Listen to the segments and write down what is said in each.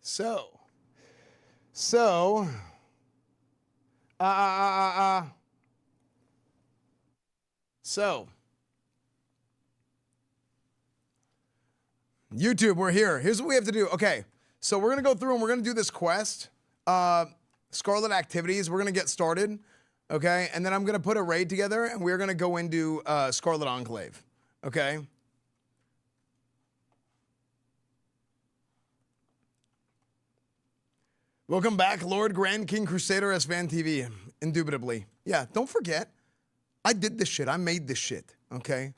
So, YouTube, we're here. Here's what we have to do. Okay, so we're gonna go through and we're gonna do this quest. Scarlet activities, we're gonna get started. Okay, and then I'm gonna put a raid together and we're gonna go into Scarlet Enclave. Okay. Welcome back, Lord Grand King Crusader Esfand TV. Indubitably. Yeah, don't forget, I did this shit. I made this shit, okay?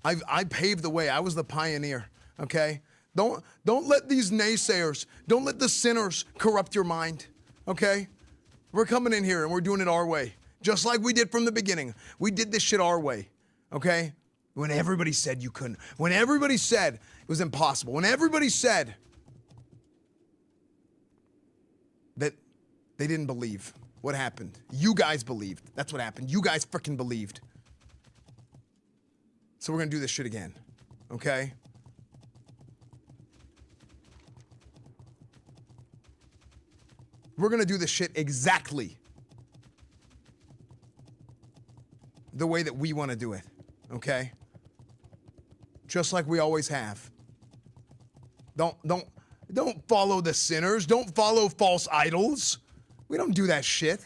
I paved the way. I was the pioneer, okay? Don't let these naysayers, don't let the sinners corrupt your mind, okay? We're coming in here and we're doing it our way, just like we did from the beginning. We did this shit our way, okay? When everybody said you couldn't, when everybody said it was impossible, when everybody said that they didn't believe. What happened? You guys believed. That's what happened. You guys freaking believed. So we're gonna do this shit again, okay? We're gonna do this shit exactly the way that we want to do it, okay? Just like we always have. Don't follow the sinners. Don't follow false idols. We don't do that shit.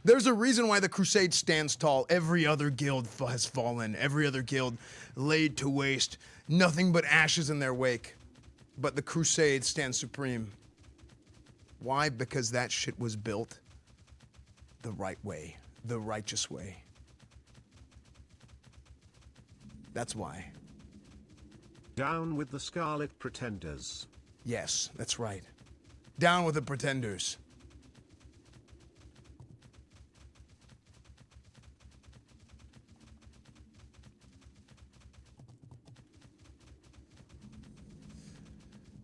There's a reason why the Crusade stands tall. Every other guild has fallen. Every other guild laid to waste. Nothing but ashes in their wake. But the Crusade stands supreme. Why? Because that shit was built the right way. The righteous way. That's why. Down with the Scarlet Pretenders. Yes, that's right. Down with the pretenders.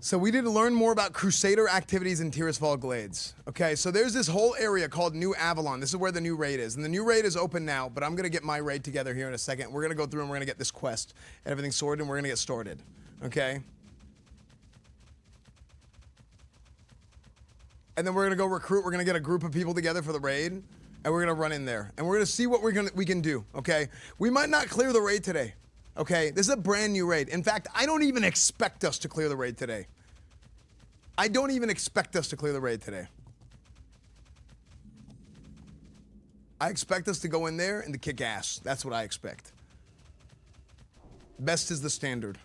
So we need to learn more about Crusader activities in Tirisfal Glades. Okay, so there's this whole area called New Avalon. This is where the new raid is. And the new raid is open now, but I'm going to get my raid together here in a second. We're going to go through and we're going to get this quest and everything sorted and we're going to get started. Okay? And then we're going to go recruit. We're going to get a group of people together for the raid. And we're going to run in there. And we're going to see what we can do. Okay? We might not clear the raid today. Okay? This is a brand new raid. In fact, I don't even expect us to clear the raid today. I don't even expect us to clear the raid today. I expect us to go in there and to kick ass. That's what I expect. Best is the standard.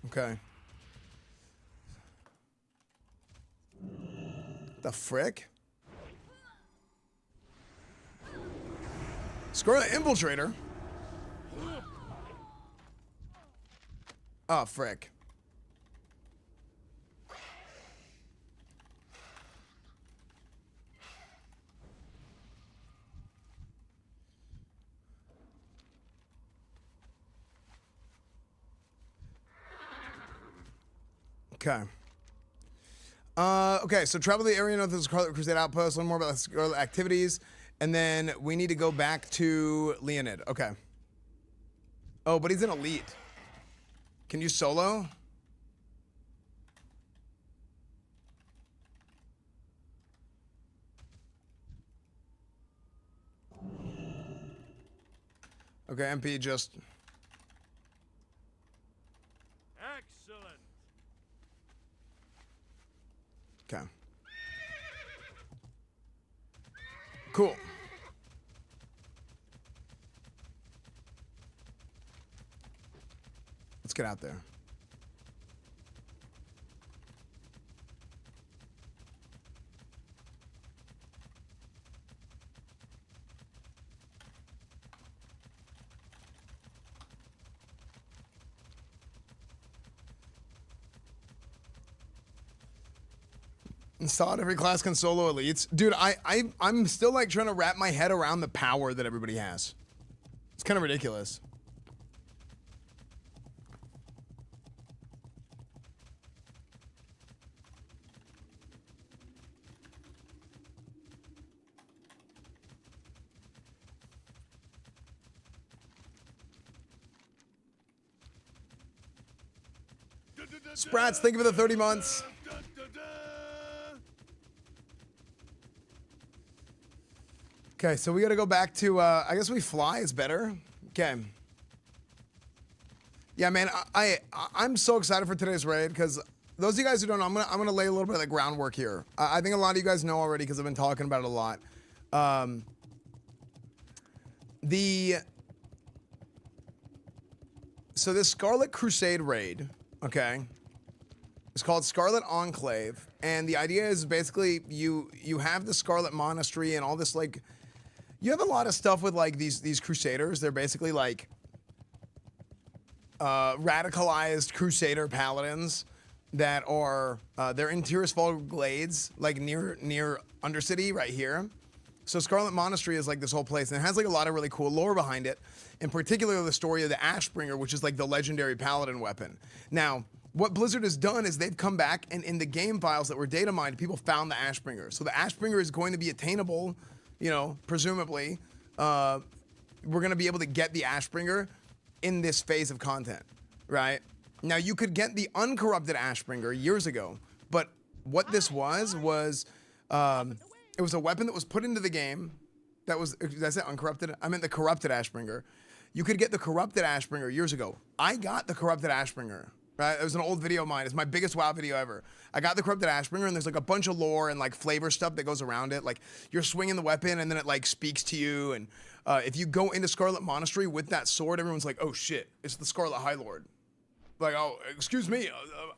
Okay. The frick? Scarlet Infiltrator? Oh, frick. Okay. Okay, so travel to the area north of the Scarlet Crusade outpost, learn more about the Scarlet activities, and then we need to go back to Leonid. Okay. Oh, but he's an elite. Can you solo? Okay, MP just... Excellent. Okay. Cool. Let's get out there. Installed every class can solo elites. Dude, I'm still like trying to wrap my head around the power that everybody has. It's kind of ridiculous. Sprats, thank you for the 30 months. Okay, so we got to go back to, I guess we fly is better. Okay. Yeah, man, I'm so excited for today's raid because those of you guys who don't know, I'm gonna lay a little bit of the groundwork here. I think a lot of you guys know already because I've been talking about it a lot. So this Scarlet Crusade raid, okay, it's called Scarlet Enclave, and the idea is basically you have the Scarlet Monastery and all this, like, you have a lot of stuff with like these Crusaders. They're basically like radicalized Crusader paladins that are they're in Tirisfal Glades, like near Undercity right here. So Scarlet Monastery is like this whole place, and it has like a lot of really cool lore behind it. In particular, the story of the Ashbringer, which is like the legendary paladin weapon. Now, what Blizzard has done is they've come back, and in the game files that were data mined, people found the Ashbringer. So the Ashbringer is going to be attainable, you know, presumably. We're going to be able to get the Ashbringer in this phase of content, right? Now, you could get the uncorrupted Ashbringer years ago, but what this was it was a weapon that was put into the game that was, did I say uncorrupted? I meant the corrupted Ashbringer. You could get the corrupted Ashbringer years ago. I got the corrupted Ashbringer, right? It was an old video of mine. It's my biggest WoW video ever. I got the corrupted Ashbringer, and there's like a bunch of lore and like flavor stuff that goes around it. Like you're swinging the weapon, and then it like speaks to you. And if you go into Scarlet Monastery with that sword, everyone's like, oh shit, it's the Scarlet High Lord. Like, oh, excuse me,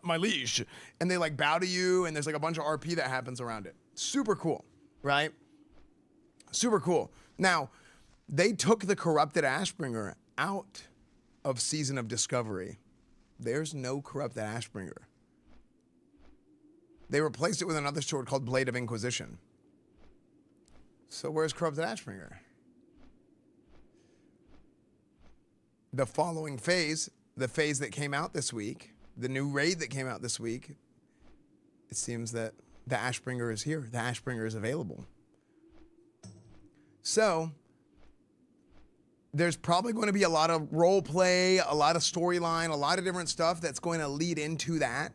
my liege. And they like bow to you, and there's like a bunch of RP that happens around it. Super cool, right? Super cool. Now, they took the corrupted Ashbringer out of Season of Discovery. There's no corrupted Ashbringer. They replaced it with another sword called Blade of Inquisition. So where's corrupted Ashbringer? The following phase, the phase that came out this week, the new raid that came out this week, it seems that the Ashbringer is here. The Ashbringer is available. So there's probably going to be a lot of role play, a lot of storyline, a lot of different stuff that's going to lead into that,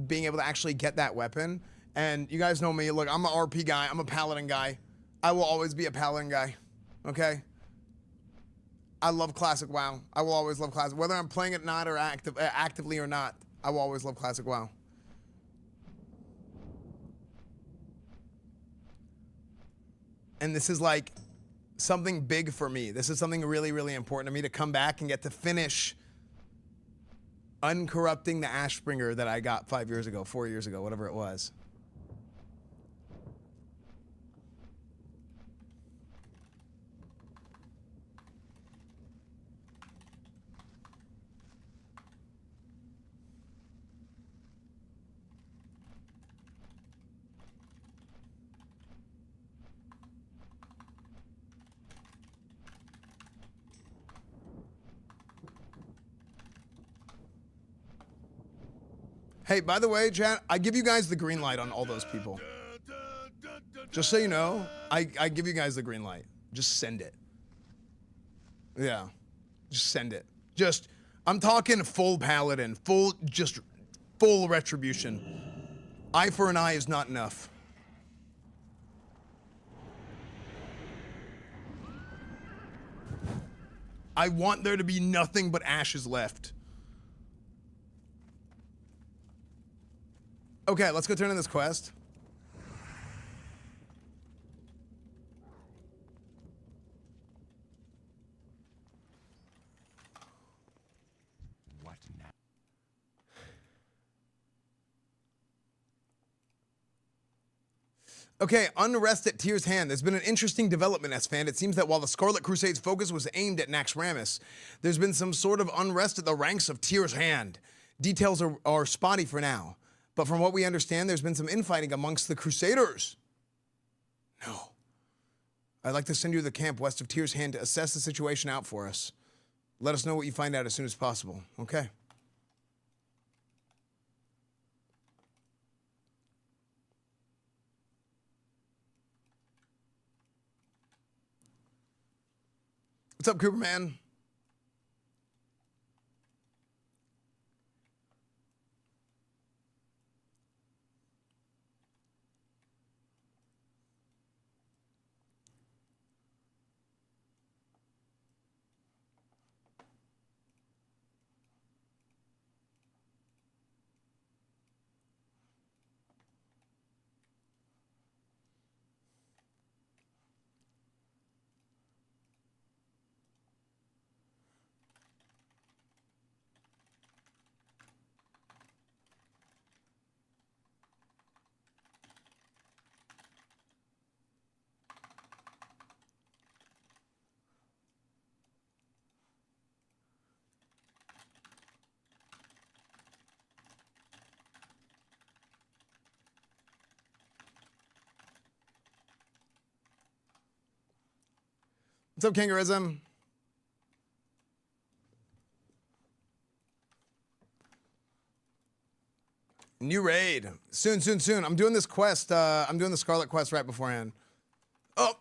being able to actually get that weapon. And you guys know me. Look, I'm an RP guy. I'm a paladin guy. I will always be a paladin guy. Okay? I love classic WoW. I will always love classic. Whether I'm playing it not or actively or not, I will always love classic WoW. And this is like something big for me. This is something really, really important to me to come back and get to finish uncorrupting the Ashbringer that I got 5 years ago, 4 years ago, whatever it was. Hey, by the way, chat, I give you guys the green light on all those people. Just so you know, I give you guys the green light. Just send it. Yeah, just send it. Just, I'm talking full paladin, full retribution. Eye for an eye is not enough. I want there to be nothing but ashes left. Okay, let's go turn in this quest. What now? Okay, Unrest at Tyr's hand. There's been an interesting development, Esfand. It seems that while the Scarlet Crusade's focus was aimed at Naxxramas, there's been some sort of unrest at the ranks of Tyr's hand. Details are spotty for now. But from what we understand, there's been some infighting amongst the Crusaders. No. I'd like to send you to the camp west of Tyr's hand to assess the situation out for us. Let us know what you find out as soon as possible, okay? What's up, Cooperman? What's up, Kangarism? New raid. Soon, soon, soon. I'm doing this quest. I'm doing the Scarlet quest right beforehand. Oh.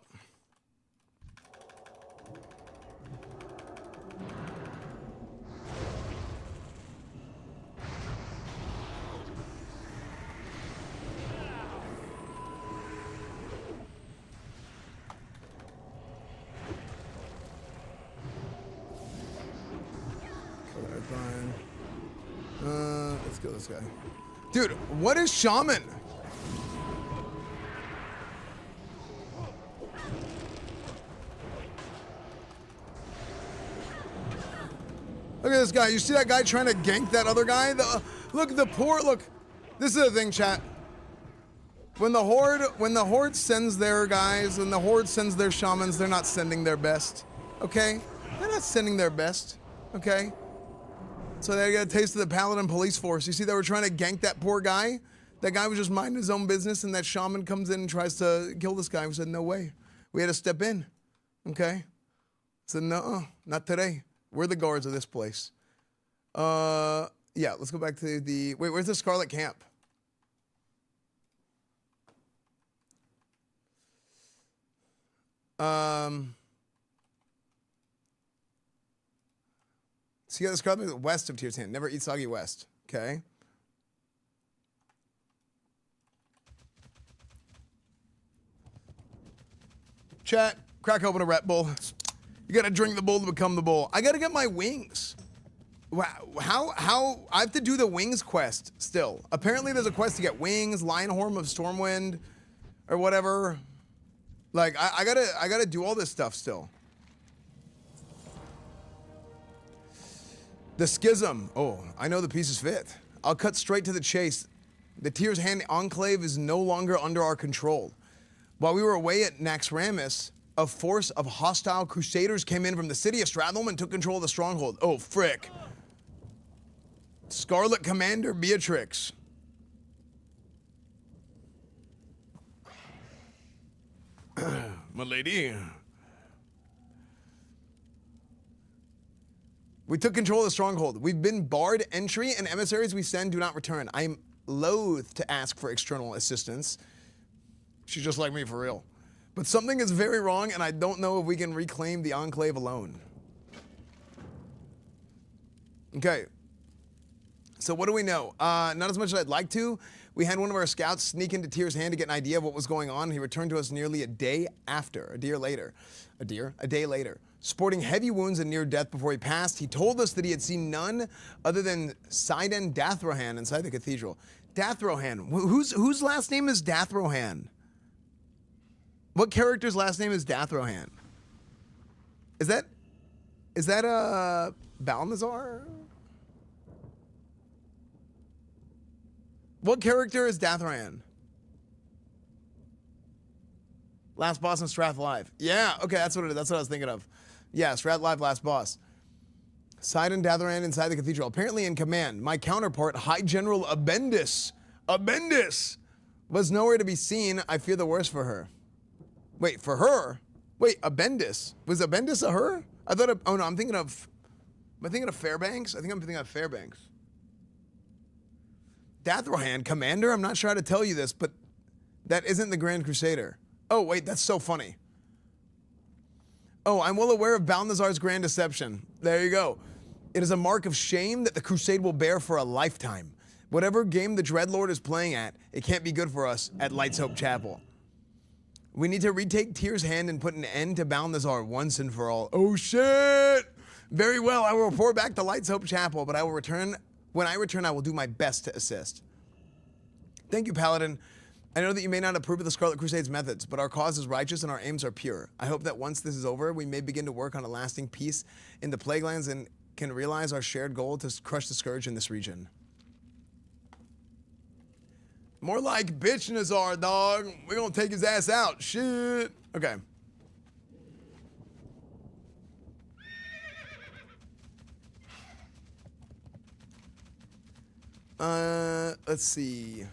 Let's kill this guy. Dude, what is Shaman? Look at this guy. You see that guy trying to gank that other guy? Look at the poor, look. This is the thing, chat. When the Horde sends their guys, when the Horde sends their shamans, they're not sending their best. Okay? They're not sending their best. Okay? So they got a taste of the Paladin police force. You see, they were trying to gank that poor guy. That guy was just minding his own business, and that shaman comes in and tries to kill this guy. We said, no way. We had to step in. Okay? Said, no, not today. We're the guards of this place. Yeah, let's go back to the... Wait, where's the Scarlet Camp? So you got the Scarlet west of Tier 10. Never eat soggy west. Okay. Chat, crack open a Red Bull. You gotta drink the bull to become the bull. I gotta get my wings. Wow, how I have to do the wings quest still. Apparently there's a quest to get wings, Lionhorn of Stormwind, or whatever. Like I gotta do all this stuff still. The Schism. Oh, I know the pieces fit. I'll cut straight to the chase. The Tirisfal Enclave is no longer under our control. While we were away at Naxxramas, a force of hostile crusaders came in from the city of Stratholme and took control of the stronghold. Oh, frick. Scarlet Commander Beatrix. My lady. We took control of the stronghold. We've been barred entry, and emissaries we send do not return. I am loath to ask for external assistance. She's just like me for real. But something is very wrong, and I don't know if we can reclaim the Enclave alone. Okay. So what do we know? Not as much as I'd like to. We had one of our scouts sneak into Tyr's hand to get an idea of what was going on. He returned to us nearly a day later. Sporting heavy wounds and near death before he passed, he told us that he had seen none other than Sidon Dathrohan inside the cathedral. Dathrohan. Whose last name is Dathrohan? What character's last name is Dathrohan? Is that Balnazar? What character is Dathrohan? Last boss in Strath Live. Yeah, okay, that's what it is. That's what I was thinking of. Yeah, Strath Live, last boss. Sidon Dathrohan inside the cathedral, apparently in command. My counterpart, High General Abendis, was nowhere to be seen. I fear the worst for her. Wait, for her? Wait, Abendis. Was Abendis a her? I thought, oh no, am I thinking of Fairbanks? I think I'm thinking of Fairbanks. Dathrohan, commander? I'm not sure how to tell you this, but that isn't the Grand Crusader. Oh, wait, that's so funny. Oh, I'm well aware of Balnazar's grand deception. There you go. It is a mark of shame that the crusade will bear for a lifetime. Whatever game the Dreadlord is playing at, it can't be good for us at Light's Hope Chapel. We need to retake Tyr's hand and put an end to Balnazar once and for all. Oh, shit! Very well, I will report back to Light's Hope Chapel, but I will return. When I return, I will do my best to assist. Thank you, Paladin. I know that you may not approve of the Scarlet Crusade's methods, but our cause is righteous and our aims are pure. I hope that once this is over, we may begin to work on a lasting peace in the Plaguelands and can realize our shared goal to crush the Scourge in this region. More like bitch Nazar, dog. We're gonna take his ass out. Shit. Okay. Let's see.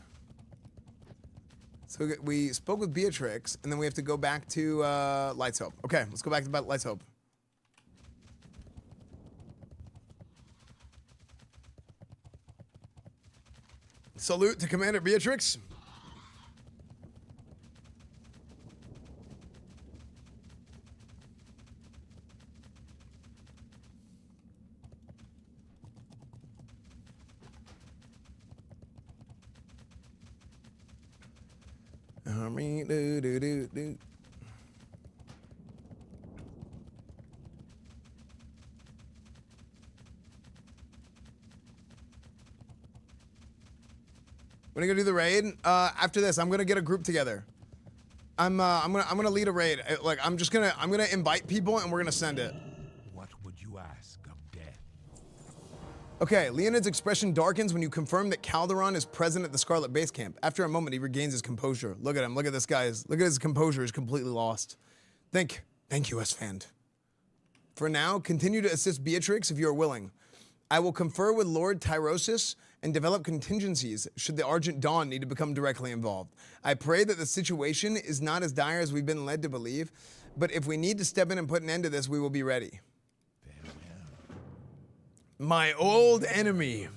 So we spoke with Beatrix, and then we have to go back to Light's Hope. Okay, let's go back to Light's Hope. Salute to Commander Beatrix. Do. When are you gonna do the raid? After this, I'm gonna get a group together. I'm gonna lead a raid. Like I'm gonna invite people and we're gonna send it. What would you ask of death? Okay, Leonid's expression darkens when you confirm that Calderon is present at the Scarlet base camp. After a moment, he regains his composure. Look at him. Look at this guy. Look at his composure. He's completely lost. Thank you, Esfand. For now, continue to assist Beatrix if you are willing. I will confer with Lord Tyrosus and develop contingencies should the Argent Dawn need to become directly involved. I pray that the situation is not as dire as we've been led to believe, but if we need to step in and put an end to this, we will be ready. My old enemy.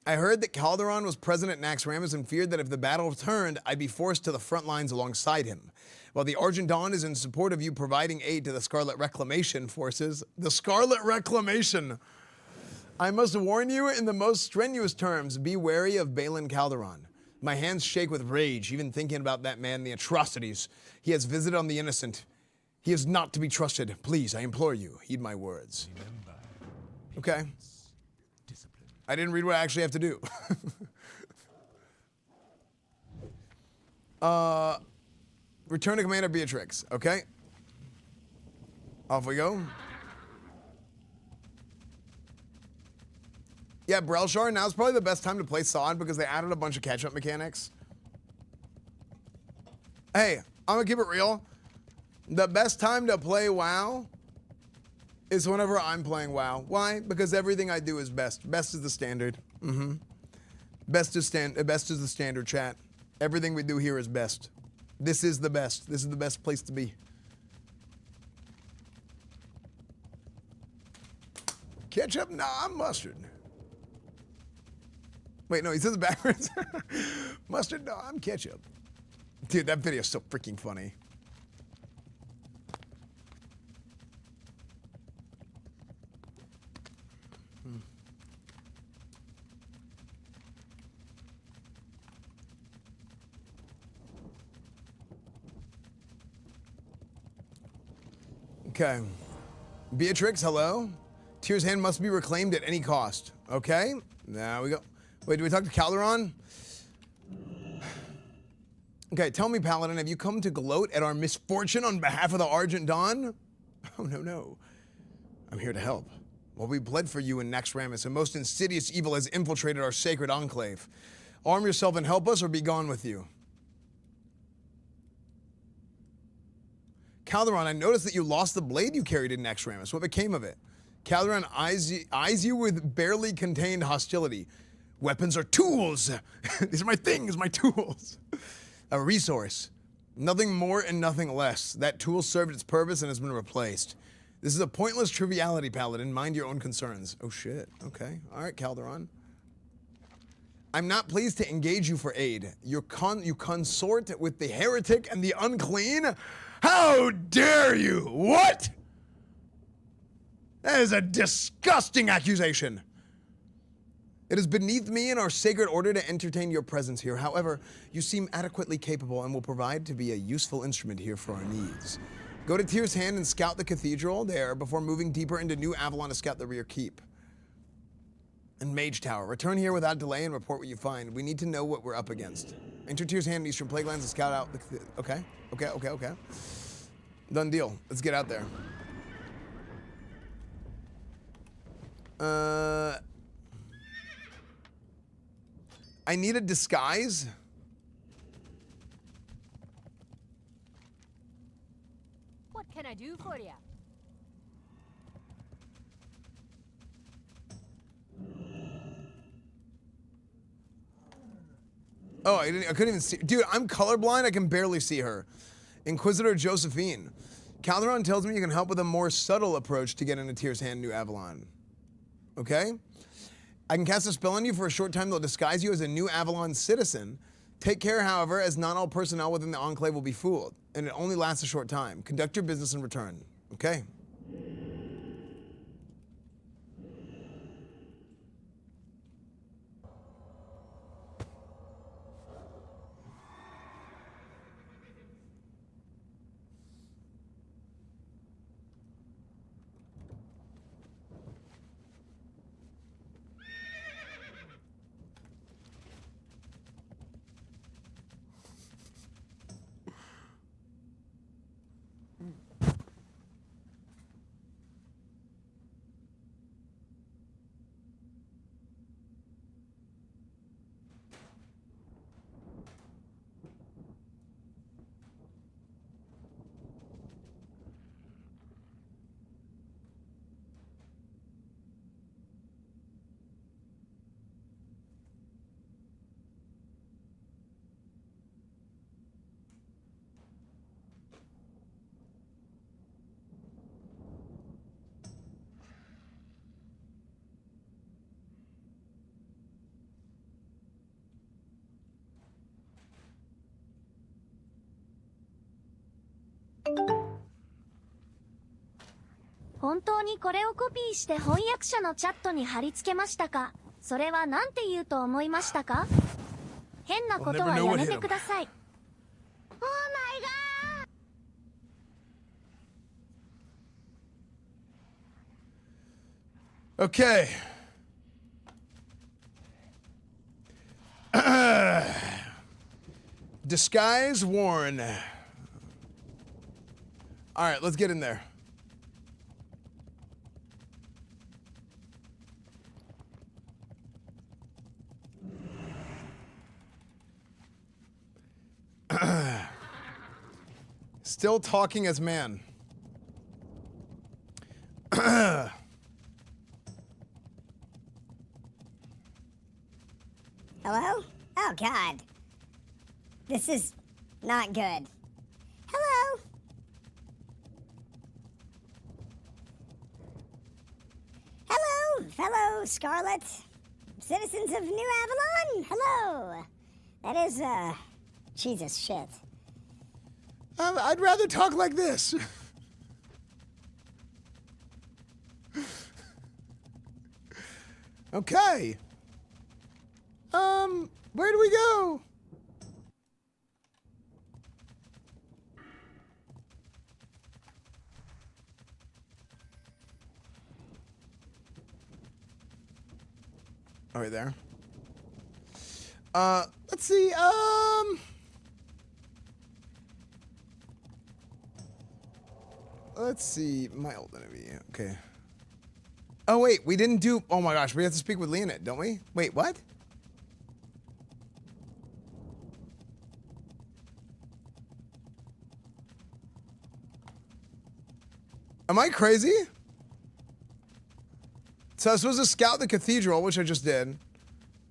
I heard that Calderon was present at Naxxramas and feared that if the battle turned, I'd be forced to the front lines alongside him. While the Argent Dawn is in support of you providing aid to the Scarlet Reclamation forces, the Scarlet Reclamation, I must warn you in the most strenuous terms, be wary of Balin Calderon. My hands shake with rage, even thinking about that man, the atrocities he has visited on the innocent. He is not to be trusted. Please, I implore you, heed my words. Okay. I didn't read what I actually have to do. Return to Commander Beatrix, okay? Off we go. Yeah, Brelshar, now's probably the best time to play Sod because they added a bunch of catch-up mechanics. Hey, I'm gonna keep it real. The best time to play WoW is whenever I'm playing WoW. Why? Because everything I do is best. Best is the standard. Best is the standard, chat. Everything we do here is best. This is the best. This is the best place to be. Ketchup? Nah, I'm mustard. Wait, no, he says it backwards. Mustard? No, I'm ketchup. Dude, that video is so freaking funny. Okay. Beatrix, hello. Tyr's hand must be reclaimed at any cost. Okay. There we go. Wait, do we talk to Calderon? Okay, tell me, Paladin, have you come to gloat at our misfortune on behalf of the Argent Dawn? Oh, no. I'm here to help. Well, we bled for you in Naxxramas, a most insidious evil has infiltrated our sacred enclave. Arm yourself and help us, or be gone with you. Calderon, I noticed that you lost the blade you carried in Naxxramas. What became of it? Calderon eyes you with barely contained hostility. Weapons are tools. These are my things, my tools. A resource. Nothing more and nothing less. That tool served its purpose and has been replaced. This is a pointless triviality, Paladin. Mind your own concerns. Oh, shit. Okay. All right, Calderon. I'm not pleased to engage you for aid. You consort with the heretic and the unclean? How dare you? What? That is a disgusting accusation. It is beneath me and our sacred order to entertain your presence here. However, you seem adequately capable and will provide to be a useful instrument here for our needs. Go to Tyr's Hand and scout the cathedral there before moving deeper into New Avalon to scout the rear keep. And Mage Tower. Return here without delay and report what you find. We need to know what we're up against. Enter Tyr's Hand in Eastern Plaguelands and scout out the... Okay. Done deal. Let's get out there. I need a disguise. What can I do for you? Oh, I couldn't even see. Dude, I'm colorblind. I can barely see her. Inquisitor Josephine. Calderon tells me you can help with a more subtle approach to get into Tyr's hand, New Avalon. Okay? I can cast a spell on you for a short time that will disguise you as a New Avalon citizen. Take care, however, as not all personnel within the Enclave will be fooled, and it only lasts a short time. Conduct your business and return. Okay?本当にこれをコピーして翻訳者のチャットに貼り付けましたか？それは何て言うと思いましたか？変なことはやめてください。Oh my god! Okay. Disguise worn. All right, let's get in there. Still talking as man. Hello? Oh, God. This is not good. Hello? Hello, fellow Scarlet citizens of New Avalon. Hello. That is, Jesus shit. I'd rather talk like this. Okay. Where do we go? Oh, right there. Let's see, let's see, mild enemy, okay. Oh, wait, we didn't do, oh my gosh, we have to speak with Leonid, don't we? Wait, what? Am I crazy? So I was supposed to scout the cathedral, which I just did.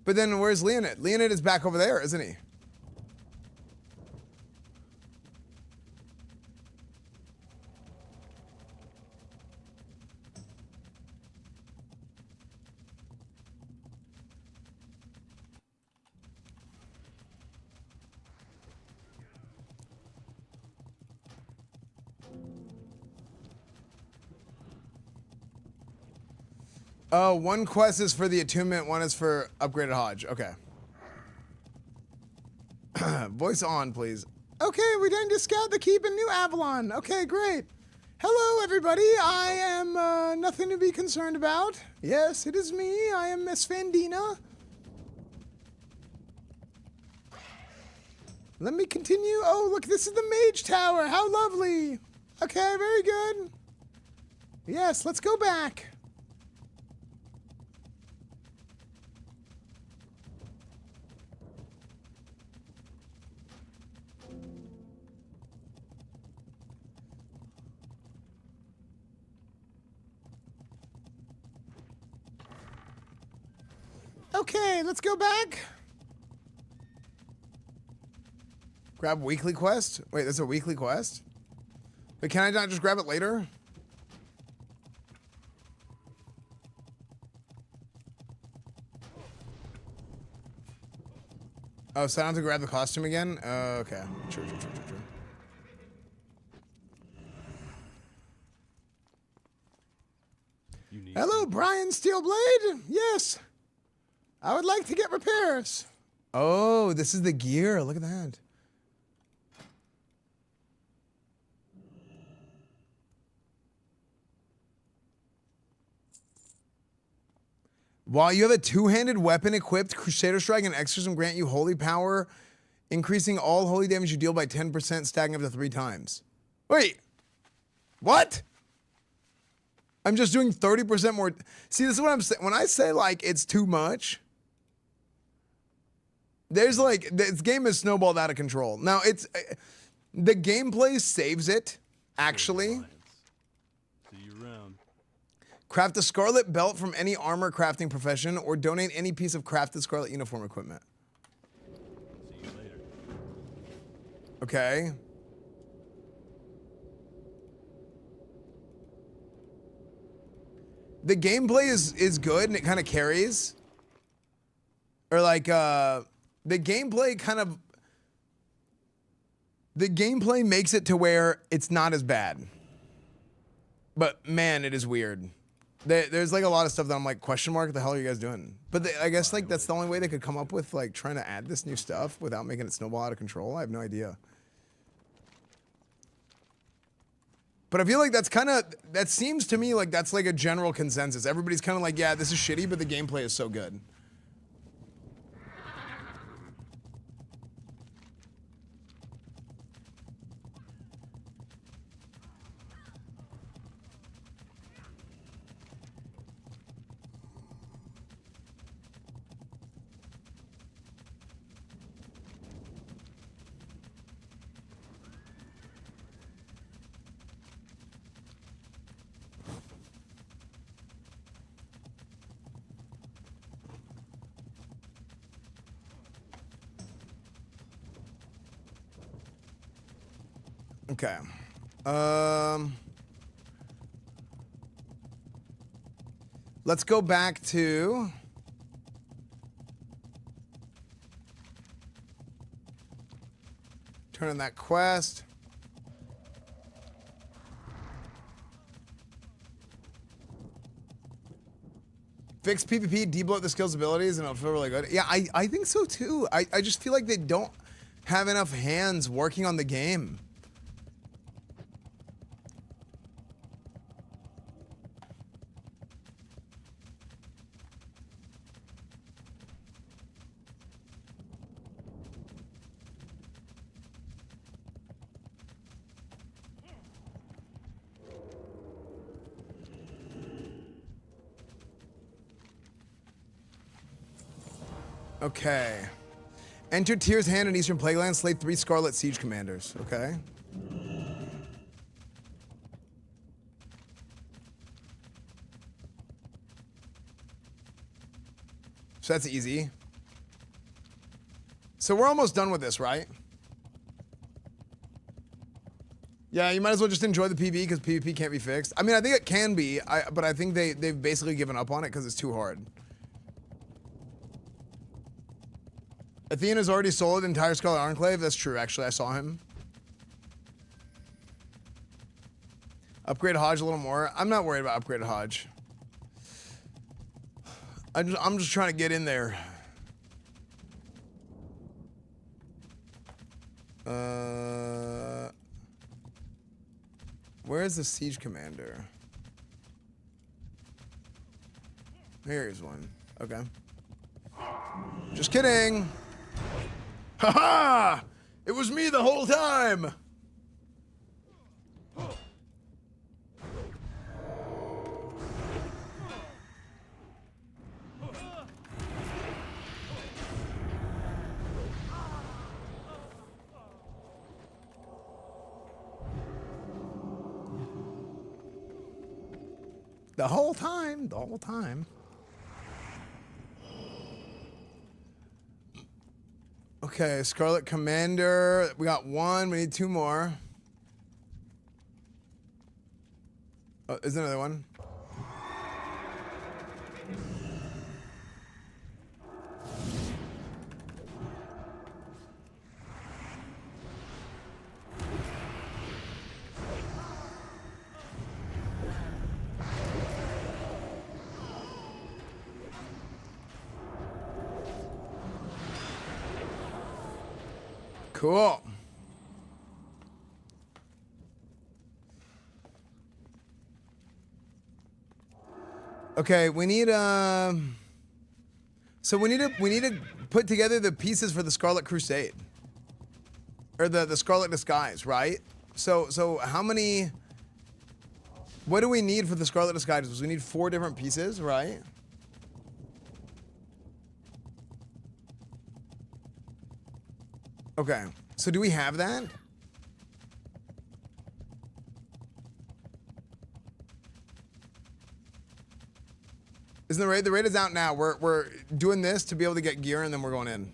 But then where's Leonid? Leonid is back over there, isn't he? Oh, one quest is for the attunement, one is for upgraded Hodge. Okay. Voice on, please. Okay, we're going to scout the keep in New Avalon. Okay, great. Hello, everybody. I am nothing to be concerned about. Yes, it is me. I am Esfandina. Let me continue. Oh, look, this is the Mage Tower. How lovely. Okay, very good. Yes, let's go back. Okay, let's go back. Grab weekly quest? Wait, that's a weekly quest? But can I not just grab it later? Oh, so I don't have to grab the costume again? Okay. True. Hello, Brian Steelblade. Yes. I would like to get repairs. Oh, this is the gear. Look at that. While you have a two-handed weapon equipped, Crusader Strike and Exorcism grant you holy power, increasing all holy damage you deal by 10%, stacking up to 3 times. Wait. What? I'm just doing 30% more. See, this is what I'm saying. When I say, like, it's too much, there's, like, this game is snowballed out of control. Now, it's... the gameplay saves it, actually. Craft a Scarlet Belt from any armor crafting profession, or donate any piece of crafted Scarlet uniform equipment. See you later. Okay. The gameplay is good and it kind of carries. Or like, the gameplay makes it to where it's not as bad. But man, it is weird. There's like a lot of stuff that I'm like, question mark, what the hell are you guys doing? But I guess like that's the only way they could come up with like trying to add this new stuff without making it snowball out of control. I have no idea. But I feel like that's kind of, that seems to me like that's like a general consensus. Everybody's kind of like, yeah, this is shitty, but the gameplay is so good. Okay. Let's go back to turn in that quest. Fix PvP, debloat the skills abilities, and it'll feel really good. Yeah, I think so too. I just feel like they don't have enough hands working on the game. Okay. Enter Tyr's hand in Eastern Plagueland, slay 3 Scarlet Siege Commanders. Okay. So that's easy. So we're almost done with this, right? Yeah, you might as well just enjoy the PvP because PvP can't be fixed. I mean, I think it can be, but I think they've basically given up on it because it's too hard. Athena's already sold the entire Scarlet Enclave. That's true, actually. I saw him. Upgrade Hodge a little more. I'm not worried about upgrade Hodge. I'm just trying to get in there. Where is the Siege Commander? Here's one. Okay. Just kidding. Ha-ha! It was me the whole time! The whole time, the whole time. Okay, Scarlet Commander. We got one. We need two more. Oh, is there another one? Cool. Okay, we need so we need to put together the pieces for the Scarlet Crusade. Or the Scarlet Disguise, right? So how many, what do we need for the Scarlet Disguise? We need 4 different pieces, right? Okay, so do we have that? Isn't the raid? The raid is out now. We're doing this to be able to get gear, and then we're going in.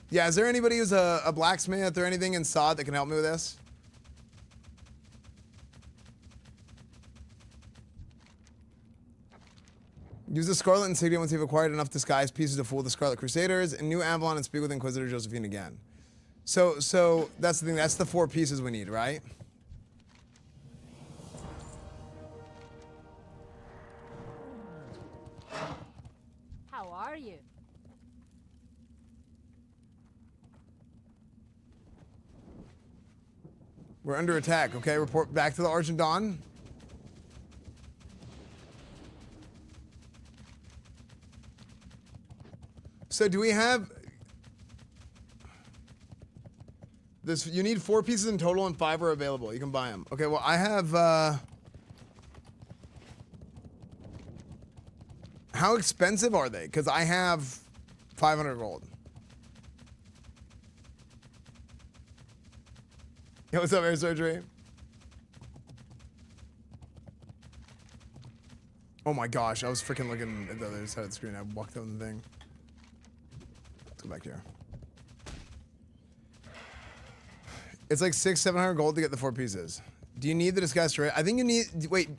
Yeah, is there anybody who's a blacksmith or anything in Sod that can help me with this? Use the Scarlet Insignia once you've acquired enough disguise pieces to fool the Scarlet Crusaders and New Avalon and speak with Inquisitor Josephine again. So that's the thing. That's the 4 pieces we need, right? How are you? We're under attack. Okay, report back to the Argent Dawn. So do we have this? You need 4 pieces in total and 5 are available. You can buy them. Okay, well I have how expensive are they? Because I have 500 gold. Yo, what's up, Air Surgery? Oh my gosh, I was freaking looking at the other side of the screen. I walked on the thing. Let's go back here. It's like 600-700 gold to get the 4 pieces. Do you need the disguise to? I think you need. Wait.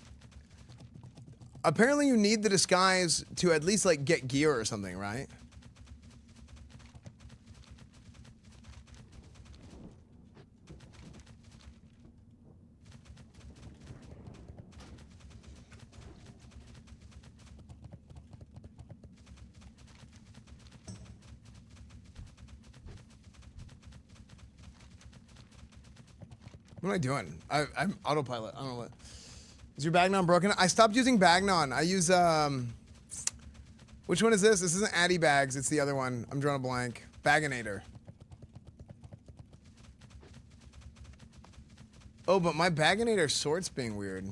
Apparently, you need the disguise to at least like get gear or something, right? What am I doing? I'm autopilot. I don't know what. Is your Bagnon broken? I stopped using Bagnon. I use, which one is this? This isn't Addy Bags. It's the other one. I'm drawing a blank. Baginator. Oh, but my Baginator sort's being weird.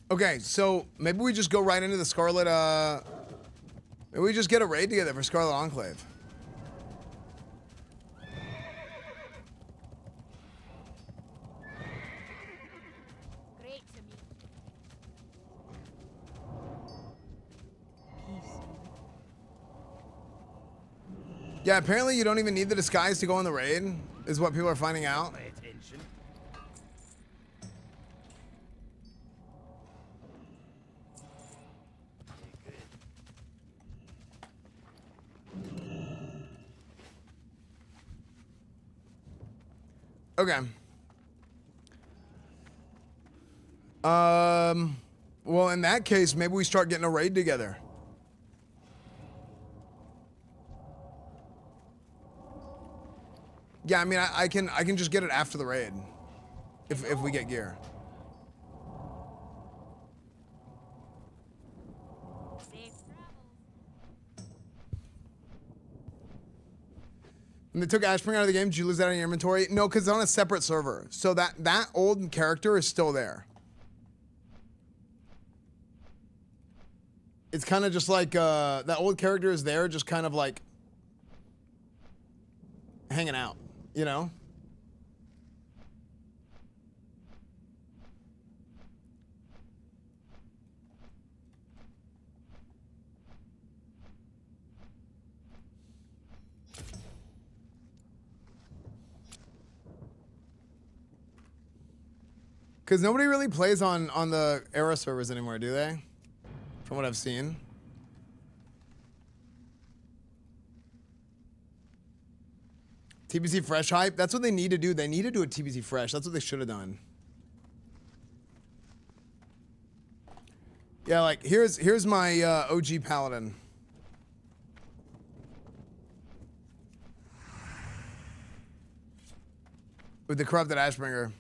Okay, so maybe we just go right into the Scarlet, maybe we just get a raid together for Scarlet Enclave. Great to meet you. Yeah, apparently you don't even need the disguise to go on the raid, is what people are finding out. Okay. Well, in that case, maybe we start getting a raid together. Yeah, I mean, I can just get it after the raid, if we get gear. When they took Ashbringer out of the game, did you lose that in your inventory? No, because it's on a separate server. So that old character is still there. It's kind of just like, that old character is there, just kind of like hanging out, you know? Because nobody really plays on the era servers anymore, do they? From what I've seen. TBC Fresh hype? That's what they need to do. They need to do a TBC Fresh. That's what they should have done. Yeah, like, here's my OG Paladin. With the corrupted Ashbringer.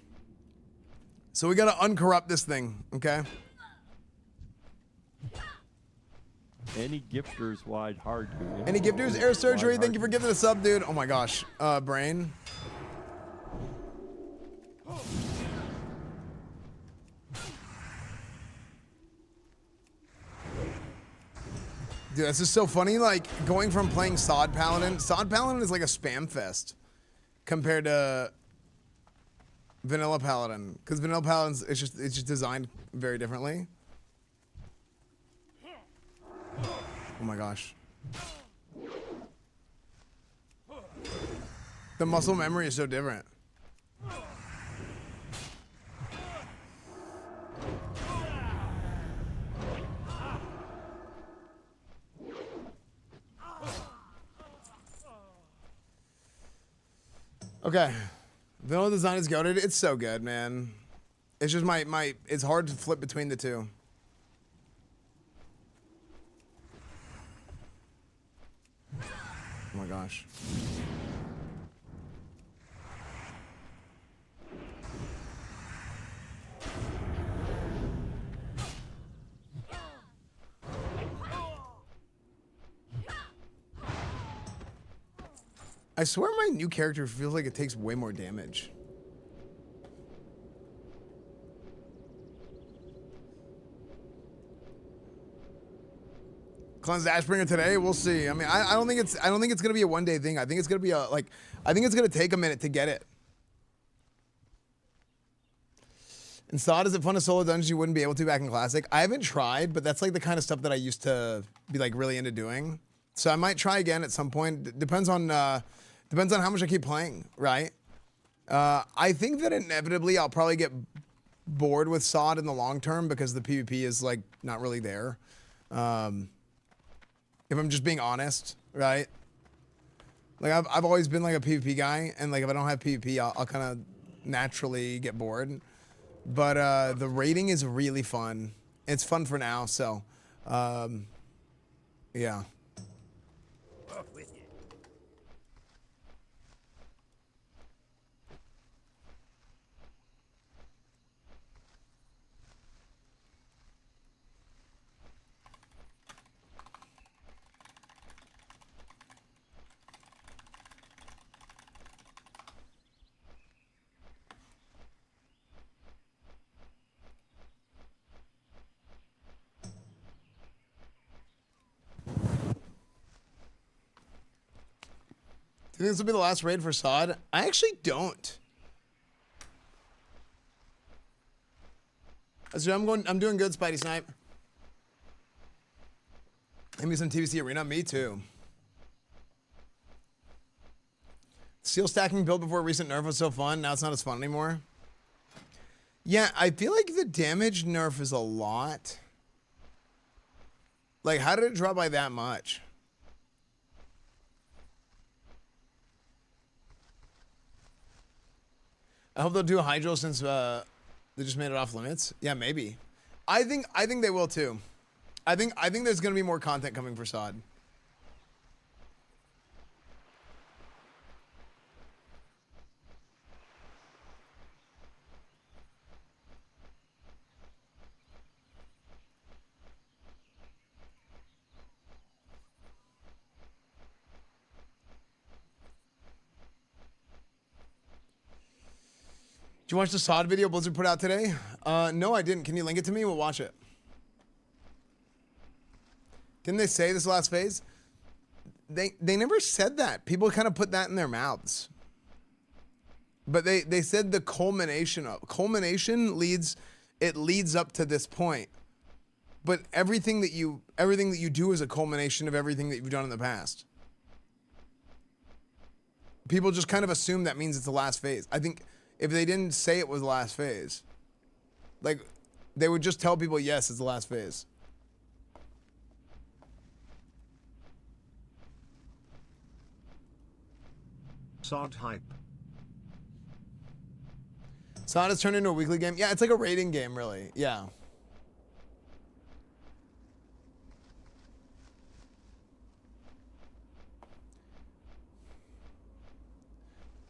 So we gotta uncorrupt this thing, okay? Any gifters wide hard, dude. Any gifters? Air Surgery, thank you for giving the sub, dude. Oh my gosh. Brain. Dude, this is so funny, like, going from playing Sod Paladin. Sod Paladin is like a spam fest compared to Vanilla Paladin. Because Vanilla Paladin's, it's just designed very differently. Oh my gosh. The muscle memory is so different. Okay. Vanilla design is goated. It's so good, man. It's just it's hard to flip between the two. Oh my gosh. I swear my new character feels like it takes way more damage. Cleanse Ashbringer today. We'll see. I mean, I don't think it's gonna be a one-day thing. I think it's gonna be I think it's gonna take a minute to get it. And Sod, is it fun to solo dungeons you wouldn't be able to back in Classic? I haven't tried, but that's like the kind of stuff that I used to be like really into doing. So I might try again at some point. Depends on how much I keep playing, right? I think that inevitably I'll probably get bored with Sod in the long term because the PvP is like not really there. If I'm just being honest, right? Like I've always been like a PvP guy, and like if I don't have PvP, I'll kind of naturally get bored. But the raiding is really fun. It's fun for now, so yeah. Do you think this will be the last raid for Sod? I actually don't. So I'm doing good, Spidey Snipe. Maybe some TBC Arena. Me too. Seal stacking build before recent nerf was so fun. Now it's not as fun anymore. Yeah, I feel like the damage nerf is a lot. Like, how did it drop by that much? I hope they'll do a hydro since they just made it off limits. Yeah, maybe. I think they will too. I think there's gonna be more content coming for Sod. Did you watch the SOD video Blizzard put out today? No, I didn't. Can you link it to me? We'll watch it. Didn't they say this last phase? They never said that. People kind of put that in their mouths. But they said the culmination leads up to this point. But everything that you do is a culmination of everything that you've done in the past. People just kind of assume that means it's the last phase. I think if they didn't say it was the last phase, like they would just tell people, yes, it's the last phase. Sod hype. SOD has turned into a weekly game. Yeah, it's like a rating game, really. Yeah.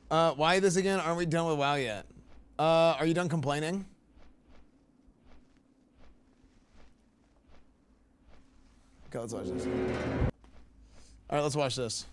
Why this again? Aren't we done with WoW yet? Are you done complaining? Okay, let's watch this. All right, let's watch this.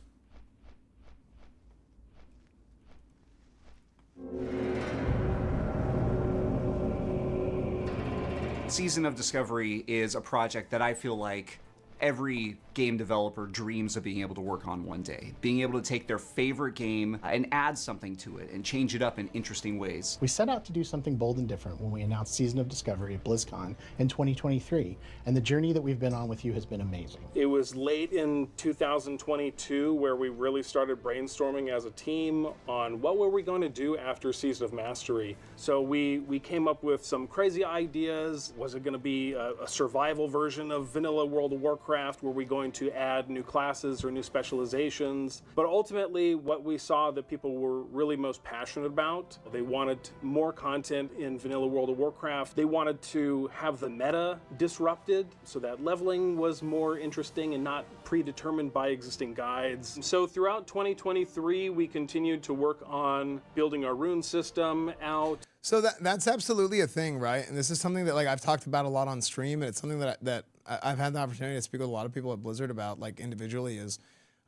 Season of Discovery is a project that I feel like every game developer dreams of being able to work on one day. Being able to take their favorite game and add something to it and change it up in interesting ways. We set out to do something bold and different when we announced Season of Discovery at BlizzCon in 2023, and the journey that we've been on with you has been amazing. It was late in 2022 where we really started brainstorming as a team on what were we going to do after Season of Mastery. So we came up with some crazy ideas. Was it going to be a survival version of vanilla World of Warcraft? Were we going to add new classes or new specializations? But ultimately, what we saw that people were really most passionate about, they wanted more content in vanilla World of Warcraft. They wanted to have the meta disrupted so that leveling was more interesting and not predetermined by existing guides. So throughout 2023, we continued to work on building our rune system out. So that's absolutely a thing, right? And this is something that like I've talked about a lot on stream, and it's something that I've had the opportunity to speak with a lot of people at Blizzard about, like individually, is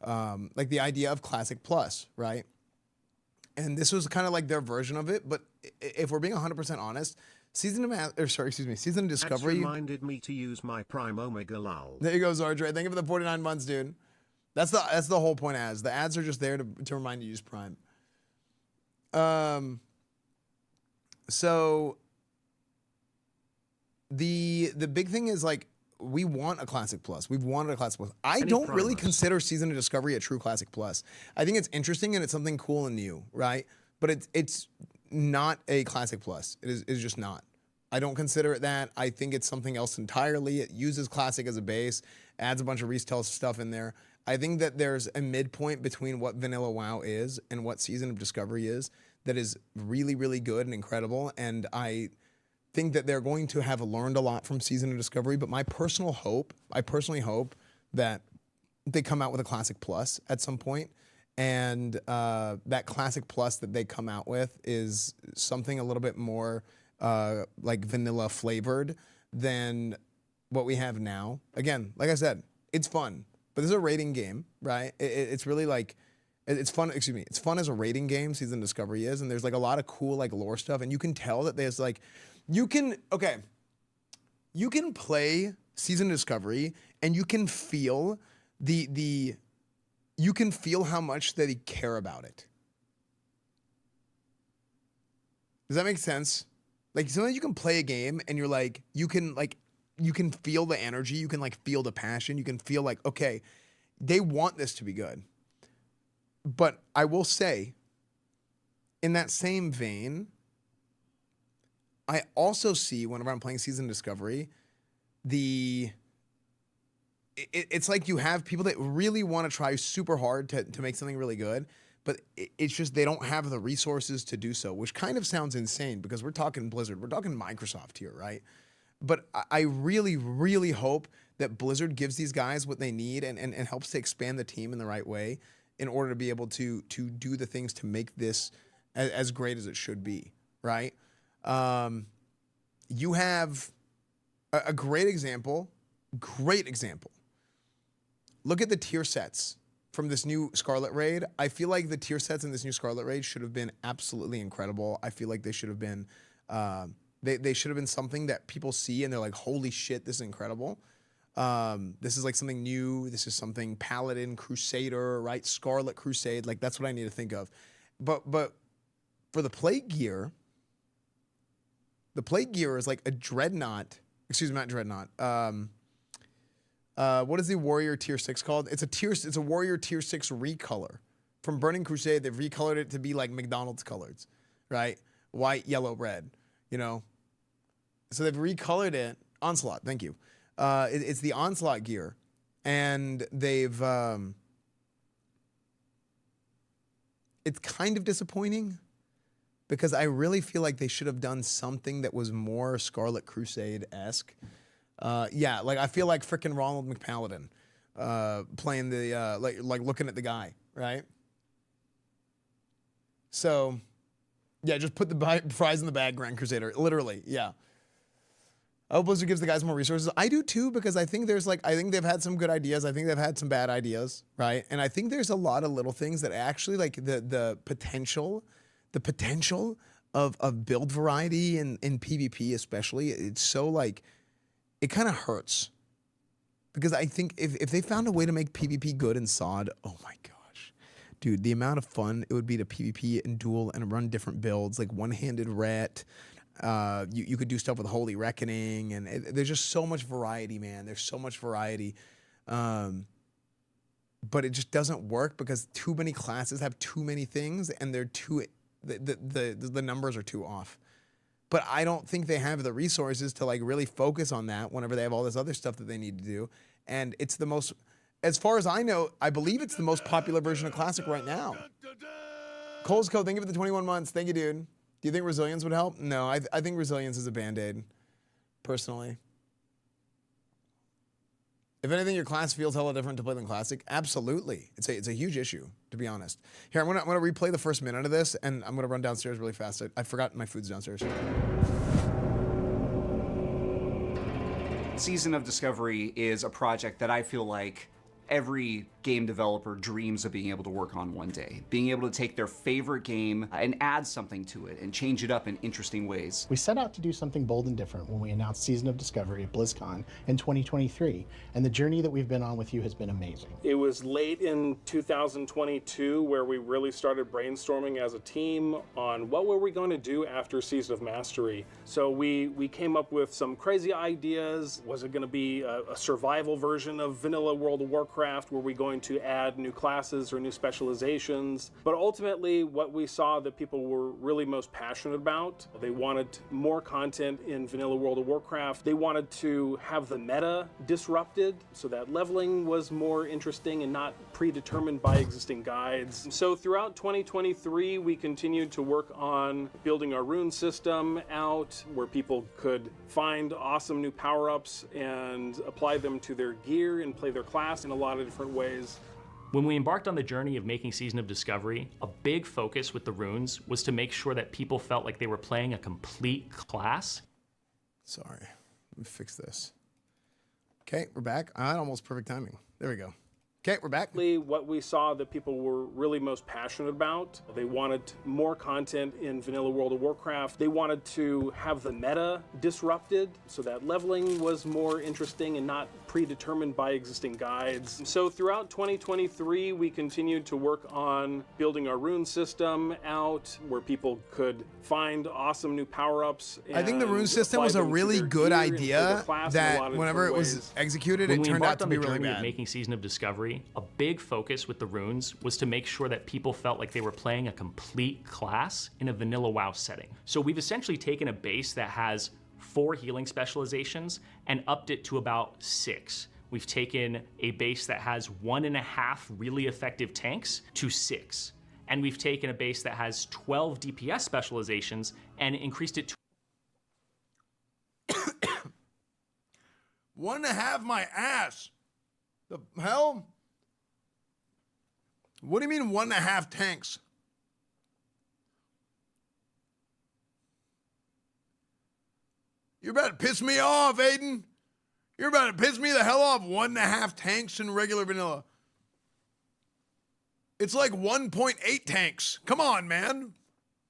like the idea of Classic Plus, right? And this was kind of like their version of it. But if we're being 100% honest, Season of Discovery. That's reminded me to use my Prime Omega lol. There you go, Zardre. Thank you for the 49 months, dude. That's the whole point. As the ads are just there to remind you to use Prime. So the big thing is like we want a Classic Plus. We've wanted a Classic Plus. I don't really consider Season of Discovery a true Classic Plus. I think it's interesting and it's something cool and new, right? But it's not a Classic Plus. It's just not. I don't consider it that. I think it's something else entirely. It uses Classic as a base, adds a bunch of retail stuff in there. I think that there's a midpoint between what Vanilla WoW is and what Season of Discovery is that is really, really good and incredible. And I think that they're going to have learned a lot from Season of Discovery. But I personally hope that they come out with a Classic Plus at some point. And that Classic Plus that they come out with is something a little bit more like vanilla flavored than what we have now. Again, like I said, it's fun, but this is a rating game, right? It's really like, it's fun, it's fun as a rating game, Season Discovery is, and there's like a lot of cool like lore stuff, and you can tell that there's like, you can play Season Discovery, and you can feel you can feel how much they care about it. Does that make sense? Like sometimes you can play a game, and you're like, you can feel the energy, you can like feel the passion, you can feel like, okay, they want this to be good. But I will say, in that same vein, I also see whenever I'm playing Season Discovery, it's like you have people that really want to try super hard to make something really good, but it's just they don't have the resources to do so, which kind of sounds insane because we're talking Blizzard, we're talking Microsoft here, right? But I really, really hope that Blizzard gives these guys what they need and helps to expand the team in the right way in order to be able to do the things to make this as great as it should be, right? You have a great example. Look at the tier sets from this new Scarlet raid. I feel like the tier sets in this new Scarlet raid should have been absolutely incredible. I feel like they should have been, they should have been something that people see and they're like, holy shit, this is incredible. This is like something new. This is something Paladin, Crusader, right? Scarlet Crusade. Like that's what I need to think of. But for the Plague Gear is like a Dreadnought. Excuse me, not Dreadnought. What is the Warrior Tier 6 called? It's a Warrior Tier 6 recolor. From Burning Crusade, they've recolored it to be like McDonald's colors, right? White, yellow, red, you know? So they've recolored it. Onslaught, thank you. It's the Onslaught gear. And they've... it's kind of disappointing because I really feel like they should have done something that was more Scarlet Crusade-esque. Yeah, like I feel like freaking Ronald McPaladin playing the like looking at the guy, right? So, yeah, just put the fries in the bag, Grand Crusader. Literally, yeah. I hope Blizzard gives the guys more resources. I do too, because I think they've had some good ideas. I think they've had some bad ideas, right? And I think there's a lot of little things that actually like the potential of build variety in PvP especially. It's so like. It kind of hurts because I think if they found a way to make PvP good in SOD, oh my gosh, dude, the amount of fun it would be to PvP and duel and run different builds like one-handed ret. You could do stuff with Holy Reckoning and there's just so much variety, man. There's so much variety. But it just doesn't work because too many classes have too many things and the numbers are too off. But I don't think they have the resources to like really focus on that whenever they have all this other stuff that they need to do. And it's the most, as far as I know, I believe it's the most popular version of Classic right now. Cole's Code, thank you for the 21 months. Thank you, dude. Do you think Resilience would help? No, I think Resilience is a Band-Aid, personally. If anything, your class feels hella different to play than Classic. Absolutely. It's a huge issue, to be honest. Here, I'm gonna replay the first minute of this, and I'm gonna run downstairs really fast. I forgot my food's downstairs. Season of Discovery is a project that I feel like every game developer dreams of being able to work on one day. Being able to take their favorite game and add something to it and change it up in interesting ways. We set out to do something bold and different when we announced Season of Discovery at BlizzCon in 2023, and the journey that we've been on with you has been amazing. It was late in 2022 where we really started brainstorming as a team on what were we going to do after Season of Mastery. So we came up with some crazy ideas. Was it going to be a survival version of vanilla World of Warcraft? Were we going to add new classes or new specializations? But ultimately, what we saw that people were really most passionate about, they wanted more content in vanilla World of Warcraft. They wanted to have the meta disrupted so that leveling was more interesting and not predetermined by existing guides. So throughout 2023, we continued to work on building our rune system out where people could find awesome new power-ups and apply them to their gear and play their class in a lot of different ways. When we embarked on the journey of making Season of Discovery, a big focus with the runes was to make sure that people felt like they were playing a complete class. Sorry, let me fix this. Okay, we're back. Almost perfect timing. There we go. Okay, we're back. What we saw that people were really most passionate about, they wanted more content in vanilla World of Warcraft. They wanted to have the meta disrupted so that leveling was more interesting and not predetermined by existing guides. So throughout 2023, we continued to work on building our rune system out where people could find awesome new power-ups. I think the rune system was a really good idea that whenever it was executed, it turned out to be really bad. Making Season of Discovery, a big focus with the runes was to make sure that people felt like they were playing a complete class in a vanilla WoW setting. So we've essentially taken a base that has 4 healing specializations and upped it to about 6. We've taken a base that has 1.5 really effective tanks to 6. And we've taken a base that has 12 DPS specializations and increased it to 1.5 my ass. The hell? What do you mean 1.5 tanks? You're about to piss me off, Aiden. You're about to piss me the hell off. 1.5 tanks in regular vanilla. It's like 1.8 tanks. Come on, man.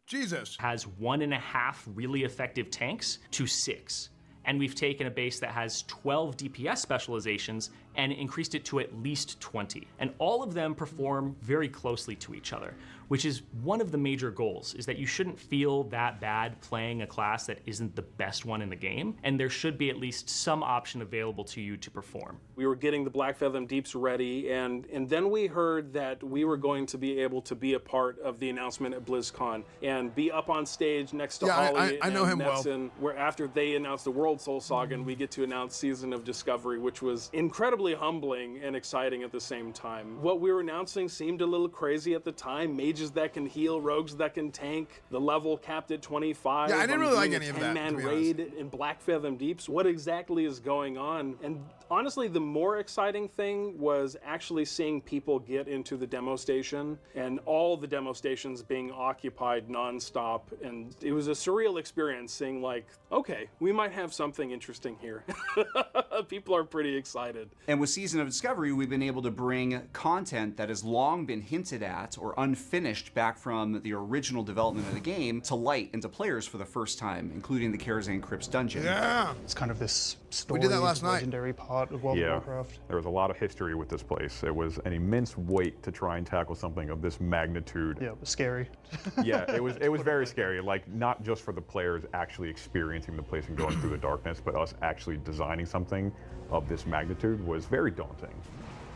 Jesus. Has 1.5 really effective tanks to 6. And we've taken a base that has 12 DPS specializations and increased it to at least 20. And all of them perform very closely to each other, which is one of the major goals, is that you shouldn't feel that bad playing a class that isn't the best one in the game, and there should be at least some option available to you to perform. We were getting the Black Fathom Deeps ready, and then we heard that we were going to be able to be a part of the announcement at BlizzCon and be up on stage next to Holly I know and him well. Netson, where after they announced the World Soul Saga, and we get to announce Season of Discovery, which was incredibly humbling and exciting at the same time. What we were announcing seemed a little crazy at the time. Mages that can heal, rogues that can tank, the level capped at 25. Yeah, I didn't really like any of that, 10-man to be raid in Black Fathom Deeps. What exactly is going on? And honestly, the more exciting thing was actually seeing people get into the demo station and all the demo stations being occupied nonstop. And it was a surreal experience seeing, like, okay, we might have something interesting here. People are pretty excited. And with Season of Discovery, we've been able to bring content that has long been hinted at or unfinished back from the original development of the game to light and to players for the first time, including the Karazhan Crypts dungeon. Yeah. It's kind of this story, We did that last night. legendary part of World of Warcraft. There was a lot of history with this place. It was an immense weight to try and tackle something of this magnitude. Yeah, it was scary. Yeah, it was very scary. Like, not just for the players actually experiencing the place and going through the darkness, but us actually designing something of this magnitude was very daunting.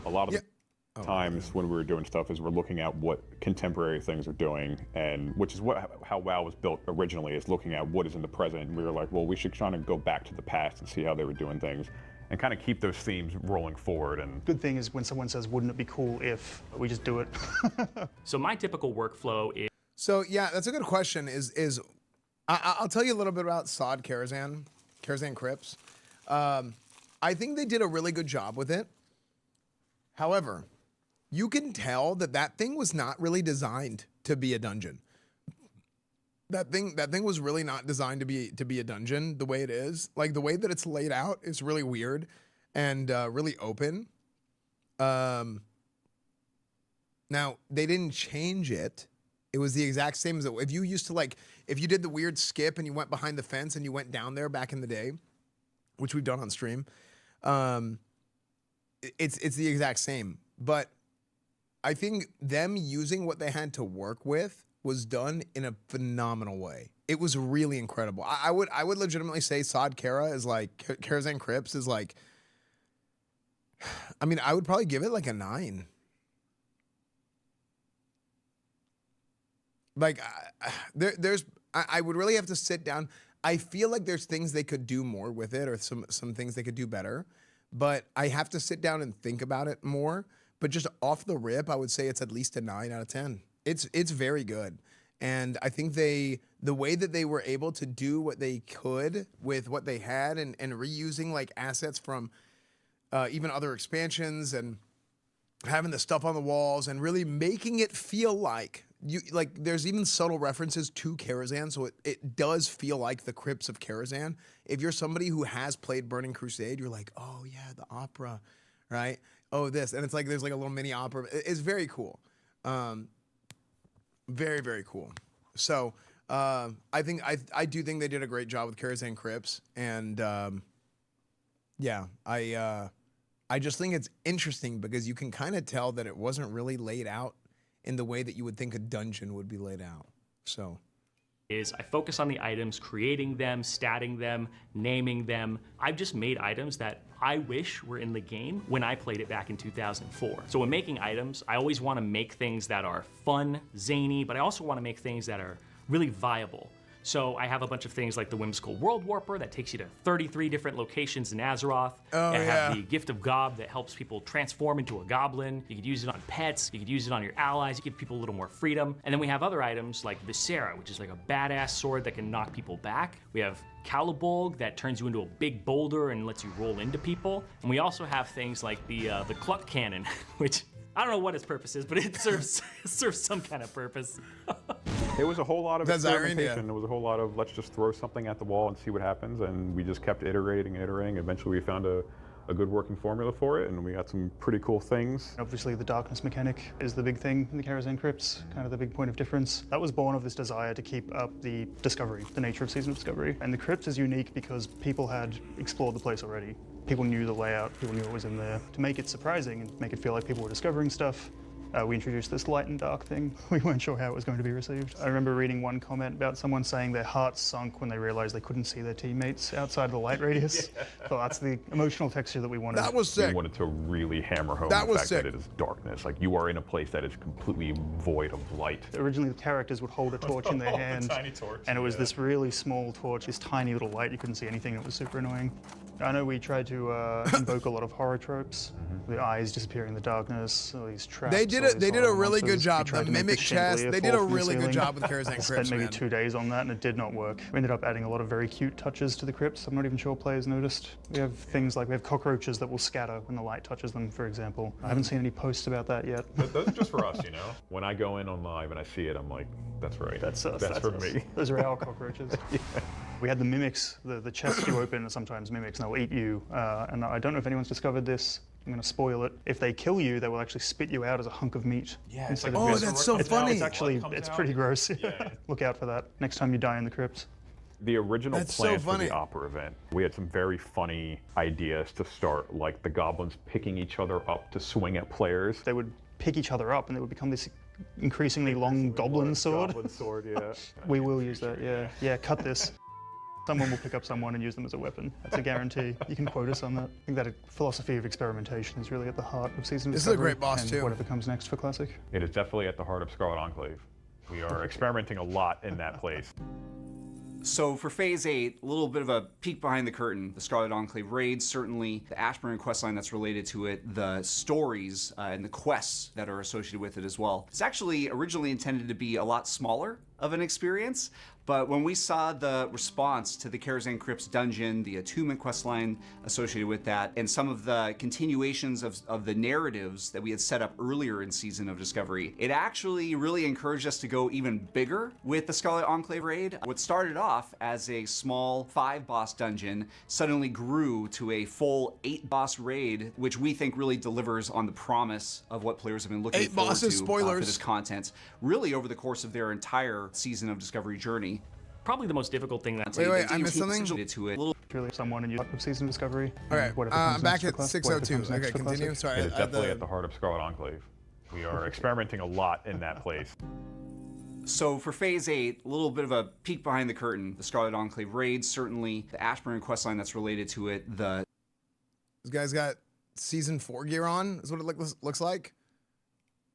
A lot of the times when we were doing stuff is we're looking at what contemporary things are doing, and which is how WoW was built originally, is looking at what is in the present. And we were like, well, we should try to go back to the past and see how they were doing things and kind of keep those themes rolling forward. And Good thing is when someone says, wouldn't it be cool if we just do it? So my typical workflow is... So yeah, that's a good question. I'll tell you a little bit about Sod Karazhan Crypts. I think they did a really good job with it. However, you can tell that thing was not really designed to be a dungeon. That thing was really not designed to be a dungeon the way it is. Like, the way that it's laid out is really weird and really open. Now, they didn't change it. It was the exact same as if you used to, like, if you did the weird skip and you went behind the fence and you went down there back in the day, which we've done on stream, it's the exact same. But I think them using what they had to work with was done in a phenomenal way. It was really incredible. I would legitimately say Sod Kara is like, Karazhan Crypts is like, I mean, I would probably give it like a 9. Like, I would really have to sit down. I feel like there's things they could do more with it, or some things they could do better, but I have to sit down and think about it more. But just off the rip, I would say it's at least a 9 out of 10. It's very good. And I think the way that they were able to do what they could with what they had, and reusing like assets from even other expansions, and having the stuff on the walls and really making it feel like there's even subtle references to Karazhan, so it does feel like the crypts of Karazhan. If you're somebody who has played Burning Crusade, you're like, oh yeah, the opera, right? Oh, this, and it's like there's like a little mini opera. It's very cool, very, very cool. So I do think they did a great job with Karazhan Crypts, and yeah, I just think it's interesting because you can kind of tell that it wasn't really laid out in the way that you would think a dungeon would be laid out. So is I focus on the items, creating them, statting them, naming them. I've just made items that I wish were in the game when I played it back in 2004. So when making items, I always want to make things that are fun, zany, but I also want to make things that are really viable. So I have a bunch of things like the Whimsical World Warper that takes you to 33 different locations in Azeroth. I have the Gift of Gob that helps people transform into a goblin. You could use it on pets, you could use it on your allies, you give people a little more freedom. And then we have other items like Viscera, which is like a badass sword that can knock people back. We have Calibolg that turns you into a big boulder and lets you roll into people. And we also have things like the Cluck Cannon, which I don't know what its purpose is, but it serves some kind of purpose. It was a whole lot of experimentation. It was a whole lot of let's just throw something at the wall and see what happens, and we just kept iterating and iterating. Eventually we found a a good working formula for it, and we got some pretty cool things. Obviously, the darkness mechanic is the big thing in the Karazhan Crypts, kind of the big point of difference. That was born of this desire to keep up the discovery, the nature of Season of Discovery. And the Crypt is unique because people had explored the place already. People knew the layout, people knew what was in there. To make it surprising and make it feel like people were discovering stuff, we introduced this light and dark thing. We weren't sure how it was going to be received. I remember reading one comment about someone saying their hearts sunk when they realized they couldn't see their teammates outside of the light radius. So that's the emotional texture that we wanted. That was sick. We wanted to really hammer home That the was fact sick. that it is darkness. Like, you are in a place that is completely void of light. Originally, the characters would hold a torch in their hand, tiny torch, and it was this really small torch, this tiny little light. You couldn't see anything. It was super annoying. I know we tried to invoke a lot of horror tropes. The eyes disappearing in the darkness, all these traps. They did a really good job. The mimic chest, they did a really good job with Karazhan Crypts, spent maybe man. 2 days on that and it did not work. We ended up adding a lot of very cute touches to the crypts. I'm not even sure players noticed. We have things like, we have cockroaches that will scatter when the light touches them, for example. I haven't seen any posts about that yet. Those are just for us, you know? When I go in on live and I see it, I'm like, that's right. That's us. That's for us. me. Those are our cockroaches. Yeah. We had the mimics, the chests you open are sometimes mimics and they'll eat you. And I don't know if anyone's discovered this. I'm going to spoil it. If they kill you, they will actually spit you out as a hunk of meat. Yeah. It's like, oh, that's so funny. It's actually, it's pretty gross. Yeah. Look out for that next time you die in the crypt. The original plan for funny. the opera event, we had some very funny ideas to start, like the goblins picking each other up to swing at players. They would pick each other up and they would become this increasingly long goblin sword. Goblin sword, yeah. We will use that, yeah. Yeah, cut this. Someone will pick up someone and use them as a weapon. That's a guarantee. You can quote us on that. I think that philosophy of experimentation is really at the heart of Season of Discovery. This is a great boss, and too. Whatever comes next for Classic. It is definitely at the heart of Scarlet Enclave. We are experimenting a lot in that place. So for Phase 8, a little bit of a peek behind the curtain. The Scarlet Enclave raid, certainly the Ashbringer questline that's related to it, the stories and the quests that are associated with it as well. It's actually originally intended to be a lot smaller of an experience, but when we saw the response to the Karazhan Crypts dungeon, the attunement questline associated with that, and some of the continuations of the narratives that we had set up earlier in Season of Discovery, it actually really encouraged us to go even bigger with the Scarlet Enclave raid. What started off as a small 5-boss dungeon suddenly grew to a full 8-boss raid, which we think really delivers on the promise of what players have been looking forward to for this content, really over the course of their entire Season of Discovery journey. Probably the most difficult thing that's Wait, I missed something? to it. Really someone in your Season of Discovery. Okay, I'm back at 602. Okay, continue. Sorry. It is definitely at the heart of Scarlet Enclave. We are experimenting a lot in that place. So for Phase 8, a little bit of a peek behind the curtain. The Scarlet Enclave raid, certainly the Ashbringer questline that's related to it, the... This guy's got Season 4 gear on, is what it looks like.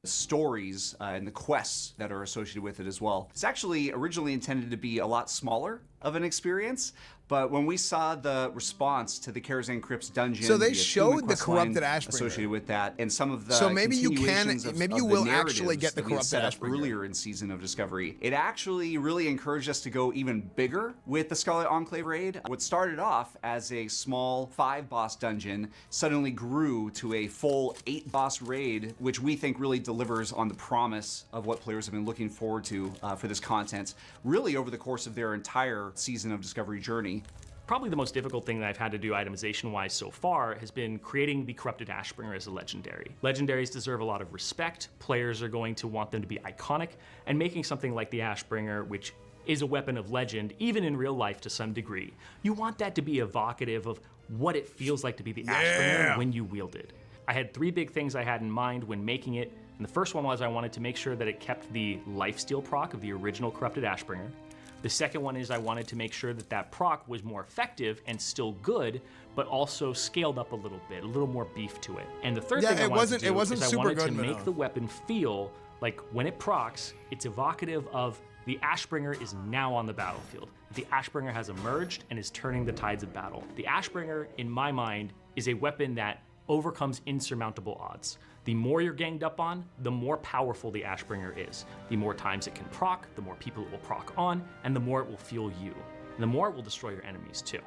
Stories and the quests that are associated with it as well. It's actually originally intended to be a lot smaller of an experience, but when we saw the response to the Karazhan Crypts dungeon, so they the showed the questline corrupted Ashbringer associated with that, and some of the so maybe you can, continuations maybe of you the will actually get the narratives that we had corrupted set up Ashbringer earlier in Season of Discovery. It actually really encouraged us to go even bigger with the Scarlet Enclave raid. What started off as a small 5-boss dungeon suddenly grew to a full 8-boss raid, which we think really delivers on the promise of what players have been looking forward to for this content, really over the course of their entire Season of Discovery journey. Probably the most difficult thing that I've had to do itemization-wise so far has been creating the Corrupted Ashbringer as a legendary. Legendaries deserve a lot of respect. Players are going to want them to be iconic, and making something like the Ashbringer, which is a weapon of legend, even in real life to some degree, you want that to be evocative of what it feels like to be the Ashbringer when you wield it. I had 3 big things I had in mind when making it, and the first one was I wanted to make sure that it kept the lifesteal proc of the original Corrupted Ashbringer. The second one is I wanted to make sure that that proc was more effective and still good, but also scaled up a little bit, a little more beef to it. And the third thing I wanted to do is I wanted to make the weapon feel like when it procs, it's evocative of the Ashbringer is now on the battlefield. The Ashbringer has emerged and is turning the tides of battle. The Ashbringer, in my mind, is a weapon that overcomes insurmountable odds. The more you're ganged up on, the more powerful the Ashbringer is. The more times it can proc, the more people it will proc on, and the more it will fuel you. And the more it will destroy your enemies too.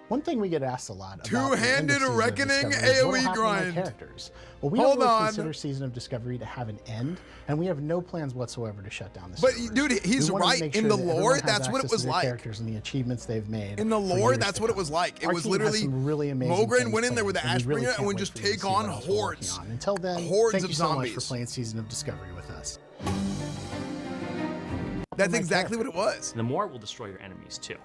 One thing we get asked a lot about the end of Two-handed Season of reckoning Discovery is what'll AoE happen to my grind. characters. Well, we Hold don't really on. consider Season of Discovery to have an end, and we have no plans whatsoever to shut down the But servers. dude, he's We wanna right. make In sure the that lore, everyone has that's what it access was to their like. characters and the achievements they've made. In the for lore, years that's to what it come. was like. It Our was team has literally some really amazing Mogren things went in there with the planned, and we really Ashbringer can't and would wait just for you to take see what on else we're working hordes. on. Until then, Hordes thank of you so much for zombies. playing Season of Discovery with us. That's exactly what it was. The more will destroy your enemies too.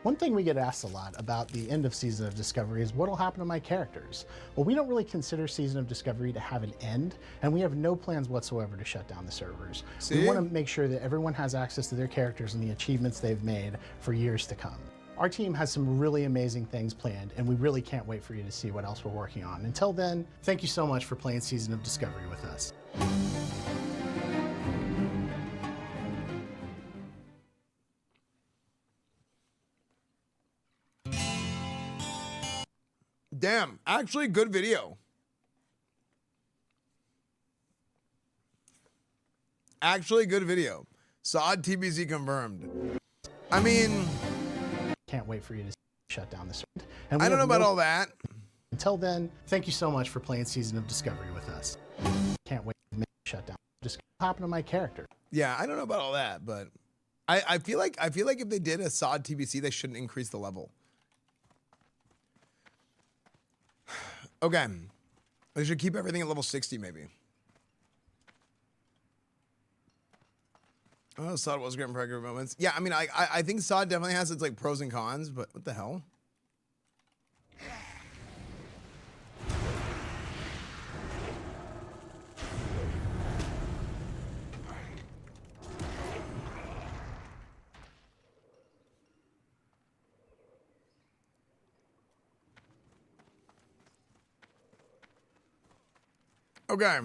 One thing we get asked a lot about the end of Season of Discovery is what'll happen to my characters. Well, we don't really consider Season of Discovery to have an end, and we have no plans whatsoever to shut down the servers. See? We want to make sure that everyone has access to their characters and the achievements they've made for years to come. Our team has some really amazing things planned, and we really can't wait for you to see what else we're working on. Until then, thank you so much for playing Season of Discovery with us. Damn, actually good video. Actually good video. Sod TBZ confirmed. I mean, can't wait for you to shut down the server. And I don't know about all that. Until then, thank you so much for playing Season of Discovery with us. Can't wait to shut down. Just what happened to my character. Yeah, I don't know about all that, but I feel like if they did a Sod TBC, they shouldn't increase the level. Okay. They should keep everything at level 60 maybe. Oh, Sod was great for regular moments. Yeah, I mean, I think Sod definitely has its like pros and cons, but what the hell? Okay.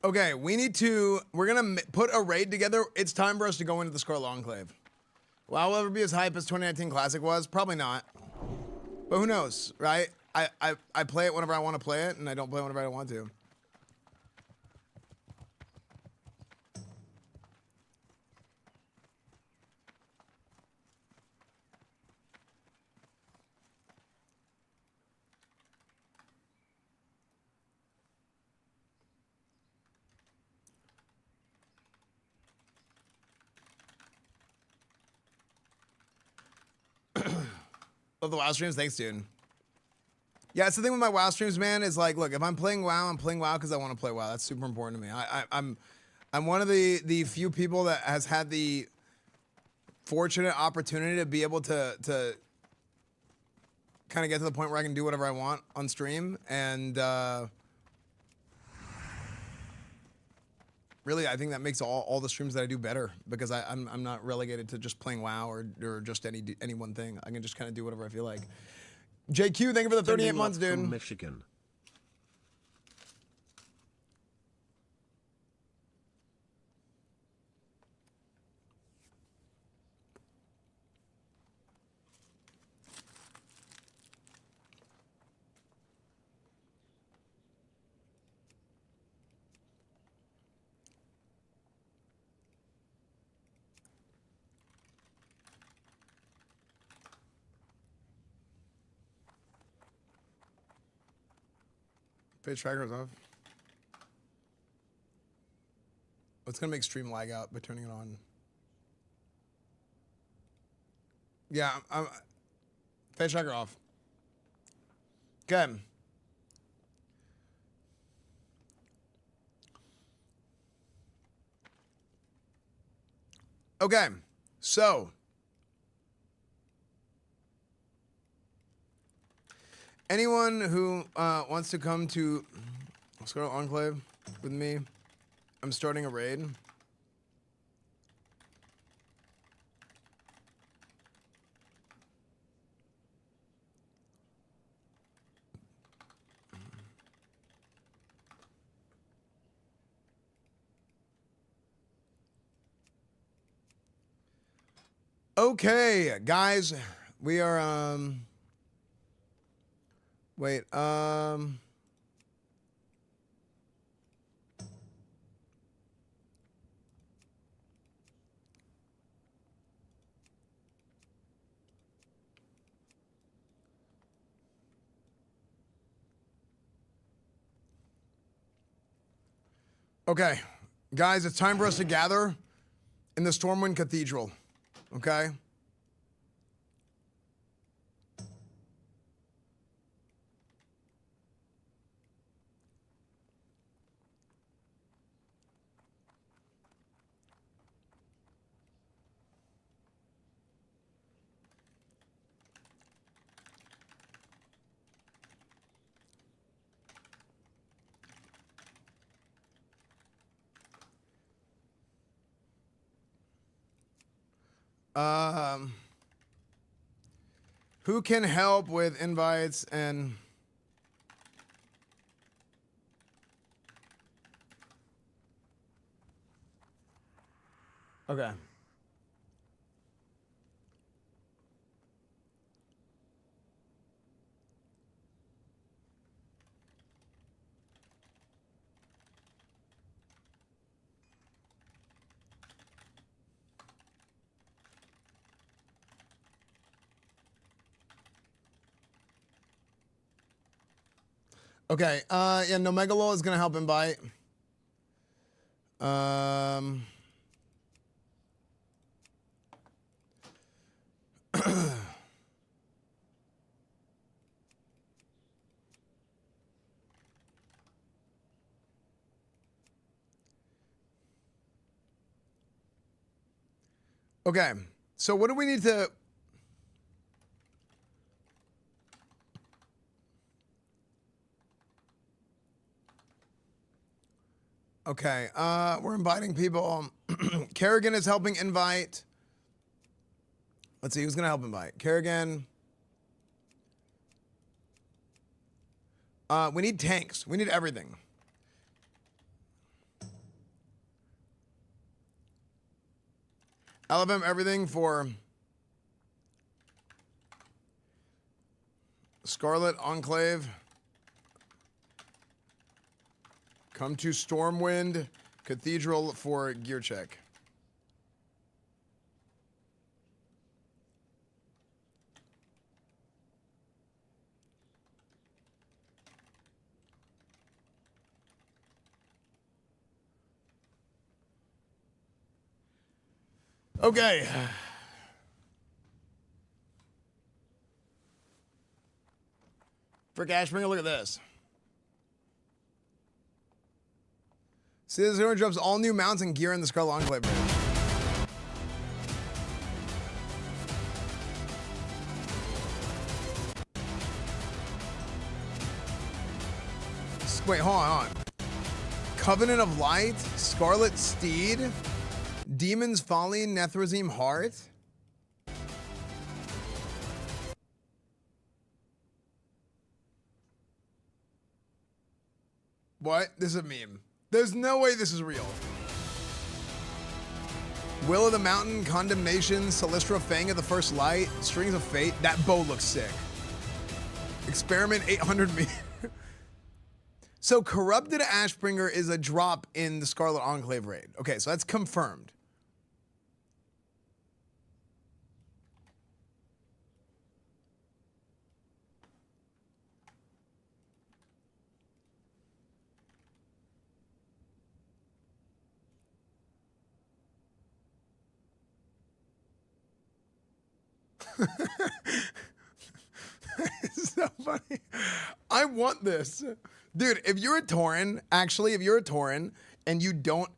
Okay, we're gonna put a raid together. It's time for us to go into the Scarlet Enclave. Will I ever be as hype as 2019 Classic was? Probably not. But who knows, right? I play it whenever I want to play it, and I don't play it whenever I don't want to. Love the WoW streams. Thanks, dude. Yeah, it's the thing with my WoW streams, man, is like, look, if I'm playing WoW, I'm playing WoW because I want to play WoW. That's super important to me. I'm one of the few people that has had the fortunate opportunity to be able to kind of get to the point where I can do whatever I want on stream. And really, I think that makes all the streams that I do better because I'm not relegated to just playing WoW or just any one thing. I can just kind of do whatever I feel like. JQ, thank you for the 38 months, dude. From Michigan. Page trackers off. It's gonna make stream lag out by turning it on. Yeah, I'm page tracker off. Okay. Okay, so anyone who wants to come to Scarlet Enclave with me, I'm starting a raid. Okay, guys, we are wait, Okay, guys, it's time for us to gather in the Stormwind Cathedral. Okay? Who can help with invites and... Okay. Okay, yeah, no Megalo is gonna help invite. Okay, so what do we need to... Okay, we're inviting people. Kerrigan is helping invite. Let's see, who's gonna help invite? Kerrigan. We need tanks. We need everything. Elevate everything for Scarlet Enclave. Come to Stormwind Cathedral for gear check. Okay. For Ashbringer, look at this. See, this owner drops all new mounts and gear in the Scarlet Enclave. Wait, hold on. Covenant of Light, Scarlet Steed, Demon's Folly, Nethrazim Heart. What? This is a meme. There's no way this is real. Will of the Mountain, Condemnation, Celestra Fang of the First Light, Strings of Fate. That bow looks sick. Experiment 800 meters. So Corrupted Ashbringer is a drop in the Scarlet Enclave raid. Okay, so that's confirmed. It's so funny. I want this. Dude, if you're a Tauren, actually, if you're a Tauren and you don't,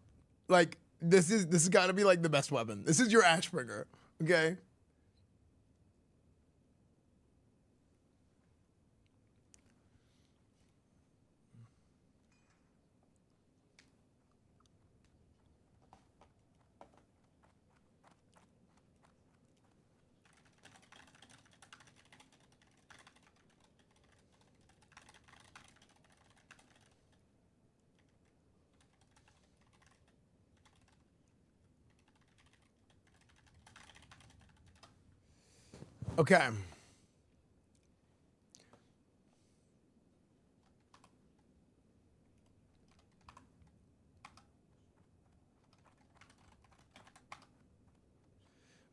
like, this has got to be, like, the best weapon. This is your Ashbringer, okay? Okay.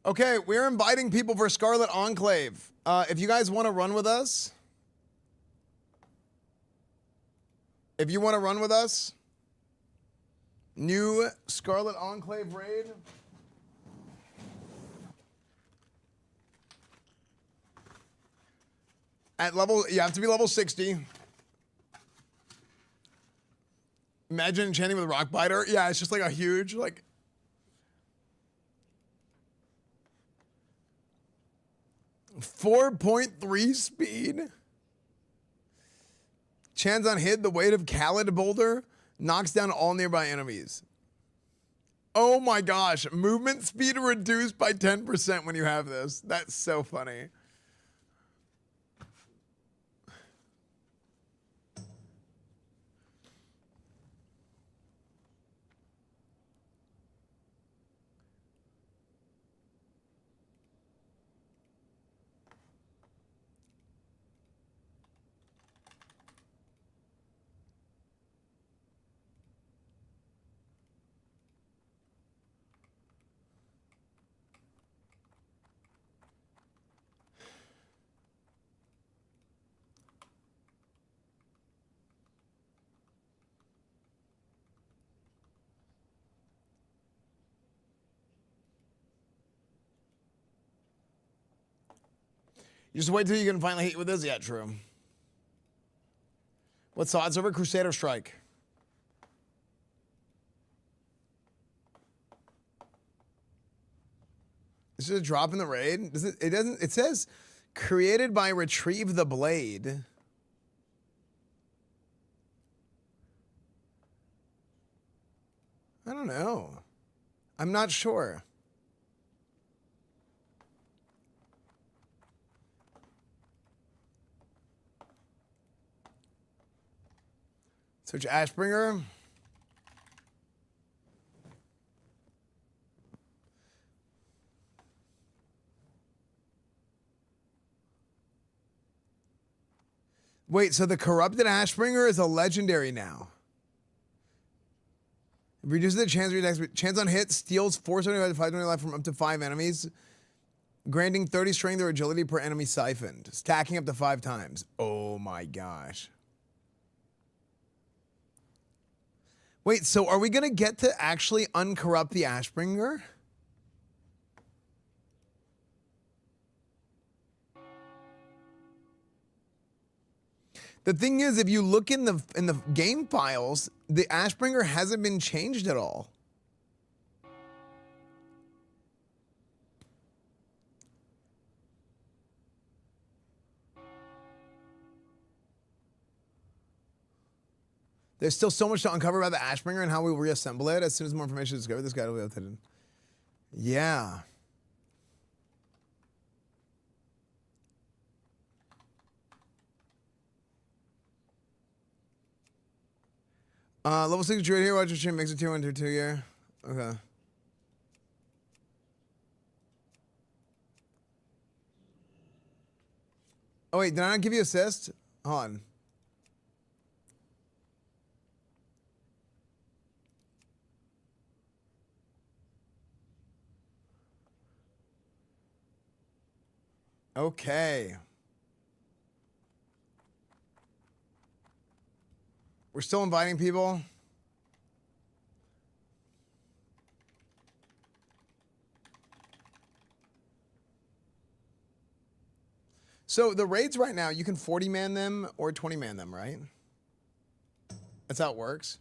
Okay, we're inviting people for Scarlet Enclave. If you guys want to run with us, New Scarlet Enclave raid. At level, you have to be level 60. Imagine enchanting with Rock Biter. Yeah, it's just like a huge, like... .3 speed. Chance on hit, the weight of Khalid Boulder knocks down all nearby enemies. Oh my gosh, movement speed reduced by 10% when you have this. That's so funny. You just wait till you can finally hit with this. Yeah, true. What's the odds over Crusader Strike? Is it a drop in the raid? Does it? It doesn't. It says created by Retrieve the Blade. I don't know. I'm not sure. Search Ashbringer. Wait, so the corrupted Ashbringer is a legendary now. Reduces the chance on hit, steals 475 to 525 from up to 5 enemies, granting 30 strength or agility per enemy siphoned, stacking up to 5 times. Oh my gosh. Wait, so are we going to get to actually uncorrupt the Ashbringer? The thing is, if you look in the game files, the Ashbringer hasn't been changed at all. There's still so much to uncover about the Ashbringer and how we reassemble it. As soon as more information is discovered, this guy will be updated. Yeah. Level 6 druid here. Watch your stream. Makes it 2 into 2 year. Okay. Oh wait, did I not give you assist? Hold on. Okay. We're still inviting people. So the raids right now, you can 40-man them or 20-man them, right? That's how it works.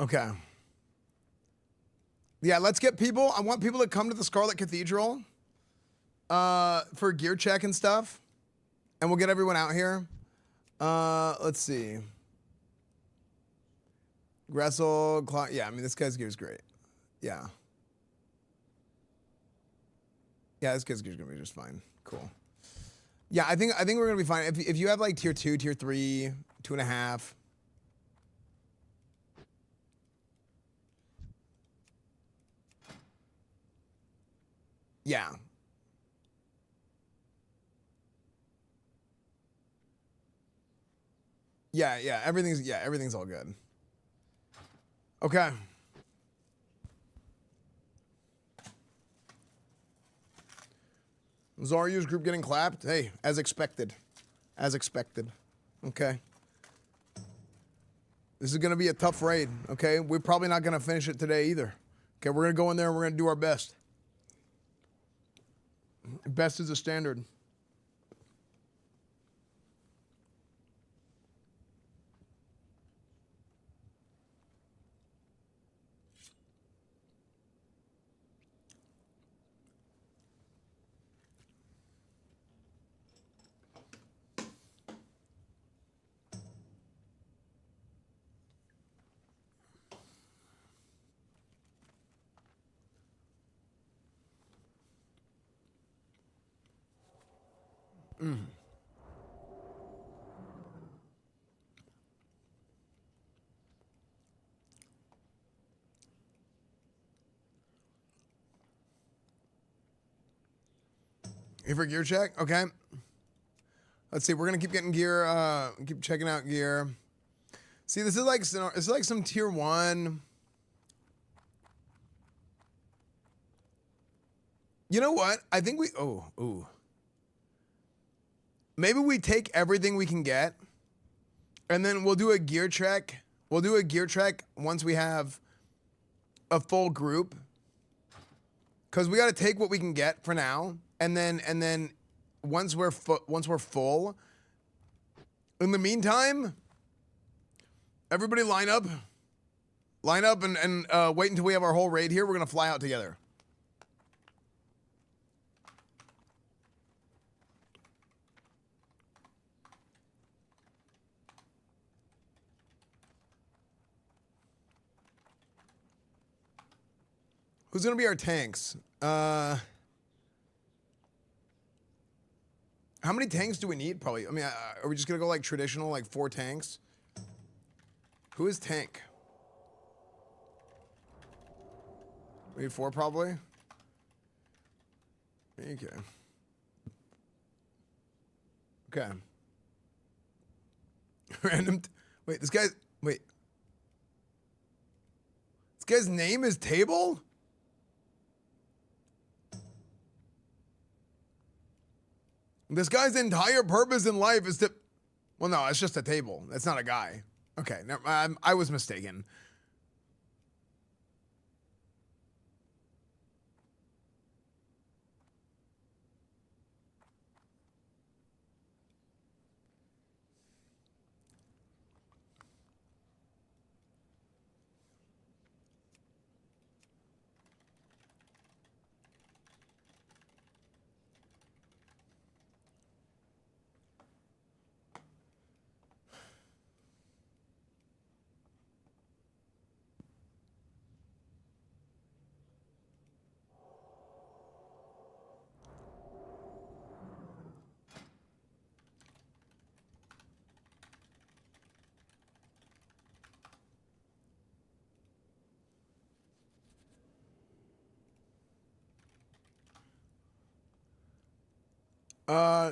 Okay. Yeah, let's get people. I want people to come to the Scarlet Cathedral for gear check and stuff. And we'll get everyone out here. Let's see. Gressel, Clock. Yeah, I mean, this guy's gear is great. Yeah. Yeah, this guy's gear is going to be just fine. Cool. Yeah, I think we're going to be fine. If you have like tier 2, tier 3, 2.5. Yeah. Yeah, everything's all good. Okay. Zaryu's group getting clapped? Hey, as expected. As expected. Okay. This is going to be a tough raid, okay? We're probably not going to finish it today either. Okay, we're going to go in there and we're going to do our best. Best is a standard. Here for gear check? Okay. Let's see. We're gonna keep getting gear. Keep checking out gear. See, this is like some tier 1. You know what? I think we. Ooh. Maybe we take everything we can get, and then we'll do a gear check. We'll do a gear check once we have a full group, because we got to take what we can get for now, and then once we're full. In the meantime, everybody line up, and wait until we have our whole raid here. We're gonna fly out together. Who's gonna be our tanks? How many tanks do we need? Probably. I mean, are we just gonna go like traditional, like 4 tanks? Who is tank? We need 4 probably. Okay. Okay. Random. Wait, this guy's. Wait. This guy's name is Table? This guy's entire purpose in life is to... Well, no, it's just a table. That's not a guy. Okay, I was mistaken.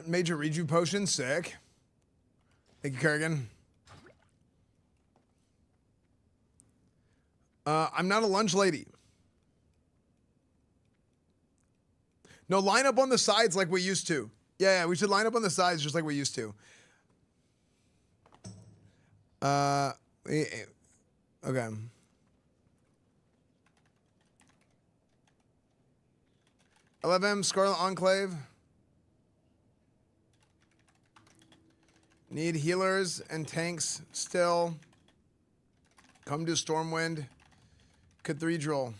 Major reju potion, sick. Thank you, Kerrigan. I'm not a lunch lady. No, line up on the sides like we used to. Yeah, we should line up on the sides just like we used to. Okay. LFM, Scarlet Enclave. Need healers and tanks still. Come to Stormwind. Cathedral.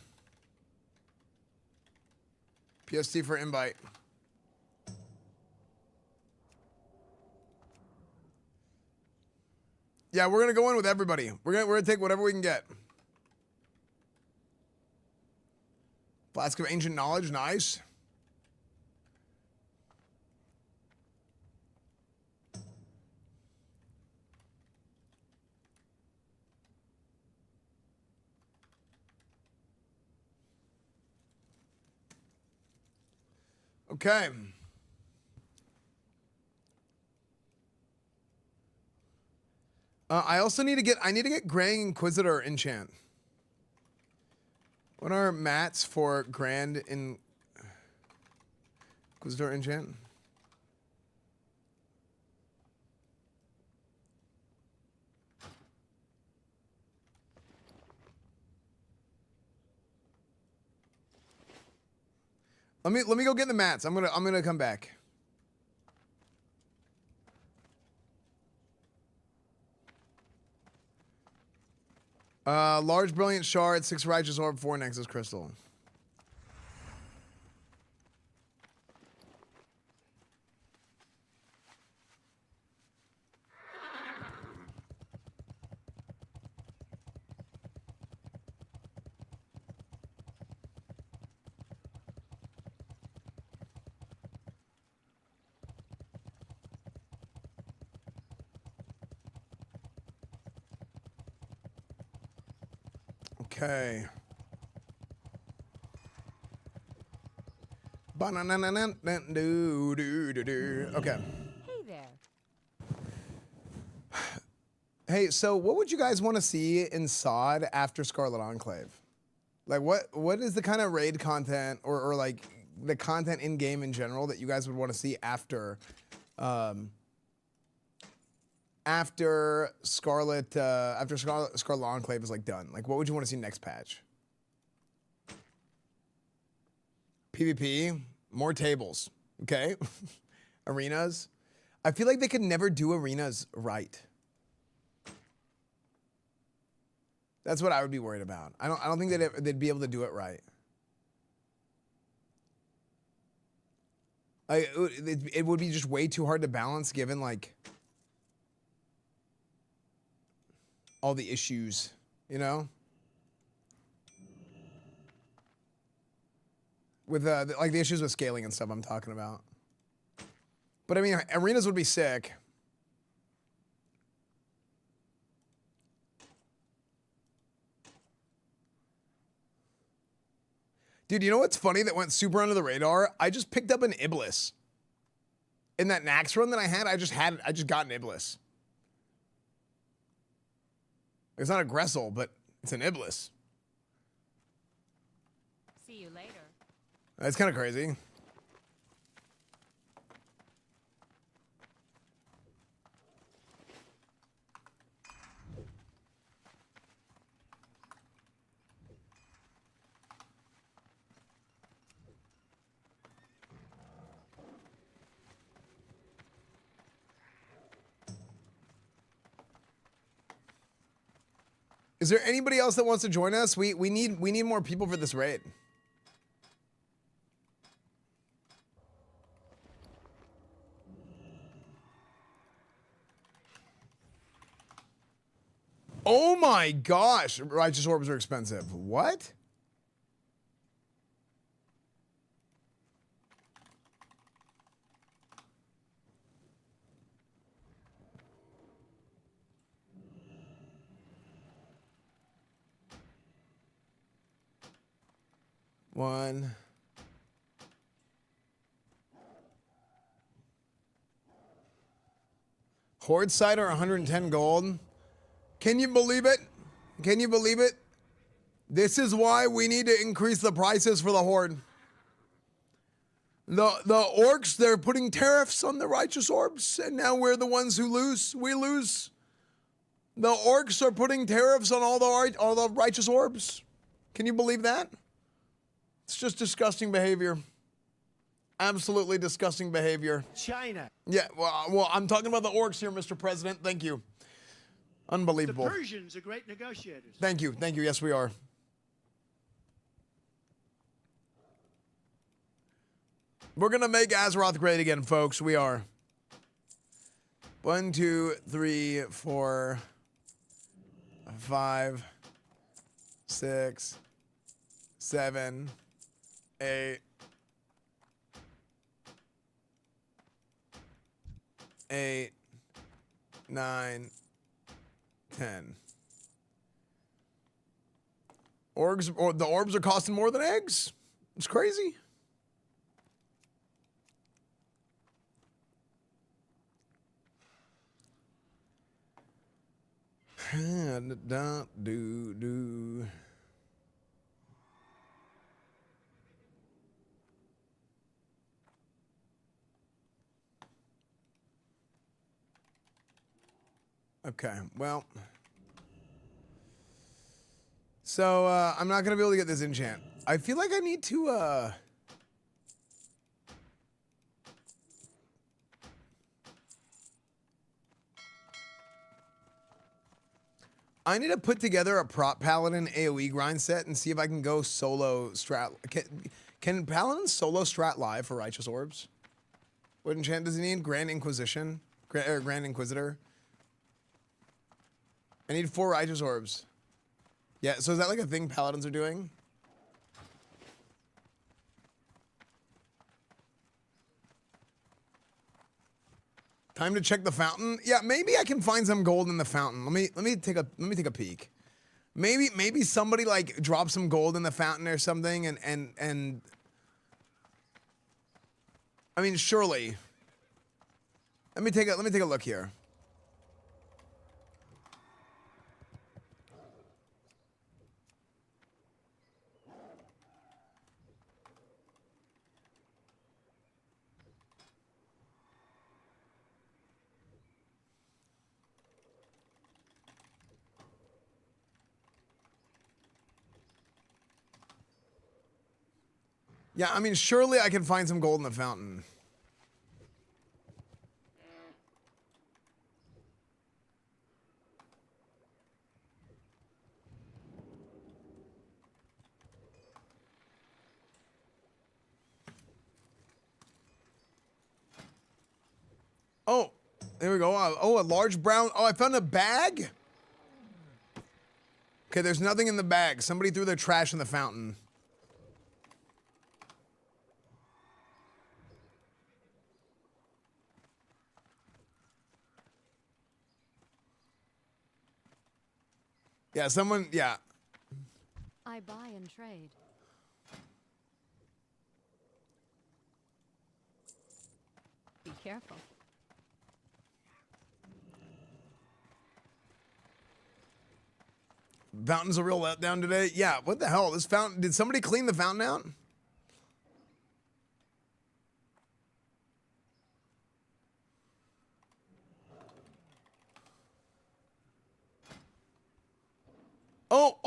PST for invite. Yeah, we're gonna go in with everybody. We're gonna take whatever we can get. Flask of Ancient Knowledge, nice. Okay. I also need to get Grand Inquisitor enchant. What are mats for Grand Inquisitor enchant? Let me go get the mats. I'm gonna come back. Large brilliant shard, 6 righteous orb, 4 nexus crystal. Okay. Okay. Hey there. Hey, so what would you guys want to see in SOD after Scarlet Enclave? Like, what is the kind of raid content or like the content in game in general that you guys would want to see after Scarlet Enclave is like done? Like, what would you want to see next patch? PvP, more tables, okay? Arenas. I feel like they could never do arenas right. That's what I would be worried about. I don't think they'd be able to do it right. It would be just way too hard to balance given like all the issues, you know? With like the issues with scaling and stuff I'm talking about. But I mean, arenas would be sick. Dude, you know what's funny that went super under the radar? I just picked up an Iblis. In that Nax run that I had, I just got an Iblis. It's not a Gressel, but it's an Iblis. See you later. That's kind of crazy. Is there anybody else that wants to join us? We need more people for this raid. Oh my gosh, righteous orbs are expensive. What? One. Horde Cider, 110 gold. Can you believe it? Can you believe it? This is why we need to increase the prices for the Horde. The orcs, they're putting tariffs on the righteous orbs, and now we're the ones who lose. We lose. The orcs are putting tariffs on all the righteous orbs. Can you believe that? It's just disgusting behavior. Absolutely disgusting behavior. China. Yeah, well, I'm talking about the orcs here, Mr. President. Thank you. Unbelievable. The Persians are great negotiators. Thank you. Thank you. Yes, we are. We're going to make Azeroth great again, folks. We are. 1, 2, 3, 4, 5, 6, 7, 8, 9, 10. The orbs are costing more than eggs. It's crazy. Do. Okay, well. So, I'm not going to be able to get this enchant. I feel like I need to, I need to put together a prop paladin AoE grind set and see if I can go solo strat. Can paladin solo strat live for righteous orbs? What enchant does he need? Grand Inquisition? Grand Inquisitor? I need 4 righteous orbs. Yeah, so is that like a thing paladins are doing? Time to check the fountain. Yeah, maybe I can find some gold in the fountain. Let me take a peek. Maybe somebody like dropped some gold in the fountain or something, and I mean, surely. Let me take a look here. Yeah, I mean, surely I can find some gold in the fountain. Oh, there we go. Oh, a large brown. Oh, I found a bag. Okay, there's nothing in the bag. Somebody threw their trash in the fountain. Yeah, someone, yeah. I buy and trade. Be careful. Fountain's a real letdown today. Yeah, what the hell? This fountain, did somebody clean the fountain out?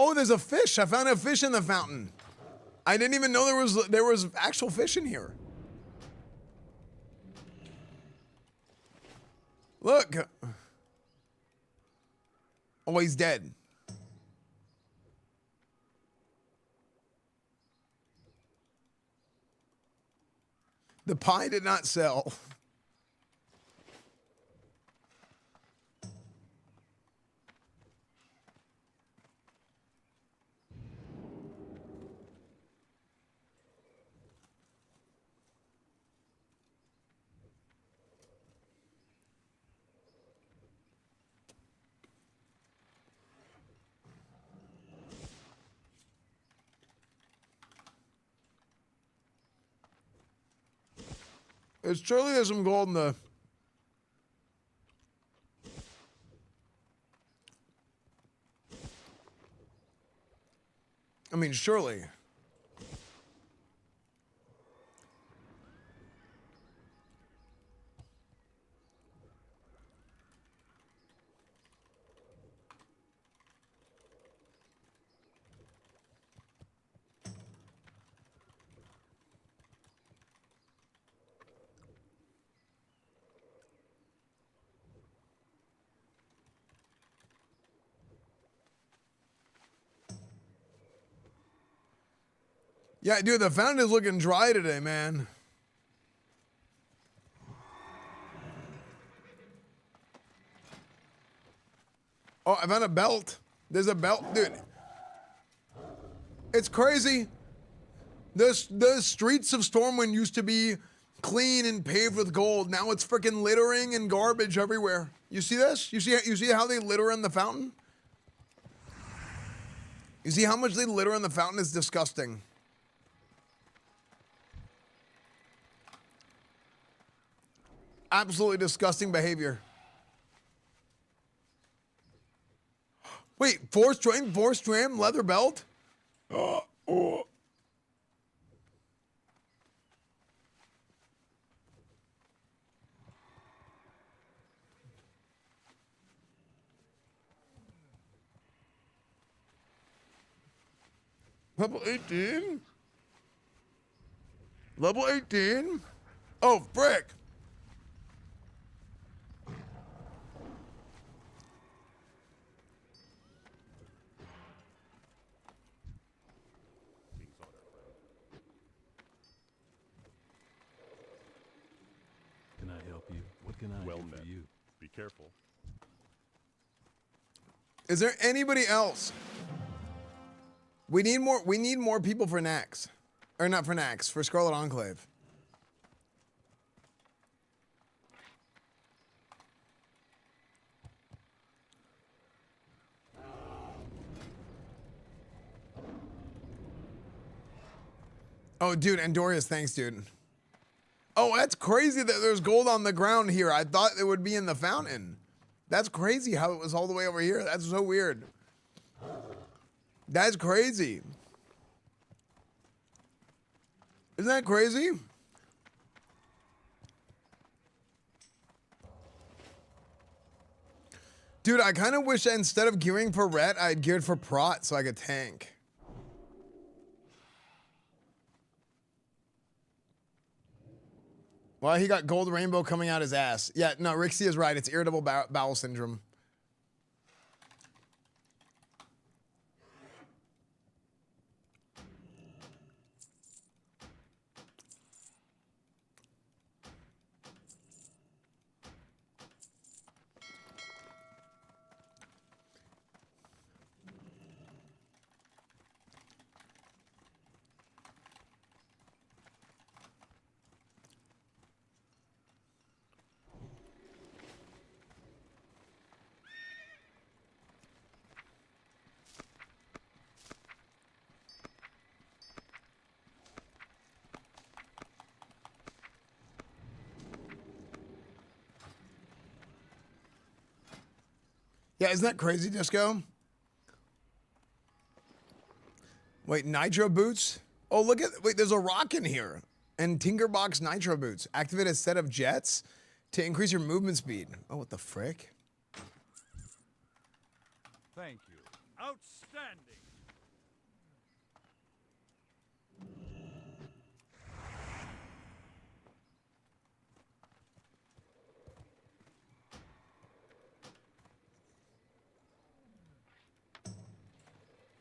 Oh, there's a fish. I found a fish in the fountain. I didn't even know there was actual fish in here. Look. Oh, he's dead. The pie did not sell. Surely there's some gold in the... I mean, surely. Yeah, dude, the fountain is looking dry today, man. Oh, I found a belt. There's a belt, dude. It's crazy. The streets of Stormwind used to be clean and paved with gold. Now it's freaking littering and garbage everywhere. You see this? You see how they litter in the fountain? You see how much they litter in the fountain? Is disgusting. Absolutely disgusting behavior. Wait, four strand leather belt? Oh. Level 18? Level 18? Oh, frick. Can I help you? What can I do for you? Be careful. Is there anybody else? We need more people for Nax. Or not for Nax, for Scarlet Enclave. Oh, dude, Andorius, thanks, dude. Oh, that's crazy that there's gold on the ground here. I thought it would be in the fountain. That's crazy how it was all the way over here. That's so weird. That's crazy. Isn't that crazy? Dude, I kind of wish that instead of gearing for Ret, I had geared for Prot so I could tank. Well, he got gold rainbow coming out his ass. Yeah, no, Rixie is right. It's irritable bowel syndrome. Yeah, isn't that crazy, Disco? Wait, nitro boots? Oh, look at, wait, there's a rock in here. And Tinkerbox nitro boots. Activate a set of jets to increase your movement speed. Oh, what the frick? Thank you. Outstanding.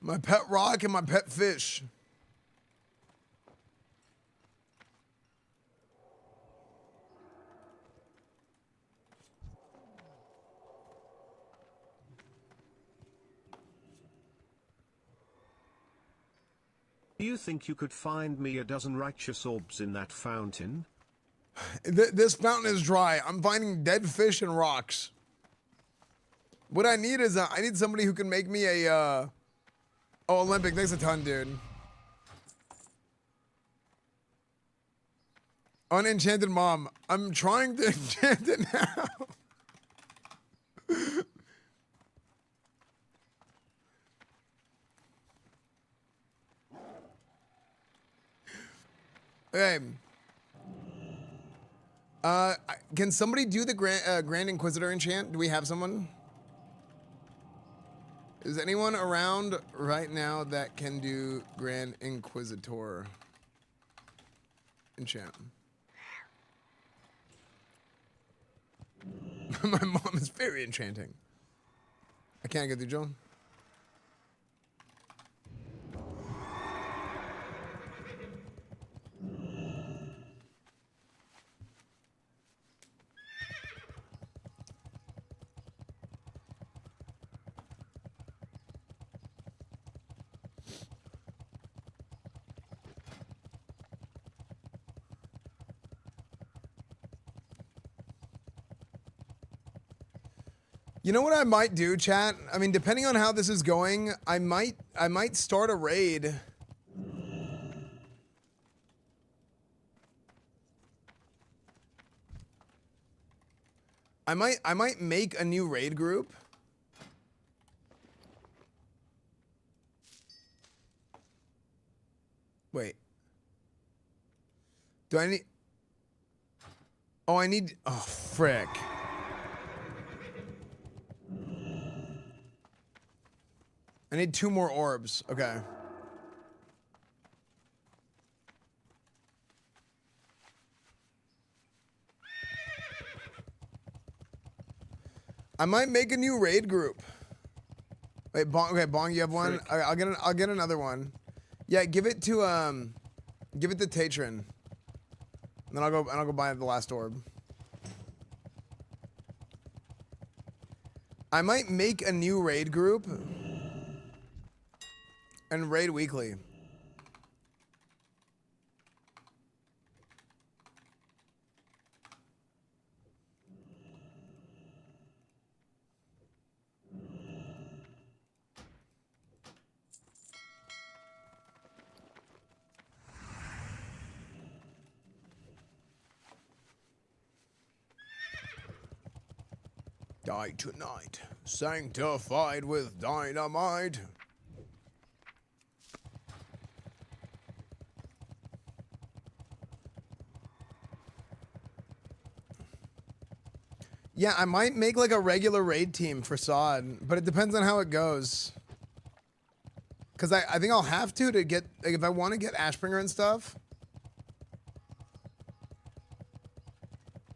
My pet rock and my pet fish. Do you think you could find me a dozen righteous orbs in that fountain? This fountain is dry. I'm finding dead fish and rocks. What I need is I need somebody who can make me a oh, Olympic, thanks a ton, dude. Unenchanted mom. I'm trying to enchant it now. Okay. Can somebody do the Grand Inquisitor enchant? Do we have someone? Is anyone around right now that can do Grand Inquisitor enchant? My mom is very enchanting. I can't get through, John. You know what I might do, chat? I mean, depending on how this is going, I might start a raid. I might make a new raid group. Wait. Do I need... Oh, I need... Oh, frick. I need 2 more orbs. Okay. I might make a new raid group. Wait, Bong, okay, Bong, you have one? I'll get another one. Yeah, give it to Tatron. And then I'll go buy the last orb. I might make a new raid group and raid weekly. Die tonight, sanctified with dynamite. Yeah, I might make like a regular raid team for Sod, but it depends on how it goes. Cause I think I'll have to get, like, if I want to get Ashbringer and stuff.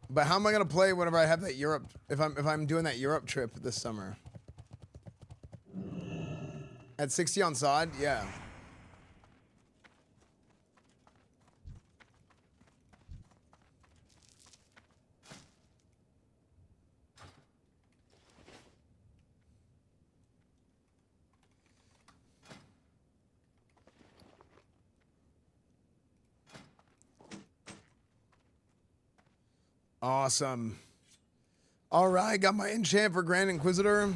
But how am I gonna play whenever I have that Europe? If I'm doing that Europe trip this summer? At 60 on Sod, yeah. Awesome. All right, got my enchant for Grand Inquisitor.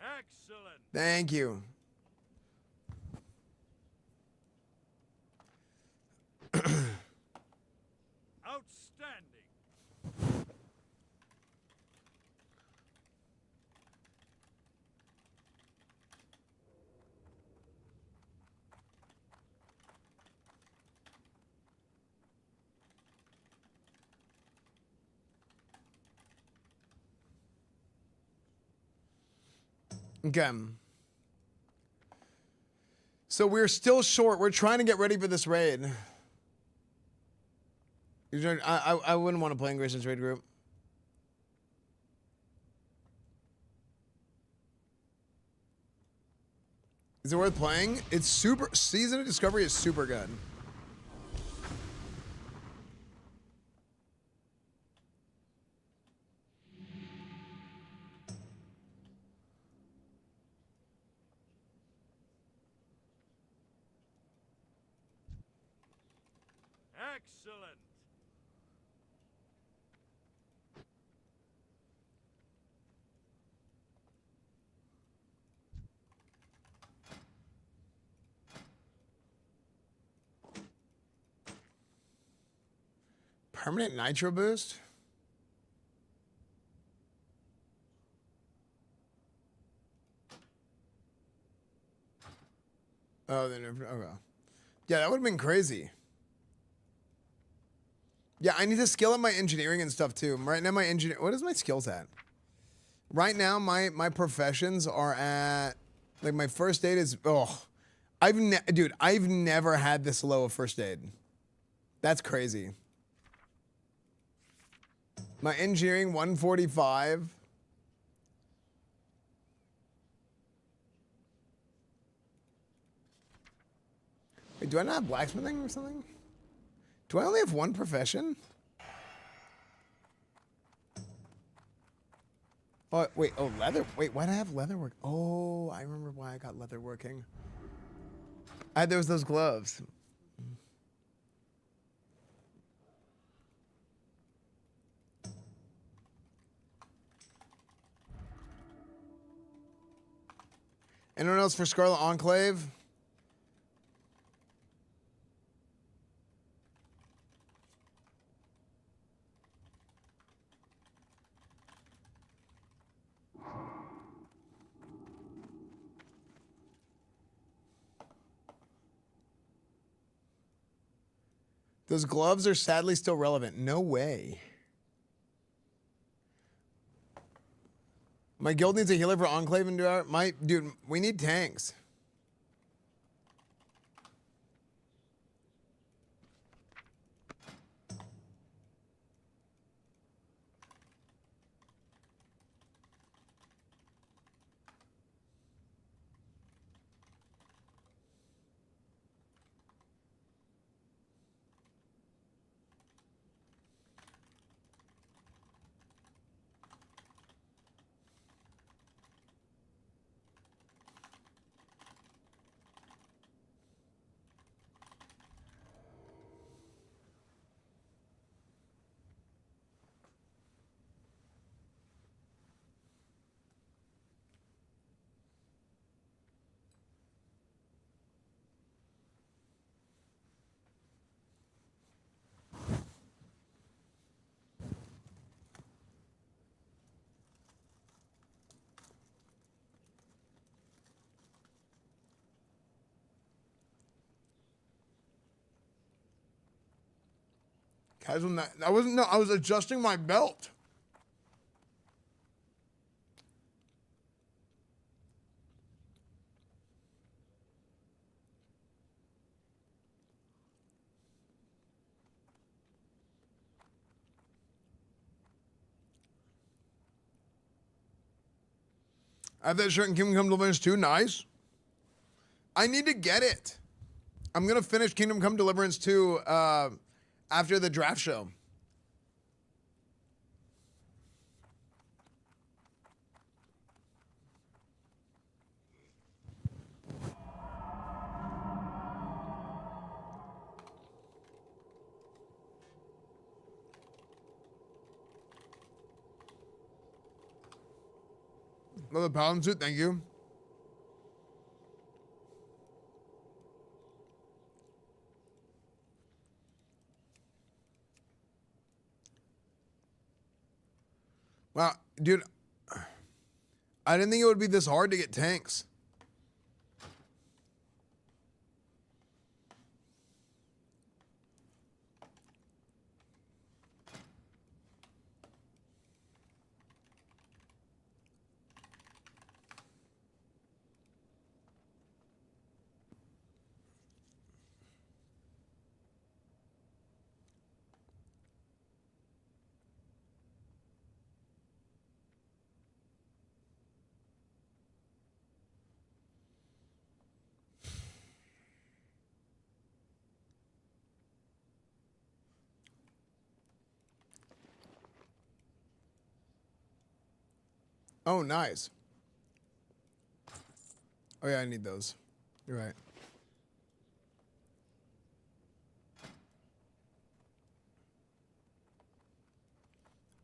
Excellent. Thank you. Outstanding. Okay. So we're still short. We're trying to get ready for this raid. I wouldn't want to play in Grayson's raid group. Is it worth playing? It's super. Season of Discovery is super good. Excellent. Permanent nitro boost? Oh, then okay. Yeah, that would have been crazy. Yeah, I need to skill up my engineering and stuff too. Right now, my engineer. What is my skills at? Right now, my professions are at, like, my first aid is, oh, dude, I've never had this low of first aid. That's crazy. My engineering 145. Wait, do I not have blacksmithing or something? Do I only have one profession? Oh, wait, oh, leather. Wait, why do I have leather work? Oh, I remember why I got leather working. There was those gloves. Anyone else for Scarlet Enclave? Those gloves are sadly still relevant. No way. My guild needs a healer for Enclave and dude, we need tanks. Casual, I wasn't, no, I was adjusting my belt. I have that shirt in Kingdom Come Deliverance 2. Nice. I need to get it. I'm going to finish Kingdom Come Deliverance 2 after the draft show. Another paladin suit, thank you. Wow, dude, I didn't think it would be this hard to get tanks. Oh, nice. Oh, yeah, I need those. You're right.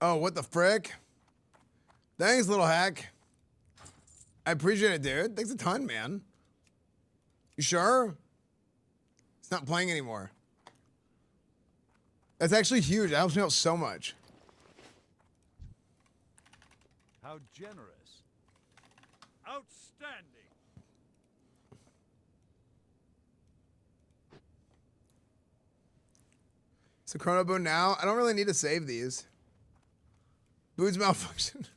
Oh, what the frick? Thanks, little hack. I appreciate it, dude. Thanks a ton, man. You sure? It's not playing anymore. That's actually huge. It helps me out so much. How generous. Outstanding. So Chrono Boon now. I don't really need to save these. Boots malfunction.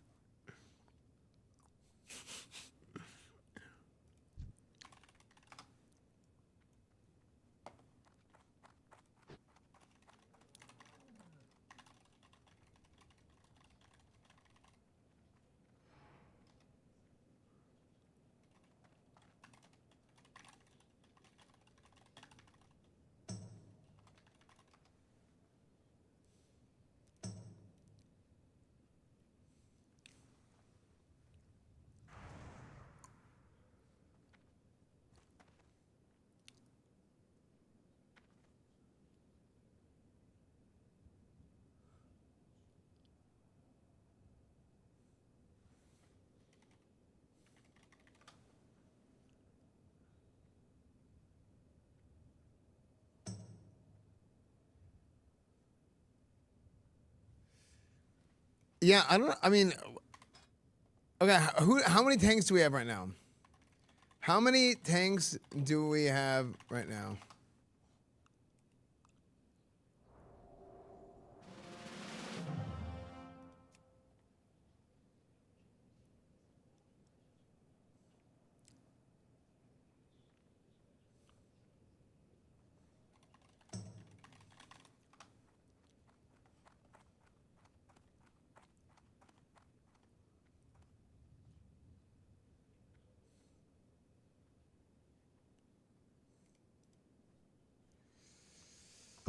Yeah, I mean, okay, how many tanks do we have right now? How many tanks do we have right now?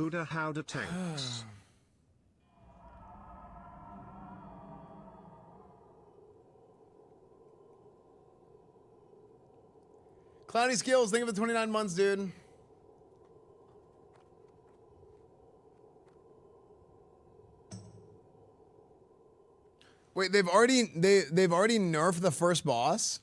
Huda howda tanks. Cloudy Skills, think of it 29 months, dude. Wait, they've already nerfed the first boss?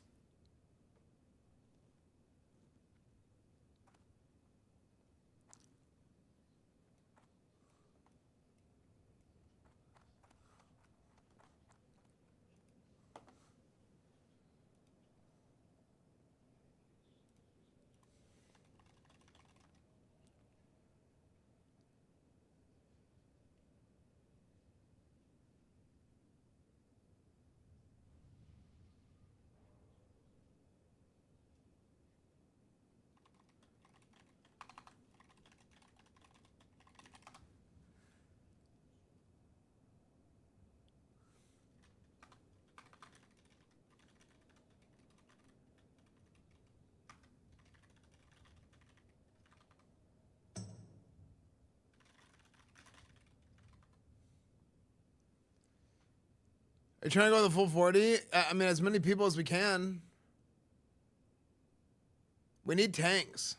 Are you trying to go the full 40? I mean, as many people as we can. We need tanks.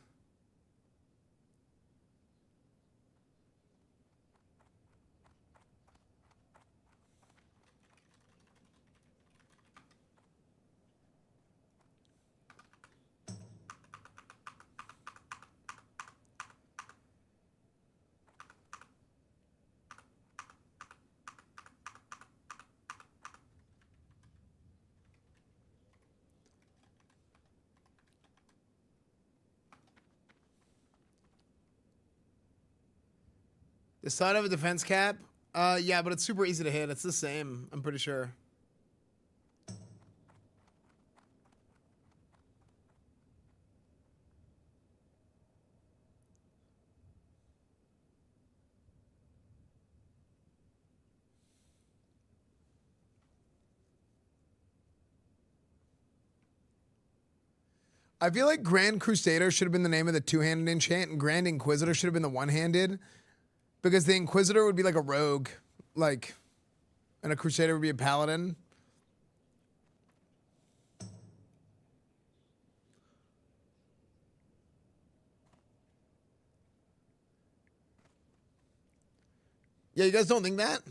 The side of a defense cap? Yeah, but it's super easy to hit. It's the same, I'm pretty sure. I feel like Grand Crusader should have been the name of the two-handed enchant, and Grand Inquisitor should have been the one-handed. Because the Inquisitor would be like a rogue, like, and a Crusader would be a paladin. Yeah, you guys don't think that?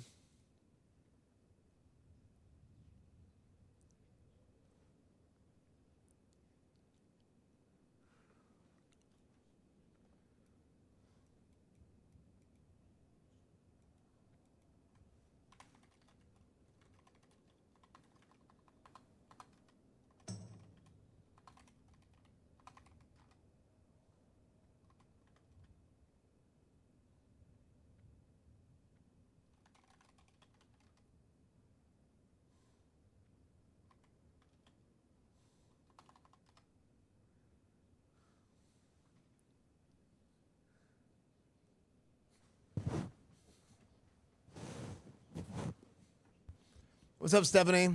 What's up, Stephanie?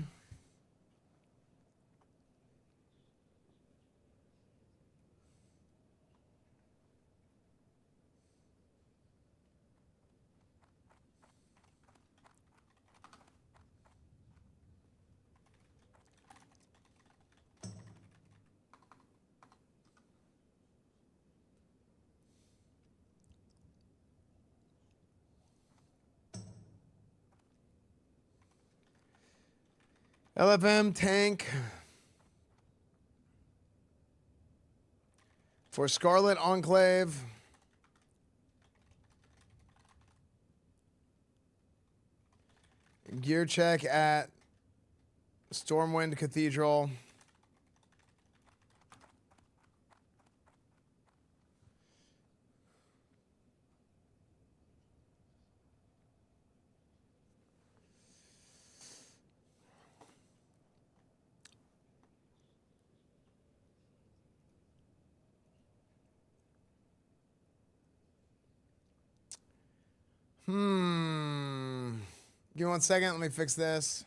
LFM tank for Scarlet Enclave. Gear check at Stormwind Cathedral. Give me 1 second. Let me fix this.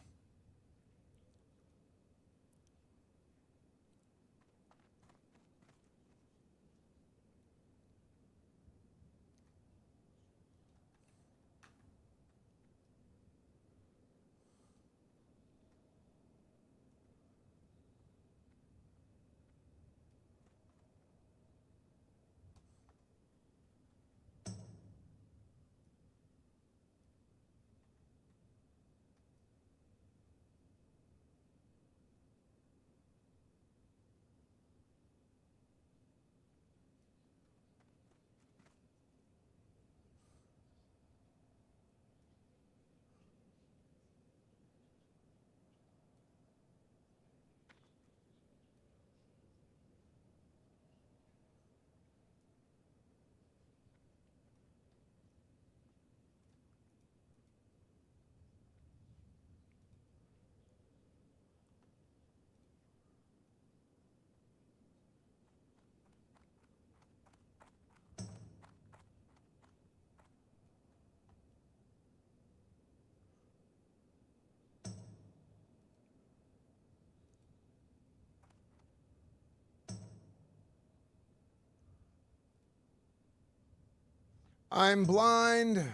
I'm blind.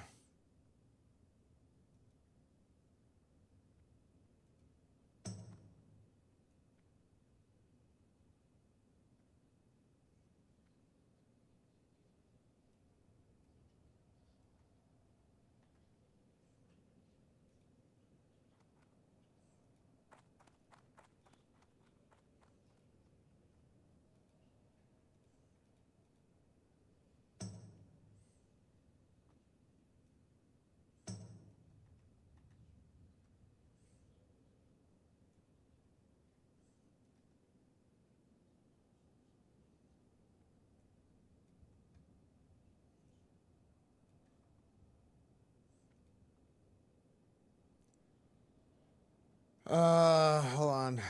Hold on.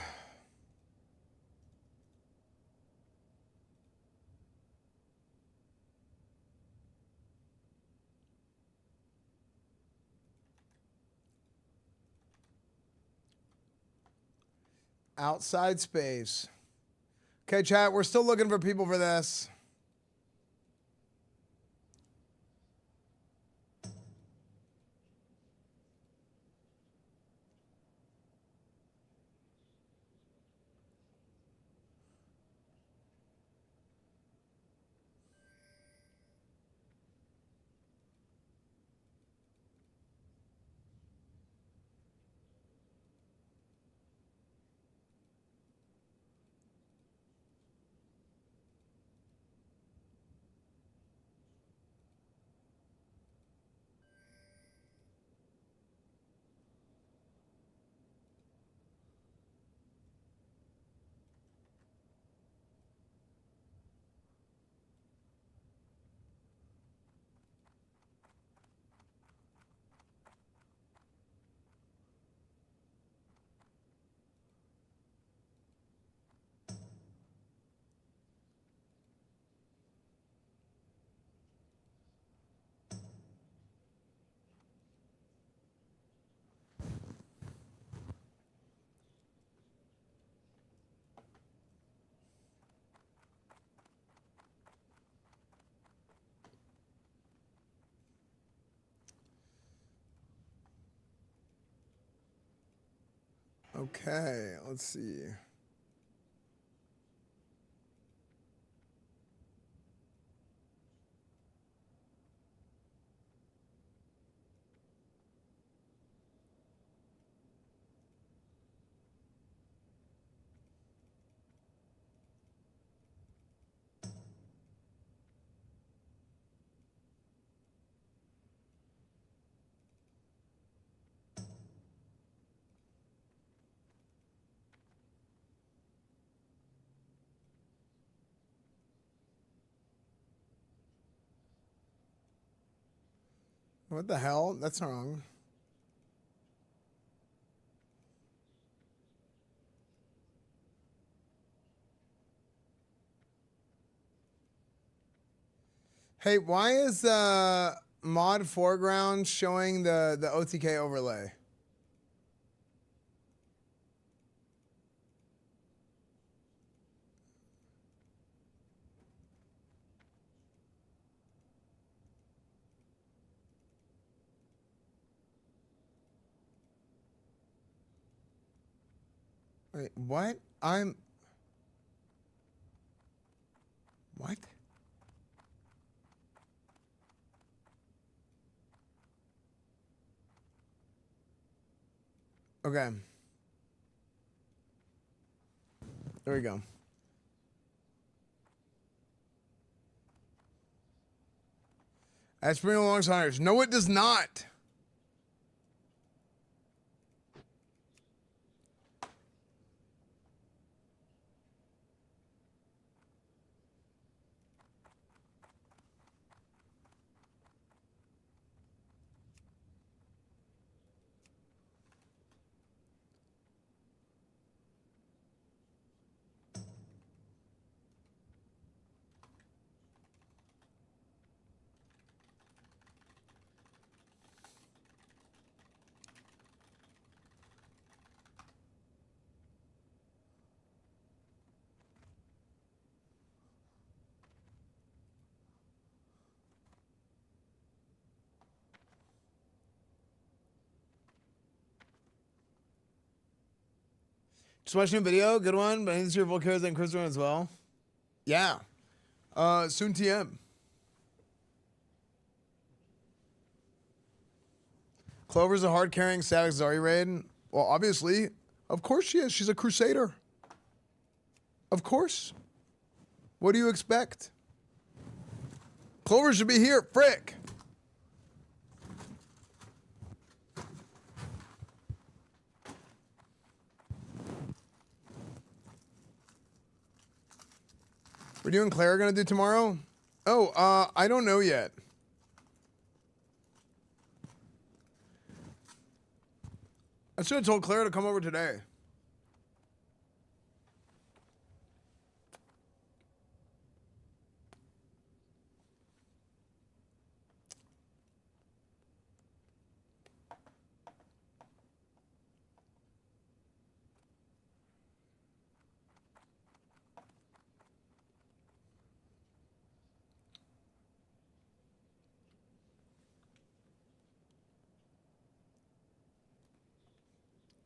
Outside space. Okay, chat, we're still looking for people for this. Okay, let's see. What the hell? That's wrong. Hey, why is mod foreground showing the OTK overlay? Wait, what? What? Okay. There we go. Ashbringer belongs to Hunters. No, it does not. Just watching a video, good one. But I think this year Volcanoes and Chris one as well. Yeah. Soon TM. Clover's a hard carrying Static Zari raid. Well, obviously, of course she is. She's a Crusader. Of course. What do you expect? Clover should be here. Frick. What are you and Claire gonna do tomorrow? Oh, I don't know yet. I should have told Claire to come over today.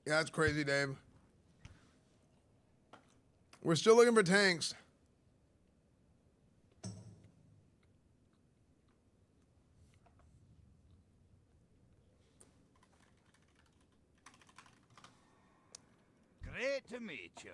Yeah, that's crazy, Dave. We're still looking for tanks. Great to meet you.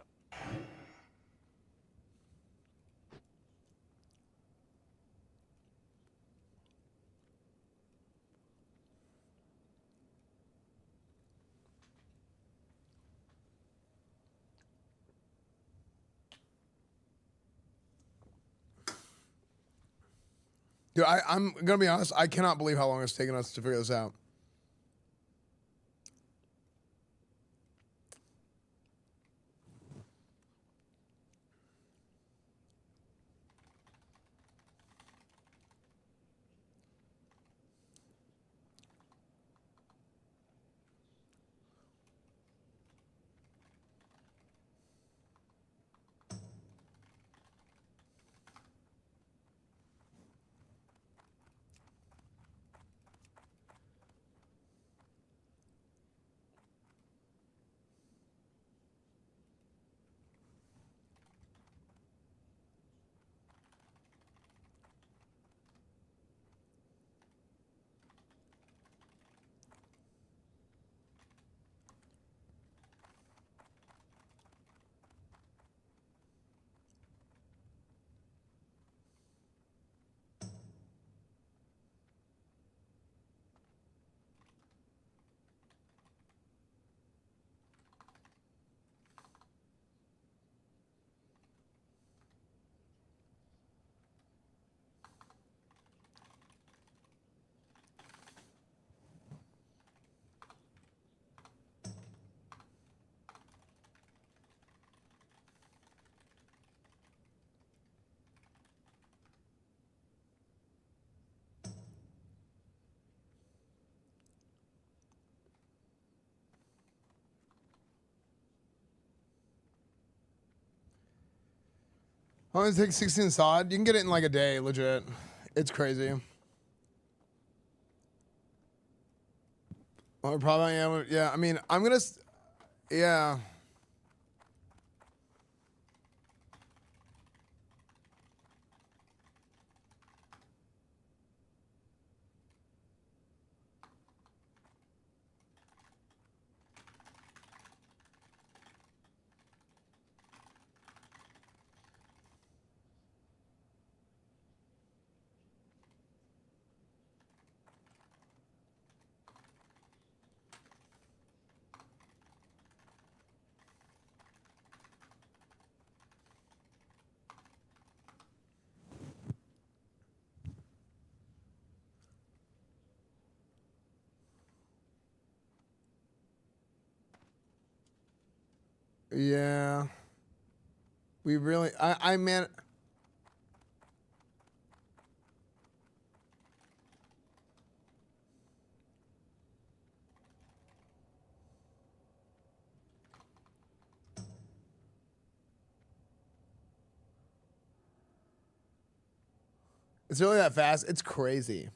Dude, I'm gonna be honest. I cannot believe how long it's taken us to figure this out. How long does it take 16 sod? You can get it in like a day, legit. It's crazy. Well, probably am. Yeah, I mean, I'm gonna. Yeah. Yeah. We really, I man. It's really that fast. It's crazy.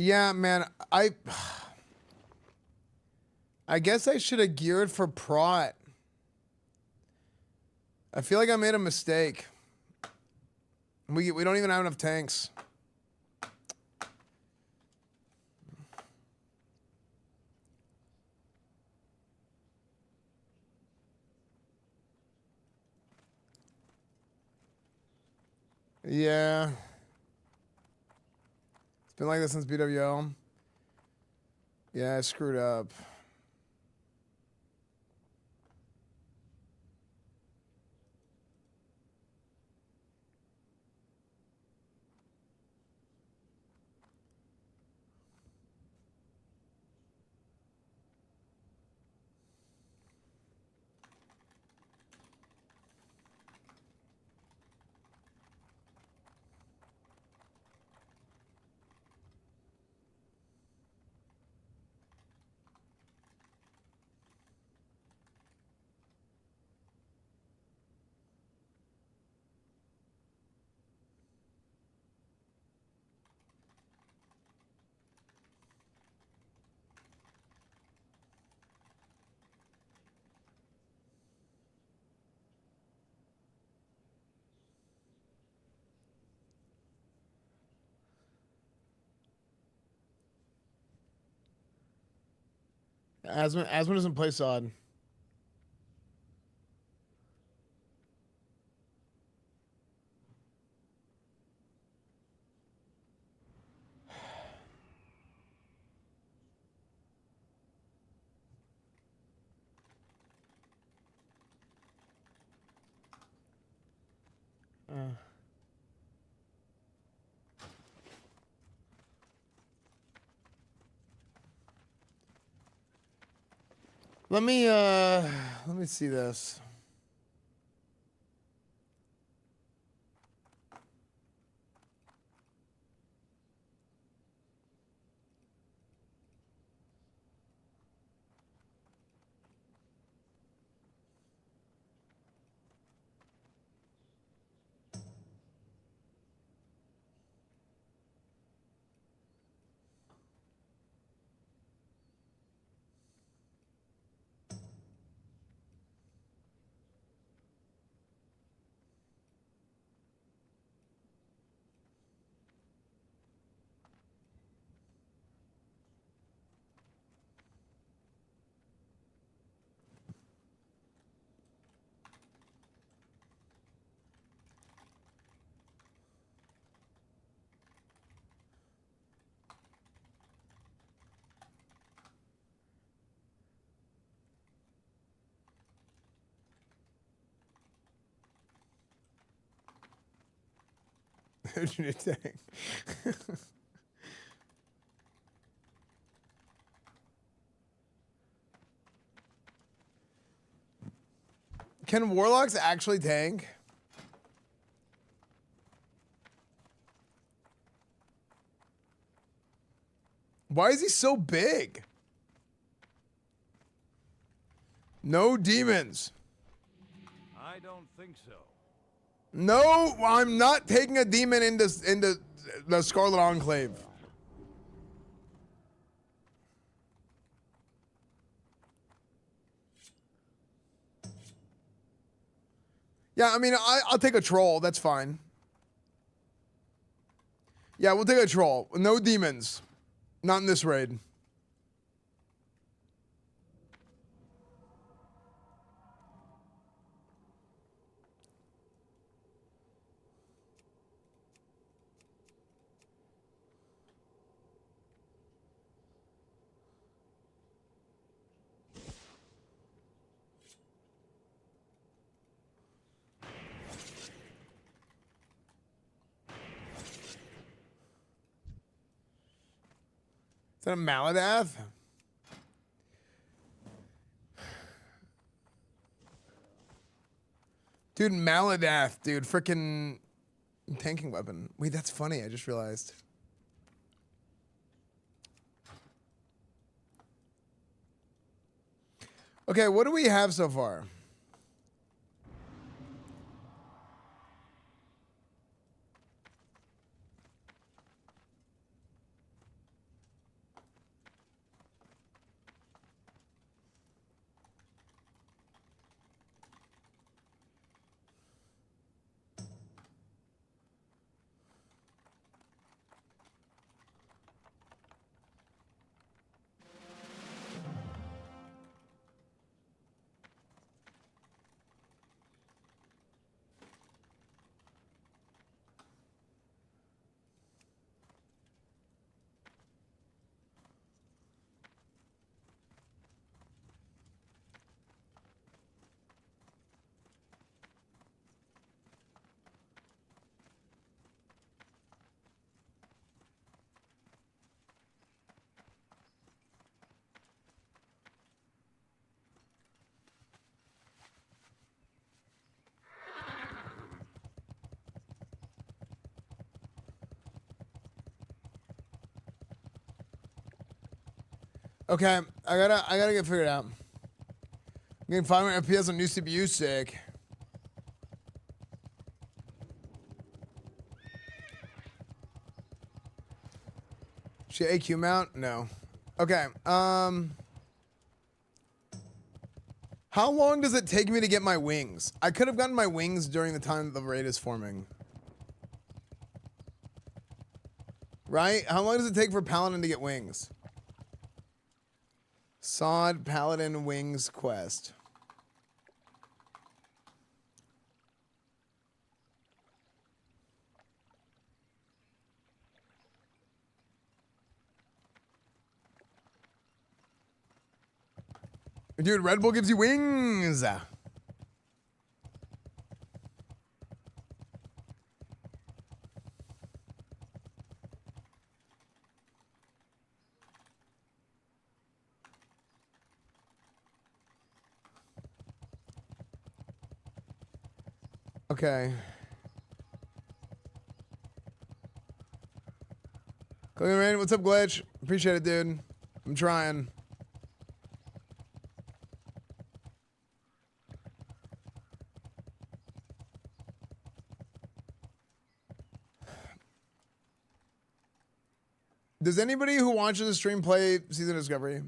Yeah, man. I guess I should have geared for Prot. I feel like I made a mistake. We don't even have enough tanks. Yeah. It's been like this since BWL. Yeah, I screwed up. Asmon doesn't play Sod. Let me see this. Dang. Can Warlocks actually tank? Why is he so big? No demons. I don't think so. No, I'm not taking a demon into the Scarlet Enclave. Yeah, I mean, I'll take a troll. That's fine. Yeah, we'll take a troll. No demons. Not in this raid. Is that a Maladath? Dude, Maladath, dude. Frickin' tanking weapon. Wait, that's funny. I just realized. Okay, what do we have so far? Okay, I gotta get figured out. I'm getting 500 FPS on new CPU, sick. She AQ mount? No. Okay. How long does it take me to get my wings? I could have gotten my wings during the time that the raid is forming. Right? How long does it take for Paladin to get wings? Sod Paladin Wings quest. Dude, Red Bull gives you wings. Okay. Cooking Rain, what's up, Glitch? Appreciate it, dude. I'm trying. Does anybody who watches the stream play Season Discovery?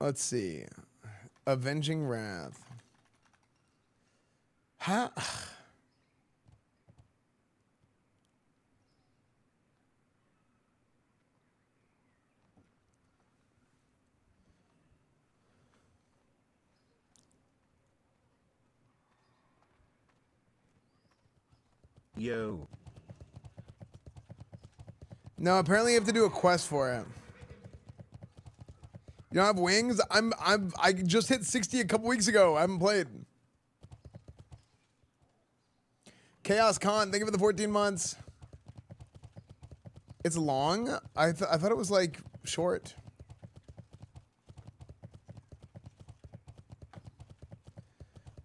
Let's see. Avenging Wrath. Huh? Yo. No, apparently you have to do a quest for it. You don't have wings? I just hit 60 a couple weeks ago. I haven't played. Chaos Con, thank you for the 14 months. It's long? I thought it was like short.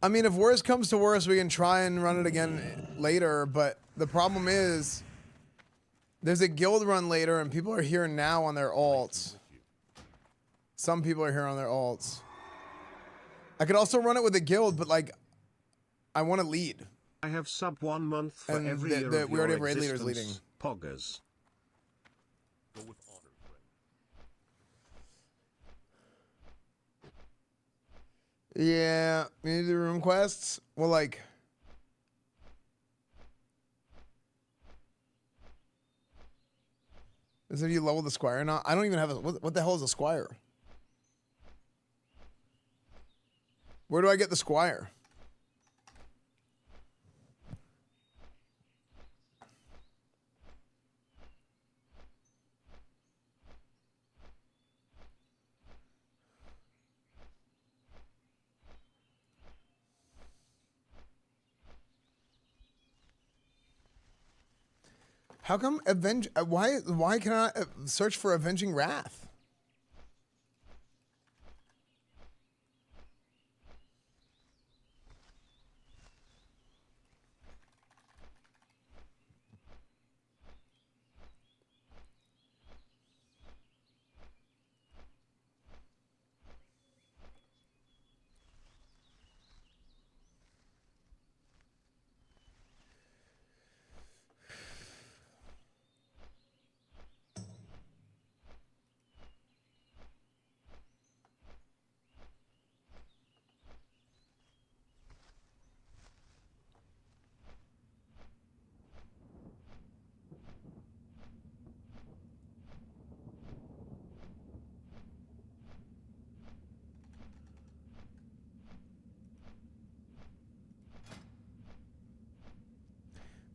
I mean, if worse comes to worse, we can try and run it again later, but the problem is there's a guild run later and people are here now on their alts. Some people are here on their alts. I could also run it with a guild, but like, I want to lead. I have sub 1 month for And every year of we already your have raid leaders leading. existence, Poggers. Go with honor, friend. Yeah, we need to do room quests. Well, like, is it you level the Squire now? I don't even have a, what the hell is a Squire? Where do I get the Squire? How come why can I search for Avenging Wrath?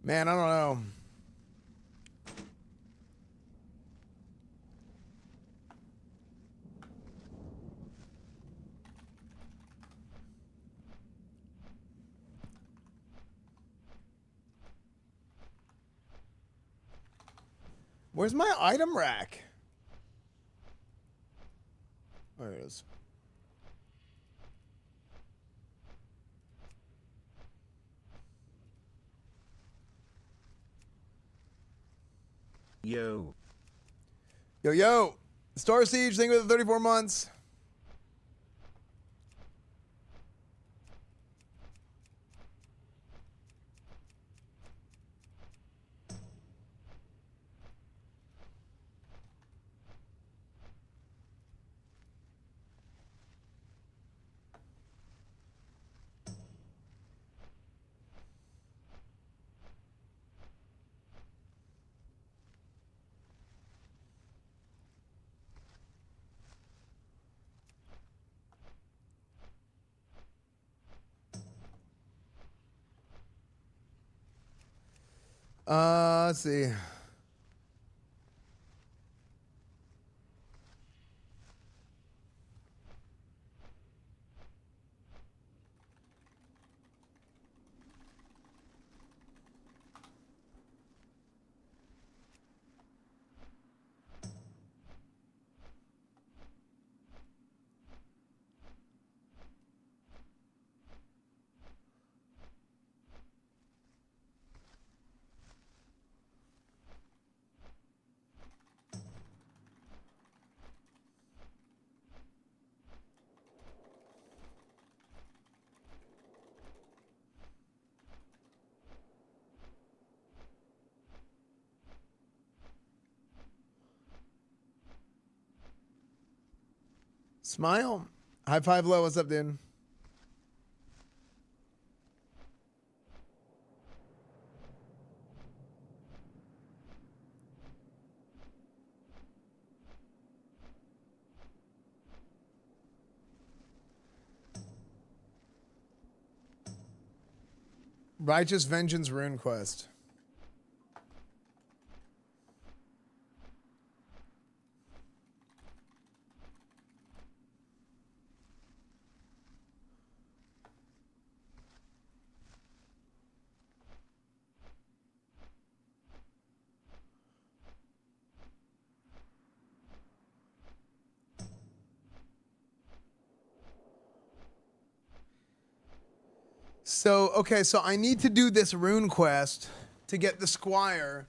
Man, I don't know. Where's my item rack? There it is. Yo. Yo. Star Siege, thank you for the 34 months. Let's see. Smile. High five low. What's up, dude? Righteous Vengeance Rune Quest. So, okay, so I need to do this rune quest to get the Squire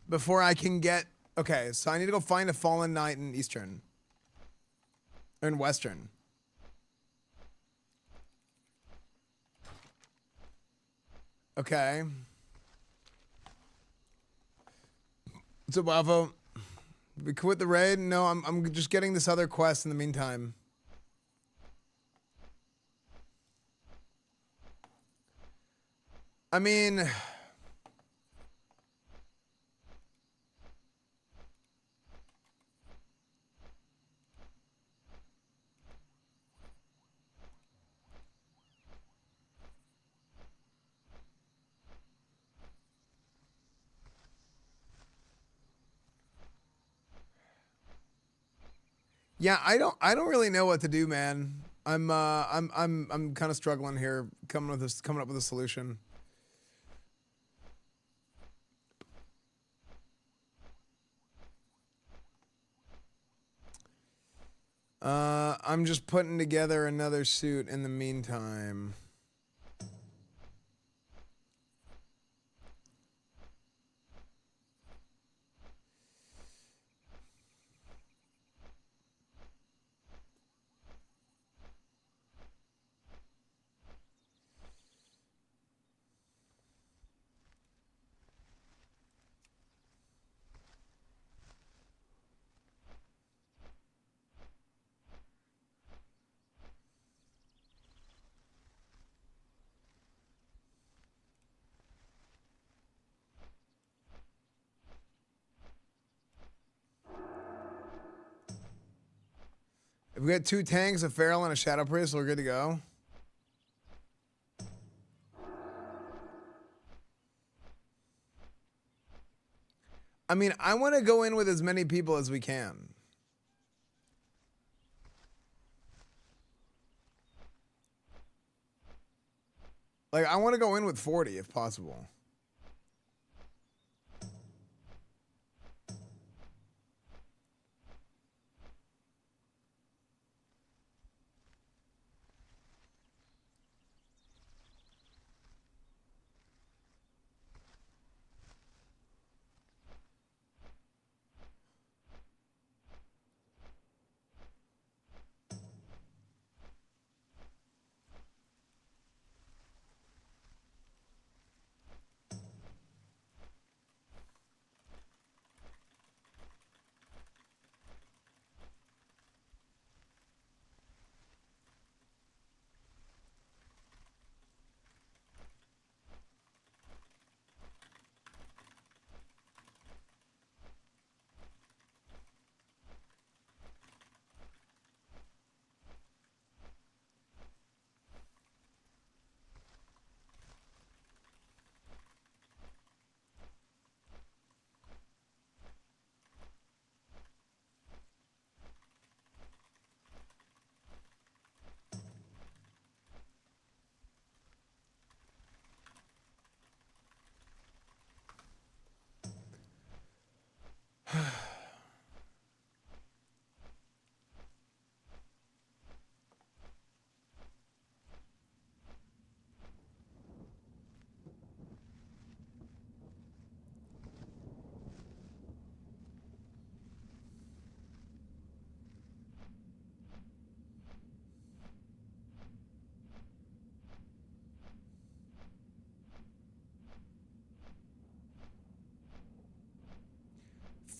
before I can get... Okay, so I need to go find a fallen knight in Eastern. Or in Western. Okay. What's up, Wavo? We quit the raid? No, I'm just getting this other quest in the meantime. I mean... Yeah, I don't really know what to do, man. I'm kind of struggling here, coming up with a solution. I'm just putting together another suit in the meantime. If we got 2 tanks, a feral, and a shadow priest, we're good to go. I mean, I want to go in with as many people as we can. Like, I want to go in with 40 if possible.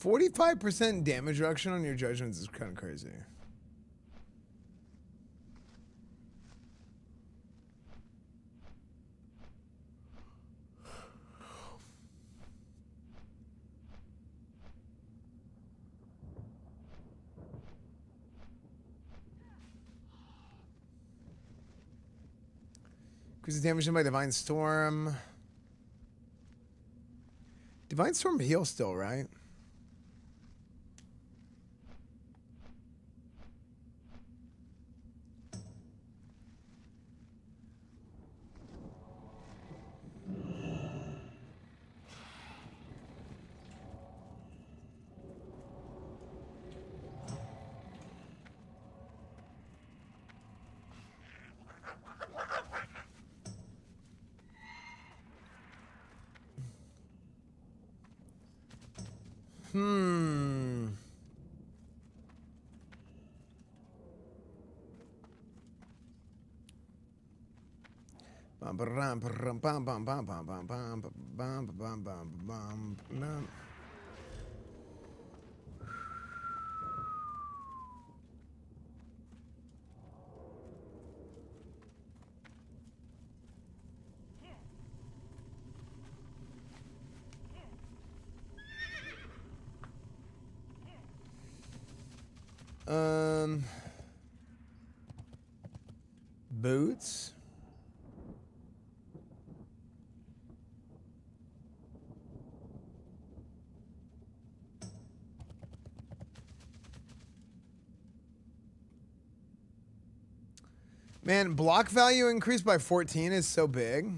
45% damage reduction on your judgments is kind of crazy. Increases damage by Divine Storm. Divine Storm heals still, right? Boots. Man, block value increased by 14 is so big.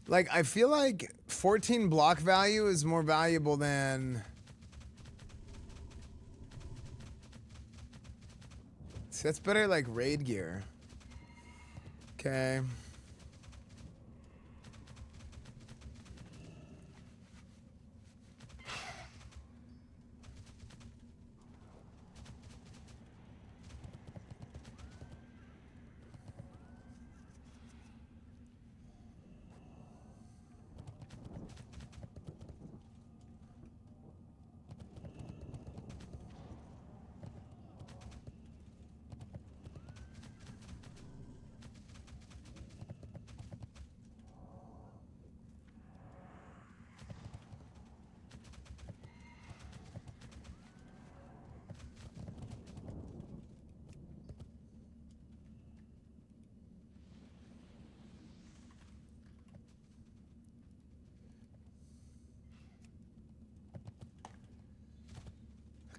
Like, I feel like 14 block value is more valuable than... See, that's better like raid gear. Okay.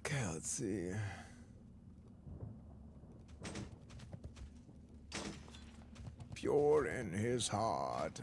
Okay, let's see. Pure in his heart.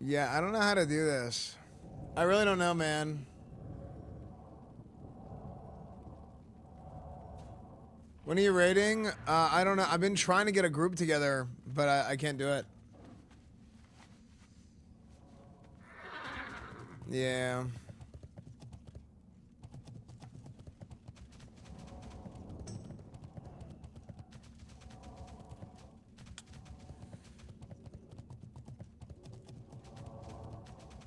Yeah, I don't know how to do this. I really don't know, man. When are you raiding? I don't know. I've been trying to get a group together, but I can't do it. Yeah.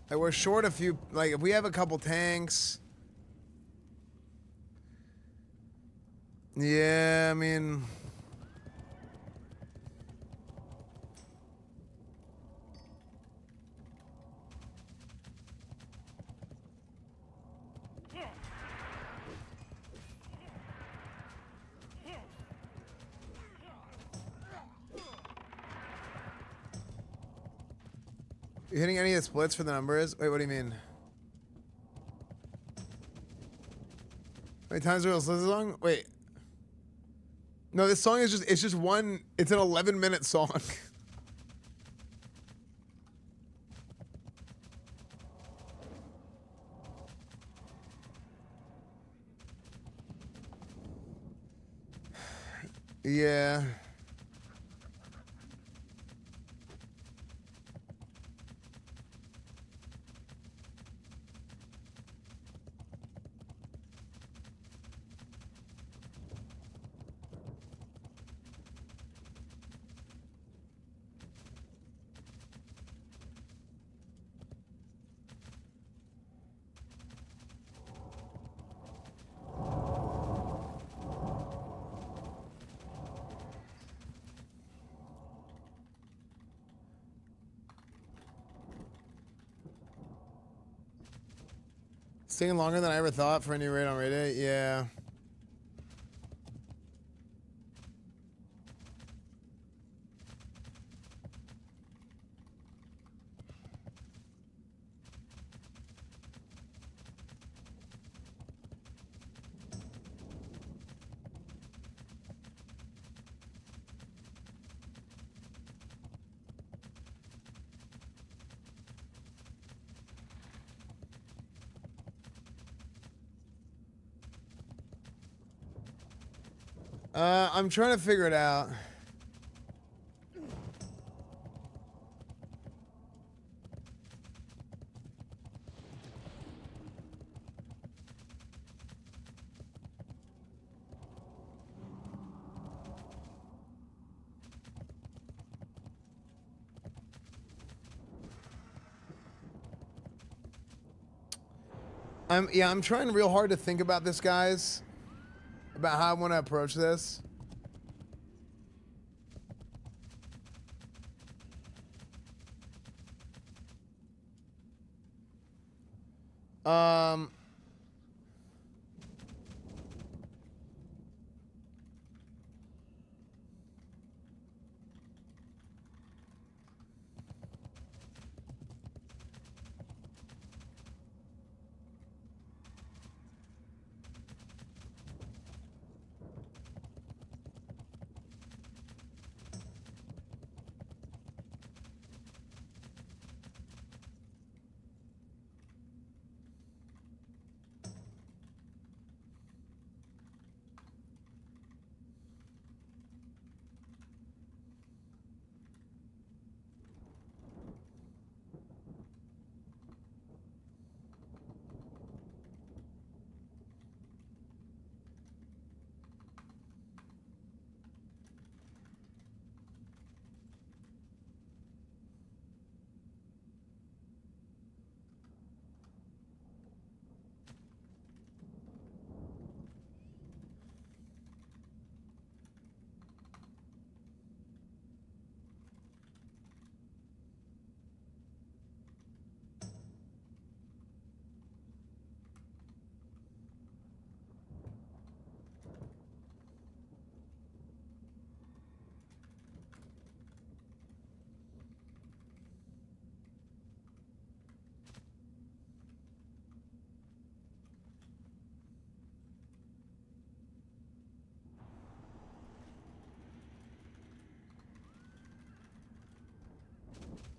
Like, we're short a few, like, if we have a couple tanks. Yeah, I mean. You hitting any of the splits for the numbers? Wait, what do you mean? Wait, times are this song? Wait. No, this song is just one. It's an 11-minute song. Yeah. It's taking longer than I ever thought for a new raid on Reddit. Yeah. I'm trying to figure it out. I'm trying real hard to think about this, guys. About how I want to approach this. Um,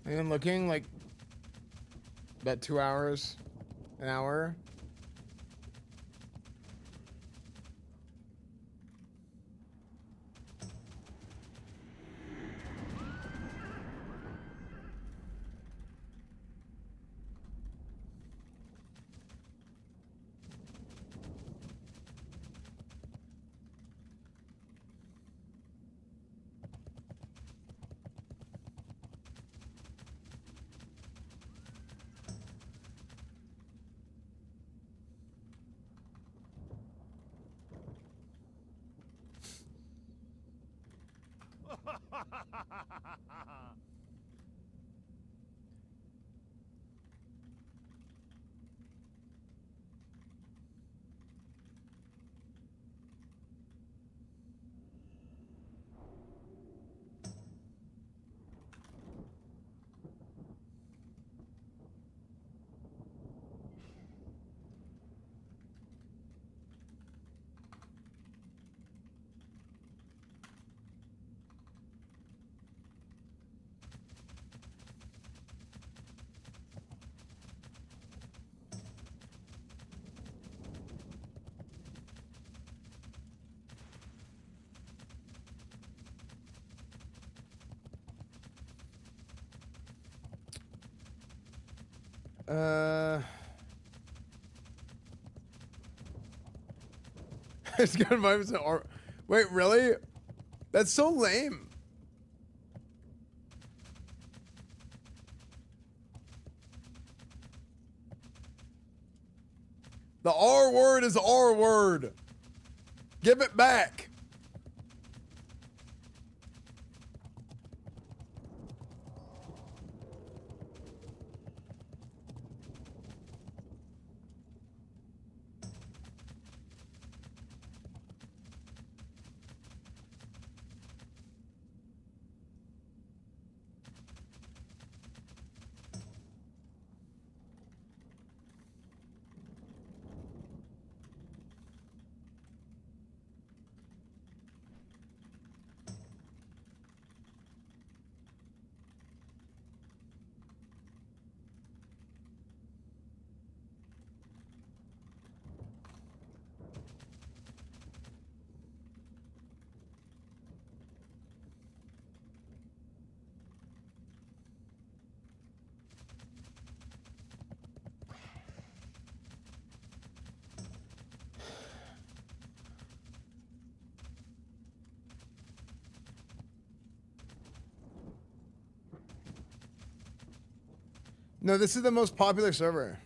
And I'm looking like about 2 hours, an hour. It's got 5% or wait, really? That's so lame. The R word is R word. Give it back. No, this is the most popular server.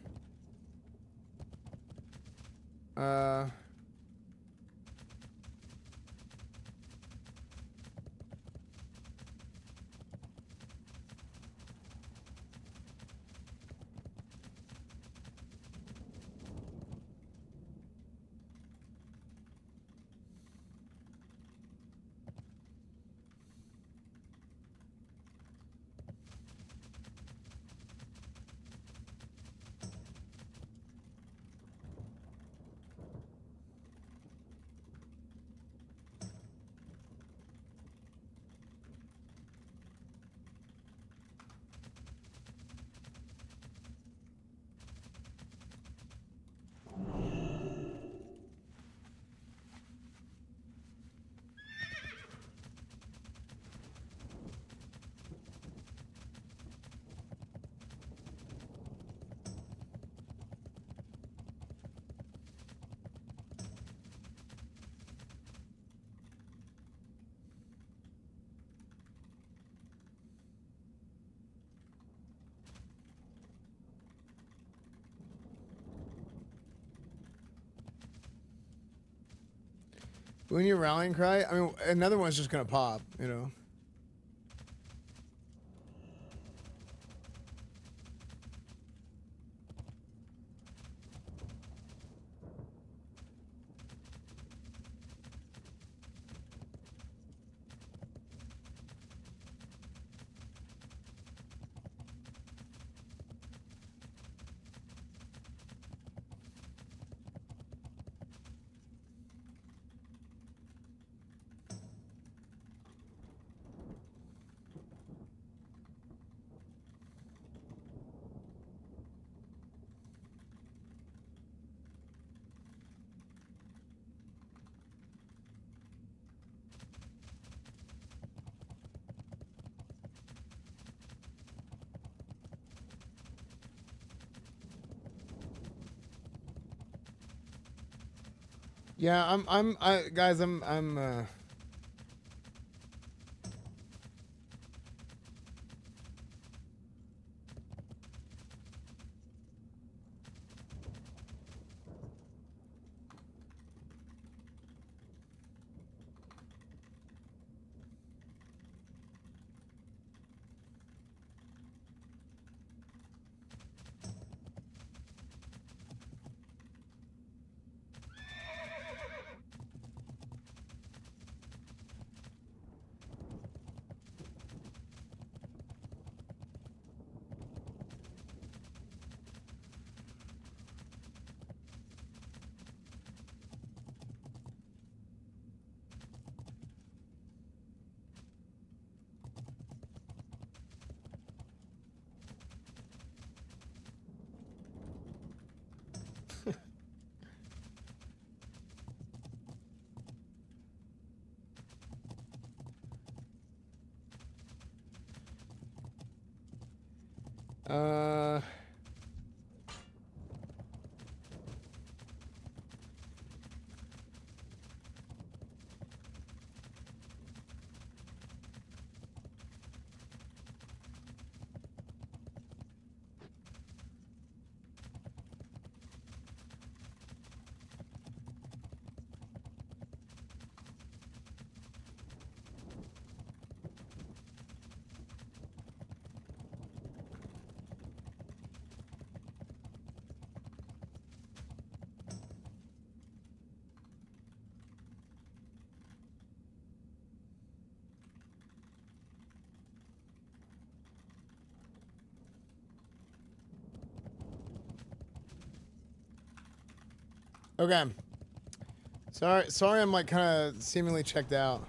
When you rallying cry, I mean, another one's just gonna pop, you know. Yeah, guys, Okay. Sorry, I'm like kind of seemingly checked out.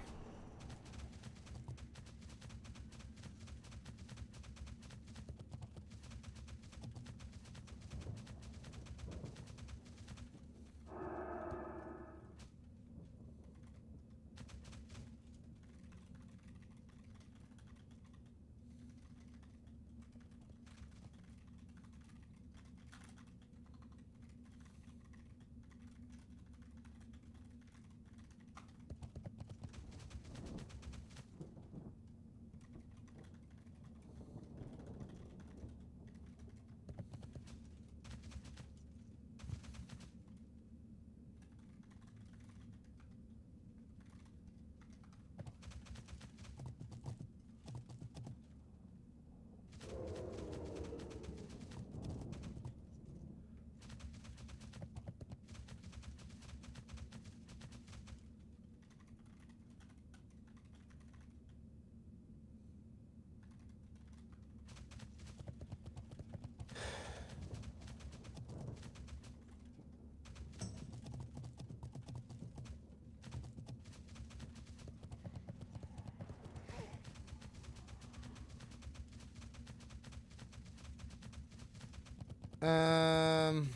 Um.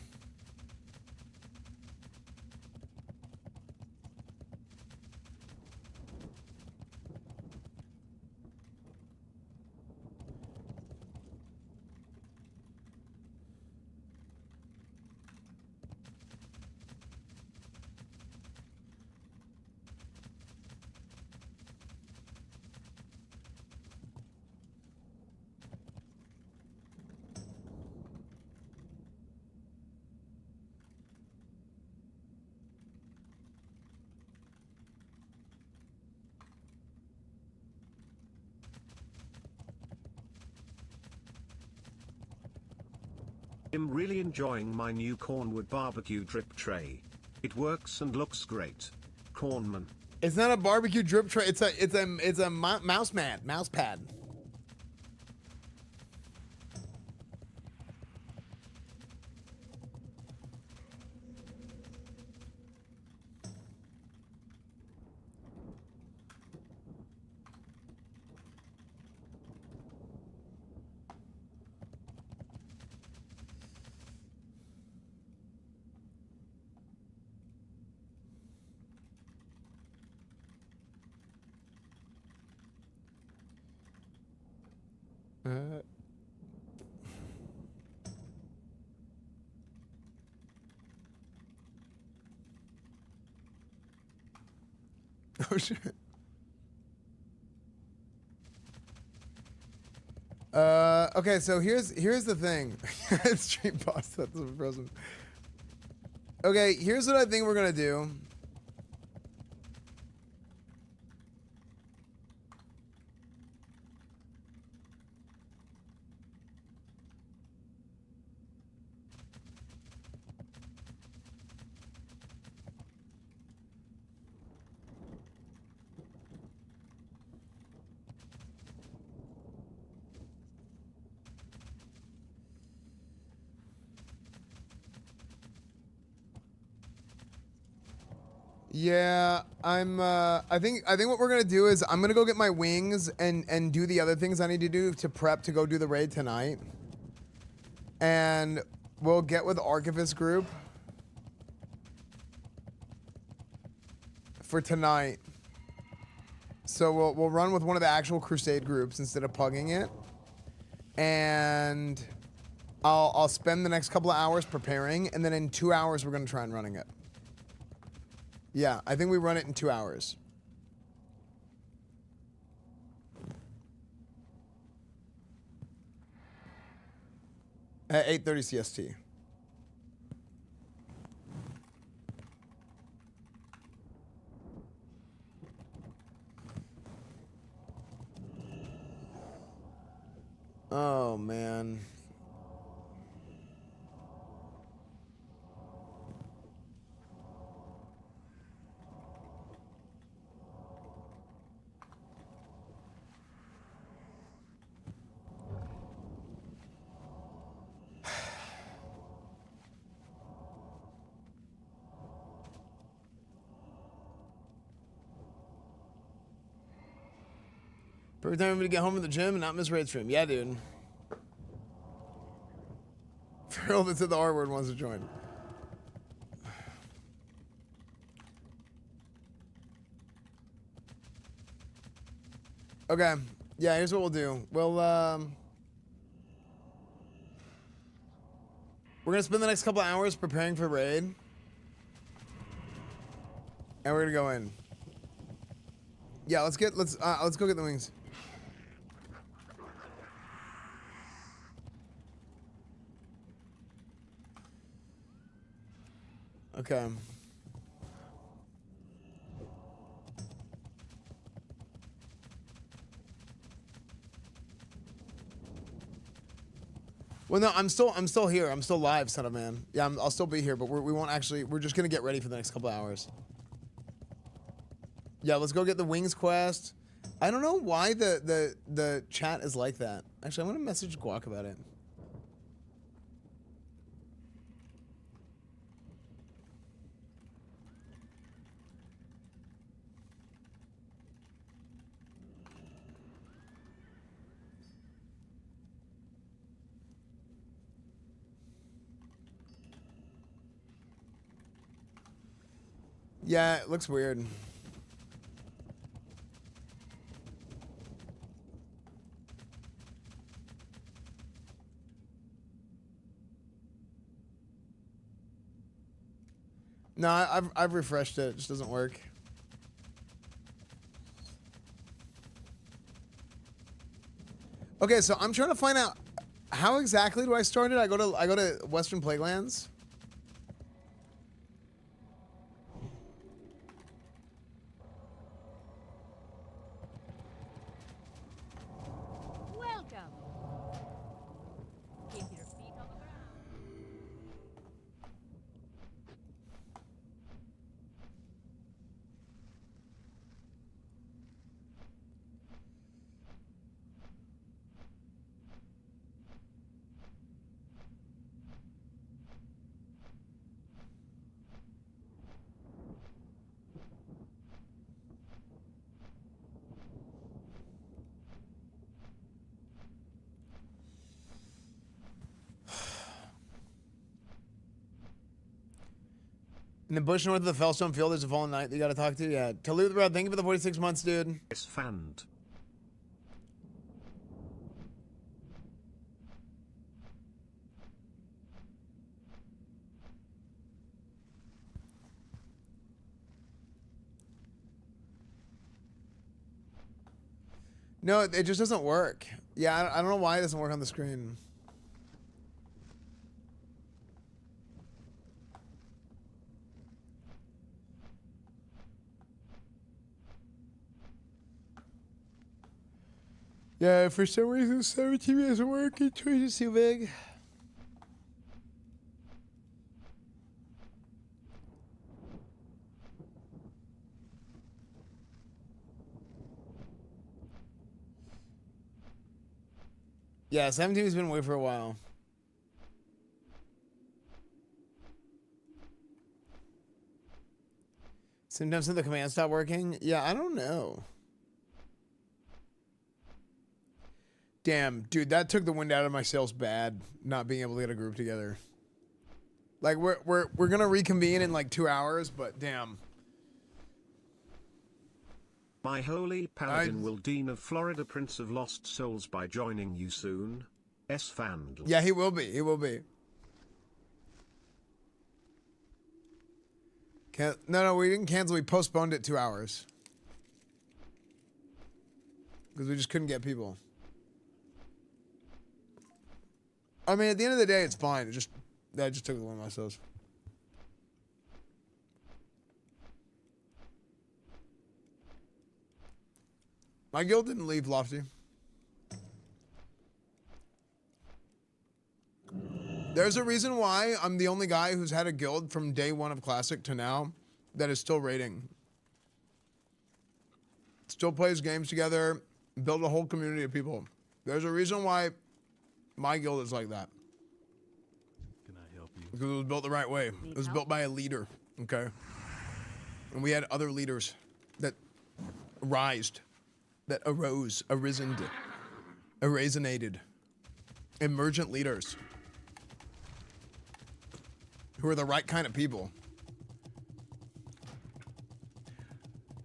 I'm really enjoying my new Cornwood barbecue drip tray. It works and looks great. Cornman. It's not a barbecue drip tray. It's a mouse pad. Oh shit. Okay, so here's the thing. Stream boss, that's impressive. Okay, here's what I think we're gonna do. Yeah, I think what we're gonna do is I'm gonna go get my wings and do the other things I need to do to prep to go do the raid tonight. And we'll get with the Archivist group for tonight. So we'll run with one of the actual Crusade groups instead of pugging it. And I'll spend the next couple of hours preparing, and then in 2 hours we're gonna try and running it. Yeah, I think we run it in 2 hours. At 8:30 CST. Oh, man. Perfect time for me to get home from the gym and not miss raid stream. Yeah, dude. Phil that said the R word wants to join. Okay. Yeah, here's what we'll do. We're gonna spend the next couple of hours preparing for raid. And we're gonna go in. Yeah, let's go get the wings. Okay. Well, no, I'm still here. I'm still live, son of man. Yeah, I'll still be here, but we won't actually. We're just gonna get ready for the next couple of hours. Yeah, let's go get the wings quest. I don't know why the chat is like that. Actually, I'm gonna message Guac about it. Yeah, it looks weird. No, I've refreshed it. It just doesn't work. Okay, so I'm trying to find out how exactly do I start it? I go to Western Plaguelands. Welcome. Keep your feet on the ground. In the bush north of the Fellstone Field, there's a fallen knight that you gotta talk to. Yeah. Talib the Brad, thank you for the 46 months, dude. Esfand. No, it just doesn't work. Yeah, I don't know why it doesn't work on the screen. Yeah, for some reason 17 doesn't work. It's too big. Yeah, 17 has been away for a while. Sometimes the command stop working. Yeah, I don't know. Damn, dude, that took the wind out of my sails bad. Not being able to get a group together. Like we're gonna reconvene in like 2 hours, but damn. My holy paladin will Dean of Florida, Prince of Lost Souls, by joining you soon. Esfand. Yeah, he will be. He will be. No, we didn't cancel. We postponed it 2 hours because we just couldn't get people. I mean, at the end of the day, it's fine. That just took one of my souls. My guild didn't leave, Lofty. There's a reason why I'm the only guy who's had a guild from day one of Classic to now that is still raiding. Still plays games together, build a whole community of people. There's a reason why my guild is like that. Can I help you? Because it was built the right way. It was built by a leader, okay? And we had other leaders that rised that irrasinated. Emergent leaders. Who are the right kind of people.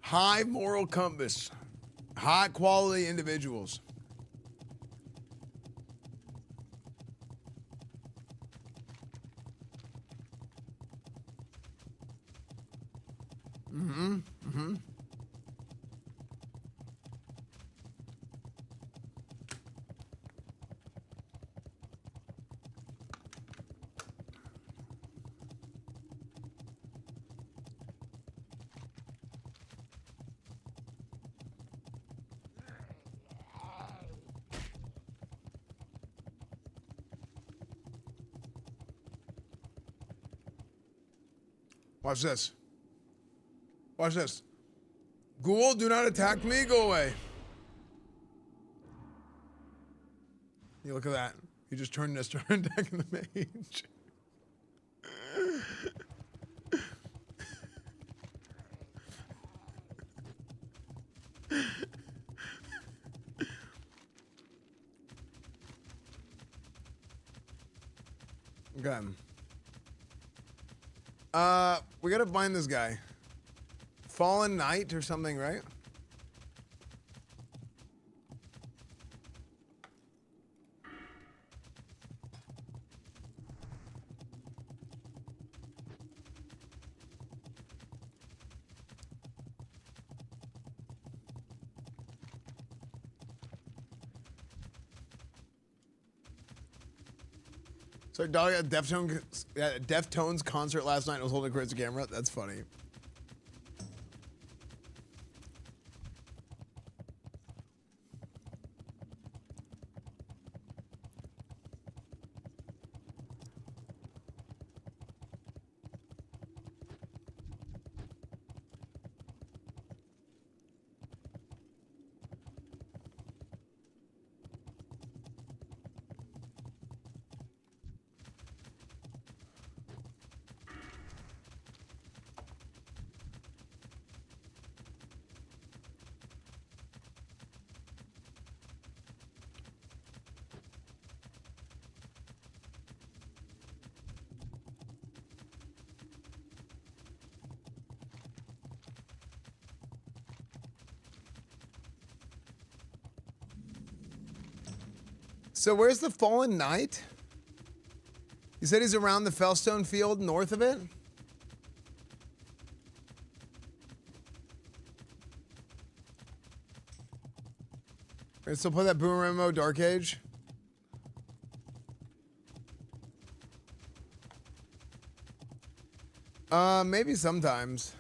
High moral compass. High quality individuals. Watch this. Watch this. Ghoul, do not attack me. Go away. You look at that. He just turned and started attacking the mage. Okay. We gotta find this guy. Fallen Knight or something, right? So dog at Deftones concert last night and was holding a crazy camera. That's funny. So where's the Fallen Knight? You said he's around the Fellstone field north of it? Right, still play that Boomerang mode Dark Age? Maybe sometimes.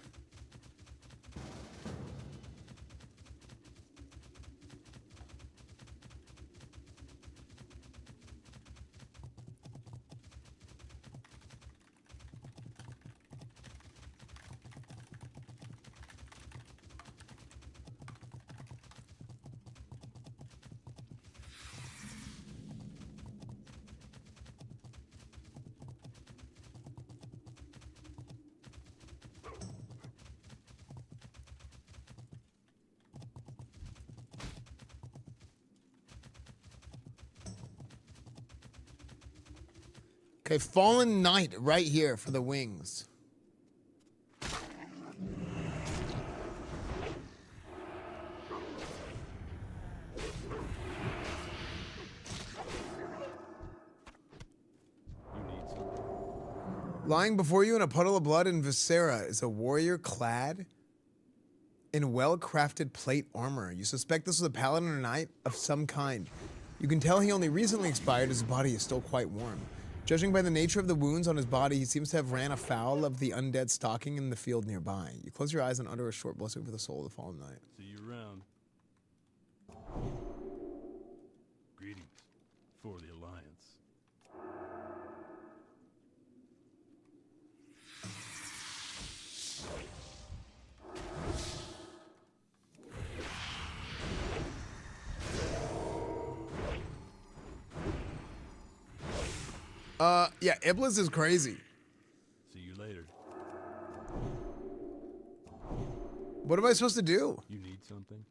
Okay, Fallen Knight right here for the wings. Lying before you in a puddle of blood and viscera is a warrior clad in well-crafted plate armor. You suspect this was a paladin or knight of some kind. You can tell he only recently expired as his body is still quite warm. Judging by the nature of the wounds on his body, he seems to have ran afoul of the undead stalking in the field nearby. You close your eyes and utter a short blessing for the soul of the fallen knight. See you around. Greetings for the Alliance. Yeah, Iblis is crazy. See you later. What am I supposed to do? You need something?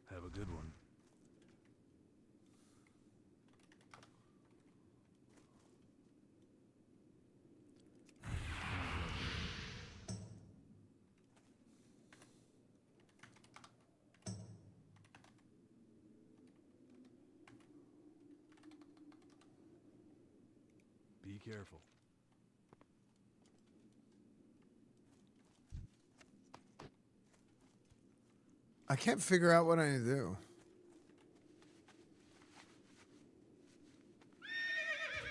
Have a good one. Be careful. I can't figure out what I need to do.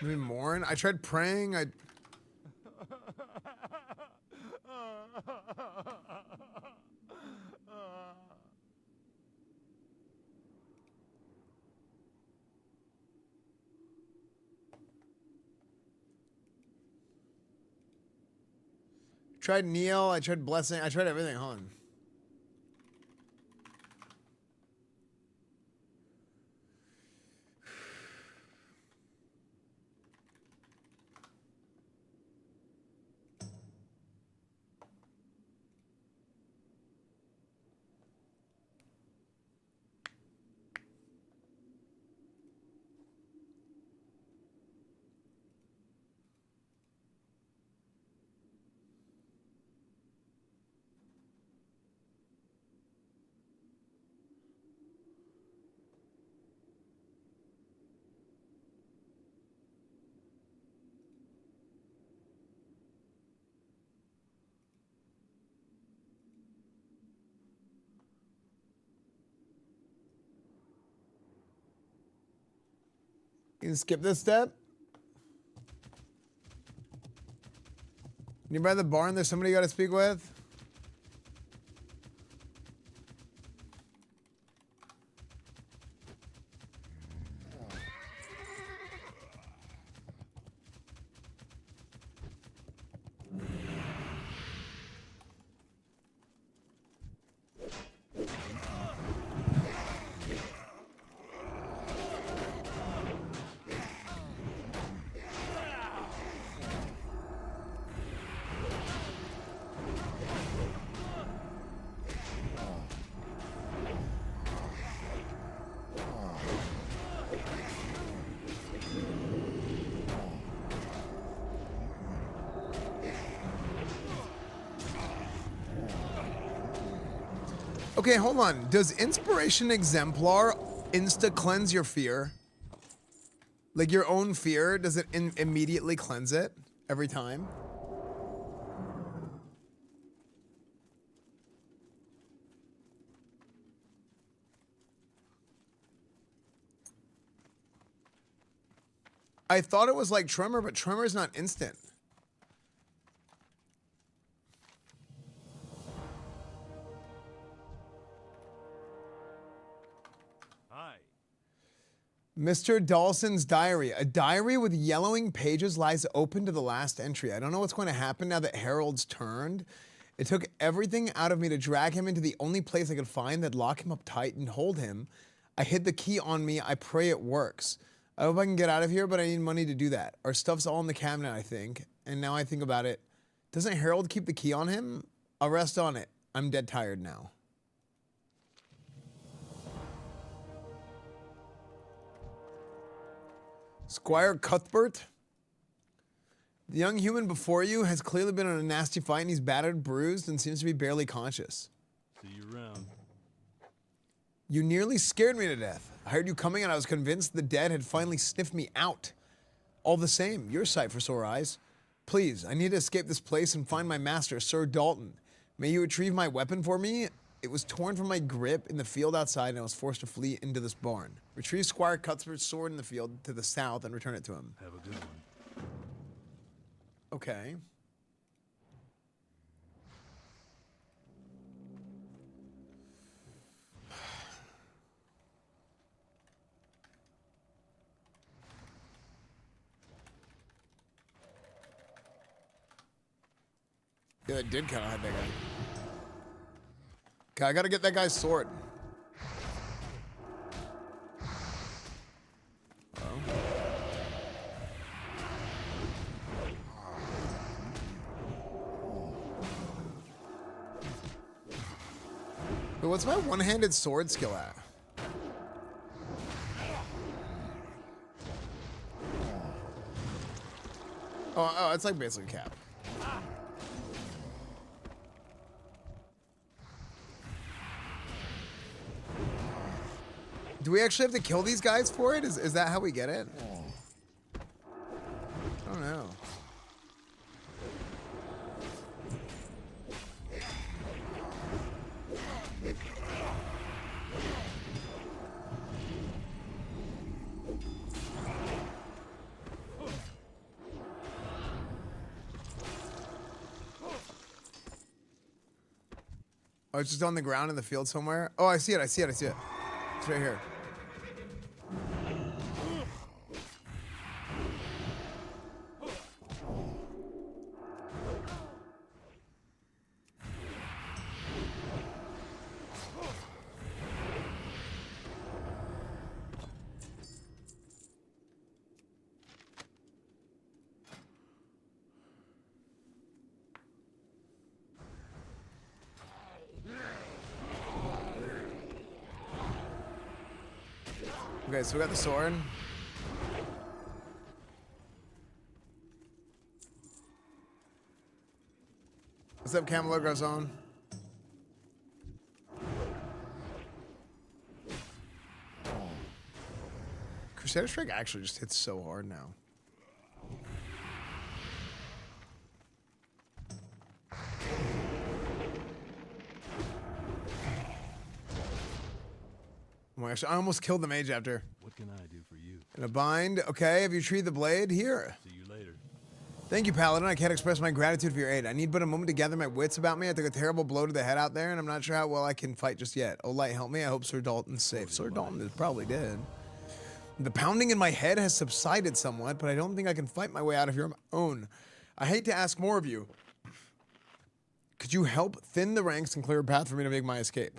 Maybe mourn? I tried praying. I tried kneel. I tried blessing. I tried everything. Hold on. You can skip this step. Nearby the barn, there's somebody you got to speak with. Okay, hold on. Does Inspiration Exemplar insta-cleanse your fear? Like your own fear, does it immediately cleanse it every time? I thought it was like Tremor, but Tremor is not instant. Mr. Dawson's diary. A diary with yellowing pages lies open to the last entry. I don't know what's going to happen now that Harold's turned. It took everything out of me to drag him into the only place I could find that'd lock him up tight and hold him. I hid the key on me. I pray it works. I hope I can get out of here, but I need money to do that. Our stuff's all in the cabinet, I think. And now I think about it. Doesn't Harold keep the key on him? I'll rest on it. I'm dead tired now. Squire Cuthbert. The young human before you has clearly been in a nasty fight and he's battered, bruised, and seems to be barely conscious. See you around. You nearly scared me to death. I heard you coming and I was convinced the dead had finally sniffed me out. All the same, you're a sight for sore eyes. Please, I need to escape this place and find my master, Sir Dalton. May you retrieve my weapon for me? It was torn from my grip in the field outside and I was forced to flee into this barn. Retrieve Squire Cuthbert's sword in the field to the south and return it to him. Have a good one. Okay. Yeah, it did kind of hide that guy. Okay, I gotta get that guy's sword. But what's my one-handed sword skill at? Oh, it's like basically cap. Do we actually have to kill these guys for it? Is that how we get it? I don't know. Oh, it's just on the ground in the field somewhere. Oh, I see it. I see it. I see it. It's right here. Okay, so we got the sword. What's up, Camelot goes on? Crusader Strike actually just hits so hard now. Oh, actually, I almost killed the mage after. What can I do for you? In a bind. Okay, have you treated the blade? Here. See you later. Thank you, Paladin. I can't express my gratitude for your aid. I need but a moment to gather my wits about me. I took a terrible blow to the head out there, and I'm not sure how well I can fight just yet. Oh, light, help me. I hope Sir Dalton's safe. Sir Dalton is probably dead. The pounding in my head has subsided somewhat, but I don't think I can fight my way out of here on my own. I hate to ask more of you. Could you help thin the ranks and clear a path for me to make my escape?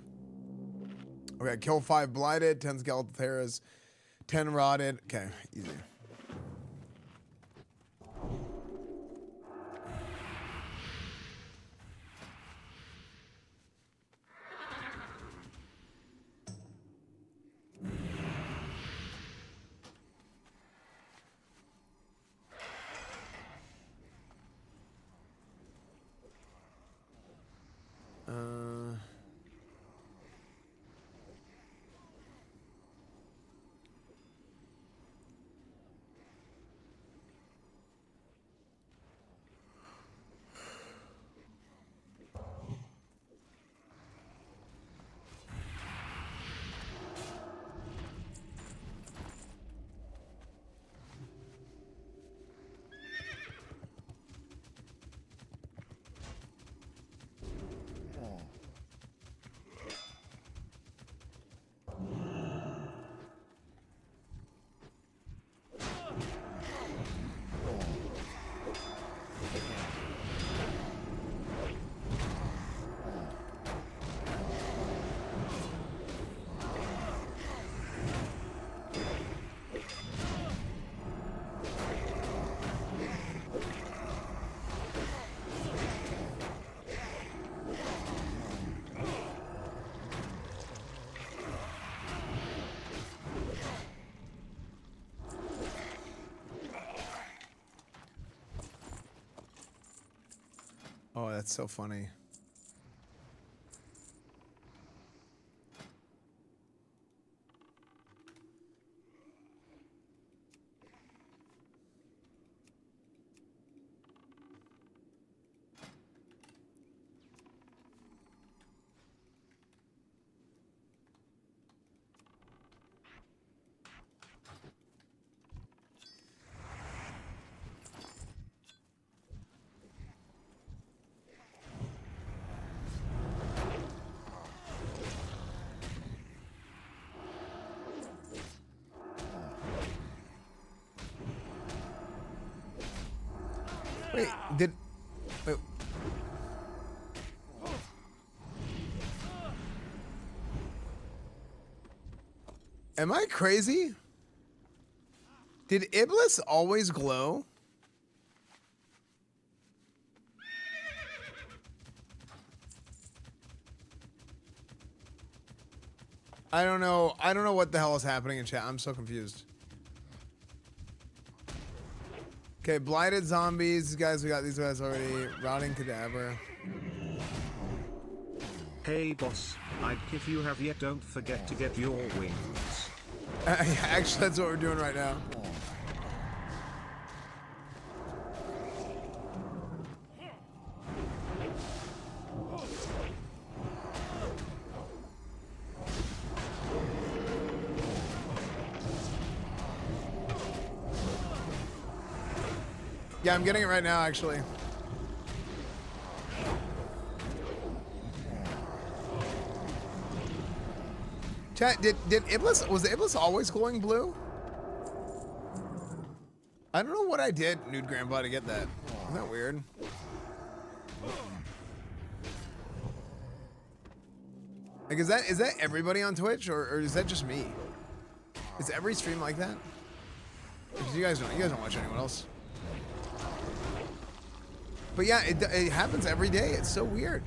Okay, kill 5 blighted, 10 skeletal terrors, 10 rotted. Okay, easy. Oh, that's so funny. Wait, Am I crazy? Did Iblis always glow? I don't know. I don't know what the hell is happening in chat. I'm so confused. Okay, blighted zombies. These guys, we got these guys already. Rotting cadaver. Hey boss, if you have yet, don't forget to get your wings. Actually, that's what we're doing right now. Yeah, I'm getting it right now, actually. Chat, did Iblis, was the Iblis always glowing blue? I don't know what I did, Nude Grandpa, to get that. Isn't that weird? Like, is that everybody on Twitch, or is that just me? Is every stream like that? Because you guys don't watch anyone else. But yeah, it happens every day. It's so weird.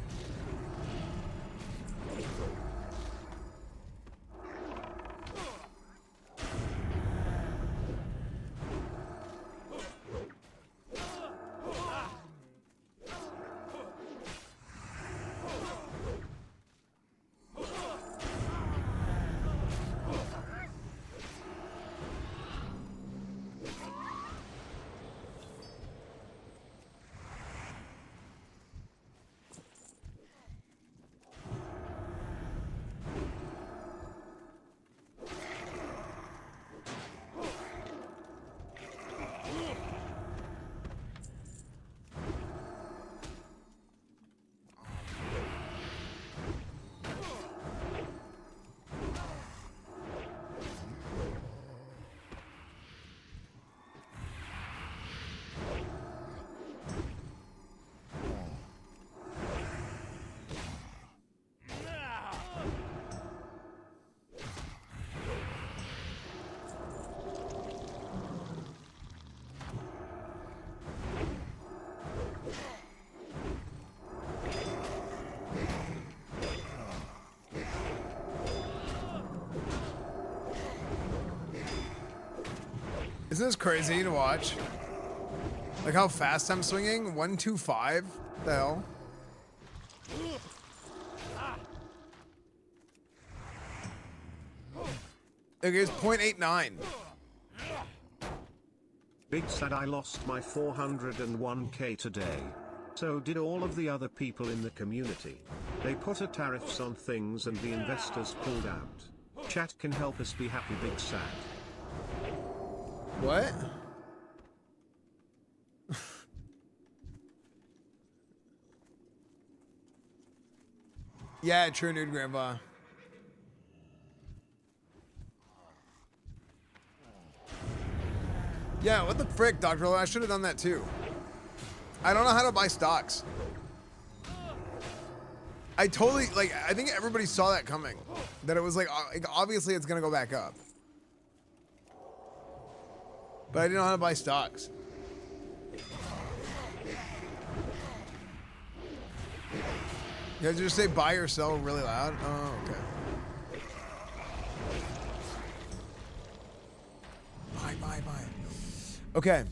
Isn't this crazy to watch? Like how fast I'm swinging? 125? What the hell? Okay, it's 0.89. Big sad I lost my 401k today. So did all of the other people in the community. They put a tariffs on things and the investors pulled out. Chat can help us be happy, big sad. What? Yeah, true, Nude Grandpa. Yeah, what the frick, Dr. I should have done that too. I don't know how to buy stocks. I totally, like, I think everybody saw that coming. That it was like obviously it's gonna go back up. But I didn't know how to buy stocks. You have to just say buy or sell really loud? Oh, okay. Buy. Okay.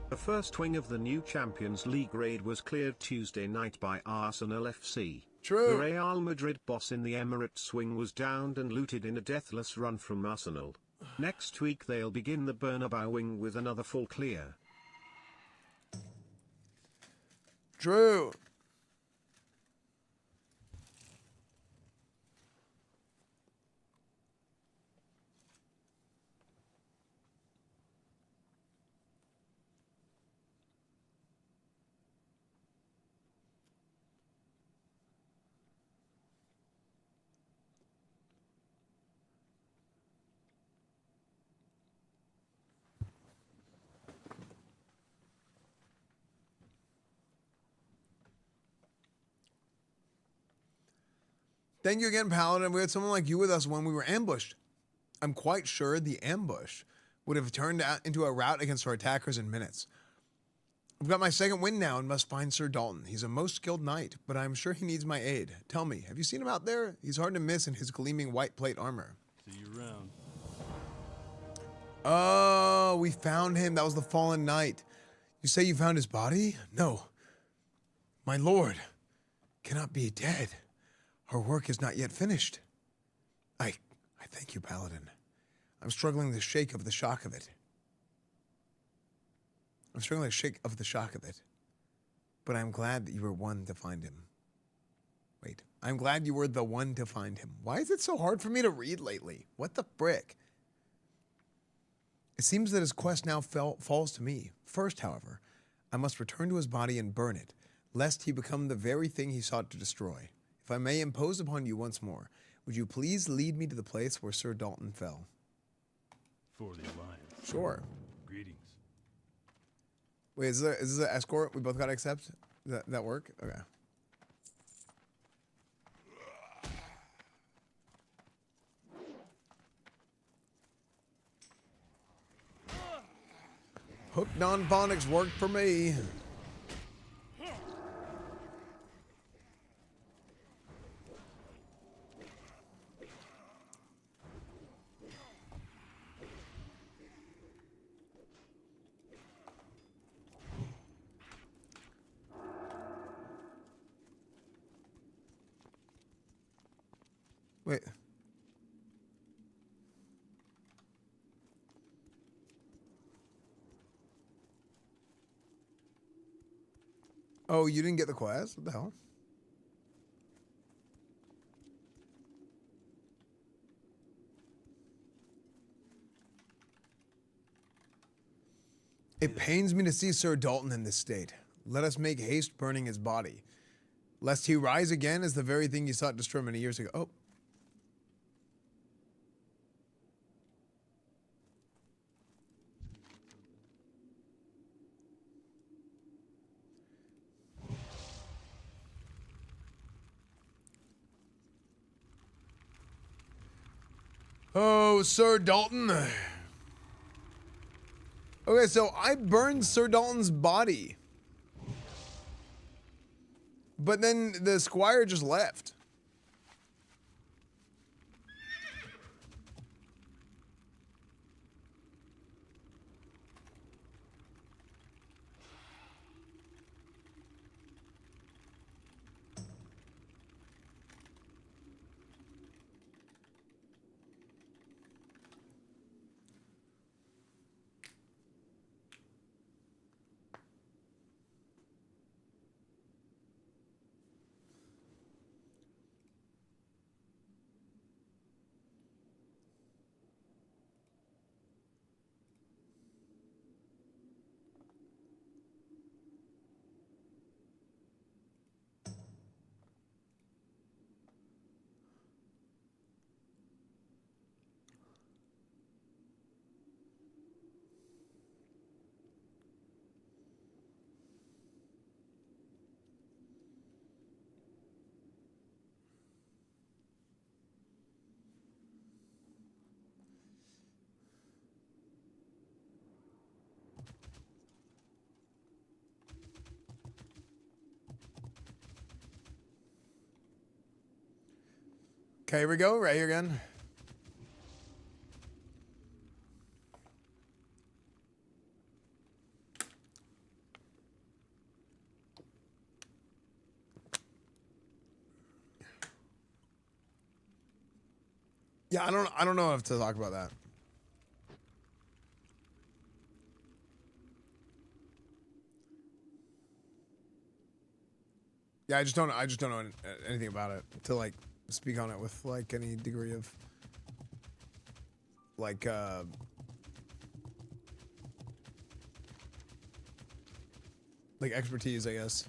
The first wing of the new Champions League raid was cleared Tuesday night by Arsenal FC. True. The Real Madrid boss in the Emirates wing was downed and looted in a deathless run from Arsenal. Next week they'll begin the Bernabeu wing with another full clear. True. Thank you again, Paladin. We had someone like you with us when we were ambushed. I'm quite sure the ambush would have turned out into a rout against our attackers in minutes. I've got my second win now and must find Sir Dalton. He's a most skilled knight, but I'm sure he needs my aid. Tell me, have you seen him out there? He's hard to miss in his gleaming white plate armor. See you around. Oh, we found him. That was the fallen knight. You say you found his body? No. My lord cannot be dead. Our work is not yet finished. I thank you, Paladin. I'm struggling to shake of the shock of it. But I'm glad that you were one to find him. Wait, I'm glad you were the one to find him. Why is it so hard for me to read lately? What the frick? It seems that his quest now falls to me. First, however, I must return to his body and burn it, lest he become the very thing he sought to destroy. If I may impose upon you once more, would you please lead me to the place where Sir Dalton fell? For the Alliance. Sure. Greetings. Wait, is this an escort? We both got to accept? That work? Okay. Hook non-phonics worked for me. Wait. Oh, you didn't get the quest? What the hell? It pains me to see Sir Dalton in this state. Let us make haste burning his body, lest he rise again as the very thing you sought to destroy many years ago. Oh. Oh, Sir Dalton. Okay, so I burned Sir Dalton's body. But then the Squire just left. Okay, here we go, right here again. Yeah, I don't know if to talk about that. Yeah, I just don't know anything about it to like speak on it with like any degree of like expertise, I guess.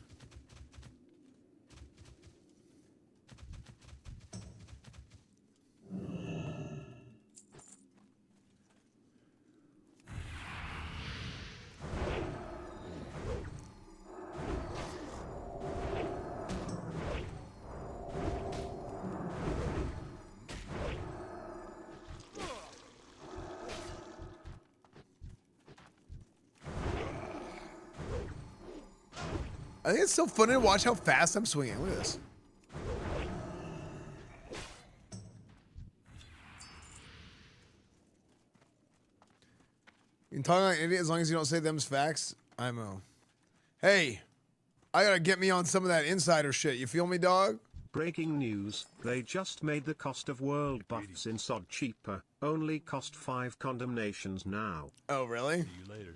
I think it's so funny to watch how fast I'm swinging. Look at this. You can talk like an idiot as long as you don't say them's facts. IMO. Hey, I gotta get me on some of that insider shit. You feel me, dog? Breaking news, they just made the cost of world buffs in SOD cheaper. Only cost 5 condemnations now. Oh, really? See you later.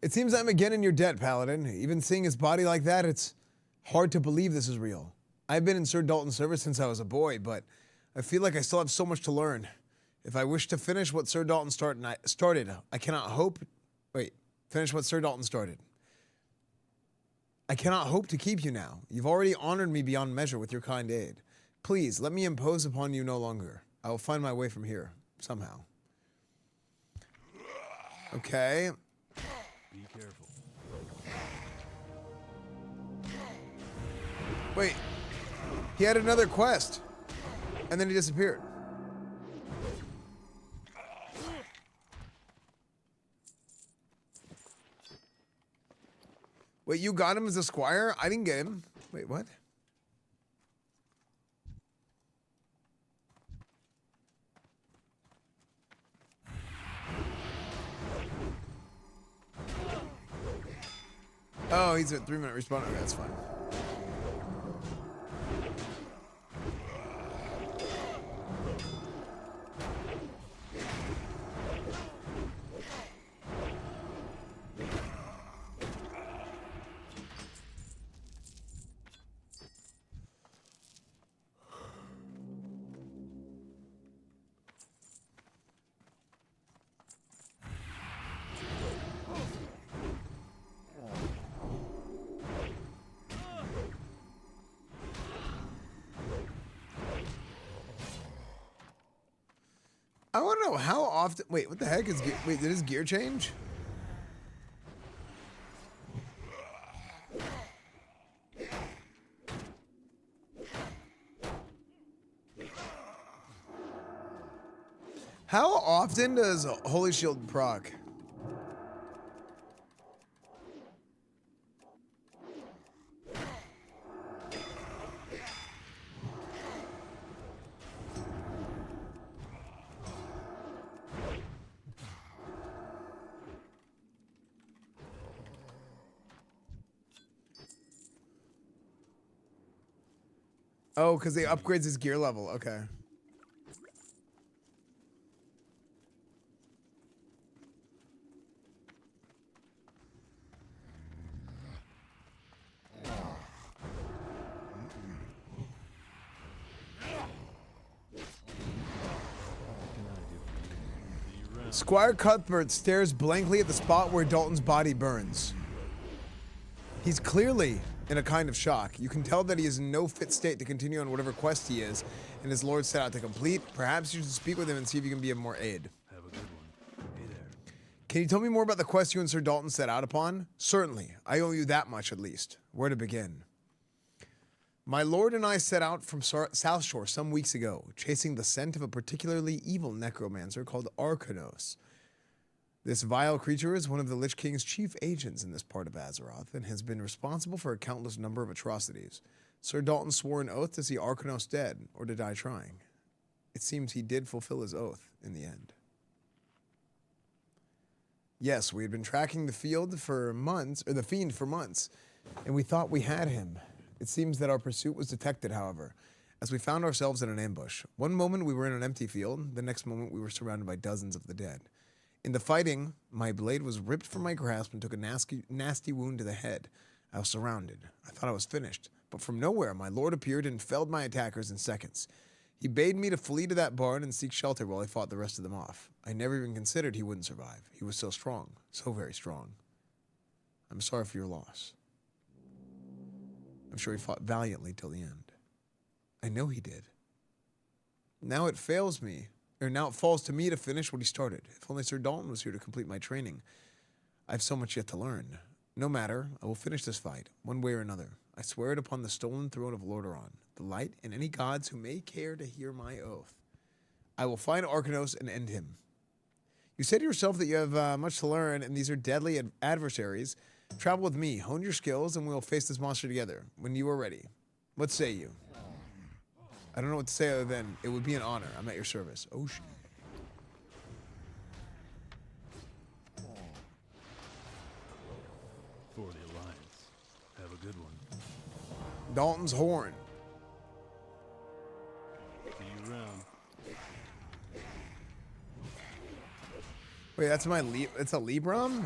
It seems I'm again in your debt, Paladin. Even seeing his body like that, it's hard to believe this is real. I've been in Sir Dalton's service since I was a boy, but I feel like I still have so much to learn. If I wish to finish what Sir Dalton started, I cannot hope... Wait, finish what Sir Dalton started. I cannot hope to keep you now. You've already honored me beyond measure with your kind aid. Please, let me impose upon you no longer. I will find my way from here, somehow. Okay. Be careful. Wait. He had another quest. And then he disappeared. Wait, you got him as a squire? I didn't get him. Wait, what? Oh, he's a 3-minute respawn. Okay, that's fine. I want to know how often. Wait, what the heck is gear? Wait, did his gear change? How often does Holy Shield proc? Oh, because they upgrades his gear level. Okay. Squire Cuthbert stares blankly at the spot where Dalton's body burns. He's clearly in a kind of shock. You can tell that he is in no fit state to continue on whatever quest he is, and his lord set out to complete. Perhaps you should speak with him and see if you can be of more aid. Have a good one. Hey there. Can you tell me more about the quest you and Sir Dalton set out upon? Certainly. I owe you that much at least. Where to begin? My lord and I set out from South Shore some weeks ago, chasing the scent of a particularly evil necromancer called Arcanos. This vile creature is one of the Lich King's chief agents in this part of Azeroth and has been responsible for a countless number of atrocities. Sir Dalton swore an oath to see Arcanos dead or to die trying. It seems he did fulfill his oath in the end. Yes, we had been tracking the fiend for months, and we thought we had him. It seems that our pursuit was detected, however, as we found ourselves in an ambush. One moment we were in an empty field, the next moment we were surrounded by dozens of the dead. In the fighting, my blade was ripped from my grasp and took a nasty wound to the head. I was surrounded. I thought I was finished, but from nowhere my lord appeared and felled my attackers in seconds. He bade me to flee to that barn and seek shelter while I fought the rest of them off. I never even considered he wouldn't survive. He was so strong, so very strong. I'm sorry for your loss. I'm sure he fought valiantly till the end. I know he did. Now it falls to me to finish what he started. If only Sir Dalton was here to complete my training. I have so much yet to learn. No matter, I will finish this fight, one way or another. I swear it upon the stolen throne of Lordaeron, the light, and any gods who may care to hear my oath. I will find Arcanos and end him. You say to yourself that you have much to learn, and these are deadly adversaries. Travel with me, hone your skills, and we'll face this monster together when you are ready. What say you? I don't know what to say other than it would be an honor. I'm at your service. Oh, shit. For the Alliance. Have a good one. Dalton's Horn. See you around. Wait, that's my it's a Libram?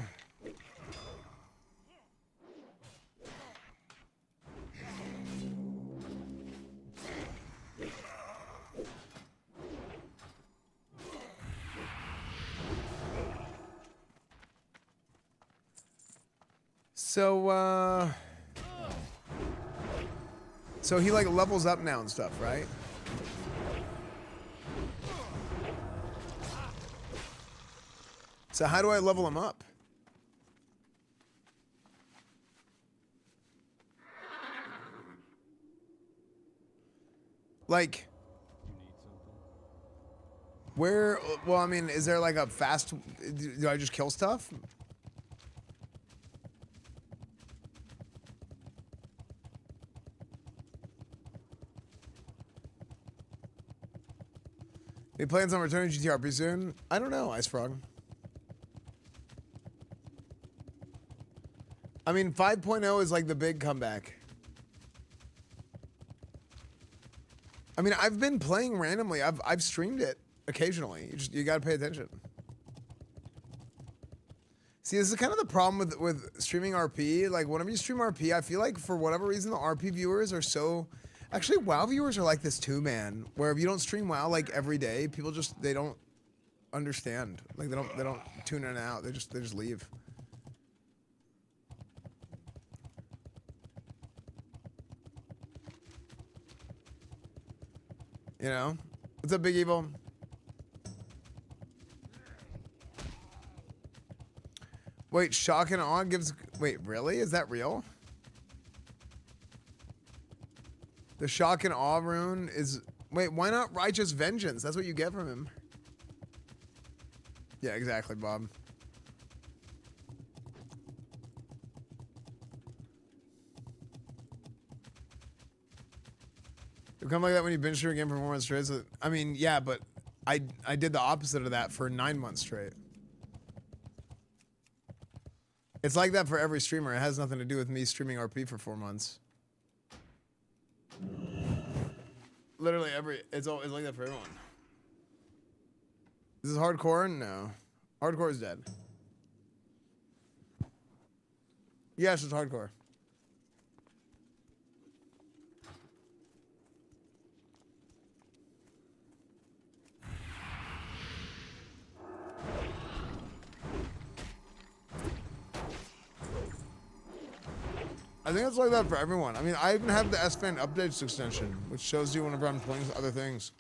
So he like levels up now and stuff, right? So how do I level him up? Like, where, well, I mean, is there like a fast, do I just kill stuff? Any plans on returning to GTRP soon? I don't know, Ice Frog. I mean, 5.0 is like the big comeback. I mean, I've been playing randomly. I've streamed it occasionally. You gotta pay attention. See, this is kind of the problem with streaming RP. Like, whenever you stream RP, I feel like for whatever reason the RP viewers are so. Actually, WoW viewers are like this too, man. Where if you don't stream WoW like every day, people just they don't understand. Like they don't tune in and out. They just leave. You know? What's up, Big Evil? Wait, Shock and Awe gives... Wait, really? Is that real? The Shock and Awe rune is... Wait, why not Righteous Vengeance? That's what you get from him. Yeah, exactly, Bob. You become like that when you binge through a game for 4 months straight. So, I mean, yeah, but I did the opposite of that for 9 months straight. It's like that for every streamer. It has nothing to do with me streaming RP for 4 months. Literally it's always like that for everyone. Is this hardcore? No. Hardcore is dead. Yes, it's hardcore. I think it's like that for everyone. I mean, I even have the Esfand updates extension, which shows you whenever I'm playing other things.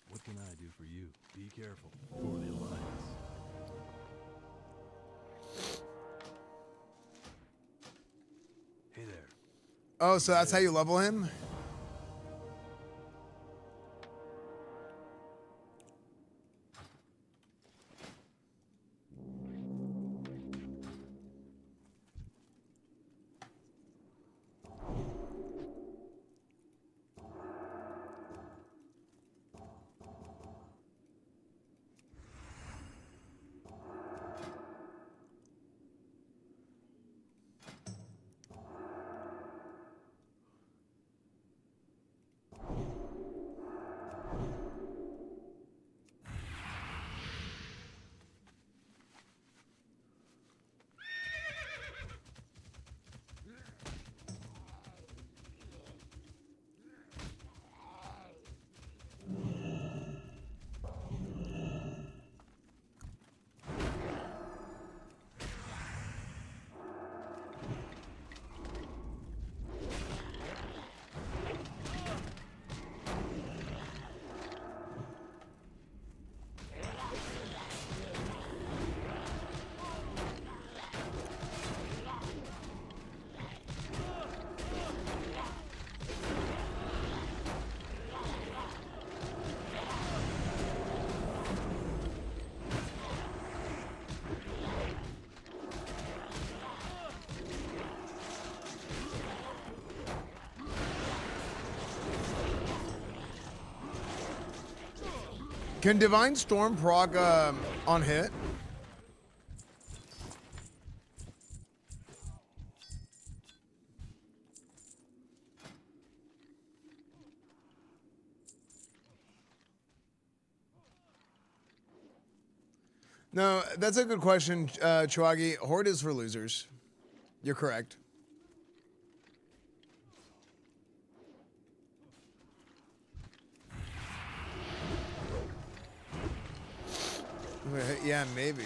What can I do for you? Be careful. For the Alliance. Hey there. Oh, so that's how you level him? Can Divine Storm proc on hit? No, that's a good question, Chuagi. Horde is for losers. You're correct. Yeah, maybe.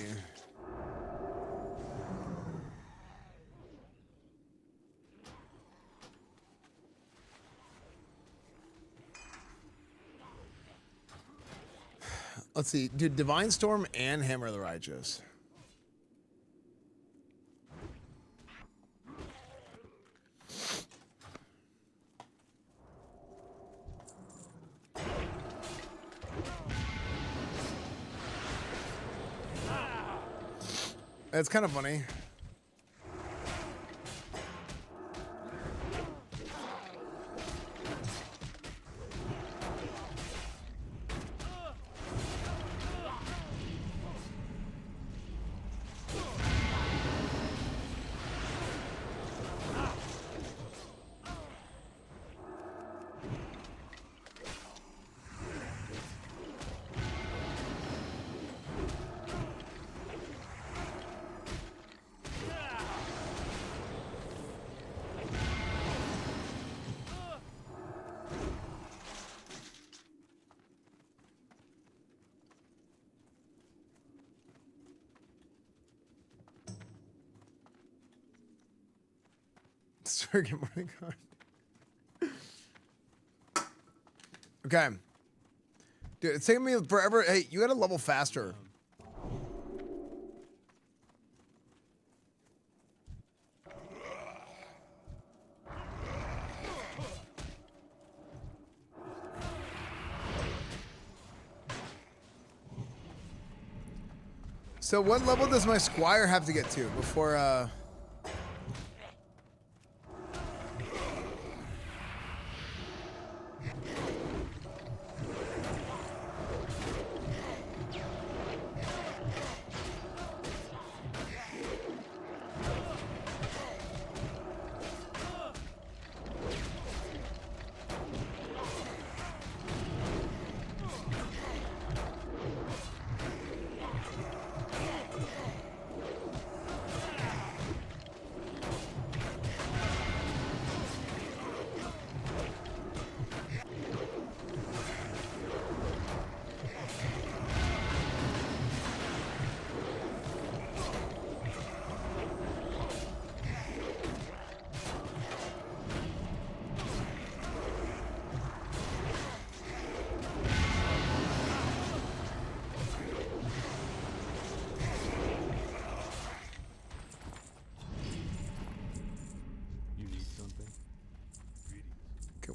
Let's see. Dude, Divine Storm and Hammer of the Righteous. It's kind of funny. Circuit morning card. Okay. Dude, it's taking me forever. Hey, you gotta level faster. So what level does my Squire have to get to before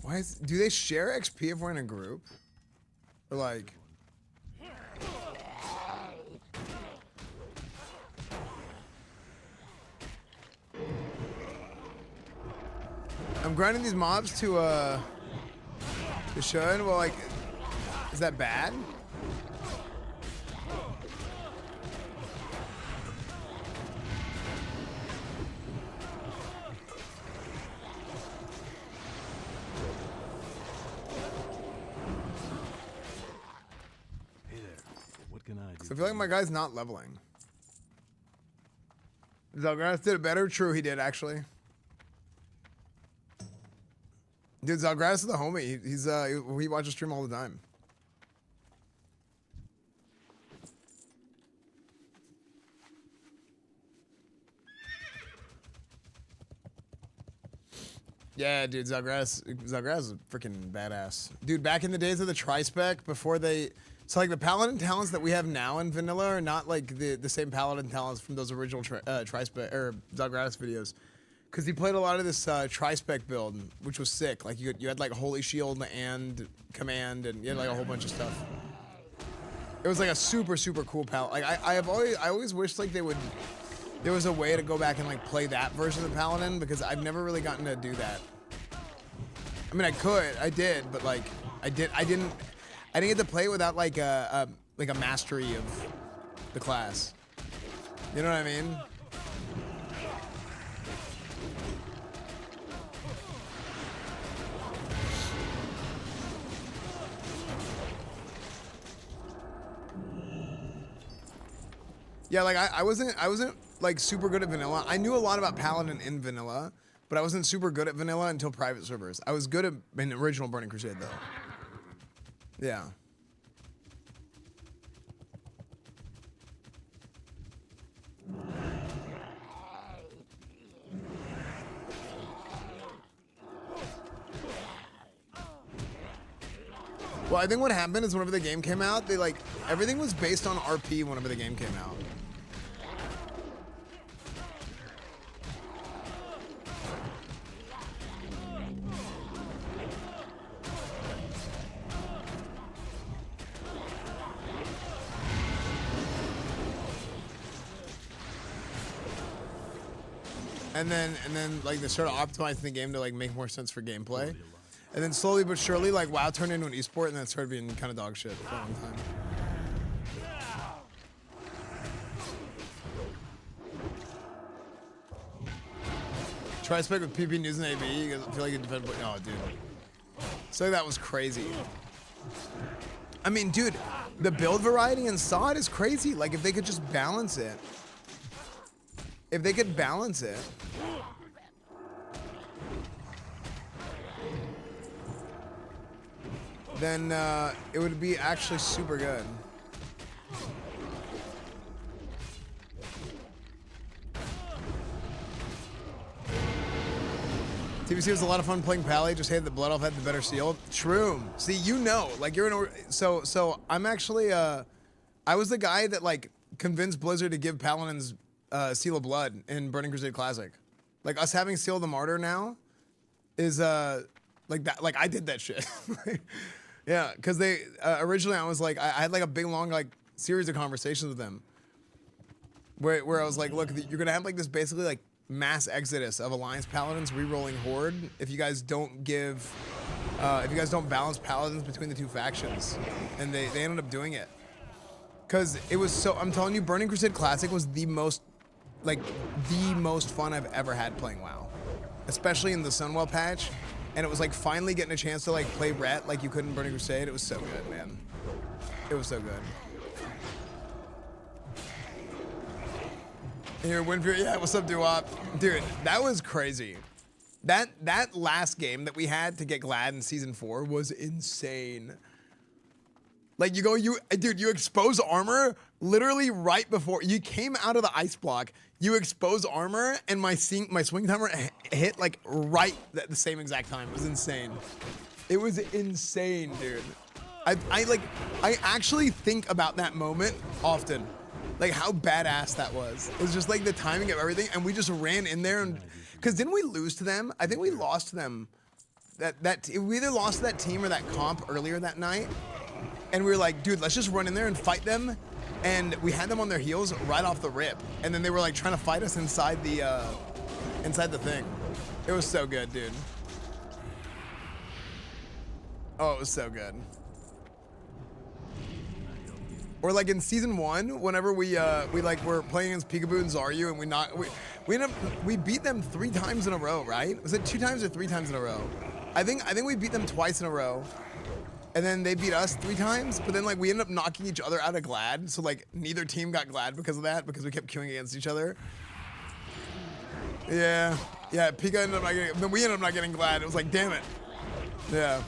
why is, do they share XP if we're in a group? Or like... I'm grinding these mobs to shun. Well, like, is that bad? I feel like my guy's not leveling. Zalgrass did it better. True, he did actually. Dude, Zalgrass is the homie. He watches stream all the time. Yeah, dude, Zalgrass is freaking badass. Dude, back in the days of the tri-spec, before they... So, like, the Paladin talents that we have now in Vanilla are not, like, the same Paladin talents from those original tri-spec, or Zalgrass videos. Because he played a lot of this tri-spec build, which was sick. Like, you had, like, Holy Shield and Command, and you had, like, a whole bunch of stuff. It was, like, a super, super cool Paladin. Like, I always wished, like, there was a way to go back and, like, play that version of Paladin, because I've never really gotten to do that. I mean, I did, but, like, I didn't get to play it without like a mastery of the class. You know what I mean? Yeah, like I wasn't like super good at vanilla. I knew a lot about Paladin in vanilla, but I wasn't super good at vanilla until private servers. I was good at in original Burning Crusade though. Yeah. Well, I think what happened is whenever the game came out, they like everything was based on RP whenever the game came out. And then like they started optimizing the game to like make more sense for gameplay. And then slowly but surely, like WoW turned into an esport, and then it started being kind of dog shit for a long time. Try to spec with PP News and AB, because I feel like it depends. Oh, dude. So that was crazy. I mean, dude, the build variety in SOD is crazy. Like, if they could just balance it. If they could balance it. Then it would be actually super good. TBC was a lot of fun playing Pally, just hated that Blood Elf had the better seal. True. See, you know, like you're in a, so I'm actually I was the guy that like convinced Blizzard to give Paladins Seal of Blood in Burning Crusade Classic. Like us having Seal of the Martyr now is like that, like I did that shit. Yeah, because they originally I was like I had like a big long like series of conversations with them where I was like, look, you're gonna have like this basically like mass exodus of Alliance Paladins re-rolling Horde if you guys don't give if you guys don't balance Paladins between the two factions. And they ended up doing it because it was so, I'm telling you, Burning Crusade Classic was the most fun I've ever had playing WoW, especially in the Sunwell patch. And it was like finally getting a chance to like play Ret like you could in Burning Crusade. It was so good, man. It was so good. Here, Winfrey, yeah, what's up, Doo-Wop? Dude, that was crazy. That last game that we had to get Glad in Season 4 was insane. Like, dude, you expose armor literally right before, you came out of the ice block, you expose armor, and my swing timer hit, like, right at the same exact time. It was insane. It was insane, dude. I actually think about that moment often. Like, how badass that was. It was just, like, the timing of everything, and we just ran in there, and, because didn't we lose to them? I think we lost to them. We either lost to that team or that comp earlier that night. And we were like, dude, let's just run in there and fight them. And we had them on their heels right off the rip. And then they were like trying to fight us inside the thing. It was so good, dude. Oh, it was so good. Or like in Season 1, whenever we were playing against Peekaboo and Zaryu, and we beat them 3 times in a row, right? Was it 2 times or 3 times in a row? I think we beat them twice in a row. And then they beat us 3 times, but then like we ended up knocking each other out of Glad, so like neither team got Glad because of that, because we kept queuing against each other. Yeah, Pika ended up not getting, then we ended up not getting Glad. It was like, damn it. Yeah.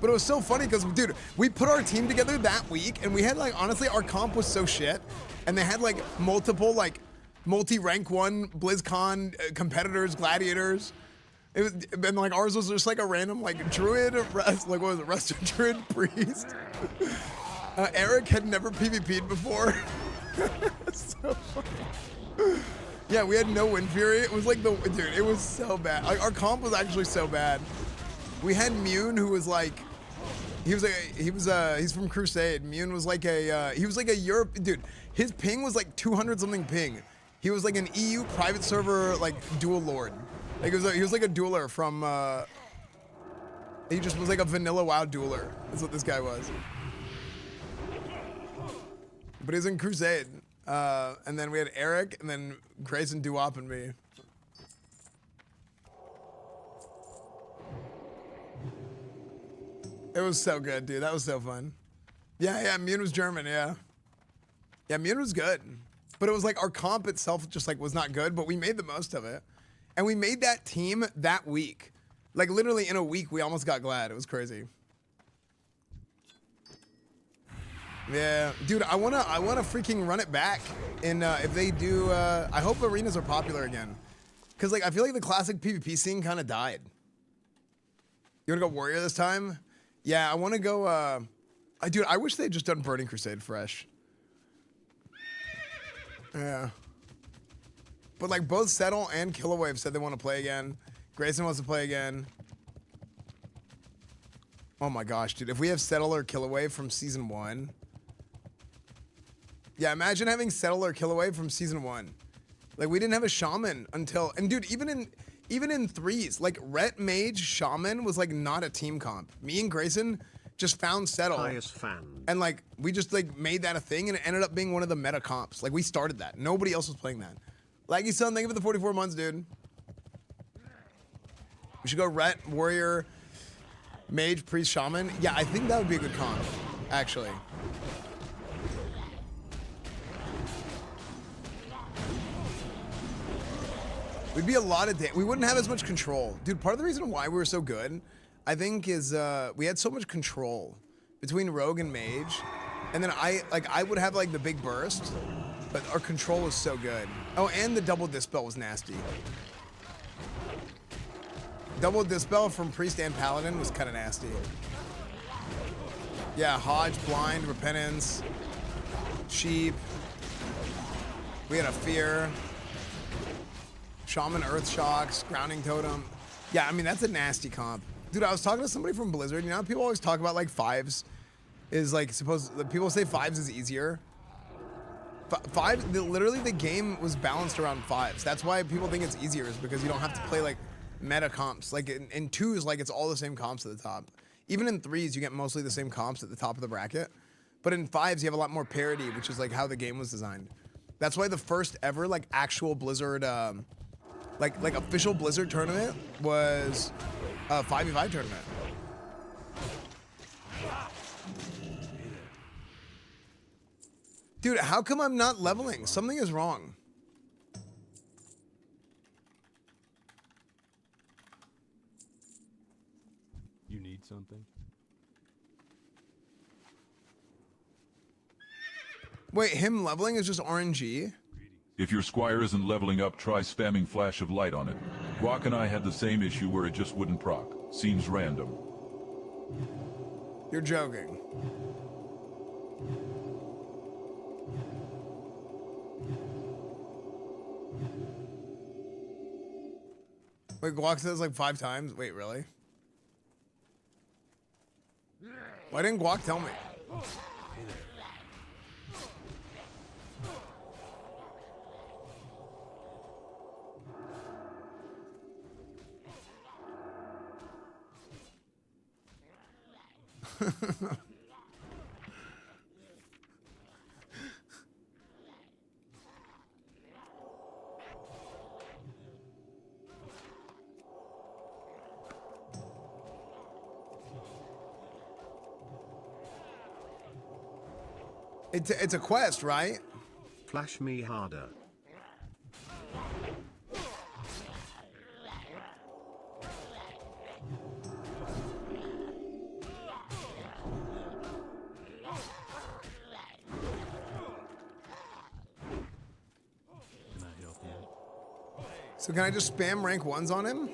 But it was so funny because, dude, we put our team together that week, and we had like, honestly, our comp was so shit, and they had like multiple like multi-rank 1 BlizzCon competitors, gladiators. It was, and like ours was just like a random like druid, like what was it, Rusted Druid Priest. Eric had never PvP'd before. So funny. Yeah, we had no Wind Fury. It was like dude, it was so bad. Like our comp was actually so bad. We had Mune, who was like, he's from Crusade. Mune was like he was like a Europe dude. His ping was like 200 something ping. He was like an EU private server like dual lord. Like he was like a dueler from He just was like a vanilla WoW dueler. That's what this guy was. But he was in Crusade. And then we had Eric, and then Grayson, Duop, and me. It was so good, dude. That was so fun. Yeah, Mune was German, yeah. Yeah, Mune was good. But it was like our comp itself just like was not good, but we made the most of it. And we made that team that week. Like literally in a week, we almost got glad. It was crazy. Yeah, dude, I wanna freaking run it back. And if they do, I hope arenas are popular again. Cause like I feel like the classic PvP scene kind of died. You wanna go Warrior this time? Yeah, I wanna go. Dude, I wish they had just done Burning Crusade fresh. Yeah. But like both Settle and Killawave said they want to play again. Grayson wants to play again. Oh my gosh, dude. If we have Settle or Killawave from season 1. Yeah, imagine having Settle or Killawave from season 1. Like we didn't have a Shaman until, and dude, even in threes, like Ret Mage Shaman was like not a team comp. Me and Grayson just found Settle. Esfand. And like we just like made that a thing, and it ended up being one of the meta comps. Like we started that. Nobody else was playing that. Laggy Son, thank you for the 44 months, dude. We should go Ret, Warrior, Mage, Priest, Shaman. Yeah, I think that would be a good comp, actually. We'd be a lot of we wouldn't have as much control. Dude, part of the reason why we were so good, I think, is we had so much control between Rogue and Mage. And then I would have like the big burst, but our control was so good. Oh, and the double dispel was nasty. Double dispel from Priest and Paladin was kind of nasty. Yeah, Hodge, Blind, Repentance, Sheep. We had a Fear. Shaman, Earth Shocks, Grounding Totem. Yeah, I mean, that's a nasty comp. Dude, I was talking to somebody from Blizzard. You know how people always talk about like fives is like people say fives is easier. Literally the game was balanced around fives. That's why people think it's easier, is because you don't have to play like meta comps. Like in twos, like it's all the same comps at the top. Even in threes, you get mostly the same comps at the top of the bracket. But in fives, you have a lot more parity, which is like how the game was designed. That's why the first ever like actual Blizzard, like official Blizzard tournament was a 5v5 tournament. Dude, how come I'm not leveling? Something is wrong. You need something? Wait, him leveling is just RNG? If your Squire isn't leveling up, try spamming Flash of Light on it. Guac and I had the same issue where it just wouldn't proc. Seems random. You're joking. Wait, Guac says like 5 times? Wait, really? Why didn't Guac tell me? It's a quest, right? Flash me harder. So can I just spam rank 1s on him?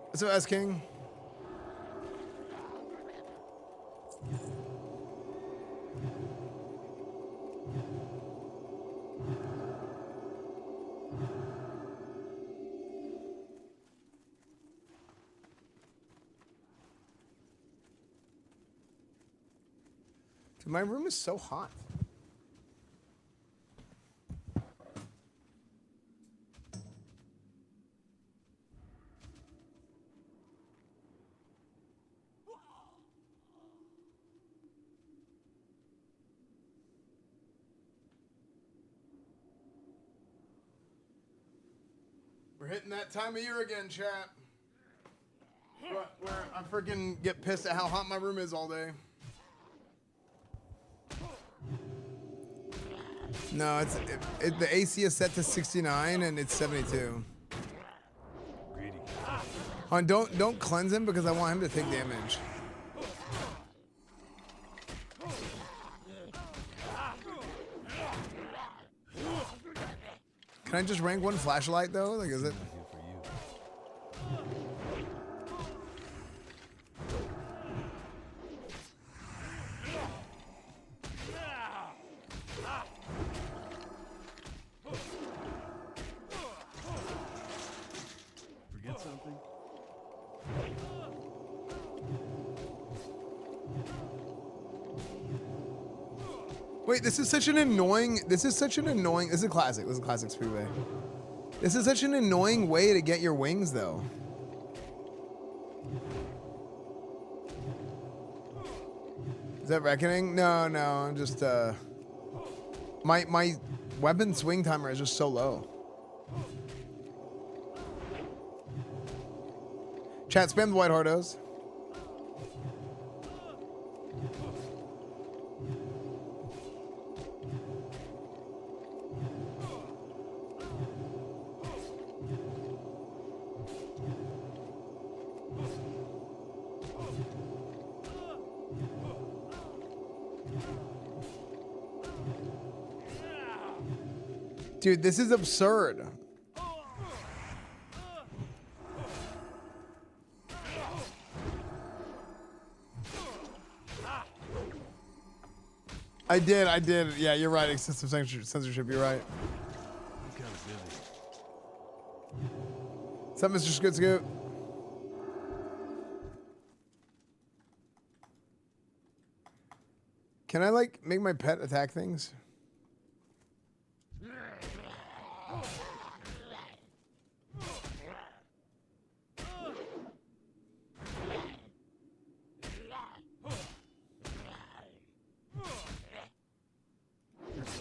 What's up, S-King? Dude, my room is so hot. We're hitting that time of year again, chat. Where I freaking get pissed at how hot my room is all day. No, the AC is set to 69 and it's 72. Don't cleanse him because I want him to take damage. Can I just rank one flashlight though? Like, is it? Forget something? Wait, this is such an annoying. This is a classic. This is a classic Speedway. This is such an annoying way to get your wings, though. Is that Reckoning? No, I'm just my weapon swing timer is just so low. Chat, spam the white hardos. Dude, this is absurd. I did. Yeah, you're right. Excessive censorship. You're right. I'm kind of busy. What's up, Mr. Scoot Scoot? Can I, like, make my pet attack things?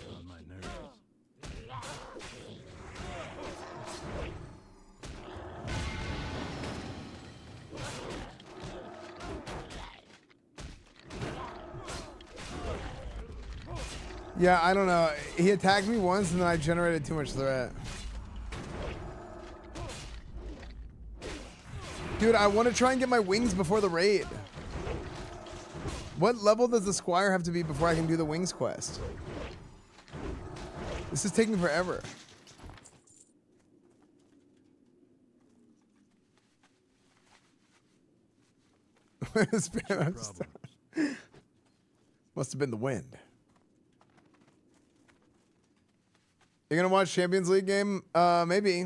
On my nerves. Yeah, I don't know. He attacked me once and then I generated too much threat. Dude, I want to try and get my wings before the raid. What level does the Squire have to be before I can do the wings quest? This is taking forever. Must have been the wind. You're gonna watch Champions League game? Maybe.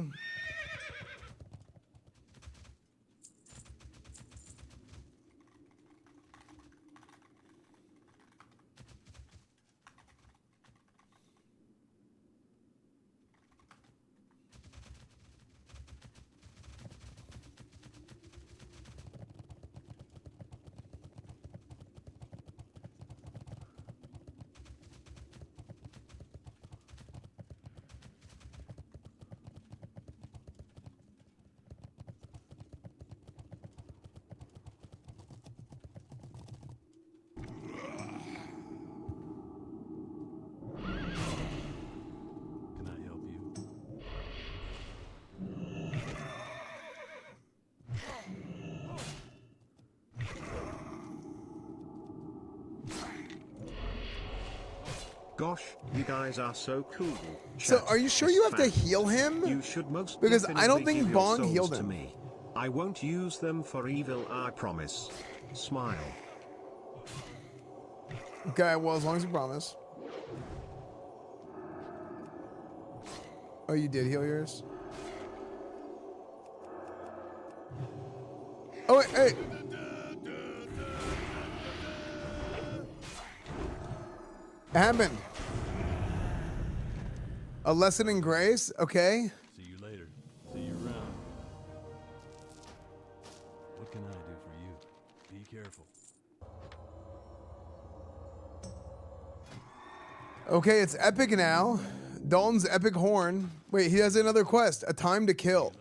Can I help you? Gosh, you guys are so cool. So, Chat, are you sure you have to Esfand. heal him? You should most Because I don't definitely think give your Bong souls healed to him. me. I won't use them for evil, I promise. Smile. Okay, well, as long as you promise. Oh, you did heal yours? Oh, wait, hey! It happened. A lesson in grace? Okay. See you later. See you around. What can I do for you? Be careful. Okay, it's epic now. Dalton's epic horn. Wait, he has another quest. A time to kill.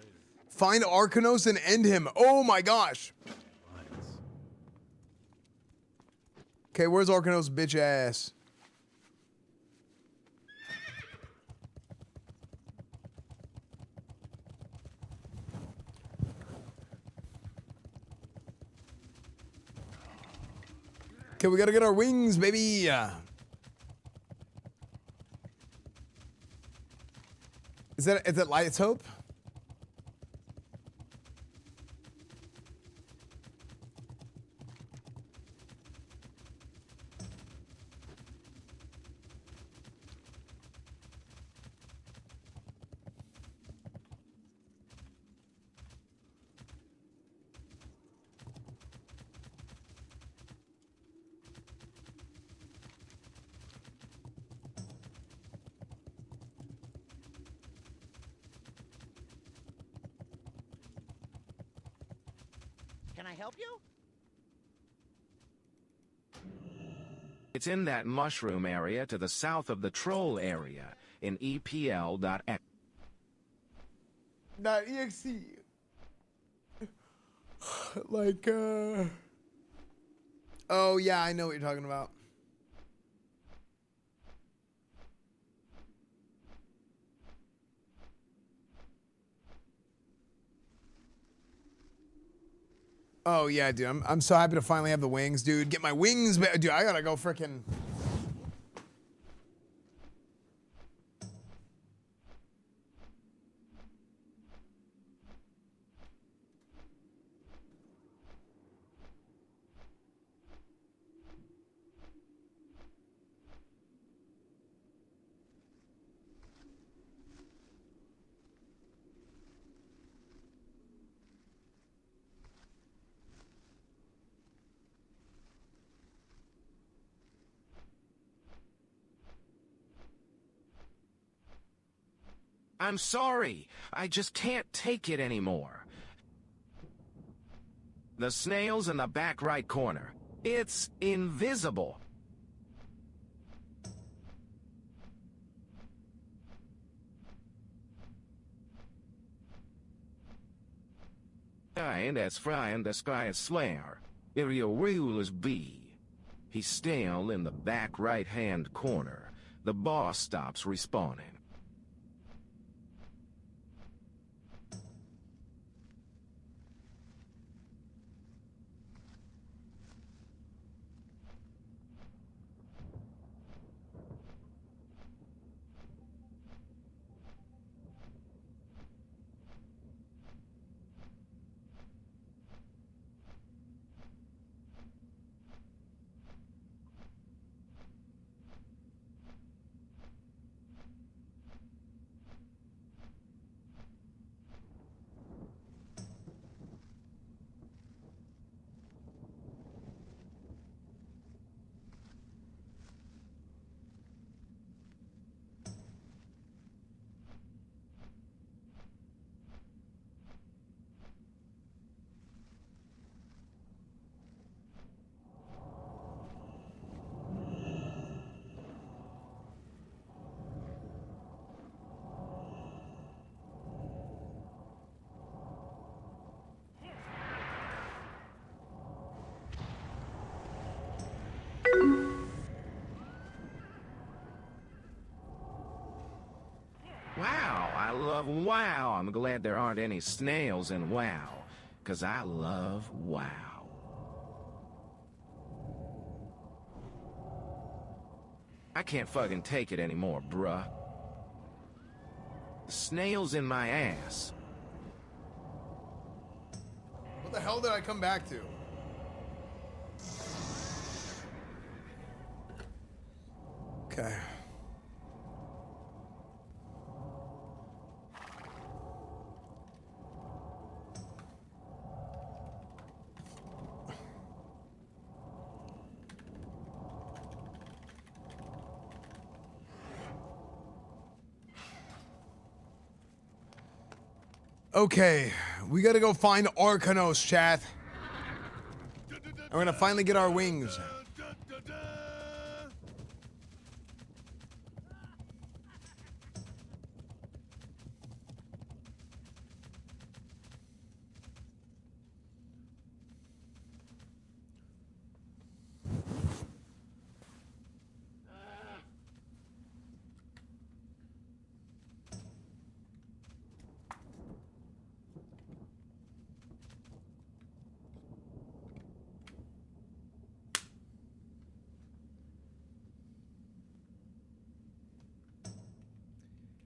Find Arcanos and end him. Oh my gosh. Okay, where's Arcanos' bitch ass? Okay, we gotta get our wings, baby. Is that Light's Hope? Can I help you? It's in that mushroom area to the south of the troll area in EPL.exe. .exe. Like, oh yeah, I know what you're talking about. Oh yeah, dude. I'm so happy to finally have the wings, dude. Get my wings back. Dude, I gotta go frickin'. I'm sorry. I just can't take it anymore. The snail's in the back right corner. It's invisible. And as Fry the Squire Slayer, area rule is B. He's still in the back right-hand corner. The boss stops respawning. Wow, I love WoW. I'm glad there aren't any snails in WoW, 'cause I love WoW. I can't fucking take it anymore, bruh. The snail's in my ass. What the hell did I come back to? Okay. Okay, we gotta go find Arcanos, chat. We're gonna finally get our wings.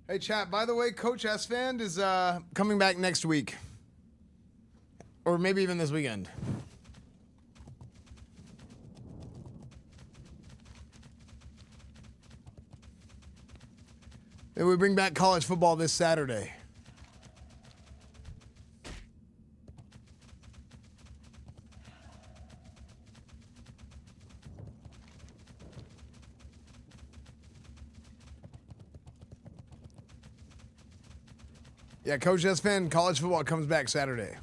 Hey, chat, by the way, Coach Esfand is coming back next week. Or maybe even this weekend. Then we bring back college football this Saturday. Yeah, Coach Esfand, college football comes back Saturday.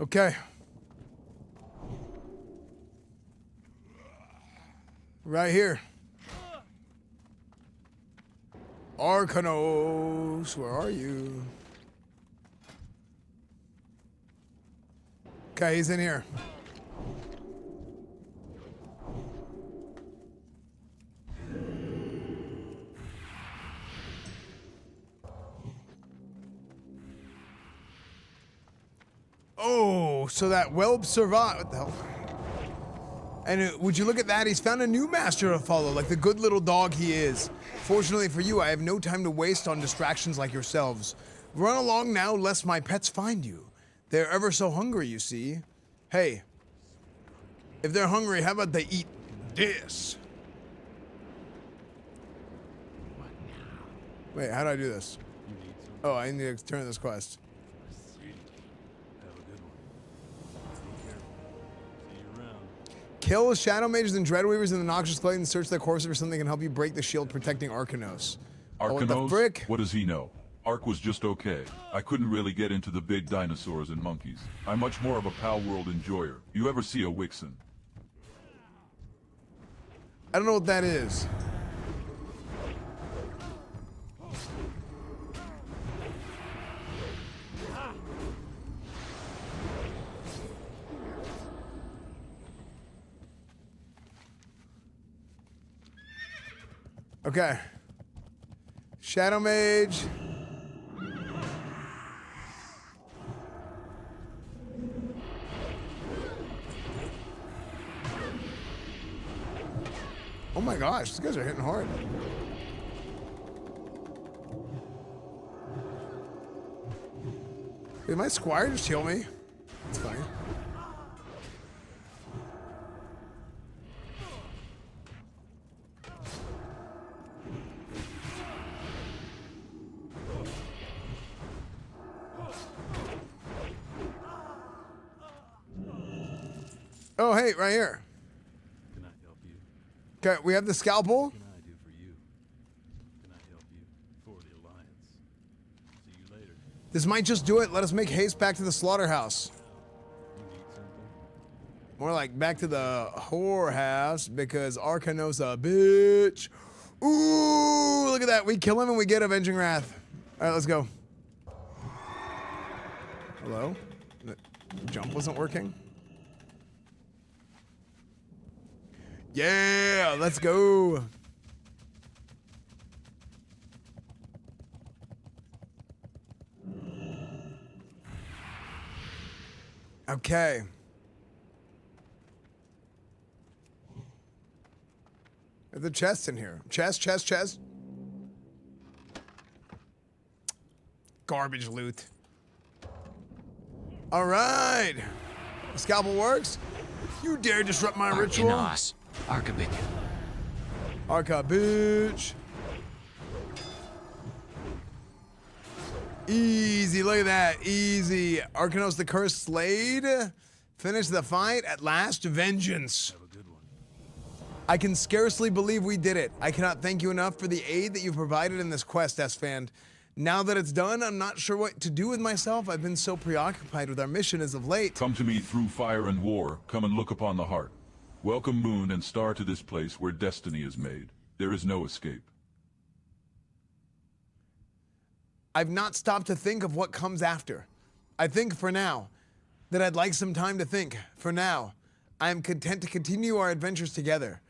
Okay. Right here. Arcanos, where are you? Okay, he's in here. Oh, so that whelp survived. What the hell? And would you look at that? He's found a new master to follow, like the good little dog he is. Fortunately for you, I have no time to waste on distractions like yourselves. Run along now, lest my pets find you. They're ever so hungry, you see. Hey, if they're hungry, how about they eat this? Wait, how do I do this? Oh, I need to turn this quest. Kill shadow mages and dreadweavers in the noxious glade and search their corpses for something that can help you break the shield protecting Arcanos. Oh, what the frick? What does he know? Ark was just okay. I couldn't really get into the big dinosaurs and monkeys. I'm much more of a Pal World enjoyer. You ever see a Wixen? I don't know what that is. Okay. Shadow Mage. Oh my gosh, these guys are hitting hard. Did my Squire just heal me? That's fine. Oh, hey, right here. Can I help you? Okay, we have the scalpel. What can I do for you? Can I help you for the Alliance? See you later. This might just do it. Let us make haste back to the slaughterhouse. You need something? More like back to the whorehouse because Arcanos a bitch. Ooh, look at that. We kill him and we get Avenging Wrath. All right, let's go. Hello? The jump wasn't working? Yeah, let's go. Okay. There's a chest in here. Chest. Garbage loot. All right. The scalpel works. You dare disrupt my ritual? Arcanos. Arca bitch. Easy, look at that. Easy. Arcanos the Cursed slayed. Finish the fight at last. Vengeance. Have a good one. I can scarcely believe we did it. I cannot thank you enough for the aid that you've provided in this quest, Esfand. Now that it's done, I'm not sure what to do with myself. I've been so preoccupied with our mission as of late. Come to me through fire and war. Come and look upon the heart. Welcome moon and star to this place where destiny is made. There is no escape. I've not stopped to think of what comes after. I think for now that I'd like some time to think. For now, I am content to continue our adventures together.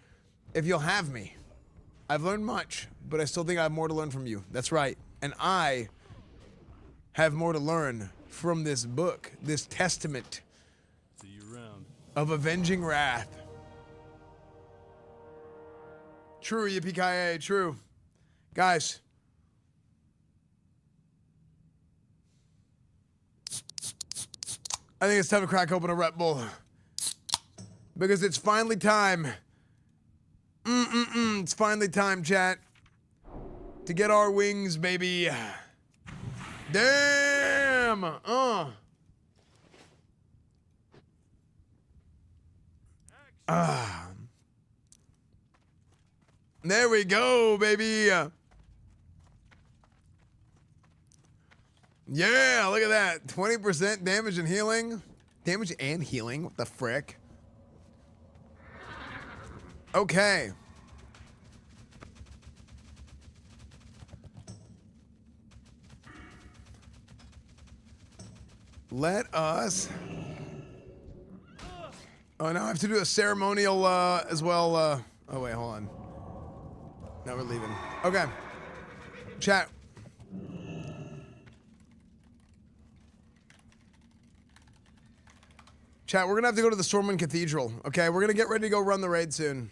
If you'll have me. I've learned much, but I still think I have more to learn from you. That's right. And I have more to learn from this book, this testament See you around. of avenging wrath. True, Yippee-ki-yay, true. Guys. I think it's time to crack open a Red Bull. Because it's finally time. It's finally time, chat. To get our wings, baby. Damn! There we go, baby. Yeah, look at that. 20% damage and healing. Damage and healing? What the frick? Okay. Let us... Oh, now I have to do a ceremonial as well. Oh, wait, hold on. Now we're leaving. Okay. Chat. Chat, we're going to have to go to the Stormwind Cathedral. Okay, we're going to get ready to go run the raid soon.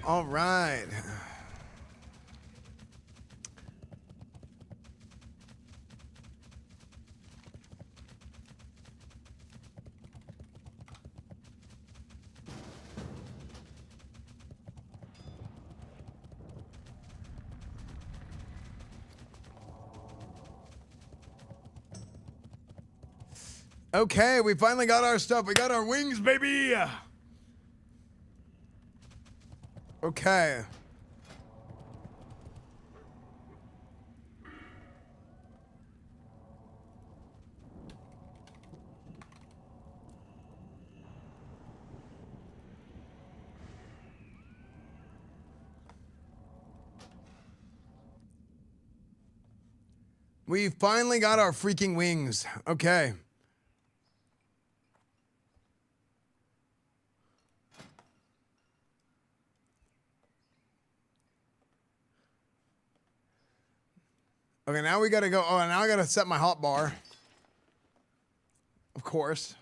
All right. Okay, we finally got our stuff. We got our wings, baby. Okay. We finally got our freaking wings. Okay. Okay, now we gotta go. Oh, now I gotta set my hot bar. Of course.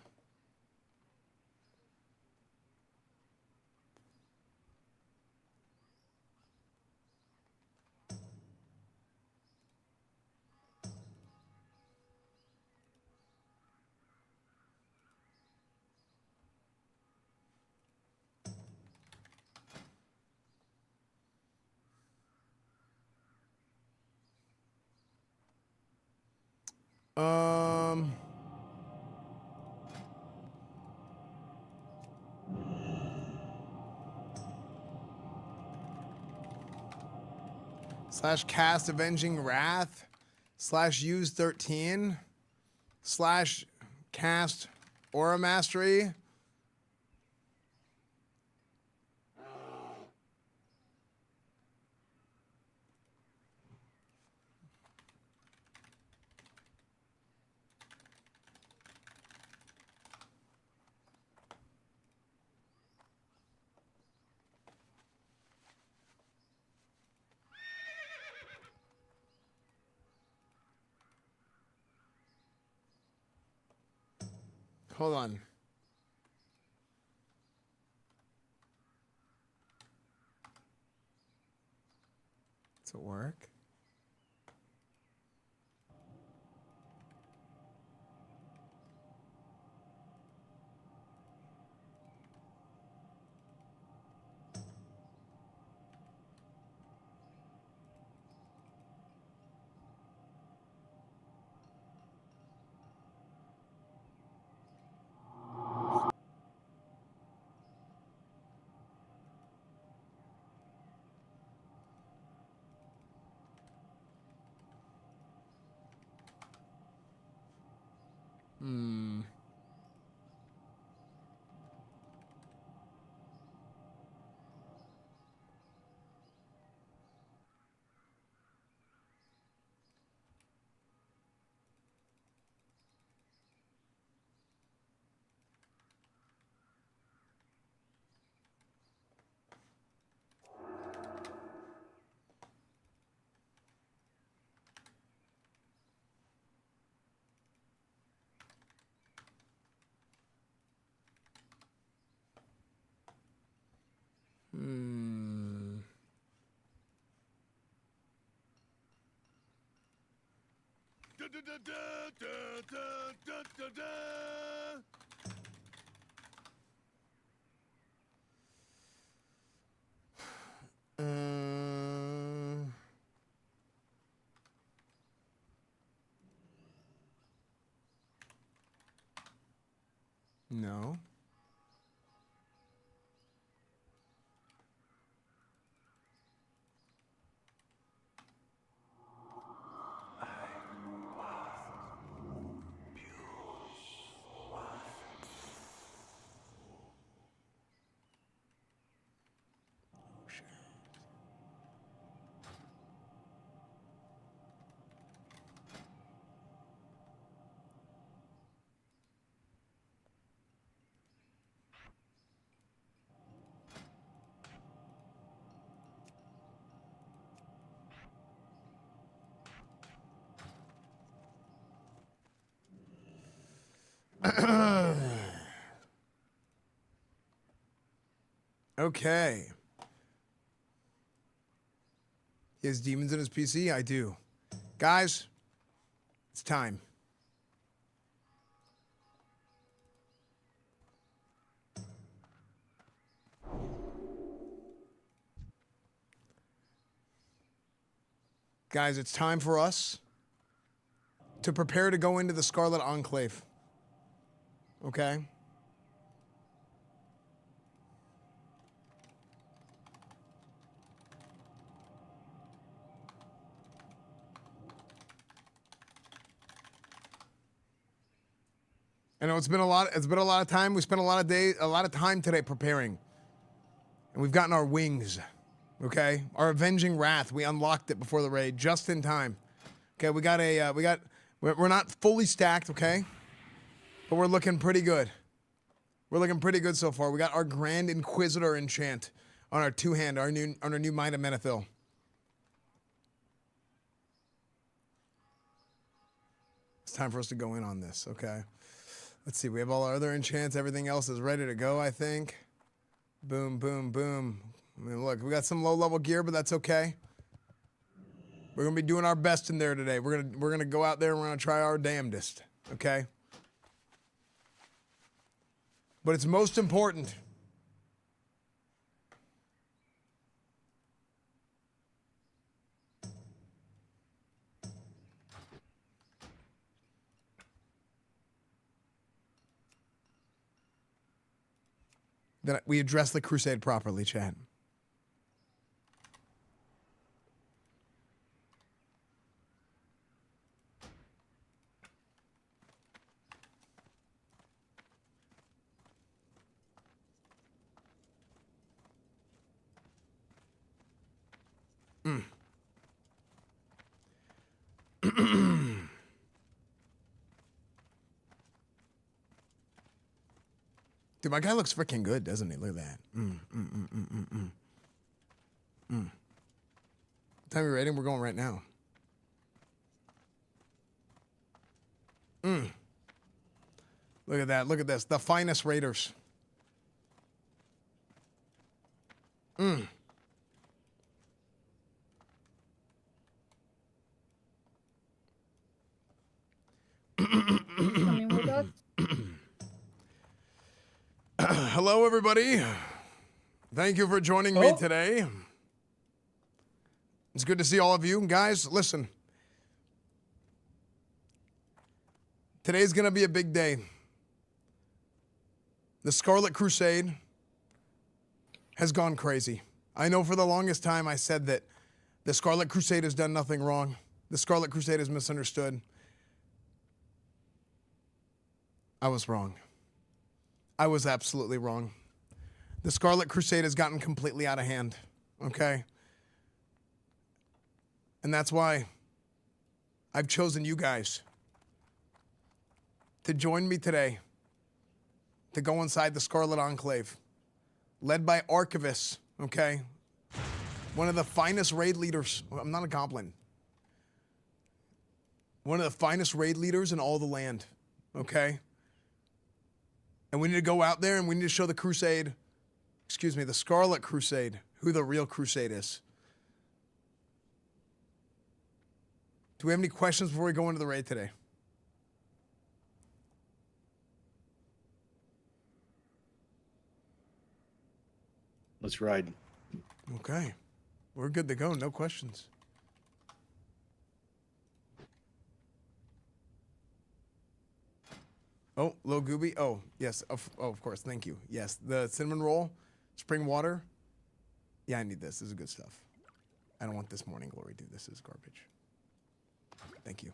Slash cast Avenging Wrath. Slash use 13. Slash cast Aura Mastery. Hold on. Does it work? No. Okay. He has demons in his PC? I do. Guys, it's time. Guys, it's time for us to prepare to go into the Scarlet Enclave. Okay? I know it's been a lot of time. We spent a lot of time today preparing. And we've gotten our wings. Okay? Our avenging wrath. We unlocked it before the raid just in time. Okay, we're not fully stacked, okay? But we're looking pretty good. We're looking pretty good so far. We got our Grand Inquisitor enchant on our two-hand, on our new Mind of Menethil. It's time for us to go in on this, okay? Let's see, we have all our other enchants. Everything else is ready to go, I think. Boom, boom, boom. I mean, look, we got some low-level gear, but that's okay. We're gonna be doing our best in there today. We're gonna go out there and we're gonna try our damnedest, okay? But it's most important that we address the crusade properly, Chad. Dude, my guy looks freaking good, doesn't he? Look at that. What time are we raiding? We're going right now. Look at that. Look at this. The finest raiders. Coming with us? Hello, everybody. Thank you for joining me today. It's good to see all of you. Guys, listen. Today's going to be a big day. The Scarlet Crusade has gone crazy. I know for the longest time I said that the Scarlet Crusade has done nothing wrong. The Scarlet Crusade is misunderstood. I was wrong. I was absolutely wrong. The Scarlet Crusade has gotten completely out of hand, okay? And that's why I've chosen you guys to join me today to go inside the Scarlet Enclave, led by Arcanos, okay? One of the finest raid leaders. I'm not a goblin. One of the finest raid leaders in all the land, okay? And we need to go out there and we need to show the Crusade, excuse me, the Scarlet Crusade, who the real Crusade is. Do we have any questions before we go into the raid today? Let's ride. Okay. We're good to go. No questions. Oh, low gooby. Oh, yes. Of course. Thank you. Yes. The cinnamon roll, spring water. Yeah, I need this. This is good stuff. I don't want this morning glory, dude. This is garbage. Thank you.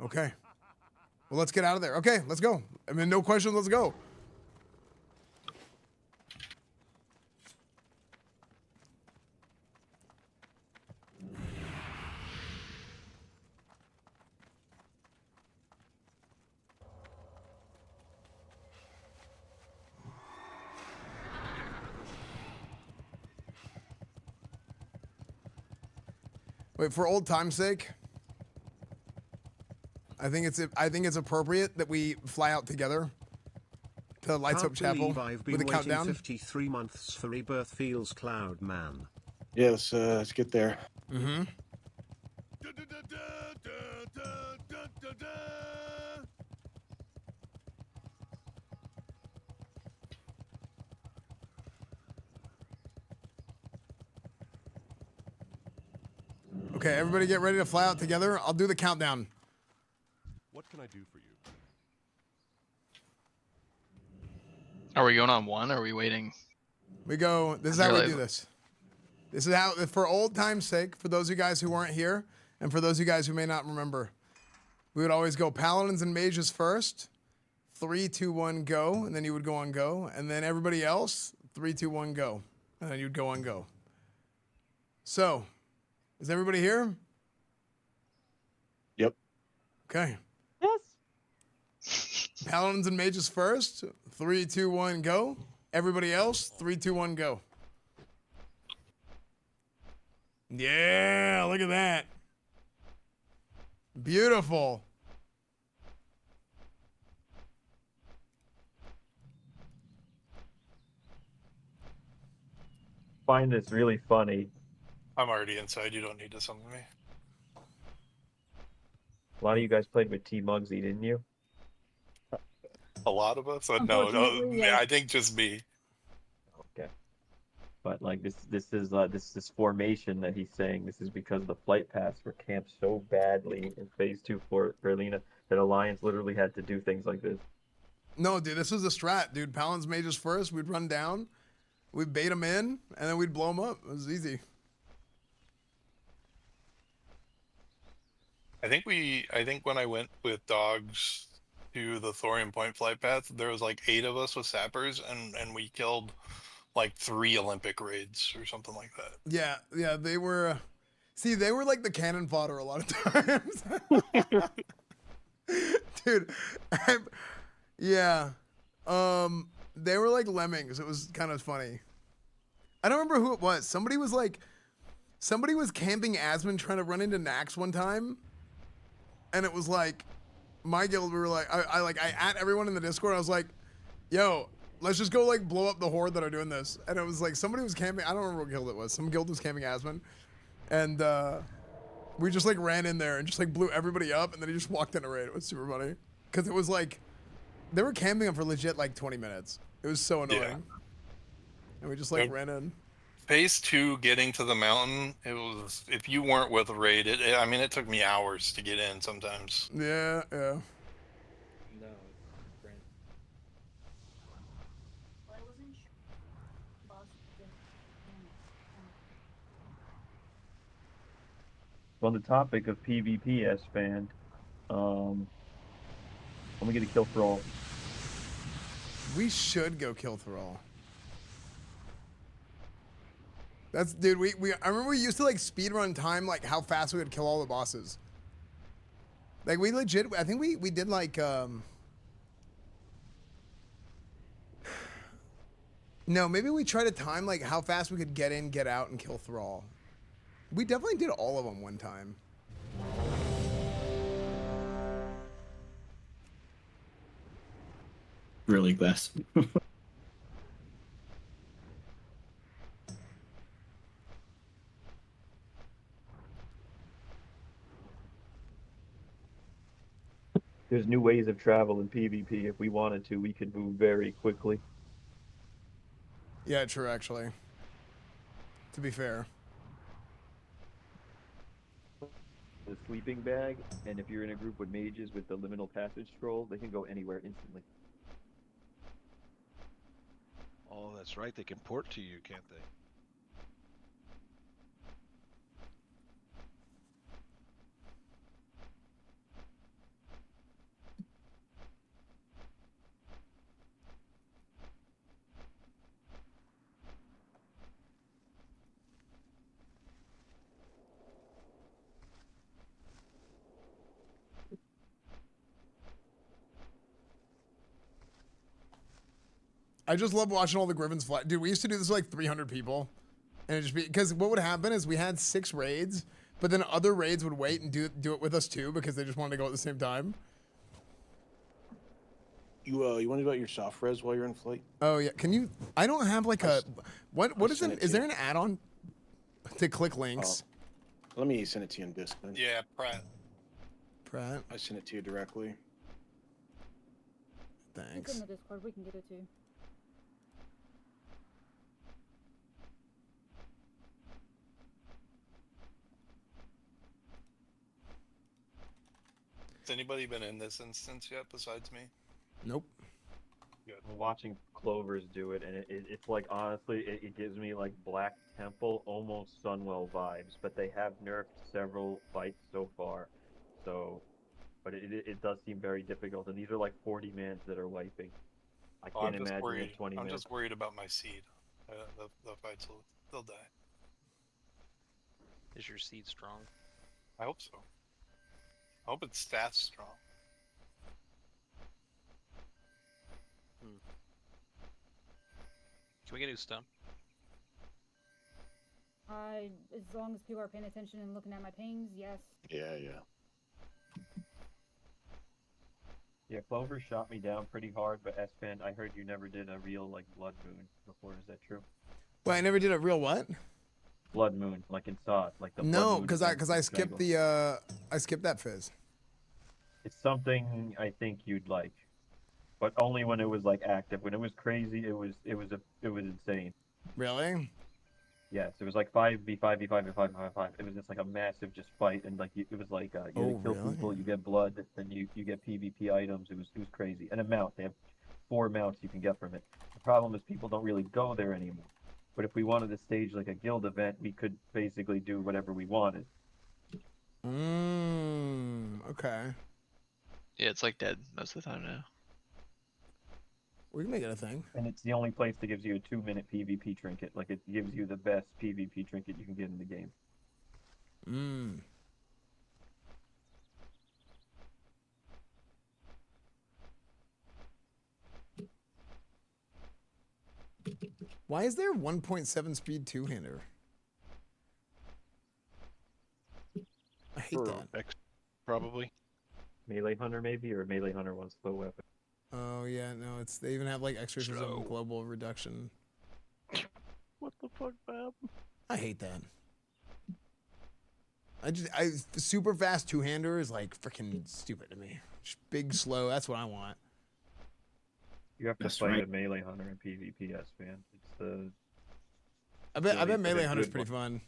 Okay. Well, let's get out of there. Okay, let's go. I mean, no questions. Let's go. Wait, for old time's sake, I think it's appropriate that we fly out together to Lights Up Chapel I've been with a waiting countdown. 53 months for Rebirth feels cloud, man. Yeah, let's get there. Mm-hmm. Okay, everybody get ready to fly out together. I'll do the countdown. What can I do for you? Are we going on one or are we waiting? We go, this is how we do this. This is how, for old time's sake, for those of you guys who weren't here, and for those of you guys who may not remember, we would always go Paladins and Mages first, 3, 2, 1, go, and then you would go on go, and then everybody else, 3, 2, 1, go, and then you'd go on go. So, is everybody here? Yep. Okay. Yes. Paladins and Mages first, 3, 2, 1, go. Everybody else, 3, 2, 1, go. Yeah, look at that. Beautiful. Find this really funny. I'm already inside. You don't need to summon me. A lot of you guys played with T Mugsy, didn't you? A lot of us? No, I think just me. Okay. But like this is formation that he's saying. This is because the flight paths were camped so badly in Phase 2 for Berlina that Alliance literally had to do things like this. No, dude, this was a strat, dude. Paladins Mages first. We'd run down, we'd bait them in, and then we'd blow them up. It was easy. I think when I went with dogs to the Thorium Point flight path, there was like 8 of us with sappers, and we killed like 3 Olympic raids or something like that. Yeah, they were. See, they were like the cannon fodder a lot of times. Dude, yeah. They were like lemmings. It was kind of funny. I don't remember who it was. Somebody was camping Asmund trying to run into Nax one time. And it was like, my guild, we were like, I at everyone in the Discord, I was like, yo, let's just go like blow up the horde that are doing this. And it was like, somebody was camping, I don't remember what guild it was. Some guild was camping Asmund. And we just like ran in there and just like blew everybody up. And then he just walked in a raid. It was super funny. Cause it was like, they were camping him for legit like 20 minutes. It was so annoying. Yeah. And we just like ran in. Phase 2, getting to the mountain, it was, if you weren't with a raid, it took me hours to get in sometimes. Yeah. No. On the topic of PvP, Esfand, I'm gonna kill Thrall. We should go kill Thrall. That's, dude, I remember we used to like speedrun time, like how fast we would kill all the bosses. Like we legit, I think we did like, no, maybe we tried to time like how fast we could get in, get out, and kill Thrall. We definitely did all of them one time. Really fast. There's new ways of travel in PvP. If we wanted to, we could move very quickly. Yeah, true, actually. To be fair. The sleeping bag, and if you're in a group with mages with the liminal passage scroll, they can go anywhere instantly. Oh, that's right. They can port to you, can't they? I just love watching all the Griffins fly. Dude, we used to do this with like 300 people. And it just be, because what would happen is we had 6 raids, but then other raids would wait and do it with us too because they just wanted to go at the same time. You want to go out your soft res while you're in flight? Oh yeah, can you? I don't have like a what is it? Is there an add-on to click links? Let me send it to you in Discord. Yeah, Pratt. Pratt. I sent it to you directly. Thanks. It's in the Discord. We can get it too. Has anybody been in this instance yet besides me? Nope. Good. I'm watching Clovers do it, and it's like, honestly, it gives me like Black Temple, almost Sunwell vibes, but they have nerfed several fights so far. So, but it does seem very difficult, and these are like 40 mans that are wiping. I can't imagine a 20 I'm man. just worried about my seed. The fights they'll die. Is your seed strong? I hope so. I hope its stats strong. Can we get a new stump? As long as people are paying attention and looking at my pings, yes. Yeah. Yeah, Clover shot me down pretty hard, but Esfand, I heard you never did a real like Blood Moon before. Is that true? Well, I never did a real what? Blood Moon, like in Sauce, like the No, because I skipped the I skipped that phase. It's something I think you'd like, but only when it was like active. When it was crazy, it was insane. Really? Yes, it was like 5v5v5 and 5v5. It was just like a massive just fight, and like it was like you kill people, you get blood, then you get PvP items. It was crazy. And a mount. They have 4 mounts you can get from it. The problem is people don't really go there anymore. But if we wanted to stage like a guild event, we could basically do whatever we wanted. Okay. Yeah, it's like dead most of the time now. We can make it a thing. And it's the only place that gives you a 2-minute PvP trinket. Like, it gives you the best PvP trinket you can get in the game. Why is there 1.7 speed two-hander? I hate that. Probably. Melee Hunter, maybe? Or Melee Hunter wants slow weapon. Oh, yeah, no, they even have, like, extras of global reduction. What the fuck, Bob? I hate that. Super fast two-hander is, like, freaking stupid to me. Just big, slow, that's what I want. You have to fight a Melee Hunter in PvPs, man. It's the... I bet Melee Hunter's pretty fun.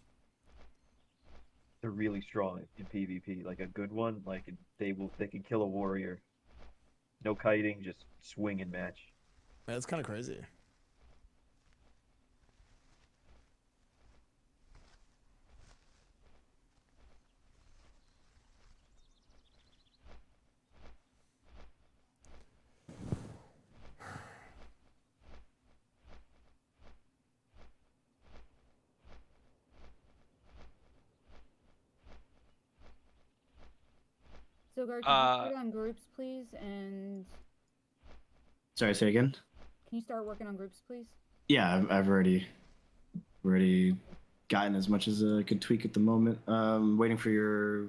They're really strong in PvP. Like, a good one, like, they can kill a warrior. No kiting, just swing and match. Yeah, that's kind of crazy. So, Gar, can you put on groups, please? And Sorry, say again. can you start working on groups, please? Yeah, I've already gotten as much as I could tweak at the moment. Waiting for your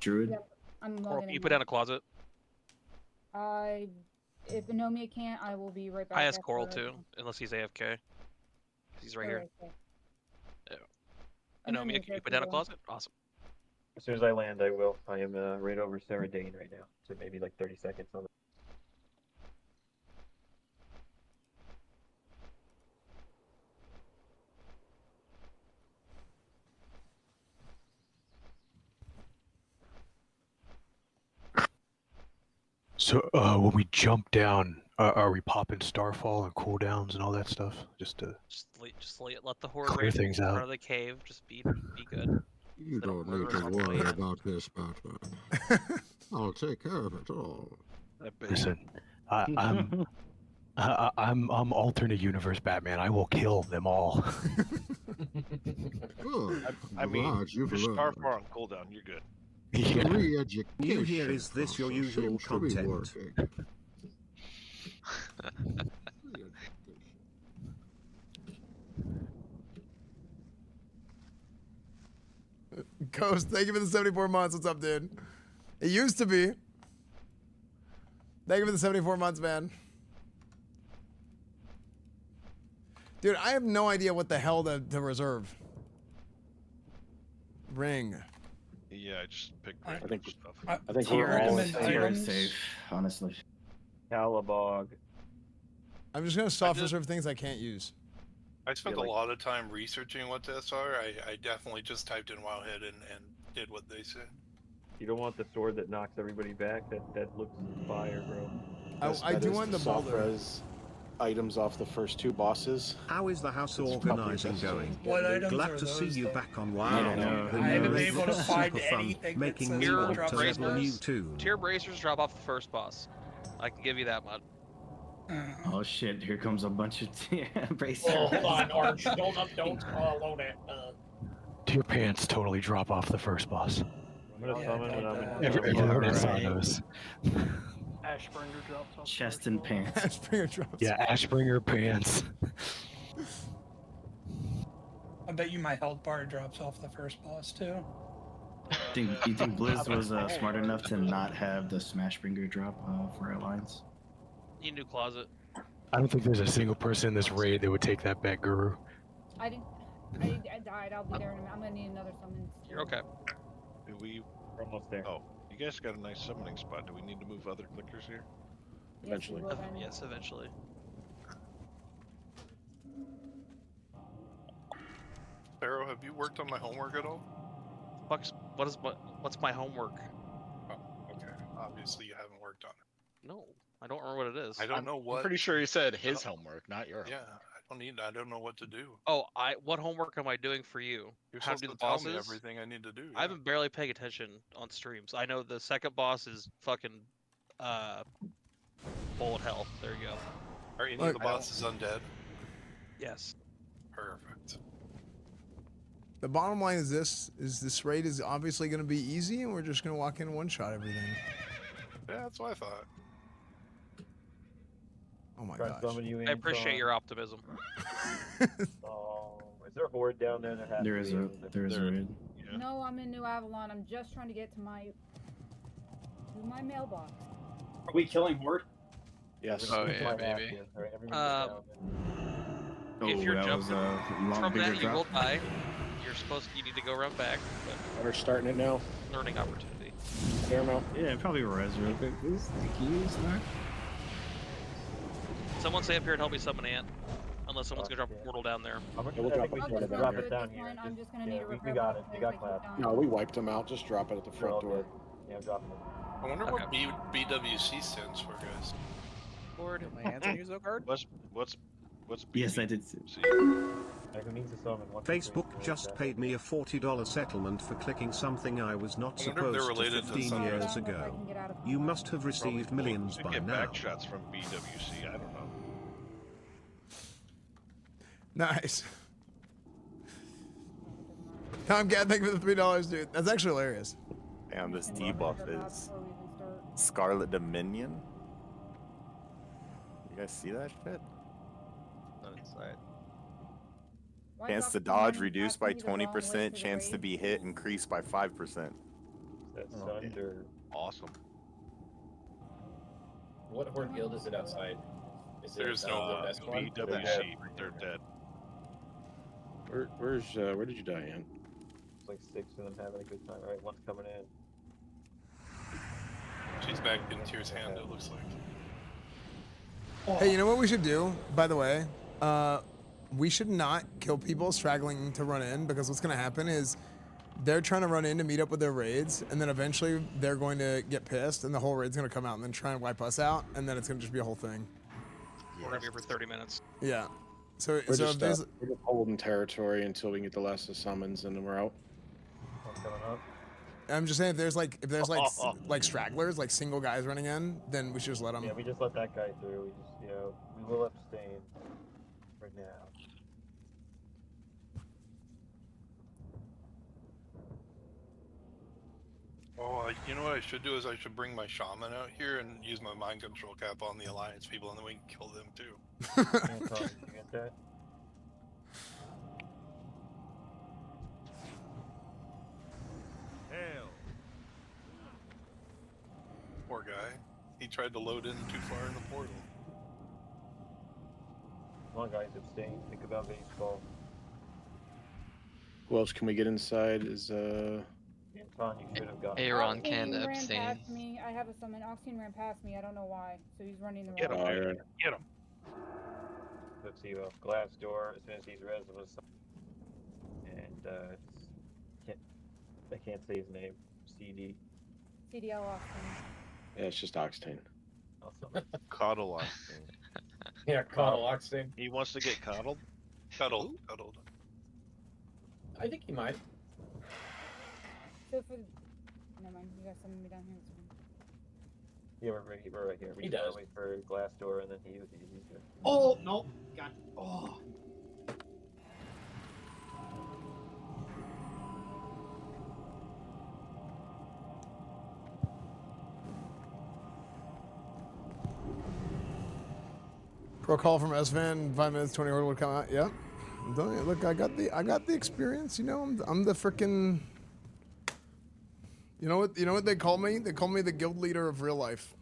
druid. Yep, I'm Coral, logging can you in put now. down a closet? If Anomia can't, I will be right back. I asked after Coral I- too, unless he's AFK. He's right here. Okay. Yeah. And then Anomia, there's can you your put down a people. closet? Awesome. As soon as I land, I will. I am right over Sarah Dane right now, so maybe like 30 seconds on the. So when we jump down, are we popping Starfall and cooldowns and all that stuff? Just Let the horde clear race things in out. front of the cave. Just be good. You They don't murder need to us on the worry way in. about this, Batman. I'll take care of it all. Listen, I'm alternate universe Batman. I will kill them all. Good. I mean, Glad you've you're learned. Starfar on cooldown. You're good. The re-education New here is this your process usual seems to be content? working. Ghost, thank you for the 74 months. What's up, dude? It used to be. Thank you for the 74 months, man. Dude, I have no idea what the hell to reserve. Ring. Yeah, I just picked I random think- stuff. I think we're all safe, honestly. Calabog. I'm just gonna soft reserve things I can't use. I spent like- a lot of time researching what tests are. I definitely just typed in Wowhead and did what they said. You don't want the sword that knocks everybody back. That looks fire, bro. I do want the soft boulder. res items off the first two bosses. How is the house It's organizing probably going? What items Glad are to see those, you though? back on I WoW. don't know. The I haven't new been able to race is find super fun, anything that making says me Tier want to level a new bracers, tune. tier bracers drop off the first boss. I can give you that much. Oh shit! Here comes a bunch of bracers. Oh, hold on, Arch. Don't load it. Tier pants totally drop off the first boss. I'm gonna summon when I'm in. Everyone else Alright. knows. Ashbringer drops off. Chest and pants. Ashbringer drops. Yeah, Ashbringer pants. I bet you my health bar drops off the first boss too. You think Blizz was smart enough to not have the Smashbringer drop for Alliance? You can do closet. I don't think there's a single person in this raid that would take that bet, Guru. I didn't. I died. I'll be there in a minute. I'm gonna need another summon. You're okay. Do we? We're almost there. Oh, you guys got a nice summoning spot. Do we need to move other clickers here? Eventually. Yes, eventually. Pharaoh, have you worked on my homework at all? What's my homework? Oh, okay. Obviously, you haven't worked on it. No, I don't remember what it is. I don't know what. I'm pretty sure he said his homework, not your Yeah, homework. I don't know what to do. Oh, what homework am I doing for you? You're How to supposed do to the tell bosses? me everything I need to do. I've been barely paying attention on streams. I know the second boss is fucking bullet hell. There you go. Are any of the bosses undead? Yes. Perfect. The bottom line is this raid is obviously going to be easy, and we're just going to walk in and one-shot everything. Yeah, that's what I thought. Oh my Try gosh. summon you in, I appreciate your optimism. Oh, is there a horde down there that has? There is a raid. No, I'm in New Avalon. I'm just trying to get to my mailbox. Are we killing Horde? Yes. Oh yeah, baby. If you're that was jumping a long, from bigger that, you drop. will die. You need to go run back. But We're starting it now. learning opportunity. Paramount. Yeah, probably res real quick, please. Thank you, sir. Someone stay up here and help me summon Ant. Unless someone's gonna drop a portal down there. We'll drop we it should down drop here. it down here. I'm just gonna Yeah, need a you repair got box it. You because got I clap. keep dying. No, we wiped them out. Just drop it at the You're all front door. good. Yeah, drop it. I wonder what BWC stands for, guys. Lord, my hands on you, Zogard. What's Yes, I did see. Who needs a summon? Facebook just paid me a $40 settlement for clicking something I was not I wonder if they're supposed to related to 15 something. years ago. You must have received millions We by get now. back shots from BWC. I don't know. Nice. Tom Gad, thank you for the $3, dude. That's actually hilarious. Damn, this And debuff drop out is before we even start. Scarlet Dominion. You guys see that shit? Not inside. Why Chance is to Oxygen dodge running reduced past by me the wrong way 20%. to the Chance to raid? be hit increased by 5%. That's Oh, Thunder. Awesome. What horde guild is it outside? Is There's it no the best one? BWC. They're dead. Where did you die, Ian? It's like 6 of them having a good time. All right, one's coming in. She's back in Tier's hand, it looks like. Hey, you know what we should do, by the way? We should not kill people straggling to run in, because what's going to happen is they're trying to run in to meet up with their raids, and then eventually they're going to get pissed, and the whole raid's going to come out and then try and wipe us out, and then it's going to just be a whole thing. We're gonna be here for 30 minutes. Yeah. So, We're so just, if there's... we're just holding territory until we can get the last of summons, and then we're out. One's coming up. I'm just saying, if there's like like stragglers, like single guys running in, then we should just let them. Yeah, we just let that guy through. We just, we will abstain for now. Oh, you know what I should do is I should bring my shaman out here and use my mind control cap on the Alliance people, and then we can kill them too. You get that? Hail. Poor guy. He tried to load in too far in the portal. Come on, guys, abstain. Think about baseball. Who else can we get inside? Is Anton, you should have gotten. Aaron can Oxine ran abstain. past me. I have a summon. Oxine ran past me. I don't know why. So he's running the Get wrong him, way. Aaron. Get him. Let's see, glass door. As soon as he's res of us, and I can't say his name. CD. CDL Oxine. yeah, it's just Octane. Awesome. Coddle Octane. Yeah, Coddle Oxine. He wants to get coddled? Cuddled. I think he might. So for... Never mind. You guys summoned me down here. Yeah, we're right here. We He just gotta does. wait for glass door, and then he's good. Oh, no. God. Oh. Pro call from Esfand, 5 minutes, 20 order will come out. Yep. I'm telling you, look, I got the experience. You know, I'm the frickin'. You know what they call me? They call me the guild leader of real life.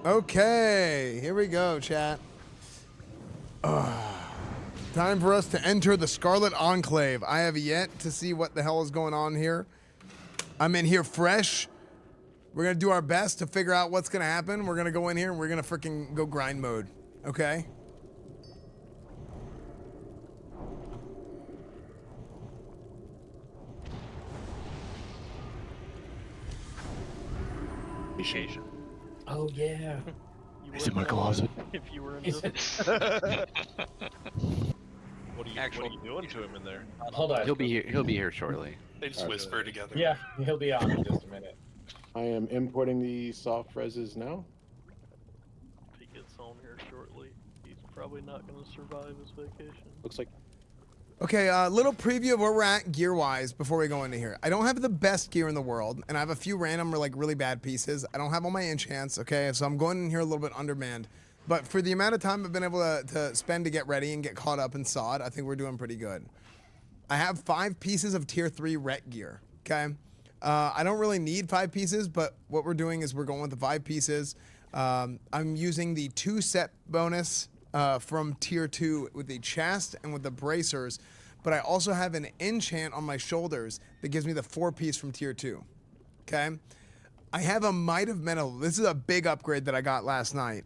Okay, here we go, chat. Time for us to enter the Scarlet Enclave. I have yet to see what the hell is going on here. I'm in here fresh. We're gonna do our best to figure out what's gonna happen. We're gonna go in here and we're gonna freaking go grind mode. Okay? Oh, yeah. He's in my closet. If you were Is invisible. What are you doing to him in there? Hold on. He'll be here. He'll be here shortly. They just whisper together. Yeah, he'll be on in just a minute. I am importing the soft reses now. If he gets on here shortly, he's probably not going to survive his vacation. Looks like Okay, little preview of where we're at gear-wise before we go into here. I don't have the best gear in the world, and I have a few random or like really bad pieces. I don't have all my enchants, okay? So I'm going in here a little bit undermanned. But for the amount of time I've been able to spend to get ready and get caught up in SOD, I think we're doing pretty good. I have 5 pieces of tier 3 ret gear, okay? I don't really need 5 pieces, but what we're doing is we're going with the 5 pieces. I'm using the 2 set bonus from tier 2 with the chest and with the bracers, but I also have an enchant on my shoulders that gives me the 4-piece from tier 2, okay? I have a Might of Metal. This is a big upgrade that I got last night.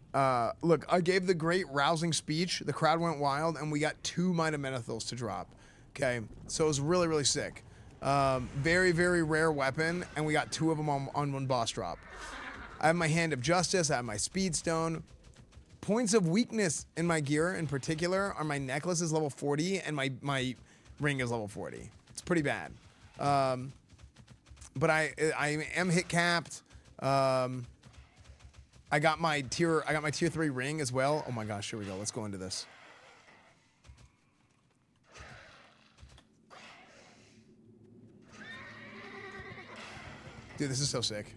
Look, I gave the great rousing speech. The crowd went wild, and we got 2 Might of Menethils to drop. Okay, so it was really, really sick. Very, very rare weapon, and we got 2 of them on one boss drop. I have my Hand of Justice, I have my Speed Stone. Points of weakness in my gear in particular are my necklace is level 40 and my ring is level 40. It's pretty bad. But I am hit capped. I got my tier 3 ring as well. Oh my gosh, here we go. Let's go into this. Dude, this is so sick.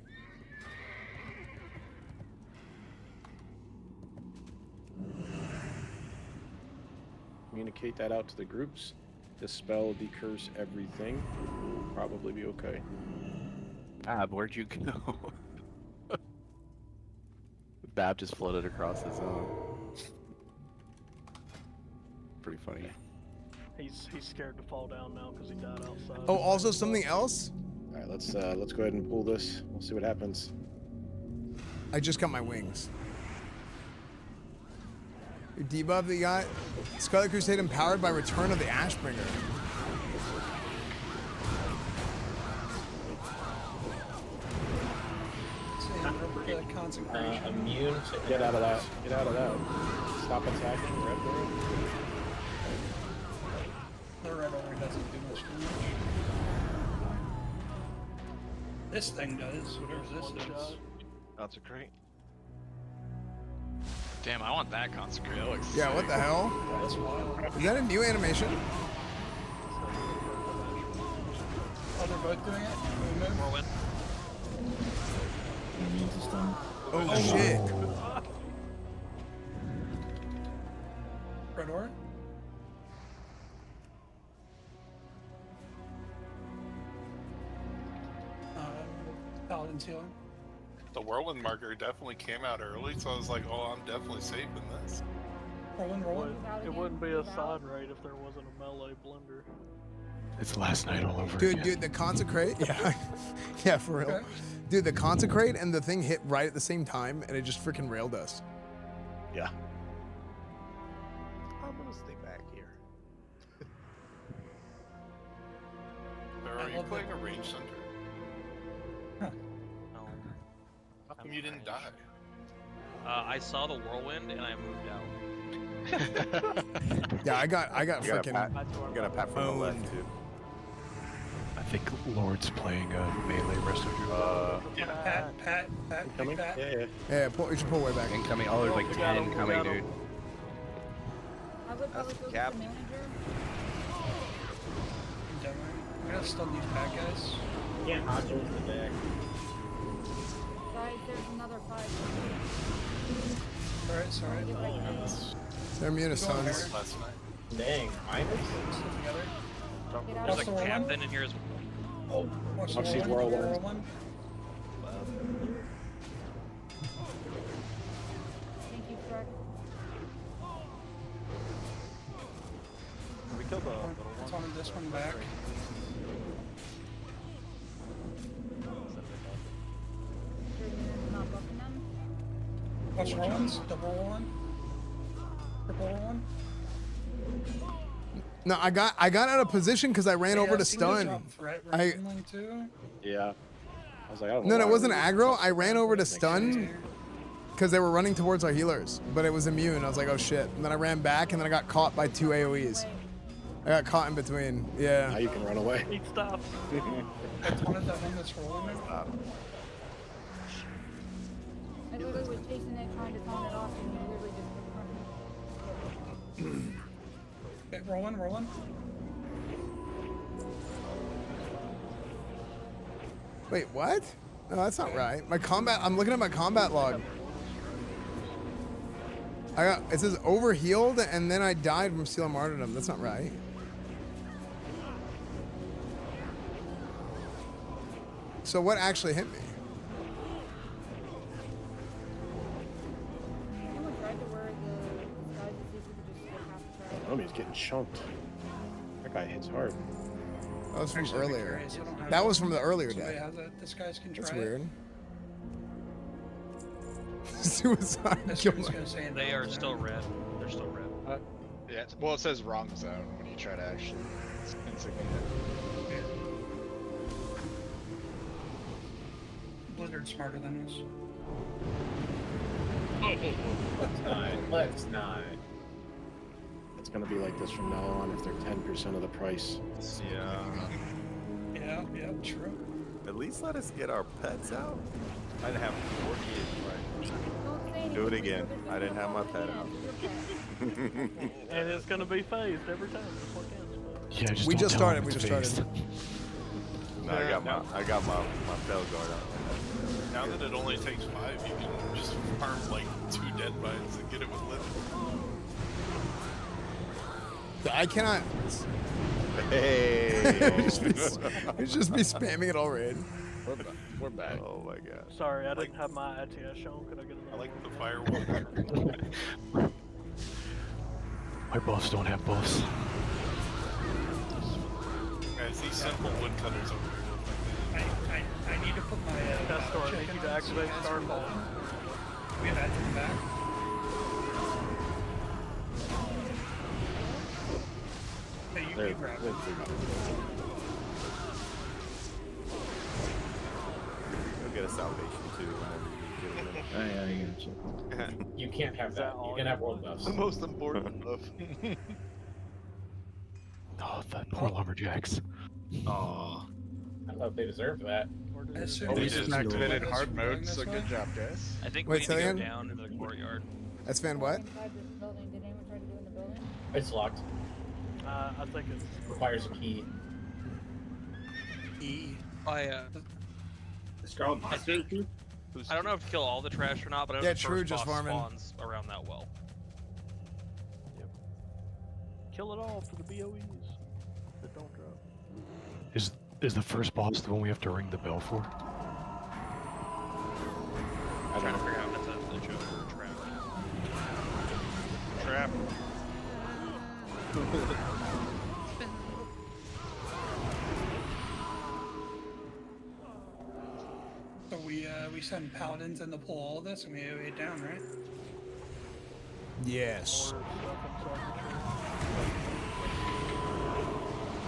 Communicate that out to the groups. Dispel, decurse everything. Probably be okay. Bab, where'd you go? Bab just floated across the zone. Pretty funny. He's scared to fall down now because he died outside. Oh, also something else? All right, let's go ahead and pull this. We'll see what happens. I just got my wings. Your debuff that you got? Scarlet Crusade empowered by Return of the Ashbringer. Consecration. Immune to Get out of that. Get out of that. Stop attacking. Red Bird. The red order doesn't do much damage. This thing does, whatever this is. Consecrate. Damn, I want that consecrate. That looks Yeah, what sick. the hell? That's wild. Is that a new animation? Oh, they're both doing it? Movement? Whirlwind. Oh shit. Red order? Paladin's healing. The whirlwind marker definitely came out early, so I was like, oh, I'm definitely safe in this. Rolling. It wouldn't be a side raid if there wasn't a melee blender. It's last night all over Dude, again. dude, the consecrate, yeah, yeah, for real. Okay. Dude, the consecrate and the thing hit right at the same time, and it just freaking railed us. Yeah. I'm gonna stay back here. Or are you playing a range center? Huh. No. How come you didn't die? I saw the whirlwind and I moved out. Yeah, I got You got a freaking. pat. You got a pat from the left too. I think Lord's playing melee rest of your Pat, Coming? Pat. Yeah. Yeah, you should pull way back. Incoming. Oh, there's like 10 coming, dude. I would probably go to the cap. manager. I gotta stun these bad guys. Can't hot towards the back. Guys, there's another 5. Alright, sorry. Get like this. They're immune to stuns. Last night. Dang, minus? Still together. Get out There's of a the captain in here as well. Watch Watch the these whirlwind. whirlwinds. Thank you, Shrek. We killed the little It's one. on this one back. Sure you're not buffing them. Watch whirlwinds. Double one. Triple one. No, I got out of position because I ran over to stun. I Yeah. I was like, I don't know. no, why it wasn't we- aggro. I ran over to stun because they were running towards our healers, but it was immune. I was like, oh shit. And then I ran back, and then I got caught by 2 AOE's. I got caught in between. Now Yeah. you can run away. He stopped. I taunted that one that's rolling it. I literally was chasing it, trying to taunt it off, and you literally just running. Okay, rolling. Wait, what? No, that's not right. My combat. I'm looking at my combat log. It says overhealed, and then I died from Seal of Martyrdom. That's not right. So what actually hit me? Someone tried to wear the disguise to see if we could just skip half the trial. Enemy's getting chunked. That guy hits hard. That was from Actually, I'd be earlier. curious, I don't have That it. was from the earlier Somebody day. has it. This guy's can try That's it. weird. Suicide This killer. dude's gonna say They are no, still red. They're still red. Yeah, well, it says wrong zone when you try to actually insignia it. Blizzard's smarter than us. Let's not. Let's not. It's gonna be like this from now on if they're 10% of the price. Yeah. Yeah, yeah, true. At least let us get our pets out. I didn't have 4 kids, right? Do it again. I didn't have my pet out. And it's gonna be phased every time. Just like Yeah, We don't just tell started. him We it's just started. phased. No, I got my bell guard out. Now that it only takes 5, you can just farm like 2 dead vines and get it with living. I cannot. Hey! It's just be spamming it all red. We're back. Oh my god. Sorry, I didn't have my ITS shown. Could I get another? I like the firework. My buffs don't have buffs. Guys, these simple woodcutters over here. I need to put my Test store. I need you to activate Starfall. We have that to the back. Hey, you grab it. You'll get a salvation too whenever you get a limit. Oh, yeah, I got you. You can't have that. You can have world buffs. The most important buff. Oh, that poor lumberjacks. Oh. I don't know if they deserve that. Oh, we just activated hard mode, so good job, guys. I think Wait, we need say to go again? down into the courtyard. Esfand, what? Inside this building. Did anyone try to do in the building? It's locked. I think it's Requires a key. E. The Scarlet Monster. I don't know if to kill all the trash or not, but I know Yeah, the true, first just boss farming. spawns around that well. kill it all for the BOEs that don't drop. Is the first boss the one we have to ring the bell for? I'm trying to figure out if that's a joke or a trap. Trap. So we send paladins in to pull all of this and we it down, right? Yes.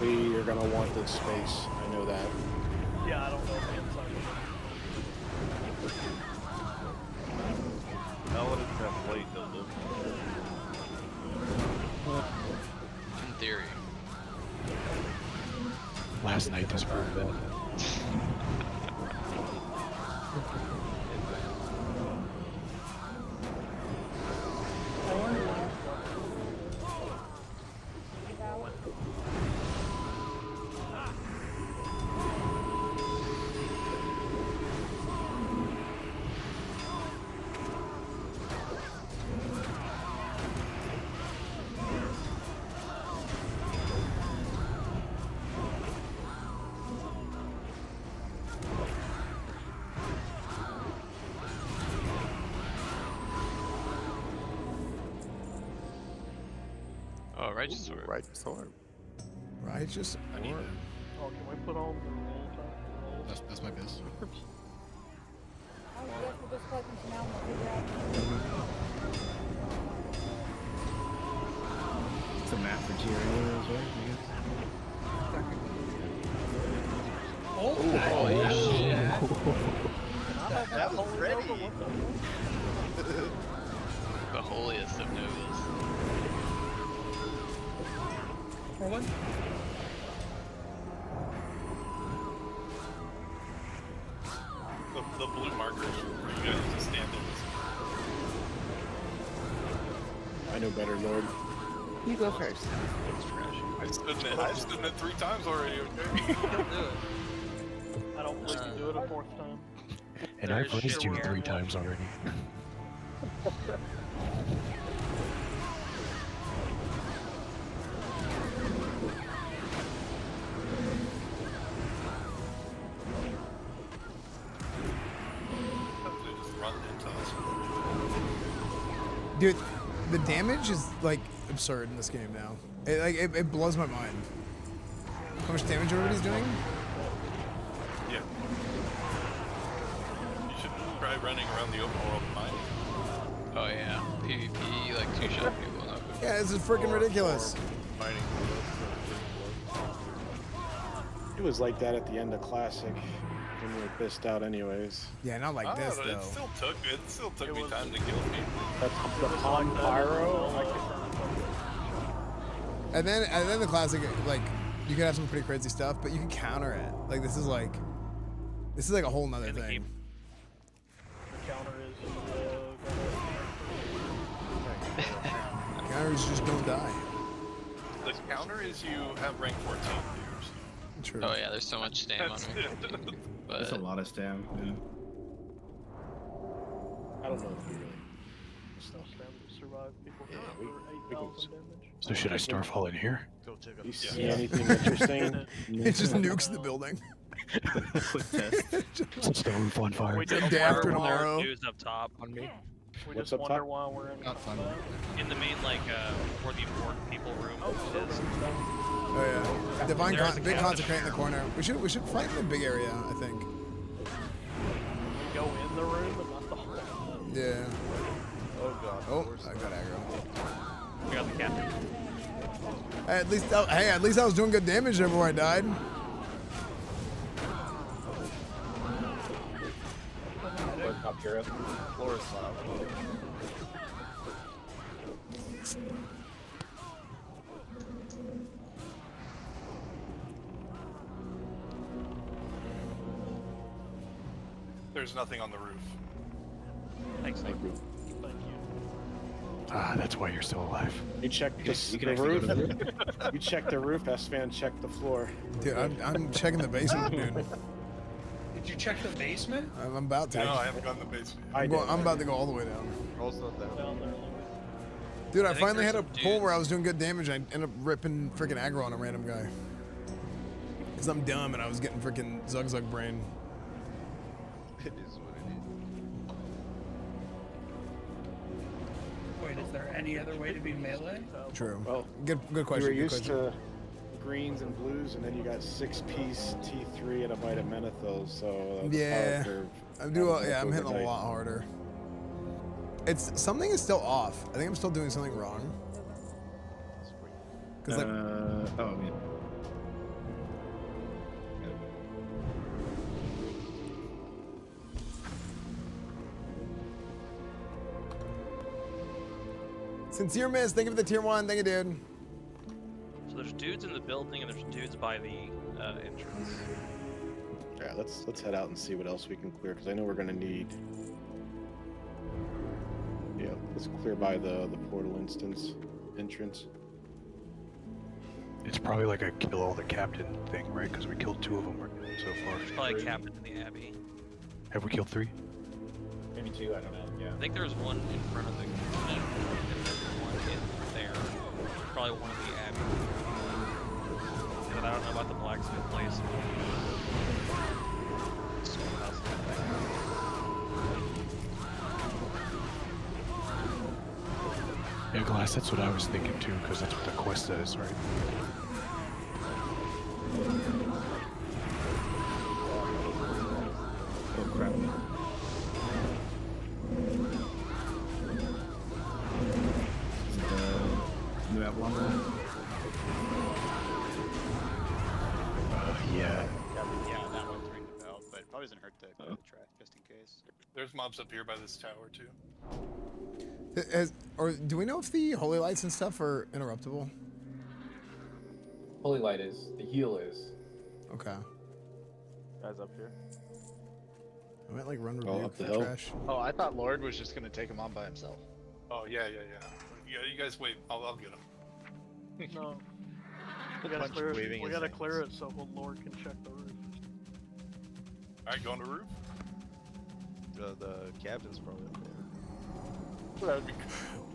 We are gonna want this space. I know that. Yeah, I don't know if the inside Now what is that plate to live In theory. Last night this burned bad. Oh, righteous sword. Righteous sword. Righteous. Oh, can we put on the roll top? That's my best. Oh, yes, we're just collecting some out and we'll figure out. It's a map for tier areas, right? Oh, Holy shit. That was ready. The holiest of nobles. Rolling. The blue markers for you guys to stand in. I know better, Lord. You go first. I stood in it 3 times already, okay? I don't believe you do it a 4th time. And I've raised you 3 times already. They just run into us. Dude, the damage is like absurd in this game now. It blows my mind. How much damage everybody's doing? Yeah. You should try running around the open world mining. Oh yeah. PvP, like 2-shot people. That would be Yeah, this is freaking ridiculous. It was like that at the end of Classic when we were pissed out anyways. Yeah, not like this though. It still took me time to kill people. That's the Pond Pyro. And then the classic, like, you can have some pretty crazy stuff, but you can counter it. Like this is like a whole nother thing. The counter is Counters just don't die. The counter is you have rank 14. True. Oh yeah, there's so much stam on me. But There's a lot of stam. Yeah. I don't know if we really. still stand to survive people we for 8,000 damage. So should I starfall in here? You see anything interesting? It just nukes the building. Quick test. Set the roof on fire. We just Day after wonder why- tomorrow. Dudes up top. On me. We What's just up wonder top? why we're in In the main, like, where the important people room is. Oh yeah. Divine big consecrate in the corner. We should fight in the big area, I think. Go in the room, but not the hall. Yeah. Oh god. Oh, I got aggro. We got the captain. Hey, at least I was doing good damage there before I died. Top hero. Floor is soft. There's nothing on the roof. Thanks, Nick. Thank you. Thank you. Ah, that's why you're still alive. You checked You the can actually roof. go to the You checked the roof. Esfand checked the floor. Dude, I'm checking the basement, dude. Did you check the basement? I'm about to. No, I haven't gone to the basement. I'm about to go all the way down. Roll's not down. Down there. Dude, I think finally there's had a some pull where I dudes. was doing good damage. I ended up ripping freaking aggro on a random guy. Because I'm dumb and I was getting freaking Zug brain. It is what it is. Wait, is there any other way to be melee? True. Well, Good question. You were good used question. to greens and blues, and then you got 6-piece T3 and a vitaminethos. So the Yeah. power curve I'm hitting a overnight. lot harder. Something is still off. I think I'm still doing something wrong. Because like, Oh yeah. Sincere Miss, thank you for the tier 1. Thank you, dude. So there's dudes in the building and there's dudes by the entrance. Yeah, let's head out and see what else we can clear, because I know we're gonna need. Yeah, let's clear by the portal entrance. It's probably like a kill all the captain thing, right? Because we killed 2 of them so far. There's probably a captain in the abbey. Have we killed 3? Maybe 2, I don't know. Yeah. I think there's one in front of the and there's one in there. Probably one in the abbey. But I don't know about the blacksmith place. Schoolhouse in the back. Yeah, Glass, that's what I was thinking too, because that's what the quest says, right? Oh crap. Is it the New Avalon? Yeah. Yeah, that one's ring the bell, but it probably doesn't hurt to clear the track just in case. There's mobs up here by this tower too. Or do we know if the holy lights and stuff are interruptible? Holy light is. The heal is. Okay. Guys up here. I might like run Oh, rebuke up the for hill? trash. Oh, I thought Lord was just gonna take him on by himself. Oh yeah. Yeah, you guys wait. I'll get him. No. We Bunch gotta clear of it. waving We his gotta hands. clear it so Lord can check the roof. All right, going to roof. The captain's probably up there. That'd be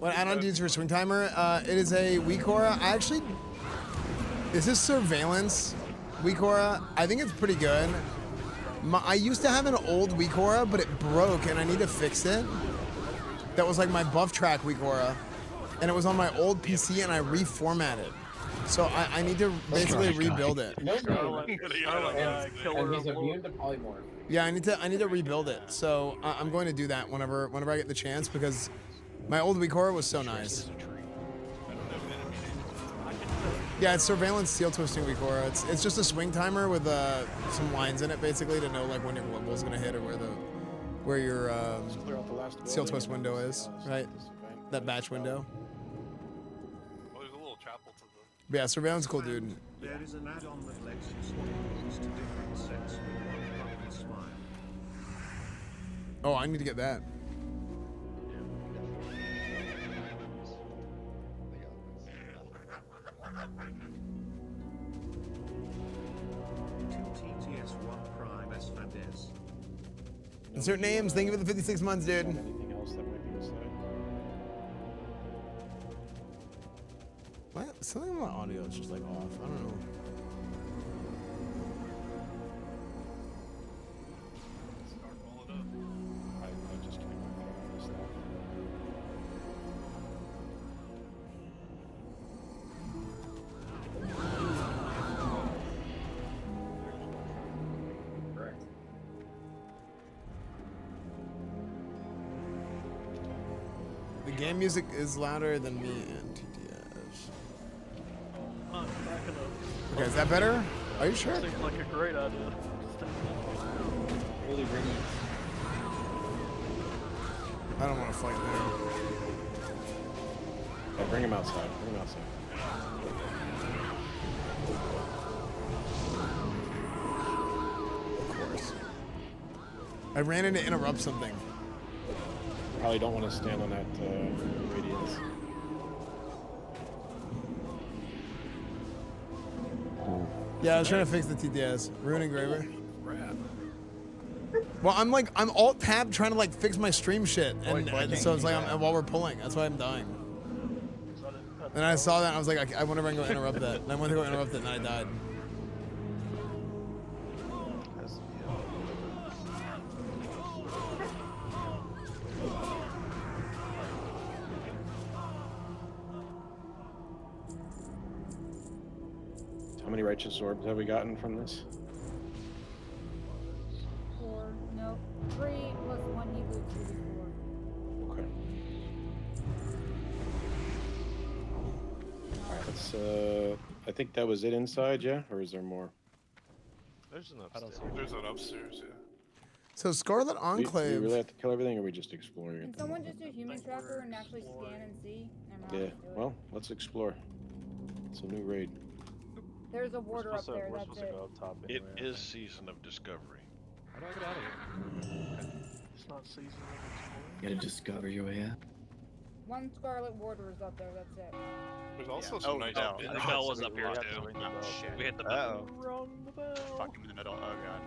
What add-on do you use for swing timer? It is a weak aura. This is surveillance weak aura. I think it's pretty good. I used to have an old weak aura, but it broke and I need to fix it. That was like my buff track weak aura. And it was on my old PC and I reformatted. So I need to basically rebuild it. No Scarlet And killer he's of Lord. immune to polymorph. Yeah, I need to rebuild it. So I'm going to do that whenever I get the chance because my old weak aura was so nice. Yeah, it's surveillance seal twisting Recora. It's just a swing timer with some lines in it basically to know like when your window's gonna hit or where your Clear out the last seal building twist and window then is, start right? this event. That batch window. Well, there's a little chapel to the. But yeah, surveillance cool, dude. There is an add-on that lets you swap buttons to different sets with one button smile. Oh, I need to get that. TTS1 Prime Esfand. Insert names. Thank you for the 56 months, dude. Anything else that might be inside? What? Something about audio is just like off. I don't know. I just came back from this stuff. Correct. The game music is louder than me and TTS. Okay, is that better? Are you sure? Seems like a great idea. Really bring it. I don't want to fight there. Yeah, bring him outside. Bring him outside. Of course. I ran in to interrupt something. Probably don't want to stand on that radius. Yeah, I was trying to fix the TTS. Rune Engraver. Well, I'm alt tab trying to like fix my stream shit, and so it's like while we're pulling, that's why I'm dying. And I saw that, and I was like, I wonder if I can go interrupt that. And I went to go interrupt it, and I died. How many righteous orbs have we gotten from this? 4, no, 3 plus 1 he loots will be 4. Okay. Alright, let's I think that was it inside, yeah? Or is there more? There's an upstairs. There's an upstairs, yeah. So Scarlet Do Enclave. we really have to kill everything, or are we just exploring Can it? someone just do human tracker and actually scan and see? Never mind, Yeah, I'll just do it. well, let's explore. It's a new raid. There's a warder up there, We're that's supposed to it. go up top anyway. It is season of discovery. How do I get out of here? It's not season of exploring. You gotta discover your way out. 1 Scarlet Warder is up there, that's it. There's also Oh, some nice no. bins. The bell was up here have to too. ring the bell. Shit. We hit the bell. Rung the bell. Fuck him in the middle. Oh god.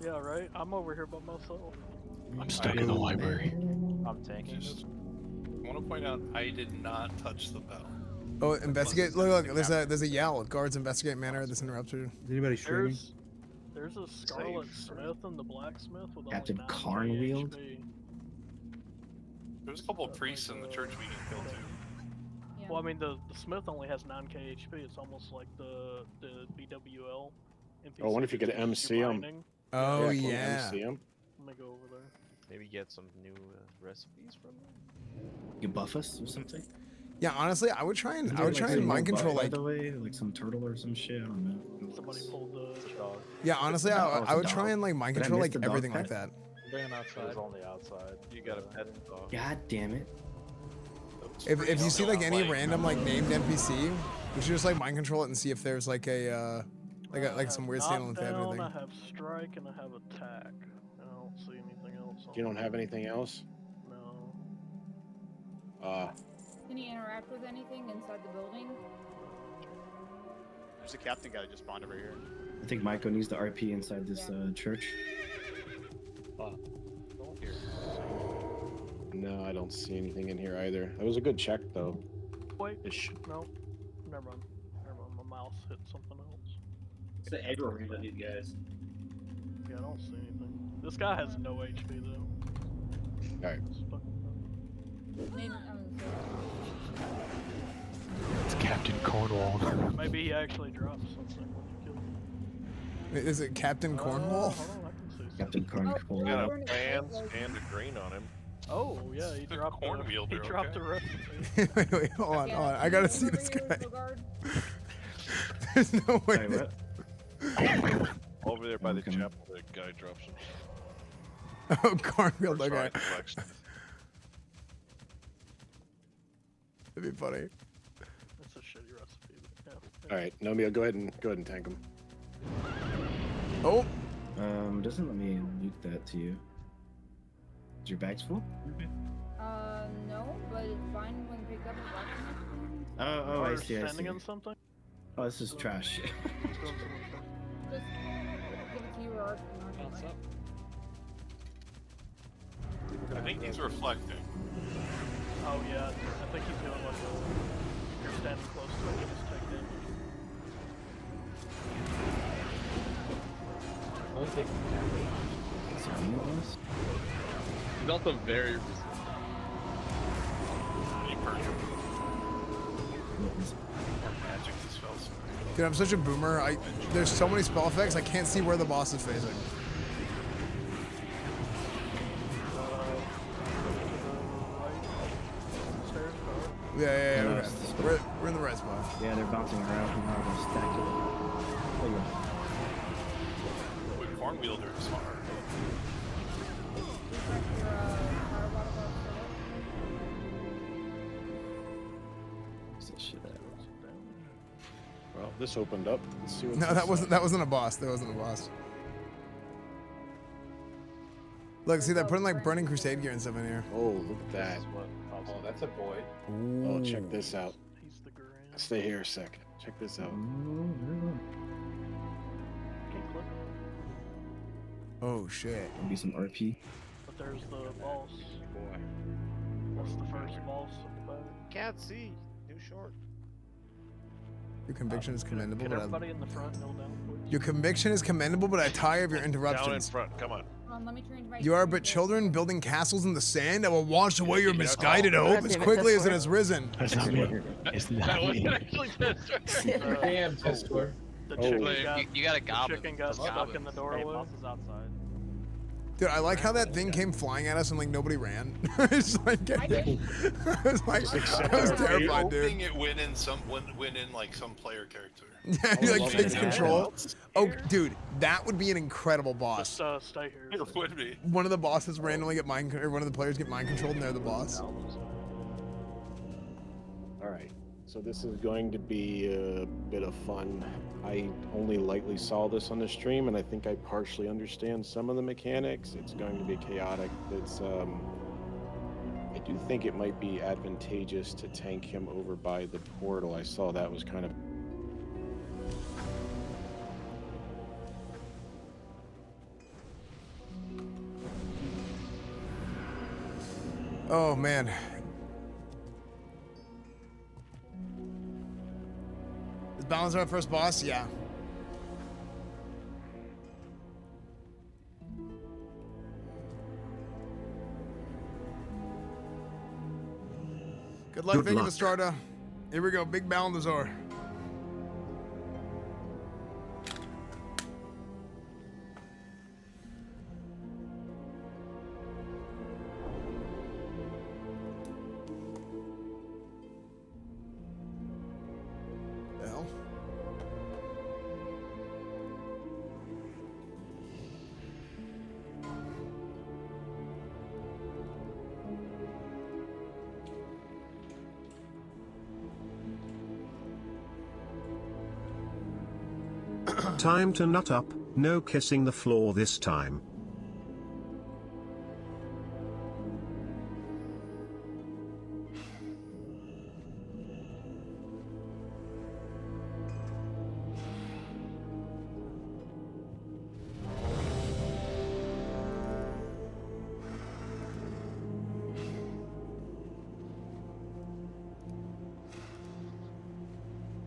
Yeah, right? I'm over here by myself. I'm stuck in the library. I'm tanking. I want to point out, I did not touch the bell. Oh, investigate! Look! There's a yell. Guards investigate manner. This interrupted. Is anybody streaming? There's a Scarlet Smith and the Blacksmith with Captain only 9 Carnwield? HP. There's a couple of priests in the church we can kill too. Yeah. Well, I mean, the Smith only has 9k HP. It's almost like the BWL. Oh, I wonder if you could MC him. Oh can we yeah. MC him? Let me go over there. Maybe get some new recipes from them. You buff us or something? Yeah, honestly, I would try and Isn't I would there, try like, and some mind more control buff, like. by the way, like some turtle or some shit. I don't know. Somebody pulled the dog. Yeah, honestly, I would try and like mind Did I control miss like the dog everything like pet? that. Bring them outside. It was on the outside. You got a pet dog. God damn it. If you see like any random like named NPC, you should just like mind control it and see if there's like a like some weird standalone tab or Knockdown, I anything. have strike, and I have attack. I don't see anything else. You don't have anything else? No. Can you interact with anything inside the building? There's a captain guy that just spawned over here. I think Maiko needs the RP inside this church. No, I don't see anything in here either. That was a good check though. Wait. Ish. No. Never mind. Never mind. My mouse hit something else. It's the aggro range on these guys. Yeah, I don't see anything. This guy has no HP though. Alright. Maybe, It's Captain Cornwall. Maybe he actually dropped something when you killed him. Is it Captain Cornwall? Hold on, I can see something. Captain Cornwall. Got a fans and a green on him. Oh yeah, he dropped corn the, wielder, he dropped okay. the recipe. wait, hold on. I gotta see this guy. There's no way. Sorry, what? Over there by the Okay. chapel, the guy drops him. Oh, cornfield. Or Okay. sorry, flexed. That'd be funny. That's a shitty recipe. But yeah. All right, Nomia, go ahead and tank him. Oh. Doesn't let me loot that to you. Is your bags full? No, but it's fine when you pick up a weapon. Oh, I see. I see. Standing on something? Oh, this is trash. Just give it to you or I think he's reflecting. Oh yeah, I think he's doing like if you're standing close to it, you just take damage. Only taking damage. He's also very Magic dispels. Dude, I'm such a boomer. There's so many spell effects, I can't see where the boss is facing. Yeah, No, we're it's good. this way. We're in the right spot. Yeah, they're bouncing around. Now they're stacking. There you go. Wait, corn wielder is hard. What's that shit at? Well, this opened up. Let's see what. No, that wasn't a boss. That wasn't a boss. Look, see that putting like burning crusade gear and stuff in here. Oh, look at that. Oh, that's a boy. Oh, check this out. He's the grand. Stay here a sec. Check this out. Oh shit. Maybe some RP. But there's the boss. Boy. That's the first boss of the boat. Can't see. Too short. Your conviction is commendable, Can but everybody in the front kneel down, please? your conviction is commendable, but I tire of your Down in interruptions. front. Come on. Let me turn right. You are but children building castles in the sand that will wash away your misguided hope as quickly as it has risen. That's not me. It's not me. Damn, Testor. The Oh. chicken You got a goblin. chicken got stuck in the doorway. outside. Dude, I like how that thing came flying at us and like nobody ran. It's like, I was like, I was terrified, Hoping dude. it went in like some player character. Yeah, you like love takes it. control. Oh, dude, that would be an incredible boss. Just stay here. It would be. One of the bosses randomly get mind, or one of the players get mind controlled, and they're the boss. All right. So this is going to be a bit of fun. I only lightly saw this on the stream, and I think I partially understand some of the mechanics. It's going to be chaotic. I do think it might be advantageous to tank him over by the portal. I saw that was kind of. Oh man. Is Balance our first boss? Yeah. Good luck, thank you, Estrada. Here we go, big Balthazar. The hell? Time to nut up, no kissing the floor this time.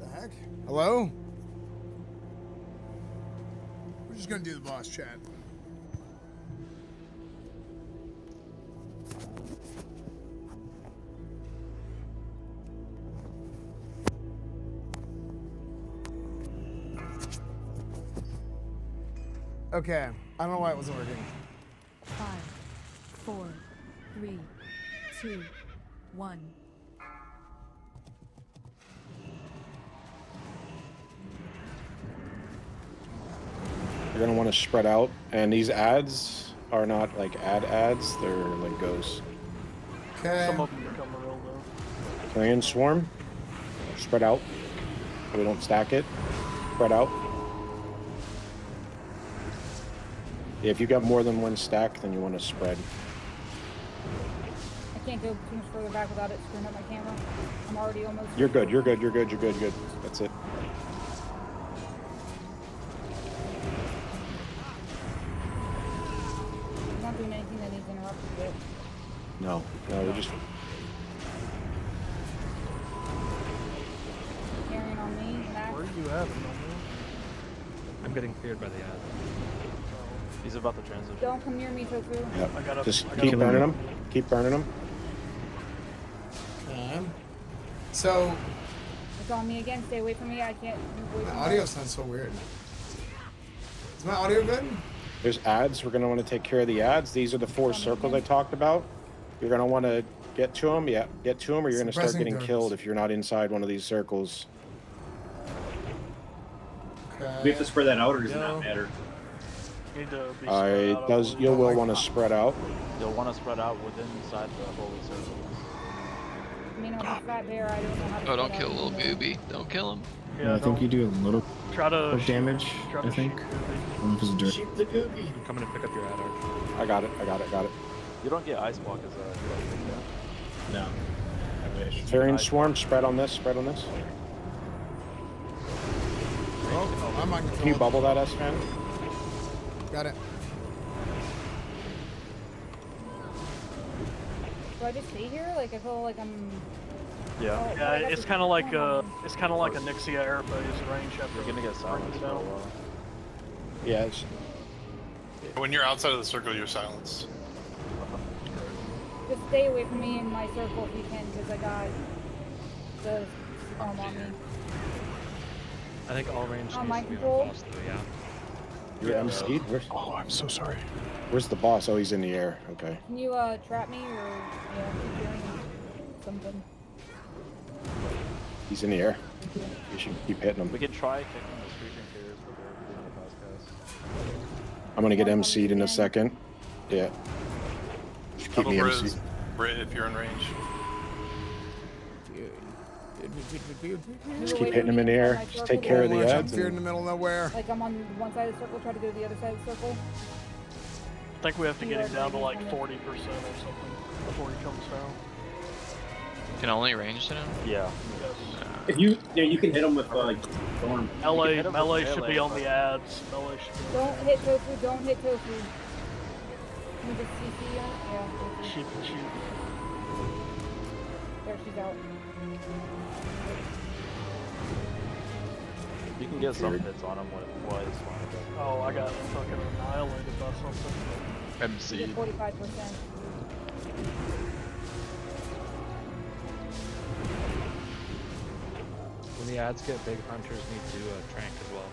The heck? Hello? We're just gonna do the boss chat. Okay, I don't know why it wasn't working. 5, 4, 3, 2, 1. You're gonna want to spread out, and these ads are not like ads; they're like ghosts. Okay. Some of them become real though. Carrion swarm, spread out. So we don't stack it. Spread out. Yeah, if you got more than one stack, then you want to spread. I can't go too much further back without it screwing up my camera. I'm already almost. You're good. You're good. You're good. You're good. You're good. That's it. I'm not doing anything that needs interrupted yet. No, we're just. Carrying on me, back. Where are you at? I'm getting feared by the ad. He's about to transition. Don't come near me, Tofu. Yep. Just keep burning them. Keep burning them. Okay. So, It's on me again. Stay away from me. I can't move away my from audio you. sounds so weird. Is my audio good? There's ads. We're gonna want to take care of the ads. These are the 4 circles I talked about. You're gonna want to get to them. Yeah, get to them, or you're gonna start Suppressing getting darkness. killed if you're not inside one of these circles. Uh, Do we have to spread that out, or does it not matter? Need to be It does. You will want to spread out. You'll want to spread out within inside the holy circle. I mean, I'm a fat bear. I don't know how to. Oh, don't spread kill out. little booby. Don't kill him. Yeah, I think you do a little Try to of damage. try to I think. shoot I don't know if it's dirt. Shoot the googie. I'm coming to pick up your ad art. I got it. I got it. Got it. You don't get ice block as a. No. I wish. Carrion swarm. Spread on this. Spread on this. Oh, I'm on Can you control. bubble that, Esfand? Got it. Do I just stay here? Like I feel like I'm. Yeah. Oh, Yeah, I got it's the- kind of like a Nixia air phase range after. You're gonna get silenced for a while. Yes. When you're outside of the circle, you're silenced. Just stay away from me in my circle if you can, because I got the storm on me. I think all range On needs my to be control? on boss though, yeah. You're MC'd? Oh, I'm so sorry. Where's the boss? Oh, he's in the air. Okay. Can you trap me or keep doing something? He's in the air. You should keep hitting him. We can try kicking the screeching fears, but they're doing the fast cast. I'm gonna get MC'd in a second. Yeah. Just keep Double me Briz, MC'd. Brit, if you're in range. Just keep hitting him in the air. Just take care of the I'm ads. feared in the middle of nowhere. Like I'm on one side of the circle, try to go to the other side of the circle. I think we have to get him down to like 40% or something before he comes down. You can only range to him? Yeah. If you can hit them with storm. Melee should be on the ads. Melee should be. Don't hit Tofu, don't hit Tofu. Can you just CC on? Yeah. She. There, she's out. You can get some hits on him while he's flying. Oh, I got fucking annihilated by something. You get 45%. When the ads get big, hunters need to trank as well.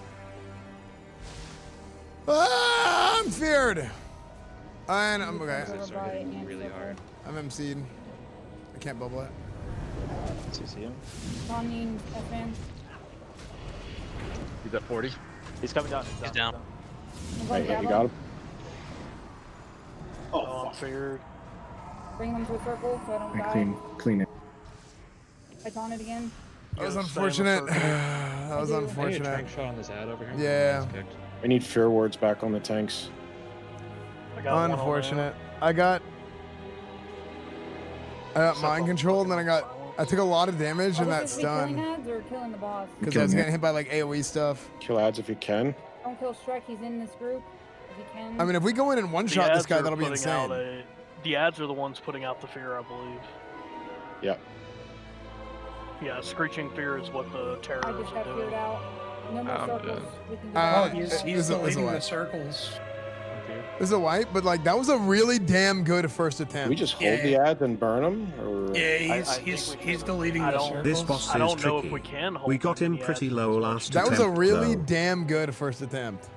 Ah, I'm feared. And I'm okay. They start hitting really hard. I'm MC'd. I can't bubble it. CC him. Conning, Esfand. He's at 40. He's coming down. He's down. I'm Right, going yeah, you down. got him. Oh, I'm feared. Bring them to a circle so I don't die. Clean it. I taunt it again. That was Gotta stay in the unfortunate. circle. That was I do. I need a unfortunate. trank shot on this ad over here. Yeah. He's kicked. I need fear wards back on the tanks. I got one on Unfortunate. I got mind control, and then I took a lot of damage, and that's Killing done. ads or killing the boss? Because I was getting hit by like AoE stuff. Kill ads if you can. Don't kill Shrek, he's in this group. If you can. I mean, if we go in and one The shot this ads guy, are that'll be putting out insane. the ads are the ones putting out the fear, I believe. Yeah. Yeah, Screeching Fear is what the I terrors just are got doing. feared out. No more I'm circles. dead. We can do Uh, that. He's This is deleting a the what? circles. This is a white, but like that was a really damn good first attempt. We just hold the ads and burn them? Or... Yeah, he's deleting the circles. This boss I is don't know if tricky. we can hold We got him the pretty ads. low last That was attempt, a really though. damn good first attempt.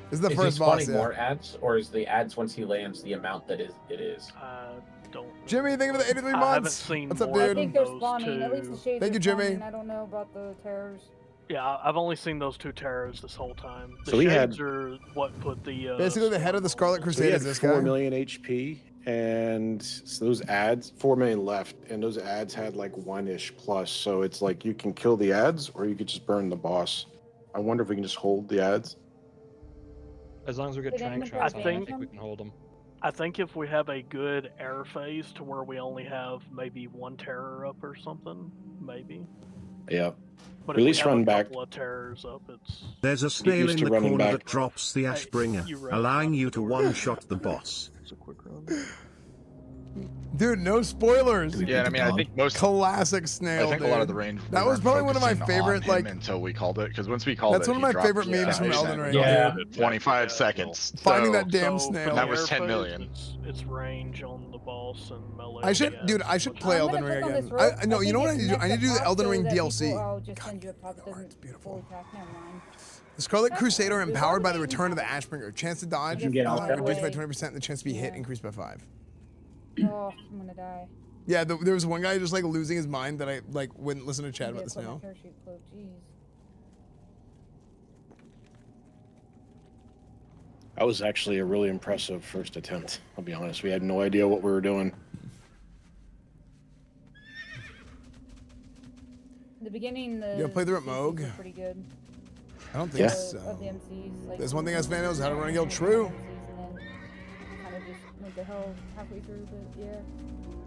This is the Is first he boss. spawning more ads, or is the ads once he lands the amount that it is? Don't. Jimmy, thank you for the 83 I haven't months. seen What's up, more I dude? think they're those spawning. At least the two. shades Thank are you, Jimmy. spawning. I don't know about the terrors. Yeah, I've only seen those two terrors this whole time. The So we had- shades are what put the Basically, the head of the Scarlet So Crusade he is had this 4 guy. million HP, and so those ads, 4 million left, and those ads had like 1-ish plus. So it's like you can kill the ads, or you could just burn the boss. I wonder if we can just hold the ads. As long as we get Did trank anyone shots try on to them, I banish think we them? can hold them. I think if we have a good air phase to where we only have maybe one terror up or something, maybe. Yeah. But At if least we have run a back. couple of terrors up, it's There's a snail used in to the running corner back. that drops the Ashbringer, you right. allowing you to one-shot the boss. It's a quick run. Dude, no spoilers. Yeah, I mean, I think most. Classic snail. I think dude. a lot of the range. That was probably one of my favorite, like. until we called it, because once we called That's it, one of he my dropped favorite memes from 5%. Elden Ring. Yeah, dude. 25 seconds. Finding So- that damn So snail. for That the was air 10 phase, million. It's range on the boss and melee. I should, on the dude. ads. I should play I'm Elden gonna Ring click on this again. rope. No, I you know think what I it's need to do? I need to do next the up Elden so Ring that DLC. people- Oh, just send you a pop that doesn't fully track. Never mind. The Scarlet Crusader empowered by the return of the Ashbringer. Chance to dodge You can get out there. reduced by 20%. The chance to be hit increased by 5. Oh, I'm gonna die. Yeah, there was one guy just like losing his mind that I like wouldn't listen to chat about the snail. Parachute float, jeez. That was actually a really impressive first attempt. I'll be honest. We had no idea what we were doing. In the beginning, the You ever play through at CCs Moog? were pretty good. I don't think Yeah. so. Of the MCs, like, There's one thing Esfand knows how to run a guild true. Kind of just went to hell halfway through, but yeah.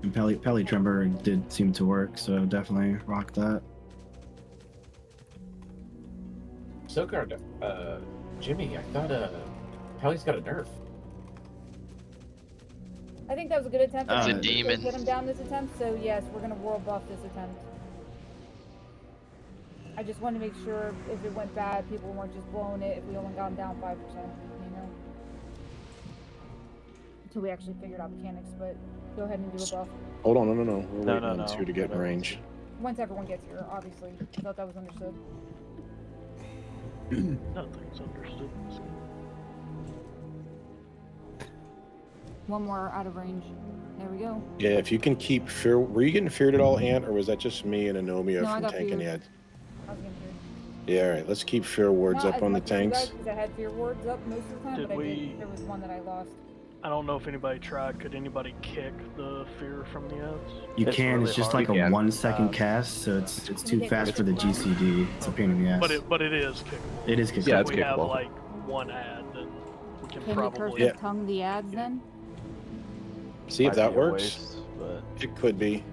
And Pelly Tremor did seem to work, so definitely rock that. Silkguard, Jimmy, I thought Pelly's got a nerf. I think that was a good attempt. It's a I think we did demon. Get him down this attempt, so yes, we're gonna world buff this attempt. I just wanted to make sure if it went bad, people weren't just blowing it if we only got him down 5%, you know? Until we actually figured out mechanics, but go ahead and do a buff. Hold on, no. We're No, waiting no, on no. 2 to get in range. Once everyone gets here, obviously. I thought that was understood. Nothing's understood. One more out of range. There we go. Yeah, if you can keep fear. Were you getting feared at all, Ant, or was that just me and Anomia No, I from got tanking the feared. ads? I was getting feared. Yeah, all right. Let's keep fear wards Not up as on the much as you tanks. guys, 'cause I had fear wards up most of the time, Did but we- there was one that I lost. I don't know if anybody tried. Could anybody kick the fear from the ads? You It's can. really It's just hard. like You a can. 1-second cast, so it's too fast for the GCD. It's a pain in the ass. But it is kickable. It is kickable. Yeah, If it's we have kickable. like one ad, then we can Can we probably. perfect tongue the ads then? See if Might that be a works. waste, but It could be,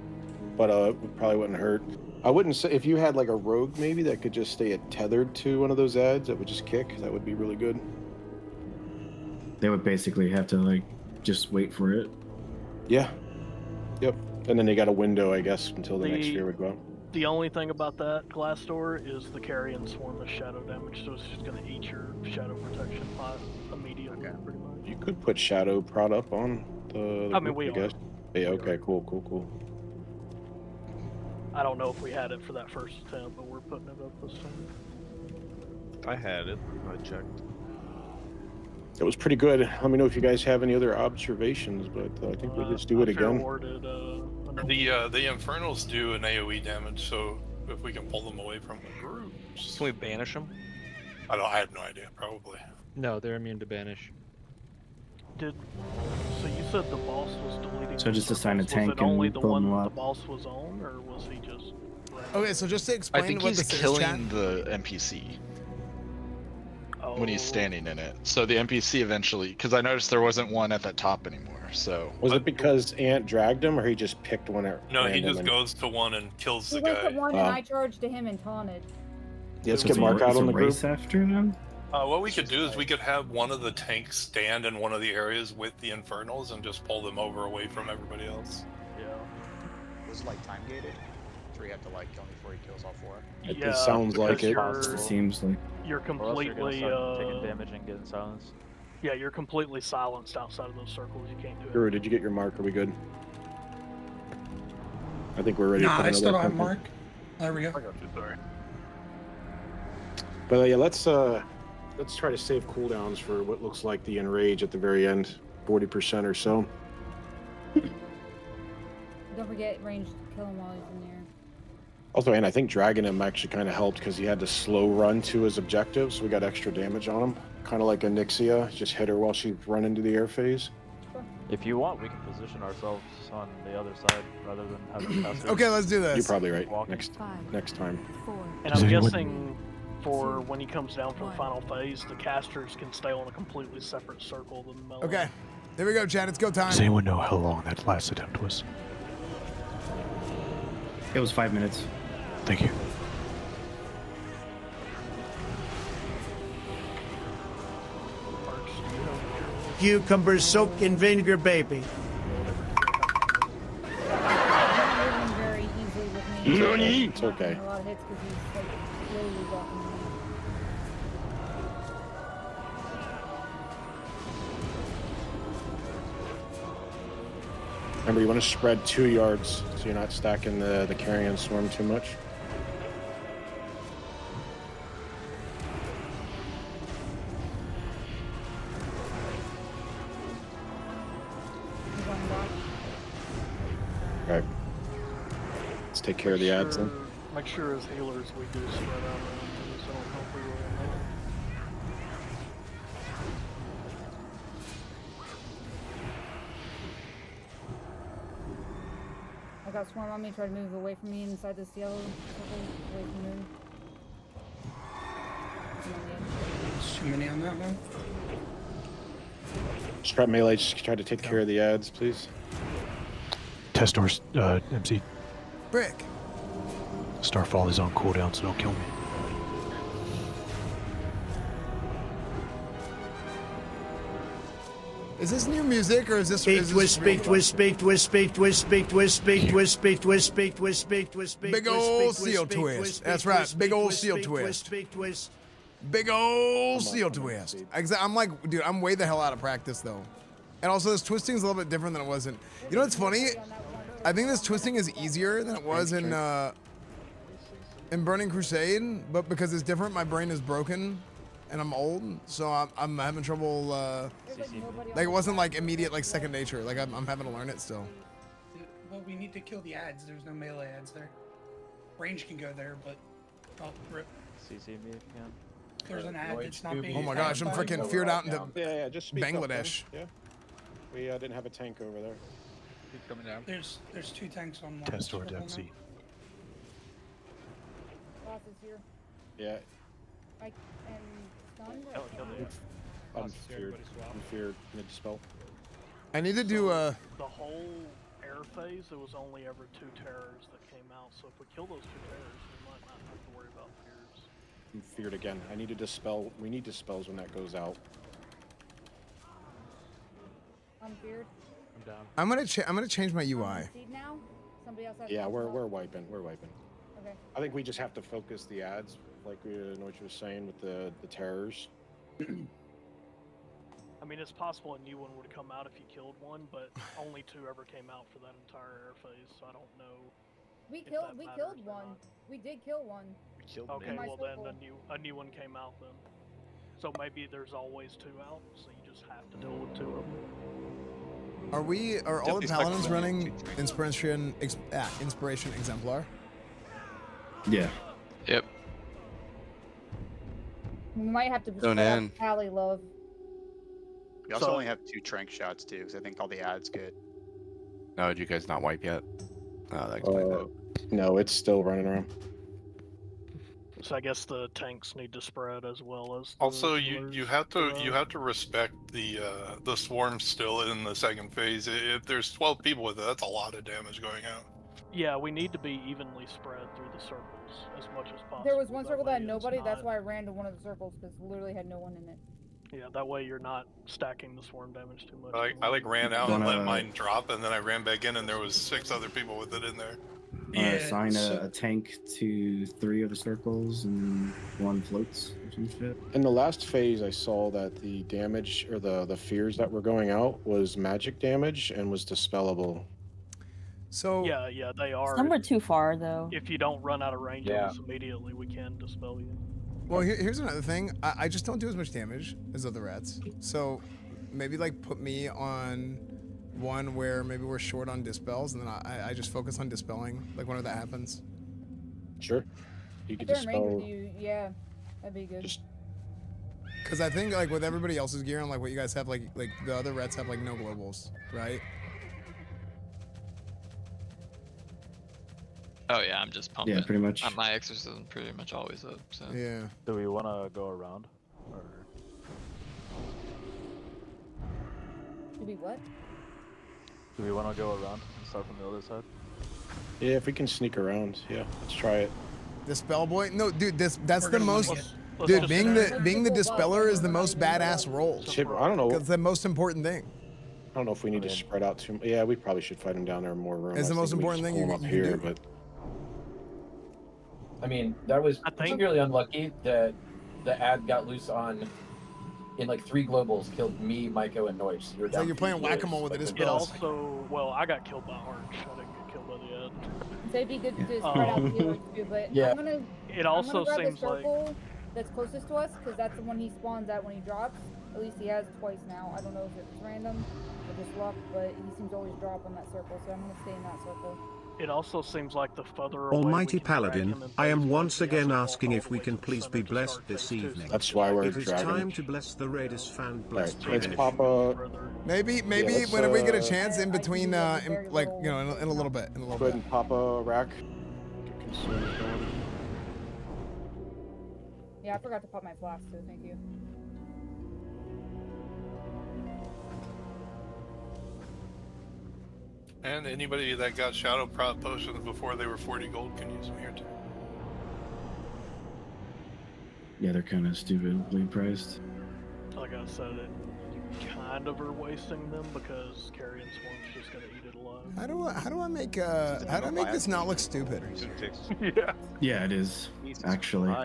but it probably wouldn't hurt. I wouldn't say if you had like a rogue maybe that could just stay tethered to one of those ads that would just kick. That would be really good. They would basically have to like just wait for it. Yeah. Yep. And then they got a window, I guess, until the next fear would go out. The only thing about that glass door is the carrion swarm is shadow damage, so it's just gonna eat your shadow protection pot immediately, pretty much. You could put shadow prod up on the I mean, we guess. are. Yeah. Okay. Cool. I don't know if we had it for that first attempt, but we're putting it up this time. I had it. I checked. It was pretty good. Let me know if you guys have any other observations, but I think we'll just do it again. The Infernals do an AoE damage, so if we can pull them away from the groups. Can we banish them? I have no idea. Probably. No, they're immune to banish. So you said the boss was deleting. So just assign a circles. tank Was it only and the pull one them the up. boss was on, or was he just? Okay, so just to explain I think what he's this killing is, chat. the NPC when he's standing in it. So the NPC eventually, because I noticed there wasn't one at the top anymore. So Was it because Ant dragged him, or he just picked one at No, he random just and- goes to one and kills He the went to guy. one and I charged to him and taunted. Yeah, let's So get it's a- Mark out it's on a the group. race after them. What we could do is we could have one of the tanks stand in one of the areas with the Infernals and just pull them over away from everybody else. Yeah. Was it like time gated? So we have to like kill him before he kills all 4? It sounds like it. It seems like. You're Or else you're gonna completely start taking damage and getting silenced. Yeah, you're completely silenced outside of those circles. You can't do it. Guru, did you get your mark? Are we good? I think we're ready to Nah, put I another still don't have attempt in. mark. There we go. Sorry. But yeah, let's try to save cooldowns for what looks like the enrage at the very end, 40% or so. Don't forget range to kill him while he's in there. Also, and I think dragging him actually kind of helped because he had to slow run to his objective, so we got extra damage on him. Kind of like Onyxia, just hit her while she run into the air phase. If you want, we can position ourselves on the other side rather than having casters. Okay, let's do this. You're probably right. Walking. Next time. And I'm guessing for when he comes down for the final phase, the casters can stay on a completely separate circle than the melee. Okay, there we go, Chad. It's go time. Does anyone know how long that last attempt was? It was 5 minutes. Thank you. Cucumbers soaked in vinegar, baby. Very easily with me. Nani? It's okay. A lot of hits because he's like slowly walking me. Remember, you want to spread 2 yards so you're not stacking the carrion swarm too much. Right. Let's take care of the ads then. Make sure as healers we do spread out around these, so I don't know if we were in there. I got swarm on me, try to move away from me inside this yellow circle, away from moon. There's too many on that one. Strap melee, just try to take care of the ads, please. Test doors, MC. Brick. Starfall is on cooldown, so don't kill me. Is this new music or is this? Speak, twist, speak, twist, speak, twist, speak, twist, speak, twist, speak, twist, speak, twist, speak, twist, speak, twist, speak, Big old seal twist. That's right. Big old seal twist. Big old seal twist. I'm like, dude, I'm way the hell out of practice though. And also, this twisting is a little bit different than it was in. You know what's funny? I think this twisting is easier than it was in Burning Crusade, but because it's different, my brain is broken, and I'm old, so I'm having trouble. Like it wasn't like immediate, like second nature. Like I'm having to learn it still. Well, we need to kill the ads. There's no melee ads there. Range can go there, but oh, rip. CC me if you can. There's an ad that's not being. Oh my gosh, I'm freaking feared out into Yeah, just speak up, Bangladesh. man. Yeah. We didn't have a tank over there. Keep coming down. There's 2 tanks on one. Test door circle now. MC. Boss is here. Yeah. I am stunned. I'm feared. Mid-spell. I need to do The whole air phase, there was only ever 2 terrors that came out, so if we kill those 2 terrors, we might not have to worry about fears. I'm feared again. I need to dispel. We need dispels when that goes out. I'm feared. I'm down. I'm gonna change my UI. Seed now? Somebody else has Yeah, to we're control? wiping. We're wiping. Okay. I think we just have to focus the ads, like we know what you were saying with the terrors. I mean, it's possible a new one would come out if you killed one, but only 2 ever came out for that entire air phase, so I don't know. We killed one. We did kill one. Okay, In my well circle. then a new one came out then. So maybe there's always 2 out, so you just have to deal with 2 of them. Are all the paladins running Inspiration Exemplar? Yeah. Yep. We might have to Going spread out in. Tally love. We also only have 2 trank shots too, because I think all the ads get. No, did you guys not wipe yet? Oh, that explains that. No, it's still running around. So I guess the tanks need to spread as well as. The Also, you healers. have to respect the swarm still in the second phase. If there's 12 people with it, that's a lot of damage going out. Yeah, we need to be evenly spread through the circles as much as possible. There was one circle that had way nobody. it's That's not- why I ran to one of the circles because literally had no one in it. Yeah, that way you're not stacking the swarm damage too much. I ran out and Wanna- let mine drop, and then I ran back in, and there was 6 other people with it in there. Assign a tank to 3 of the circles and 1 floats or some shit. In the last phase, I saw that the damage or the fears that were going out was magic damage and was dispellable. So yeah, they are. Some were too far though. If you don't run out of range Yeah. of us immediately, we can dispel you. Well, here's another thing. I just don't do as much damage as other rats. So maybe like put me on one where maybe we're short on dispels, and then I just focus on dispelling, like whenever that happens. Sure. You If could they're in range dispel. with you, yeah, that'd be good. Because I think like with everybody else's gear and like what you guys have, like the other rets have like no globals, right? Oh yeah, I'm just pumping. Yeah, pretty much. My exorcism pretty much always up. So. Yeah. Do we want to go around? Or... To be what? Do we want to go around and start from the other side? Yeah, if we can sneak around, yeah, let's try it. Dispel boy? No, dude, that's We're the gonna most. wanna Dude, being the dispeller is the most badass role. Shit, I don't know. It's the most important thing. I don't know if we need to spread out too much. Yeah, we probably should fight him down there in more room. It's the most important thing you up can here, do. but I mean, that was particularly unlucky that the ad got loose in like 3 globals, killed me, Maiko, and Noise. It's like you're playing whack-a-mole with it. It also, well, I got killed by Orange. I didn't get killed by the ad. So it'd be good to spread out the healers too, but Yeah. I'm gonna. It also I'm gonna grab seems the like- circle that's closest to us, because that's the one he spawns at when he drops. At least he has twice now. I don't know if it's random or just luck, but he seems to always drop on that circle, so I'm gonna stay in that circle. It also seems like the further away Almighty we can drag him Paladin, and I am things, once like, he has again to asking fall if all we the way can to the please center be to blessed start this phase two. evening. That's why we're It is dragging time it. to bless the raiders fan blessed. Alright, let's finish. pop a. Maybe let's, whenever we get a chance in between, like you know, in a little bit, Go ahead and pop a rack. Get consumers going. Yeah, I forgot to pop my flask too. Thank you. And anybody that got shadow prop potions before they were 40 gold can use them here too. Yeah, they're kind of stupidly priced. Like I said, you kind of are wasting them because Carrion Swarm's just gonna eat it alive. How do I make this not look stupid? Yeah. Yeah, it is actually. All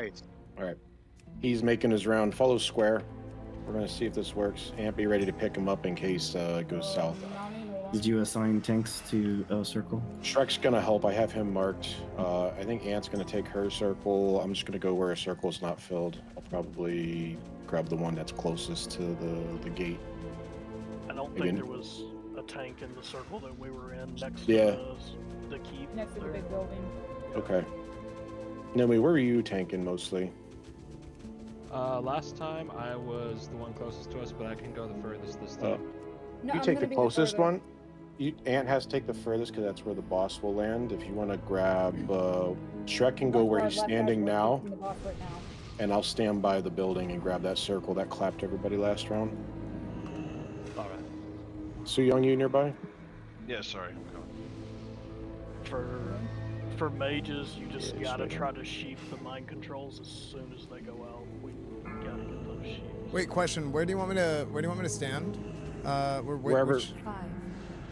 right, he's making his round. Follow Square. We're gonna see if this works. Amp, be ready to pick him up in case it goes south. Did you assign tanks to circle? Shrek's gonna help. I have him marked. I think Ant's gonna take her circle. I'm just gonna go where a circle's not filled. I'll probably grab the one that's closest to the gate. I don't Again. think there was a tank in the circle that we were in next Yeah. to the keep. Next to the there. big building. Okay. Nomi, where were you tanking mostly? Last time I was the one closest to us, but I can go the furthest this time. No, You I'm take gonna the be closest further. one. Ant has to take the furthest because that's where the boss will land. If you want to grab, Shrek can go That's where our he's left standing side, now, facing the boss right now. and I'll stand by the building and grab that circle that clapped everybody last round. All right. So Young, you nearby? Yeah, sorry. I'm going. For mages, you just Yeah, gotta sure. try to sheep the mind controls as soon as they go out. We gotta get those sheep. Wait, question. Where do you want me to stand? Wherever.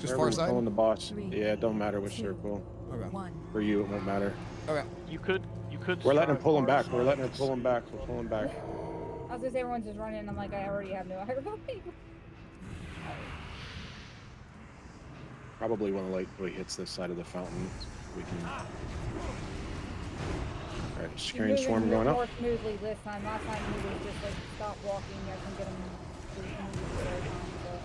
Just wherever far we're pulling side. the boss. Yeah, it don't matter which circle. Okay. For you, it won't matter. Okay. You could. We're letting him pull him back. strive We're far letting him pull him back. We're pulling back. I was gonna say everyone's just running. I'm like, I already have no iron. Probably when the light really hits this side of the fountain, we can. All right, Securian Swarm going more up. smoothly this time. Last time he was just like stop walking. I can get him to move at the right time. So.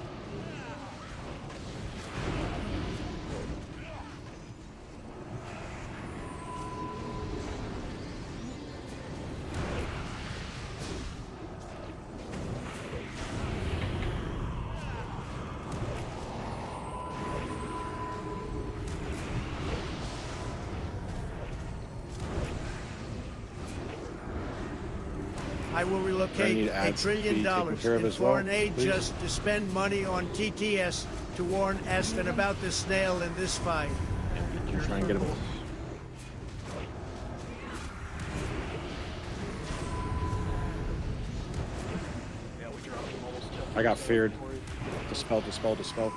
I will I need relocate ads $1 to be trillion taken care of in as well, foreign aid please. just to spend money on TTS to warn Esfand about the snail in this fight. Try and get him. Yeah, we dropped them almost 10 I got feared. before he- Dispel, dispel, dispel.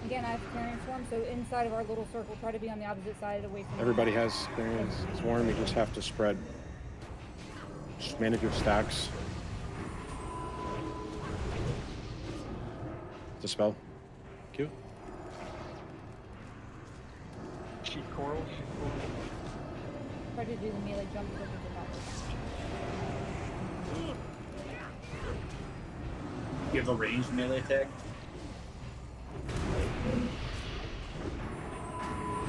Again, I have carrying swarm, so inside of our little circle, try to be on the opposite side away from. Everybody has experience. Swarm, you just have to spread. Just manage your stacks. Dispel. Q. Sheep coral. Try to do the melee jump so we can You have a ranged melee attack?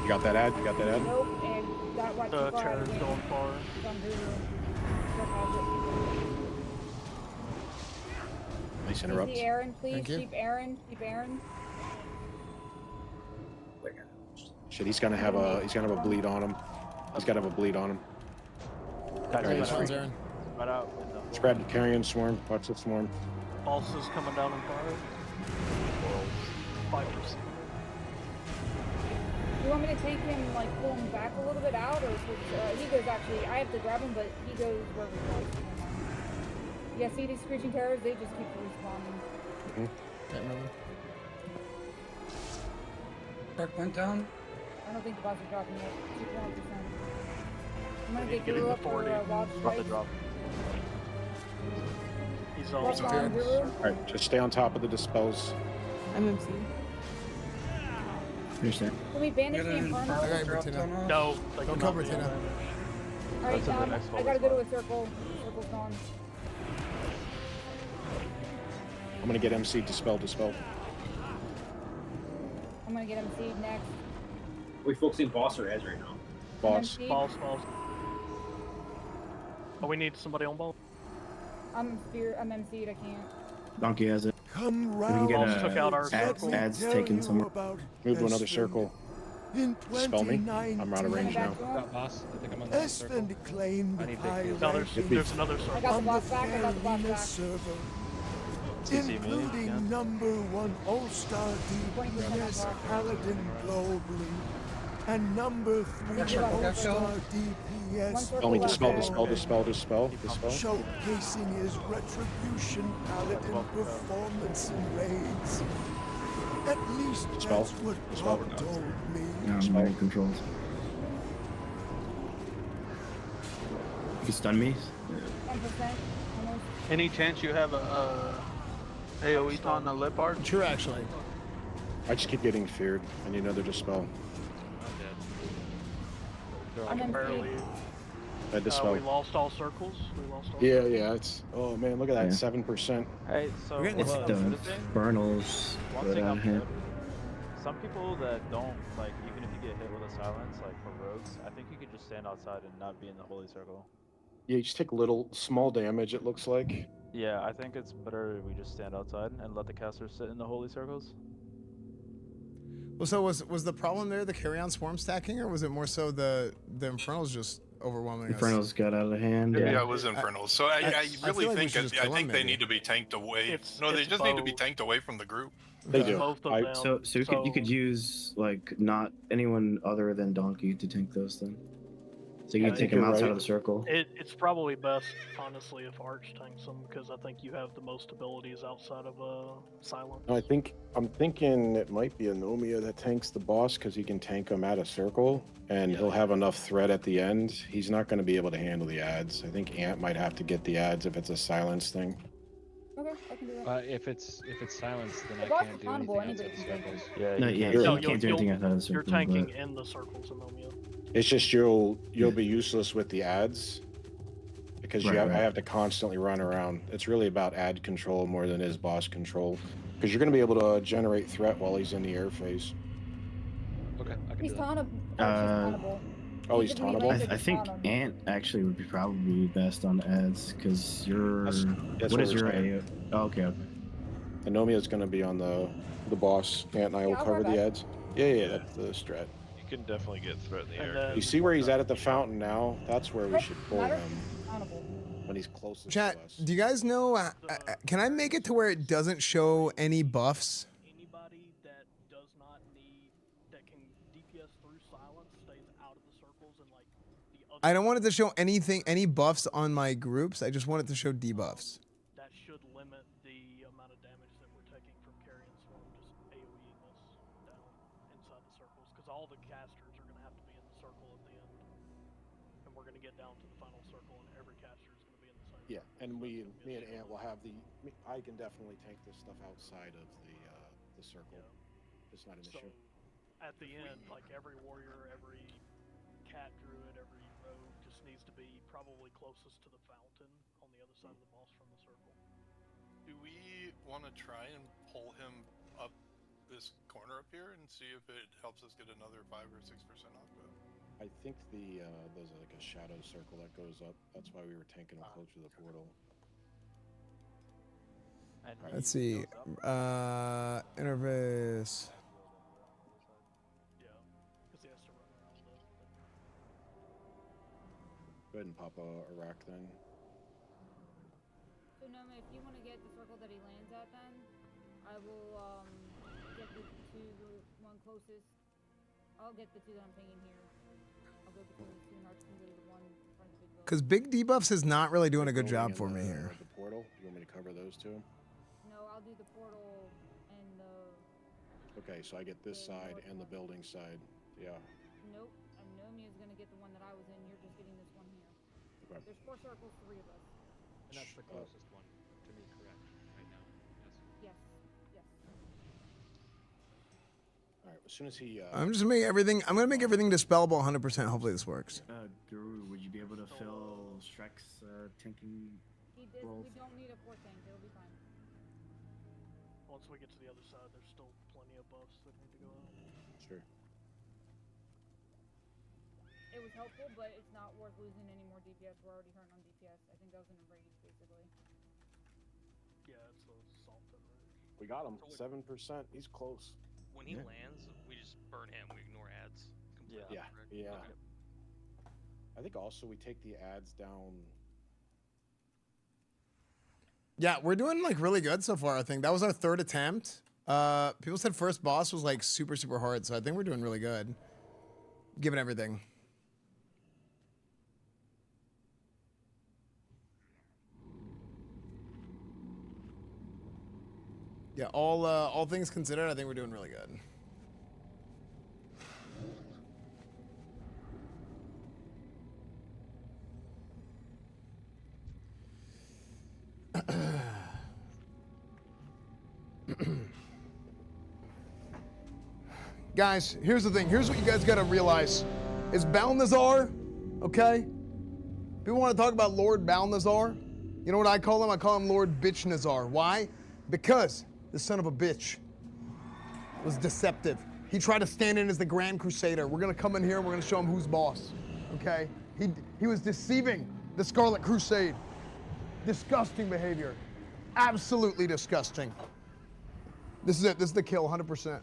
You got that ad? You got that ad? Nope, and that went too far. Terror's going far. It's on Voodoo. Chuck has it. Nice interrupt. See Aaron, please. Thank you. Keep Aaron. Keep Aaron. Shit, he's gonna have a bleed on him. He's gotta have a bleed on him. Guys, Alright, Aaron. right out. let's grab the carrion swarm. Watch the swarm. Pulse is coming down in 5%. You want me to take him, like, pull him back a little bit out, or he goes actually? I have to grab him, but he goes wherever he wants. Yeah, see these screeching terrors? They just keep respawning. Dark went down. I don't think the bots are dropping yet. Keep 1%. I'm gonna get Getting Guru the up for 40. wild About to strike. drop. He's What's all on Guru? Alright, just stay on top of the dispels. MMC. Understand. Can we banish the Inferno? I got Bertina. No, Don't kill Bertina. Alright, That's in the next I gotta go to a circle. Circle's gone. I'm gonna get MC dispel. I'm gonna get him seed next. Are we focusing boss or heads right now? Boss. MMC. Balls. Oh, we need somebody on ball. I'm MC'd, I can't. Donkey has it. Come We can round. get Balls took out our circle. ads Tell taken you somewhere. about Move to another Esfand. circle. In Dispel me. I'm out of range now. Got boss. I think I'm on the circle. Esfand claimed I need high big No, ranking there's another I circle. got the on boss back, I got the boss Arena back. server, CC me, including yeah. #1 All-Star 20% DPS off. Paladin globally, and #3 Gotcha, All-Star One DPS circle Only left. dispel. showcasing his retribution paladin performance in raids. At least Spell. that's what Spell. Bob told me. No, I'm ready controls. You can stun me. 10%. Almost. Any chance you have a AoE on the lip art? True, actually. I just keep getting feared. I need another dispel. I'm in Barely. I dispel. We lost all circles. Yeah, it's. Oh man, look at that, Yeah. 7%. Hey, so We're getting It's close. the another thing, Burnals. one But thing I've hit. noticed, some people that don't, like, even if you get hit with a silence, like for rogues, I think you could just stand outside and not be in the holy circle. Yeah, you just take small damage, it looks like. Yeah, I think it's better if we just stand outside and let the casters sit in the holy circles. Well, so was the problem there the carry-on swarm stacking, or was it more so the Infernals just overwhelming us? Infernals got out of hand. Yeah, it was Infernals. So I I really feel like we think should just I kill think them, they maybe. need to be tanked away. It's They just need to be both. tanked away from the group. They Okay. do. Both of I- them. So you could use like not anyone other than Donkey to tank those then. So you I can think take them you're outside right. of the circle. It's probably best, honestly, if Arch tanks them, because I think you have the most abilities outside of Silence. No, I'm thinking it might be Anomia that tanks the boss because he can tank him at a circle and he'll have enough threat at the end. He's not going to be able to handle the ads. I think Ant might have to get the ads if it's a silence thing. Okay, I can do that. If it's silenced, then The I boss can't is do honorable, anything anybody outside the can take circles. Yeah, No, you yeah, can't. you can't do anything outside of the circle. You're tanking but- in the circles, Anomia. It's just you'll be useless with the ads because Right, I right. have to constantly run around. It's really about ad control more than it is boss control because you're going to be able to generate threat while he's in the air phase. Okay, I can He's do that. tauntable. Oh, he's Even when he tauntable? lands, I just think taunt him. Ant actually would be probably best on ads because you're. That's What what is we're your saying. AO? Oh, okay. Anomia is going to be on the boss. Ant and I will Yeah, I'll cover grab the that. ads. Yeah, that's the strat. You can definitely get threat in the And air. then- You see where he's at the fountain now? That's where we should pull Matter? him Tauntable. when he's closest Chat, to us. do you guys know? Can I make it to where it doesn't show any buffs? Anybody that does not need, that can DPS through Silence stays out of the circles and like the other. I don't want it to show any buffs on my groups. I just want it to show debuffs. That should limit the amount of damage that we're taking from carrying swarm, just AoEing us down inside the circles, because all the casters are going to have to be in the circle at the end, and we're going to get down to the final circle, and every caster is going to be in the same. Yeah, circle, and so me it's and gonna be a Ant will have I can definitely tank this stuff outside of the circle. It's not an So issue. at the end, like every warrior, every cat druid, every rogue just needs to be probably closest to the fountain on the other side of the boss from the circle. Do we want to try and pull him up this corner up here and see if it helps us get another 5 or 6% knockback. I think there's like a shadow circle that goes up. That's why we were tanking them closer to the portal. Let's see. Interface. Yeah, because he has to run around the thing. Go ahead and pop a rack then. So Noma, if you want to get the circle that he lands at, then I will get the one closest. I'll get the two that I'm pinging here. I'll go between the two and Arch can go to the one in front of the big building. Because big debuffs is not really doing a good job for me here. The portal. You want me to cover those two? No, I'll do the portal and the. Okay, so I get this side and the building side. Yeah. Nope. Nomia's gonna get the one that I was in. You're just getting this one here. Okay. There's 4 circles, 3 of us. And that's the closest one to me, correct? Right now. Yes. Yes. All right. As soon as he. I'm just making everything. I'm gonna make everything dispellable 100%. Hopefully this works. Guru, would you be able to fill Shrek's tanking roles? We don't need a 4th tank. It'll be fine. Once we get to the other side, there's still plenty of buffs that need to go out. Sure. It was helpful, but it's not worth losing any more DPS. We're already hurting on DPS. I think that was in a rage, basically. Yeah, it's a salt and rage. We got him. 7%. He's close. When he lands, we just burn him. We ignore ads completely. Yeah. correct? Yeah. Okay. I think also we take the ads down. Yeah, we're doing like really good so far. I think that was our 3rd attempt. People said first boss was like super hard, so I think we're doing really good, given everything. Yeah, all things considered, I think we're doing really good. Guys, here's the thing. Here's what you guys gotta realize. Is Balnazar, okay? People want to talk about Lord Balnazar. You know what I call him? I call him Lord Bitch Nazar. Why? Because this son of a bitch was deceptive. He tried to stand in as the Grand Crusader. We're gonna come in here and we're gonna show him who's boss, okay? He was deceiving the Scarlet Crusade. Disgusting behavior. Absolutely disgusting. This is it. This is the kill, 100%.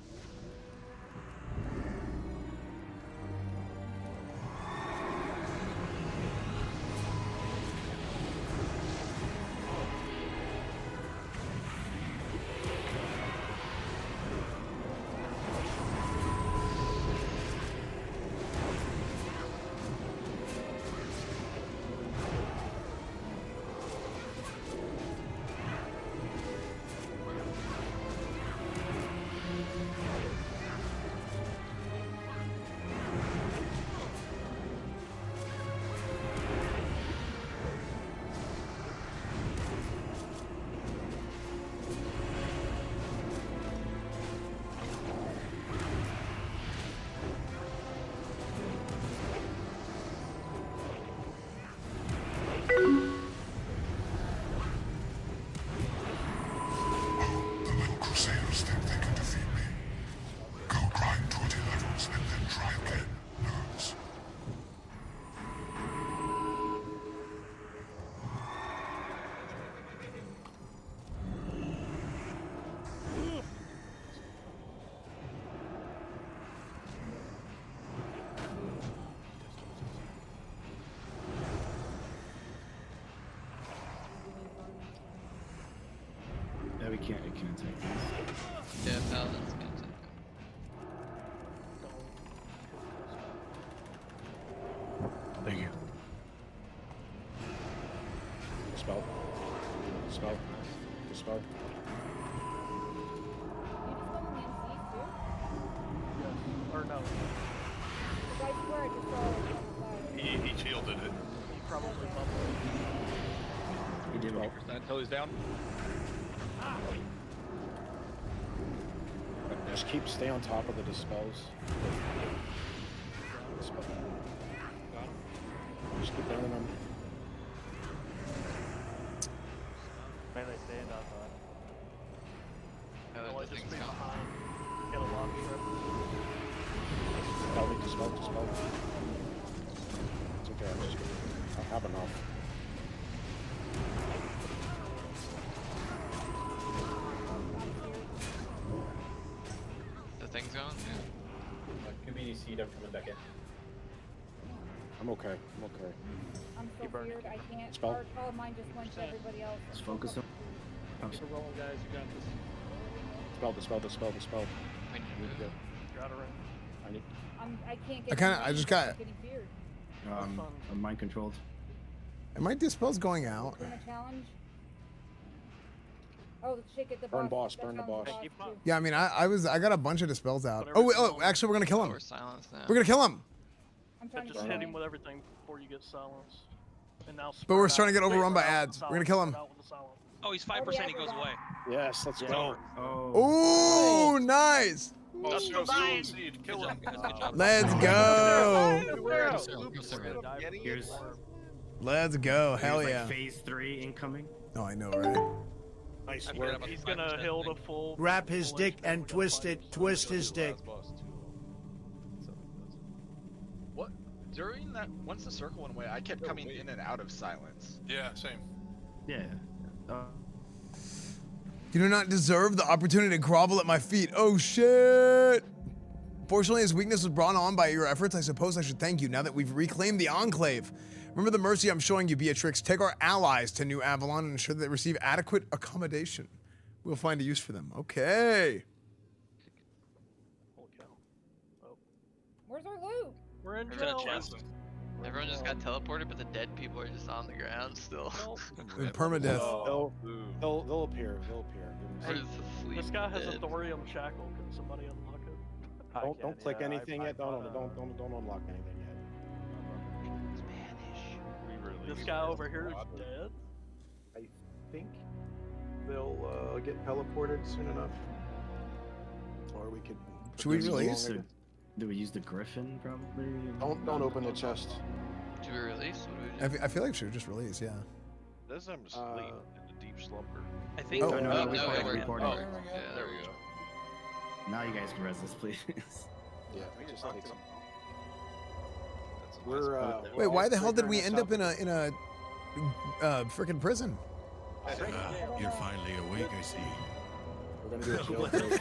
Yeah, we can't take this. Yeah, Paladins can't take them. Thank you. Spell. Spell. Spell. Or no. I swear I just saw it. He shielded it. He probably bubbled. He did roll. Until he's down. Just stay on top of the dispels. Dispel. Just keep burning them. Melee stand outside. Yeah, Oh, I the just thing's be gone. behind. get a lot of trip. Dispel. It's okay, I have enough. The thing's gone? Yeah. Community seed, I'm coming back in. I'm okay. I'm so feared, I can't. Spell. Our call mine just went to everybody else. Let's focus on. Keep it rolling, guys. You got this. Dispel. We need to move. Got it right. I can't get. I just got. I'm getting feared. I'm mind controlled. And my dispel's going out. Doing a challenge. Oh, the chick at the Burn boss. boss, burn the boss. Yeah, I mean, I got a bunch of dispels out. Oh, actually, we're gonna kill him. We're silenced now. We're gonna kill him. I'm trying Just hit him with everything before you get silenced. And now But we're spread starting to out. get overrun by Spread out ads. with the We're gonna kill him. silence, spread out with the silence. Oh, he's 5%. He goes away. Yes, let's go. Oh, nice. Let's go seed. Kill him. Let's go. Here's. Let's go. Hell here's yeah. like phase 3 incoming. Oh, I know, right? Nice He's work. gonna heal the full. Grab his dick and twist it. Twist his dick. What? During that, once the circle went away, I kept coming in and out of silence. Yeah, same. Yeah. You do not deserve the opportunity to grovel at my feet. Oh, shit. Fortunately, his weakness was brought on by your efforts. I suppose I should thank you now that we've reclaimed the Enclave. Remember the mercy I'm showing you, Beatrix. Take our allies to New Avalon and ensure that they receive adequate accommodation. We'll find a use for them. Okay. Holy cow. Oh. Where's our loot? We're in There's a jail. chest. Everyone just got teleported, but the dead people are just on the ground still. In permadeath. They'll appear. Or just asleep. This guy has a dead. thorium shackle. Can somebody unlock it? Don't click anything yet. Don't unlock anything yet. This guy over here is dead. I think they'll get teleported soon enough. Or we could. Should we release? Do we use the Griffin probably? Don't open the chest. Should we release? What do we do? I feel like we should just release, yeah. This time to sleep in a deep slumber. I think. Oh, no, no, we we're recorded. oh, it. yeah, there we go. Now you guys can res this, please. Yeah, just take some. Wait, why the hell did we end up in a freaking prison? You're finally awake, I see. We're gonna do a jail.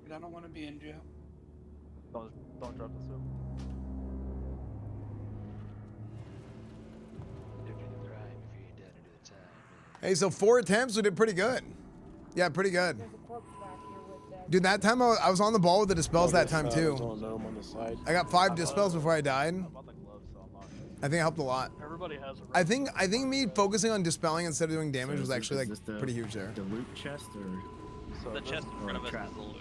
I don't want to be in jail. Don't drop the soup. Hey, so 4 attempts, we did pretty good. Yeah, pretty good. There's a corpse back here with that. Dude, that time I was on the ball with the dispels that time too. Gnome on the side. I got 5 dispels before I died. I think it helped a lot. Everybody has a. I think me focusing on dispelling instead of doing damage was actually Is like this pretty huge there. The loot chest or? The chest in front of us trap. is the loot.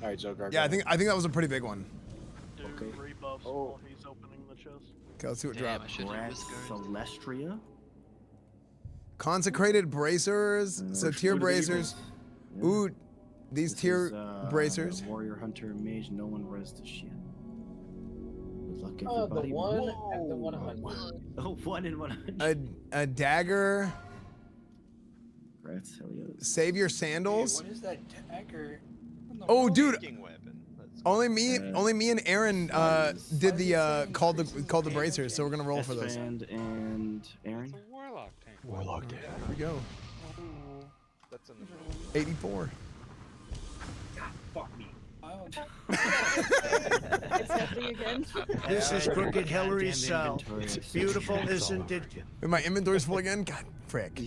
All right, Zogar. Yeah, I think that was a pretty big one. Dude, Okay. 3 buffs while he's opening the chest. Okay, let's see what Damn, I drops. should have Brad discouraged. Celestria. Consecrated bracers. So Which- tier what do they bracers. res? Ooh, these This tier is, bracers. Warrior Hunter Mage. No one res this shit. Good luck, Oh, the everybody. one at the 100. Oh, 1 in 100. A dagger. Congrats, hell yeah. Savior sandals. What is that dagger? Oh, dude. Weapon. Only me and Aaron did the called the bracers, so we're gonna roll for those. Esfand and Aaron. Warlock tank. Warlock tank. Here we go. That's in the 84. Fuck me. Oh, It's happening again. This is Crooked Hillary's cell. Beautiful, isn't it? My inventory's full again. God, frick.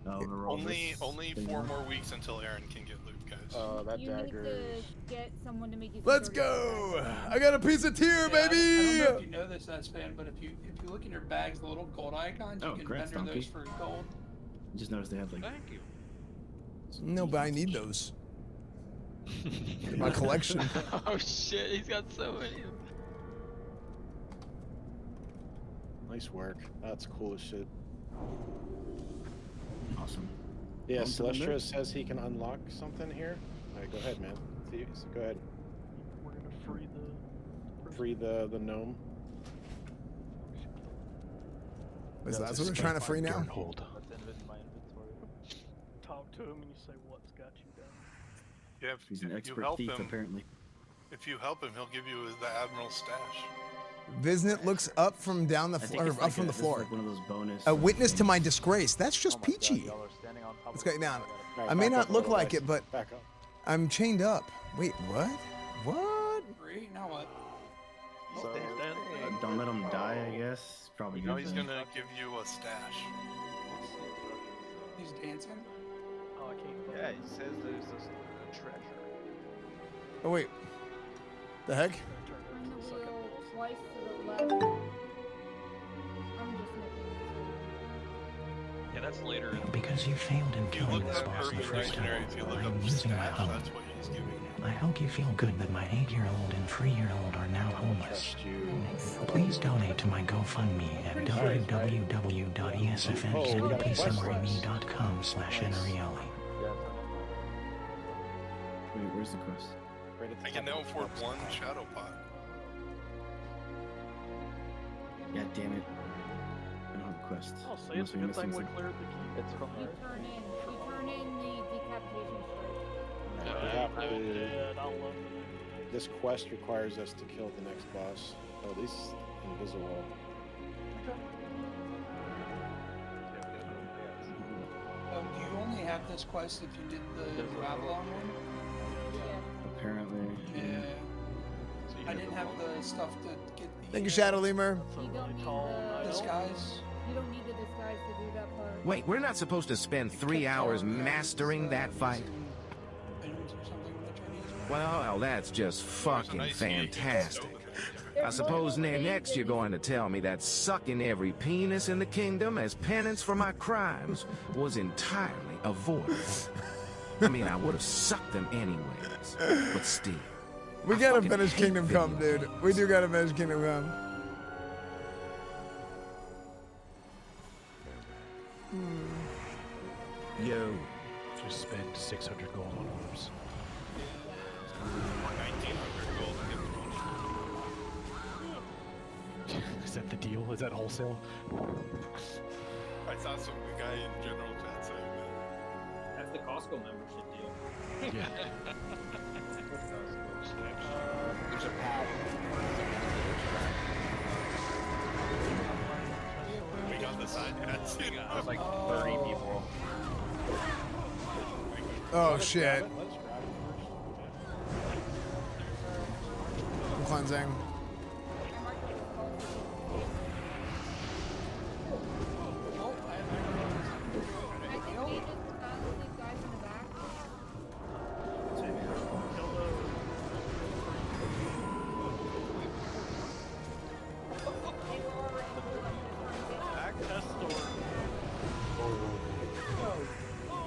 Only 4 more weeks until Aaron can get loot, guys. That You dagger. need to get someone to make you. Let's some go! I got a piece of tier, I don't know baby! if you know this, Esfand, but if you look in your bags, the little gold icons, you Oh, can congrats, vendor those Donkey. for gold. I just noticed they have like. Thank you. No, but I need those. My collection. Oh shit, he's got so many. Nice work. That's cool as shit. Awesome. Yeah, On to the Celestia next. says he can unlock something here. All right, go ahead, man. Go ahead. We're gonna free the. Free the gnome. Is that what we're trying to free now? Hold. That's in my inventory. Talk to him and you say what's got you down. Yeah, He's an if you expert help thief, him, apparently. if you help him, he'll give you the Admiral's stash. Visnit looks up from down the floor, up from the floor. Like one of those bonus. A witness to my disgrace. That's just Oh my God, peachy. y'all are standing on top Let's of go down. Alright, I may back not up a look little, like guys. it, but Back up. I'm chained up. Wait, what? What? Free? Now what? So, Don't let him die, I guess. Probably You know good he's then. gonna give you a stash. He's dancing? Oh, I can't. Yeah, he says there's a treasure. Oh wait. The heck? Turn the wheel twice to the left. I'm just Yeah, that's later. Because you failed in killing this boss the first time, I'm using my phone. That's what he's giving you. I hope you feel good that my 8-year-old and 3-year-old are now homeless. Please donate to my GoFundMe at www.esfndpsummaryme.com/NRELE. Wait, where's the quest? Right at the I can top now of the afford box. one shadow pot. God damn it. I don't have a quest. I'll say it's a good thing we cleared the key. It's from You turn in the decapitation strike. We have to, Yeah, I'll love this quest requires us to kill the next boss. Oh, at least invisible. Do you only have this quest if you did the New Avalon one? Apparently. Yeah. I didn't have the stuff to get the. Thank you, Shadow Lemur. You don't need the disguise. You don't need the disguise to do that part. Wait, we're not supposed to spend 3 hours mastering that fight? Well, that's just fucking fantastic. I suppose next you're going to tell me that sucking every penis in the kingdom as penance for my crimes was entirely avoidable. I mean, I would have sucked them anyways, but still. We gotta finish Kingdom Come, dude. We do gotta finish Kingdom Come. Yo. Just spend 600 gold on orbs. Is that the deal? Is that wholesale? I saw some guy in general chat saying that. That's the Costco membership deal. Yeah. There's a pad. We got the side hats. There's like 30 people. Oh shit. I'm cleansing.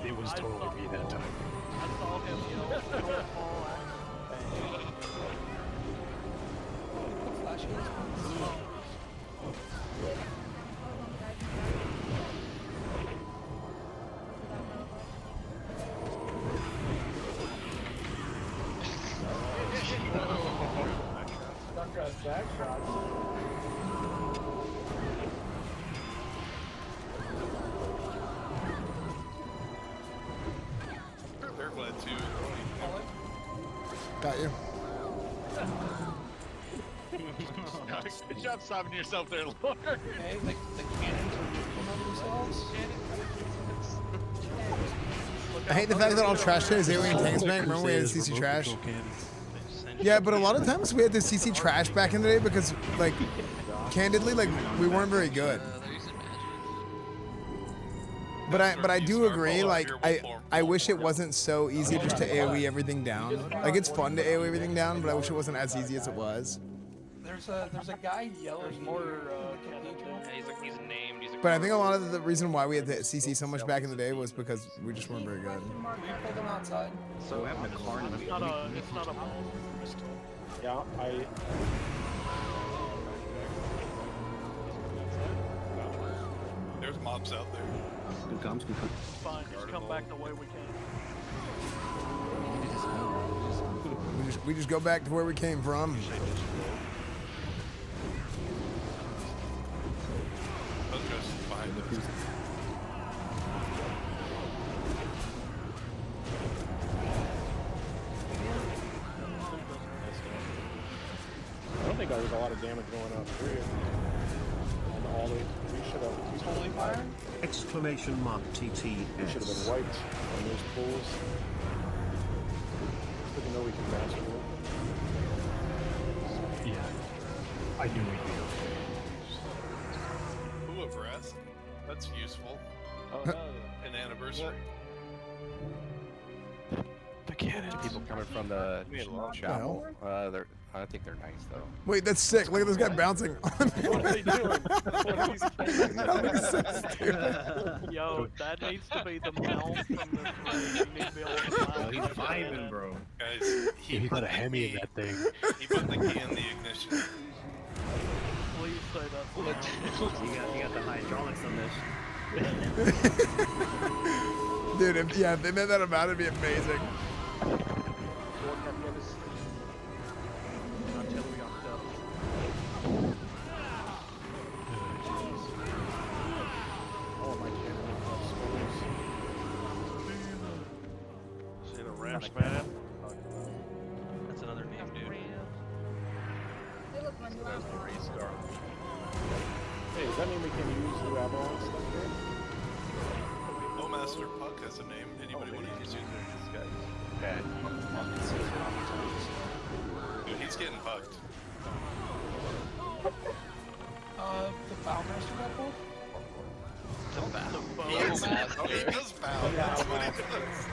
It was totally me that time. I saw him yell, They're glad too. Got you. Good job stopping yourself there, Lord. Okay, the cannons are themselves. I hate the fact that all trash today is alien tanks, man. Remember we had CC trash? Yeah, but a lot of times we had to CC trash back in the day because, like, candidly, like, we weren't very good. But I do agree, like, I wish it wasn't so easy just to AoE everything down. Like, it's fun to AoE everything down, but I wish it wasn't as easy as it was. There's a guy yelling more. He's named. He's a But I think a lot of the reason why we had to CC so much back in the day was because we just weren't very good. We pulled them outside. So having a car in the it's not a Yeah, There's mobs out there. Good comms, good comms. Fine, just come back the way we came. We just go back to where we came from. Those guys think there was a lot of damage going up through. And all the we should have Holy fire! Exclamation mark TTS. We should have been wiped on those pools. Good to know we can master it. Yeah. I knew we'd be okay. Who of rest? That's useful. Oh no. An anniversary. The cannon. People coming from the chapel. I think they're nice though. Wait, that's sick. Look at this guy bouncing. What are they doing? What are these kids? That makes sense, dude. Yo, that needs to be the mount from the raid. You need to be able to fly. He's vibing, bro. Guys, He's got a Hemi in that thing. He put the key in the ignition. Please say that. You got the hydraulics on this. Dude, if they made that amount, it'd be amazing. Man. That's another name, dude. They look like New Avalon. Hey, does that mean we can use New Avalon stuff here? No Master Puck has a name. Anybody want to use it? This guy. Bad. Dude, he's getting fucked. The Bowmaster got pulled? He does bow. That's what he does.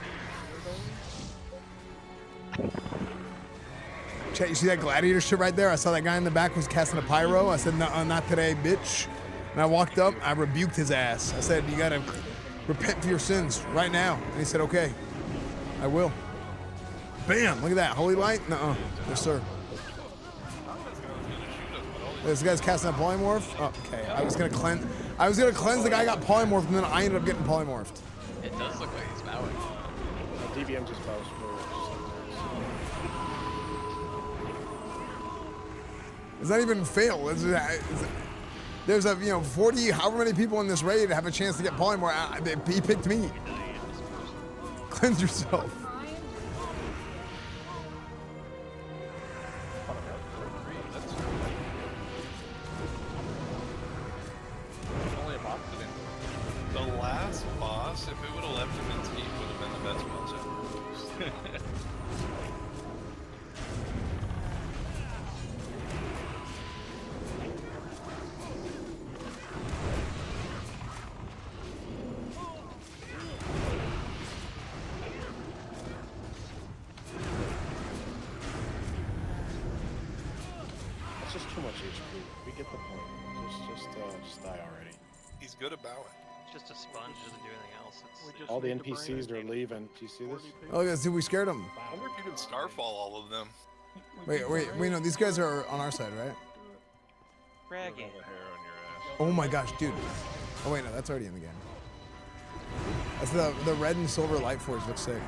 Chat, you see that gladiator shit right there? I saw that guy in the back was casting a pyro. I said, "No, not today, bitch." And I walked up, I rebuked his ass. I said, "You gotta repent for your sins right now." And he said, "Okay, I will." Bam! Look at that, holy light. Nuh-uh, yes sir. This guy's casting a polymorph. Oh, okay, I was gonna cleanse the guy got polymorphed, and then I ended up getting polymorphed. It does look like he's bowing. DBM just bows for. It's not even fail. There's a 40, however many people in this raid have a chance to get polymorph. He picked me. Cleanse yourself. The last boss, if it would have left him in teeth, would have been the best match ever. That's just too much HP. We get the point. Just die already. He's good at bowing. Just a sponge, doesn't do anything else. It's All the NPCs are leaving. Do you see this? Oh, yeah, see, we scared him. I wonder if you can Starfall all of them. Wait, no, these guys are on our side, right? bragging. Oh my gosh, dude. Oh wait, no, that's already in the game. That's the red and silver light forge looks sick.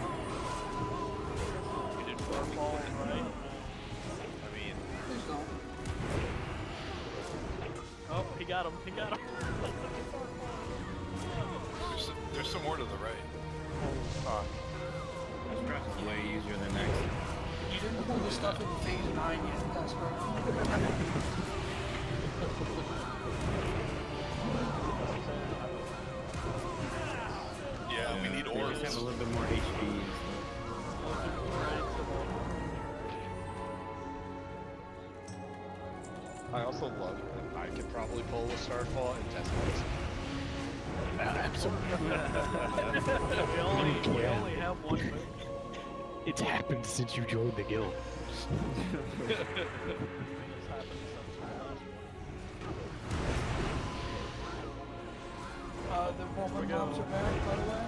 Oh, he got him. He got him. There's some more to the right. This dress is way easier than next. You didn't pull the stuff in phase 9 yet, that's right. Yeah, we need orbs. Just have a little bit more HP. I also love that I could probably pull a Starfall and test it. Absolutely. we only have one move. It's happened since you joined the guild. The Wolverine bombs are back, by the way.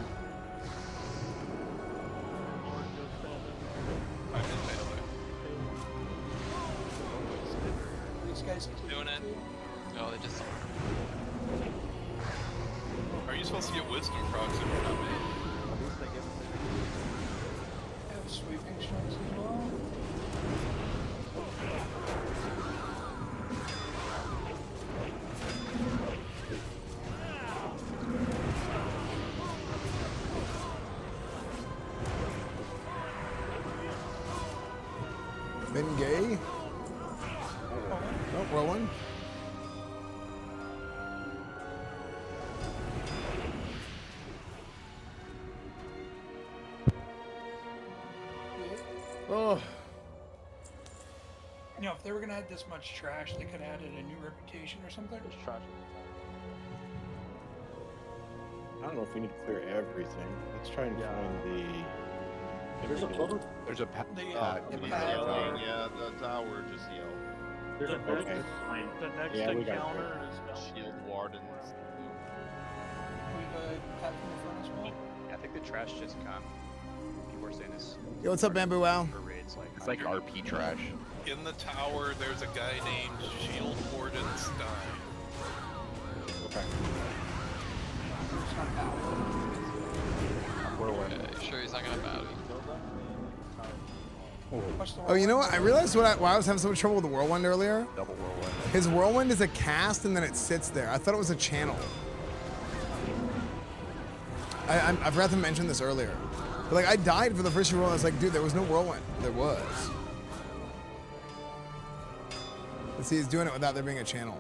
These guys doing it. Oh, they just. Are you supposed to get wisdom procs if you're not made? have sweeping strikes as well. Been gay? Oh, roll one. Oh. You know, if they were gonna add this much trash, they could have added a new reputation or something. Just trash. I don't know if we need to clear everything. Let's try and find the. There's a total. There's a The tower just yelled. There's a Okay. The next Yeah, we got it encounter is down Shield here. wardens. We've had from the front as well. Yeah, I think the trash just come. People are saying this. Yo, what's up, Bamboo Wow? Raids, like, It's like RP trash. In the tower, there's a guy named Shield Warden Stein. Okay. It's not bad. You sure he's not gonna battle you? Watch the Oh, you know what? I realized why I was having so much trouble with the whirlwind earlier. Double whirlwind. His whirlwind is a cast and then it sits there. I thought it was a channel. I forgot to mention this earlier. But like I died for the first whirlwind. I was like, dude, there was no whirlwind. There was. But see, he's doing it without there being a channel.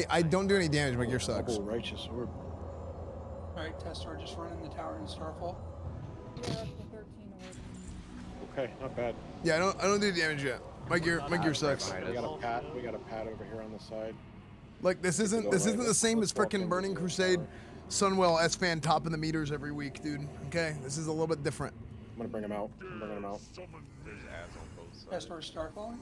I don't do any damage. My gear sucks. Double righteous orb. Alright, Testor, just run in the tower in Starfall. Yeah, that's the 13 awards. Okay, not bad. Yeah, I don't do damage yet. My gear sucks. We got a pad. We got a pad over here on the side. Like this isn't the same as frickin' Burning Crusade, Sunwell, Esfand topping the meters every week, dude. Okay, this is a little bit different. I'm gonna bring him out. I'm bringing him out. There's ass on both sides. Testor, Starfall.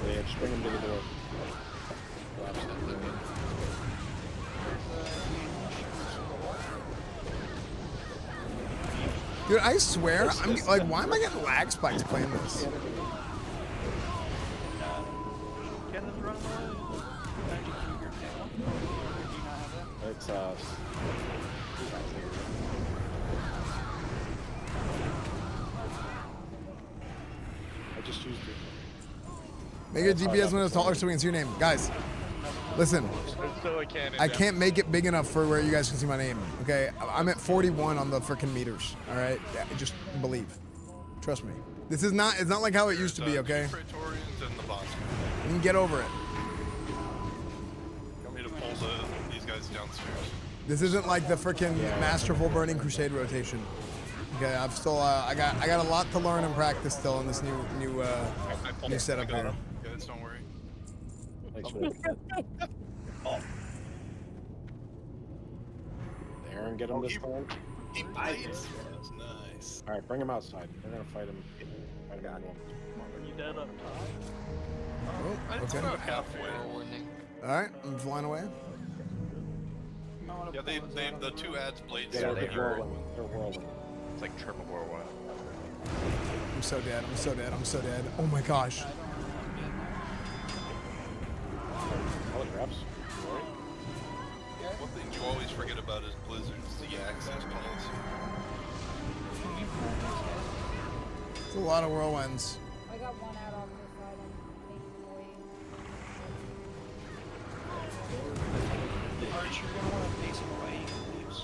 Yeah, just bring him to the door. Dude, I swear, I'm like, why am I getting lag spikes playing this? Cannon's running away. It's I just used it. Make a GPS window taller so we can see your name. Guys, listen. I can't make it big enough for where you guys can see my name. Okay, I'm at 41 on the freaking meters. All right, yeah, just believe. Trust me. This is not. It's not like how it used to be. Okay. Praetorians and the boss. You can get over it. You want me to pull these guys downstairs? This isn't like the freaking masterful Burning Crusade rotation. Okay, I've still. I got a lot to learn and practice still in this new setup here. Guys, don't worry. Thanks for that. Aaron, get him this time. He bites. That's nice. All right, bring him outside. We're gonna fight him. Fight him in one. Are you dead up top? Oh, It's okay. about halfway. All right, I'm flying away. Yeah, the two ads blades. Yeah, they're whirling. They're whirling. It's like triple whirlwind. I'm so dead. I'm so dead. I'm so dead. Oh my gosh. Telegraphs. One thing you always forget about is blizzards, the access points. It's a lot of whirlwinds. I got one out off this side. I'm taking away. Arch, you're gonna want to face him away. Leaves.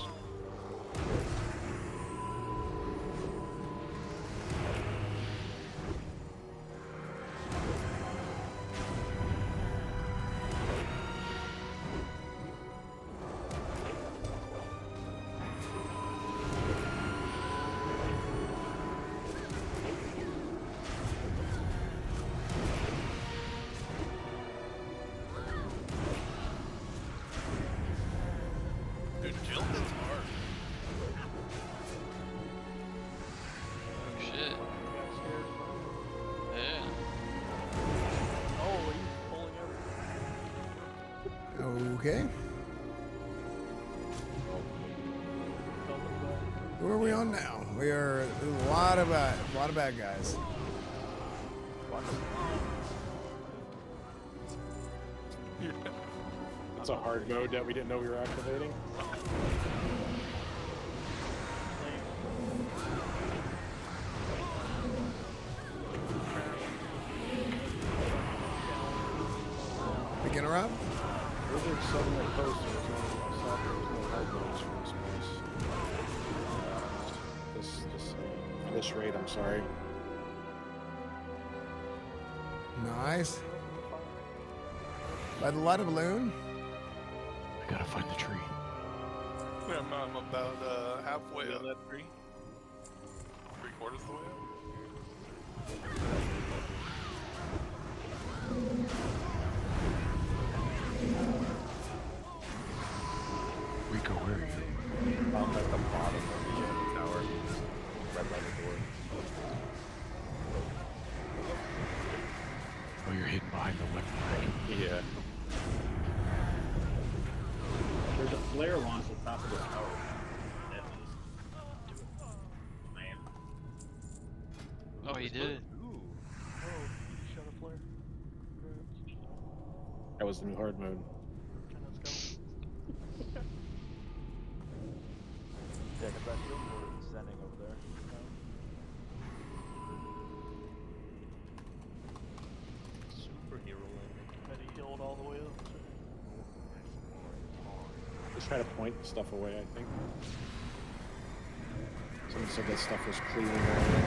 Dude, Jill hits hard. Oh shit. Yeah. Oh, he's pulling everything. Okay. Who are we on now? We are a lot of bad guys. It's a hard mode that we didn't know we were activating. Beginner up? Those are some that posters. There's no hard modes for this place. This raid, I'm sorry. Nice. By the light of balloon. I gotta find the tree. Yeah, I'm about halfway up. That tree? 3/4 of the way up. Rico, where are you? I'm at the bottom of the tower, right by the door. Oh, you're hidden behind the weapon rack. Yeah. There's a flare launch at the top of the tower. Man. Oh, he did. Ooh. Oh, you shot a flare. That was the new hard mode. Okay, let's go. Yeah, because that shield board is standing over there. Superhero landing. Bet he healed all the way up. Just try to point stuff away, I think. Someone said that stuff was clearing earlier.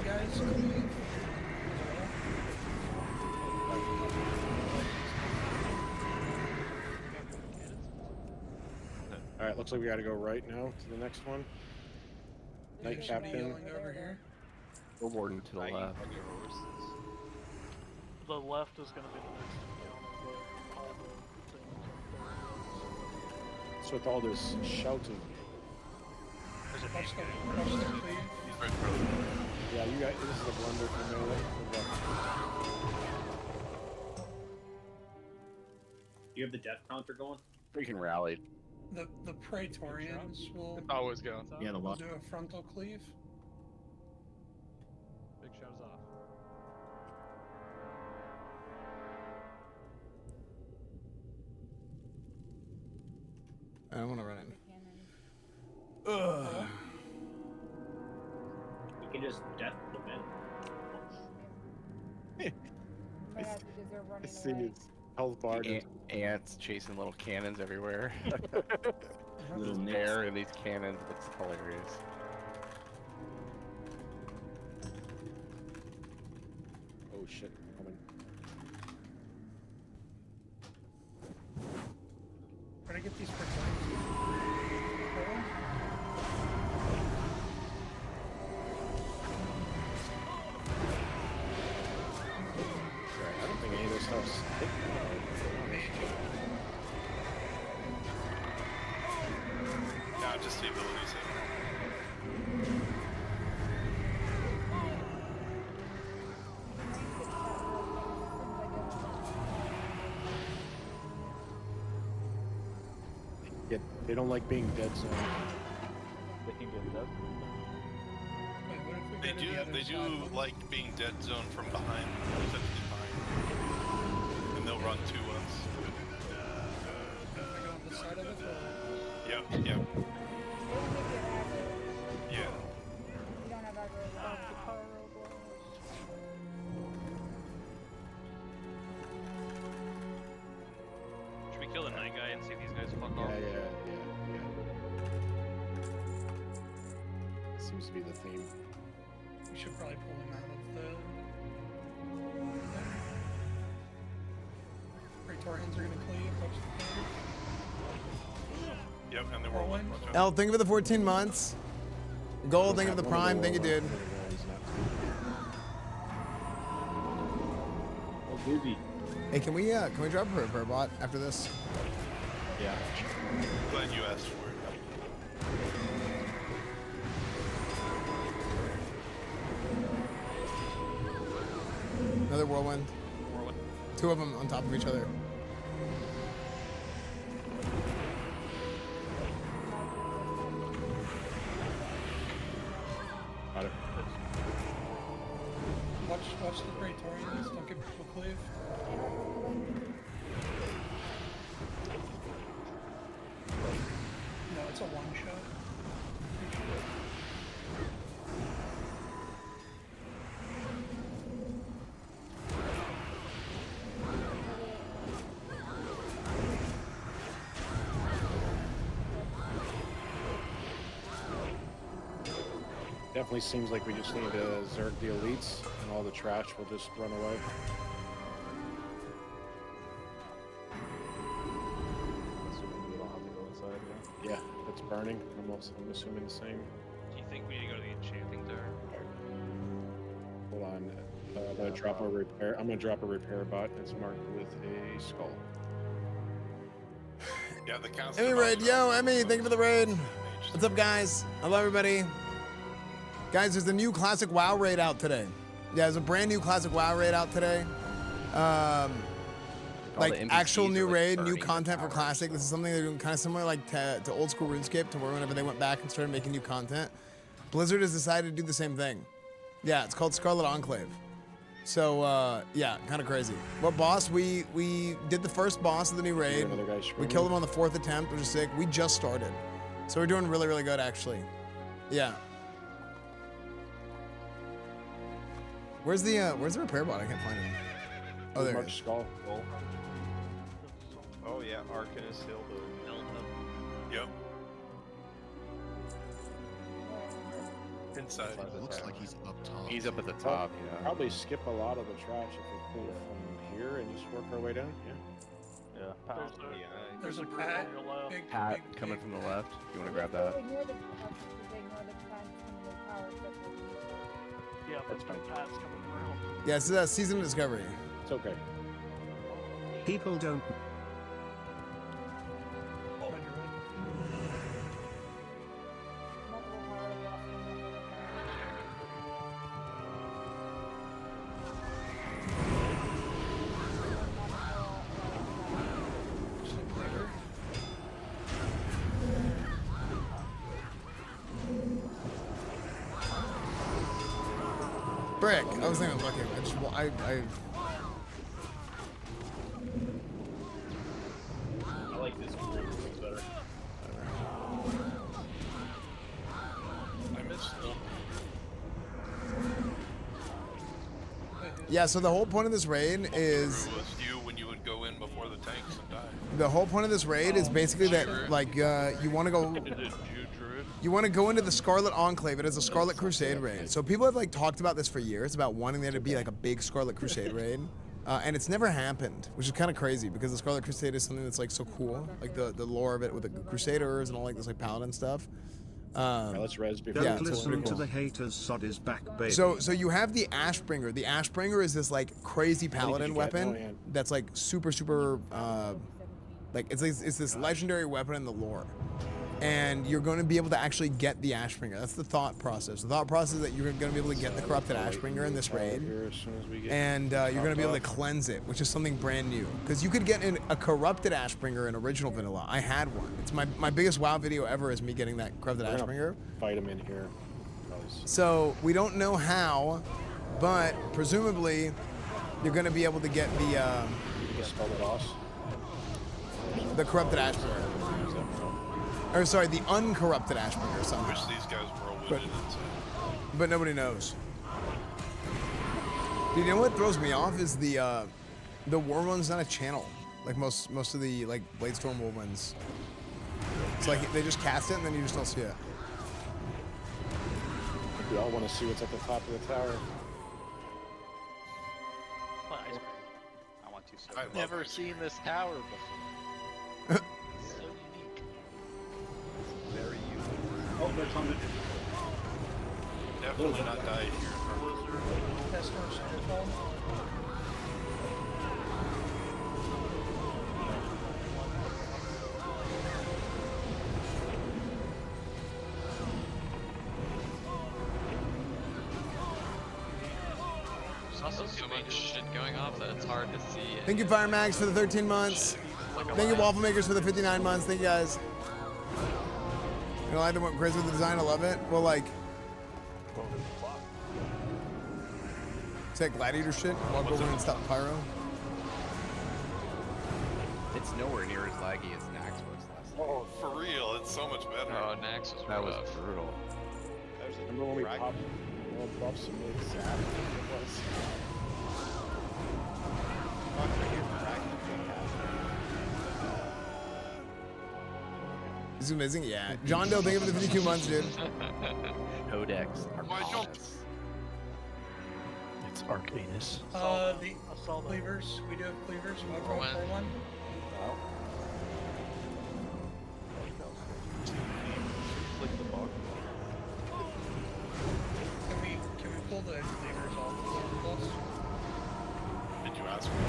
Guys, Alright, looks like we gotta go right now to the next one. Night Captain. over here. We're warden to the left. The left is going to be the next encounter, but all the things up So with all this shouting. There's a Watch few the, guys. watch the cleave. He's right through. Yeah, you guys, this is a blunder for melee. You have the death counter going? Freaking rallied. The Praetorians will Always go. Yeah, the lot. do a frontal cleave. Big shout is off. I don't want to run in. Ugh. You can just death them in. I see his health bar. Ants chasing little cannons everywhere. Little This nits. bear and these cannons, it's hilarious. Oh shit, coming. Try to get these Praetorians. Right, I don't think any of this stuff's hit. Nah, just the abilities. They don't like being dead zone. They can get dead. Wait, what if we They go to do. the other They side? do like being dead zone from behind, essentially behind, and they'll run to us. If we go on this side of it, or... Yep. Yep. Yeah. We don't have aggro. Should we kill the night guy and see these guys fuck off? Yeah. Seems to be the theme. We should probably pull him out of the... Praetorians are gonna cleave, touch the cleave. Yep. And then we're Whirlwind. L, thank you for the 14 months. Gold, thank you for the prime. Thank you, dude. Oh, Boozy. Hey, can we drop her bot after this? Yeah. Glad you asked for it. Another whirlwind. Two of them on top of each other. Watch the Praetorians. Don't get people cleave. No, it's a one shot. Definitely seems like we just need to zerg the elites, and all the trash will just run away. Assuming we don't have to go inside, yeah. Yeah, it's burning. I'm assuming the same. Do you think we need to go to the Enchanting Tower? Hold on. I'm gonna drop a repair. I'm gonna drop a repair bot that's marked with a skull. Yeah, the council. Emmy raid, yo, Emmy, thank you for the raid. What's up, guys? Hello, everybody. Guys, there's a new Classic WoW raid out today. Yeah, there's a brand new Classic WoW raid out today. Like actual new raid, new content for Classic. This is something they're doing kind of similar like to old school RuneScape, to where whenever they went back and started making new content, Blizzard has decided to do the same thing. Yeah, it's called Scarlet Enclave. So yeah, kind of crazy. What boss? We did the first boss of the new raid. We killed him on the 4th attempt, which is sick. We just started, so we're doing really good actually. Yeah. Where's the repair bot? I can't find him. Oh, there it is. Skull. Oh yeah, Arcanos Hill. Yep. Inside. Looks like he's up top. He's up at the top. Yeah. Probably skip a lot of the trash if we pull from here and just work our way down. Yeah. Yeah. There's a pad. Big, Pat big, coming big. from the left. You want to grab that? Yeah, that's my pads coming around. Yeah, this is a season of discovery. It's okay. People don't. Brick. I was thinking of looking. I like this one. It's better. I missed them. Yeah, so the whole point of this raid is It was you when you would go in before the tanks and die. the whole point of this raid is basically that like you want to go into the Scarlet Enclave. It is a Scarlet Crusade raid. So people have like talked about this for years, about wanting there to be like a big Scarlet Crusade raid. And it's never happened, which is kind of crazy because the Scarlet Crusade is something that's like so cool, like the lore of it with the Crusaders and all like this like paladin stuff. Let's res before. Don't listen to the haters. Sod is back, baby. So you have the Ashbringer. The Ashbringer is this like crazy paladin weapon that's like super like it's this legendary weapon in the lore. And you're going to be able to actually get the Ashbringer. That's the thought process. The thought process is that you're going to be able to get the corrupted Ashbringer in this raid, and you're going to be able to cleanse it, which is something brand new. Because you could get a corrupted Ashbringer in original vanilla. I had one. It's my biggest WoW video ever is me getting that corrupted Ashbringer. Fight him in here. So we don't know how, but presumably you're going to be able to get the corrupted Ashbringer. Or sorry, the uncorrupted Ashbringer somehow. Wish these guys were all witted But nobody knows. Dude, you know what throws me off is the Warwind's not a channel. Like most of the like Bladestorm Warwinds. It's like they just cast it and then you just don't see it. We all want to see what's at the top of the tower. I want to. I've never seen this tower before. So unique. Very unique. Oh, they're coming. Definitely not die here. There's also so much shit going off that it's hard to see. Thank you, Fire Max, for the 13 months. Thank you, Waffle Makers, for the 59 months. Thank you, guys. You know, I went crazy with the design. I love it. Well, like, that gladiator shit? Walk over and stop pyro. It's nowhere near as laggy as Nax was last time. Oh, for real, it's so much better. Oh, Nax was That rough. was brutal. Remember when we popped some mid sap? It was. This is amazing. Yeah. John Doe, thank you for the 52 months, dude. Codex. It's Arcanus. The cleavers. We do have cleavers. You want to roll for one? Click the box. Can we pull the cleavers off the armor plus? Did you ask for it?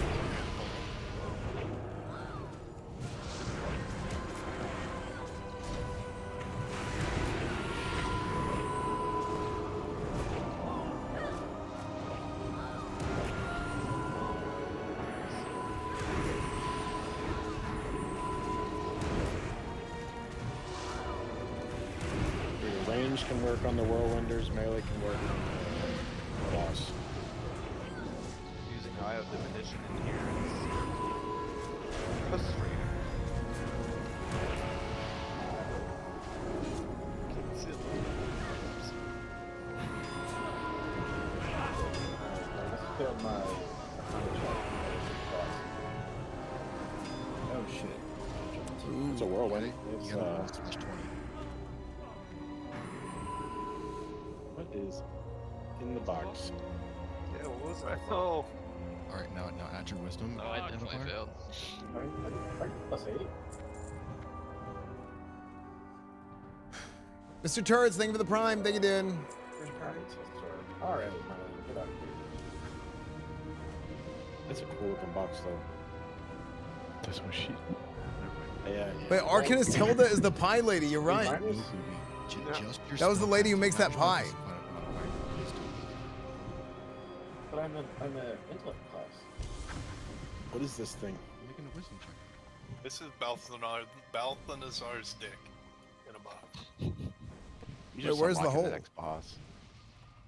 Range can work on the whirlwinders, melee can work on the boss. Using Eye of Divination in here is frustrating. Oh shit. It's a whirlwind. It's what is in the box? Yeah, what was that? Oh. Alright, now add your wisdom. Oh, I definitely failed. +8. Mr. Turrets, thank you for the prime. Thank you, dude. Alright. That's a cool looking box, though. That's what she. Yeah. Wait, Arcanist Tilda is the pie lady. You're right. That was the lady who makes that pie. But I'm a intellect class. What is this thing? I'm making a wisdom check. This is Balthanazar's dick in a box. You Wait, where's the unlocking hole? next boss.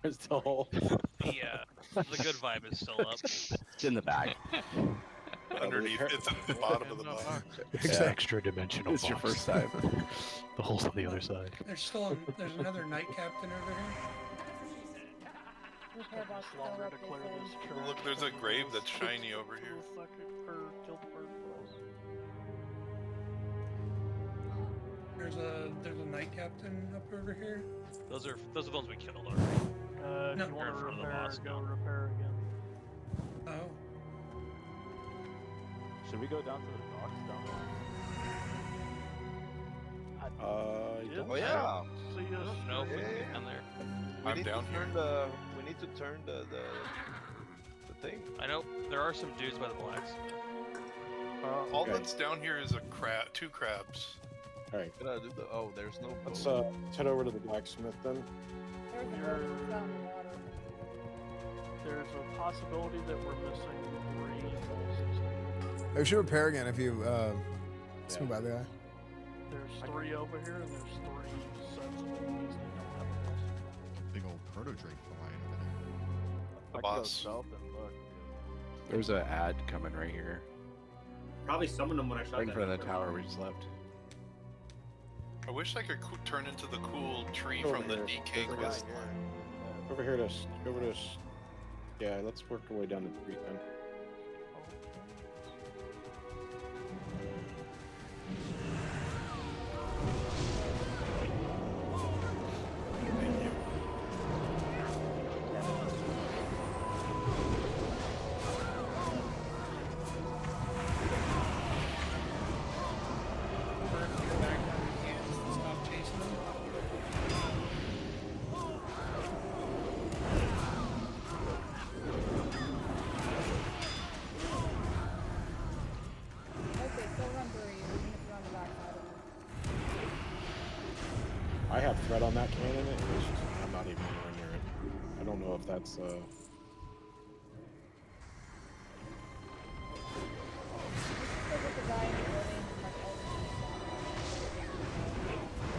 Where's the hole? The good vibe is still up. It's in the bag. Underneath, it's at the bottom of the box. It's an extra dimensional. It's your box. first time. The hole's on the other side. There's another knight captain over here. Longer to clear this church. Look, there's a grave that's shiny over here. There's a knight captain up over here. Those are the ones we killed already. No. If you want to repair, go repair again. Oh. Should we go down to the docks down there? Oh yeah. See us. No, if we can get down there. I'm down here. We need to turn the thing. I know there are some dudes by the blacks. All that's down here is two crabs. All right. Oh, there's no. Let's head over to the blacksmith then. There's a possibility that we're missing 3 We should repair again if you swing by the guy. There's 3 over here, and there's 3 sets of enemies that don't have a boss. Big old proto drake flying over there. The boss. There's an ad coming right here. Probably summoned them when I shot Right in that. front of the tower we just left. I wish I could turn into the cool tree Over from the here. DK quest line. Over here to yeah, let's work our way down the street then. Stop chasing them. Okay, so run through you, even if you're on the backside of them. I have thread on that cannon. It's just, I'm not even anywhere near it. I don't know if that's There's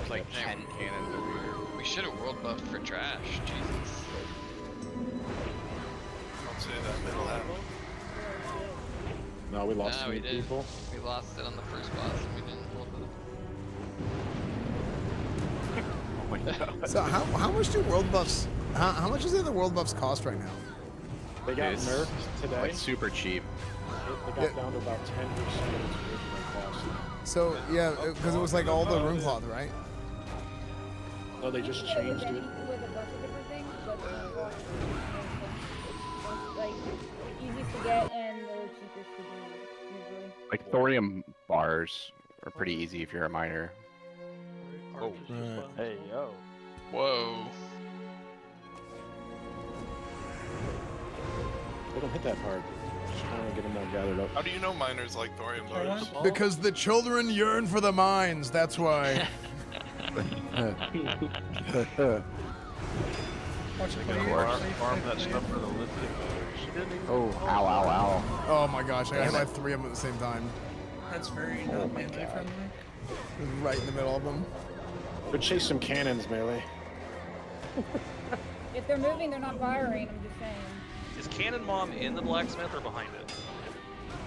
like 10 cannons over here. We should have world buffed for trash. Jesus. No, we lost No, three we didn't. people. We lost it on the first boss and we didn't hold it. Oh my god. So how much do world buffs? How much does the world buffs cost right now? They got It's nerfed today. like super cheap. They got down to about 10% of its original cost. So yeah, because it was like all the room cloth, right? No, they just changed it. With a bunch of different things, but like easiest to get and the cheapest to do usually. Like thorium bars are pretty easy if you're a miner. Oh. Hey, yo. Whoa. They don't hit that hard. Just trying to get them all gathered up. How do you know miners like thorium bars? Because the children yearn for the mines. That's why. Farm that stuff for the lithium. Oh, ow, ow, ow. Oh my gosh, I hit like 3 of them at the same time. That's very not melee friendly. Right in the middle of them. Go chase some cannons, melee. If they're moving, they're not firing. I'm just saying. Is Cannon Mom in the blacksmith or behind it?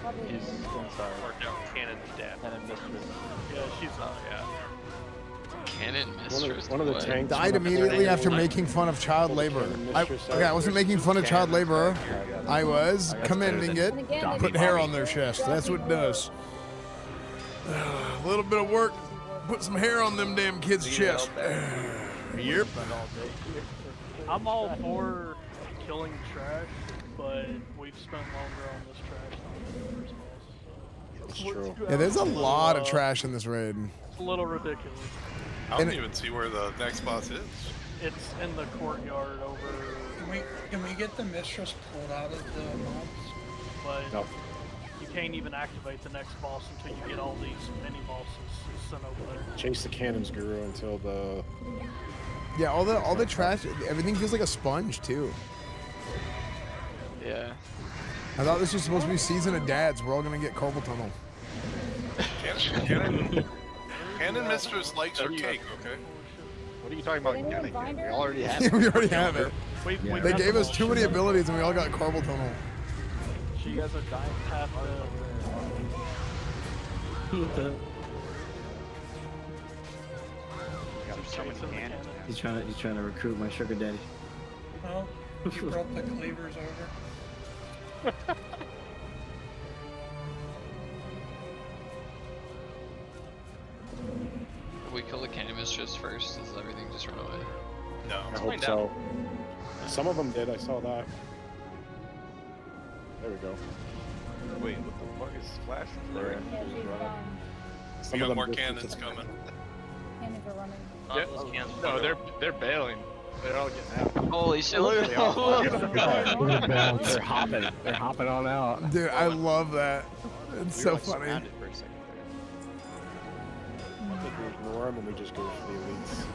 Probably. He's inside. Or no, Cannon Dad. Cannon Mistress. Yeah, she's yeah. Cannon Mistress. One of the tanks Died immediately after making fun of child labor. I wasn't making fun of child labor. I was commending it. Put hair on their chest. That's what it does. A little bit of work. Put some hair on them damn kids' chest. Yep. I'm all for killing trash, but we've spent longer on this trash than the first boss. That's true. Yeah, there's a lot of trash in this raid. It's a little ridiculous. I don't even see where the next boss is. It's in the courtyard over. Can we get the mistress pulled out of the mobs? But No. you can't even activate the next boss until you get all these mini bosses sent over there. Chase the cannons, Guru, until the... Yeah, all the trash, everything feels like a sponge too. Yeah. I thought this was supposed to be season of dads. We're all gonna get carpal tunnel. Cannon Mistress likes her cake, okay? What are you talking about? Anyone find her? We already have it. We already have it. We They got gave them us all too many shipped. abilities and we all got carpal tunnel. She has a giant path He's trying to recruit my sugar daddy. Oh, you brought the cleavers over. If we kill the Cannon Mistress first, does everything just run away? No. I hope so. Some of them did, I saw that. There we go. Wait, what the fuck is flashing There. there? Yeah, she's done. We Some got of them more did- cannons coming. Cannons are running. No, they're bailing. They're all getting out. Holy shit, look at They're hopping. They're hopping on out. Dude, I love that. It's so funny. Surrounded for a second I think we ignore them and we just go for the elites.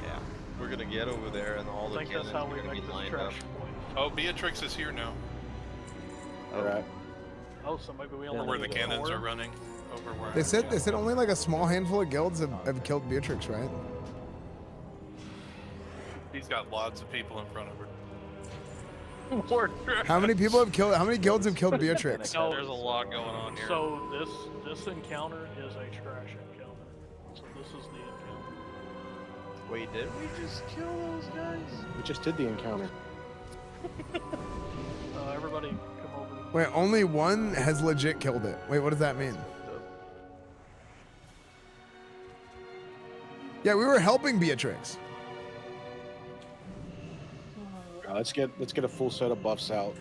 Yeah. We're gonna get over there and all I the think cannons that's how are we gonna be make this lined up. trash point. Oh, Beatrix is here now. Alright. Oh, so maybe we only Where the need cannons 4? are running over where. They said only like a small handful of guilds have killed Beatrix, right? He's got lots of people in front of her. How many people have killed? How many guilds have killed Beatrix? No, There's a lot going on here. So this encounter is a trash encounter. So this is the encounter. Wait, did we just kill those guys? We just did the encounter. Everybody come over. Wait, only one has legit killed it. Wait, what does that mean? Yeah, we were helping Beatrix. Let's get a full set of buffs out.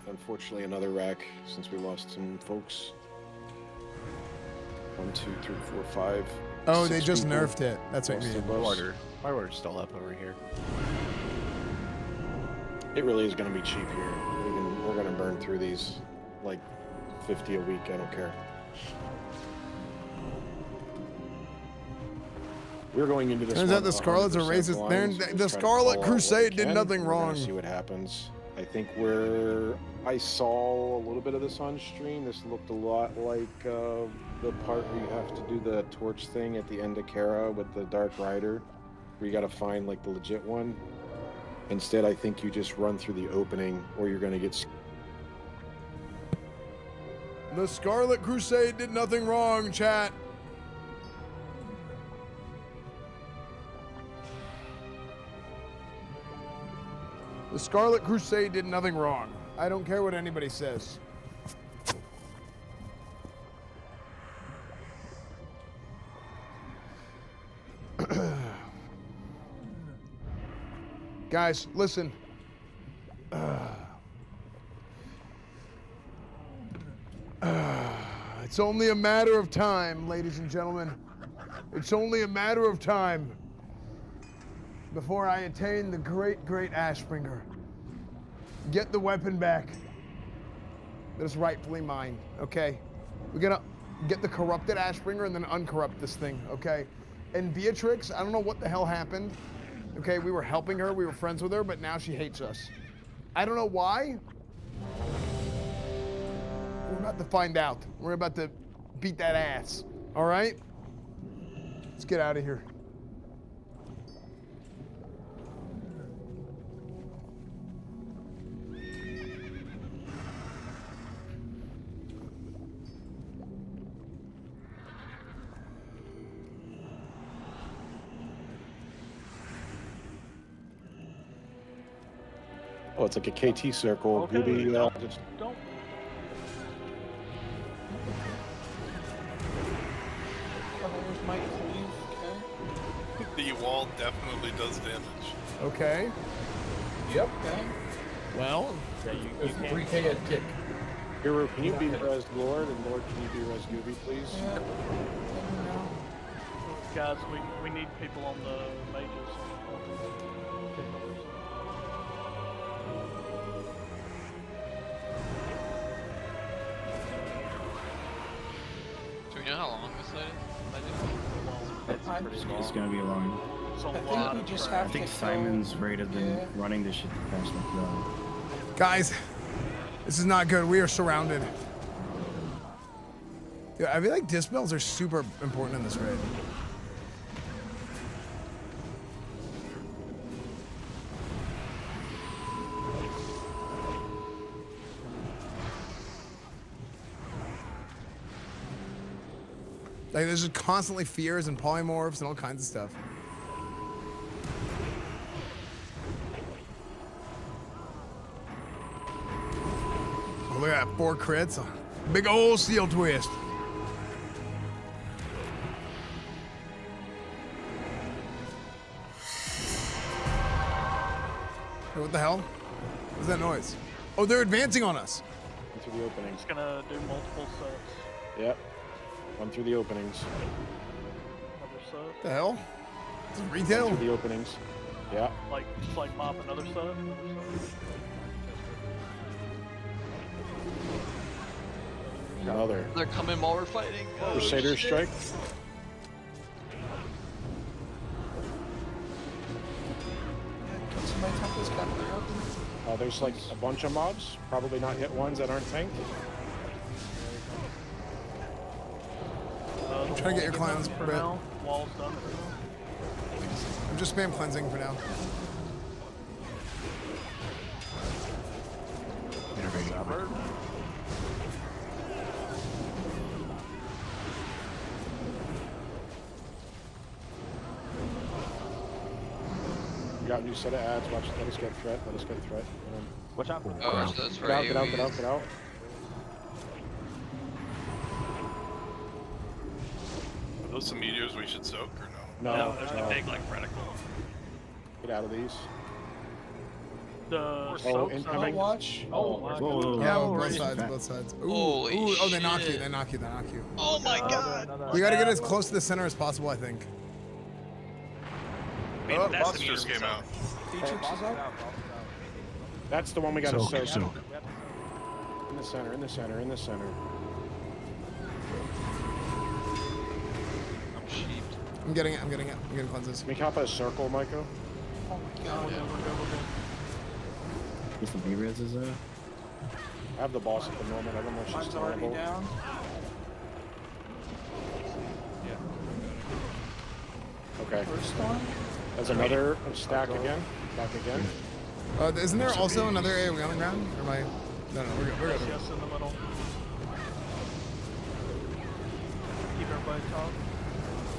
Unfortunately, another rack since we lost some folks. 1, 2, 3, 4, 5. Oh, 6 they just people nerfed it. That's what you lost mean. their buffs. My order's still up over here. It really is going to be cheap here. We're going to burn through these like 50 a week. I don't care. We're going into this. Turns out the Scarlets are racist. The Scarlet Crusade did nothing wrong. See what happens. I think I saw a little bit of this on stream. This looked a lot like the part where you have to do the torch thing at the end of Kara with the Dark Rider, where you got to find like the legit one. Instead, I think you just run through the opening, or you're going to get. The Scarlet Crusade did nothing wrong, chat. The Scarlet Crusade did nothing wrong. I don't care what anybody says. Guys, listen. It's only a matter of time, ladies and gentlemen. It's only a matter of time before I attain the great, great Ashbringer. Get the weapon back that is rightfully mine, okay? We're gonna get the corrupted Ashbringer and then uncorrupt this thing, okay? And Beatrix, I don't know what the hell happened. Okay, we were helping her, we were friends with her, but now she hates us. I don't know why. We're about to find out. We're about to beat that ass, all right? Let's get out of here. Oh, it's like a KT circle. Okay, Gooby, don't. The wall definitely does damage. Okay. Yep. Well, Yeah, you There's can't. 3K a tick. Hero, can you be res Lord, and Lord, can you be res Gooby, please? Guys, we need people on the mages. Do we know how long this fight is? It's gonna be long. It's a lot of I think Simon's rate has been running this shit the past month. guys, this is not good. We are surrounded. Dude, I feel like dispels are super important in this raid. Like, there's just constantly fears and polymorphs and all kinds of stuff. Oh, look at that, 4 crits. Big old seal twist. Hey, what the hell? What's that noise? Oh, they're advancing on us. Through the openings. It's gonna do multiple sets. Yep. One through the openings. Another set. What the hell? Is it retail? One through the openings. Yeah. Like, just like mop another set. Another. They're coming while we're fighting. Oh, Crusader shit. strike. Somebody tap this guy for open. There's like a bunch of mobs, probably not hit ones that aren't tanked. I'm trying to get your clowns, for but now. Wall's done. I'm just spam cleansing for now. We got a new set of ads. Watch. Let us get threat. Let us get threat. Watch out. Oh, that's Get out. right. Get out. Get out. Get out. Are those some meteors we should soak or no? No. There's a big like reticle. Get out of these. The Oh, incoming. Watch. Oh, my Whoa. Yeah, God. both sides, both sides. Ooh, Holy ooh, oh, they knock you, shit. they knock you, they knock you. Oh my god! We gotta get as close to the center as possible, I think. I mean, Oh, that's boss the meteor just came out. That's the one we gotta soak. Soak. In the center. In the center. In the center. I'm sheeped. I'm getting it, I'm getting it. I'm getting cleanses. Can we cap a circle, Micah? Oh my god. What's the B-res is there? I have the boss at the moment. I don't know if she's Mine's already terrible. down. Okay. First one. There's another stack again. Back again. Isn't there also another AoE on the ground? Or am I... No, we're good, we're good. Yes, in the middle. everybody talk.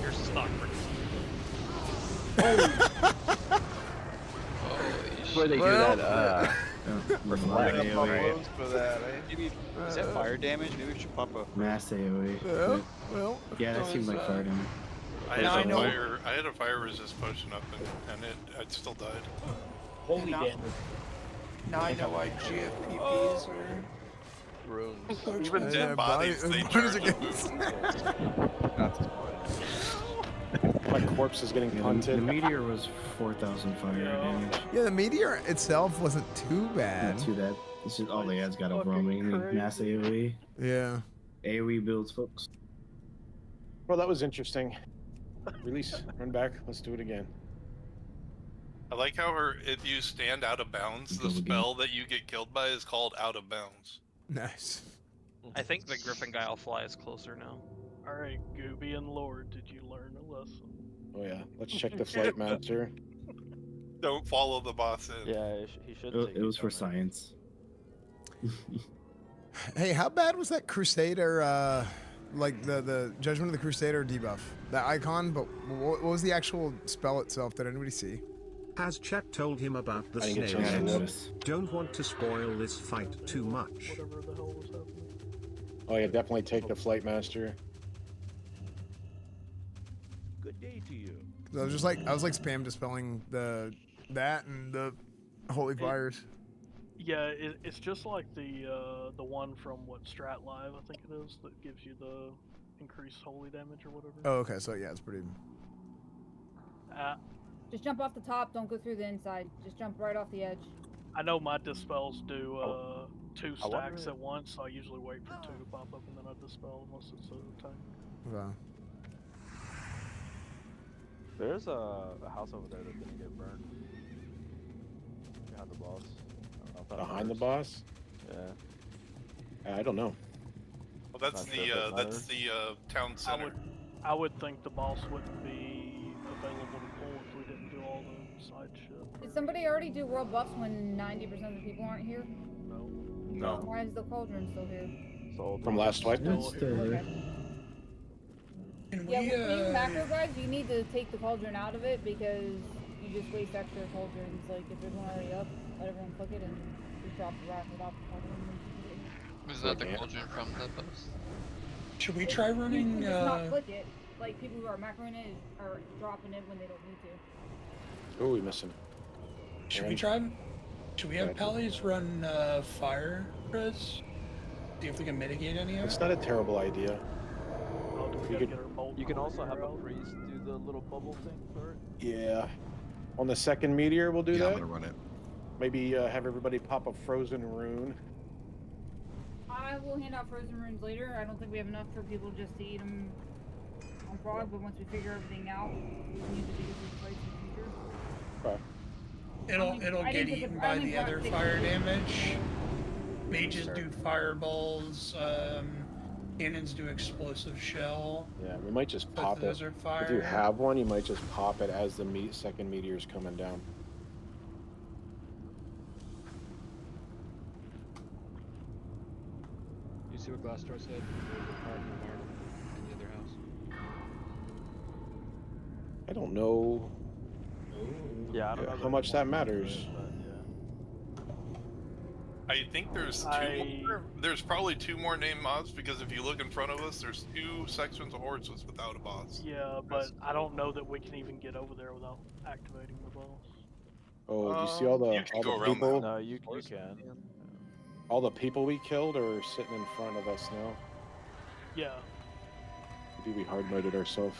You're stuck. Where they do that, reflect. For that, eh? Maybe, is that fire damage? Maybe we should pop a Mass AoE. Well, Yeah, that seemed like fire damage. I had a fire resist potion up and it still died. Holy damage. Now I know why GFPPs are runes. Even dead bodies, they burns charge against. My corpse is getting punted. The meteor was 4,000 fire damage. Yeah, the meteor itself wasn't too bad. Not too bad. It's just all the ads got overwhelming. Mass AoE. Yeah. AoE builds, folks. Well, that was interesting. Release, run back. Let's do it again. I like how if you stand out of bounds, the spell that you get killed by is called out of bounds. Nice. I think the Griffin Guile fly is closer now. Alright, Gooby and Lord, did you learn a lesson? Oh yeah, let's check the flight master. Don't follow the boss in. Yeah, he should. It was for science. Hey, how bad was that Crusader, like the Judgment of the Crusader debuff? That icon, but what was the actual spell itself? Did anybody see? Has Chet told him about the I didn't get a snail chance to yet? notice. Don't want to spoil this fight too much. Whatever the hell was happening. Oh yeah, definitely take the flight master. Good day to you. I was like spam dispelling that and the holy fires. Yeah, it's just like the one from Strat Live, I think it is, that gives you the increased holy damage or whatever. Oh, okay, so yeah, it's pretty. Just jump off the top. Don't go through the inside. Just jump right off the edge. I know my dispels do 2 stacks at once, so I usually wait for 2 to pop up and then I dispel unless it's a tank. Wow. There's a house over there that didn't get burned. Behind the boss. I don't know if that Behind the works. boss? Yeah. I don't know. Well, that's the town center. I would think the boss wouldn't be available to pull if we didn't do all the side shit. Did somebody already do world buffs when 90% of the people aren't here? No. No. Why is the cauldron still here? From last wipe? Okay. Can Yeah, we, when you macro guys, you need to take the cauldron out of it because you just waste extra cauldrons. Like, if there's one already up, let everyone click it and just drop the rock without the cauldron. Was that the cauldron from the boss? Should we try running? You just not click it. Like, people who are macroing it are dropping it when they don't need to. Oh, we missing. Should we try? Should we have Pallies run fire res? See if we can mitigate any of it. It's not a terrible idea. You can also have a priest do the little bubble thing for it. Yeah. On the second meteor, we'll do that. I'm gonna run it. Maybe have everybody pop a frozen rune. I will hand out frozen runes later. I don't think we have enough for people just to eat them on frog, but once we figure everything out, we need to do this place in the future. Okay. It'll get eaten by the other fire damage. Mages do fireballs. Cannons do explosive shell. Yeah, we might just Both pop of those it. are fire. If you have one, you might just pop it as the second meteor's coming down. You see what Glassdoor said? There's a part in the barn in the other house. I don't know. Yeah, I don't know how much that matters. I think there's there's probably 2 more named mobs because if you look in front of us, there's 2 sections of hordes without a boss. Yeah, but I don't know that we can even get over there without activating the boss. Oh, do you see all the people? No, you can. All the people we killed are sitting in front of us now. Yeah. Maybe we hard moded ourselves.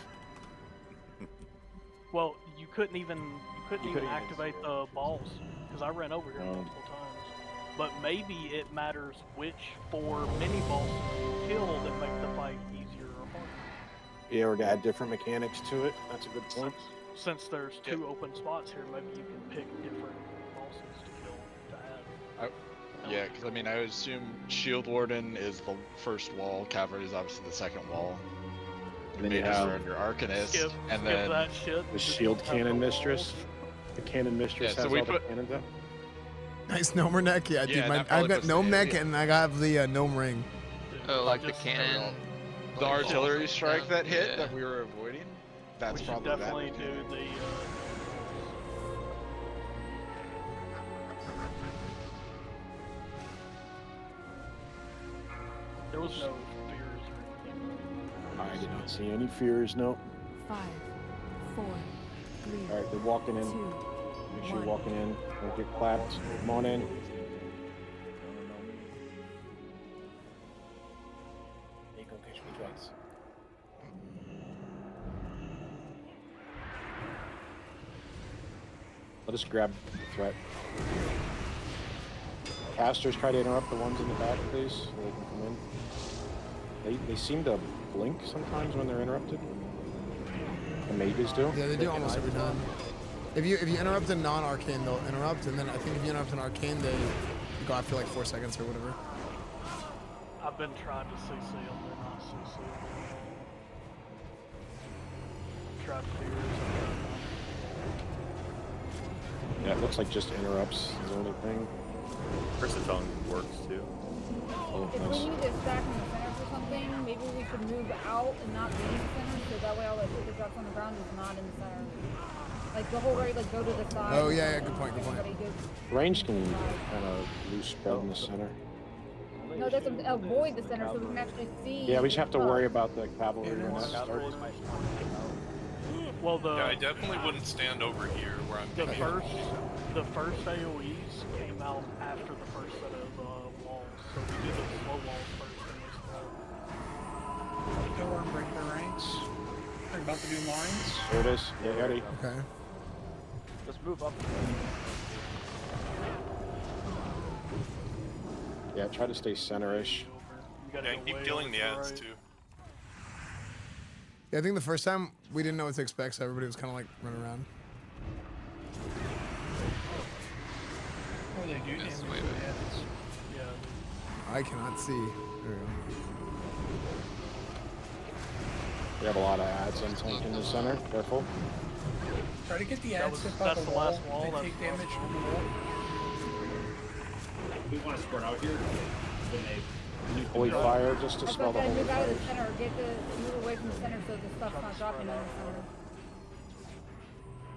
Well, you couldn't even activate the balls because I ran over here multiple times. But maybe it matters which 4 mini bosses you kill that make the fight easier or harder. Yeah, or to add different mechanics to it. That's a good point. Since there's 2 open spots here, maybe you can pick different bosses to kill to add. Yeah, because I mean, I would assume Shield Warden is the first wall, Cavalry is obviously the second wall. And then you have your Arcanist, skip then that shit. The Shield Cannon Mistress. The Cannon Mistress has all the cannons out. Nice gnome neck, yeah, dude. Yeah, I've got gnome neck and I got the gnome ring. Oh, like the cannon. The artillery strike that hit Yeah. that we were avoiding, that's We should probably definitely that. do the. There was no fears or anything. I did not see any fears. No. 5, 4, 3. All right, they're walking in. 2, Make sure you're 1. walking in. Don't get clapped. Come on in. They go catch me twice. Let us grab the threat. Casters, try to interrupt the ones in the back, please, so they can come in. They seem to blink sometimes when they're interrupted. The mages do. Yeah, they do almost every time. If you interrupt a non-arcane, they'll interrupt, and then I think if you interrupt an arcane, they go after like 4 seconds or whatever. I've been trying to CC them, they're not CC. Tried fears. Yeah, it looks like just interrupts is the only thing. Versatone works too. Oh, If nice. we need to stack in the center for something, maybe we should move out and not be in the center, so that way all that shit that drops on the ground is not in the center. Like the whole right, like go to the side. Oh yeah, good point, good point. Range can kind of loose spread in the center. No, that's avoid the center so we can actually see. Yeah, we just have to worry about the cavalry when that starts. Well, Yeah, I definitely wouldn't stand over here where I'm the getting first AoEs came out after the first set of walls, so we did the slow walls first and this Go and break the ranks. We're about to do lines. There it is. Get ready. Okay. Just move up. Yeah, try to stay center-ish. Yeah, keep killing the ads too. Yeah, I think the first time we didn't know what to expect, so everybody was kind of like running around. Oh, they do damage to the heads. Yeah. I cannot see. There we go. We have a lot of ads on tank in the center. Careful. Try to get the That ads was- to that's the the wall. last wall, They that's take the last damage from the wall. We want to spread out here. When they Holy fire just to That's spell why the I holy move out of fire. the center, move away from the center so the stuff's not dropping in the center.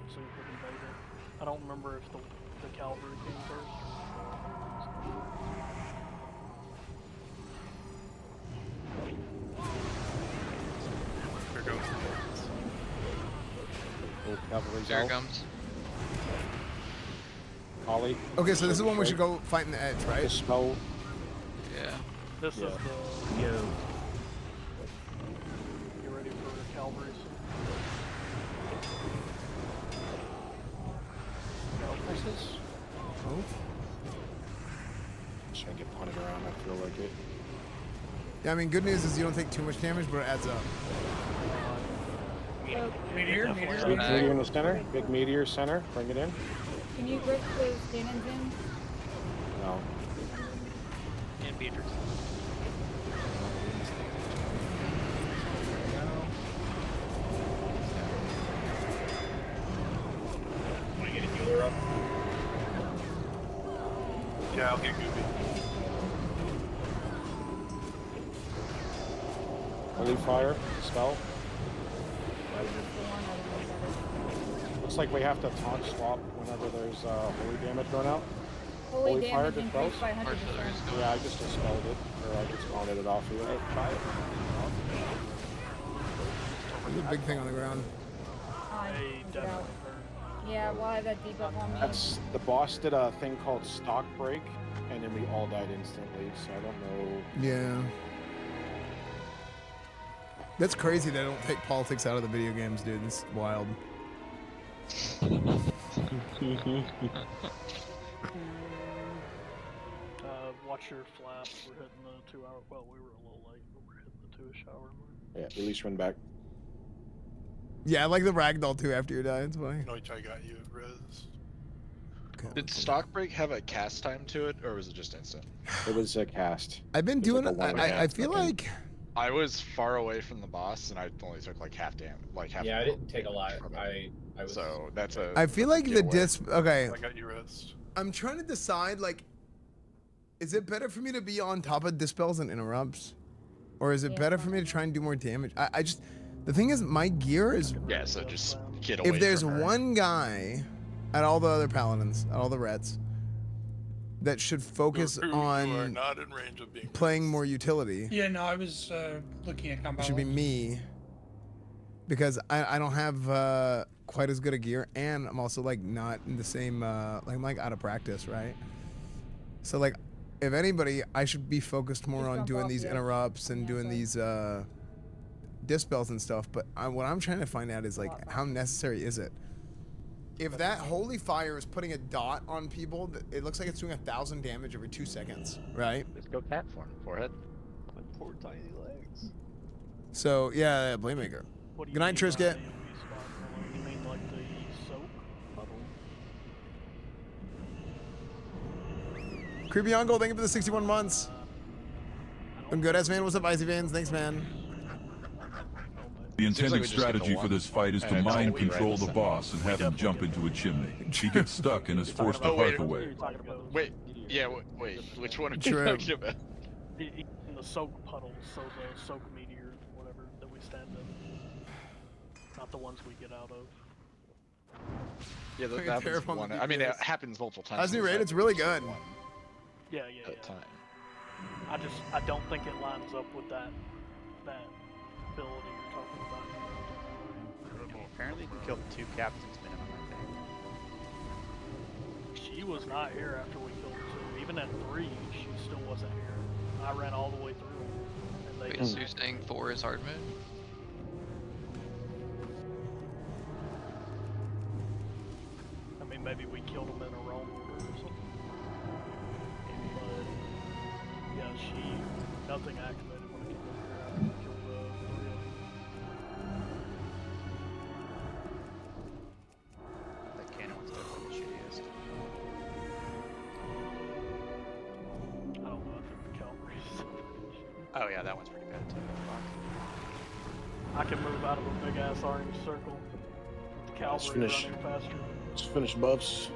So you could invade it. I don't remember if the cavalry came first. Here goes Oh, cavalry's There it out. comes. Ollie. Okay, so this is when we should go fight in the edge, right? Dispel. Yeah. This Yeah. is the. Yo. Get ready for cavalry. Places. Oh. Just trying to get punted around. I feel like it. Yeah, I mean, good news is you don't take too much damage, but it adds up. So, Meteor, Big meteor in the center. Big meteor center. Bring it in. can you grip those cannons in? No. And Beatrix. want to get a healer up. Yeah, I'll get Goopy. Holy fire. Spell. Looks like we have to taunt swap whenever there's holy damage going out. Holy fire damage dispels? increased by 100%. Yeah, I just dispelled it, or I just taunted it off of you. Try it. There's a big thing on the ground. Yeah, well, I have that debuff on me. That's the boss did a thing called stock break, and then we all died instantly. So I don't know. Yeah. That's crazy they don't take politics out of the video games, dude. It's wild. Watch your flaps. We're hitting the 2 hour. Well, we were a little late, but we're hitting the 2-ish hour mark. Yeah, release run back. Yeah, I like the ragdoll too after you die. It's funny. No, I got you, Rez. Did Stockbreak have a cast time to it, or was it just instant? It was a cast. I've been It was doing like it. a one I feel like I was far away from the boss, and I only took like half damage. Yeah, I didn't take a lot. I was. So that's a. I feel like the okay. I got you, Rez. I'm trying to decide like, is it better for me to be on top of dispels and interrupts? Or is it better for me to try and do more damage? I just, the thing is, my gear is. Yeah, so just get away If there's from her. one guy at all the other paladins, at all the reds, that should focus You are on not in range of being playing more utility, Yeah, no, I was looking at it combat. should be me. Because I don't have quite as good a gear, and I'm also like not in the same like I'm like out of practice, right? So like, if anybody, I should be focused more on doing these interrupts and doing these dispels and stuff. But what I'm trying to find out is like, how necessary is it? If that holy fire is putting a dot on people, it looks like it's doing 1,000 damage every 2 seconds, right? Let's go cat form. Forehead. My poor tiny legs. So yeah, Playmaker. What do Good night, mean by Trisket. AoE spot? You mean like the soak puddle? Creepy Uncle, thank you for the 61 months. I'm good, S-Man. What's up, Icy Vans? Thanks, man. The intended strategy for this fight is to mind control the boss and have him jump into a chimney. He gets stuck and is forced to hearth away. Wait, yeah, wait, which one are you True. talking about? In the soak puddles, so the soak meteor, whatever, that we stand in. Not the ones we get out of. Yeah, Fucking that happens terrifying one. with I mean, it DPS. happens multiple times. How's new in the raid? fight, It's really but good. one Yeah. at a time. I don't think it lines up with that ability you're talking about. Apparently you can kill 2 captains minimum, I think. She was not here after we killed 2. Even at 3, she still wasn't here. I ran all the way through. And they Wait, so you're saying 4 is hard mode? I mean, maybe we killed them in a wrong order or something. But, yeah, nothing activated when I came over here after we killed 3 of them. That cannon one's definitely the shittiest. I don't know, I think the cavalry's... Oh yeah, that one's pretty bad too. Fuck. I can move out of a big ass orange circle. The Let's cavalry finish. running faster. Let's finish buffs.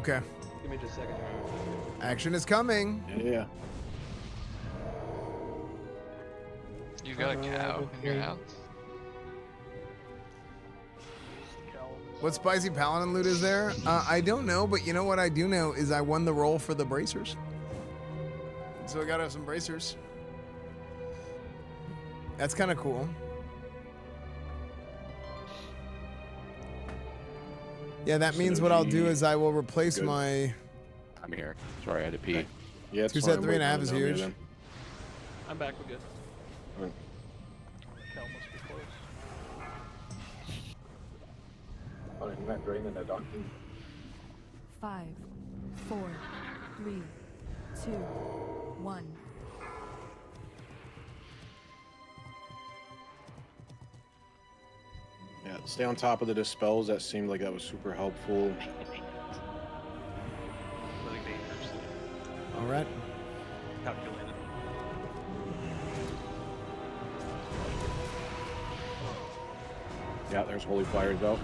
Okay. Give me just a second. Action is coming. Yeah. You've got a cow in your house. What spicy paladin loot is there? I don't know, but you know what I do know is I won the roll for the bracers. So I gotta have some bracers. That's kind of cool. Yeah, that means what I'll do is I will replace Good. my... I'm here. Sorry, I had to pee. Yeah, it's 2 fine. set 3.5 is huge. I'm back. We're good. The cow must be close. Oh, you're not draining the donkey. 5, 4, 3, 2, 1. Yeah, stay on top of the dispels. That seemed like that was super helpful. Really dangerous. All right. Calculated. Yeah, there's Holy Fire though.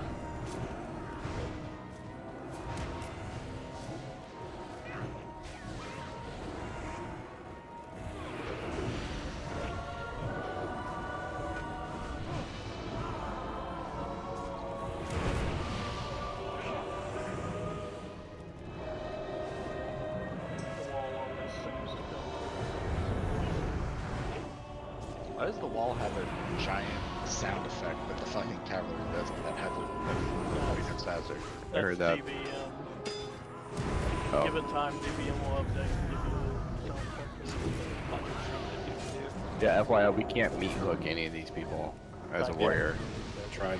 Why does the wall have a giant sound effect that the fucking cavalry doesn't that have the poisonous hazard? I heard that. DBM. Oh. Give it time, DBM will update and give you sound effects. Yeah, FYI, we can't meat hook any of these people as a Yeah. warrior. I tried.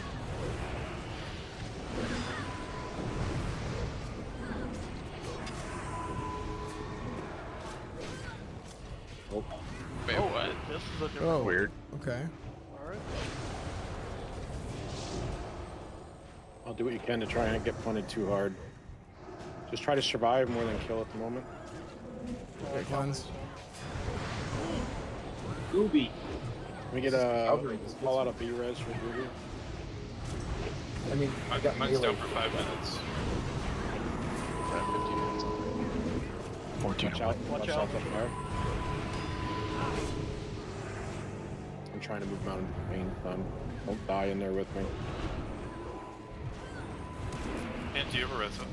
Wait, what? This is a different Oh, Weird. okay. Alright. Oh, do what you can to try and get punted too hard. Just try to survive more than kill at the moment. Great cleanse. Gooby. Can we get a call out a B res for Gooby? I mean, I got Mine's down for 5 minutes. 15 minutes. 14. Watch out up there. I'm trying to move him out into the pain. Don't die in there with me. And do you have a res up?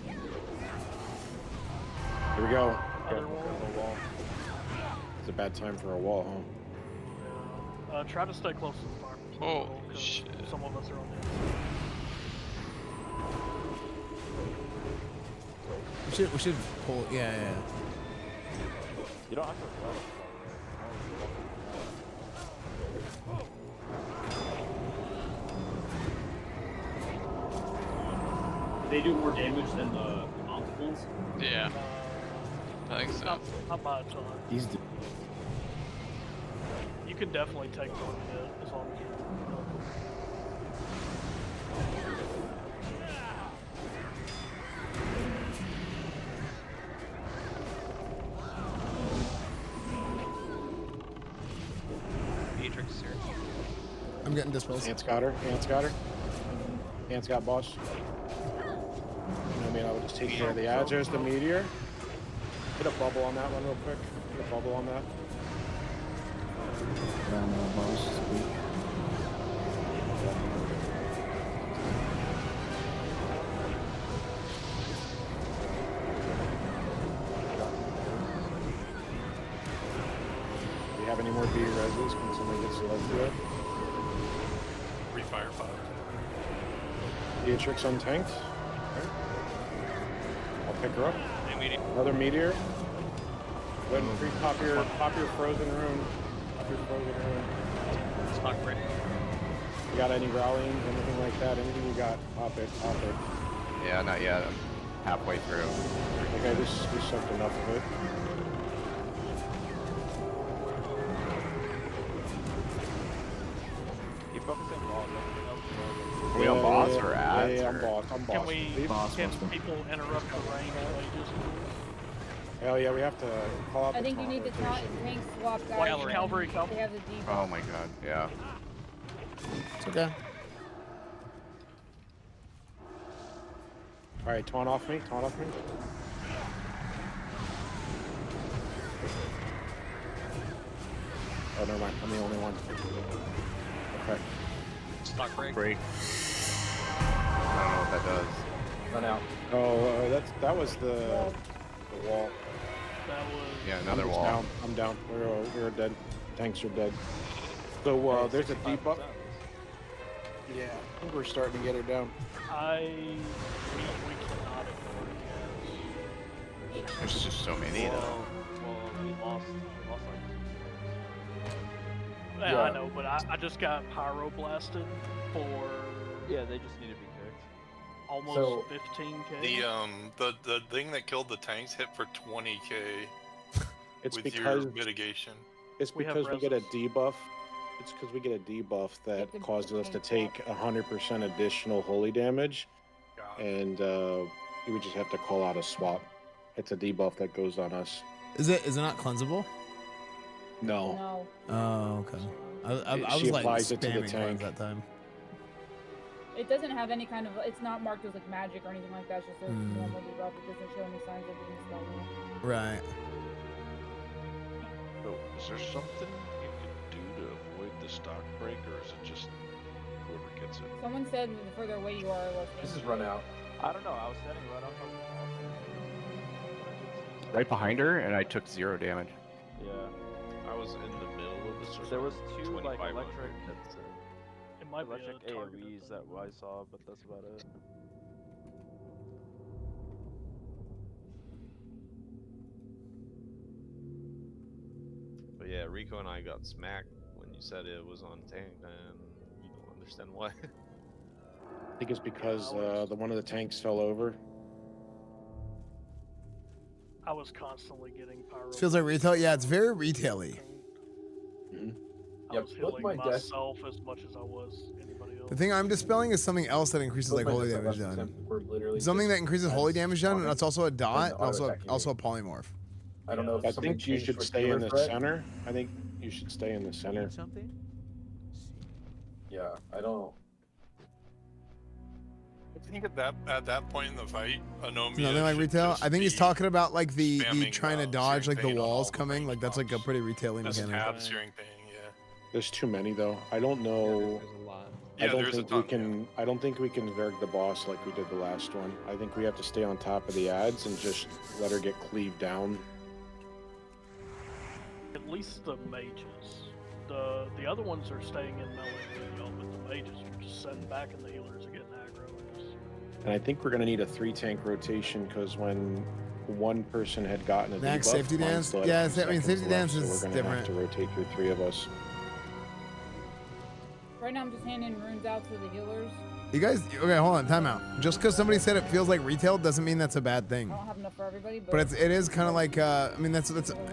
Here we go. Other wall. It's a bad time for a wall, huh? Try to stay close to the fire. Oh, shit. Some of us are on the inside. We should pull. Yeah. You don't have to. They do more damage than the multiples. Yeah. I think so. Not by a ton. These You can definitely take one hit as long as you're. Beatrix is here. I'm getting disposed. Ants got her. Ants got boss. You know what I mean? I would just take care of the ads. There's the meteor. Hit a bubble on that one real quick. Hit a bubble on that. Do you have any more B reses? Can somebody get selected yet? Refire 5. Beatrix untanked. Okay. I'll pick her up. Another meteor. Go ahead and pop your frozen rune. Pop your frozen rune. Stock break. You got any rallying, anything like that? Anything you got? Pop it. Yeah, not yet. I'm halfway through. Okay, we sucked enough of it. You focus on ball. Are we on boss or ads? Yeah, I'm boss. Can people interrupt the rain while they just... Hell yeah, we have to call out I the think you need the tank swap guys. Cavalry. They have the deep. Oh my god, yeah. It's okay. Alright, taunt off me. Oh, never mind. I'm the only one. Okay. Stock break. Break. I don't know what that does. Run out. Oh, that was the wall. That was... Yeah, another wall. I'm down. We're dead. Tanks are dead. So there's a debuff. Yeah, I think we're starting to get her down. We cannot ignore it. There's just so many though. Well, we lost like. Yeah, I know, but I just got pyro blasted for. Yeah, they just need to be kicked. Almost 15k. The thing that killed the tanks hit for 20k. It's with because your mitigation. It's because we get a debuff. It's because we get a debuff that causes us to take 100% additional holy damage, and we just have to call out a swap. It's a debuff that goes on us. Is it not cleansable? No. No. Oh, okay. I She was like applies it to the spamming cleanse tank. that time. It doesn't have any kind of. It's not marked as like magic or anything like that. It's just a normal debuff. It doesn't show any signs of being stolen. Right. So, is there something you can do to avoid the stock break, or is it just whoever gets it? Someone said the further away you are, less This is run out. I don't know. I was standing right on top of Right behind her, and I took 0 damage. the wall. I was in the middle of the circle. There was two like 25 electric, It might be electric a targeted AOEs that I saw, but that's about it. But yeah, Rico and I got smacked when you said it was on tank, and you don't understand why. I think it's because the one of the tanks fell over. I was constantly getting pyro. Feels like retail. Yeah, it's very retail-y. I was healing myself as much as I was anybody else. The thing I'm dispelling is something else that increases like holy damage done. Something that increases holy damage done, and that's also a dot, and also a polymorph. I don't know if I something think you changed should for stay in the healer threat. center. I think you should stay in the center. Something? Yeah, I don't. I think at that point in the fight, Anomia Nothing like should retail. just I think he's be talking about like the spamming, trying to dodge like the searing pain on walls all the coming. Like that's like a pretty retailing Just mechanic. tab searing pain, yeah. There's too many though. I don't know. Yeah, I don't there's a think ton, we can. I don't think we can Verg the boss like we did the last one. I think we have to stay on top of the ads and just let her get cleaved down. At least the mages. The other ones are staying in melee, but the mages are just sitting back and the healers are getting aggro. And I think we're gonna need a 3-tank rotation because when one person had gotten a Max debuff, safety mine dance? still had Yeah, a few I mean, seconds safety left, dance is so we're gonna different. have to rotate through 3 of us. Right now I'm just handing runes out to the healers. You guys, okay, hold on, time out. Just because somebody said it feels like retail doesn't mean that's a bad thing. I don't have enough for everybody, But it is kind of like I mean that's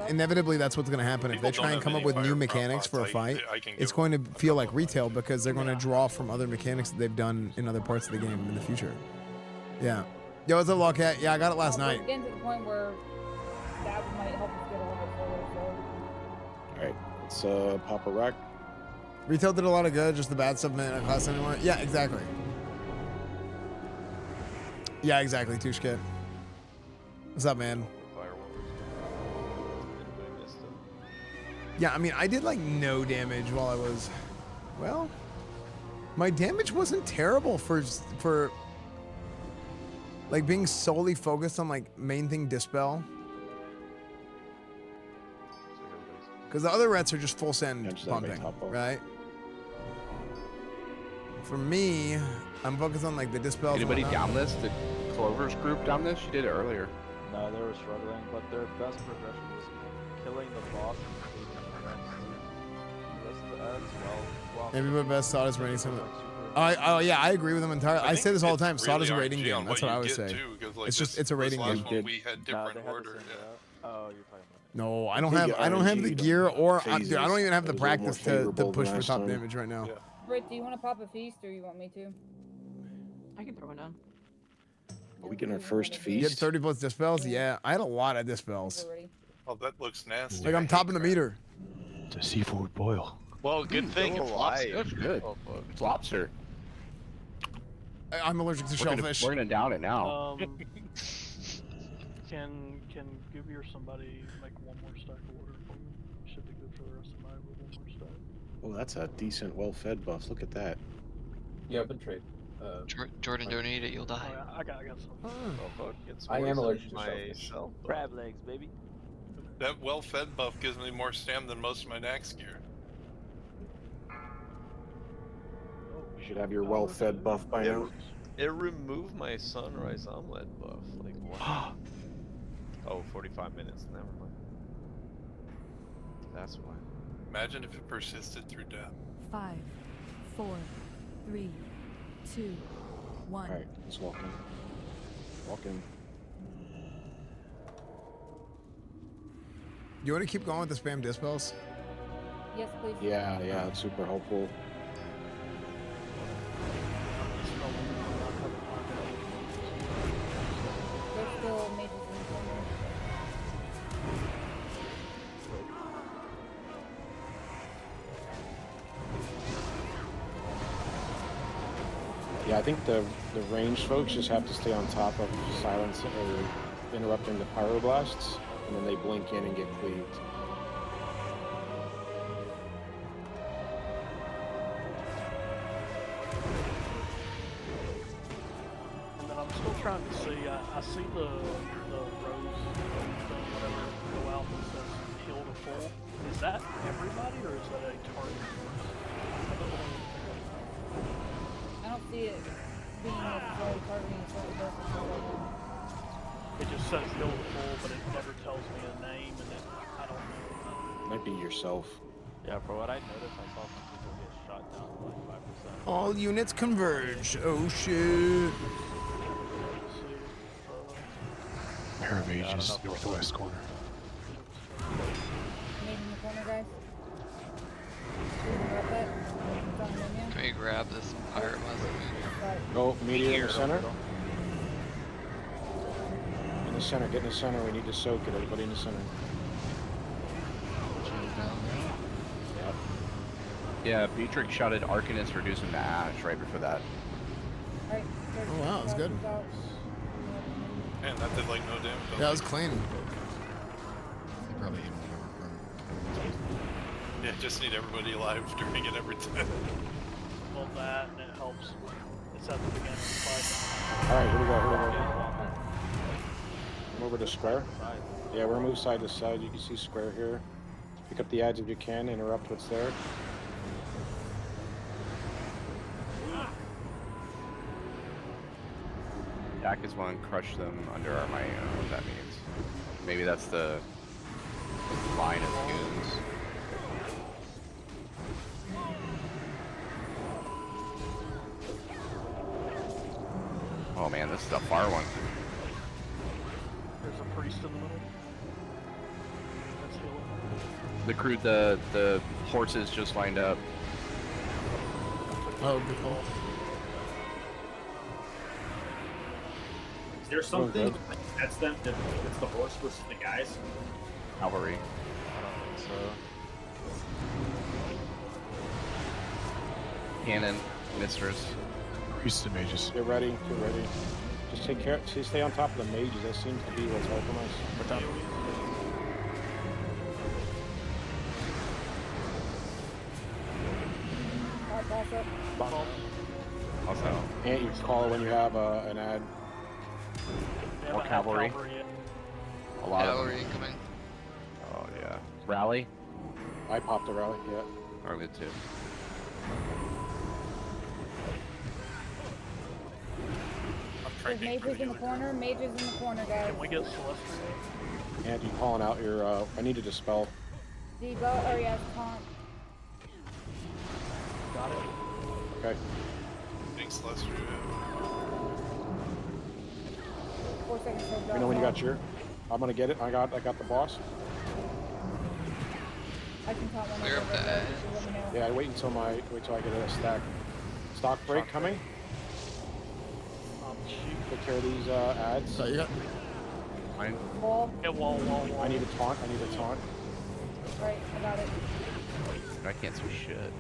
inevitably that's what's gonna happen if they try and come up with new mechanics for a fight. It's going to feel like retail because they're going to draw from other mechanics that they've done in other parts of the game in the future. Yeah. Yo, what's up, Lawcat? Yeah, I got it last night. We're getting to the point where that might help us get a little bit further. So. All right, let's pop a wreck. Retail did a lot of good, just the bad stuff isn't in class anymore. Yeah, exactly. Yeah, exactly, Tushkit. What's up, man? Yeah, I mean, I did like no damage while I was, well, my damage wasn't terrible for like being solely focused on like main thing dispel. Because the other rets are just full send pumping, right? For me, I'm focused on like the dispels. Anybody down this? The Clover's group down this? She did it earlier. No, they were struggling, but their best progression was killing the boss and taking the rest of the ads while Maybe my best Sod is rating something. Oh yeah, I agree with them entirely. I say this all the time. Sod is a rating game. That's what I always say. It's just it's a rating game. We had different order. Oh, you're talking about. No, I don't have the gear or dude, I don't even have the practice to push for top damage right now. Britt, do you want to pop a feast or you want me to? I can throw one down. Are we getting our first You had feast? 30 plus dispels? Yeah, I had a lot of dispels. Oh, that looks nasty. Like I'm topping the meter. It's a seafood boil. Well, good thing it's lobster. That's good. It's lobster. I'm allergic to shellfish. We're gonna down it now. Can Gooby or somebody make one more stack of water for me? Should be good for the rest of the night with one more stack. Oh, that's a decent, well-fed buff. Look at that. Yeah, open trade. Jordan, don't eat it, you'll die. Oh, yeah, I got some. I am allergic to myself. Crab legs, baby. That well-fed buff gives me more stam than most of my Nax gear. You should have your well-fed buff by now. It removed my sunrise omelet buff. Like what? Oh, 45 minutes. Never mind. That's why. Imagine if it persisted through death. 5, 4, 3, 2, 1. All right, let's walk in. Walk in. You want to keep going with the spam dispels? Yes, please. Yeah, it's super helpful. There's still mages in the corner. Yeah, I think the ranged folks just have to stay on top of silence or interrupting the pyroblasts, and then they blink in and get cleaved. And then I'm still trying to see. I see the rose thing, whatever, go out and says heal to full. Is that everybody or is that a target? I don't see it being necessarily targeting a certain person. It just says heal to full, but it never tells me a name, and I don't know. Might be yourself. Yeah, for what I noticed, I saw some people get shot down to like 5%. All units converge. Oh shit. Pair of ages, northwest corner. Made in the corner, guys. Drop that. It's on the menu. Can we grab this pirate muzzle. Go meteor in the center. In the center, get in the center. We need to soak it. Everybody in the center. Yeah, Beatrix shouted Arcanos reducing to ash right before that. Alright, Oh wow, that was good. Man, that did like no damage. Yeah, that was clean. They probably hit him. Yeah, just need everybody alive during it every time. Well, that and it helps. It's at the beginning of the fight. All right, here we go. Here we go. Come over to Squire. Yeah, we're gonna move side to side. You can see Square here. Pick up the adds if you can. Interrupt what's there. Dak is one, crush them under our might. I don't know what that means. Maybe that's the line of goons. Oh man, this is a far one. There's a priest in the middle. That's healing. The horses just lined up. Oh, good call. Is there something that's them? It's the horse versus the guys. Cavalry. I don't think so. Cannon, mistress. Priest and mages. Get ready. Get ready. Just take care. Stay on top of the mages. That seems to be what's helping us. What's up? Also, And you call when you have an ad. more cavalry. A lot of Cavalry them. incoming. Oh yeah. Rally. I popped a rally. Yeah. Or good too. There's mages in the corner. Mages in the corner, guys. Can we get Celestial? And you calling out your. I need to dispel. Debo, or yes, taunt. Got it. Okay. Thanks, Lester. 4 seconds till You know when you got your. I'm gonna get it. I got the boss. I can taunt one Clear over up the there, edge. if you let me know. Yeah, wait until I get a stack. Stock break coming. Take care of these ads. So you got. Fine. Wall. Yeah, wall. I need a taunt. I need a taunt. Right, I got it. I can't see shit.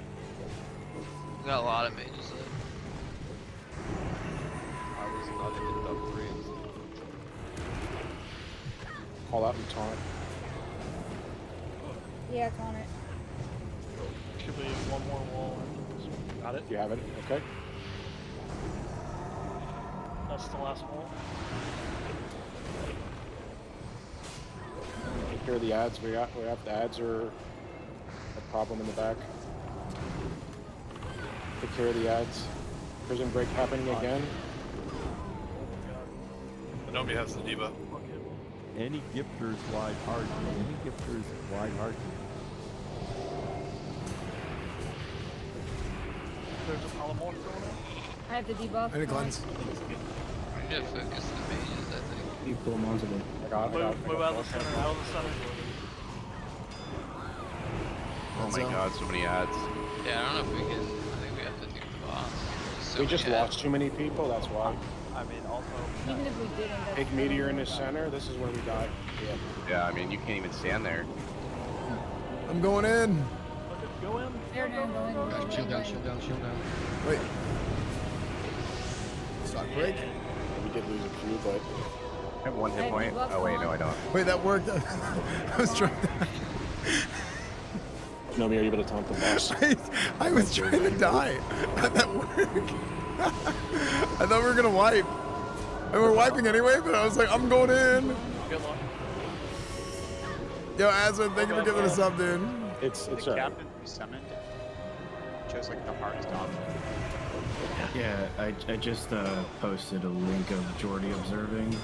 We got a lot of mages in. I was not even top 3. Call out and taunt. Yeah, taunt it. Should be one more wall. Got it. You have it. Okay. That's the last wall. Take care of the ads. We have the ads are a problem in the back. Take care of the ads. Prison break happening again. Nobody has the debuff. Any gifters wide heart. Any gifters wide heart. There's a polymorph going on. I have the debuff. Any cleanse. We need to focus the mages, I think. Equal amounts of it. I got Move out of the center. Out of the center. Oh my god, so many ads. Yeah, I don't know if we can. I think we have to do the boss. So We just many lost too many people. That's why. I mean, also. Even if we didn't. that's Big still meteor in the good. center. This is where we die. Yeah. Yeah, I mean, you can't even stand there. I'm going in. Go in. There, no, go in, go in, Guys, go shield in, down, go in. shield down, shield down. Wait. Stock break. We did lose a few, but I have one hit Hey, point. buff Oh wait, on. no, I don't. Wait, that worked. I was trying to. Nomi, are you able to taunt the boss? I was trying to die. How'd that work? I thought we were gonna wipe. And we're wiping anyway, but I was like, I'm going in. Good luck. Yo, Aswin, thank you for giving us up, dude. It's The alright. captain who summoned chose like the hardest option. Yeah, I just posted a link of Jordy observing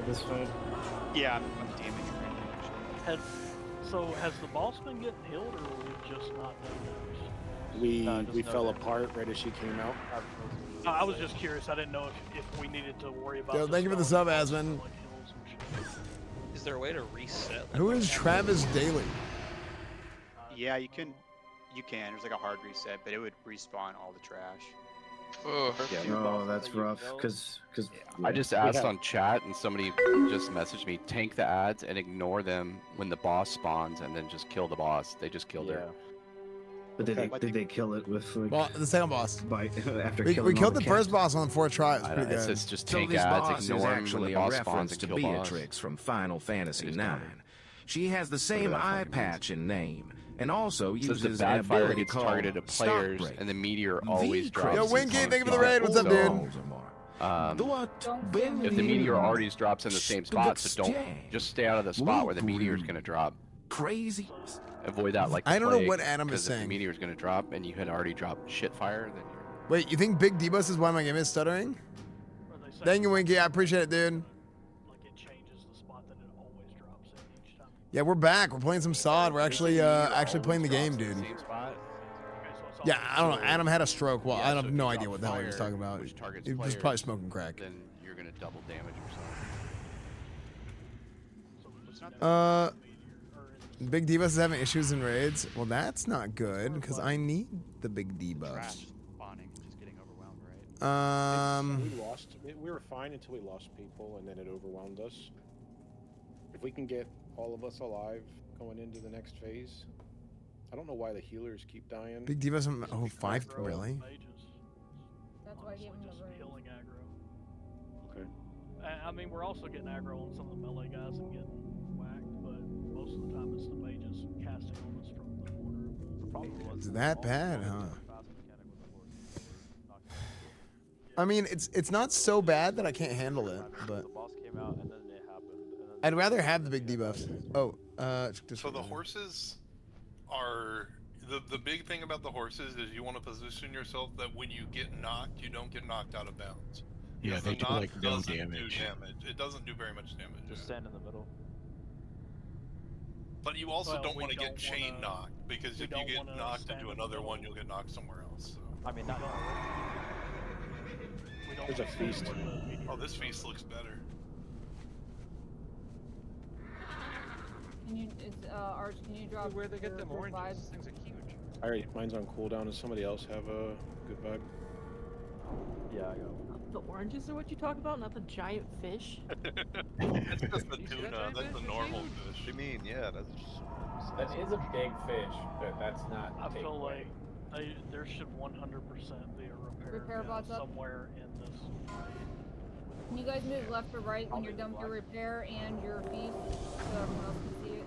this fight. Yeah, I'm damaging right now. Has the boss been getting healed, or are we just not doing damage? We fell apart right as she came out. I was just curious. I didn't know if we needed to worry about. Yo, thank you for the sub, Aswin. Is there a way to reset? Like, Who is Travis Daly? Yeah, you can You can. There's like a hard reset, but it would respawn all the trash. Yeah. that's rough. Cause I just asked on chat, and somebody just messaged me: tank the ads and ignore them when the boss spawns, and then just kill the boss. They just killed her. But did they kill it with like? Well, the second boss. After we killing killed all the cats? first boss on the 4th try. It was I pretty know, good. it's just So tank this ads, boss is ignore them when actually the a boss reference spawns, to and kill boss. Beatrix from Final Fantasy IX. She has the Whatever same that eye fucking patch and name, and also Says uses the an bad fire ability gets called targeted at players, Stock and the meteor Break. always The drops. Yo, Crips Winky, is thank you for the on raid. What's up, so- dude? If the meteor always drops in the same spot, so don't just stay out of the spot where the meteor is gonna drop. Crazy. Avoid that like the I don't know plague, what Adam is 'cause if saying. the meteor is gonna drop and you had already dropped shit fire, then you're Wait, you think Big D-Bus is why my game is stuttering? Thank you, Winky. I appreciate it, dude. Yeah, we're back. We're playing some SOD. We're actually playing the game, dude. Yeah, I don't know. Adam had a stroke. Well, I have no idea what the hell he was talking about. He was probably smoking crack. then you're gonna double damage yourself. Big D-Bus is having issues in raids. Well, that's not good because I need the Big D-Bus. We lost. We were fine until we lost people, and then it overwhelmed us. If we can get all of us alive going into the next phase, I don't know why the healers keep dying. Big D-Bus, oh, 5, really? That's why I gave him the healing aggro. Okay. I mean, we're also getting aggro on some of the melee guys and getting whacked, but most of the time it's the mages casting on us from the corner. Is that bad, huh? I mean, it's not so bad that I can't handle it, but The boss came out and then it happened. And then I'd rather have the big debuffs. Oh, So the horses are the big thing about the horses is you want to position yourself that when you get knocked, you don't get knocked out of bounds. Yeah, Because they the do knock like no doesn't damage. do damage. It doesn't do very much damage. just stand in the middle. But you also Well, don't we want to get don't chain wanna- knocked because we if you don't get wanna knocked stand into in the another middle. one, you'll get knocked somewhere else. So. I mean, not There's a feast. Oh, this feast looks better. Can you, Arch, can you drop Where they get your them good oranges? vibes? These things are huge. Alright, mine's on cooldown. Does somebody else have a good vibe? Yeah, I got The oranges are what you talk about, not the giant fish. That's just the tuna. That's the normal fish. You mean, yeah, that's. That is a big fish, but that's not. I feel like there should 100% be a Repair guy bots up. somewhere in this. Can you guys move left or right when you're done with your repair and your feast so everyone else can see it?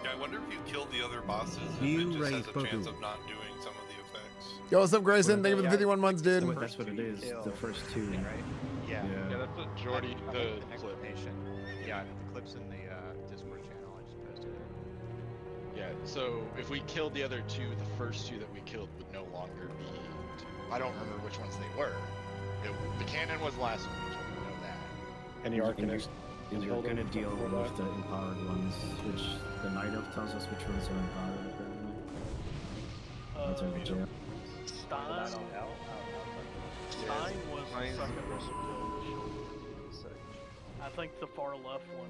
Yeah, I wonder if you killed the other bosses, if You it just has raised a Babu. chance of not doing some of the effects. Yo, what's up, Grayson? Thank you for the 51 months, dude. That's what it is. The first two. Right? Yeah. Yeah. Yeah, that's what Jordy, I the like the explanation. Yeah, the clips in the Discord channel. I just posted it. Yeah, so if we killed the other two, the first two that we killed would no longer be two. I don't remember which ones they were. The cannon was the last one, we know that. And the Arcanist. And you're gonna deal with the empowered ones, which the Night Elf tells us which ones are empowered, apparently. That's our jail. Stein was the second one. I think the far left one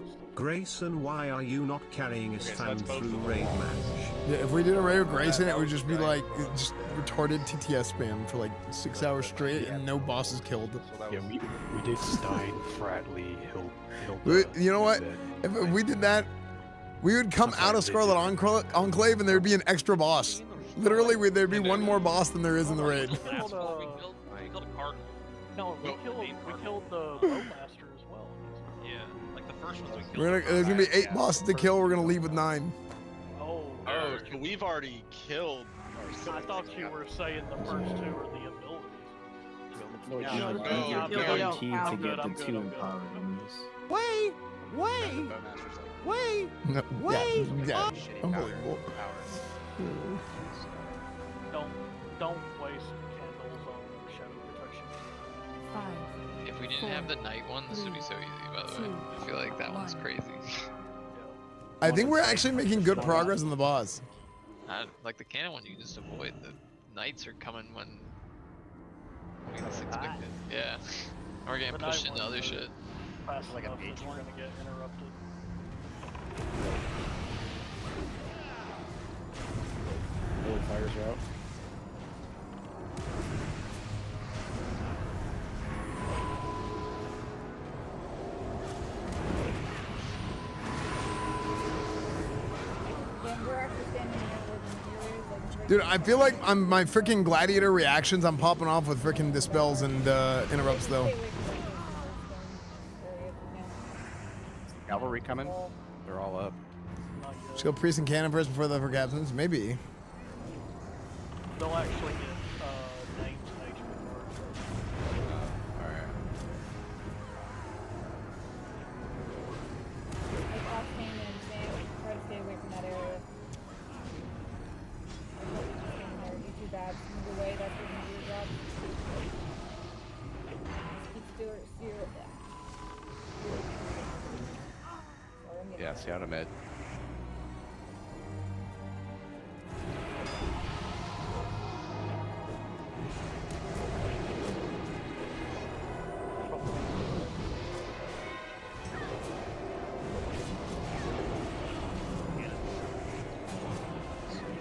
was the Grayson, why are you not carrying Esfand through raid match? Yeah, if we did a raid with Grayson, it would just be like just retarded TTS spam for like 6 hours straight and no bosses killed. Yeah, we did Stein, Fratley, You know what? If we did that, we would come out of Scarlet Enclave and there'd be an extra boss. Literally, there'd be one more boss than there is in the raid. We killed a cardinal. No, we killed the Bowmaster as well. Yeah, like the first ones we killed. There's gonna be 8 bosses to kill. We're gonna leave with 9. Oh, so we've already killed I thought you were saying the first two are the abilities. You're guaranteed to get the 2 empowered ones. Wait! No, Wait! Yeah. Unbelievable. Don't waste candles on shadow protection. 5. If we didn't have the night one, this would be so easy, by the way. I feel like that one's crazy. I think we're actually making good progress on the boss. Like the cannon one, you can just avoid. The knights are coming when we least expect it. Yeah. Or getting pushed into other shit. Fast like enough that we're gonna get interrupted. Holy fires are out. Yeah, we're actually standing here where the meteor is, like, Dude, I feel like my freaking gladiator reactions, I'm popping off with freaking dispels and interrupts though. Cavalry coming? They're all up. Just go priest and cannon first before the for captains? Maybe. They'll actually get names and HP first. Alright. Like off cannon, try to stay away from that area. You're too bad. Move away, that's what you do, job. Keep steer. Yeah, see out of mid.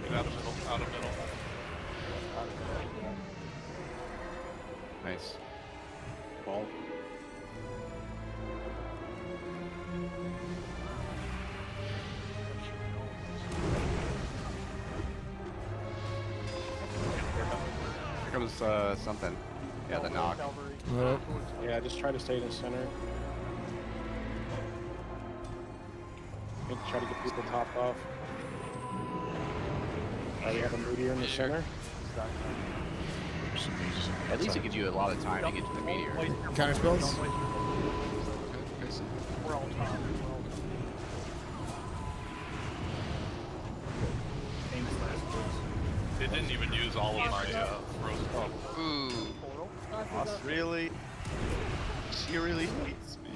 Get out of middle, out of middle. Nice. Ball. Here comes something. Yeah, the knock. Yeah, just try to stay in the center. Try to get people topped off. We have a meteor in the center. At least it gives you a lot of time to get to the meteor. Counter spells? We're all top. They didn't even use all of my frozen. Ooh. Really? She really hates me.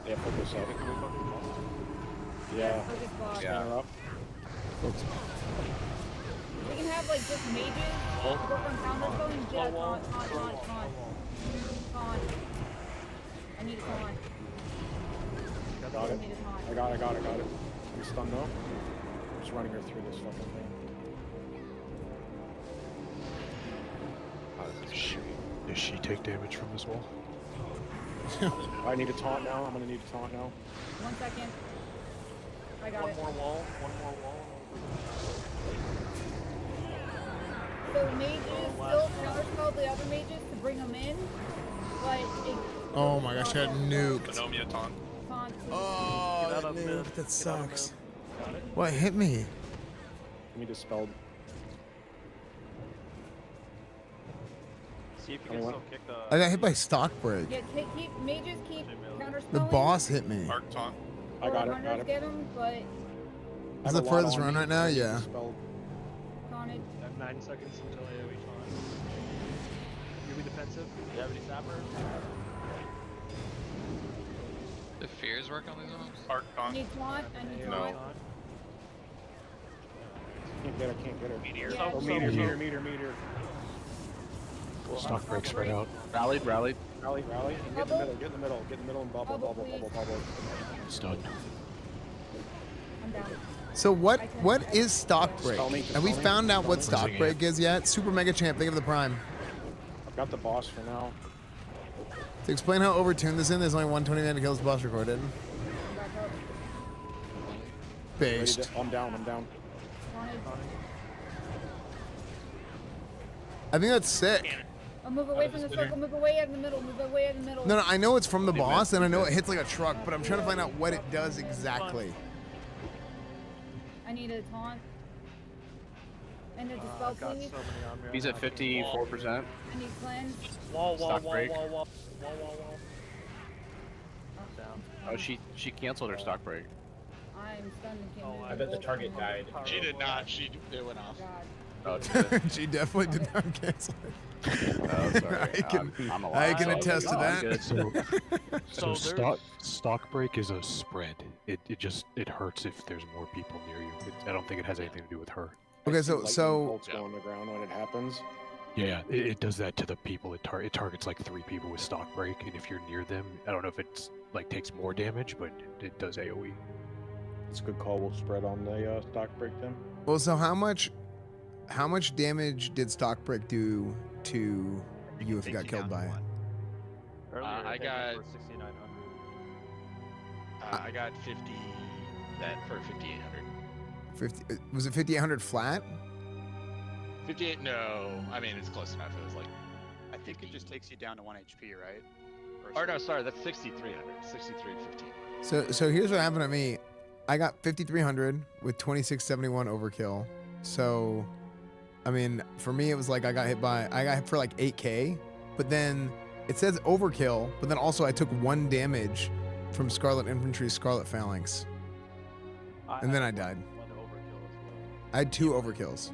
Yeah, focus up. Yeah. Yeah. Up. We can have like just mages work on counter spell and get a taunt. I need a taunt. Got it. I got it. I'm stunned though. I'm just running her through this fucking thing. Does she take damage from this wall? I need a taunt now. I'm gonna need a taunt now. 1 second. I got One it. more wall. So mages still counterspell the other mages to bring them in, but it. Oh my gosh, I got nuked. Anomia taunt. Oh, that nuke. That sucks. What hit me? Give me dispelled. See if you can still kick the. I got hit by stock break. Yeah, mages keep counterspelling. The boss hit me. Arc taunt. I got it. Runners get them, but Is the furthest run right now? Yeah. taunted. I have 9 seconds until AoE taunt. You be defensive. Do you have any snapper? The fears work on these ones? Arc I taunt. need taunt. No. Can't get her. Meteor. Yeah, Oh, meteor. Stock break spread out. Rallied. Rally. Get in the middle and bubble. Stunned. I'm down. So what is stock break? Spell me, Have we spell me, found out what spell me. stock break is yet? Super Mega Champ, think of the prime. I've got the boss for now. To explain how overtuned this is, there's only 129 to kill this boss recorded. Back up. Based. I'm down. Taunted. I think that's sick. I'll move away from the circle. Move away out in the middle. No, I know it's from the boss, and I know it hits like a truck, but I'm trying to find out what it does exactly. I need a taunt. And a dispel, please. He's at 54%. I need cleanse. Wall. Stock break. Wall. Down. Oh, she canceled her stock break. I'm stunned and can't move. I bet the target died. She did not. It went off. God. Oh, did She definitely did not cancel it. Oh, sorry. I can attest to that. So stock break is a spread. It hurts if there's more people near you. I don't think it has anything to do with her. Okay, so bolts go on the ground when it happens. Yeah, it does that to the people. It targets like 3 people with stock break, and if you're near them, I don't know if it's like takes more damage, but it does AOE. It's a good call. We'll spread on the stock break then. Well, so how much damage did stock break do to you if you got killed by it? I got 6,900. I got 50 that for 5,800. 50 was it 5,800 flat? 58? No, I mean it's close enough. It was like I think it just takes you down to 1 HP, right? Or no, sorry, that's 6,300. 6,315. So here's what happened to me. I got 5,300 with 2671 overkill. So, I mean, for me it was like I got hit for like 8k, but then it says overkill, but then also I took 1 damage from Scarlet Infantry's Scarlet Phalanx, and then I died. I had 2 overkills.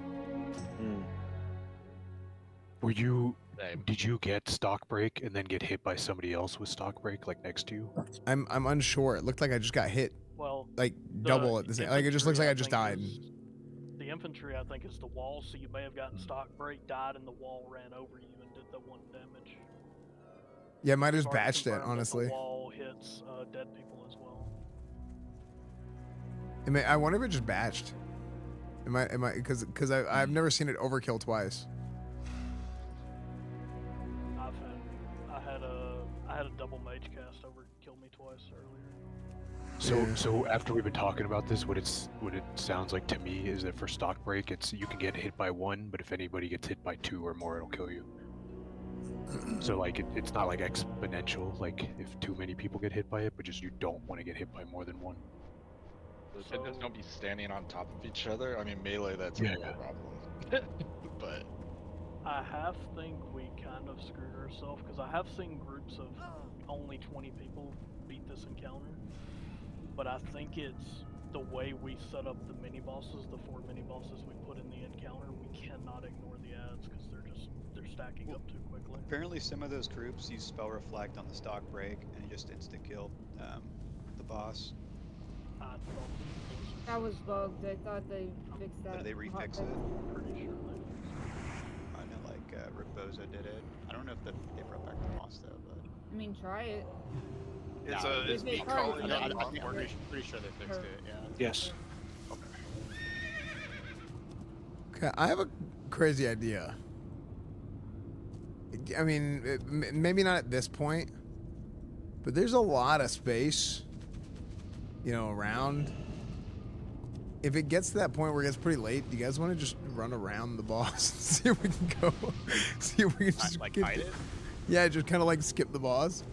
Did you get stock break and then get hit by somebody else with stock break like next to you? I'm unsure. It looked like I just got hit. Well, like double at the same. Like it just looks like I just died. The infantry, I think, is the wall, so you may have gotten stock break, died, and the wall ran over you and did the 1 damage. Yeah, might have just batched it, honestly. The wall hits dead people as well. I wonder if it just batched. Because I've never seen it overkill twice. I had a double mage cast over kill me twice earlier. So after we've been talking about this, what it sounds like to me is that for stock break, you can get hit by 1, but if anybody gets hit by 2 or more, it'll kill you. So like it's not like exponential, like if too many people get hit by it, but just you don't want to get hit by more than 1. So just don't be standing on top of each other. I mean, melee, that's a problem. But I think we kind of screwed ourselves, because I have seen groups of only 20 people beat this encounter, but I think it's the way we set up the mini bosses, the 4 mini bosses we put in the encounter. We cannot ignore the ads because they're stacking up too quickly. Apparently, some of those groups use spell reflect on the stock break and just insta killed the boss. That was bugged. I thought they fixed that. Did they refix it? Pretty sure they fixed I know, like Reboza did it. I don't know if they brought back the boss though, but I mean, try it. It's me calling it. I'm pretty sure they fixed it. Yeah. Yes. Okay, I have a crazy idea. I mean, maybe not at this point, but there's a lot of space, around. If it gets to that point where it gets pretty late, do you guys want to just run around the boss and see if we can go? See if we can just hide it? Yeah, just kind of like skip the boss.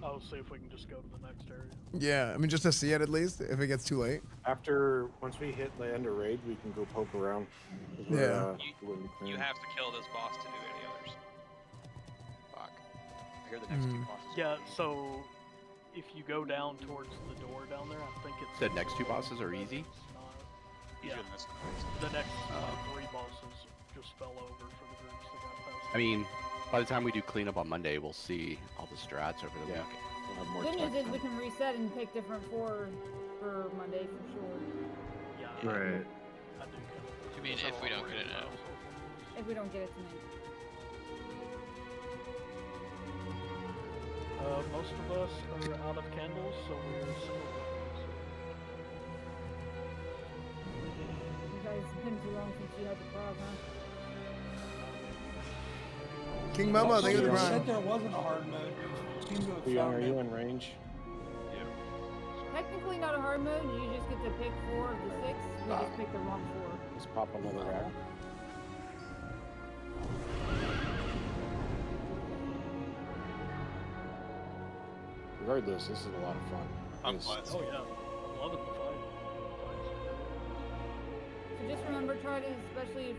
I'll see if we can just go to the next area. Yeah, I mean, just to see it at least, if it gets too late. Once we hit the end of raid, we can go poke around. Yeah. You have to kill this boss to do any others. Fuck. I hear the next 2 bosses. Yeah, so if you go down towards the door down there, I think it's... The next 2 bosses are easy? Yeah, the next 3 bosses just fell over for the groups that got past. I mean, by the time we do cleanup on Monday, we'll see all the strats over the weekend. We'll have more Good time. news is we can reset and pick different for Monday for sure. Yeah. Right. I do kind of. You mean if we don't get it now? If we don't get it tonight. Most of us are out of candles, so we're single. You guys, it's been too long since you had the prog, huh? King Momo, thank you for the said prime. there wasn't a hard mode. It seemed to have Are found you it. in range? Technically not a hard mode, you just get to pick 4 of the 6. We just picked the wrong 4. Let's pop another rack. Regardless, this is a lot of fun. Oh yeah, I'm loving the fight. So just remember, try to, especially if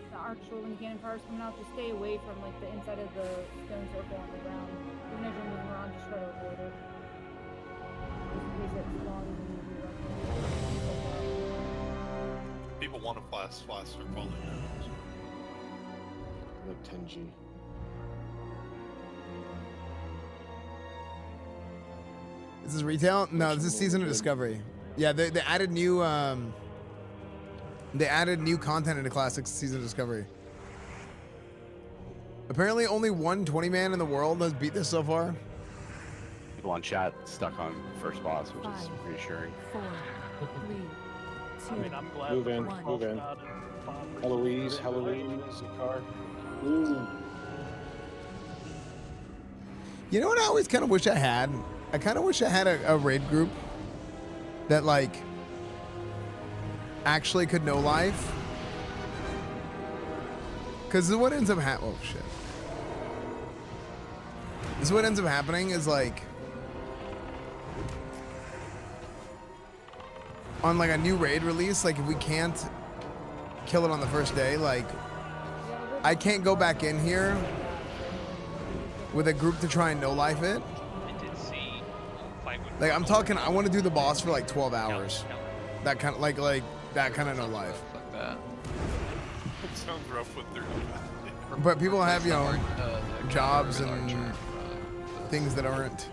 the actual when the cannon fire's coming out, to stay away from like the inside of the stone circle on the ground. Even as you're moving around, just try to avoid it. Just in case it spawns and you do that. people want to flash or falling damage. Like 10G. This is retail? No, this is Season of Discovery. Yeah, they added new content into Classics Season of Discovery. Apparently only one 20-man in the world has beat this so far. People on chat stuck on first boss, which is reassuring. 4, 3, 2, I mean, I'm glad Move the in, first move boss in. got it. 5 versus Eloise, Car. Ooh. You know what I always kind of wish I had? I kind of wish I had a raid group that, like, actually could know life. Because what ends up happening... Oh, shit. This is what ends up happening is, like... On, like, a new raid release, like, if we can't kill it on the first day, like... I can't go back in here with a group to try and no-life it. Like, I'm talking, I want to do the boss for, like, 12 hours. That kind of, like, that kind of no-life. Fuck that. It sounds rough with their. But people have, you know, jobs and things that aren't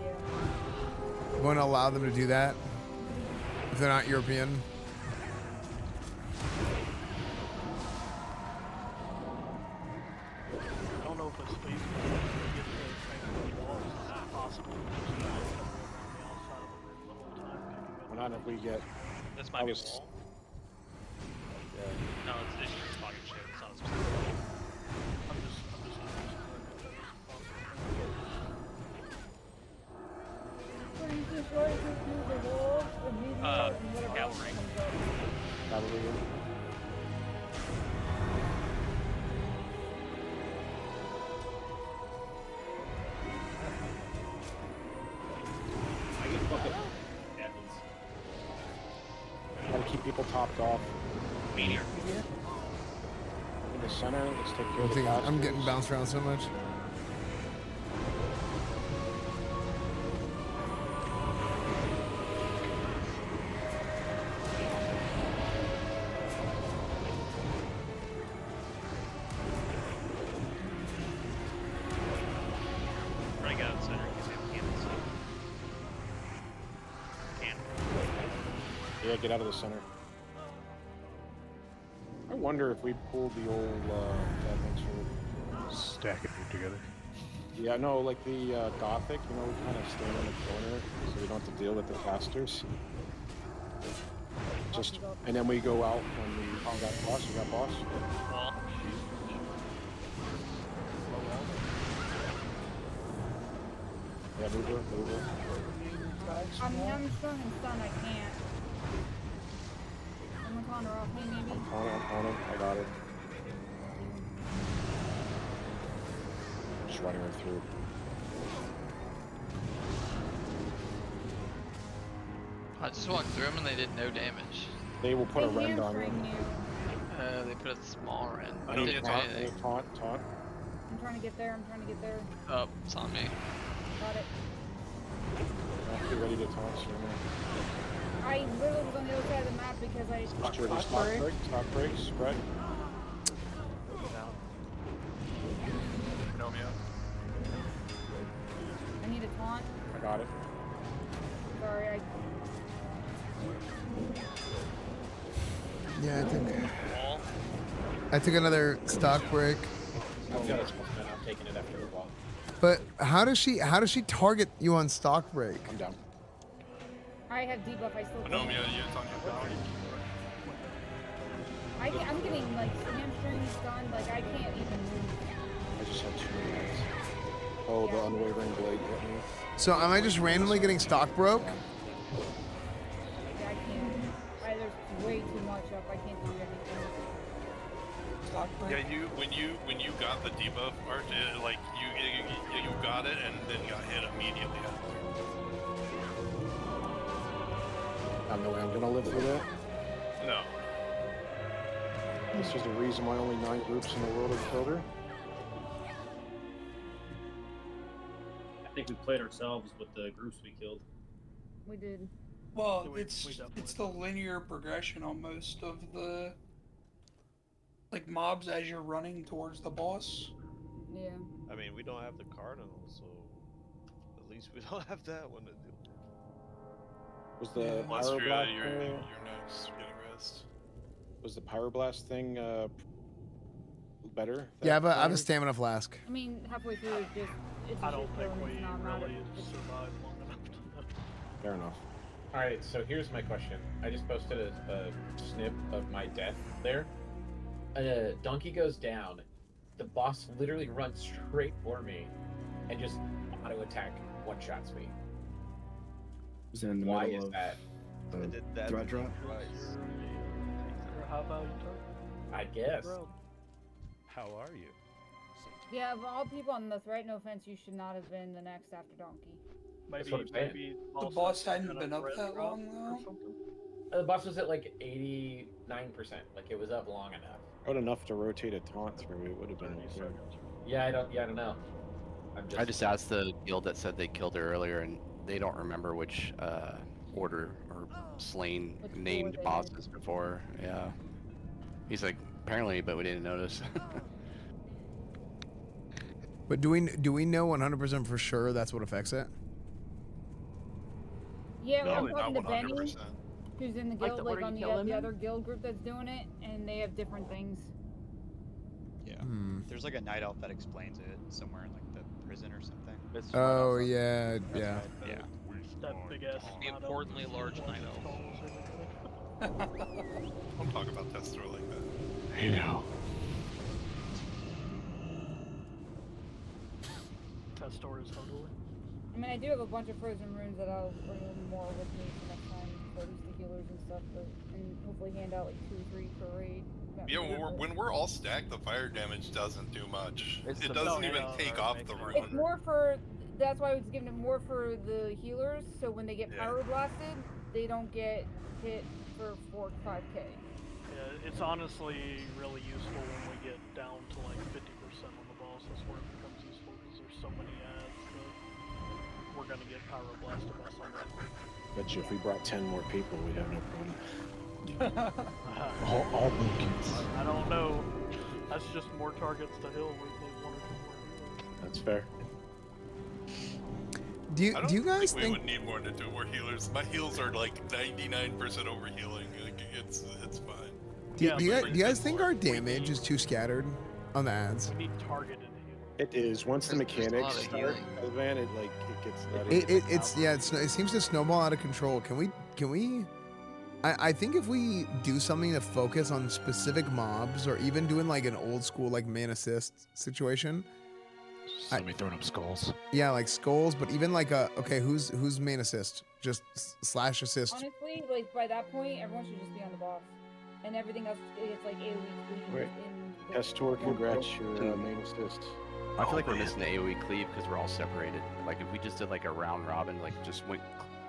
going to allow them to do that if they're not European. I don't know if it's feasible to get the walls. It's not possible. Well, not if we get. This might be wall. No, it's just talking shit. It's not specific. I'm just Cavalry. Cavalry. I get fucking happens. Gotta keep people topped off. Meteor. In the center, let's take care of the casters. I'm getting bounced around so much. Trying to get out of the center because we have cannons. Cannon. Yeah, get out of the center. I wonder if we pulled the old Stacking them together. Yeah, no, like the Gothic, you know, we kind of stand in the corner so we don't have to deal with the casters. Just, and then we go out when we got boss, we got boss. Wall. Yeah, move her. I mean, I'm strong and stunned, I can't. I'm gonna counter off me, maybe? I'm on him, I got it. Just running her through. I just walked through them and they did no damage. They will put a rend on hamstring them. They put a small rend. I It don't didn't get do taunt, anything. taunt. I'm trying to get there, Oh, it's on me. Got it. Get ready to taunt soon. I literally was on the other side of the map because I... Stock break, spread. I need a taunt. I got it. Sorry, Yeah, I took another stock break. I've got a spell man, I'm taking it after the wall. But how does she target you on stock break? I'm down. I have debuff, I still No, yeah, it's on your body. I'm getting like hamstring stunned, like I can't even move. I just had 2 minutes. Oh, the unwavering blade hit me. So am I just randomly getting stock broke? Yeah, I can't. There's way too much up, I can't do anything. Yeah, when you got the debuff art, like you got it and then got hit immediately after. I have no way I'm gonna live through that. No. This is the reason why only 9 groups in the world have killed her. I think we played ourselves with the groups we killed. We did. Well, it's the linear progression almost of the like mobs as you're running towards the boss. Yeah. I mean, we don't have the cardinal, so at least we don't have that one to deal with. Was the Unless you're, pyroblast you're not getting rest. was the pyroblast thing better? Yeah, that I have a time? stamina flask. I mean, halfway through, it's I a don't shit think show and we it's not matter. really survived long enough to know. Fair enough. Alright, so here's my question. I just posted a snip of my death there. Donkey goes down. The boss literally runs straight for me and just auto attack one-shots me. Is it in the Why middle is of that? I did that Dread drop? twice. How about you talk? I guess. How are you? Yeah, of all people on the threat, no offense, you should not have been the next after Donkey. That's what I'm saying. Maybe The boss hadn't been up that long though. The boss was at like 89%. Like it was up long enough. Not enough to rotate a taunt through. It would have been okay. Yeah, I don't know. I just asked the guild that said they killed her earlier, and they don't remember which order or slain named bosses before. Yeah. He's like, apparently, but we didn't notice. But do we know 100% for sure that's what affects it? Yeah, No, I'm not talking to Benny, 100%. who's in the Like guild, the like order on you kill the him other in? guild group that's doing it, and they have different things. Yeah. Hmm. There's like a night elf that explains it somewhere in like the prison or something. Oh yeah, yeah. Yeah. That big ass. The importantly large night elf. Don't talk about Testro like that. I know. Testor is totally. I mean, I do have a bunch of frozen runes that I'll bring more with me for next time, for at least the healers and stuff, but and hopefully hand out like 2 or 3 per raid. Yeah, when we're all stacked, the fire damage doesn't do much. It's It the doesn't belt even down take that off makes the it. rune. It's more for, that's why I was giving it more for the healers, so when they get Yeah. power blasted, they don't get hit for 4 to 5k. Yeah, it's honestly really useful when we get down to like 50% on the boss. That's where it becomes useful because there's so many ads that we're gonna get pyroblasted by somebody. Bet you if we brought 10 more people, we'd have no problem. All beacons. I don't know. That's just more targets to heal. We need 1 or 2 more healers. That's fair. Do you guys we think would need more than 2 more healers? My heals are like 99% over healing. Like, it's fine. do you guys think our damage is too scattered on the ads? We need targeted healing. It is. Once the There's a lot mechanics of start, healing. Van, it gets nutty. It seems to snowball out of control. Can we? I think if we do something to focus on specific mobs, or even doing like an old school like man assist situation. Somebody throwing up skulls. Yeah, like skulls, but even like who's main assist? Just slash assist. Honestly, like by that point, everyone should just be on the boss, and everything else it's like AoE cleave Wait. in. Testor, congrats, your main assist. I feel like we're missing the AoE cleave because we're all separated. Like if we just did like a round robin, like just went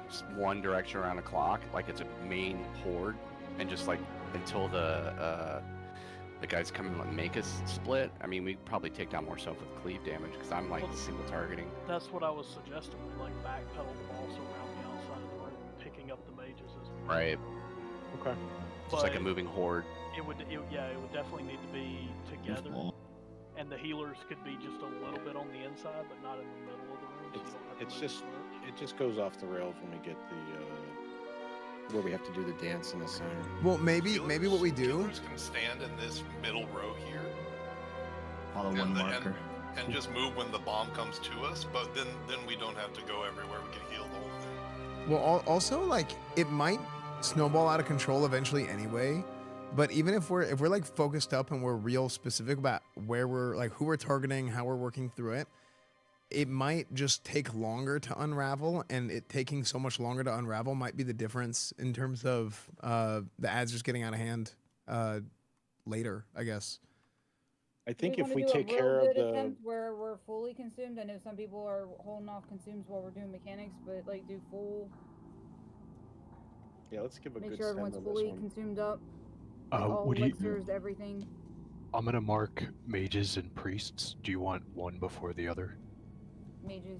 just one direction around a clock, like it's a main horde, and just like until the guys come in and make us split. I mean, we'd probably take down more stuff with cleave damage because I'm like single targeting. That's what I was suggesting. We like backpedal the boss around the outside of the room, picking up the mages as we Right. Okay. Just like a But moving horde. it would definitely need to be together, and the healers could be just a little bit on the inside, but not in the middle of the room. So you don't have to move as much. It just goes off the rails when we get the where we have to do the dance in the center. Well, maybe what we do. Healers can stand in this middle row here. Follow one marker. And just move when the bomb comes to us, but then we don't have to go everywhere. We can heal the whole thing. Well, also like it might snowball out of control eventually anyway. But even if we're like focused up and we're real specific about where we're like who we're targeting, how we're working through it, it might just take longer to unravel, and it taking so much longer to unravel might be the difference in terms of the ads just getting out of hand later, I guess. I think Do if wanna we do a take real care of good the attempt where we're fully consumed. I know some people are holding off consumes while we're doing mechanics, but like do full. yeah, let's give a Make good sure send everyone's on this fully one. consumed up. Like all What do you? elixirs, everything. I'm gonna mark mages and priests. Do you want one before the other? Mages.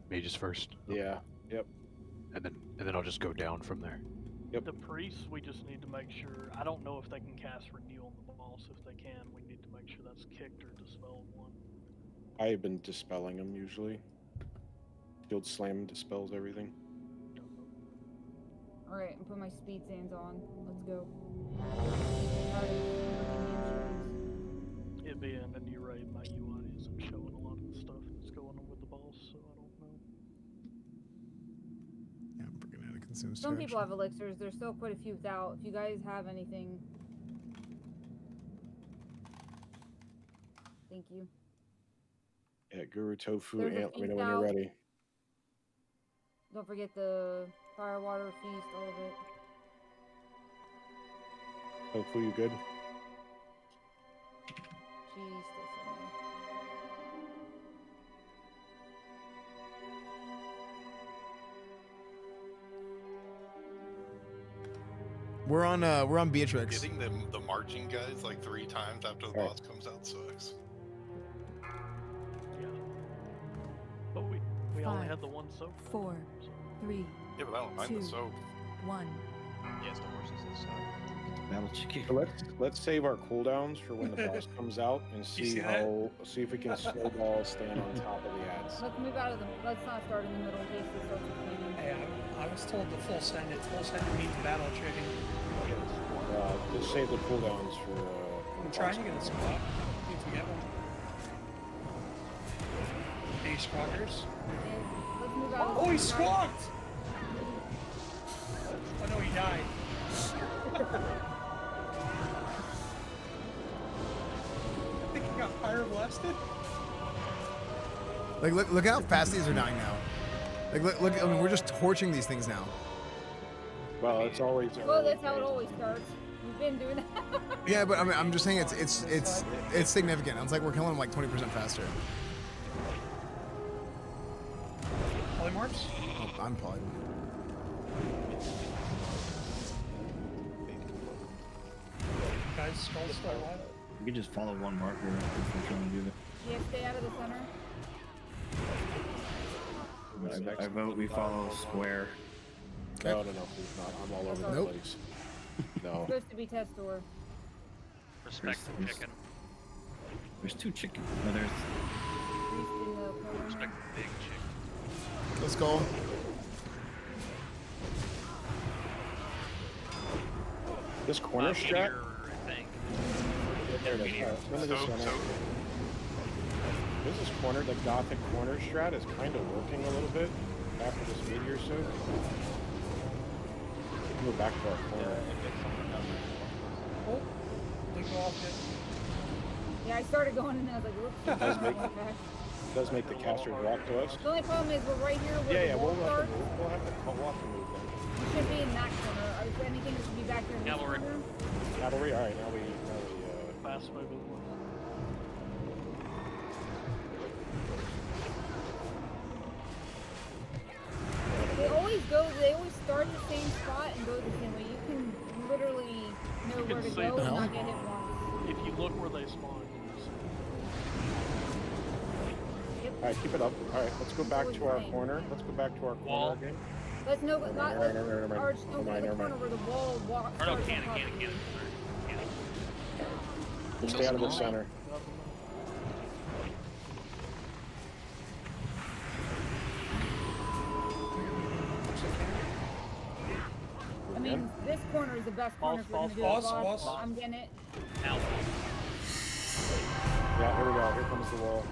Mages first. Yeah. Yep. And then I'll just go down from there. Yep. The priests, we just need to make sure. I don't know if they can cast renew on the boss. If they can, we need to make sure that's kicked or dispelled one. I've been dispelling them usually. Shield Slam dispels everything. Alright, and put my speed sands on. Let's go. It being a new raid, my UI isn't showing a lot of the stuff that's going on with the boss, so I don't know. Yeah, we're gonna consume Some people have elixirs. There's still quite a few without. If you guys have anything. Thank you. Yeah, Guru Tofu, There's a Ant, let me know feast when you're out. ready. Don't forget the fire, water, feast, all of it. Tofu, you good? She's still sitting We're on Beatrix. Getting the marching guys like 3 times after the boss comes out sucks. Yeah. But we only had the one soak. 4, 3, Yeah, but I don't mind the 2, soak. 1. Yes, the horses and stuff. Battle chicken. So let's save our cooldowns for when the boss comes out and see if we can snowball stand on top of the ads. Let's move out of the. Let's not start in the middle in case this starts with cannon. Hey, I was told the full send. Full send means battle chicken. Just save the cooldowns for. I'm trying to get a squat. If you get one. Any squatters? Let's move out. Oh, he squawked! Oh no, he died. I think he got fire blasted. Like, look how fast these are dying now. Like, look. I mean, we're just torching these things now. Well, it's always. Well, that's how it always starts. We've been doing that. Yeah, but I mean, I'm just saying it's significant. It's like we're killing them like 20% faster. Polymorphs? Oh, I'm poly. Guys, skulls still alive? We could just follow one marker if we're trying to do that. Yeah, stay out of the center. I vote we follow Square. No, please not. I'm all over the place. It's No. supposed to be Testor. Respect the chicken. There's 2 chickens. No, there's. Respect the big chicken. Let's go. This corner strat. I think. There it is. Remember this one. This corner, the Gothic corner strat is kind of working a little bit after this meteor soak. Move back to our corner. Oh, they go off it. Yeah, I started going and I was like, whoops. It does make the casters walk to us. The only problem is we're right here where Yeah, the wall we'll starts. have to move then. We should be in that corner. Is there anything that should be back here in this Cavalry. corner? Cavalry, alright, now we Fast moving one. They always start the same spot and go the same way. You can literally know where to go and not get hit once. If you look where they spawn. Alright, keep it up. Alright, let's go back to our corner. Let's go back to our corner again. Let's know, not Never mind. Arch, no, the corner where the wall walks. Or no, cannon. We'll stay out of the center. I mean, this corner is the best corner for the boss. I'm getting it. Now. Yeah, here we go. Here comes the wall.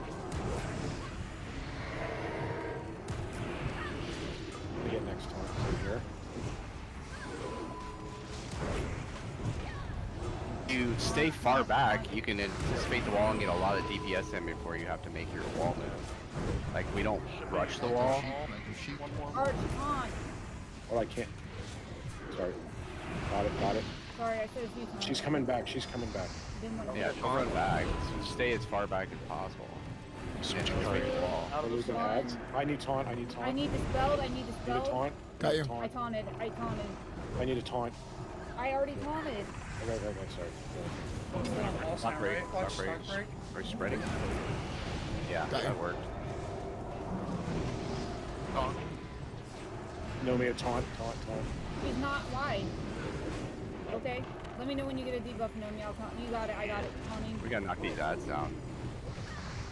Let me get next time. Here. You stay far back, you can anticipate the wall and get a lot of DPS in before you have to make your wall move. Like, we don't rush the wall. Arch, on. Well, I can't. Sorry. Got it. Sorry, I said a few times. She's coming back. Yeah, she'll run back. So stay as far back as possible. And target the wall. We're losing ads. I need taunt. I need dispelled. Need a taunt. Got you. I taunted. I need a taunt. I already taunted. Okay, sorry. Stop break. Are you spreading? Yeah, that worked. No, me a taunt. He's not. Why? Okay. Let me know when you get a debuff, Nomi. I'll taunt. You got it. I got it. Taunting. We gotta knock these ads down.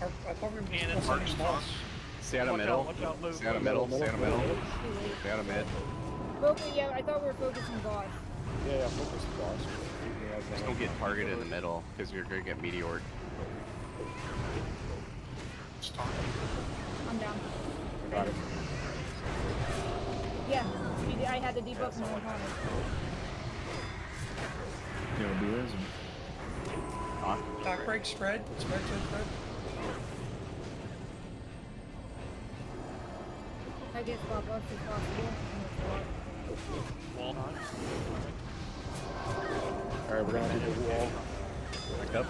I thought we were Cannon supposed to first, boss. Stay out of middle. Stay out of middle. Stay out of middle. Stay out of mid. Focus. Yeah, I thought we were focusing boss. Yeah, focus boss. Just don't get targeted in the middle, because you're gonna get meteored. I'm down. I got it. Yeah, I had the debuff and no taunting. Yo, be risen. Dock break, spread. Spread. I get spot buffs if possible. Wall. Alright, we're gonna do the wall.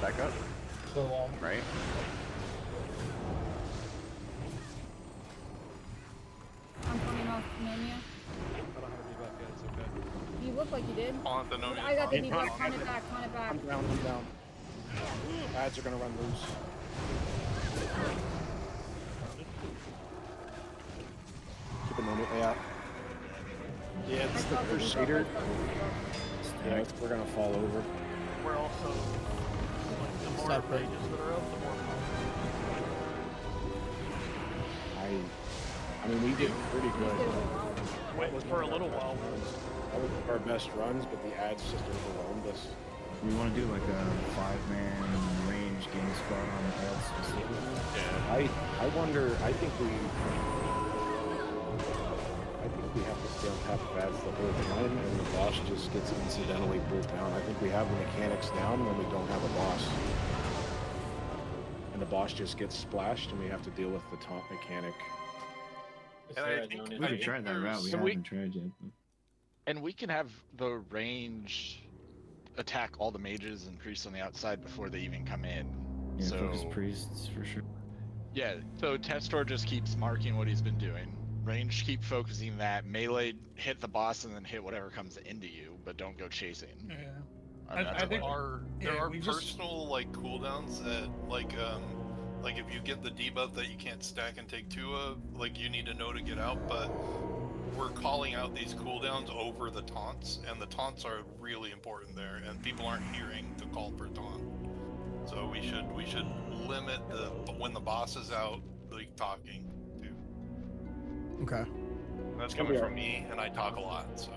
Back up. The wall. Right. I'm coming off Nomia. I don't have a debuff yet, it's okay. You look like you did. On the Nomia. I got the debuff. Taunt it back. I'm down. Ads are gonna run loose. Keep a moment. Yeah. Yeah, it's the Crusader. Yeah, we're gonna fall over. We're also, like, the more mages that are up, the more I mean, we did pretty good. for a little while. That was our best runs, but the ads just overwhelmed us. We want to do like a 5-man range game squad on the ads specifically. Yeah. I wonder. I think we have to stay on top of ads the whole time, and the boss just gets incidentally pulled down. I think we have the mechanics down when we don't have a boss, and the boss just gets splashed, and we have to deal with the taunt mechanic. And I think We could try that route. We haven't tried yet. And we can have the range attack all the mages and priests on the outside before they even come in. Yeah, so focus priests for sure. yeah, so Testor just keeps marking what he's been doing. Range keep focusing that. Melee hit the boss and then hit whatever comes into you, but don't go chasing. Yeah. I think there are we just- personal like cooldowns that like if you get the debuff that you can't stack and take 2 of, like you need to know to get out, but we're calling out these cooldowns over the taunts, and the taunts are really important there, and people aren't hearing the call for taunt. So we should limit when the boss is out, like talking too. Okay. That's coming from me, and I talk a lot, so.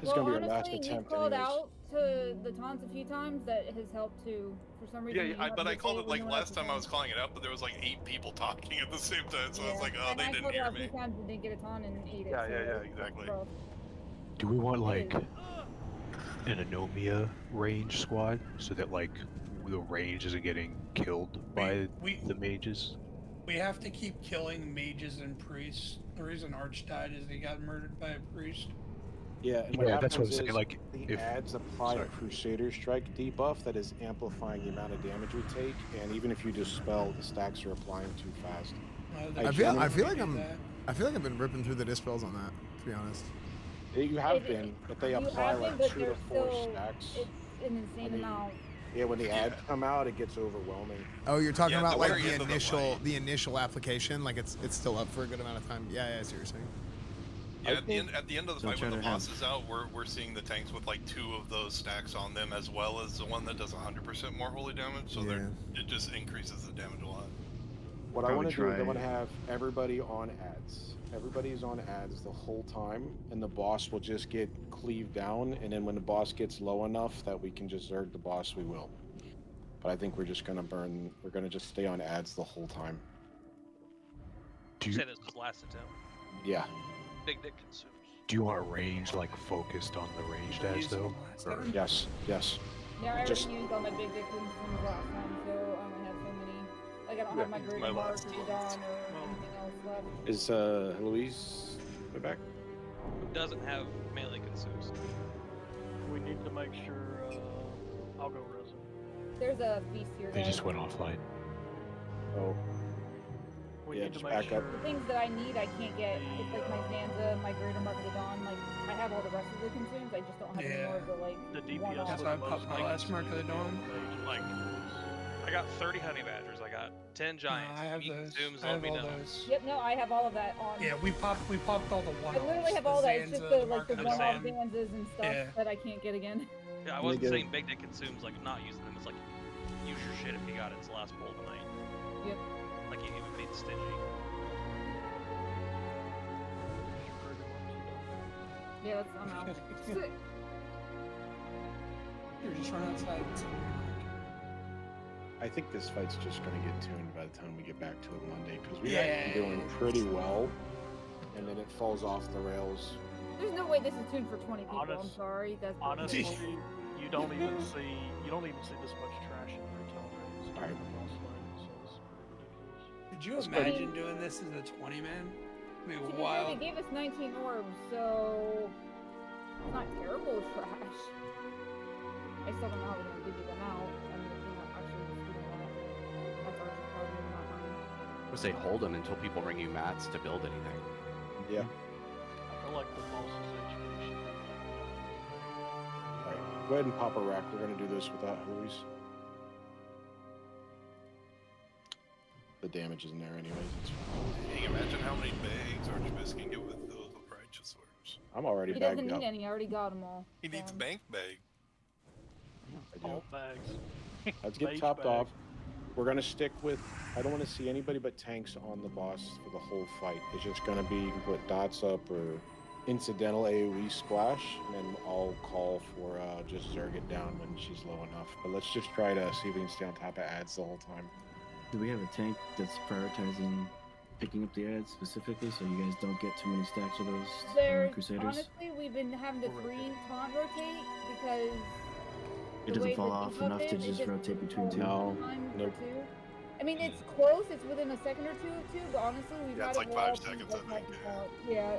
It's gonna be our last honestly, attempt you called anyways. out to the taunts a few times. That has helped too. For some reason. Yeah, you have but to I say called it when like no one else last is time I saying. was calling it out, but there was like 8 people talking at the same time, so I was like, oh, And they I didn't called it hear out a few me. times and didn't get a taunt and ate it. Yeah, so yeah, it's exactly. rough. Do we want like an Anomia range squad so that like the range isn't getting killed by the mages? We have to keep killing mages and priests. The reason Arch died is he got murdered by a priest. Yeah, and what Yeah, that's what happens I'm saying, is like, the if- ads apply a Crusader Strike debuff that is amplifying the amount of damage we take, and even if you dispel, the stacks are applying too fast. I feel like I've been ripping through the dispels on that, to be honest. You have been, but they You apply have like been, but 2 to they're 4 still- stacks. It's an insane amount. Yeah, when the ads come out, it gets overwhelming. Oh, you're talking Yeah, about the like very the end of the initial application, like it's still up for a good amount of time. Yeah, I see what you're saying. Yeah, at the end of the Still fight when the trying to boss is out, we're seeing the tanks with like 2 of those stacks on them, as well as the one that does 100% more holy damage. So it just increases the damage a lot. What I want to do is I try- want to have everybody on ads. Everybody's on ads the whole time, and the boss will just get cleaved down, and then when the boss gets low enough that we can just zerg the boss, we will. But I think we're just gonna we're gonna just stay on ads the whole time. You say this was last attempt. Yeah. Big dick consumers. Do you want range like focused on the ranged ads though? Or- Yes, yes. Yeah, I already Just used all my big dick from the last time, so I only have so many. Like I don't have my Yeah, greater my mark last or Dawn or anything else left. is Louise back? Who doesn't have melee consumes? We need to make sure. I'll go resin. There's a feast here. They guys. just went offline. Oh. We Yeah, need just to make back up. sure. The things that I need, I can't get. It's like my Zanza, my greater mark of the Dawn. Like I have all the rest of the consumes. I just don't have any more of the like. The DPS one-off. That's why I popped my last mark of the dawn. Like, I got 30 honey badgers. I got got 10 giants. I have Need those. consumes, I let have me all know. those. Yep, no, I have all of that on. Yeah, we popped all the one. I literally have all that. It's just the like the I'm one-off saying- Zanzas and stuff Yeah. that I can't get again. Yeah, I wasn't saying big dick consumes like not using them. It's like use your shit if you got it. It's the last bowl of the night. Yep. Like you even made stingy. Yeah, that's, I'm out. You're just running outside. I think this fight's just gonna get tuned by the time we get back to it Monday because we've Yeah. actually been doing pretty well, and then it falls off the rails. There's no way this is tuned for 20 people. I'm sorry. That's Honestly, you don't even see this much trash in the retail rooms. Alright. Could you imagine doing this as a 20-man? I mean, To be fair, wild. they gave us 19 orbs, so it's not terrible trash. I still don't know how we're gonna divvy them out. I mean, if we're not actually just doing that, that's our problem, not mine. I would say hold them until people bring you mats to build anything. Yeah. I feel like the boss's education. Alright, go ahead and pop a rack. We're gonna do this without Luis. The damage isn't there anyways. It's fine. Can you imagine how many bags Archibald can get with those righteous orbs? I'm already He bagged doesn't up. need any. I already got them all. He needs a bank bag. I do. All bags. Let's get Beige topped bag. off. We're gonna stick with. I don't want to see anybody but tanks on the boss for the whole fight. It's just gonna be you can put dots up or incidental AOE splash, and then I'll call for just Zerg it down when she's low enough. But let's just try to see if we can stay on top of ads the whole time. Do we have a tank that's prioritizing picking up the ads specifically so you guys don't get too many stacks of those There's Crusaders? honestly, we've been having to taunt rotate because It doesn't fall off enough to just rotate between two? No. Nope. I mean, it's close. It's within a second or two of two, but honestly, we Yeah, might it's have like well 5 up seconds, like I think, Yeah,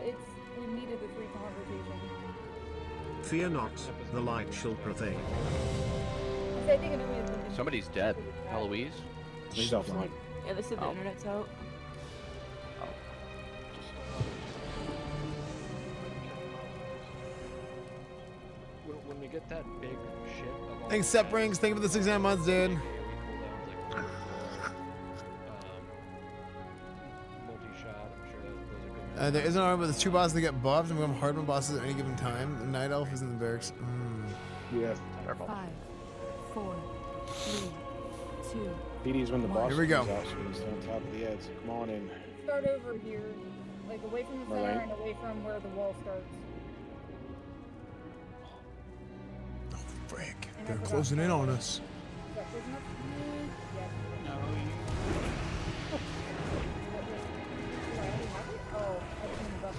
we needed the 3 taunt rotation. Fear not, the light shall prevail. So I think it only has been Somebody's dead. Eloise? She's offline. Yeah, they said the internet's out. When we get that big shit of all Thanks, Sep Rings. Thank you for the 6 months, dude. multi-shot, I'm sure those are good. There is an armor, but there's 2 bosses that get buffed and become hardman bosses at any given time. The Night Elf is in the barracks. Yeah. 5, 4, 3, 2. PD's when the boss Here we go. comes out, so we can stay on top of the ads. Come on in. Start over here, like away from the center Alright. and away from where the wall starts. Frick. And They're I forgot closing in on us. Is that close enough? Yes. No, Oh, I didn't buff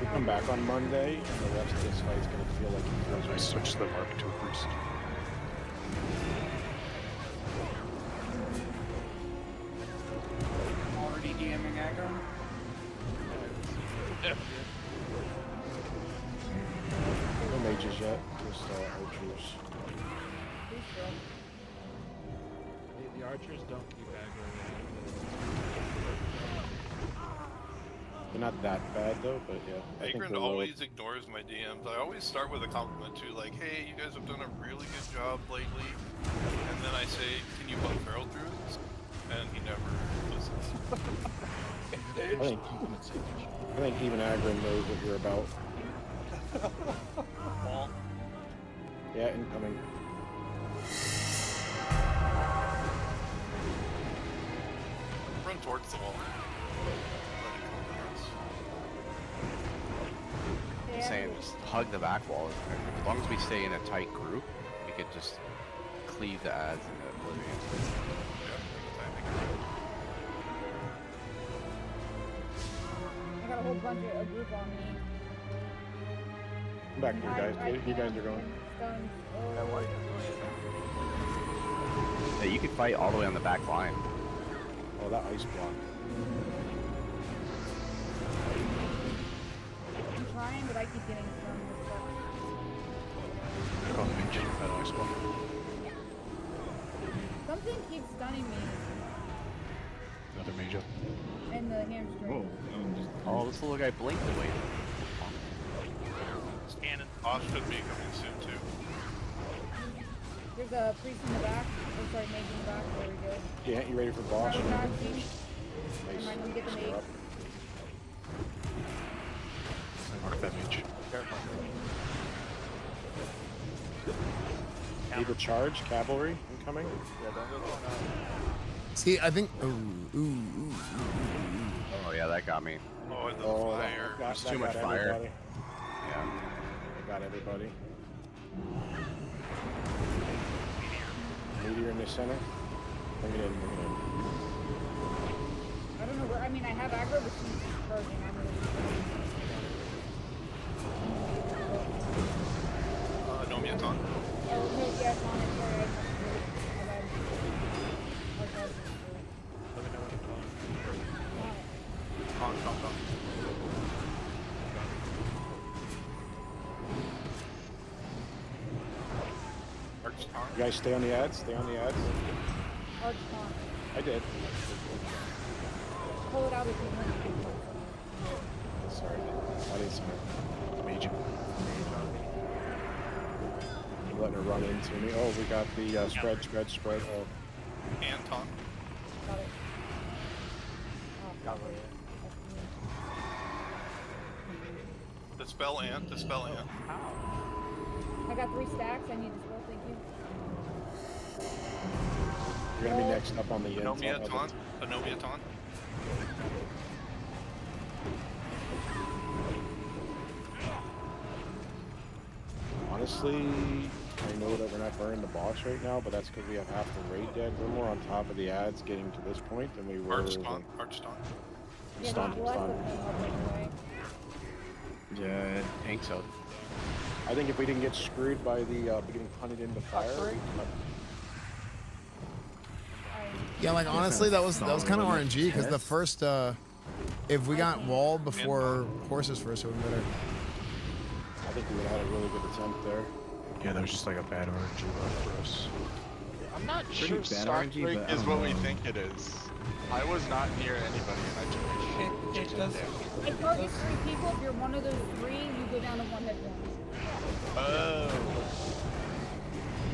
We come back on Monday, and the rest of this fight's gonna feel like it feels I right. switched the mark to a priest. already DMing aggro. No mages yet, just archers. The archers don't keep aggro. They're not that bad though, but yeah. I think Agron they're low. always ignores my DMs. I always start with a compliment too, like, hey, you guys have done a really good job lately. And then I say, can you buff Feral Druids? And he never listens. I think even Agron knows what you're about. Wall. Yeah, incoming. Run towards the wall. I'm saying just hug the back wall. As long as we stay in a tight group, we could just cleave the ads into oblivion. I got a whole bunch of a group on me. Come back here, guys. You guys are going. Stuns. Yeah, you could fight all the way on the back line. Oh, that ice block. I'm trying, but I keep getting stunned. Check on the mage at Iceball. Something keeps stunning me. Another mage up. And the hamstring. Oh, this little guy blinked away. Cannon. Boss should be coming soon too. There's a priest in the back. Oh, sorry, mage in the back. There we go. Yeah, you ready for boss? Never mind, Nice. let me get the mage. Mark that mage. Need to charge cavalry incoming. See, I think. Oh yeah, that got me. Oh, the fire. There's too much fire. Everybody. Yeah. I got everybody. Meteor in the center. Bring it in, bring it in. I don't know where. I mean, I have aggro, but she's charging. I'm really. No Meaton. Oh, no, yeah, it's on it. Sorry, I must do it. My bad. Let me know when it's Con. on. You guys stay on the ads. Stay on the ads. Arch taunt. I did. Pull it out if you want. Sorry, I didn't see it. Mage. I'm letting her run into me. Oh, we got the spread. Oh, Anton. Got it. Dispel Ant. Dispel Ant. I got 3 stacks. I need to spell. Thank you. you're gonna be next up on the end. Anomiaton. Anomiaton. Honestly, I know that we're not burning the boss right now, but that's because we have half the raid dead. We're more on top of the ads getting to this point than we were. Archstone. Archstone. Stunned. Yeah, I think so. I think if we didn't get screwed by the getting punted into fire. Yeah, like honestly, that was kind of RNG because the first, if we got walled before horses first, it would have been better. I think we would have had a really good attempt there. Yeah, that was just like a bad RNG for us. I'm not Pretty sure bad stock RNG, break but I is don't what know. we think it is. I was not near anybody and I took a shit. It does. It targets 3 people. If you're one of those 3, you go down to 1 hit point. Oh.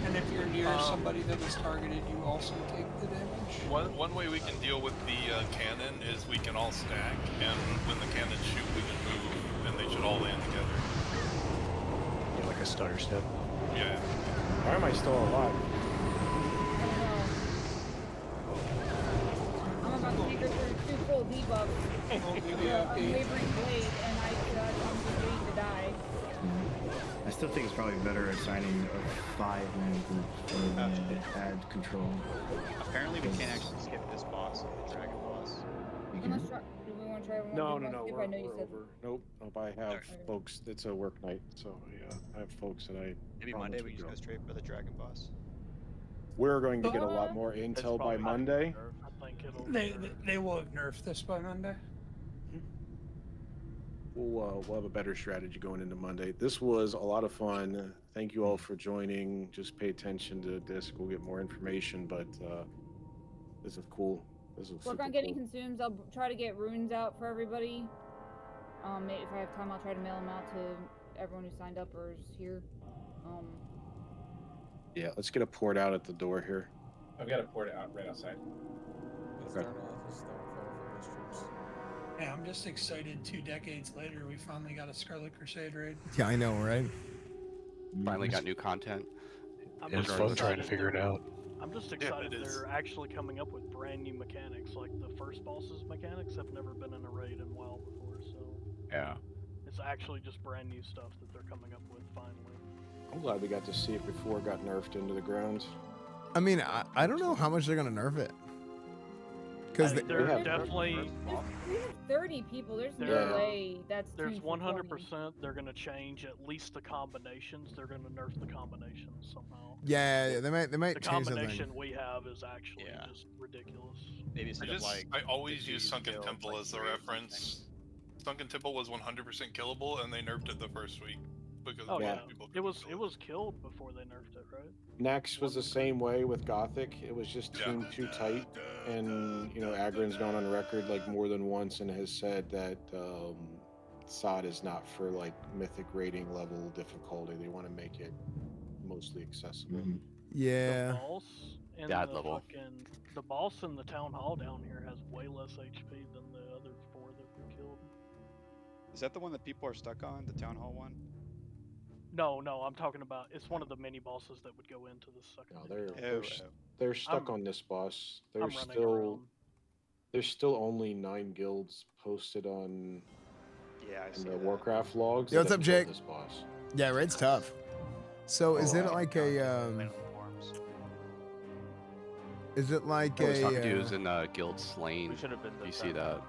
And if you're near somebody that was targeted, you also take the damage. One way we can deal with the cannon is we can all stack, and when the cannons shoot, we can move, and they should all land together. Yeah, like a stutter step. Yeah. Why am I still alive? I'm about to take her through 2 full debuffs. Unwavering blade, and I'm just waiting to die. I still think it's probably better assigning a 5-man group for the ad control. Apparently we can't actually skip this boss, the dragon boss. You Unless, can? do we want to try one? No, Do you want to skip? I know you said. over. Nope. I have folks. It's a work night, so yeah, I have folks that I. Maybe Monday we just go straight for the dragon boss. We're going to get a lot more intel by Monday. I think it'll. They will have nerfed this by Monday. We'll have a better strategy going into Monday. This was a lot of fun. Thank you all for joining. Just pay attention to disc. We'll get more information, but this is cool. This is Work on getting consumes. I'll try to get runes out for everybody. If I have time, I'll try to mail them out to everyone who signed up or is here. Yeah, let's get a port out at the door here. I've got a port out right outside. Okay. Yeah, I'm just excited 2 decades later we finally got a Scarlet Crusade raid. Yeah, I know, right? Finally got new content. It's fun trying to figure it out. I'm just excited they're actually coming up with brand new mechanics. Like the first boss's mechanics have never been in a raid in WoW before, so Yeah. it's actually just brand new stuff that they're coming up with finally. I'm glad we got to see it before it got nerfed into the ground. I mean, I don't know how much they're gonna nerf it. Because they're definitely. We have 30 people. There's no way that's There's tuned for 20. 100% they're going to change at least the combinations. They're going to nerf the combinations somehow. Yeah, they might The change combination something. we have is actually just ridiculous. Maybe I always use Sunken Temple as the reference. Sunken Temple was 100% killable, and they nerfed it the first week because Oh yeah, people it was killed before they nerfed it, right? Next was the same way with Gothic. It was just teamed too tight, and you know, Agron's gone on record like more than once and has said that SOD is not for like mythic rating level difficulty. They want to make it mostly accessible. Yeah. The boss in Dad the level. the boss in the town hall down here has way less HP than the other 4 that were killed. Is that the one that people are stuck on? The town hall one? No, I'm talking about. It's one of the mini bosses that would go into the second. No, they're stuck on this boss. I'm running around. There's still only 9 guilds posted on the Warcraft logs. Yo, what's that up, kill Jake? This boss. Yeah, raid's tough. So is it like a is it like I was a talking to you was in Guild Slain. should have been Do you see that?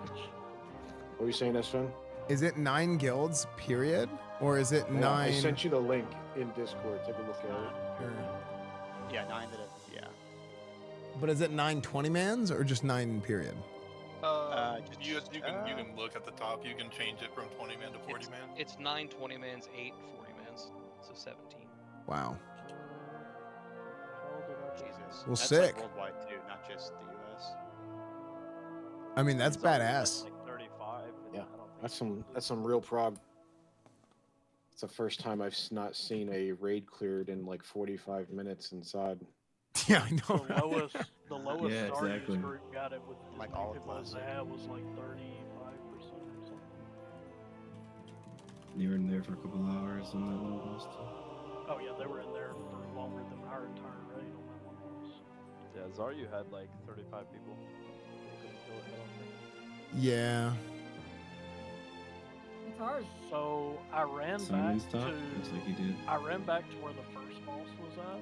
What were you saying, Esfand? is it 9 guilds period, or is it 9? I sent you the link in Discord. Take a look at it. Yeah, 9 that yeah. But is it 9 20-mans or just 9 period? You can look at the top. You can change it from 20 man to 40 man. It's 9 20-mans, 8 40-mans, so 17. Wow. Jesus. Well, That's sick. Like worldwide too, not just the US. I mean, that's badass. Like 35. Yeah, that's some real prog. It's the first time I've not seen a raid cleared in like 45 minutes inside. Yeah, I know. The lowest Yeah, Stardust exactly. group got it with Like as all many people as they classic. had was like 35% or something. You were in there for a couple hours on that one boss too. Oh yeah, they were in there for longer than our entire raid on that one boss. Yeah, Zaryu had like 35 people. They couldn't kill it, I don't think. Yeah. It's hard. So I ran Simon's back top? to Looks like he did. I ran back to where the first boss was at,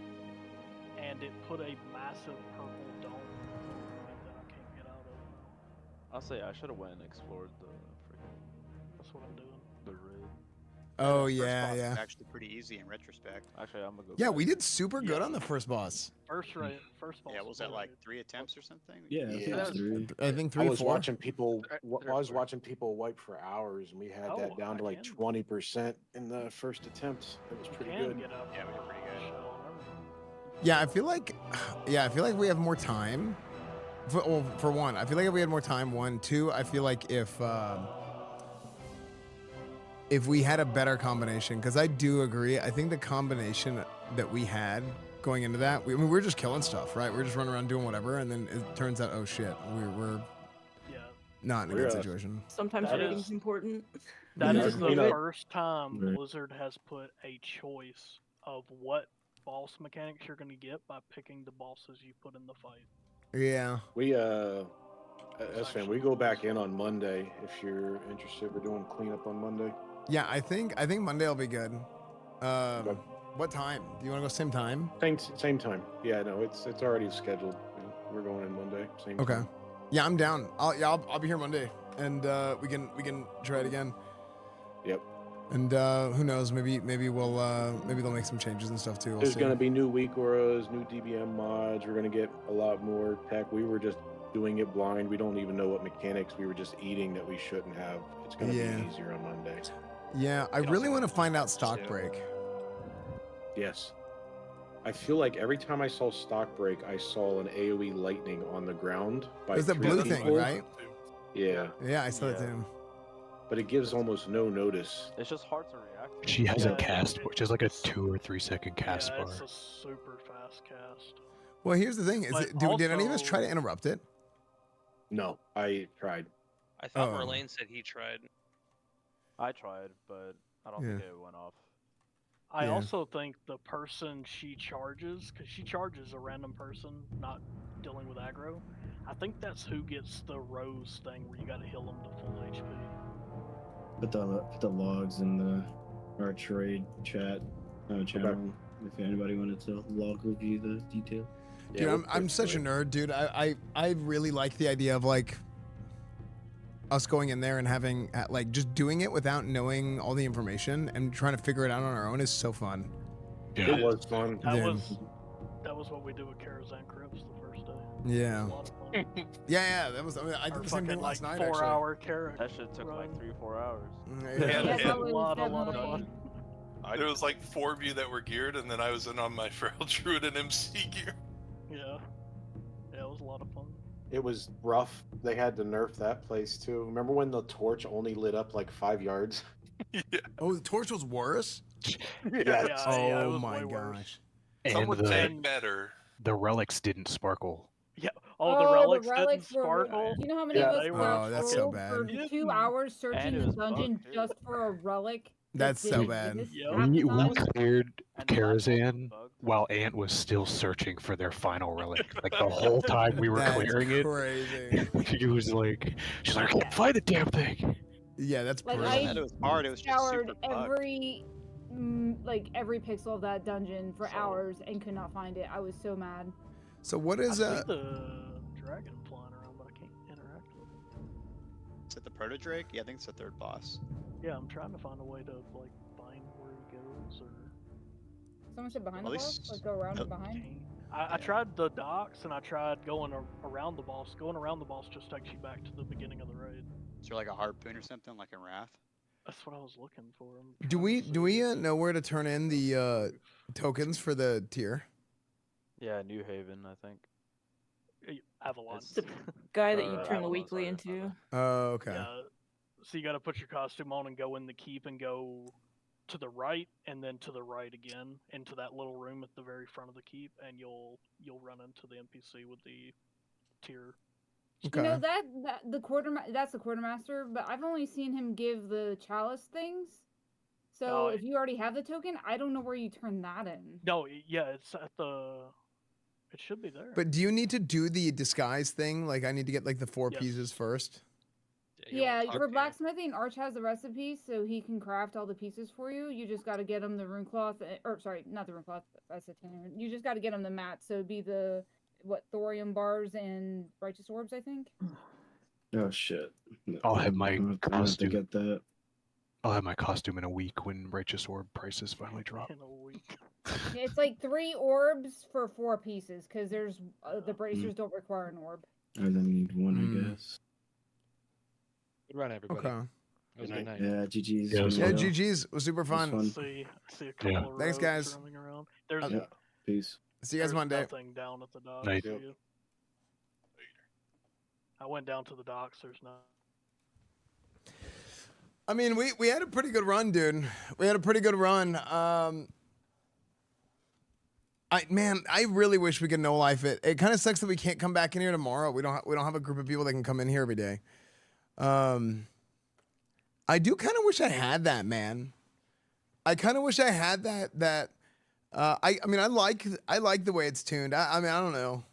and it put a massive purple dome that I can't get out of. I'll say I should have went and explored the freaking. That's what I'm doing. The raid. Oh First yeah, boss is yeah. actually pretty easy in retrospect. Actually, I'm gonna go. Yeah, back. we did super good on the first boss. First boss. Yeah, was that like 3 attempts or something? Yeah, I think it was 3. I think I 3 was 4. watching people. I was watching people wipe for hours, and we had that down to like 20% in the first attempt. It was pretty good. Get up. Yeah, we were pretty good. Yeah, I feel like we have more time. For one, I feel like if we had more time. 1, 2, I feel like if we had a better combination, because I do agree. I think the combination that we had going into that, we were just killing stuff, right? We're just running around doing whatever, and then it turns out, oh shit, we're not in a good situation. Sometimes That rating's is- important. That Yeah. is the You know- first time Right. Blizzard has put a choice of what boss mechanics you're going to get by picking the bosses you put in the fight. Yeah. We Esfand, we go back in on Monday if you're interested. We're doing cleanup on Monday. Yeah, I think Monday will be good. What time? Do you want to go same time? Same time. Yeah, no, it's already scheduled. We're going in Monday. Same Okay. time. Yeah, I'm down. I'll be here Monday, and we can try it again. Yep. And who knows? Maybe they'll make some changes and stuff too. We'll There's see. going to be new weak auras, new DBM mods. We're going to get a lot more tech. We were just doing it blind. We don't even know what mechanics we were just eating that we shouldn't have. It's going to Yeah. be easier on Monday. Yeah, I really want to find out stock Yeah. break. Yes. I feel like every time I saw stock break, I saw an AoE lightning on the ground. By There's the 3 blue thing, people. right? Yeah. Yeah, I saw that too. But it gives almost no notice. It's just hard to react. She has a cast, which is like a 2 or 3 second cast Yeah, bar. it's a super fast cast. Well, here's the thing: is But did any of us also- try to interrupt it? No, I tried. I thought Oh. Merlane said he tried. I tried, but I don't Yeah. think it went off. I Yeah. also think the person she charges, because she charges a random person, not dealing with aggro, I think that's who gets the rose thing where you got to heal them to full HP. Put the logs in our trade chat channel if anybody wanted to log review the detail. Dude, I'm such a nerd, dude. I really like the idea of like us going in there and having like just doing it without knowing all the information and trying to figure it out on our own is so fun. It was fun. That Yeah. was That was what we did with Karazhan Crypts the first day. Yeah. It was a lot of fun. Yeah. That was. I mean, I did Our the same thing fucking, last like, night. 4-hour Karak. That shit took like 3-4 hours. Yeah. It was a lot of fun. There was like 4 of you that were geared, and then I was in on my Feral Druid and MC gear. Yeah. Yeah, it was a lot of fun. It was rough. They had to nerf that place too. Remember when the torch only lit up like 5 yards? Oh, the torch was worse. Yes. Oh my gosh. Some would say And better. the relics didn't sparkle. Yeah. Oh, the relics, were. didn't sparkle. Do you know how many of us They were were Oh, that's so trolled bad. for 2 hours searching And it the was dungeon bugged, too. just for a relic? that That's so didn't bad. exist Yep. half the We time? cleared Karazhan while Ant was still searching for their final relic. Like the whole time we were That's clearing it, crazy. she was like, "She's like, I can't find the damn thing." Yeah, that's Like, brutal. I It was hard. It was just scoured super bugged. every pixel of that dungeon for hours and could not find it. I was so mad. So what is I see the dragon flying around, but I can't interact with it. Is it the Proto Drake? Yeah, I think it's the third boss. Yeah, I'm trying to find a way to like find where he goes or. Someone said behind At the boss? least- Like go around and behind? I tried the docks and I tried going around the boss. Going around the boss just takes you back to the beginning of the raid. Is there like a harpoon or something, like in Wrath? That's what I was looking for. Do we know where to turn in the tokens for the tier? Yeah, New Haven, I think. Avalon. The guy that you Or turn the Avalon, weekly sorry, into. Oh, okay. Yeah. So you got to put your costume on and go in the keep and go to the right and then to the right again into that little room at the very front of the keep, and you'll run into the NPC with the tier. Okay. You know that's the quartermaster, but I've only seen him give the chalice things. So No, if you already have the token, I don't know where you turn that in. No, yeah, it's at the. It should be there. But do you need to do the disguise thing? Like I need to get like the 4 pieces first? Yeah, for blacksmithing, Arch has the recipe, so he can craft all the pieces for you. You just got to get him the rune cloth, or sorry, not the rune cloth. That's a tanner. You just got to get him the mat. So it'd be the thorium bars and righteous orbs, I think. Oh shit! No, I'll have my I'm gonna have to costume. get that. I'll have my costume in a week when Righteous Orb prices finally drop. In a week. It's like 3 orbs for 4 pieces, because there's the bracers don't require an orb. I then need one, I guess. Good run, everybody. Okay. It was a good night. Yeah, GG's. Yeah, GG's. It was super fun. See a couple of Thanks, rogues guys. roaming around. There's Yeah. Peace. See you guys there's Monday. nothing down at the docks. Night. See you. I went down to the docks. There's no. I mean, we had a pretty good run, dude. We had a pretty good run. I really wish we could no life it. It kind of sucks that we can't come back in here tomorrow. We don't have a group of people that can come in here every day. I do kind of wish I had that, man. I kind of wish I had that. I mean, I like the way it's tuned. I mean, I don't know.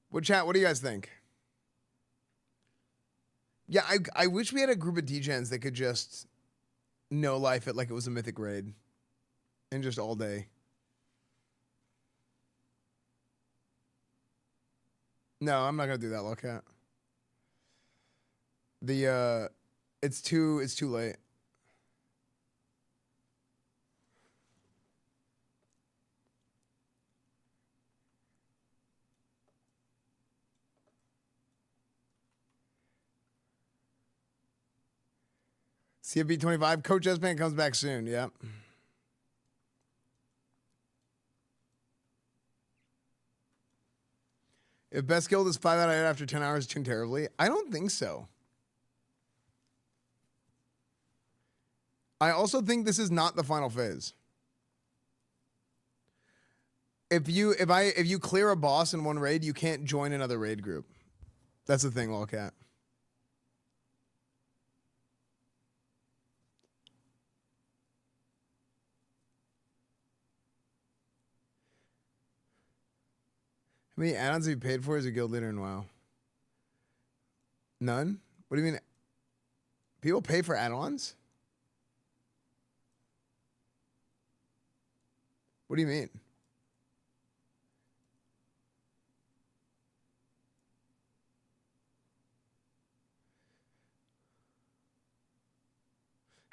What chat? What do you guys think? Yeah, I wish we had a group of degens that could just no life it like it was a mythic raid, and just all day. No, I'm not gonna do that, Lowcat. It's too late. CFB 25. Coach Esfand comes back soon. Yep. If best guild is 5 out of 8 after 10 hours, tuned terribly. I don't think so. I also think this is not the final phase. If you clear a boss in one raid, you can't join another raid group. That's the thing, Lolcat. How many add-ons have you paid for as a guild leader in WoW? None? What do you mean? People pay for add-ons? What do you mean?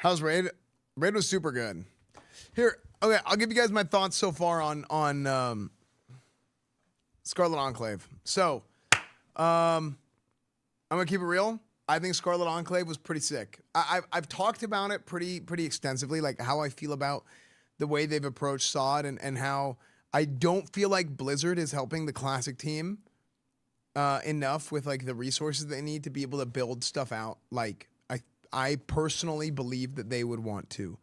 How's Raid? Raid was super good. Here, okay, I'll give you guys my thoughts so far on Scarlet Enclave. So, I'm gonna keep it real. I think Scarlet Enclave was pretty sick. I've talked about it pretty extensively, like how I feel about the way they've approached SOD and how I don't feel like Blizzard is helping the Classic team enough with like the resources they need to be able to build stuff out. Like I personally believe that they would want to.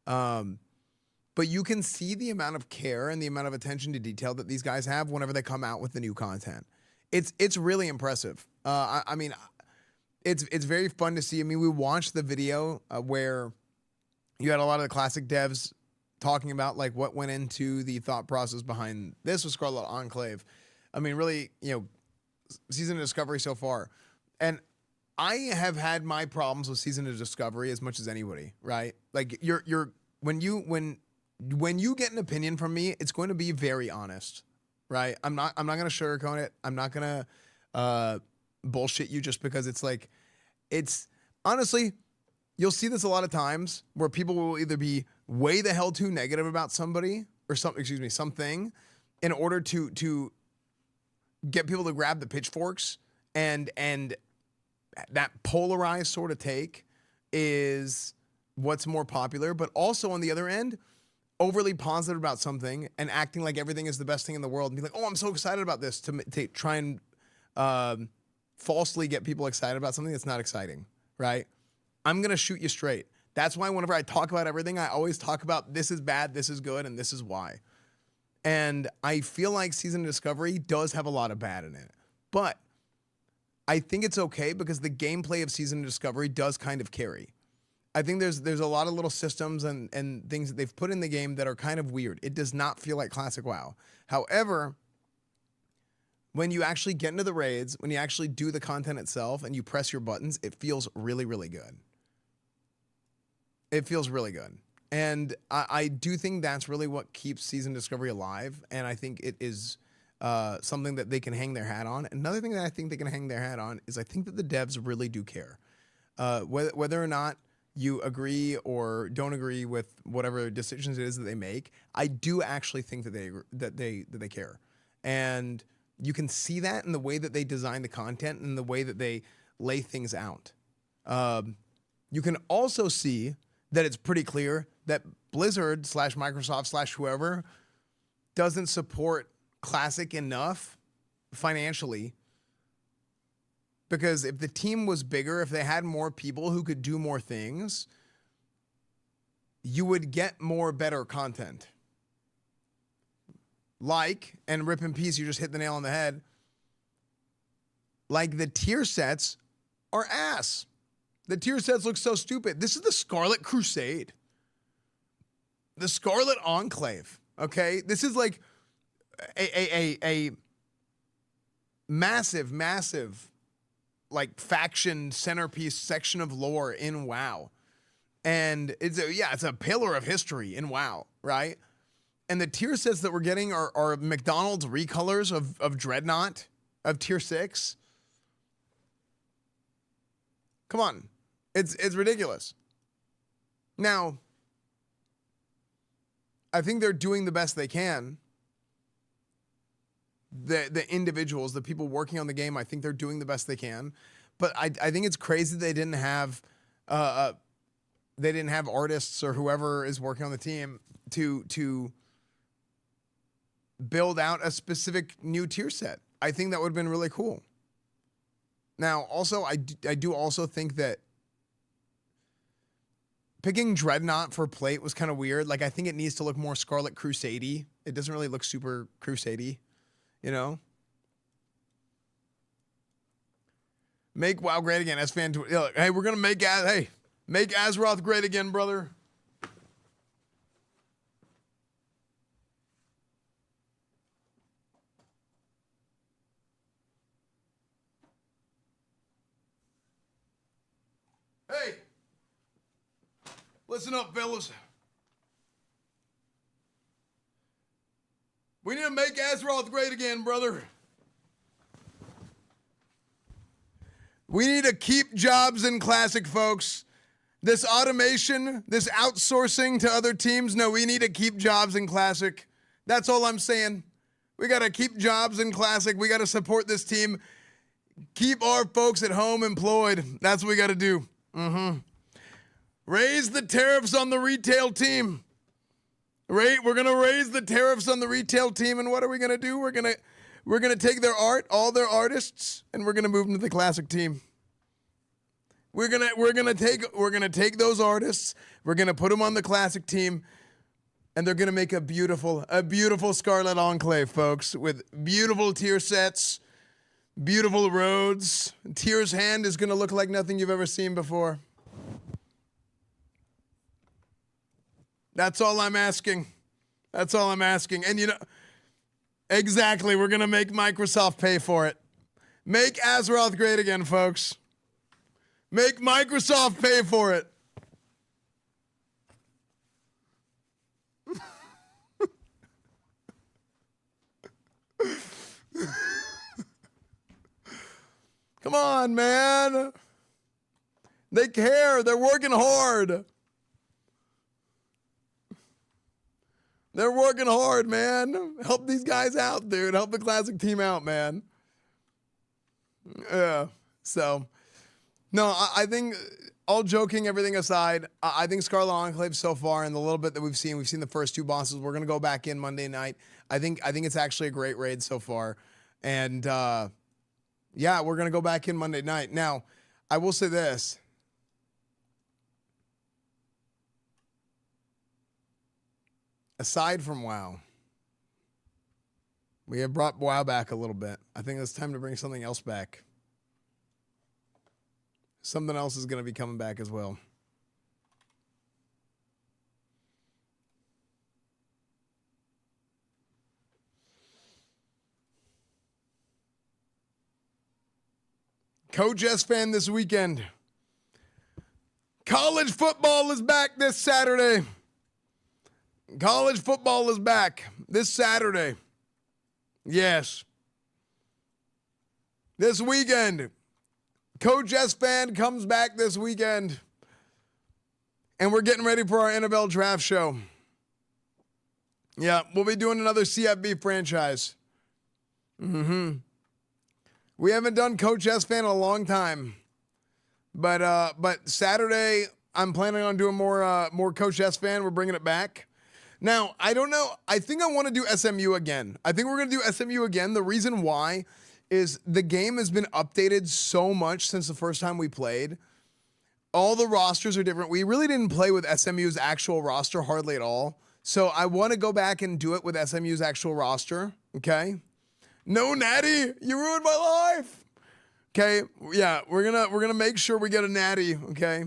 But you can see the amount of care and the amount of attention to detail that these guys have whenever they come out with the new content. It's really impressive. I mean, it's very fun to see. I mean, we watched the video where you had a lot of the Classic devs talking about like what went into the thought process behind this with Scarlet Enclave. I mean, really, Season of Discovery so far. And I have had my problems with Season of Discovery as much as anybody, right? Like when you get an opinion from me, it's going to be very honest, right? I'm not going to sugarcoat it. I'm not going to bullshit you just because it's honestly, you'll see this a lot of times where people will either be way the hell too negative about somebody or something in order to get people to grab the pitchforks, and that polarized sort of take is what's more popular. But also on the other end, overly positive about something and acting like everything is the best thing in the world and be like, oh, I'm so excited about this, to try and falsely get people excited about something that's not exciting, right? I'm going to shoot you straight. That's why whenever I talk about everything, I always talk about this is bad, this is good, and this is why. And I feel like Season of Discovery does have a lot of bad in it. But I think it's okay because the gameplay of Season of Discovery does kind of carry. I think there's a lot of little systems and things that they've put in the game that are kind of weird. It does not feel like Classic WoW. However, when you actually get into the raids, when you actually do the content itself and you press your buttons, it feels really, really good. It feels really good. And I do think that's really what keeps Season Discovery alive. And I think it is something that they can hang their hat on. Another thing that I think they can hang their hat on is I think that the devs really do care. Whether or not you agree or don't agree with whatever decisions it is that they make, I do actually think that they care. And you can see that in the way that they design the content and the way that they lay things out. You can also see that it's pretty clear that Blizzard / Microsoft / whoever doesn't support Classic enough financially, because if the team was bigger, if they had more people who could do more things, you would get more better content. Like, and rip in peace, you just hit the nail on the head, like the tier sets are ass. The tier sets look so stupid. This is the Scarlet Crusade. The Scarlet Enclave, okay? This is like a massive like faction centerpiece section of lore in WoW. And it's a pillar of history in WoW, right? And the tier sets that we're getting are McDonald's recolors of Dreadnought, of tier 6. Come on. It's ridiculous. Now, I think they're doing the best they can. The individuals, the people working on the game, I think they're doing the best they can. But I think it's crazy they didn't have artists or whoever is working on the team to build out a specific new tier set. I think that would have been really cool. Now, also, I do also think that picking Dreadnought for plate was kind of weird. Like, I think it needs to look more Scarlet Crusade-y. It doesn't really look super Crusade-y, you know? Make WoW great again. Esfand, hey, we're going to make Azeroth great again, brother. Hey, listen up, fellas. We need to make Azeroth great again, brother. We need to keep jobs in Classic, folks. This automation, this outsourcing to other teams, no, we need to keep jobs in Classic. That's all I'm saying. We got to keep jobs in Classic. We got to support this team. Keep our folks at home employed. That's what we got to do. Raise the tariffs on the retail team. We're going to raise the tariffs on the retail team, and what are we going to do? We're going to take their art, all their artists, and we're going to move them to the Classic team. We're gonna take those artists. We're gonna put them on the Classic team, and they're gonna make a beautiful Scarlet Enclave, folks, with beautiful tier sets, beautiful roads. Tier's hand is gonna look like nothing you've ever seen before. That's all I'm asking. That's all I'm asking. And you know, exactly, we're gonna make Microsoft pay for it. Make Azeroth great again, folks. Make Microsoft pay for it. Come on, man. They care. They're working hard. They're working hard, man. Help these guys out, dude. Help the Classic team out, man. Yeah. So... No, I think, all joking, everything aside, I think Scarlet Enclave so far, and the little bit that we've seen the first two bosses. We're gonna go back in Monday night. I think it's actually a great raid so far, and yeah, we're gonna go back in Monday night. Now, I will say this: aside from WoW, we have brought WoW back a little bit. I think it's time to bring something else back. Something else is going to be coming back as well. Coach Esfand this weekend. College football is back this Saturday. College football is back this Saturday. Yes. This weekend. Coach Esfand comes back this weekend, and we're getting ready for our NFL draft show. Yeah, we'll be doing another CFB franchise. We haven't done Coach Esfand in a long time, but Saturday I'm planning on doing more Coach Esfand. We're bringing it back. Now, I don't know. I think I want to do SMU again. I think we're going to do SMU again. The reason why is the game has been updated so much since the first time we played. All the rosters are different. We really didn't play with SMU's actual roster hardly at all. So I want to go back and do it with SMU's actual roster. Okay. No, Natty, you ruined my life. Okay. Yeah, we're gonna make sure we get a Natty. Okay.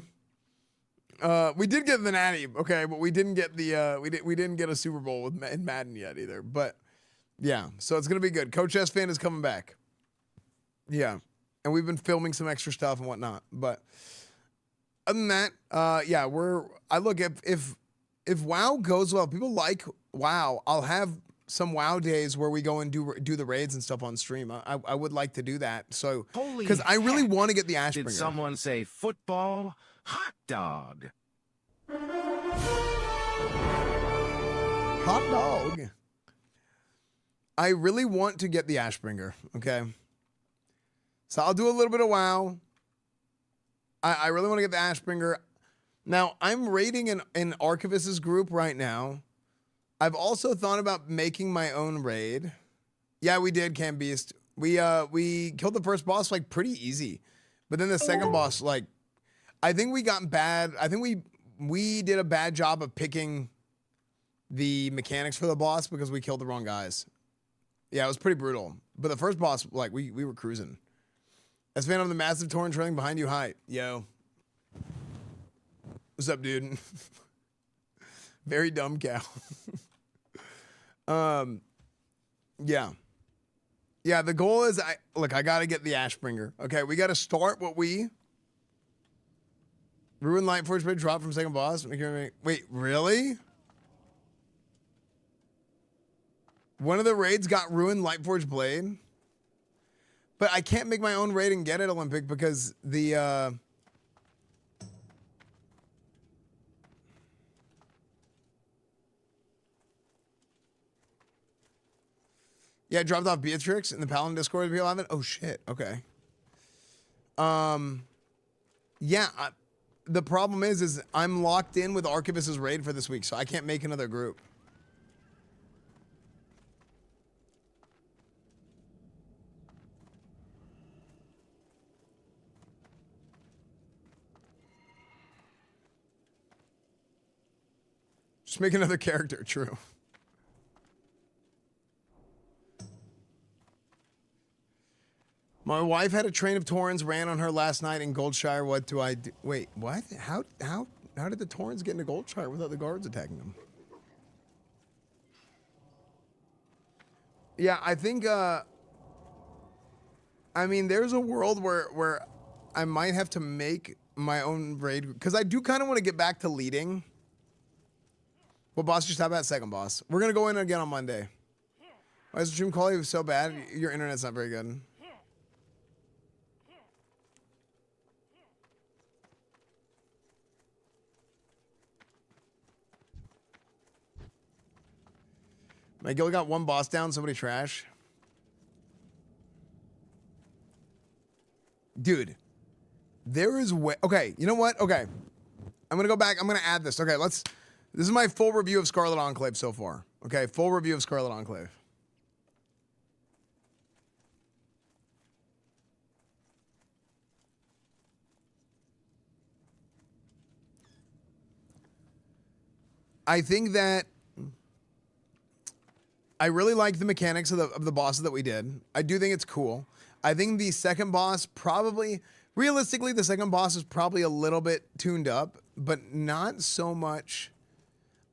We did get the Natty. Okay, but we didn't get the we didn't get a Super Bowl in Madden yet either. But yeah, so it's gonna be good. Coach Esfand is coming back. Yeah, and we've been filming some extra stuff and whatnot. But other than that, yeah, I look, if WoW goes well, people like WoW, I'll have some WoW days where we go and do the raids and stuff on stream. I would like to do that. So because I really want to get the Ashbringer. Did someone say football? Hot dog. Hot dog. I really want to get the Ashbringer. Okay. So I'll do a little bit of WoW. I really want to get the Ashbringer. Now, I'm raiding in Archivist's group right now. I've also thought about making my own raid. Yeah, we did, Cam Beast. We killed the first boss like pretty easy. But then the second boss, like, I think we got bad. I think we did a bad job of picking the mechanics for the boss because we killed the wrong guys. Yeah, it was pretty brutal. But the first boss, like, we were cruising. Esfand on the massive torrent trailing behind you. Hi. Yo. What's up, dude? Very dumb cow. Yeah. Yeah, the goal is, I got to get the Ashbringer. Okay, we got to start what we... Ruin Lightforge Blade drop from second boss. Wait, really? One of the raids got Ruin Lightforge Blade? But I can't make my own raid and get it, Olympic, because the Yeah, I dropped off Beatrix in the Paladin Discord if you have it. Oh shit. Okay. Yeah. The problem is I'm locked in with Archivist's raid for this week, so I can't make another group. Just make another character. True. My wife had a train of Taurens ran on her last night in Goldshire. What do I do? Wait, what? How did the Taurens get into Goldshire without the guards attacking them? Yeah, I think I mean there's a world where I might have to make my own raid because I do kind of want to get back to leading. What boss just have at second boss? We're gonna go in again on Monday. Why is the stream quality so bad? Your internet's not very good. My guild got one boss down, somebody trash. Dude, there is way. Okay, you know what? Okay. I'm gonna go back. I'm gonna add this. Okay, this is my full review of Scarlet Enclave so far. Okay, full review of Scarlet Enclave. I think that I really like the mechanics of the bosses that we did. I do think it's cool. I think the second boss realistically, the second boss is probably a little bit tuned up, but not so much.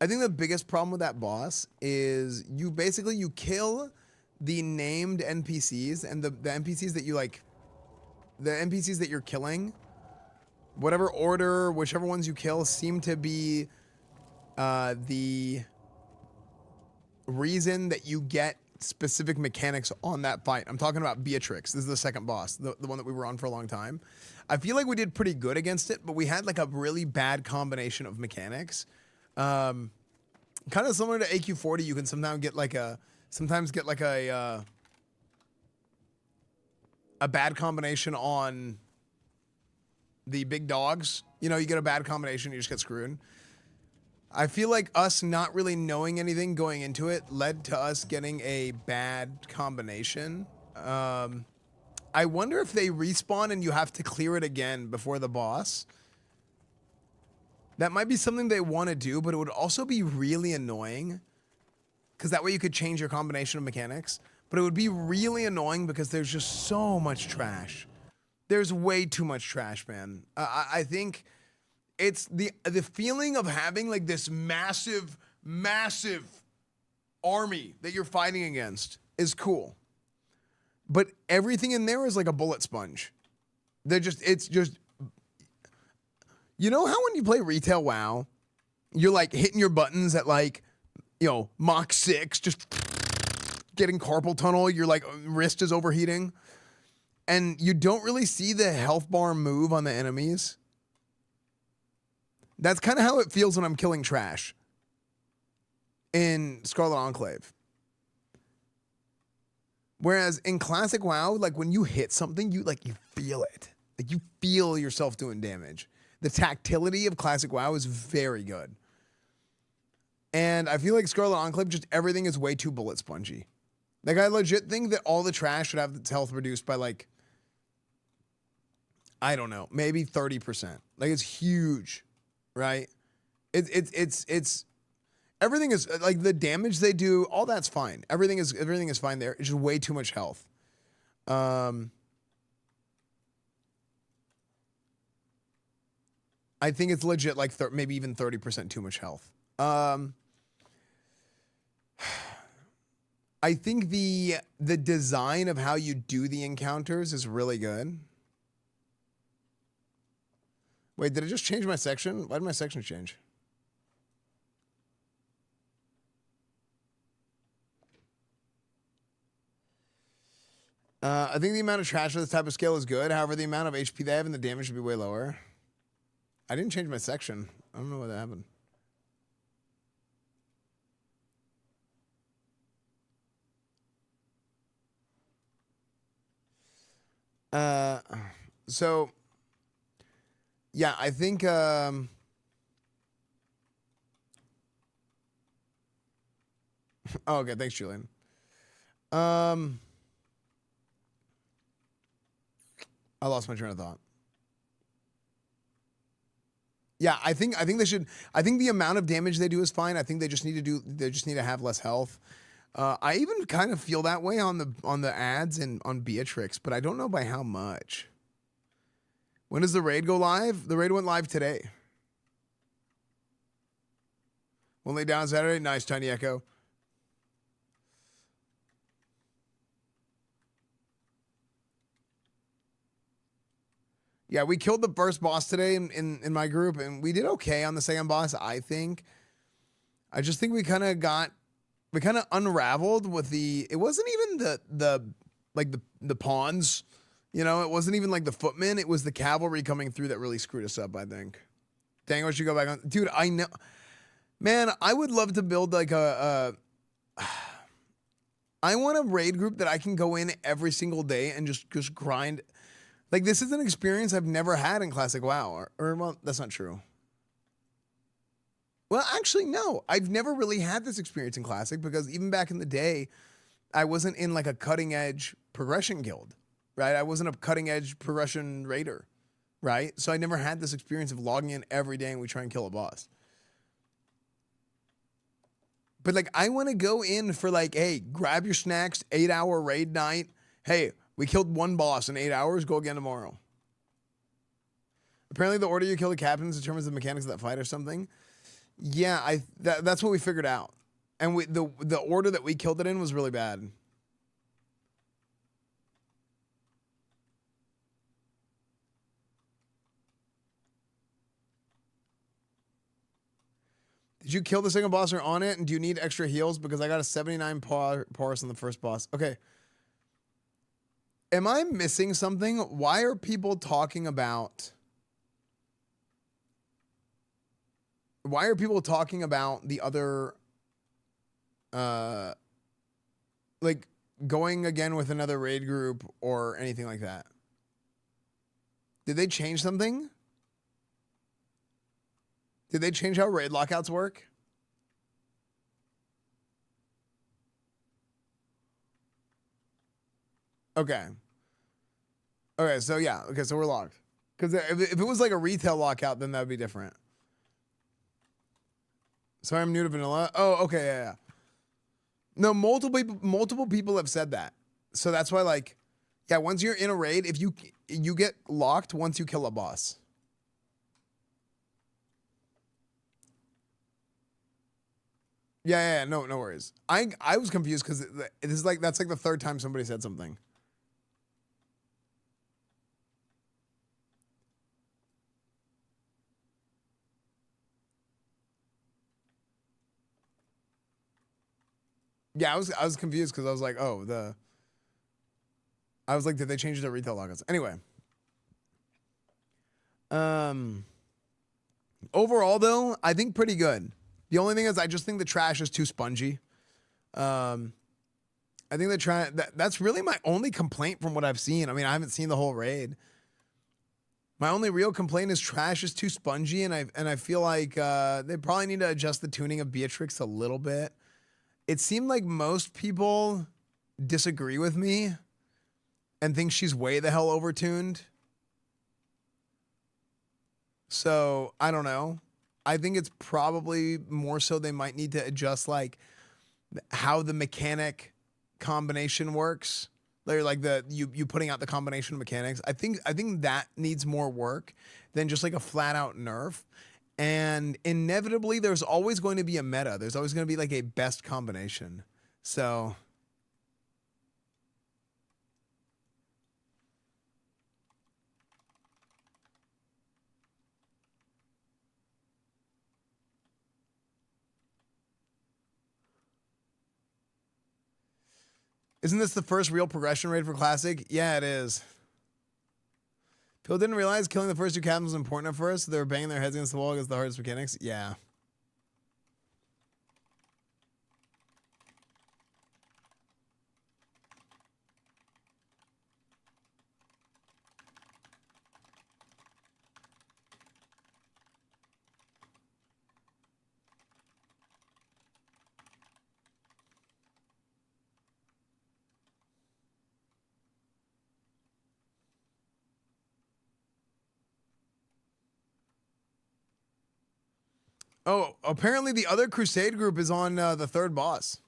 I think the biggest problem with that boss is you kill the named NPCs and the NPCs that you like, the NPCs that you're killing, whatever order, whichever ones you kill seem to be the reason that you get specific mechanics on that fight. I'm talking about Beatrix. This is the second boss, the one that we were on for a long time. I feel like we did pretty good against it, but we had like a really bad combination of mechanics. Kind of similar to AQ40, you can sometimes get like a bad combination on the big dogs. You know, you get a bad combination, you just get screwed. I feel like us not really knowing anything going into it led to us getting a bad combination. I wonder if they respawn and you have to clear it again before the boss. That might be something they want to do, but it would also be really annoying because that way you could change your combination of mechanics. But it would be really annoying because there's just so much trash. There's way too much trash, man. I think it's the feeling of having like this massive army that you're fighting against is cool. But everything in there is like a bullet sponge. It's just, you know how when you play retail WoW, you're like hitting your buttons at like, you know, Mach 6, just getting carpal tunnel, your like wrist is overheating, and you don't really see the health bar move on the enemies. That's kind of how it feels when I'm killing trash in Scarlet Enclave. Whereas in classic WoW, like when you hit something, you feel it. Like you feel yourself doing damage. The tactility of classic WoW is very good. And I feel like Scarlet Enclave, just everything is way too bullet spongy. Like I legit think that all the trash should have its health reduced by like, I don't know, maybe 30%. Like it's huge. Right? It's everything is like the damage they do, all that's fine. Everything is fine there. It's just way too much health. I think it's legit like maybe even 30% too much health. I think the design of how you do the encounters is really good. Wait, did it just change my section? Why did my section change? I think the amount of trash for this type of scale is good. However, the amount of HP they have and the damage should be way lower. I didn't change my section. I don't know what happened. So yeah, I think oh, okay, thanks, Julian. I lost my train of thought. Yeah, I think they should. I think the amount of damage they do is fine. I think they just need to have less health. I even kind of feel that way on the ads and on Beatrix, but I don't know by how much. When does the raid go live? The raid went live today. We'll lay down Saturday. Nice, Tiny Echo. Yeah, we killed the first boss today in my group, and we did okay on the second boss, I think. I just think we kind of unraveled with it wasn't even the pawns, you know, it wasn't even like the footmen, it was the cavalry coming through that really screwed us up, I think. Dang, I should go back on. Dude, I know. Man, I would love to build like I want a raid group that I can go in every single day and just grind. Like, this is an experience I've never had in Classic WoW. Or well, that's not true. Well, actually, no. I've never really had this experience in Classic because even back in the day, I wasn't in like a cutting-edge progression guild, right? I wasn't a cutting-edge progression raider, right? So I never had this experience of logging in every day and we try and kill a boss. But, like, I want to go in for, like, hey, grab your snacks, 8-hour raid night. Hey, we killed one boss in 8 hours. Go again tomorrow. Apparently, the order you kill the captains determines the mechanics of that fight or something. Yeah, that's what we figured out. And the order that we killed it in was really bad. Did you kill the second boss or on it? And do you need extra heals? Because I got a 79 parse on the first boss. Okay. Am I missing something? Why are people talking about... Why are people talking about the other... like, going again with another raid group or anything like that? Did they change something? Did they change how raid lockouts work? Okay. Okay, so yeah. Okay, so we're locked. Because if it was like a retail lockout, then that would be different. Sorry, I'm new to vanilla. Oh, okay, yeah. No, multiple people have said that. So that's why, like, yeah, once you're in a raid, if you get locked once you kill a boss. Yeah, no worries. I was confused because this is like that's like the third time somebody said something. Yeah, I was confused because I was like, oh, I was like, did they change the retail lockouts? Anyway. Overall though, I think pretty good. The only thing is I just think the trash is too spongy. I think that's really my only complaint from what I've seen. I mean, I haven't seen the whole raid. My only real complaint is trash is too spongy, and I feel like they probably need to adjust the tuning of Beatrix a little bit. It seemed like most people disagree with me and think she's way the hell overtuned. So, I don't know. I think it's probably more so they might need to adjust like how the mechanic combination works. Like you putting out the combination of mechanics. I think that needs more work than just like a flat out nerf. And inevitably, there's always going to be a meta. There's always going to be like a best combination. So. Isn't this the first real progression raid for Classic? Yeah, it is. People didn't realize killing the first two captains was important at first, so they were banging their heads against the wall against the hardest mechanics. Yeah. Oh, apparently the other Crusade group is on the third boss.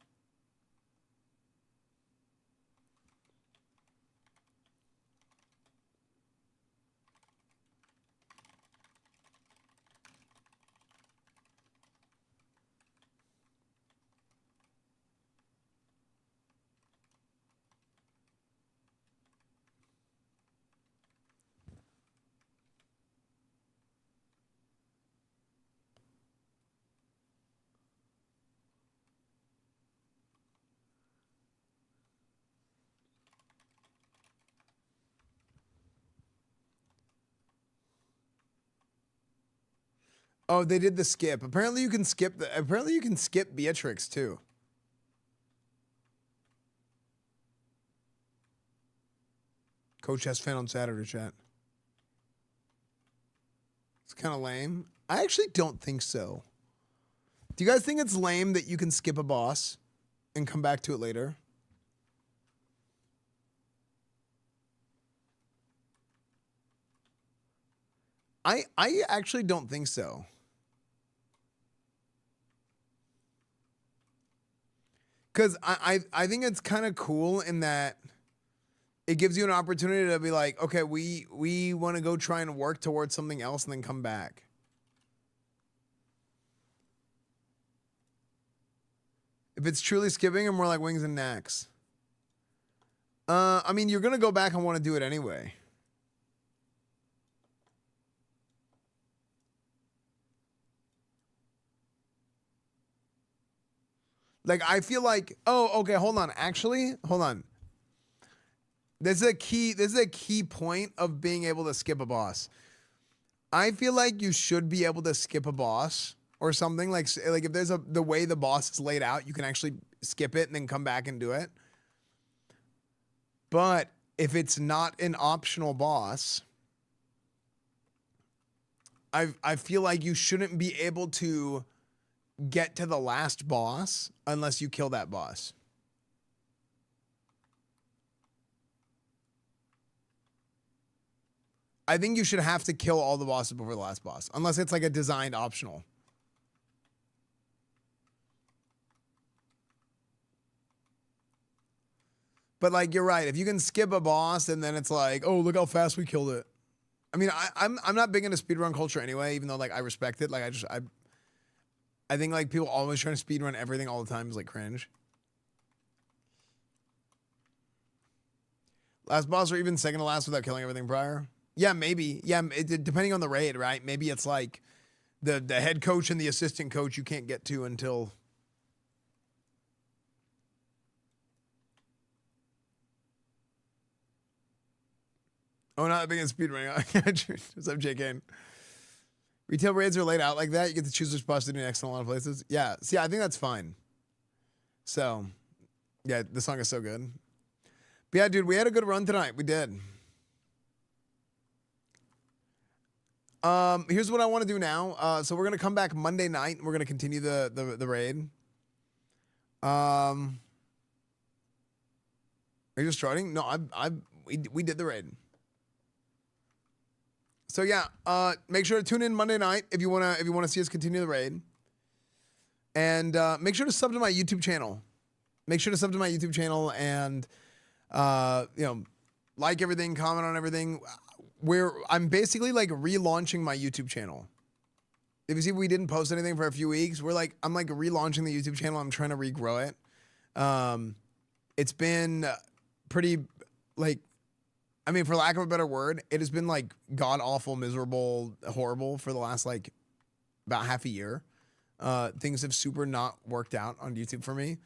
Oh, they did the skip. Apparently you can skip Beatrix too. Coach has fan on Saturday, chat. It's kind of lame. I actually don't think so. Do you guys think it's lame that you can skip a boss and come back to it later? I actually don't think so. Because I think it's kind of cool in that it gives you an opportunity to be like, okay, we want to go try and work towards something else and then come back. If it's truly skipping, and more like wings and necks. I mean, you're going to go back and want to do it anyway. Like, I feel like, oh, okay, hold on. Actually, hold on. This is a key point of being able to skip a boss. I feel like you should be able to skip a boss or something. Like if there's the way the boss is laid out, you can actually skip it and then come back and do it. But if it's not an optional boss, I feel like you shouldn't be able to get to the last boss unless you kill that boss. I think you should have to kill all the bosses before the last boss, unless it's like a designed optional. But like, you're right. If you can skip a boss and then it's like, oh, look how fast we killed it. I mean, I'm not big into speedrun culture anyway, even though like I respect it. Like I think like people always trying to speedrun everything all the time is like cringe. Last boss or even second to last without killing everything prior? Yeah, maybe. Yeah, depending on the raid, right? Maybe it's like the head coach and the assistant coach you can't get to until... Oh, not big in speedrunning. What's up, JK? Retail raids are laid out like that. You get to choose which boss to do next in a lot of places. Yeah, see, I think that's fine. So, yeah, the song is so good. But yeah, dude, we had a good run tonight. We did. Here's what I want to do now. So we're gonna come back Monday night. And we're gonna continue the raid. Are you just starting? No, we did the raid. So yeah, make sure to tune in Monday night if you wanna see us continue the raid. And make sure to sub to my YouTube channel. Make sure to sub to my YouTube channel and like everything, comment on everything. I'm basically like relaunching my YouTube channel. If you see we didn't post anything for a few weeks, I'm like relaunching the YouTube channel. I'm trying to regrow it. It's been pretty like, I mean, for lack of a better word, it has been like god awful, miserable, horrible for the last like about half a year. Things have super not worked out on YouTube for me.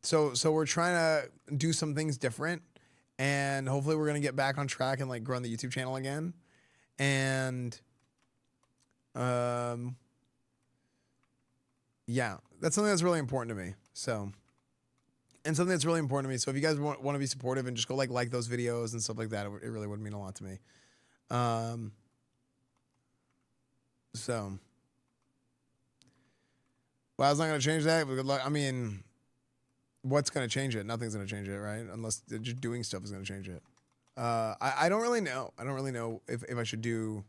So we're trying to do some things different. And hopefully we're going to get back on track and like grow the YouTube channel again. And, yeah, that's something that's really important to me. So, and something that's really important to me. So if you guys want to be supportive and just go like those videos and stuff like that, it really would mean a lot to me. So, well, I was not going to change that. But good luck. I mean, what's going to change it? Nothing's going to change it, right? Unless just doing stuff is going to change it. I don't really know. I don't really know if I should do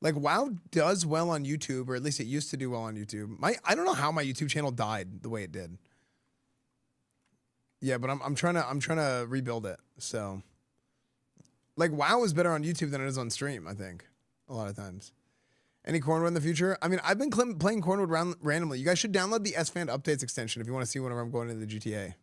Like WoW does well on YouTube, or at least it used to do well on YouTube. I don't know how my YouTube channel died the way it did. Yeah, but I'm trying to rebuild it. So like WoW is better on YouTube than it is on stream, I think, a lot of times. Any Cornwood in the future? I mean, I've been playing Cornwood randomly. You guys should download the Esfand updates extension if you want to see whenever I'm going into the GTA.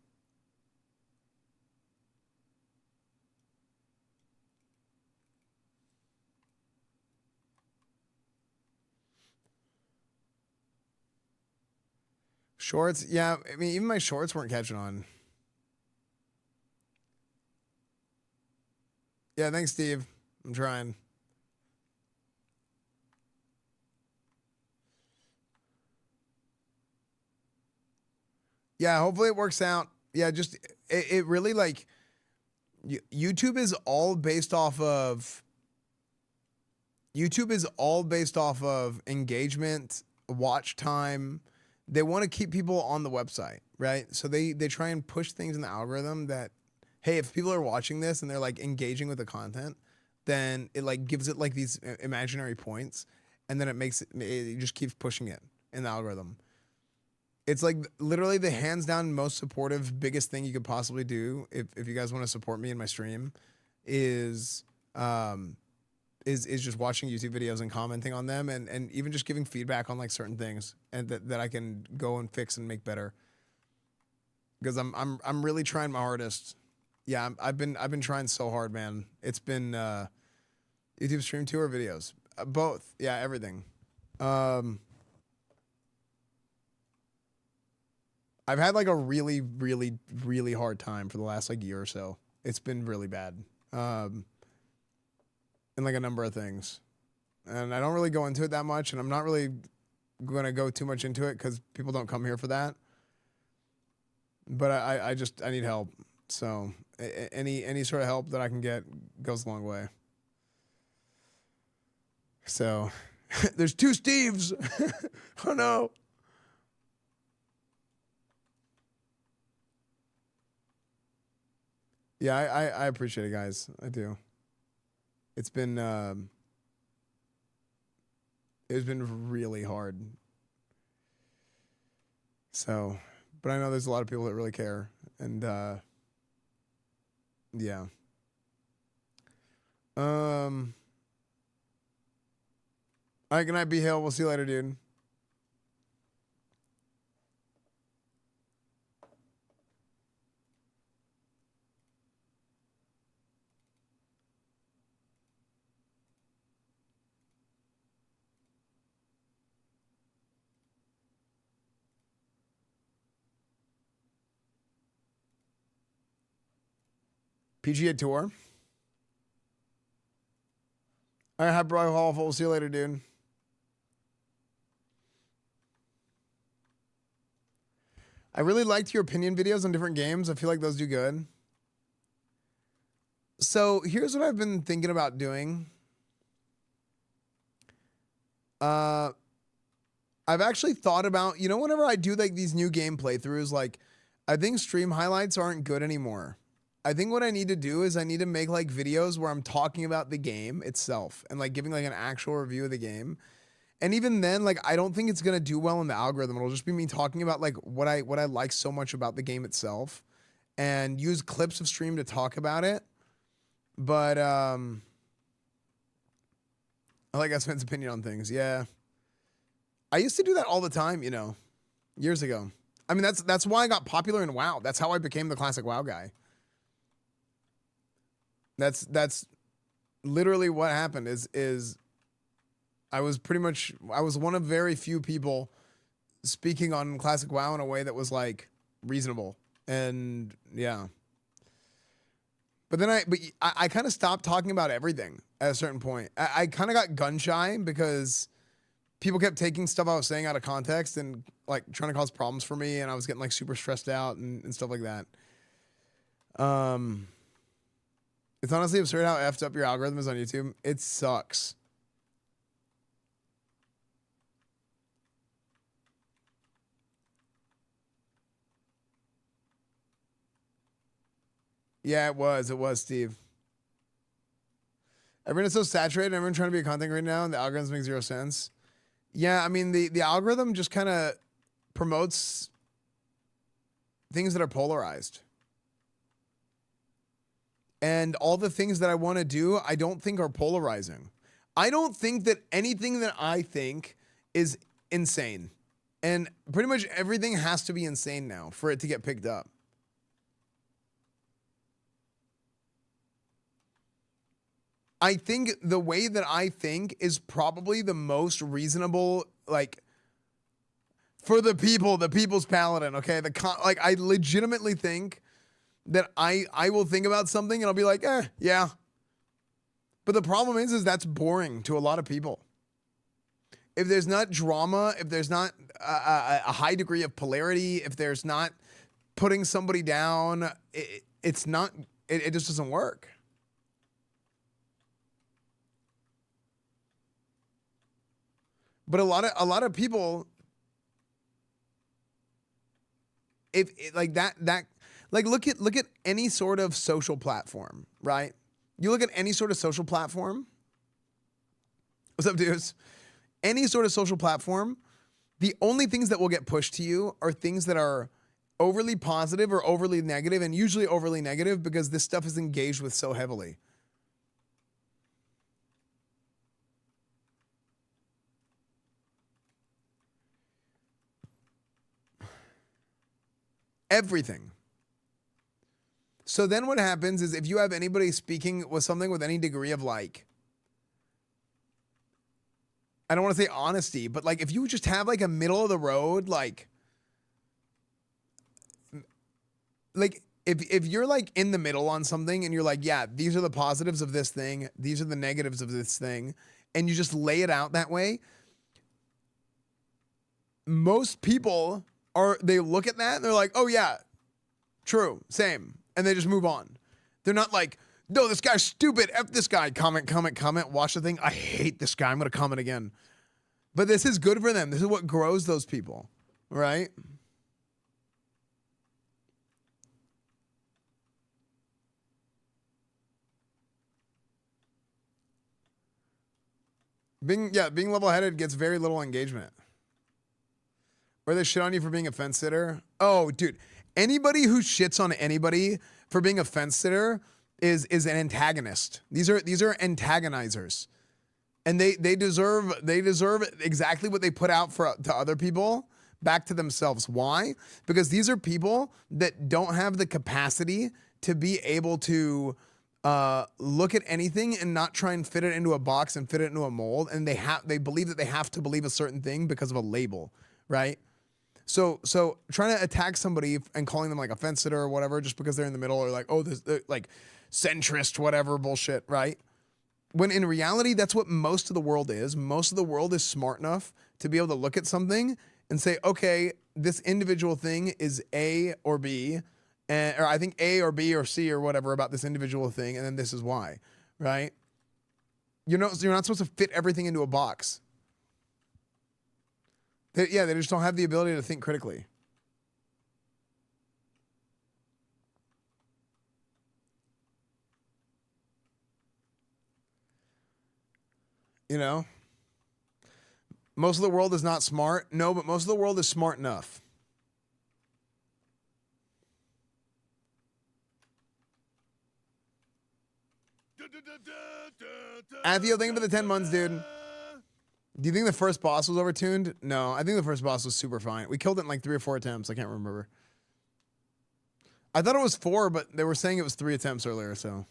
Shorts? Yeah, I mean, even my shorts weren't catching on. Yeah, thanks, Steve. I'm trying. Yeah, hopefully it works out. Yeah, just it really like YouTube is all based off of engagement, watch time. They want to keep people on the website, right? So they try and push things in the algorithm that, hey, if people are watching this and they're like engaging with the content, then it like gives it like these imaginary points, and then it just keeps pushing it in the algorithm. It's like literally the hands down most supportive, biggest thing you could possibly do if you guys want to support me in my stream is just watching YouTube videos and commenting on them, and even just giving feedback on like certain things and that I can go and fix and make better. Because I'm really trying my hardest. Yeah, I've been trying so hard, man. It's been YouTube stream tour videos, both. Yeah, everything. I've had like a really, really, really hard time for the last like year or so. It's been really bad. In like a number of things. And I don't really go into it that much, and I'm not really going to go too much into it because people don't come here for that. But I need help. So any sort of help that I can get goes a long way. So there's two Steves. Oh no. Yeah, I appreciate it, guys. I do. It's been really hard. So, but I know there's a lot of people that really care, and yeah. All right, good night, B Hill. We'll see you later, dude. PGA Tour. All right, have Bro Hall. We'll see you later, dude. I really liked your opinion videos on different games. I feel like those do good. So here's what I've been thinking about doing. I've actually thought about, whenever I do like these new game playthroughs, like I think stream highlights aren't good anymore. I think what I need to do is I need to make like videos where I'm talking about the game itself and like giving like an actual review of the game. And even then, like, I don't think it's going to do well in the algorithm. It'll just be me talking about like what I like so much about the game itself and use clips of stream to talk about it. But, I like Esfand's opinion on things. Yeah. I used to do that all the time, years ago. I mean, that's why I got popular in WoW. That's how I became the classic WoW guy. That's literally what happened is I was one of very few people speaking on classic WoW in a way that was like reasonable. And yeah. But then I kind of stopped talking about everything at a certain point. I kind of got gun shy because people kept taking stuff I was saying out of context and like trying to cause problems for me, and I was getting like super stressed out and stuff like that. It's honestly absurd how effed up your algorithm is on YouTube. It sucks. Yeah, it was, Steve. Everyone is so saturated. Everyone trying to be a content right now, and the algorithms make zero sense. Yeah, I mean the algorithm just kind of promotes things that are polarized. And all the things that I want to do, I don't think are polarizing. I don't think that anything that I think is insane. And pretty much everything has to be insane now for it to get picked up. I think the way that I think is probably the most reasonable, like, for the people, the people's paladin, okay? Like, I legitimately think that I will think about something and I'll be like, yeah. But the problem is that's boring to a lot of people. If there's not drama, if there's not a high degree of polarity, if there's not putting somebody down, it just doesn't work. But a lot of people, look at any sort of social platform, right? You look at any sort of social platform. What's up, dudes? Any sort of social platform, the only things that will get pushed to you are things that are overly positive or overly negative, and usually overly negative because this stuff is engaged with so heavily. Everything. So then what happens is if you have anybody speaking with something with any degree of like, I don't want to say honesty, but like if you just have like a middle of the road, like if you're like in the middle on something and you're like, yeah, these are the positives of this thing, these are the negatives of this thing, and you just lay it out that way, most people they look at that and they're like, oh yeah, true, same. And they just move on. They're not like, no, this guy's stupid. F this guy. Comment. Watch the thing. I hate this guy. I'm going to comment again. But this is good for them. This is what grows those people, right? Being level-headed gets very little engagement. Or they shit on you for being a fence sitter. Oh, dude. Anybody who shits on anybody for being a fence sitter is an antagonist. These are antagonizers. And they deserve exactly what they put out to other people back to themselves. Why? Because these are people that don't have the capacity to be able to look at anything and not try and fit it into a box and fit it into a mold. And they believe that they have to believe a certain thing because of a label, right? So trying to attack somebody and calling them like a fence sitter or whatever just because they're in the middle or like, oh, this like centrist, whatever bullshit, right? When in reality, that's what most of the world is. Most of the world is smart enough to be able to look at something and say, okay, this individual thing is A or B, or I think A or B or C or whatever about this individual thing, and then this is why, right? You're not supposed to fit everything into a box. They just don't have the ability to think critically. You know? Most of the world is not smart. No, but most of the world is smart enough. Athio, thank you for the 10 months, dude. Do you think the first boss was overtuned? No, I think the first boss was super fine. We killed it in like 3 or 4 attempts. I can't remember. I thought it was 4, but they were saying it was 3 attempts earlier, so.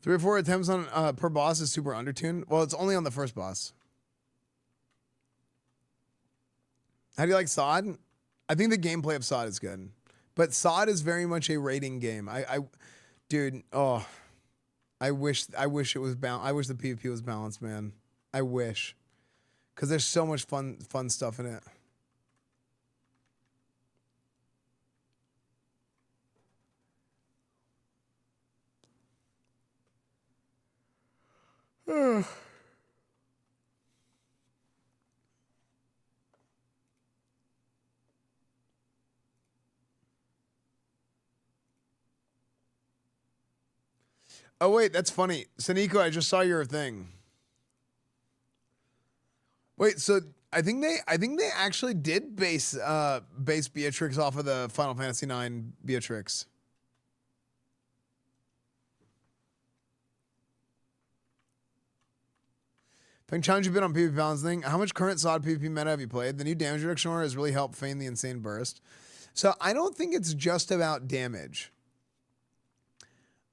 Three or 4 attempts on per boss is super undertuned. Well, it's only on the first boss. How do you like SOD? I think the gameplay of SOD is good, but SOD is very much a rating game. Dude, oh, I wish it was I wish the PvP was balanced, man. I wish, because there's so much fun stuff in it. Oh wait, that's funny. Saniko, I just saw your thing. Wait, so I think they actually did base Beatrix off of the Final Fantasy IX Beatrix. Pink challenge, you've been on PvP balancing. How much current SOD PvP meta have you played? The new damage reduction aura has really helped feign the insane burst. So I don't think it's just about damage.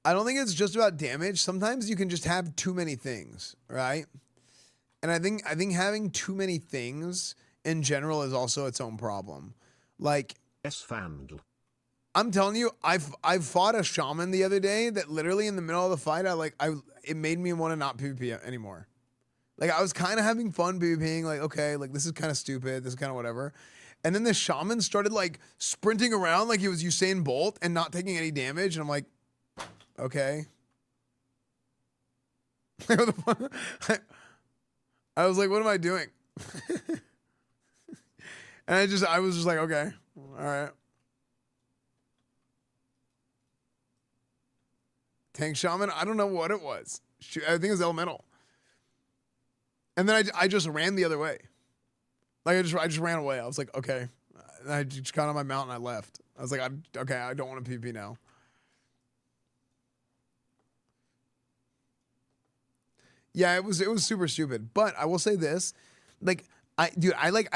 I don't think it's just about damage. Sometimes you can just have too many things, right? And I think having too many things in general is also its own problem. Like Esfand. I'm telling you, I've fought a shaman the other day that literally in the middle of the fight, it made me want to not PvP anymore. Like I was kind of having fun PvPing, like, okay, like this is kind of stupid, this is kind of whatever. And then the shaman started like sprinting around like he was Usain Bolt and not taking any damage. And I'm like, okay. I was like, what am I doing? And I was just like, okay, all right. Tank shaman, I don't know what it was. I think it was elemental. And then I just ran the other way. Like I just ran away. I was like, okay. And I just got on my mount and I left. I was like, okay, I don't want to PvP now. Yeah, it was super stupid. But I will say this, like I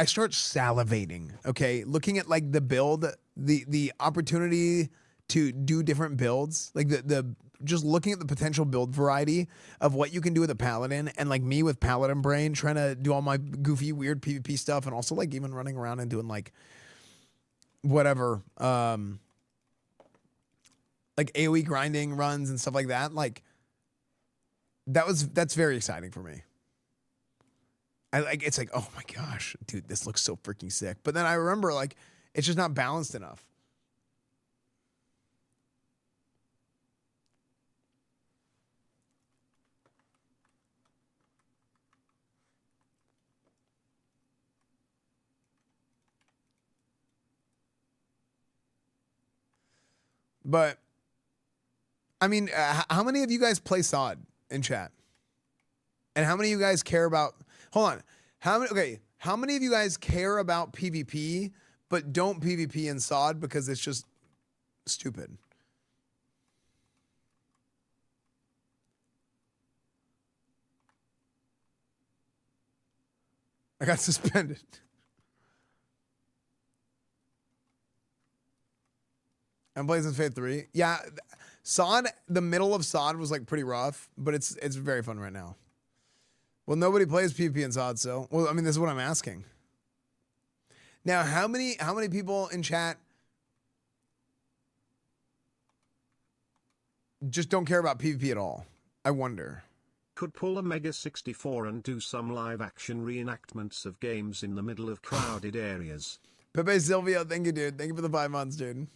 start salivating, okay? Looking at like the build, the opportunity to do different builds, like the just looking at the potential build variety of what you can do with a paladin, and like me with paladin brain trying to do all my goofy weird PvP stuff, and also like even running around and doing like whatever like AoE grinding runs and stuff like that. Like that's very exciting for me. It's like, oh my gosh, dude, this looks so freaking sick. But then I remember like it's just not balanced enough. But I mean, how many of you guys play SOD in chat? And how many of you guys care about? Hold on. How many of you guys care about PvP but don't PvP in SOD because it's just stupid? I got suspended. I'm playing since Fate 3. Yeah, SOD, the middle of SOD was like pretty rough, but it's very fun right now. Well, nobody plays PvP in SOD, so well, I mean, this is what I'm asking. Now, how many people in chat just don't care about PvP at all? I wonder. Could pull a Mega 64 and do some live action reenactments of games in the middle of crowded areas. Pepe Silvio, thank you, dude. Thank you for the 5 months, dude.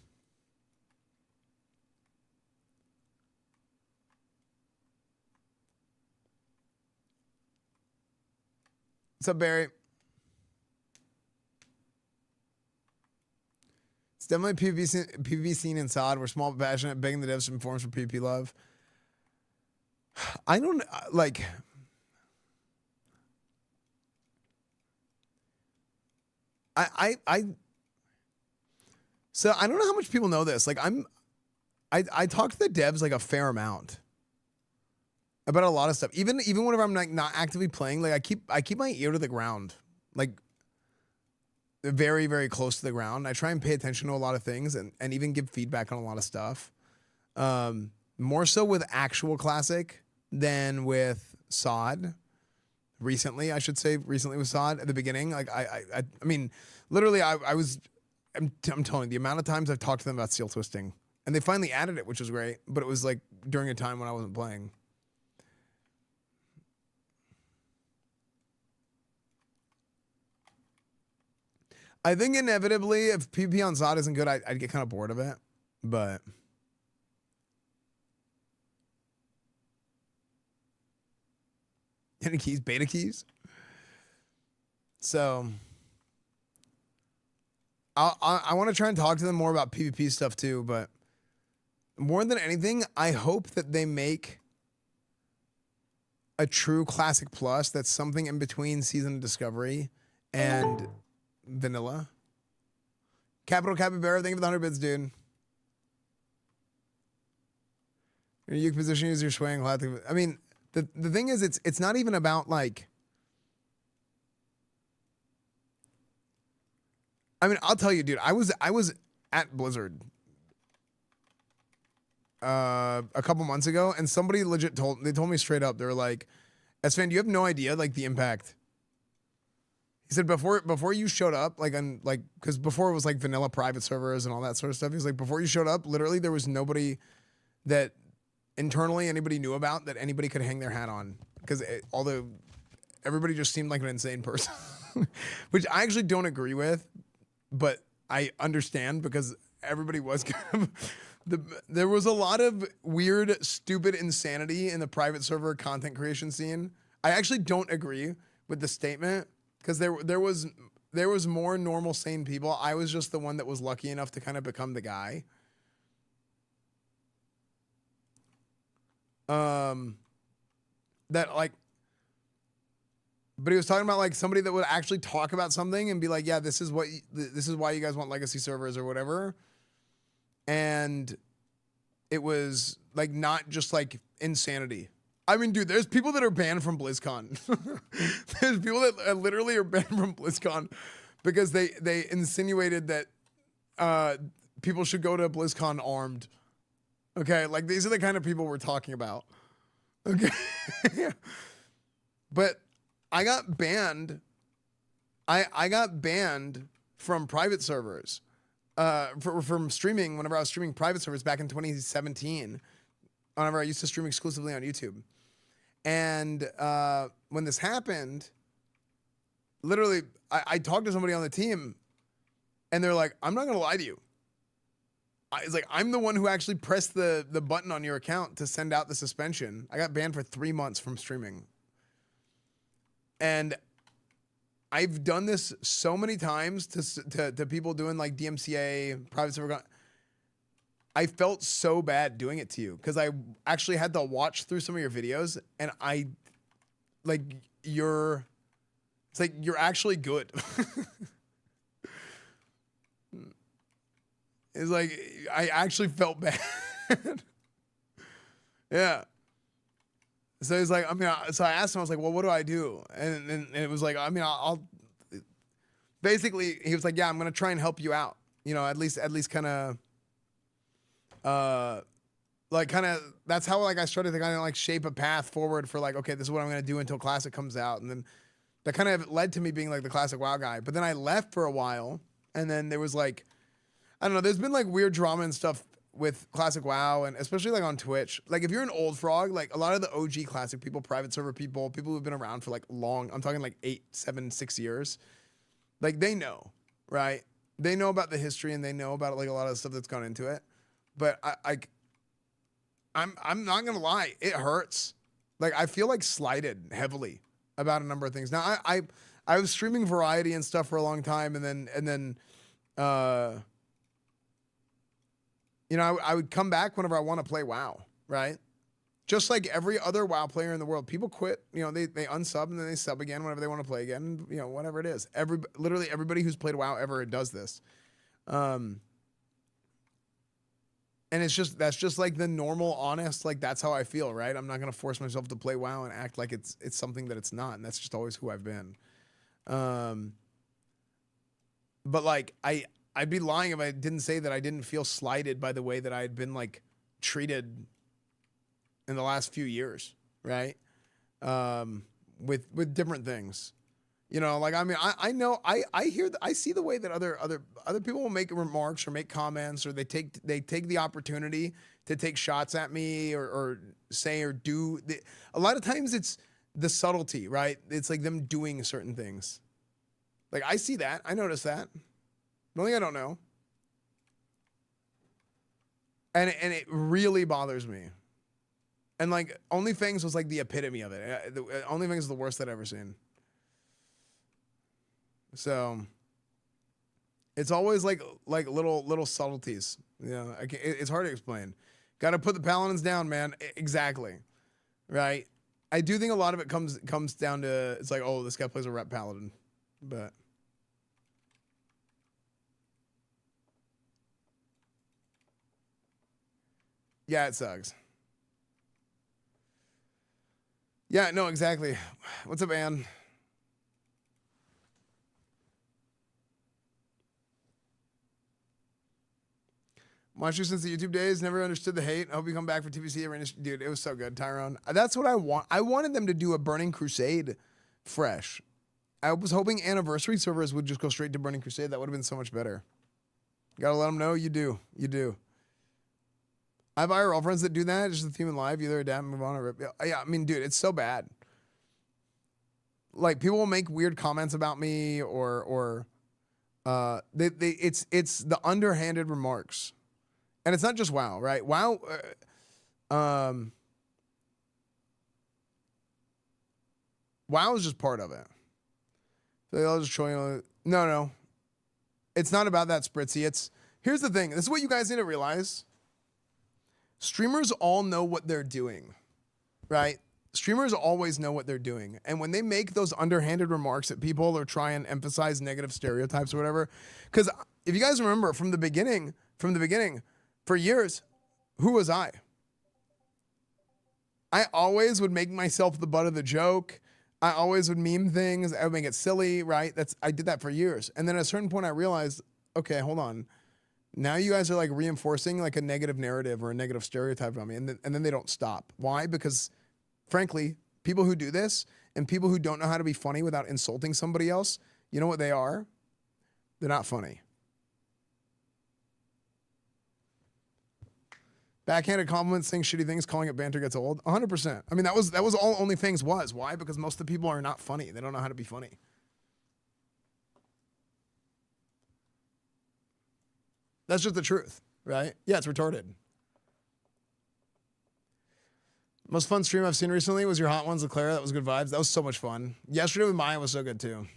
What's up, Barry? It's definitely PvP scene in SOD. We're small but passionate, begging the devs to inform us for PvP love. I don't like. So I don't know how much people know this. Like I talk to the devs like a fair amount about a lot of stuff. Even whenever I'm like not actively playing, like I keep my ear to the ground, like very, very close to the ground. I try and pay attention to a lot of things and even give feedback on a lot of stuff. More so with actual Classic than with SOD. Recently, I should say, recently with SOD. At the beginning, like I mean, literally, I'm telling you, the amount of times I've talked to them about seal twisting, and they finally added it, which was great. But it was like during a time when I wasn't playing. I think inevitably, if PvP on SOD isn't good, I'd get kind of bored of it. But any keys, beta keys. So I want to try and talk to them more about PvP stuff too. But more than anything, I hope that they make a true Classic Plus that's something in between Season of Discovery and Vanilla. Capital Capybara, thank you for the 100 bits, dude. Your unique position is your swaying. I mean, the thing is, it's not even about like. I mean, I'll tell you, dude. I was at Blizzard a couple months ago, and somebody legit told me straight up. They were like, "Esfand, you have no idea like the impact." He said before you showed up, because before it was like vanilla private servers and all that sort of stuff. He's like, before you showed up, literally there was nobody that internally anybody knew about that anybody could hang their hat on, because although everybody just seemed like an insane person, which I actually don't agree with, but I understand because everybody was kind of there was a lot of weird, stupid insanity in the private server content creation scene. I actually don't agree with the statement, because there was more normal, sane people. I was just the one that was lucky enough to kind of become the guy. That like, but he was talking about like somebody that would actually talk about something and be like, yeah, this is why you guys want legacy servers or whatever. And it was like not just like insanity. I mean, dude, there's people that are banned from BlizzCon. There's people that literally are banned from BlizzCon because they insinuated that people should go to BlizzCon armed. Okay, like these are the kind of people we're talking about. Okay. But I got banned. I got banned from private servers from streaming whenever I was streaming private servers back in 2017. Whenever I used to stream exclusively on YouTube. And when this happened, literally, I talked to somebody on the team, and they're like, I'm not going to lie to you. It's like, I'm the one who actually pressed the button on your account to send out the suspension. I got banned for 3 months from streaming. And I've done this so many times to people doing like DMCA, private server. I felt so bad doing it to you because I actually had to watch through some of your videos, and you're actually good. It's like, I actually felt bad. Yeah. So he's like, so I asked him, I was like, well, what do I do? And it was like, I'll basically, he was like, yeah, I'm going to try and help you out. You know, at least kind of, that's how like I started to kind of like shape a path forward for like, okay, this is what I'm going to do until Classic comes out. And then that kind of led to me being like the Classic WoW guy. But then I left for a while, and then there was like, I don't know, there's been like weird drama and stuff with Classic WoW, and especially like on Twitch. Like if you're an old frog, like a lot of the OG Classic people, private server people who've been around for like long, I'm talking like 8, 7, 6 years, like they know, right? They know about the history, and they know about like a lot of the stuff that's gone into it. But I'm not gonna lie, it hurts. Like I feel like slighted heavily about a number of things. Now I was streaming variety and stuff for a long time, and then you know, I would come back whenever I want to play WoW, right? Just like every other WoW player in the world, people quit. You know, they unsub and then they sub again whenever they want to play again. You know, whatever it is. Literally everybody who's played WoW ever does this. And that's just like the normal, honest, like that's how I feel, right? I'm not gonna force myself to play WoW and act like it's something that it's not, and that's just always who I've been. But like I'd be lying if I didn't say that I didn't feel slighted by the way that I had been like treated in the last few years, right? With different things, you know. Like I know I see the way that other people will make remarks or make comments, or they take the opportunity to take shots at me or say or do. A lot of times it's the subtlety, right? It's like them doing certain things. Like I see that, I notice that. The only thing I don't know. And it really bothers me. And like OnlyFans was like the epitome of it. OnlyFans is the worst I'd ever seen. So it's always like little subtleties. You know, it's hard to explain. Got to put the paladins down, man. Exactly. Right. I do think a lot of it comes down to, it's like, oh, this guy plays a rep paladin. But yeah, it sucks. Yeah, no, exactly. What's up, Ann? Watched you since the YouTube days. Never understood the hate. I hope you come back for TBC. Dude, it was so good, Tyrone. That's what I want. I wanted them to do a Burning Crusade fresh. I was hoping Anniversary servers would just go straight to Burning Crusade. That would have been so much better. Gotta let them know you do. You do. I have IRL friends that do that. Just the theme in live. Either adapt, move on, or rip. Yeah, I mean, dude, it's so bad. Like, people will make weird comments about me or it's the underhanded remarks. And it's not just WoW, right? WoW, WoW is just part of it. They'll just show you. No. It's not about that, Spritzy. Here's the thing. This is what you guys need to realize. Streamers all know what they're doing, right? Streamers always know what they're doing. And when they make those underhanded remarks at people or try and emphasize negative stereotypes or whatever, because if you guys remember from the beginning, for years, who was I? I always would make myself the butt of the joke. I always would meme things. I would make it silly, right? I did that for years. And then at a certain point I realized, okay, hold on. Now you guys are like reinforcing like a negative narrative or a negative stereotype about me. And then they don't stop. Why? Because frankly, people who do this and people who don't know how to be funny without insulting somebody else, you know what they are? They're not funny. Backhanded compliments, saying shitty things, calling it banter gets old. 100%. I mean, that was all OnlyFans was. Why? Because most of the people are not funny. They don't know how to be funny. That's just the truth, right? Yeah, it's retarded. Most fun stream I've seen recently was your Hot Ones with Clara. That was good vibes. That was so much fun. Yesterday with Maya was so good too.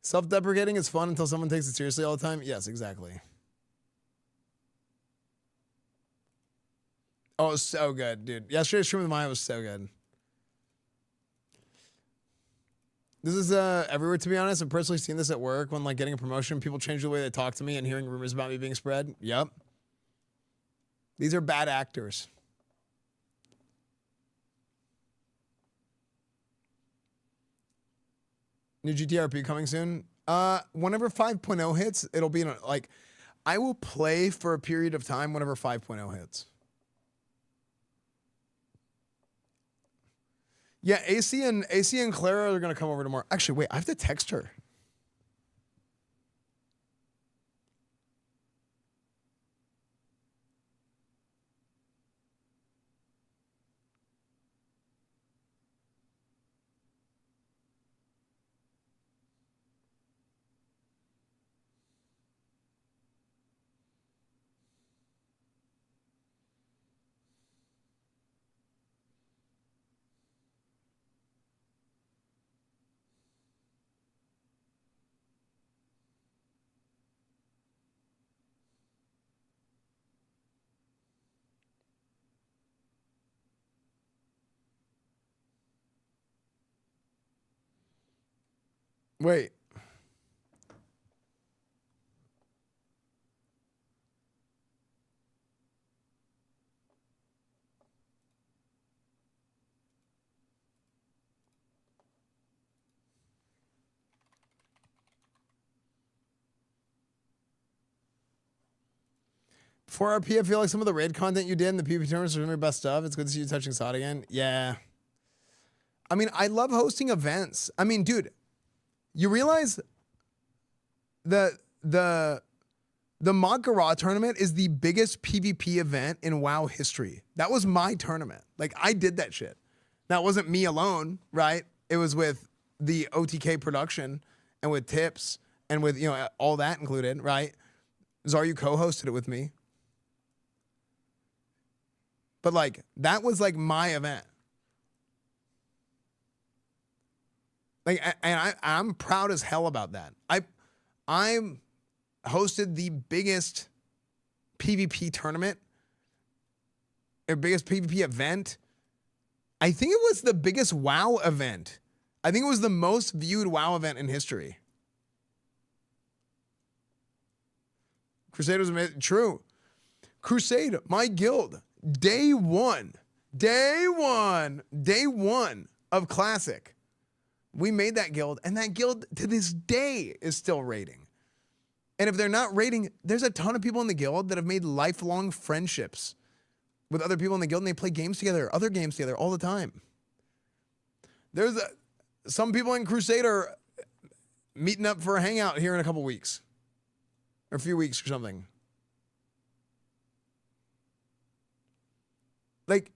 Self-deprecating is fun until someone takes it seriously all the time. Yes, exactly. Oh, it was so good, dude. Yesterday's stream with Maya was so good. This is everywhere, to be honest. I've personally seen this at work when like getting a promotion, people change the way they talk to me and hearing rumors about me being spread. Yep. These are bad actors. New GTRP coming soon. Whenever 5.0 hits, it'll be like, I will play for a period of time whenever 5.0 hits. Yeah, AC and Clara are gonna come over tomorrow. Actually, wait, I have to text her. Wait. For RP, I feel like some of the raid content you did in the PvP tournaments are some of your best stuff. It's good to see you touching SOD again. Yeah. I mean, I love hosting events. I mean, dude, you realize the Mod Garage tournament is the biggest PvP event in WoW history. That was my tournament. Like, I did that shit. Now, it wasn't me alone, right? It was with the OTK production and with tips and with, you know, all that included, right? Zaryu co-hosted it with me. But like, that was like my event. Like, and I'm proud as hell about that. hosted the biggest PvP tournament, or biggest PvP event. I think it was the biggest WoW event. I think it was the most viewed WoW event in history. Crusaders amazing. True. Crusade, my guild, day one of Classic. We made that guild, and that guild to this day is still raiding. And if they're not raiding, there's a ton of people in the guild that have made lifelong friendships with other people in the guild, and they play games together, other games together all the time. There's some people in Crusade are meeting up for a hangout here in a couple weeks. Or a few weeks or something. Like,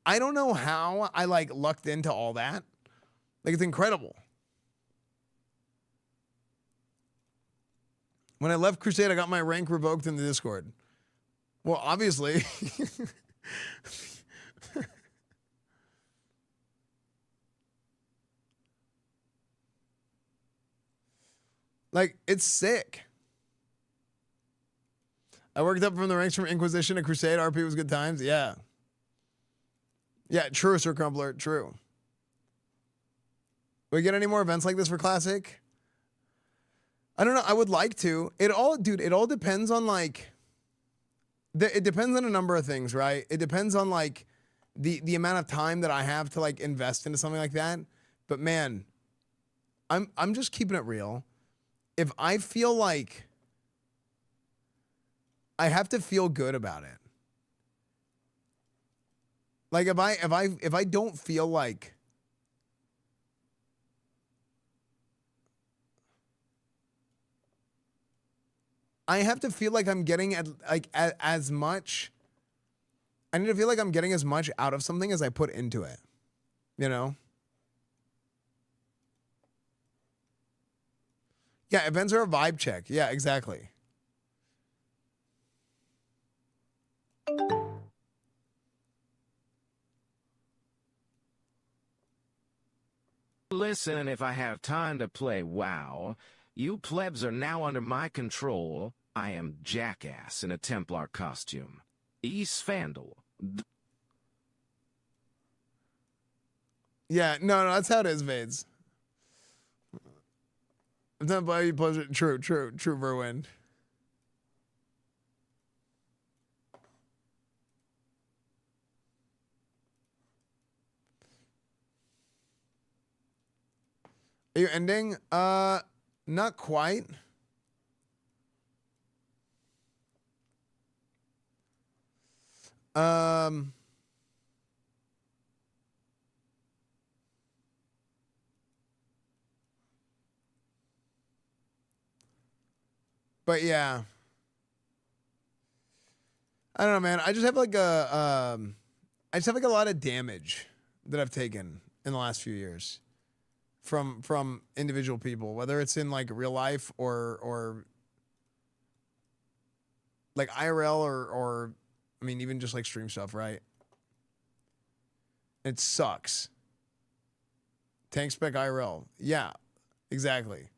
I don't know how I like lucked into all that. Like, it's incredible. When I left Crusade, I got my rank revoked in the Discord. Well, obviously. Like, it's sick. I worked up from the ranks from Inquisition to Crusade. RP was good times. Yeah. Yeah, true, Sir Crumpler. True. We get any more events like this for Classic? I don't know. I would like to. It all depends on, like, it depends on a number of things, right? It depends on, like, the amount of time that I have to, like, invest into something like that. But man, I'm just keeping it real. If I feel like I have to feel good about it. Like if I don't feel like I have to feel like I'm getting as much. I need to feel like I'm getting as much out of something as I put into it. You know? Yeah, events are a vibe check. Yeah, exactly. Listen, if I have time to play WoW, you plebs are now under my control. I am Jackass in a Templar costume. Esfand. Yeah, no, that's how it is, Vades. It's not by you pleasure. True, Verwin. Are you ending? Not quite. But yeah. I don't know, man. I just have like a lot of damage that I've taken in the last few years from individual people, whether it's in like real life or like IRL or I mean even just like stream stuff, right? It sucks. Tank spec IRL. Yeah, exactly.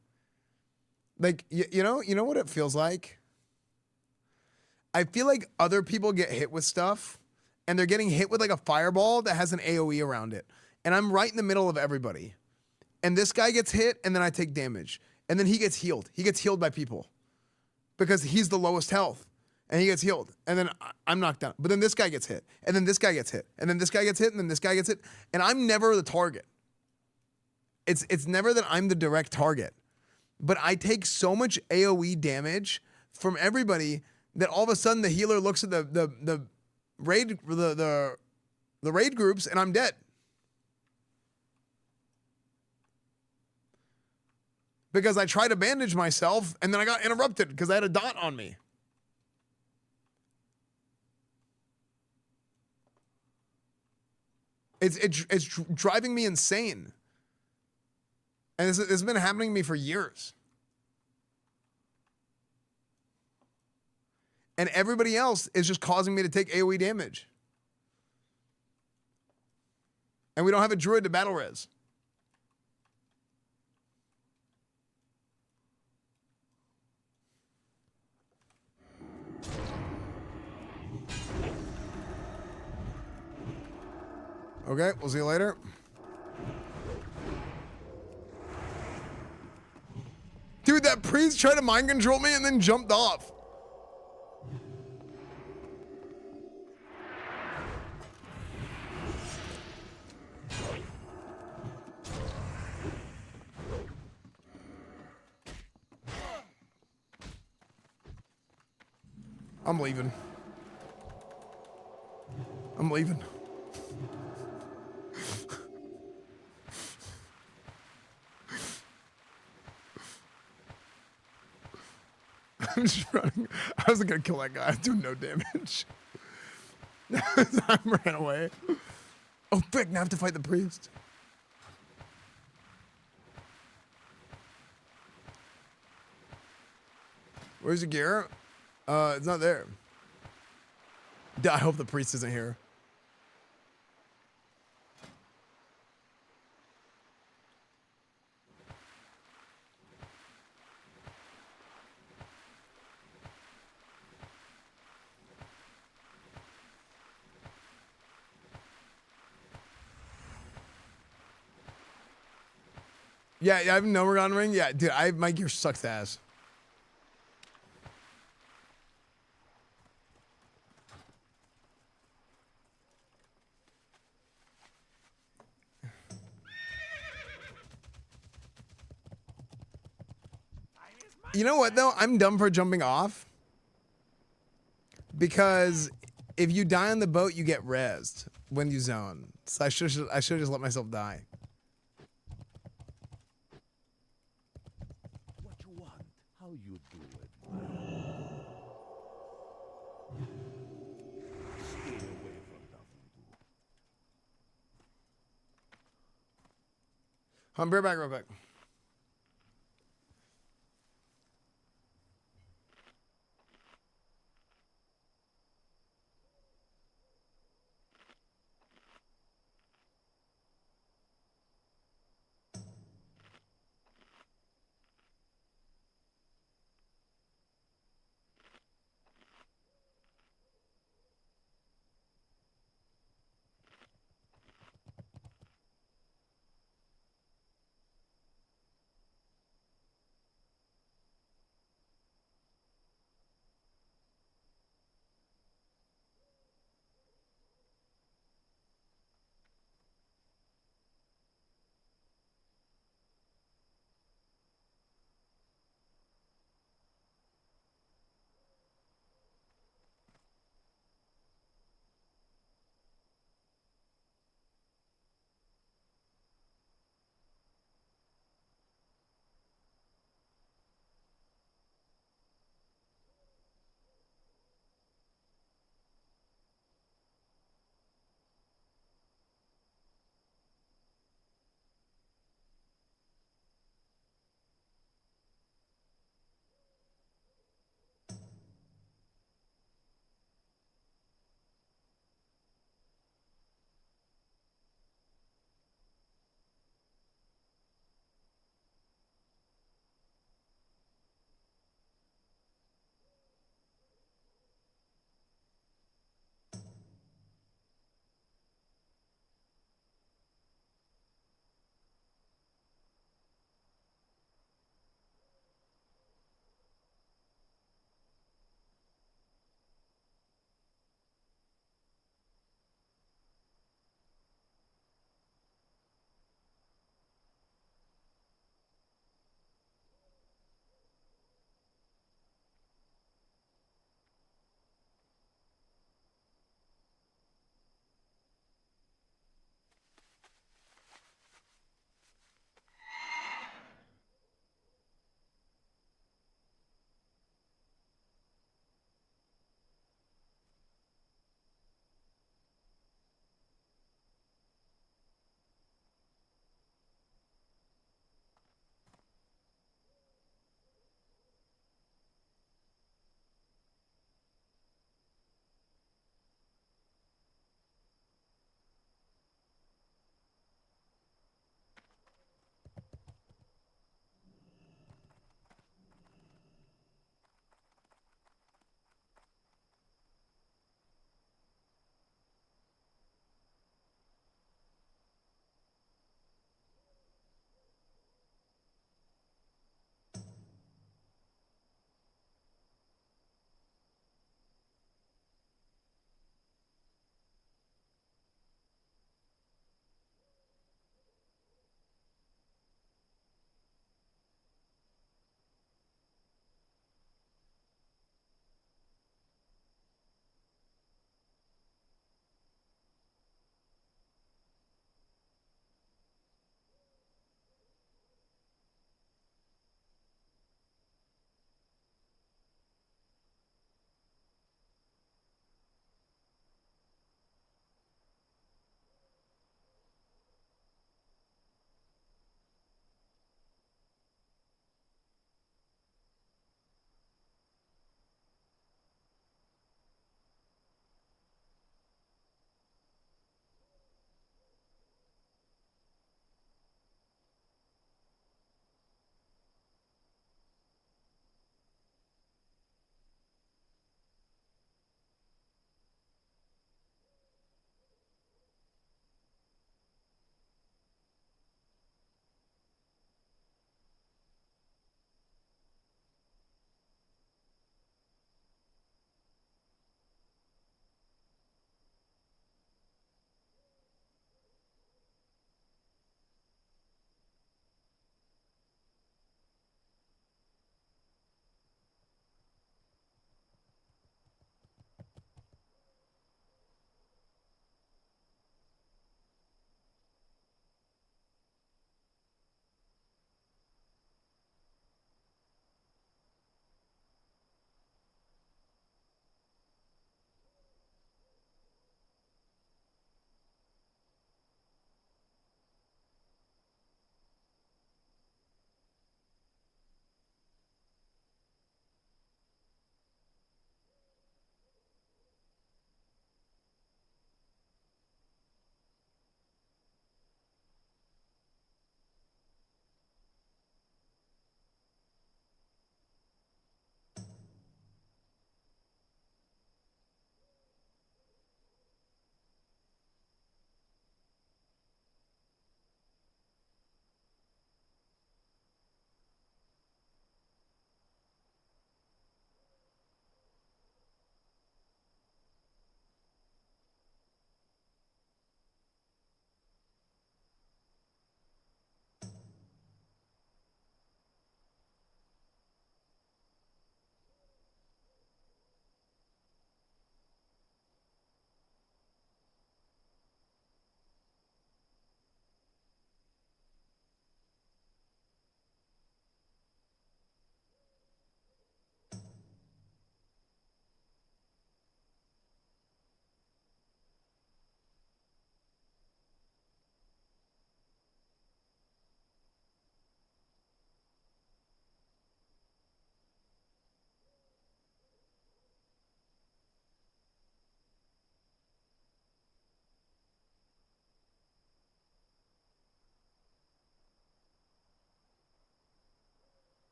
Like, you know what it feels like? I feel like other people get hit with stuff and they're getting hit with like a fireball that has an AoE around it. And I'm right in the middle of everybody. And this guy gets hit and then I take damage. And then he gets healed. He gets healed by people because he's the lowest health and he gets healed. And then I'm knocked down. But then this guy gets hit. And then this guy gets hit. And then this guy gets hit. And then this guy gets hit. And I'm never the target. It's never that I'm the direct target. But I take so much AoE damage from everybody that all of a sudden the healer looks at the raid groups and I'm dead. Because I tried to bandage myself and then I got interrupted because I had a dot on me. It's driving me insane. And this has been happening to me for years. And everybody else is just causing me to take AoE damage. And we don't have a druid to battle res. Okay, we'll see you later. Dude, that priest tried to mind control me and then jumped off. I'm leaving. I'm leaving. I'm just running. I wasn't gonna kill that guy. I'm doing no damage. I ran away. Oh, frick, now I have to fight the priest. Where's the gear? It's not there. I hope the priest isn't here. Yeah, I have no Morgan ring. Yeah, dude, my gear sucks ass. You know what though? I'm dumb for jumping off. Because if you die on the boat, you get rezzed when you zone. So I should just let myself die. What you want? How you do it? Stay away from that voodoo. I'm right back, real quick.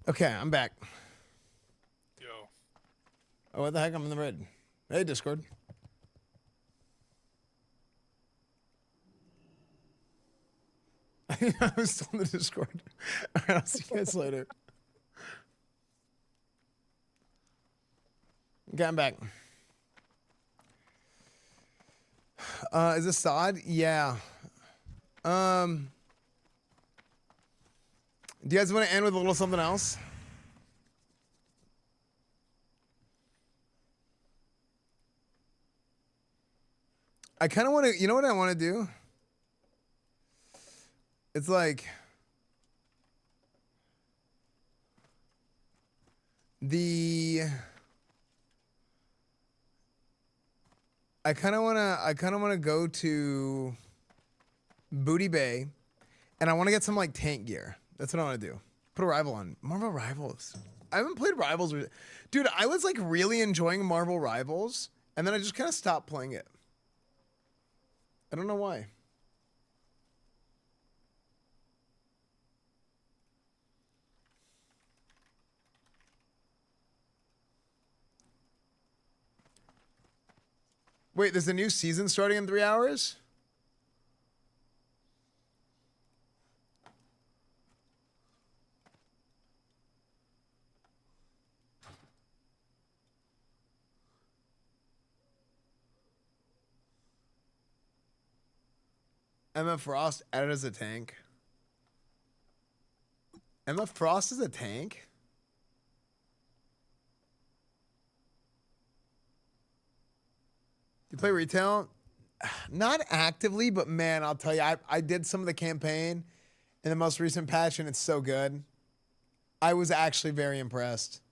Okay, I'm back. Yo. Oh, what the heck? I'm in the red. Hey, Discord. I was still in the Discord. All right, I'll see you guys later. Okay, I'm back. Is this Sod? Yeah. Do you guys want to end with a little something else? I kind of want to, you know what I want to do? It's like I kind of want to go to Booty Bay and I want to get some like tank gear. That's what I want to do. Put a rival on. Marvel Rivals. I haven't played Rivals. Dude, I was like really enjoying Marvel Rivals and then I just kind of stopped playing it. I don't know why. Wait, there's a new season starting in 3 hours? Emma Frost added as a tank. Emma Frost is a tank? You play retail? Not actively, but man, I'll tell you, I did some of the campaign in the most recent patch, and it's so good. I was actually very impressed.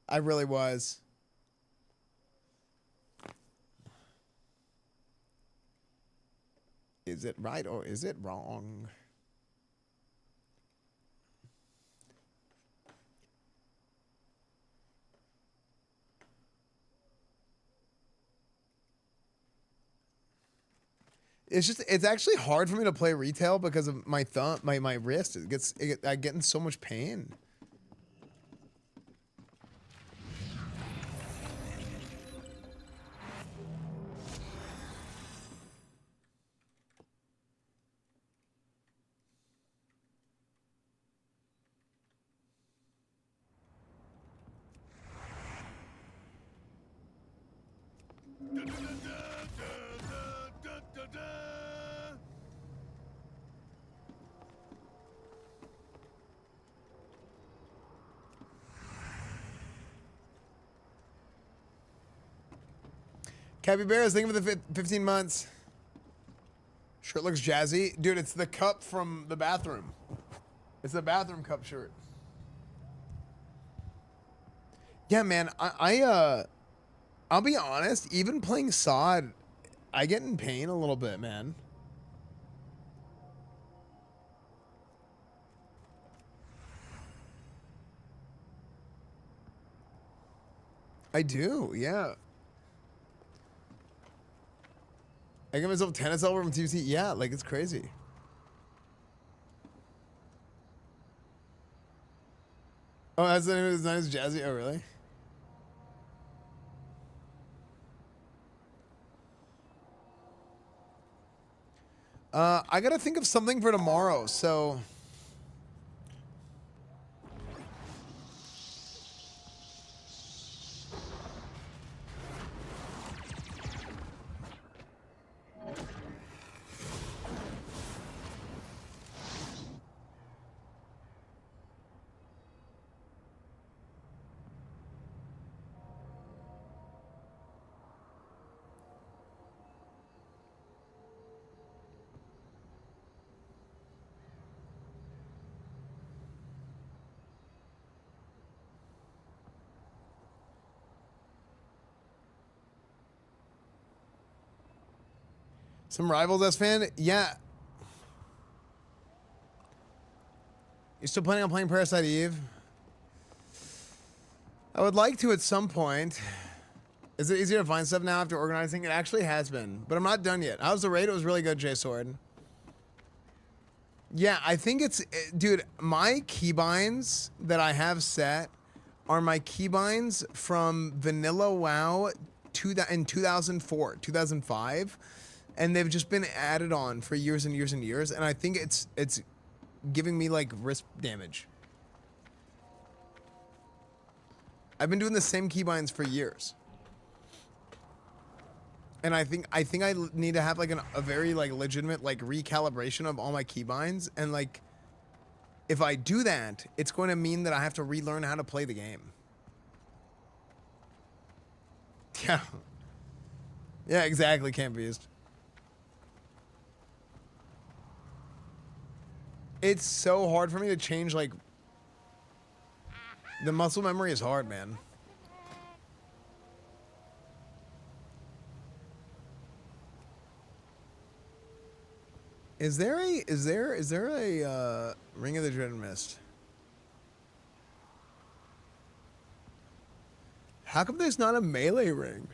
I really was. Is it right or is it wrong? It's actually hard for me to play retail because of my thumb, my wrist. I get in so much pain. Capybaras, thank you for the 15 months. Shirt looks jazzy. Dude, it's the cup from the bathroom. It's the bathroom cup shirt. Yeah, man, I'll be honest, even playing SOD, I get in pain a little bit, man. I do, yeah. I give myself tennis elbow from TC. Yeah, like it's crazy. Oh, that's the name of his name is Jazzy. Oh, really? I gotta think of something for tomorrow. So. Some rivals, Esfand? Yeah. You still planning on playing Parasite Eve? I would like to at some point. Is it easier to find stuff now after organizing? It actually has been, but I'm not done yet. How's the raid? It was really good, J Sword. Yeah, I think it's, dude, my keybinds that I have set are my keybinds from Vanilla WoW in 2004, 2005, and they've just been added on for years and years and years, and I think it's giving me like wrist damage. I've been doing the same keybinds for years. And I think I need to have like a very like legitimate like recalibration of all my keybinds, and like if I do that, it's going to mean that I have to relearn how to play the game. Yeah. Yeah, exactly, Camp Beast. It's so hard for me to change, like, the muscle memory is hard, man. Is there a Ring of the Dread Mist? How come there's not a melee ring?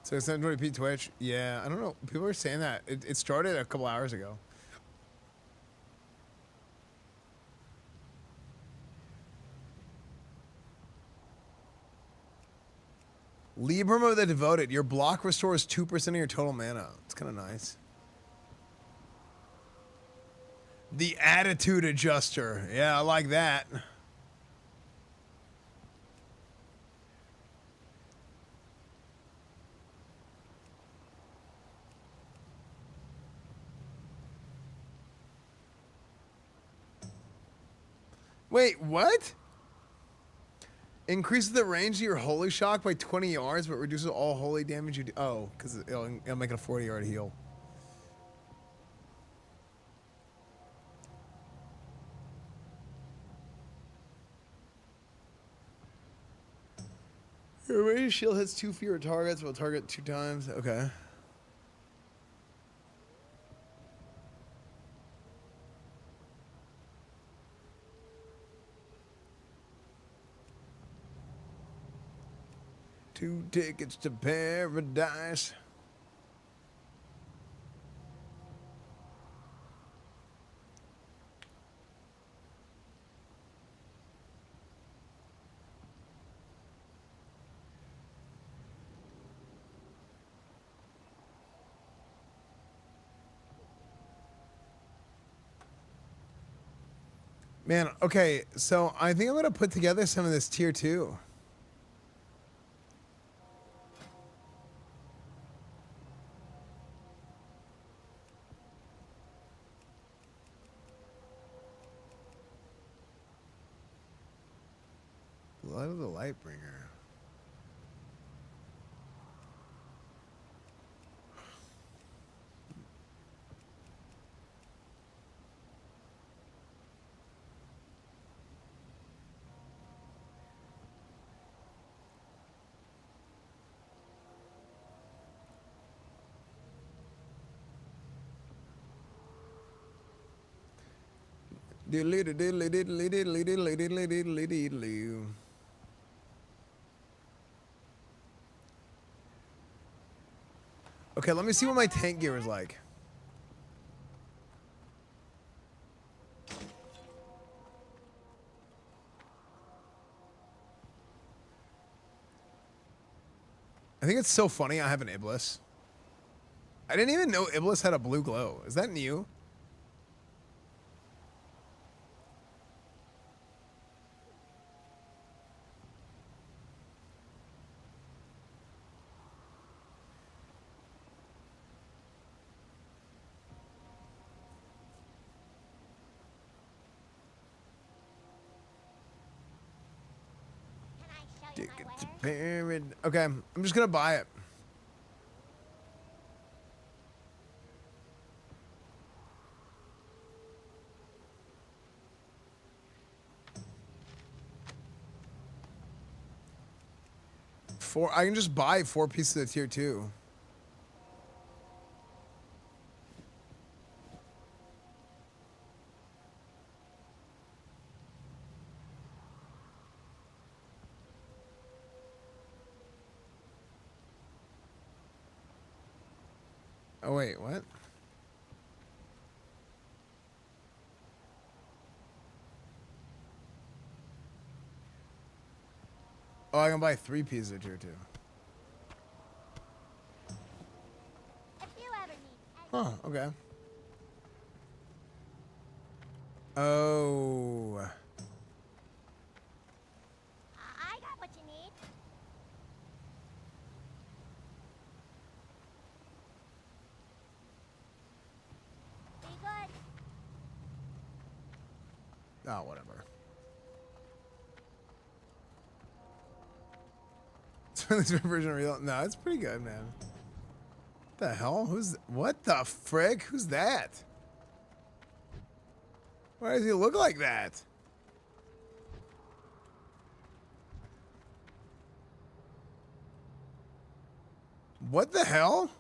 So 720p Twitch? Yeah, I don't know. People are saying that. It started a couple hours ago. Libram of the Devoted. Your block restores 2% of your total mana. It's kind of nice. The Attitude Adjuster. Yeah, I like that. Wait, what? Increases the range of your holy shock by 20 yards, but reduces all holy damage you do. Oh, because it'll make it a 40-yard heal. Your range shield hits 2 fewer targets, will target 2 times. Okay. Two tickets to paradise. Man, okay, so I think I'm gonna put together some of this tier 2. Blood of the Lightbringer. Diddly diddly diddly diddly diddly diddly diddly diddly. Okay, let me see what my tank gear is like. I think it's so funny I have an Iblis. I didn't even know Iblis had a blue glow. Is that new? Okay, I'm just gonna buy it. I can just buy 4 pieces of tier 2. Oh wait, what? Oh, I can buy 3 pieces of tier 2. Huh, okay. Oh. I got what you need. Be good. Oh, whatever. This version of real. No, it's pretty good, man. What the hell? What the frick? Who's that? Why does he look like that? What the hell?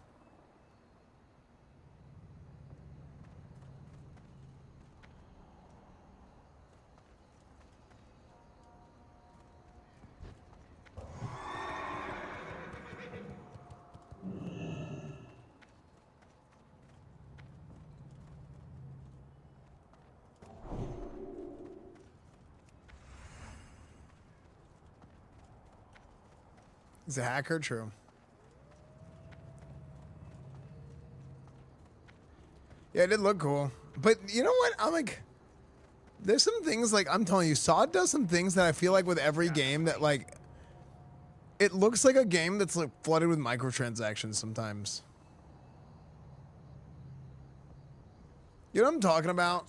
He's a hacker, true. Yeah, it did look cool. But you know what? I'm like, there's some things like, I'm telling you, Sod does some things that I feel like with every game that like, it looks like a game that's like flooded with microtransactions sometimes. You know what I'm talking about?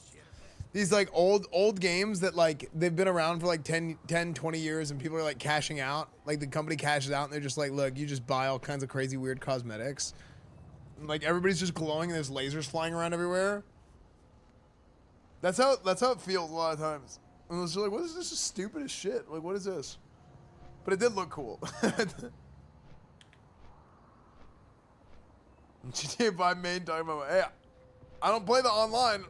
These like old games that like they've been around for like 10, 20 years and people are like cashing out. Like the company cashes out and they're just like, look, you just buy all kinds of crazy weird cosmetics. And, like everybody's just glowing and there's lasers flying around everywhere. That's how it feels a lot of times. And it's just like, what is this? Is stupid as shit. Like, what is this? But it did look cool. GTA 5 main talking about, hey, I don't play the online.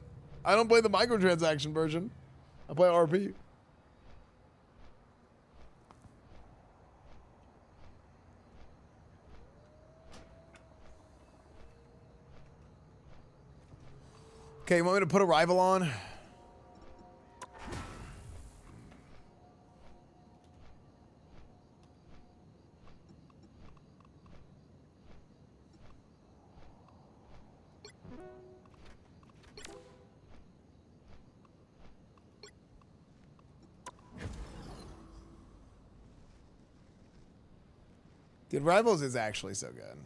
I don't play the microtransaction version. I play RP. Okay, you want me to put a rival on? Dude, Rivals is actually so good.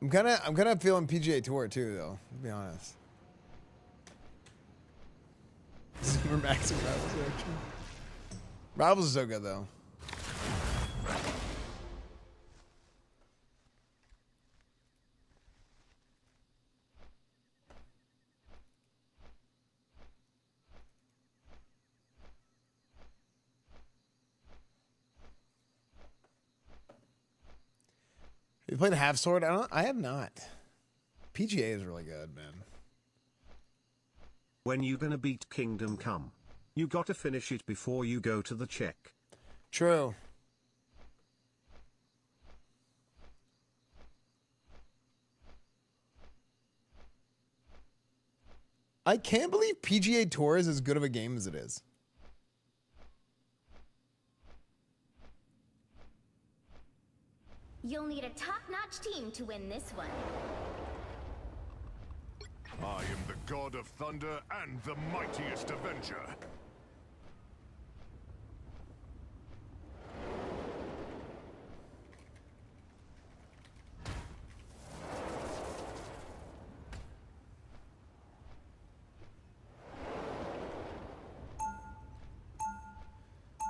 I'm kind of feeling PGA Tour too, though. To be honest. We're maxing Rivals actually. Rivals is so good though. You played Half Sword? I have not. PGA is really good, man. When you gonna beat Kingdom Come? You gotta finish it before you go to the check. True. I can't believe PGA Tour is as good of a game as it is. You'll need a top-notch team to win this one. I am the god of thunder and the mightiest avenger.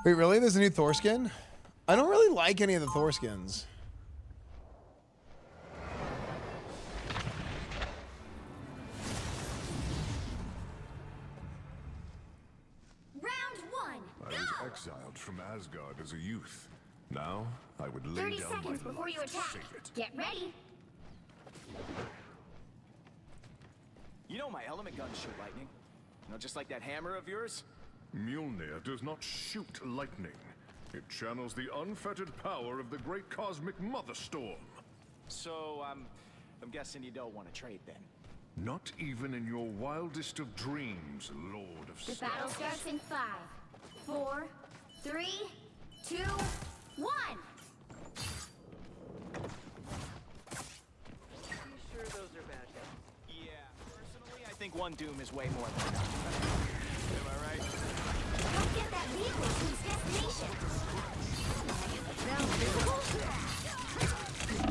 Wait, really? There's a new Thor skin? I don't really like any of the Thor skins. Exiled from Asgard as a youth. Now, I would lay 30 down seconds my before you life to attack. save it. Get ready. You know my element guns shoot lightning. You know, just like that hammer of yours. Mjolnir does not shoot lightning. It channels the unfettered power of the great cosmic mother storm. So, I'm guessing you don't want to trade then. Not even in your wildest of dreams, Lord of The Stealth. battle starts in 5, 4, 3, 2, 1. Sure those are bad guys? Yeah, personally, I think one Doom is way more than enough. Am I right? Don't get that vehicle to its destination.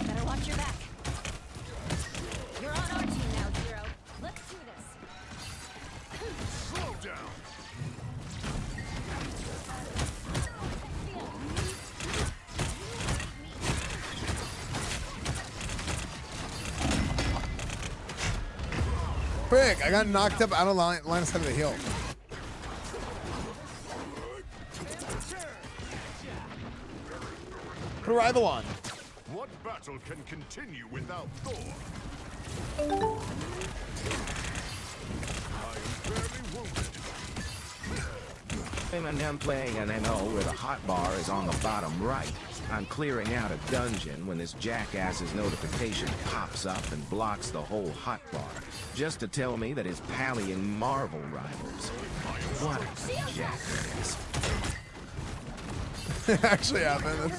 Better watch your back. You're on our team now, hero. Let's do this. Slow down. Frick, I got knocked up out of line of sight of the hill. Put a rival on. What battle can continue without Thor? I am barely wounded. And I'm playing an MO where the hotbar is on the bottom right. I'm clearing out a dungeon when this jackass's notification pops up and blocks the whole hotbar, just to tell me that his Pallian Marvel rivals. What a jackass. It actually happened.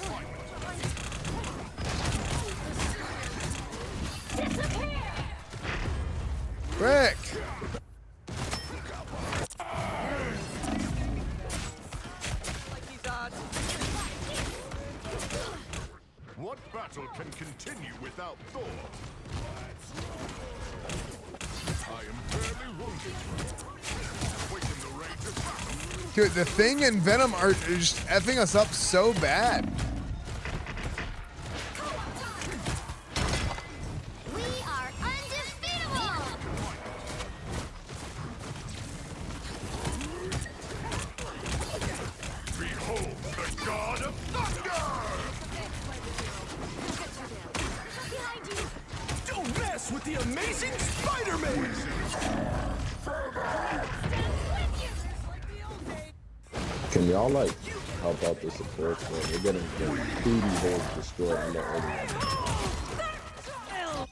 Frick! What battle can continue without Thor? I am barely wounded. Awaken the rage of battle. Dude, the Thing and Venom are just effing us up so bad. We are undefeatable! Behold the god of thunder! Behind you! Don't mess with the amazing Spider-Man! Can y'all like help out the support? Bro? We're getting booty holes destroyed on the early one.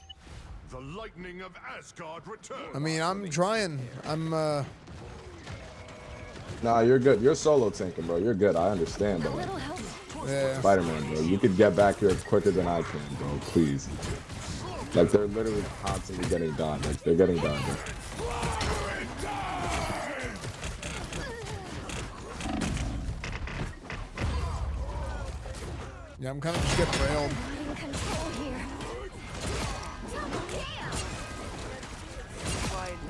The lightning of Asgard returns. I mean, I'm trying. Nah, you're good. You're solo tanking, bro. You're good. I understand, but like, Yeah. Spider-Man, bro, you could get back here quicker than I can, bro. Please. Like they're literally constantly getting done. Like they're getting done, bro. Yeah, I'm kind of just getting railed. In control here.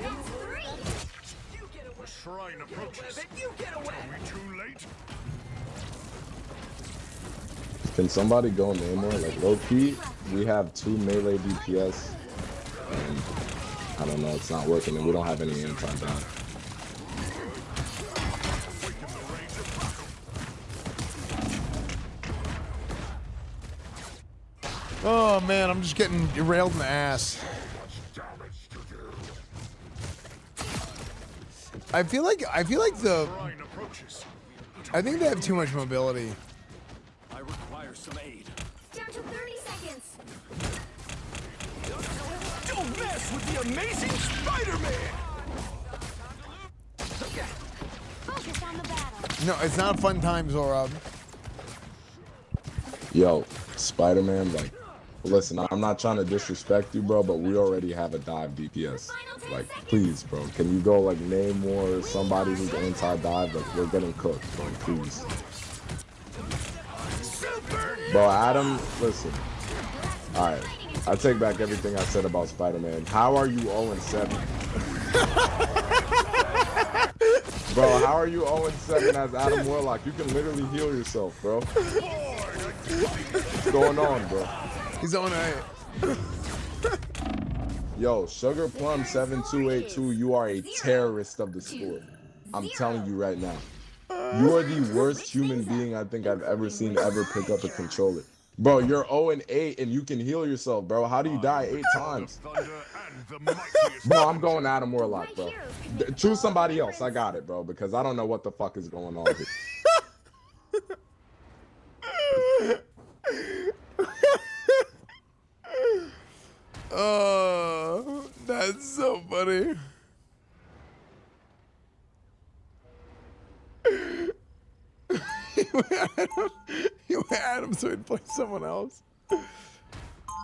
That's 3! The shrine approaches. Are we too late? Can somebody go Namor? Like low key, we have 2 melee DPS, and I don't know, it's not working, and we don't have any anti-down. Oh man, I'm just getting derailed in the ass. I feel like I think they have too much mobility. I require some aid. Down to 30 seconds! Don't mess with the amazing Spider-Man! Focus on the battle. No, it's not fun time, Zorab. Yo, Spider-Man, like, listen, I'm not trying to disrespect you, bro, but we already have a dive DPS. Like, please, bro, can you go, like, name more somebody who's anti-dive? Like, we're getting cooked, bro, please. Bro, Adam, listen. Alright, I take back everything I said about Spider-Man. How are you 0-7? Bro, how are you 0-7 as Adam Warlock? You can literally heal yourself, bro. What's going on, bro? He's 0-8. Yo, Sugar Plum 7282, you are a terrorist of the sport. I'm telling you right now. You are the worst human being I think I've ever seen ever pick up a controller. Bro, you're 0-8 and you can heal yourself, bro. How do you die 8 times? Bro, I'm going Adam Warlock, bro. Choose somebody else. I got it, bro, because I don't know what the fuck is going on here. funny. You had him so he'd play someone else.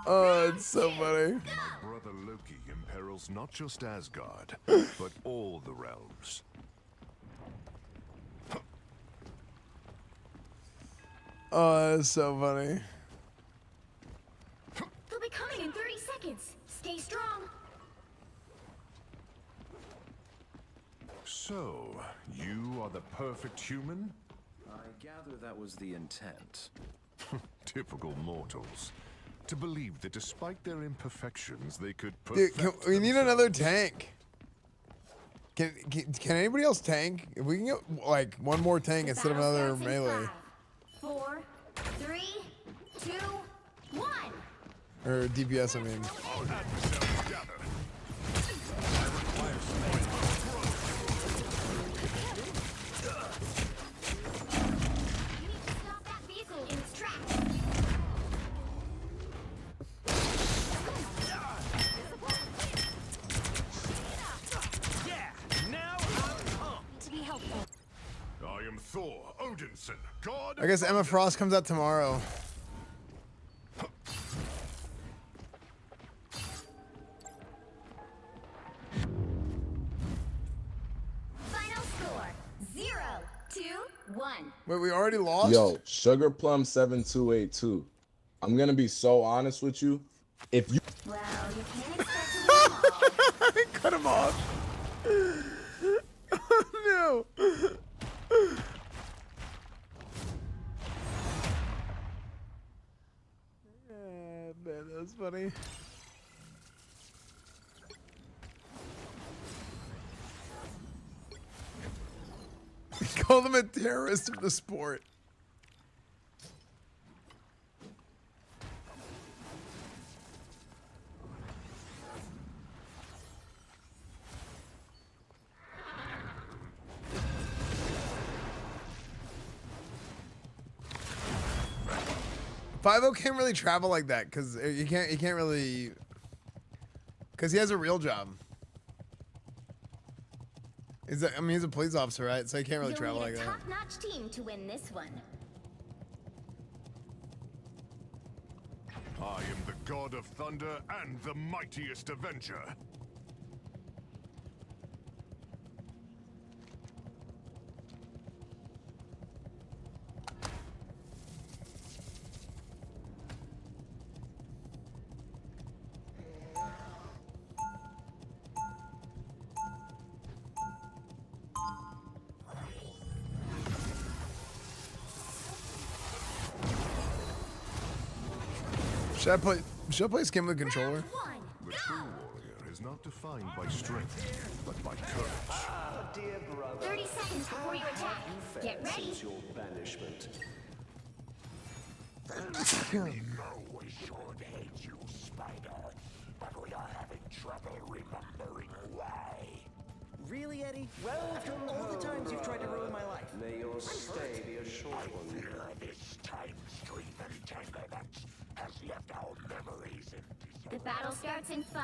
Oh, it's so funny. My brother Loki imperils not just Asgard, but all the realms. Oh, that's so funny. They'll be coming in 30 seconds. Stay strong. So, you are the perfect human? I gather that was the intent. Typical mortals. To believe that despite their imperfections, they could Dude, perfect we need another tank. Can anybody else tank? If we can get like one more tank instead of another melee. 4, 3, 2, 1. Or DPS, I mean. Stop that vehicle in its tracks. Yeah, now I'm pumped. To be helpful. I am Thor Odinson, god I guess Emma Frost comes out tomorrow. Final score 0-2-1. Wait, we already lost? Yo, Sugar Plum 7282. I'm gonna be so honest with you. If you Well, you can't expect to Cut him off. Oh, no. Man, that was funny. Call them a terrorist of the sport. Five-O can't really travel like that because he can't really, because he has a real job. He's a police officer, right? So he can't really travel like that. Top-notch team to win this one. I am the god of thunder and the mightiest avenger. Should I play Skim with a controller? The true warrior is not defined by strength, but by courage. 30 seconds before you attack. Get ready. Your banishment. We know we should hate you, Spider, but we are having trouble remembering why. Really, Eddie? Welcome all the times you've tried to ruin my life. May your stay be a short one. This time stream entanglement has left our memories in The battle starts in 5.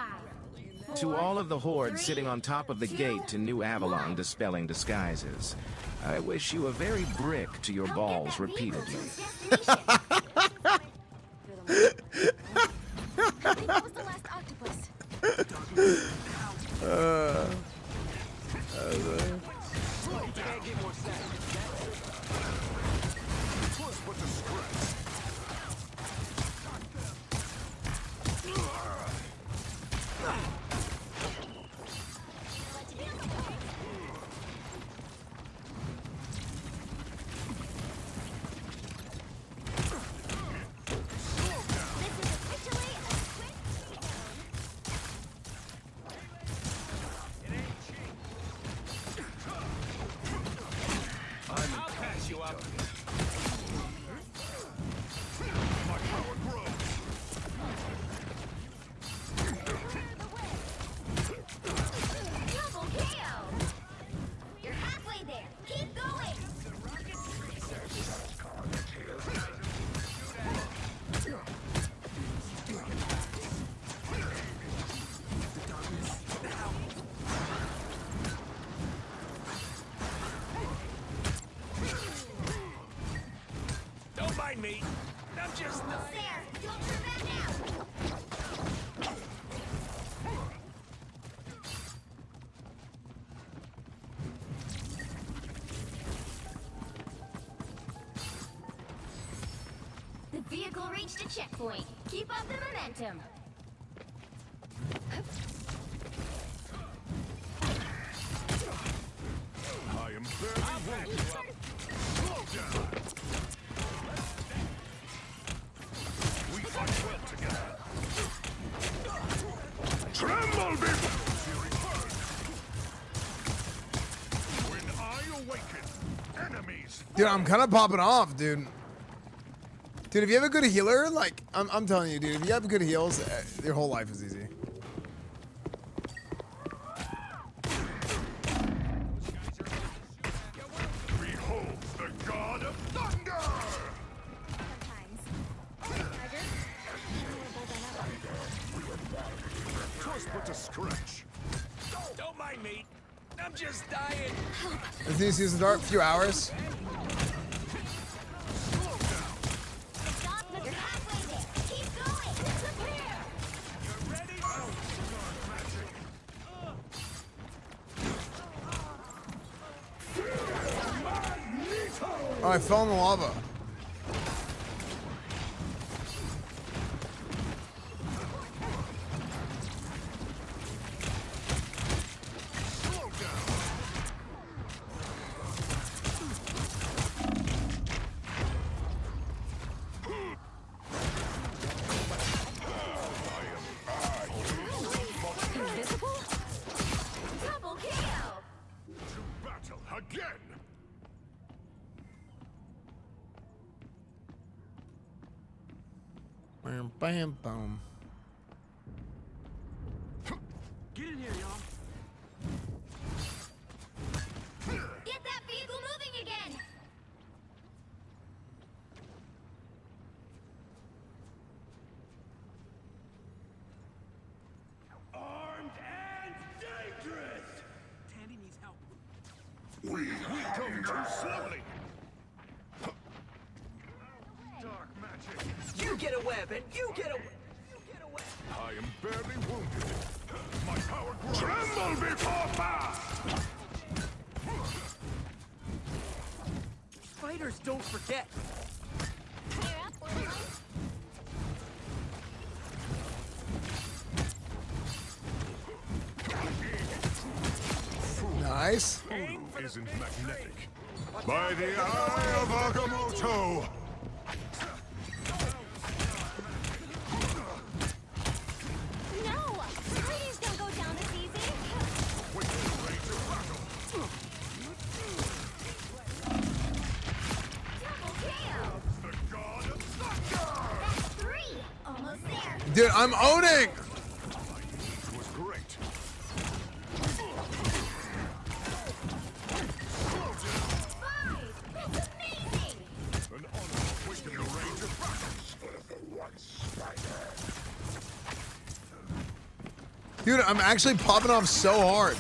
To all of the horde sitting on top of the gate to New Avalon dispelling disguises, I wish you a very brick to your balls repeatedly. That was the last octopus. reached a checkpoint. Keep up the momentum. I am very wounded. Slow down. We fight well together. Tremble before when I awaken, enemies. Dude, I'm kind of popping off, dude. Dude, if you have a good healer, like, I'm telling you, dude, if you have good heals, your whole life is easy. Behold the god of thunder! Just put a scratch. Don't mind me. I'm just dying. This needs to use the dart, few hours. Oh, I fell in the lava. Invisible? Double KO! To battle again! Bam, bam, boom. Get in here, y'all. Get that vehicle moving again! Armed and dangerous. Tandy needs help. We come too slowly. Dark magic. You get a web, and you get a web. You get a web. I am barely wounded. My power grows. Tremble before fast! Fighters don't forget. Nice. Voodoo isn't magnetic. By the eye of Agamotto! No! Please don't go down this easy! Wait for the range of battle! Double KO! The god of thunder! That's 3! Almost there! Dude, I'm owning! It was great. That's amazing! An honor within the range of battle. Dude, I'm actually popping off so hard.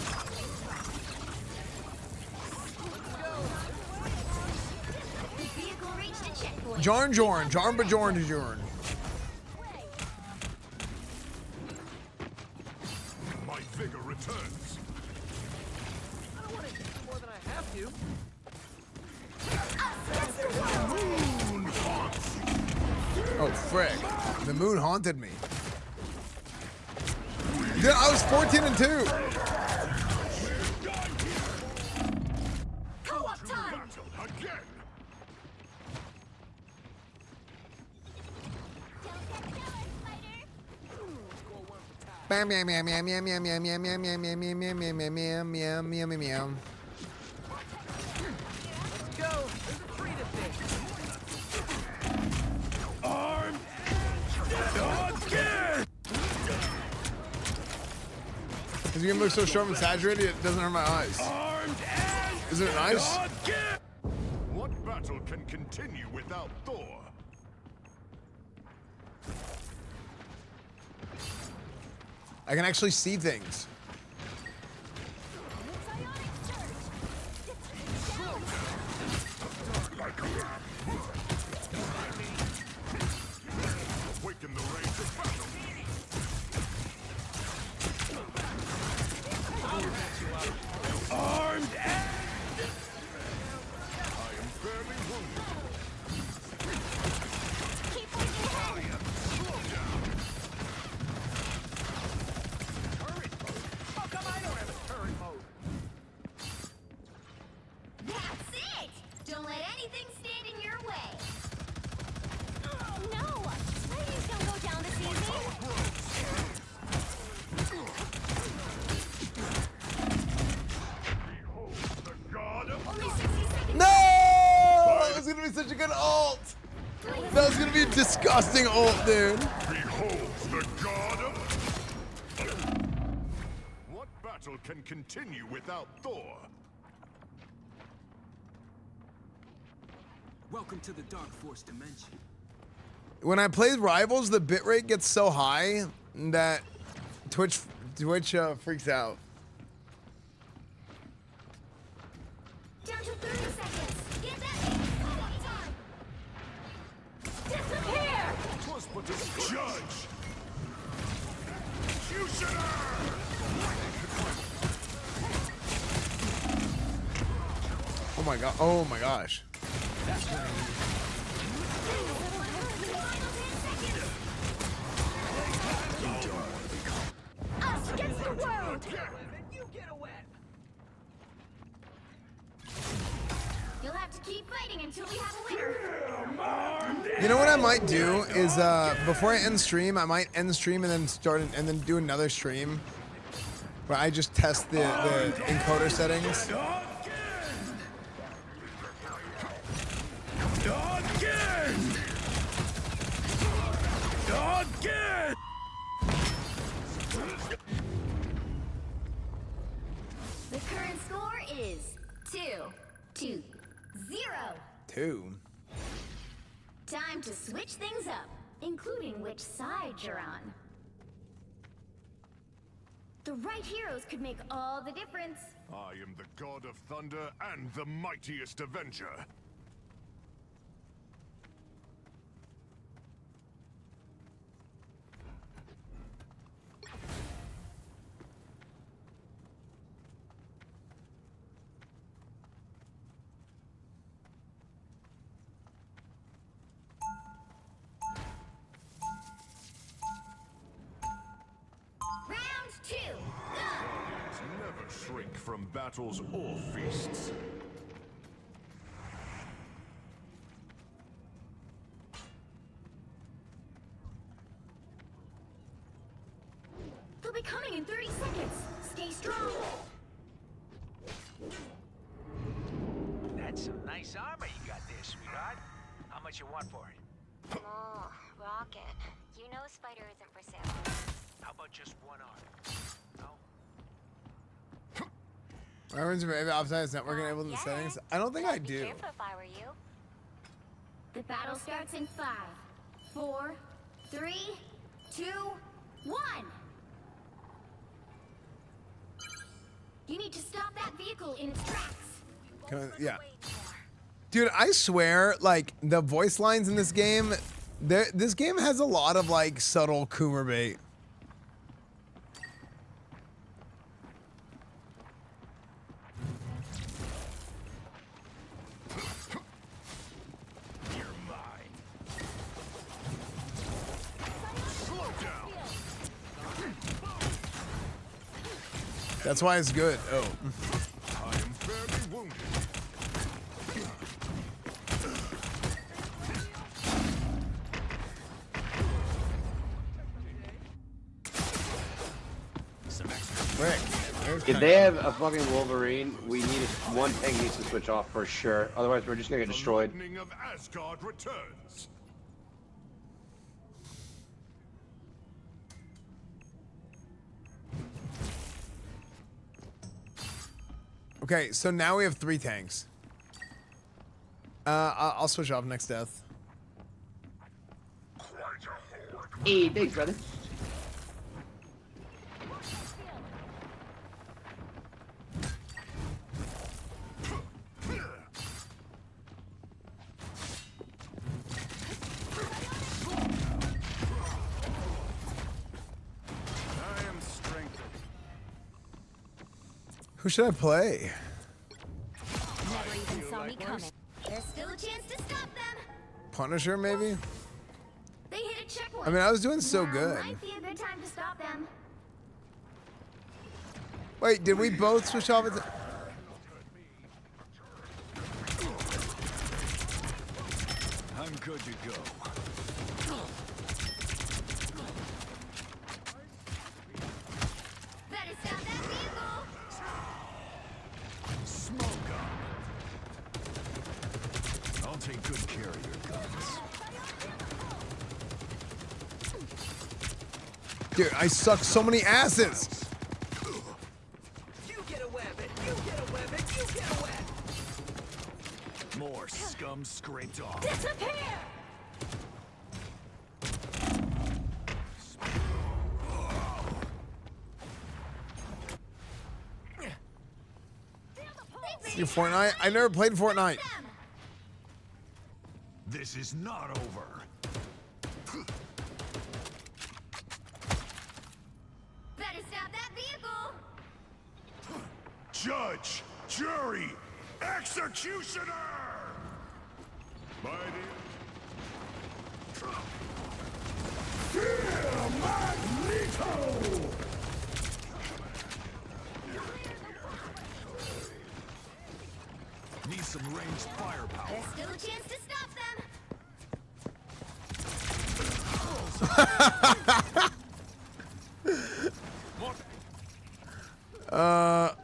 Vehicle reached a checkpoint. Jarn, Bajorn. My vigor returns. I don't want to hit you more than I have to. Moon haunts. Oh, frick. The moon haunted me. Dude, I was 14 and 2. Co-op time! Battle again. Bam, bam, bam, bam, bam, bam, bam, bam, bam, bam, bam, bam, bam, bam, bam, bam, bam, bam, bam. Let's go. There's a tree to fix. Armed and again. Is your game look so sharp and saturated it doesn't hurt my eyes? Armed and Isn't it nice? again. What battle can continue without Thor? I can actually see things. Awaken the range of battle. Armed and I am barely wounded. Keep pushing ahead! disgusting ult, dude. Behold the god of... What battle can continue without Thor? Welcome to the Dark Force dimension. When I play Rivals, the bitrate gets so high that Twitch freaks out. Down to 30 seconds. Get that time. Disappear! 'Twas but a judge. Executioner! Oh my god. Oh my gosh. Us against the world! You'll have to keep fighting until we have a winner. You know what I might do is before I end stream, I might end stream and then and then do another stream where I just test the encoder settings. Again! The current score is 2-0. 2. Time to switch things up, including which side you're on. The right heroes could make all the difference. I am the god of thunder and the mightiest avenger. Round 2, go! Never shrink from battles or feasts. They'll be coming in 30 seconds. Stay strong. That's some nice armor you got there, sweetheart. How much you want for it? Oh, Rocket. You know Spider isn't for sale. How about just one arm? No? Everyone's maybe optimize network enabled in the settings. I don't think I do. Careful if I were you. The battle starts in 5, 4, 3, 2, 1. You need to stop that vehicle in its tracks. Yeah. Dude, I swear, like, the voice lines in this game, this game has a lot of, like, subtle Coomer bait. You're mine. Slow down. That's why it's good. Oh. I am barely wounded. If they have a fucking Wolverine, we need one tank needs to switch off for sure. Otherwise, we're just gonna get destroyed. The lightning of Asgard returns. Okay, so now we have 3 tanks. I'll switch off next death. Hey, thanks, brother. Who should I play? Never even saw me coming. There's still a chance to stop them. Punisher, maybe? They hit a checkpoint. I mean, I was doing so Now good. might be a good time to stop them. Wait, did we both switch off at the... I'm good to go. Better stop that vehicle. Smoke up. I'll take good care of your guns. Dude, I suck so many asses. You get a web and you get a web and you get a web. More scum scraped off. Disappear! You Fortnite? I never played Fortnite. This is not over. Better stop that vehicle! Judge, jury, executioner! By the... Magneto! Need some ranged firepower. There's still a chance to stop them!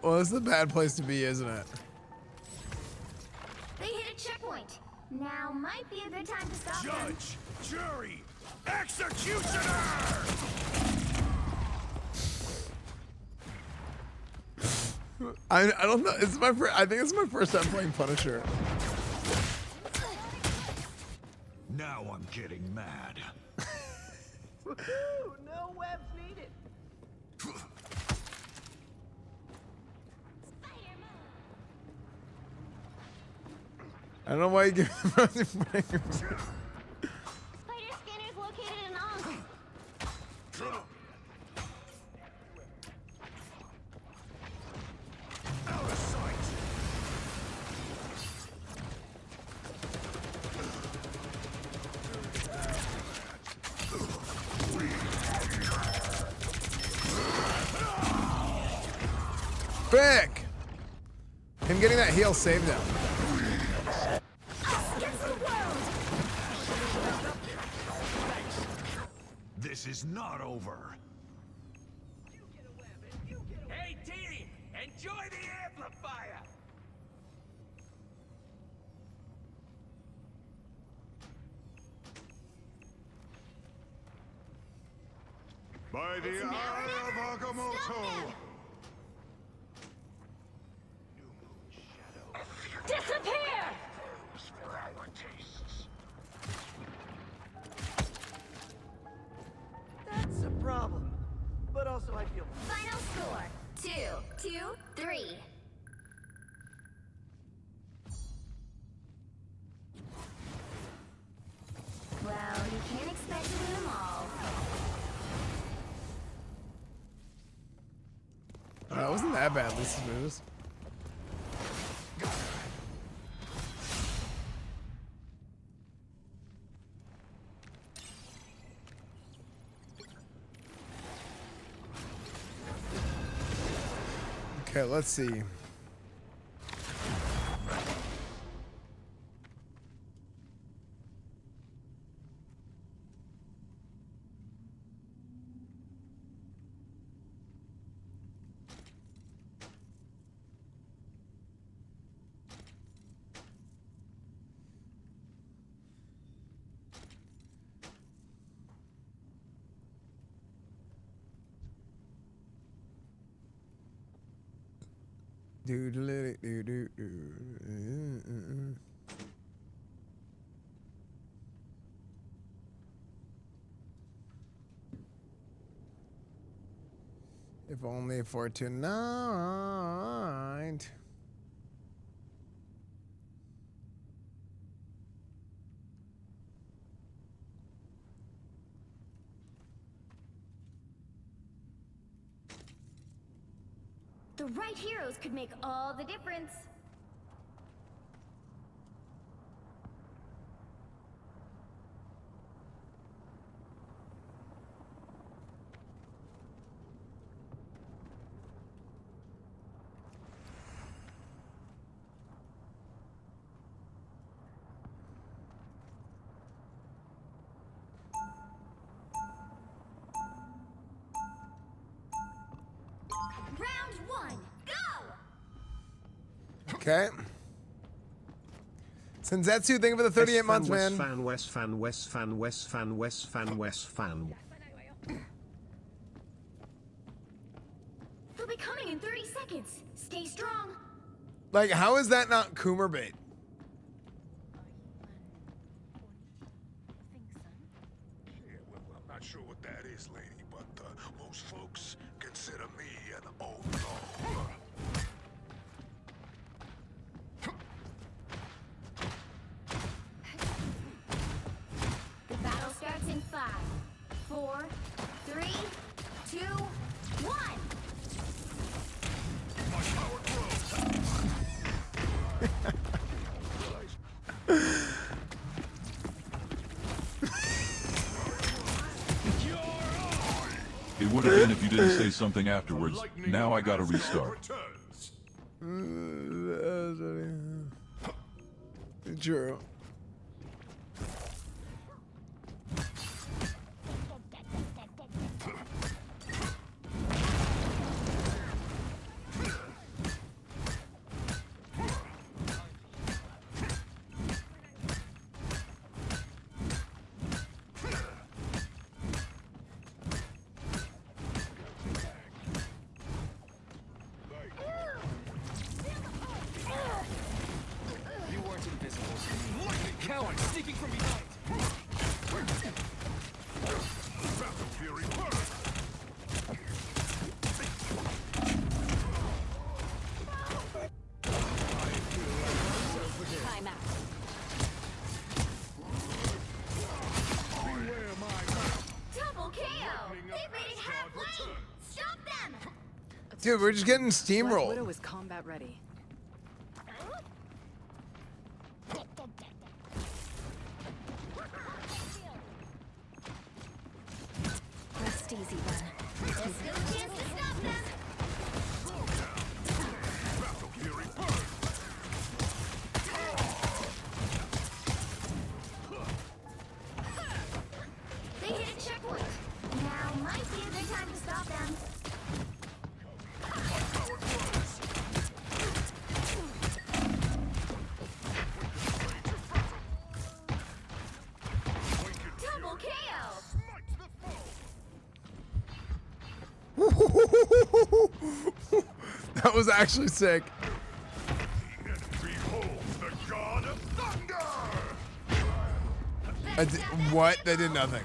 Well, this is a bad place to be, isn't it? They hit a checkpoint. Now might be a good time to stop them. Judge, jury, executioner! I don't know. It's my I think it's my first time playing Punisher. Now I'm getting mad. Woohoo! No webs needed. I don't know why you give me frozen fingers. Spider scanner's located in Ankh. Out of sight. Frick! Him getting that heal saved him. This is not over. Hey, team! Enjoy the amplifier! By the eye of Agamotto! Disappear! For our tastes. That's a problem. But also I feel Final score 2-2-3. Well, you can't expect to win them all. It wasn't that bad, Lisa's moves. Okay, let's see. If only for tonight. The right heroes could make all the difference. Round one, go! Okay. Senzetsu, thank you for the 38 months, man. 30 seconds. Stay strong. Like, how is that not Coomer bait? Yeah, well, I'm not sure what that is, lady, but most folks consider me an old dog. The battle starts in 5, 4, 3, 2, 1. My power grows. It would have been if you didn't say something afterwards. Now I gotta restart. True. You weren't invisible to me. Coward sneaking from behind. Battle Fury burst. Time out. Double KO. They've made it halfway. Stop them. Dude, we're just getting Black steamrolled. Widow is combat ready. Rest easy then. There's still a chance to stop them. Battle Fury burst. They hit a checkpoint. Now might be a good time to stop them. Double KO. That was actually sick. Behold the god of thunder. What? They did nothing.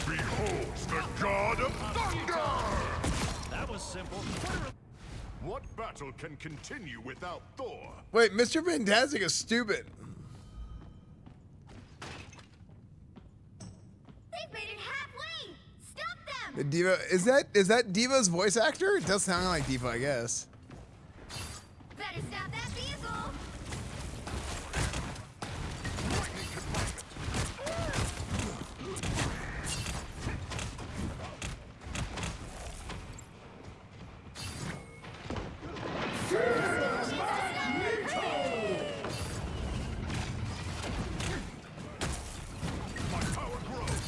Behold the god of thunder. That was simple. What battle can continue without Thor? Wait, Mr. Fantastic is stupid. They've made it halfway. Stop them. The Diva is that Diva's voice actor? It does sound like Diva, I guess. Better stop that vehicle. My power grows.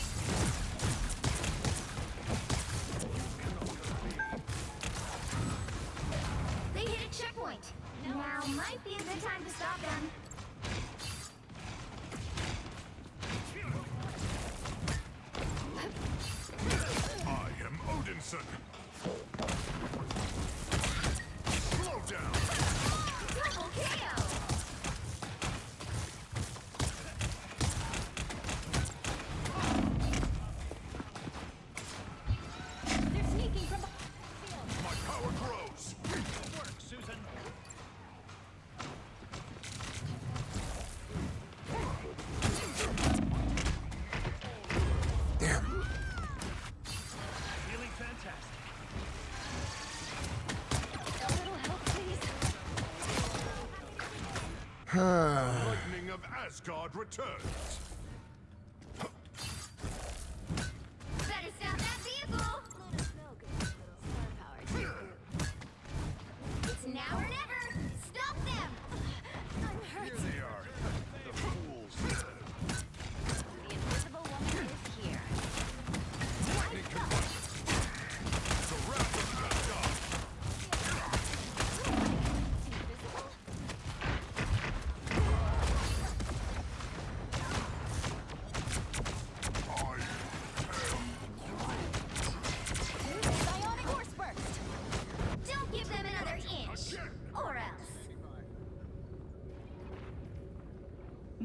They hit a checkpoint. Now might be a good time to stop them. I am Odinson. Slow down. Double KO. They're sneaking from behind. My power grows. Good work, Susan. Feeling fantastic. A little help, please. Lightning of Asgard returns. Better stop that vehicle. It's now or never. Stop them. I'm hurt. Here they are. The fools. The invisible woman is here. Lightning confinement. The wrath of Asgard. Invisible?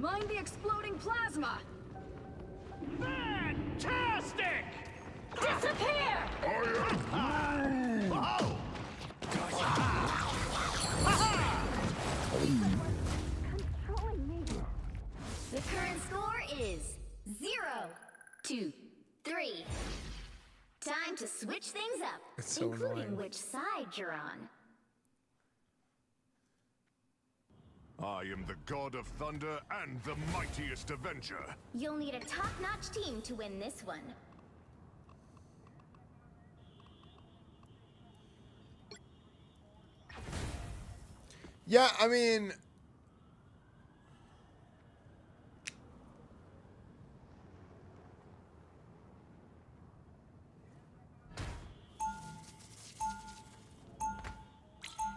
Mind the exploding plasma! Fantastic! Disappear! Oh! The current score is 0-3. Time to switch things up, It's so including annoying. which side you're on. I am the god of thunder and the mightiest avenger. You'll need a top-notch team to win this one. Yeah, I mean,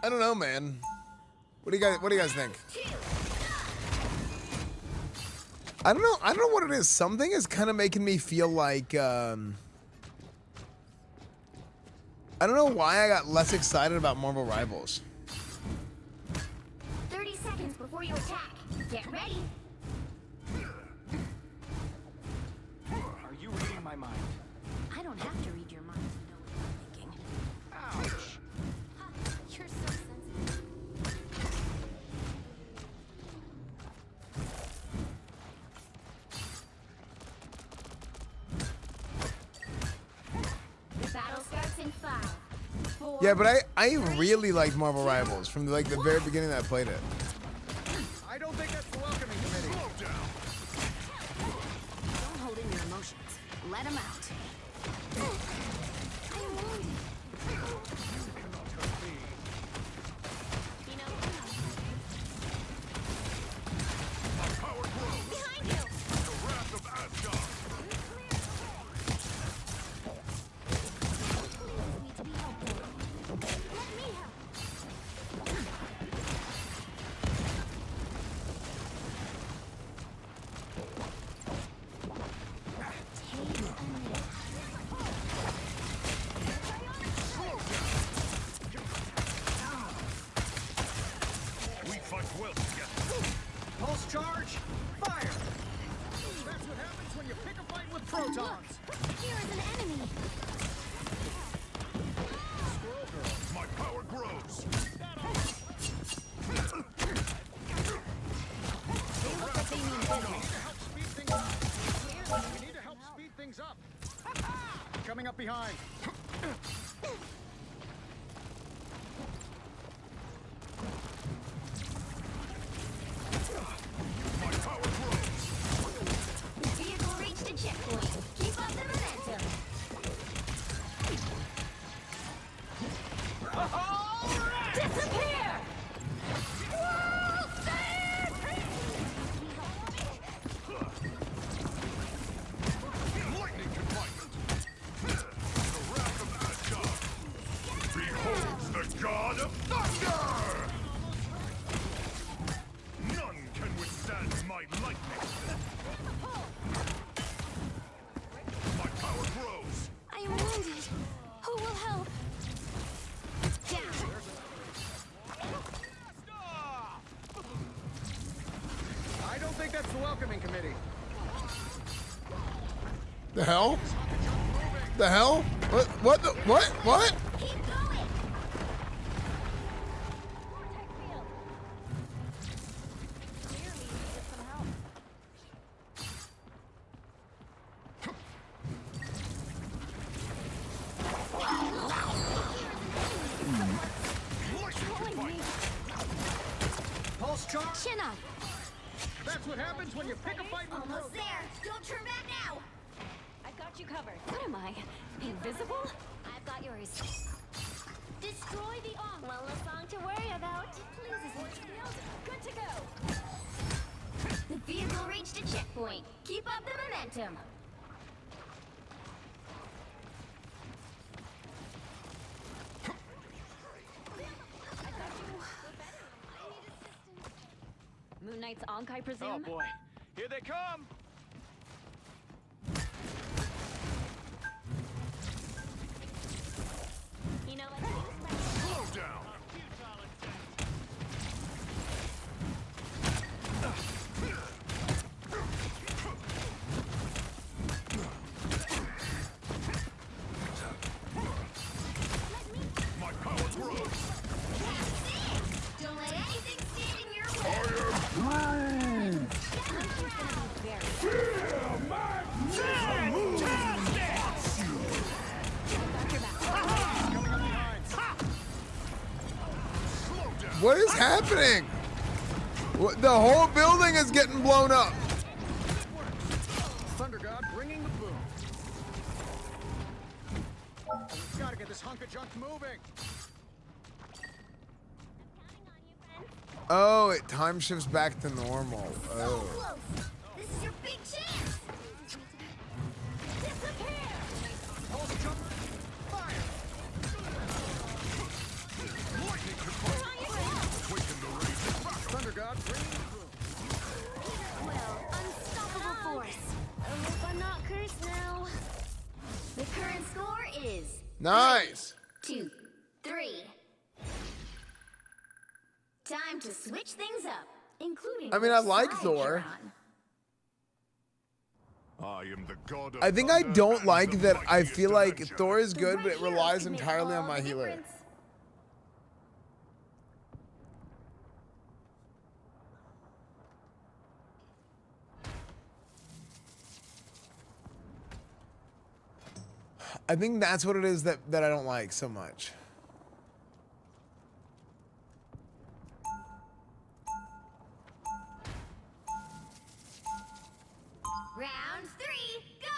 I don't know, man. What do you guys think? I don't know. I don't know what it is. Something is kind of making me feel like I don't know why I got less excited about Marvel Rivals. 30 seconds before you attack. Get ready. Are you reading my mind? I don't have to read your mind to know what you're thinking. Ouch. You're so sensitive. The battle starts in 5, 4. Yeah, but I really liked Marvel Rivals from like the very beginning that I played it. I don't think that's the welcoming committee. Don't hold in your emotions. Let them out. You know, behind you. The wrath of Asgard. Let me help. We fight well together. Pulse charge, fire! That's what happens when you pick a fight with protons. Here is an enemy. Squirrel girl. My power grows. They look like they mean business. We need to help speed things up. Coming up behind. My power grows. The vehicle reached a checkpoint. Keep up the momentum. Disappear! World Lightning confinement. The wrath of Asgard. Behold the god of thunder! None can withstand my lightning. My power grows. I am wounded. Who will help? Down. I don't think that's the welcoming committee. The hell? The hell? What the what? Keep going. Pulse charge. Chin up. That's what happens when you pick a fight with Almost protons. there. Don't turn back now. I've got you covered. What am I? Invisible? I've got yours. Destroy the arm. Well, a song to worry about. Pleases me. Good to go. The vehicle reached a checkpoint. Keep up the momentum. Moon Knight's Ankh, I presume? Oh boy, here they come! You know what? Slow down. What is happening? The whole building is getting blown up. Thunder God bringing the boom. We've got to get this hunk of junk moving. Oh, it time shifts back to normal. Oh. This is your big chance. Disappear. Thunder God bringing the boom. Well, unstoppable force. I hope I'm not cursed now. The current score is Nice. 2, 3. Time to switch things up, including. I mean, I like which side Thor. you're on. I am the god of I think I thunder don't and like the that. I mightiest feel like Avenger. Thor is The good, right but it heroes relies can make entirely on all my the healer. difference. I think that's what it is that I don't like so much. Round 3, go!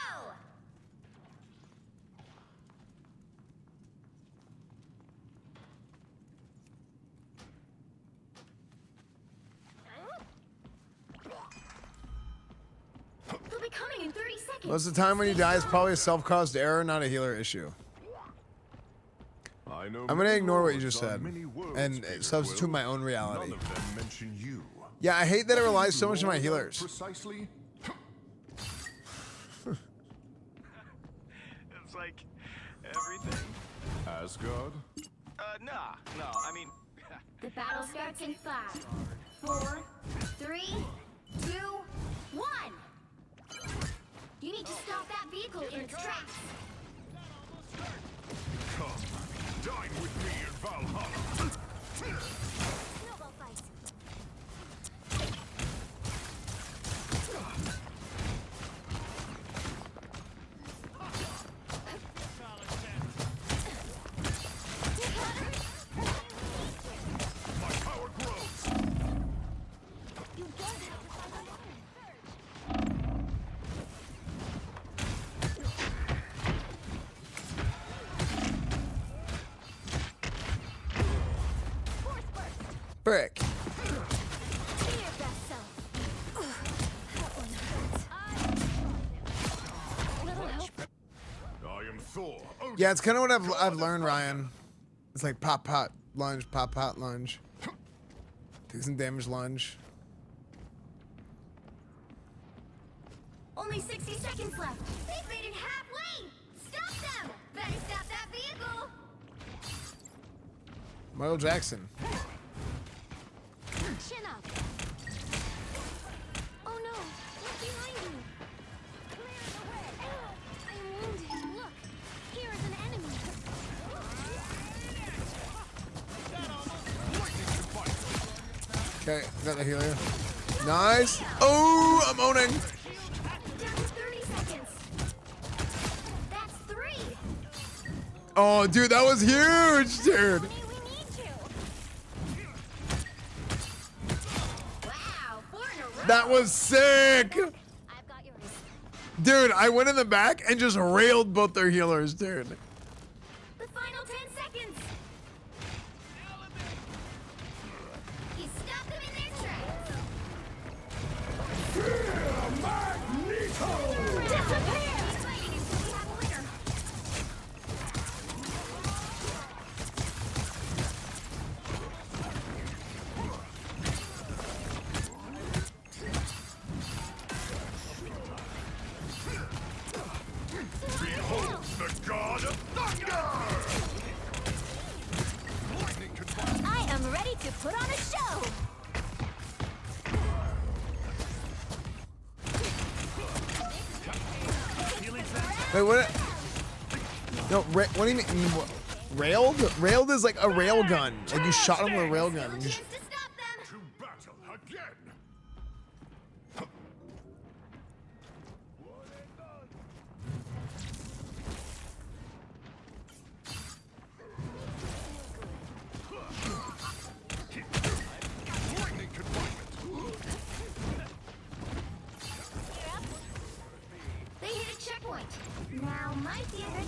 They'll be coming in 30 seconds. Most of the time when you die, it's probably a self-caused error, not a healer issue. I know I'm gonna many ignore what you lords just on said many worlds, and Peter substitute Quill. my own reality. None of them mention you. Yeah, I hate that it relies so You much on my lord healers. Precisely. It's like everything. Asgard. Nah. I mean. The battle starts in 5, 4, 3, 2, 1. You need to stop that vehicle in its tracks. Come, dine with me in Valhalla. Snowball fight. My power grows. You get it. Force burst. Brick. Be your best self. That one hurts. Little help. I am Thor. Yeah, it's kind of what I've learned, Ryan. It's like pop, pot, lunge, pop, pot, lunge. Take some damage, lunge. Only 60 seconds left. They've made it halfway. Stop them. Better stop that vehicle. Michael Jackson. Chin up. Oh no, look behind you. Clear the way. I'm wounded. Look, here is an enemy. Okay, got the healer. Nice. Oh, I'm owning. Down to 30 seconds. That's 3. Oh, dude, that was huge, dude. We need to. Wow, 4 in a row. That was sick. I've got yours. Dude, I went in the back and just railed both their healers, dude. The final 10 seconds. You stopped them in their tracks. Disappear! He's fighting until we have a winner. Behold the god of thunder. I am ready to put on a show. Wait, what? No, what do you mean? Railed? Railed is like a rail gun. Like you shot him with a rail gun. To stop them. To battle again.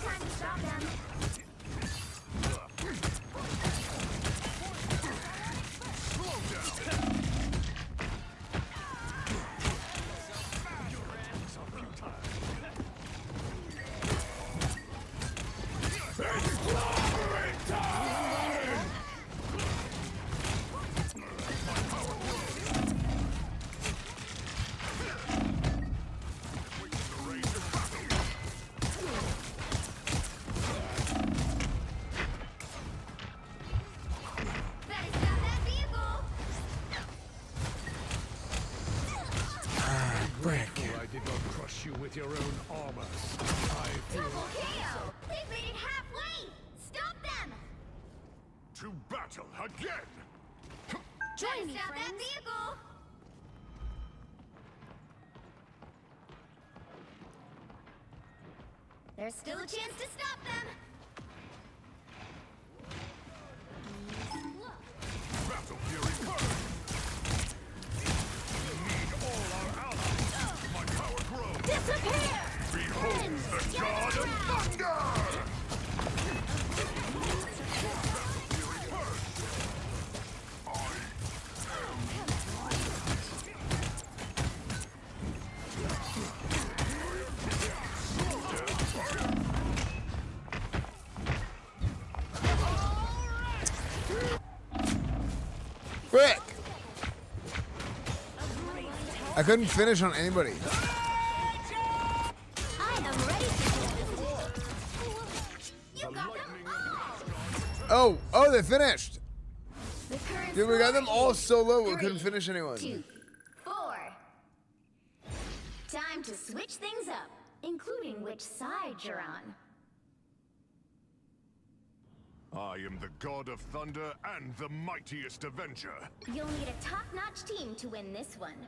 time to stop them. With your own armor. Double KO! They've made it halfway! Stop them! To battle again! Join me, stop that vehicle! There's still a chance to stop them! Battle Fury first! We need all our allies! My power grows! Disappear! Behold the God of Thunder! Frick! I couldn't finish on anybody. Oh, they finished. Dude, we got them all so low we couldn't finish anyone. 2, 4. Time to switch things up, including which side you're on. I am the God of Thunder and the mightiest Avenger. You'll need a top-notch team to win this one.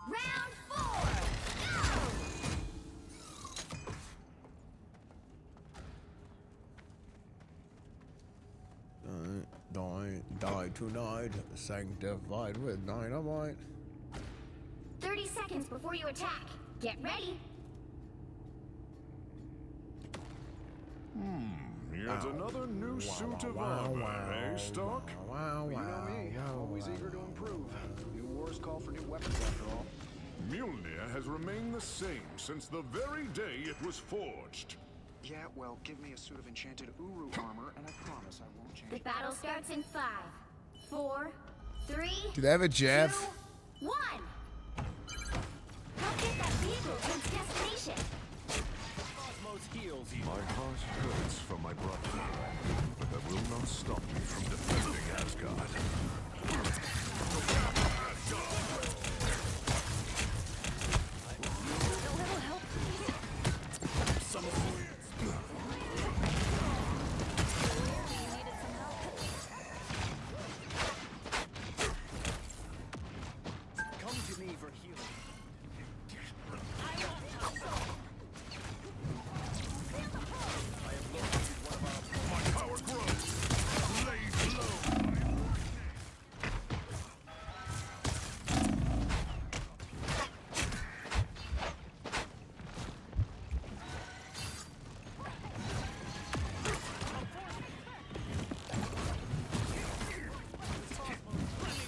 Round 4, Die tonight, sanctified with dynamite. 30 seconds before you attack. Get ready. Here's another new suit of armor, eh, Stark? You know me, always eager to improve. New wars call for new weapons after all. Mjolnir has remained the same since the very day it was forged. Yeah, well, give me a suit of enchanted Uru armor, and I promise I won't change. The battle starts in 5, 4, 3. Do they have a jab? 2, 1. Go get that vehicle to its destination. My heart hurts for my brother, but that will not stop me from defending Asgard. A little help, please. Some Come to me for healing. my power grows. Lay low.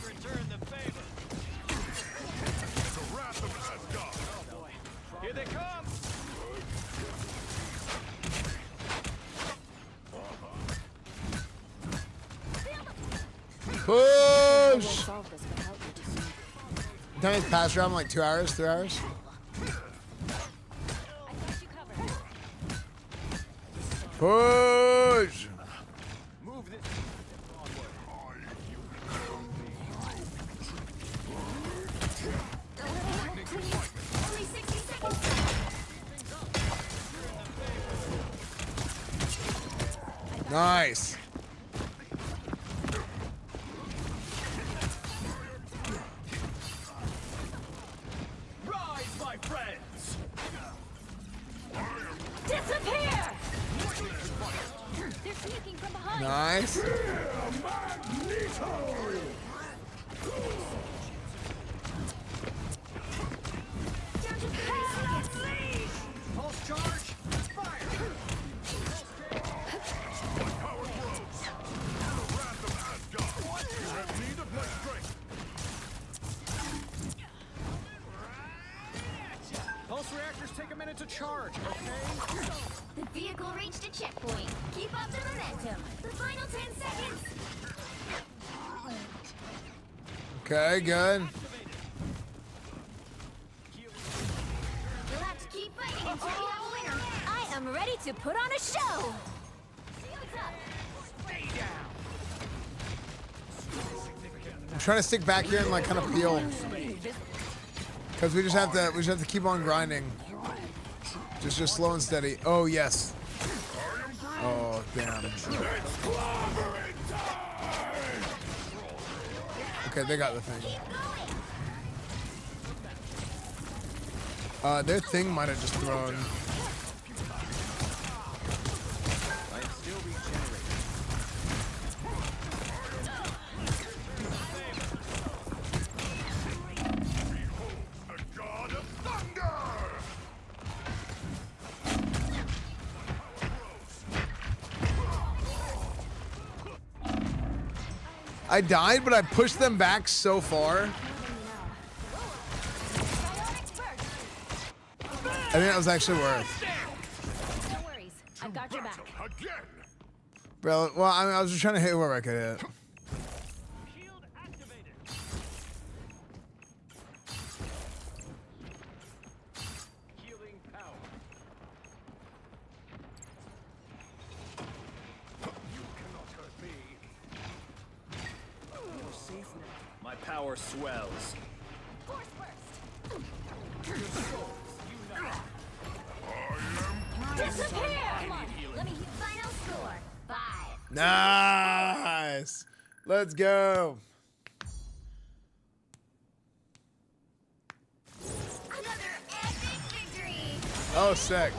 Return the favor. The wrath of Asgard. Here they come. Push! Time is past round like 2 hours, 3 hours. Push! Move this. Only 60 seconds. Nice. Nice. Pulse charge. Fire. Pulse reactors take a minute to charge, okay? The vehicle reached a checkpoint. Keep up the momentum. The final 10 seconds. Okay, good. You'll have to keep fighting until you have a winner. I am ready to put on a show. Shields up. I'm trying to stick back here and like kind of peel. Because we just have to keep on grinding. Just slow and steady. Oh yes. Oh damn. Okay, they got the thing. Their thing might have just thrown. I died, but I pushed them back so far. I think that was actually worth. No worries. I've got your back. Bro, well, I was just trying to hit whoever I could hit. My power swells. Force burst. Disappear! Come on. Let me hit final score. 5. Nice. Let's go. Another epic victory. Oh, sick.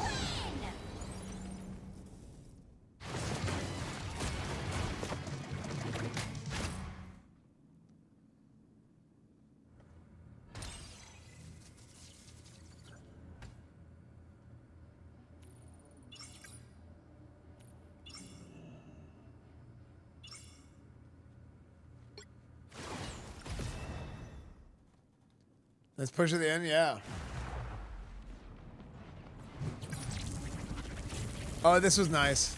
Let's push at the end, yeah. Oh, this was nice.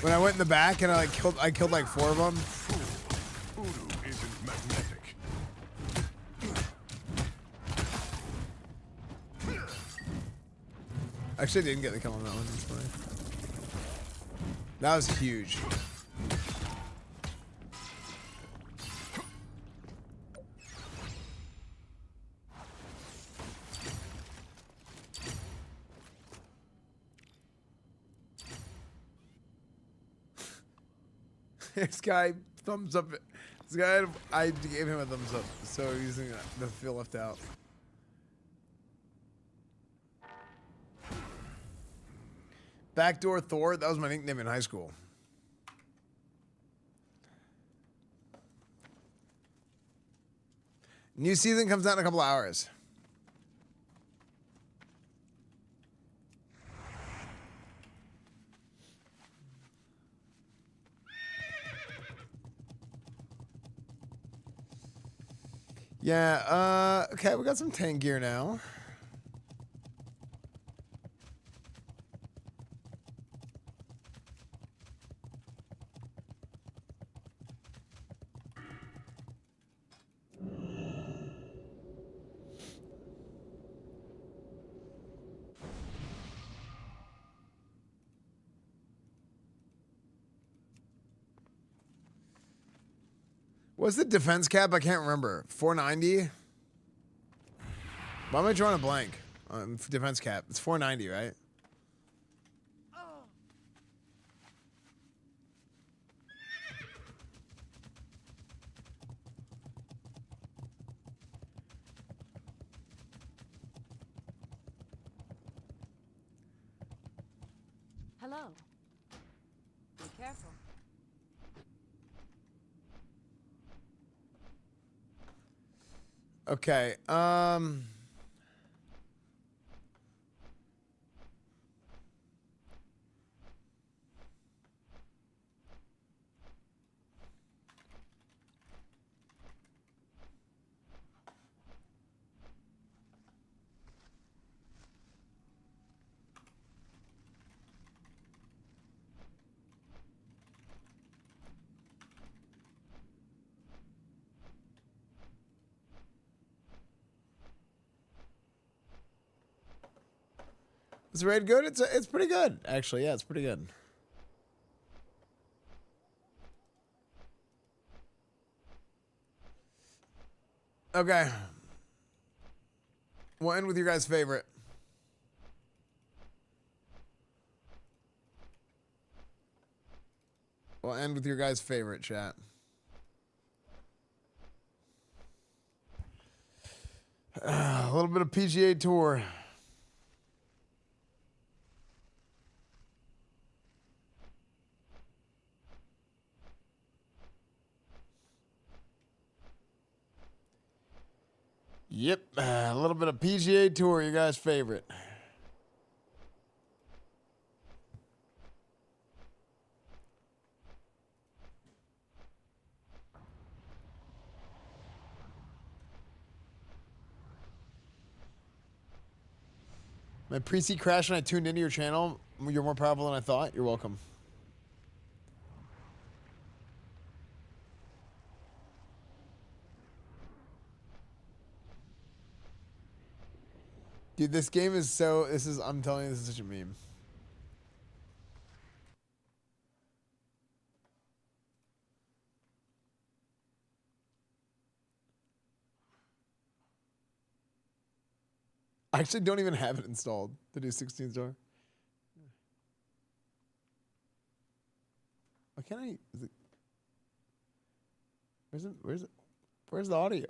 When I went in the back and I killed like 4 of them. Voodoo isn't magnetic. Actually, I didn't get the kill on that one. That's funny. That was huge. This guy thumbs up. This guy, I gave him a thumbs up, so he's gonna feel left out. Backdoor Thor, that was my nickname in high school. New season comes out in a couple hours. Yeah, okay, we got some tank gear now. What's the defense cap? I can't remember. 490? Why am I drawing a blank? Defense cap. It's 490, right? Hello. careful. Okay. Is the raid good? It's pretty good, actually. Yeah, it's pretty good. Okay. We'll end with your guys' favorite. We'll end with your guys' favorite, chat. A little bit of PGA Tour. Yep, a little bit of PGA Tour, your guys' favorite. My pre-seat crashed when I tuned into your channel. You're more powerful than I thought. You're welcome. Dude, this game is so... I'm telling you, this is such a meme. I actually don't even have it installed to do 16 star. Why can't I? Is it, where's the audio?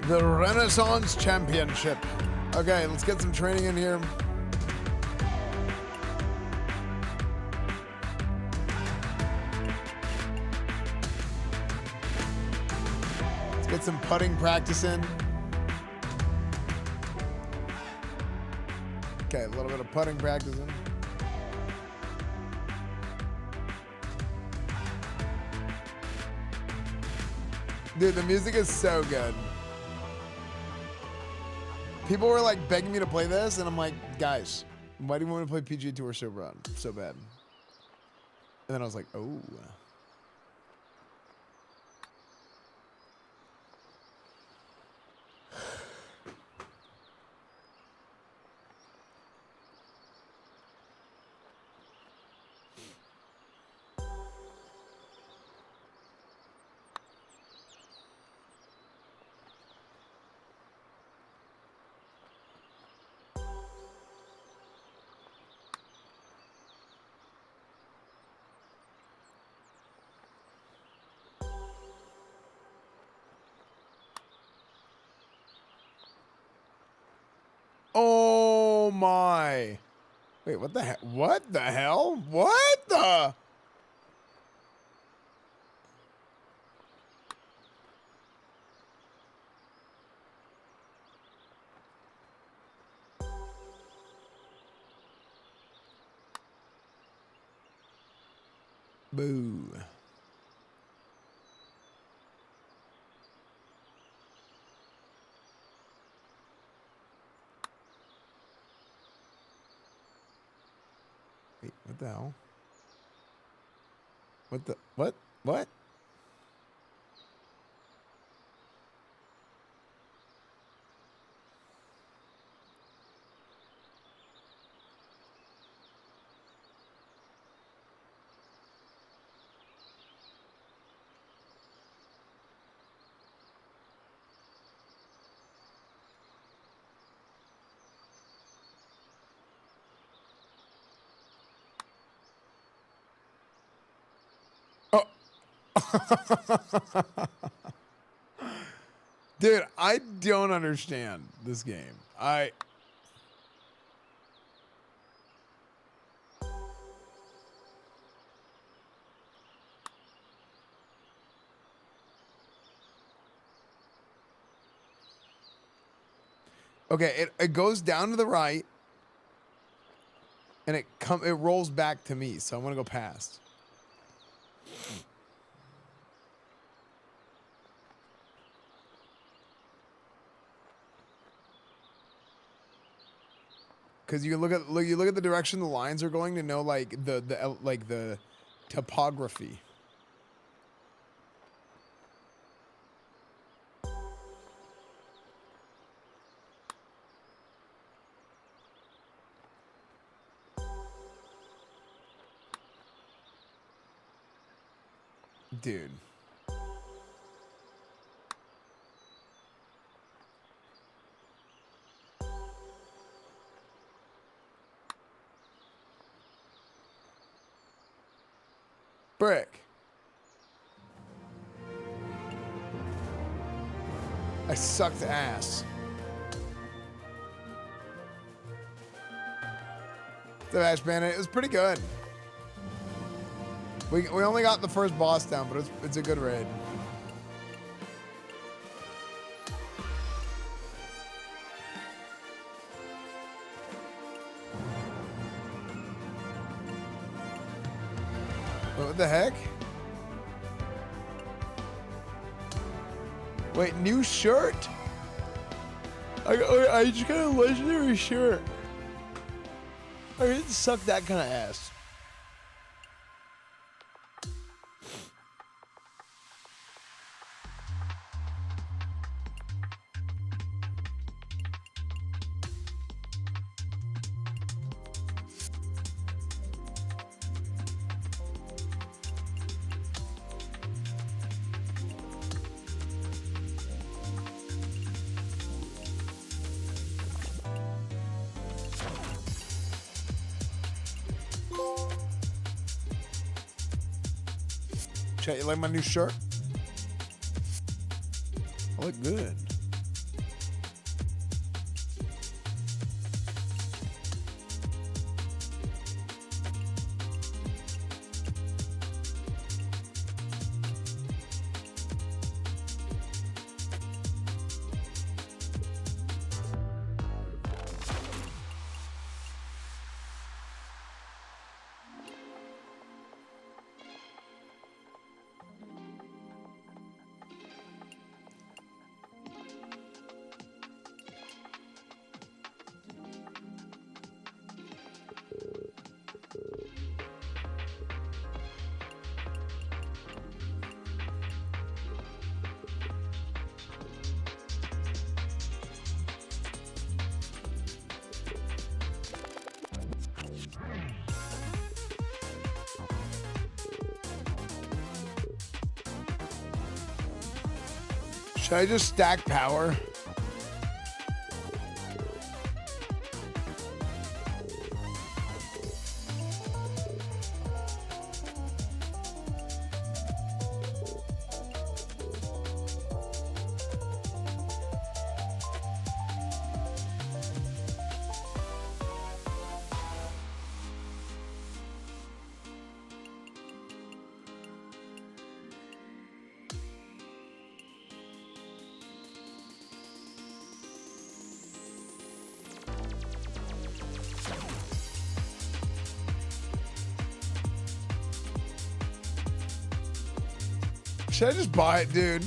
The Renaissance Championship. Okay, let's get some training in here. Let's get some putting practice in. Okay, a little bit of putting practice in. Dude, the music is so good. People were like begging me to play this, and I'm like, guys, why do you want me to play PGA Tour so bad? And then I was like, oh. Oh my. Wait, what the hell? What the hell? What the? Boo. Wait, what the hell? What the, what? What? Dude, I don't understand this game. Okay, it goes down to the right, and it rolls back to me. So I'm gonna go past. Because you look at the direction the lines are going to know like the topography. Dude. Brick. I sucked ass. The Ash Bandit, it was pretty good. We only got the first boss down, but it's a good raid. What the heck? Wait, new shirt? I just got a legendary shirt. I didn't suck that kind of ass. Chat, you like my new shirt? I look good. Should I just stack power? Should I just buy it, dude?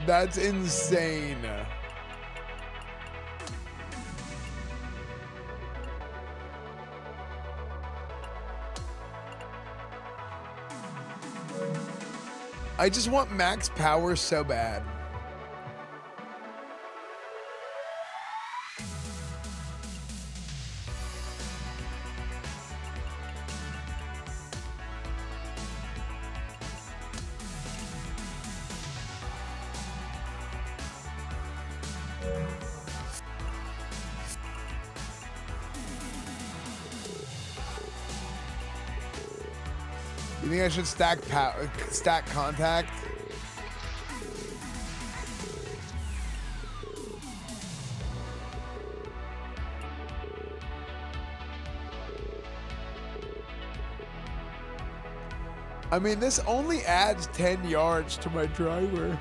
That's insane. I just want max power so bad. You think I should stack contact? I mean, this only adds 10 yards to my driver.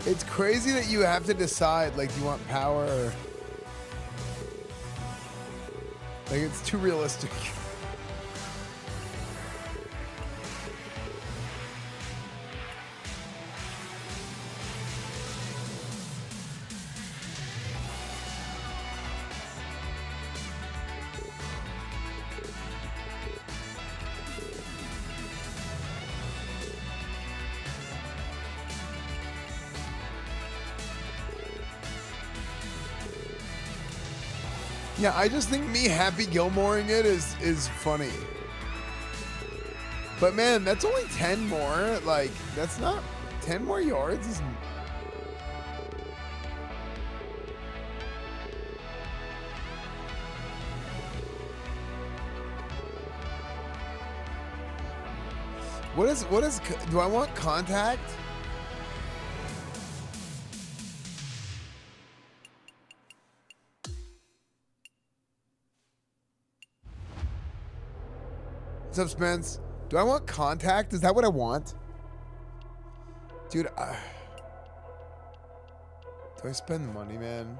It's crazy that you have to decide, like, do you want power or... Like, it's too realistic. Yeah, I just think me Happy Gilmoreing it is funny. But man, that's only 10 more. Like, that's not 10 more yards. What is do I want contact? What's up, Spence? Do I want contact? Is that what I want? Dude, do I spend the money, man?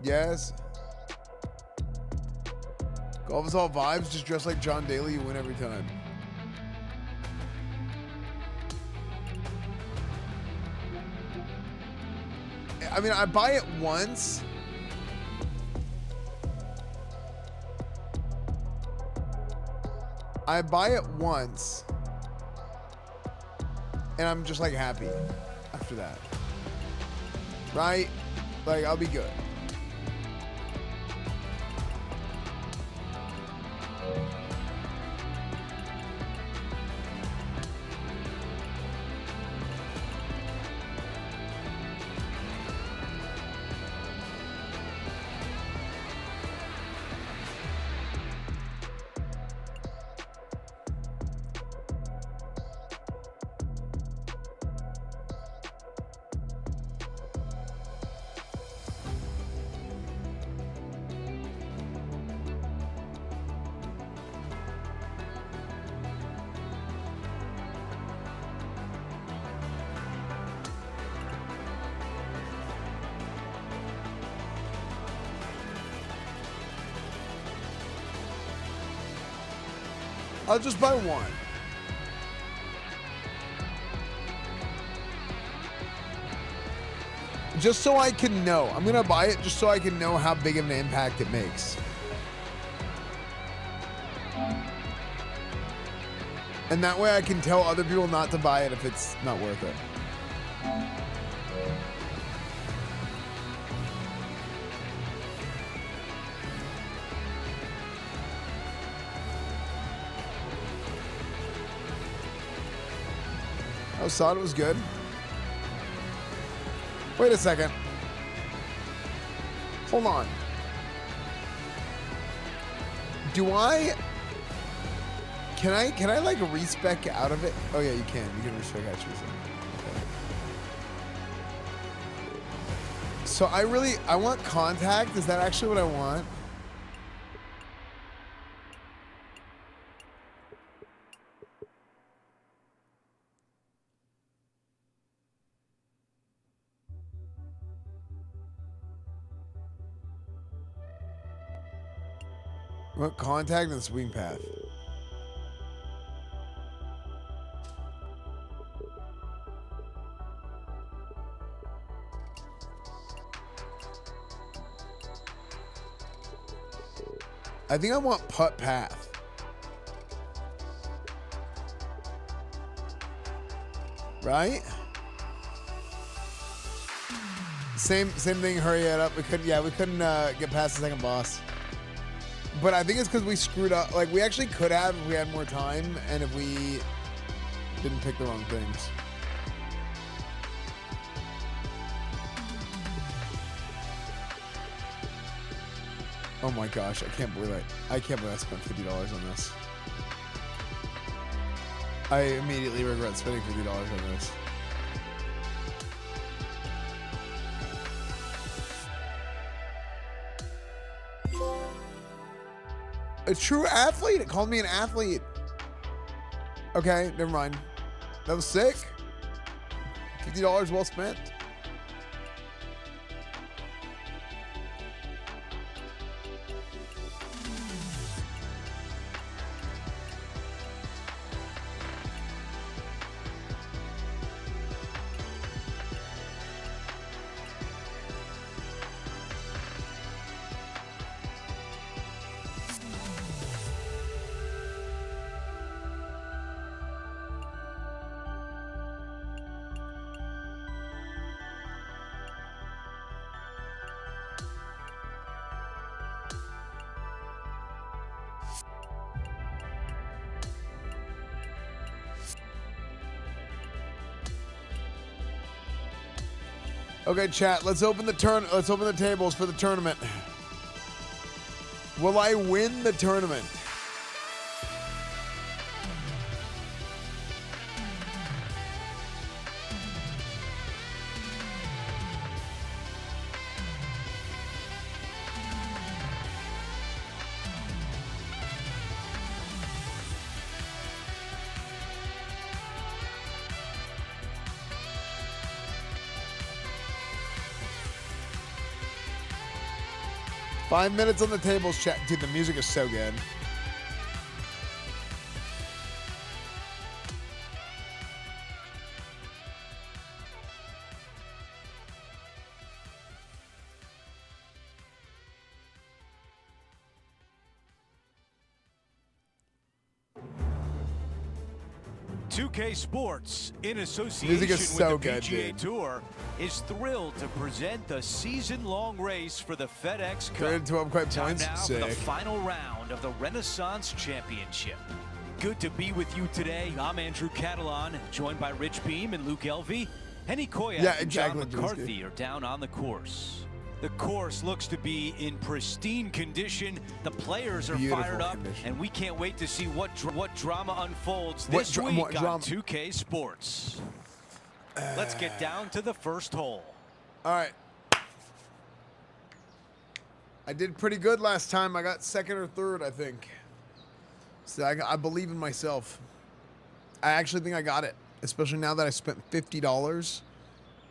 Yes. Golf is all vibes. Just dress like John Daly. You win every time. I mean, I buy it once. I buy it once. And I'm just like happy after that. Right? Like, I'll be good. I'll just buy one. Just so I can know. I'm gonna buy it just so I can know how big of an impact it makes. And that way I can tell other people not to buy it if it's not worth it. Oh, Sada was good. Wait a second. Hold on. Do I... Can I like respec out of it? Oh yeah, you can. You can respec out yourself. Okay. So I want contact. Is that actually what I want? I want contact and swing path. I think I want putt path. Right? Same thing. Hurry it up. We couldn't get past the second boss. But I think it's because we screwed up. Like, we actually could have if we had more time and if we didn't pick the wrong things. Oh my gosh, I can't believe I spent $50 on this. I immediately regret spending $50 on this. A true athlete? It called me an athlete. Okay, never mind. That was sick. $50 well spent. Okay, chat. Let's open the tables for the tournament. Will I win the tournament? Five minutes on the tables, chat. Dude, the music is so good. .2K Sports, in association Music is so with the good, PGA dude. Tour, is thrilled to present the season-long race for the FedEx Cup. 12 quite Time points. now for Sick. the final round of the Renaissance Championship. Good to be with you today. I'm Andrew Catalan, joined by Rich Beam and Luke Elvey. Henny Koyak Yeah, and John exactly, McCarthy are down on the course. The course looks to be in pristine condition. The players are Beautiful fired up, condition. and we can't wait to see what drama unfolds What this dra- week what on drama? 2K Sports. Let's get down to the first hole. All right. I did pretty good last time. I got second or third, I think. So I believe in myself. I actually think I got it, especially now that I spent $50.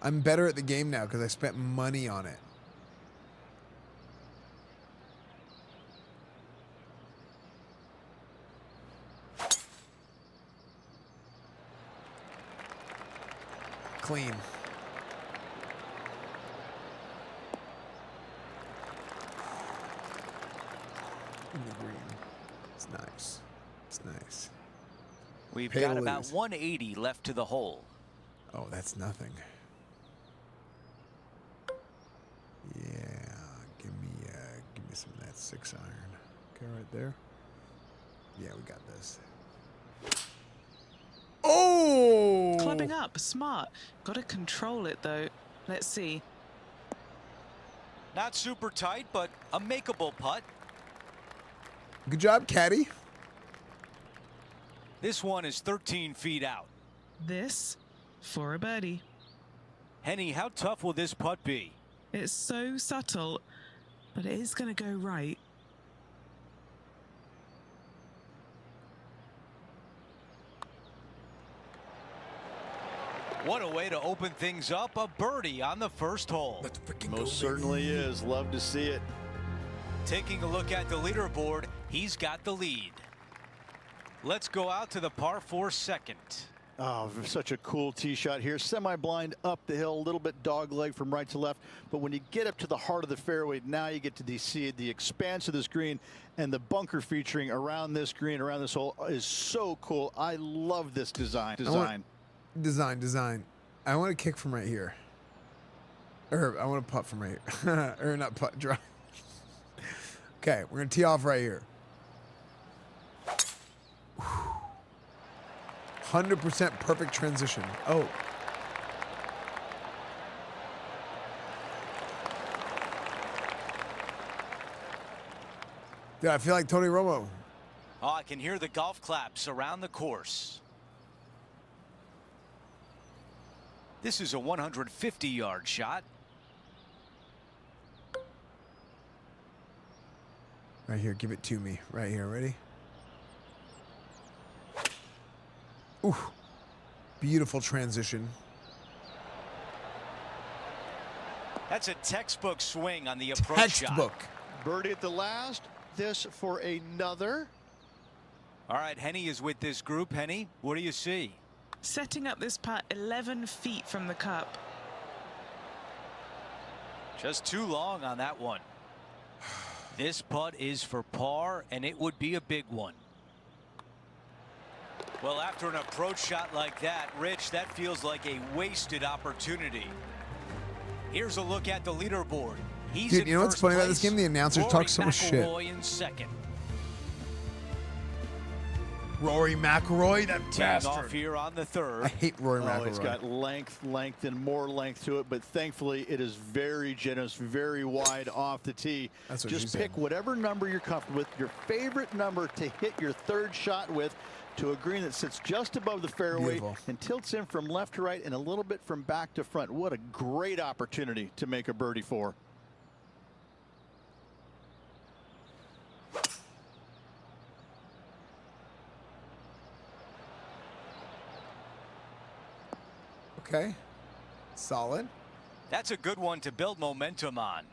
I'm better at the game now because I spent money on it. Clean. In the green. It's nice. It's nice. We've Pay got to about lose. 180 left to the hole. Oh, that's nothing. Yeah, give me some of that 6 iron. Okay, right there. Yeah, we got this. Oh! Clubbing up, smart. Gotta control it though. Let's see. Not super tight, but a makeable putt. Good job, caddy. This one is 13 feet out. This for a birdie. Henny, how tough will this putt be? It's so subtle, but it is going to go right. What a way to open things up. A birdie on the first hole. Most certainly is. Love to see it. Taking a look at the leaderboard, he's got the lead. Let's go out to the par 4 second. Oh, such a cool tee shot here. Semi-blind up the hill, a little bit dog leg from right to left. But when you get up to the heart of the fairway, now you get to see the expanse of this green, and the bunker featuring around this green, around this hole is so cool. I love this design. Design. I want to kick from right here. Or I want to putt from right here. Or not putt, drive. Okay, we're going to tee off right here. 100% perfect transition. Oh. Dude, I feel like Tony Romo. Oh, I can hear the golf claps around the course. This is a 150-yard shot. Right here, give it to me. Right here, ready? Ooh, beautiful transition. That's a textbook swing on the approach Textbook. shot. Birdie at the last. This for another. All right, Henny is with this group. Henny, what do you see? Setting up this putt 11 feet from the cup. Just too long on that one. This putt is for par, and it would be a big one. Well, after an approach shot like that, Rich, that feels like a wasted opportunity. Here's a look at the leaderboard. He's Dude, in you know what's first funny about place. this game? The announcers Rory talk so much shit. McIlroy in second. Rory McIlroy, that Teeing off bastard. here on the third. I hate Rory McIlroy. Oh, it's got length, and more length to it, but thankfully it is very generous, very wide off the tee. That's what she Just said. pick whatever number you're comfortable with, your favorite number to hit your third shot with, to a green that sits just above the fairway Beautiful. and tilts in from left to right and a little bit from back to front. What a great opportunity to make a birdie for. Okay. Solid. That's a good one to build momentum on.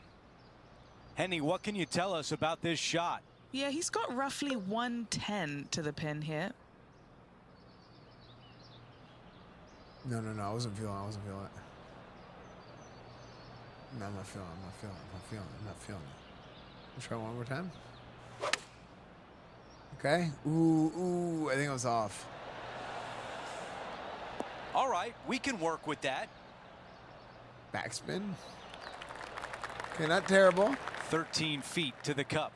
Henny, what can you tell us about this shot? Yeah, he's got roughly 110 to the pin here. No, I wasn't feeling it. No, I'm not feeling it. Let's try one more time. Okay. Ooh, I think I was off. All right, we can work with that. Backspin. Okay, not terrible. 13 feet to the cup.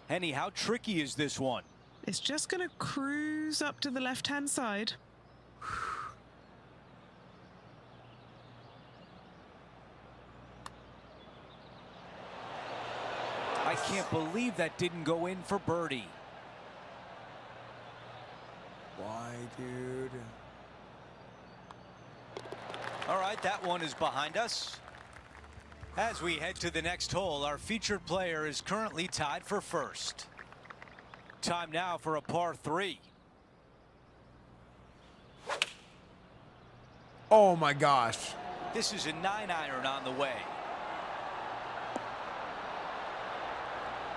Henny, how tricky is this one? It's just going to cruise up to the left-hand side. I can't believe that didn't go in for birdie. Why, dude? All right, that one is behind us. As we head to the next hole, our featured player is currently tied for first. Time now for a par 3. Oh my gosh. This is a 9-iron on the way.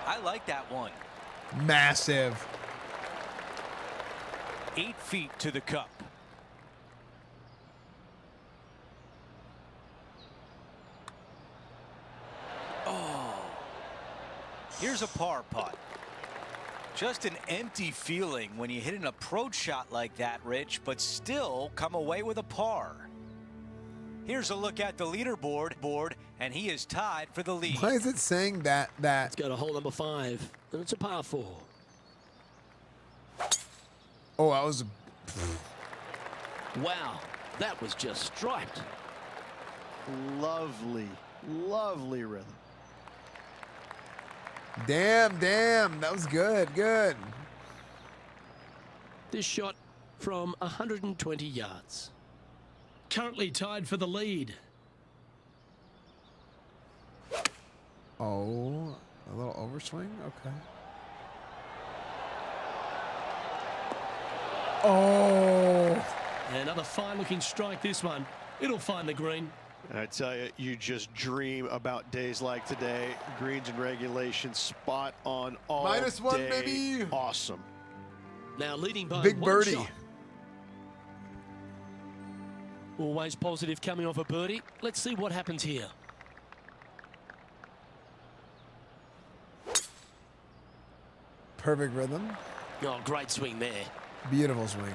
I like that one. Massive. 8 feet to the cup. Oh. Here's a par putt. Just an empty feeling when you hit an approach shot like that, Rich, but still come away with a par. Here's a look at the leaderboard, and he is tied for the lead. Why is it saying that? It's got a hole number 5, and it's a par 4. Oh, that was. Wow, that was just striped. Lovely, lovely rhythm. Damn, that was good. This shot from 120 yards. Currently tied for the lead. Oh, a little overswing? Okay. Oh. Another fine-looking strike, this one. It'll find the green. I tell you, you just dream about days like today. Greens and regulation, spot on all -1, day. baby. Awesome. Now leading by Big one birdie. shot. Always positive coming off a birdie. Let's see what happens here. Perfect rhythm. Oh, great swing there. Beautiful swing.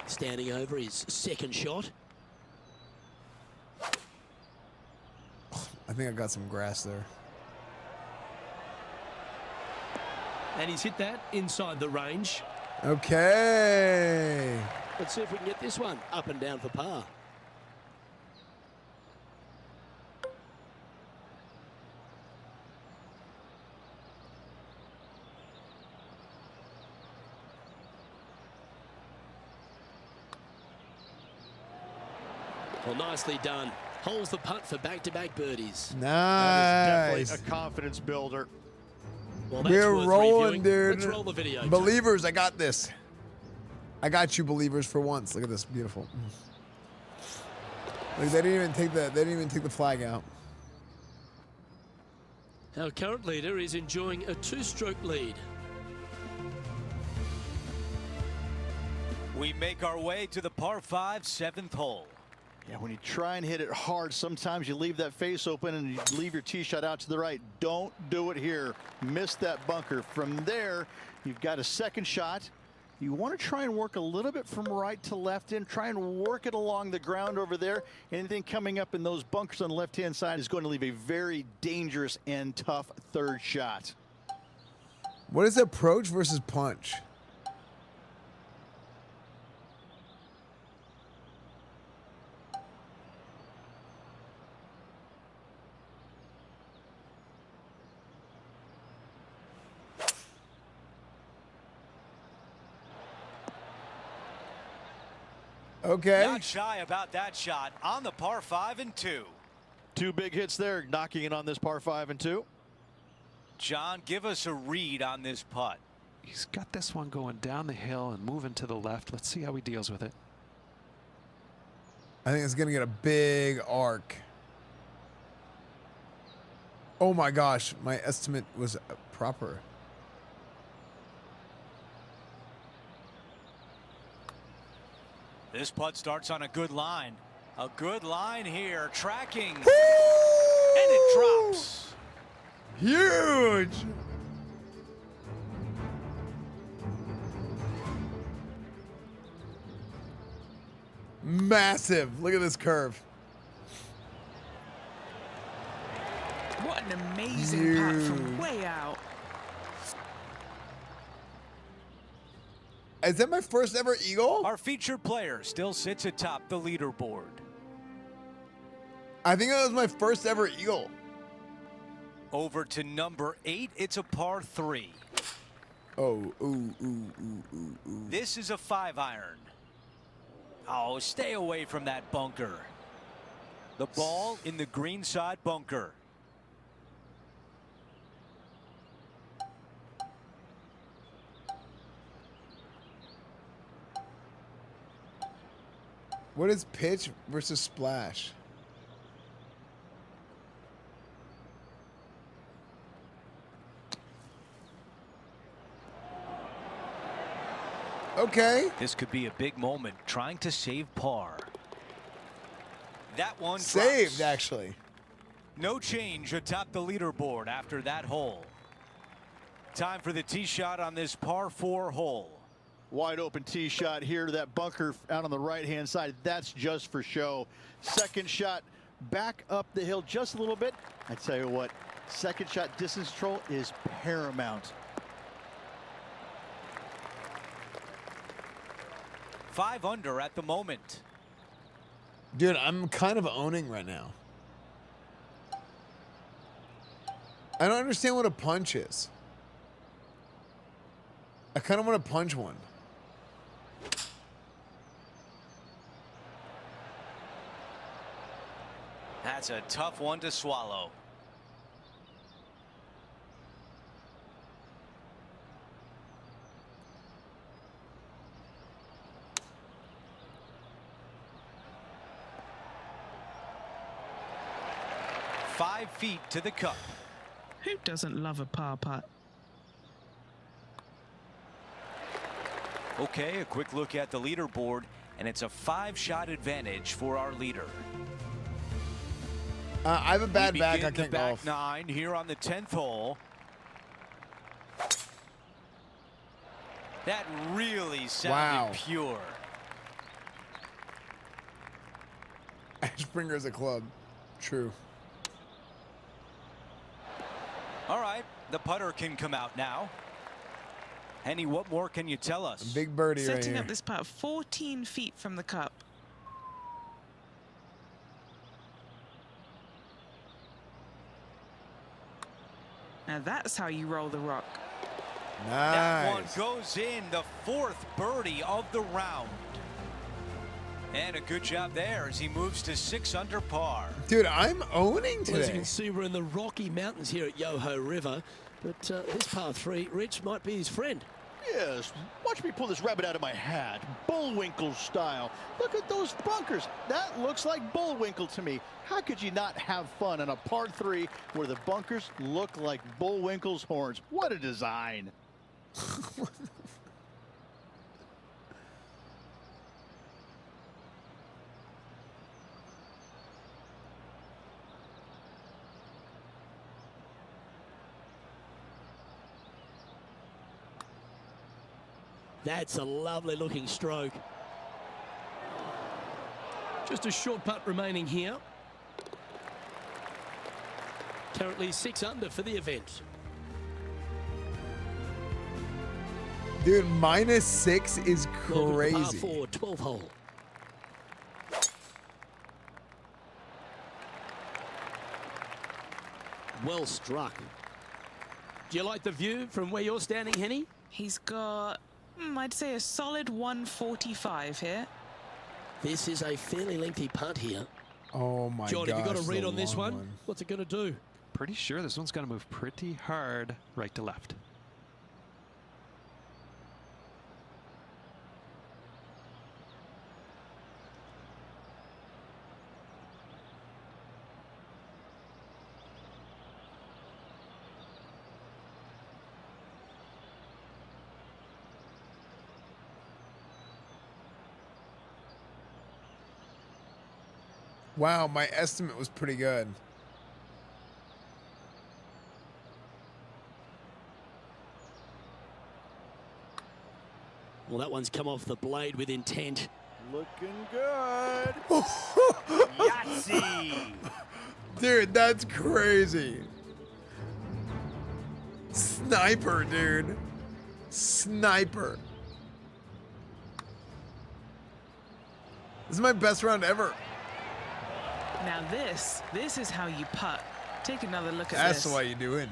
Standing over his second shot. I think I got some grass there. And he's hit that inside the range. Okay. Let's see if we can get this one up and down for par. Well, nicely done. Holds the putt for back-to-back birdies. Nice. That is definitely a confidence builder. Well, that's We're worth rolling, reviewing. dude. Let's roll the video. Believers, I got this. I got you, believers, for once. Look at this, beautiful. Like they didn't even take the flag out. Our current leader is enjoying a two-stroke lead. We make our way to the par 5 7th hole. Yeah, when you try and hit it hard, sometimes you leave that face open and you leave your tee shot out to the right. Don't do it here. Miss that bunker. From there, you've got a second shot. You want to try and work a little bit from right to left in. Try and work it along the ground over there. Anything coming up in those bunkers on the left-hand side is going to leave a very dangerous and tough third shot. What is approach versus punch? Okay. Not shy about that shot on the par 5 and 2. Two big hits there, knocking it on this par 5 and 2. John, give us a read on this putt. He's got this one going down the hill and moving to the left. Let's see how he deals with it. I think it's going to get a big arc. Oh my gosh, my estimate was proper. This putt starts on a good line. A good line here, tracking. And it drops. Huge. Massive. Look at this curve. What an amazing putt from way out. Is that my first ever eagle? Our featured player still sits atop the leaderboard. I think that was my first ever eagle. Over to number 8, it's a par 3. Oh, ooh. This is a 5-iron. Oh, stay away from that bunker. The ball in the green side bunker. What is pitch versus splash? Okay. This could be a big moment, trying to save par. That one saved, drops. actually. No change atop the leaderboard after that hole. Time for the tee shot on this par 4 hole. Wide open tee shot here to that bunker out on the right-hand side. That's just for show. Second shot back up the hill just a little bit. I tell you what, second shot distance control is paramount. 5 under at the moment. Dude, I'm kind of owning right now. I don't understand what a punch is. I kind of want to punch one. That's a tough one to swallow. Five feet to the cup. Who doesn't love a par putt? Okay, a quick look at the leaderboard, and it's a 5-shot advantage for our leader. I have a bad back. I The can't back golf. 9 here on the 10th hole. That really sounded pure. Ashbringer is a club. True. All right, the putter can come out now. Henny, what more can you tell us? Big birdie right Setting here. up this putt 14 feet from the cup. Now that's how you roll the rock. That one goes in, the 4th birdie of the round. And a good job there as he moves to 6 under par. Dude, I'm owning Well, as you today. can see, we're in the Rocky Mountains here at Yoho River, but this par 3, Rich, might be his friend. Yes, watch me pull this rabbit out of my hat, Bullwinkle style. Look at those bunkers. That looks like Bullwinkle to me. How could you not have fun on a par 3 where the bunkers look like Bullwinkle's horns? What a design. That's a lovely looking stroke. Just a short putt remaining here. Currently 6 under for the event. Dude, -6 is Welcome to crazy. Par 4, 12th hole. Well struck. Do you like the view from where you're standing, Henny? He's got, I'd say, a solid 145 here. This is a fairly lengthy putt here. Oh my god. John, have you got a read on this one? What's it going to do? Pretty sure this one's going to move pretty hard right to left. Wow, my estimate was pretty good. Well, that one's come off the blade with intent. Looking good. Yahtzee! Dude, that's crazy. Sniper, dude. Sniper. This is my best round ever. Now this is how you putt. Take another look at That's this. why you do it.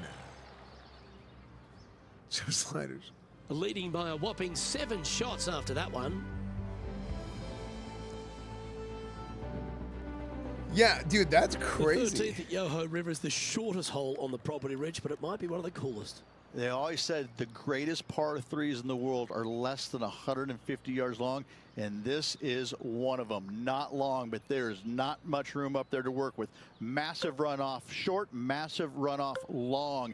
Show sliders. Leading by a whopping 7 shots after that one. Yeah, dude, that's The crazy. 13th at Yoho River is the shortest hole on the property, Rich, but it might be one of the coolest. They always said the greatest par 3s in the world are less than 150 yards long, and this is one of them. Not long, but there is not much room up there to work with. Massive runoff short, massive runoff long.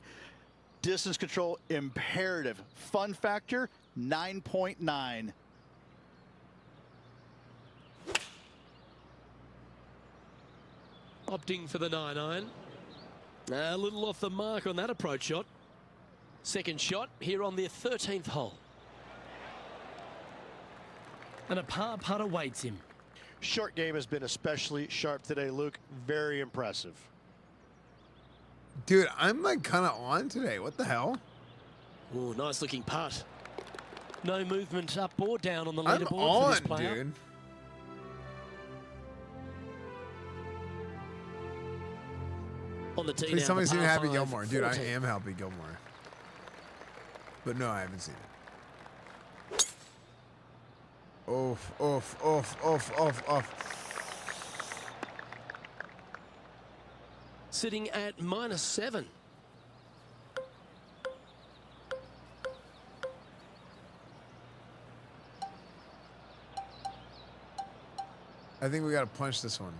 Distance control imperative. Fun factor 9.9. Opting for the 9-iron. A little off the mark on that approach shot. Second shot here on their 13th hole. And a par putt awaits him. Short game has been especially sharp today, Luke. Very impressive. Dude, I'm like kind of on today. What the hell? Oh, nice looking putt. No movement up or down on the I'm leaderboard for this on, player. dude. On the tee Please now, tell me the I've seen par Happy 5, Gilmore. Dude, I 14. am Happy Gilmore. But no, I haven't seen it. Oof, oof, oof, oof, oof, oof. sitting at -7. I think we got to punch this one.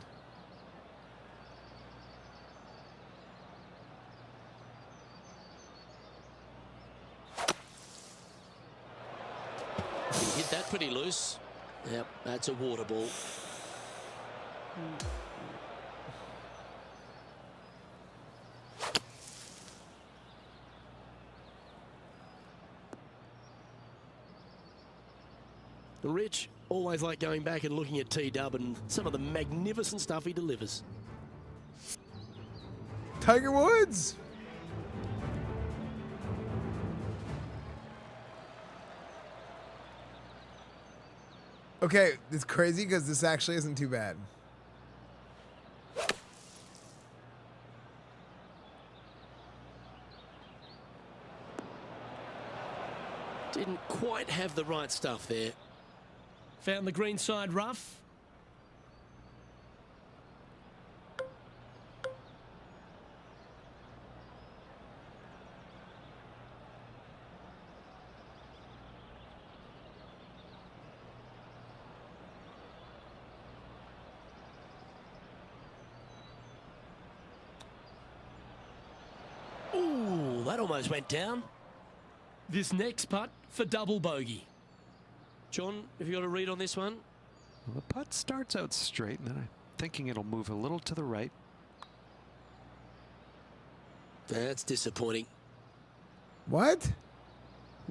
He hit that pretty loose. Yep, that's a water ball. Rich, always like going back and looking at T-Dub and some of the magnificent stuff he delivers. Tiger Woods. Okay, it's crazy because this actually isn't too bad. Didn't quite have the right stuff there. Found the green side rough. Ooh, that almost went down. This next putt for double bogey. John, have you got a read on this one? Well, the putt starts out straight, and then I'm thinking it'll move a little to the right. That's disappointing. What?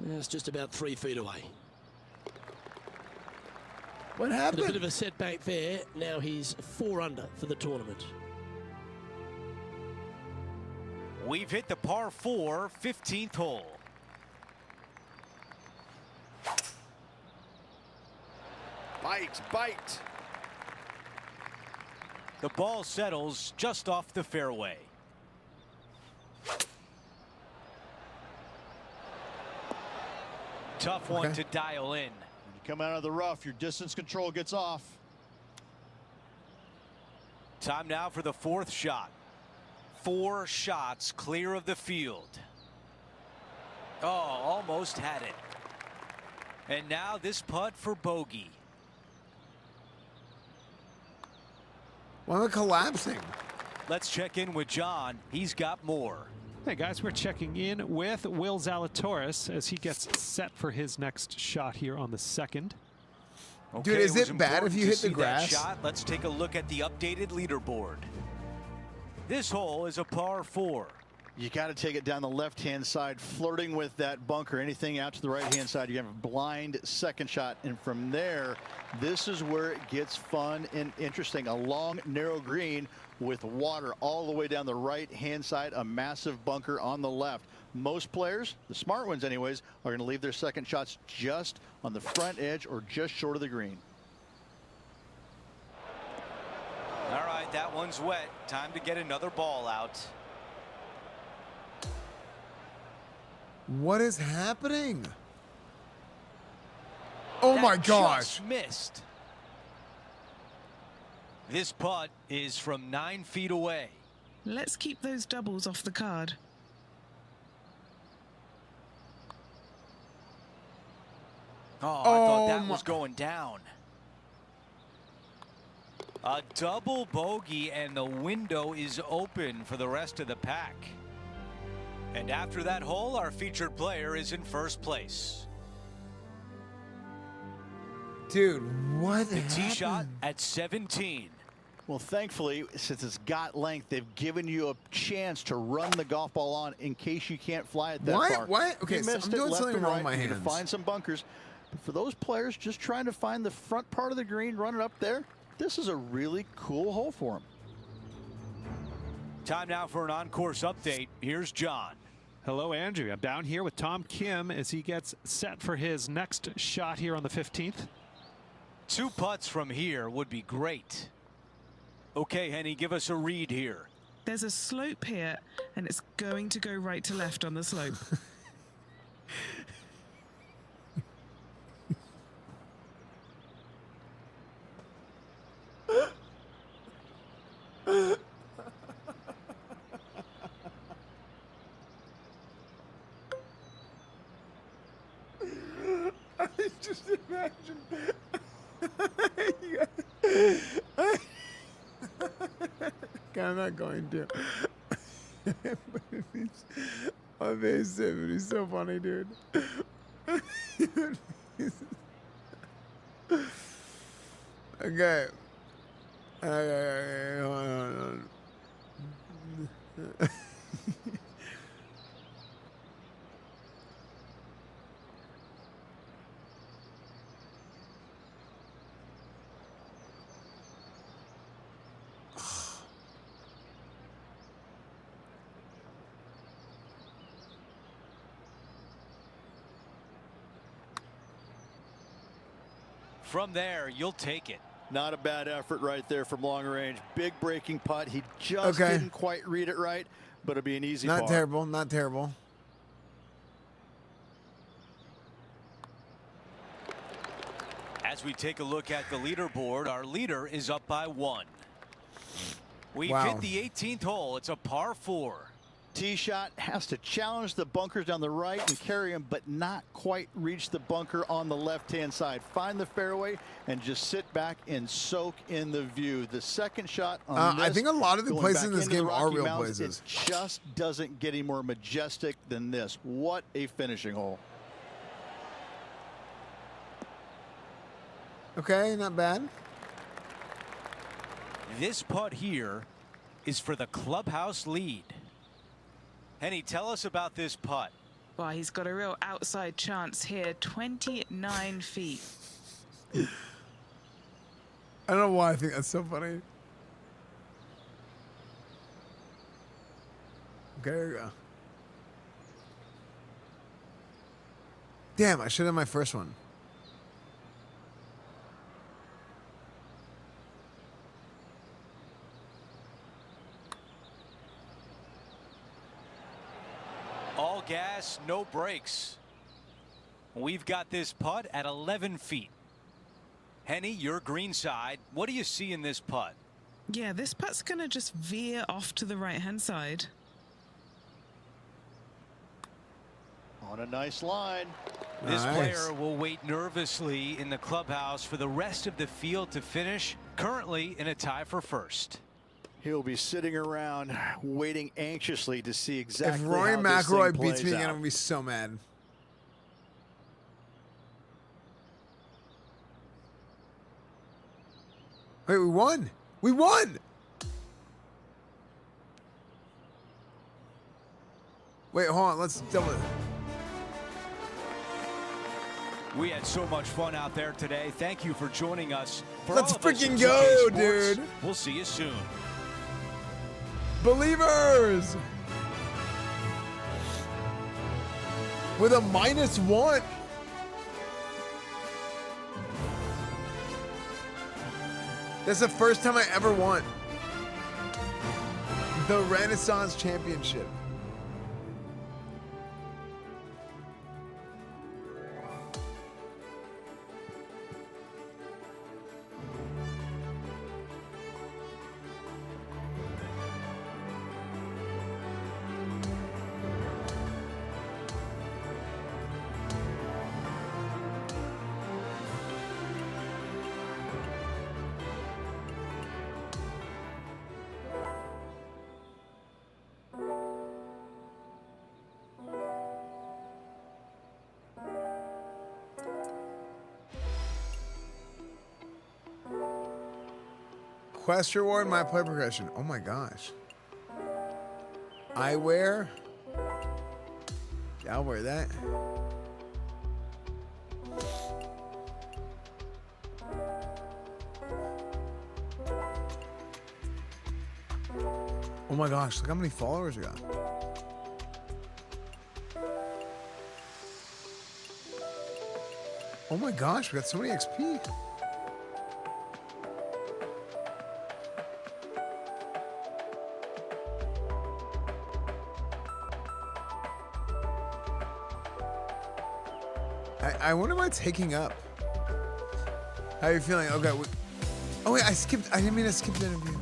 Yeah, it's just about 3 feet away. What And happened? a bit of a setback there. Now he's 4 under for the tournament. We've hit the par 4, 15th hole. Bite. The ball settles just off the fairway. Tough one to dial in. When you come out of the rough, your distance control gets off. Time now for the 4th shot. 4 shots clear of the field. Oh, almost had it. And now this putt for bogey. Why am I collapsing? Let's check in with John. He's got more. Hey guys, we're checking in with Will Zalatoris as he gets set for his next shot here on the 2nd. Dude, is was it bad if important you to hit the see that grass? shot. Let's take a look at the updated leaderboard. This hole is a par 4. You got to take it down the left-hand side, flirting with that bunker. Anything out to the right-hand side, you have a blind second shot. And from there, this is where it gets fun and interesting. A long, narrow green with water all the way down the right-hand side, a massive bunker on the left. Most players, the smart ones anyways, are going to leave their second shots just on the front edge or just short of the green. All right, that one's wet. Time to get another ball out. What is happening? Oh my That gosh. just missed. This putt is from 9 feet away. Let's keep those doubles off the card. Oh, I thought that was going down. A double bogey and the window is open for the rest of the pack. And after that hole, our featured player is in first place. Dude, what The tee happened? shot at 17. Well, thankfully, since it's got length, they've given you a chance to run the golf ball on in case you can't fly it that far. Why? Okay, You so missed I'm it doing left something and wrong right. with my You're gonna hands. find some bunkers. But for those players just trying to find the front part of the green, run it up there, this is a really cool hole for them. Time now for an on-course update. Here's John. Hello, Andrew. I'm down here with Tom Kim as he gets set for his next shot here on the 15th. 2 putts from here would be great. Okay, Henny, give us a read here. There's a slope here, and it's going to go right to left on the slope. Just imagine. I'm not going to. But he's so funny, dude. Okay. Okay, hold on. From there, you'll take it. Not a bad effort right there from long range. Big breaking putt. He just didn't quite read it right, but it'll be an easy Not par. terrible, not terrible. As we take a look at the leaderboard, our leader is up by 1. We've hit the 18th hole. It's a par 4. Tee shot has to challenge the bunkers down the right and carry him, but not quite reach the bunker on the left-hand side. Find the fairway and just sit back and soak in the view. The second shot on this, I think a lot of the going places back in this into the game are Rocky real Mountains, places. It just doesn't get any more majestic than this. What a finishing hole. Okay, not bad. This putt here is for the clubhouse lead. Henny, tell us about this putt. Well, he's got a real outside chance here, 29 feet. I don't know why I think that's so funny. Okay, there you go. Damn, I should have my first one. All gas, no brakes. We've got this putt at 11 feet. Henny, your green side. What do you see in this putt? Yeah, this putt's going to just veer off to the right-hand side. On a nice line. This player will wait nervously in the clubhouse for the rest of the field to finish, currently in a tie for first. He'll be sitting around waiting anxiously to see exactly If Rory how this McIlroy thing beats plays me again, out. I'm gonna be so mad. Wait, we won! We won! Wait, hold on. Let's double it. We had so much fun out there today. Thank you for joining us. For Let's all of us at freaking 2K go, Sports, dude. We'll see you soon. Believers! With a -1. That's the first time I ever won the Renaissance Championship. Quest reward, my play progression. Oh my gosh. Eyewear. Yeah, I'll wear that. Oh my gosh, look how many followers we got. Oh my gosh, we got so many XP. I wonder why it's taking up. How are you feeling? Okay. Oh wait, I skipped. I didn't mean to skip the interview.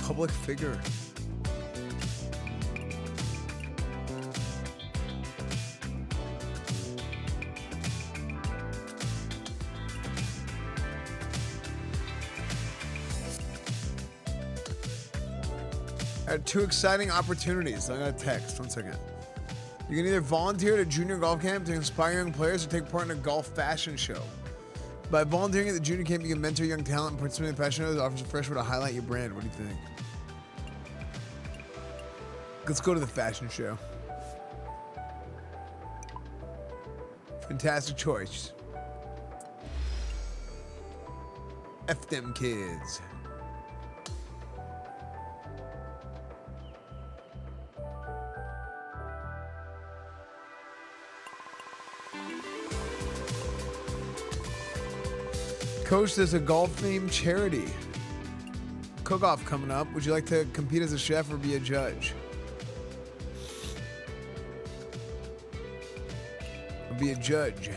Public figure. 2 exciting opportunities. I got a text. 1 second. You can either volunteer at a junior golf camp to inspire young players or take part in a golf fashion show. By volunteering at the junior camp, you can mentor young talent and participate in fashion shows that offers a fresh way to highlight your brand. What do you think? Let's go to the fashion show. Fantastic choice. F them kids. Coach, there's a golf-themed charity cook-off coming up. Would you like to compete as a chef or be a judge? Or be a judge.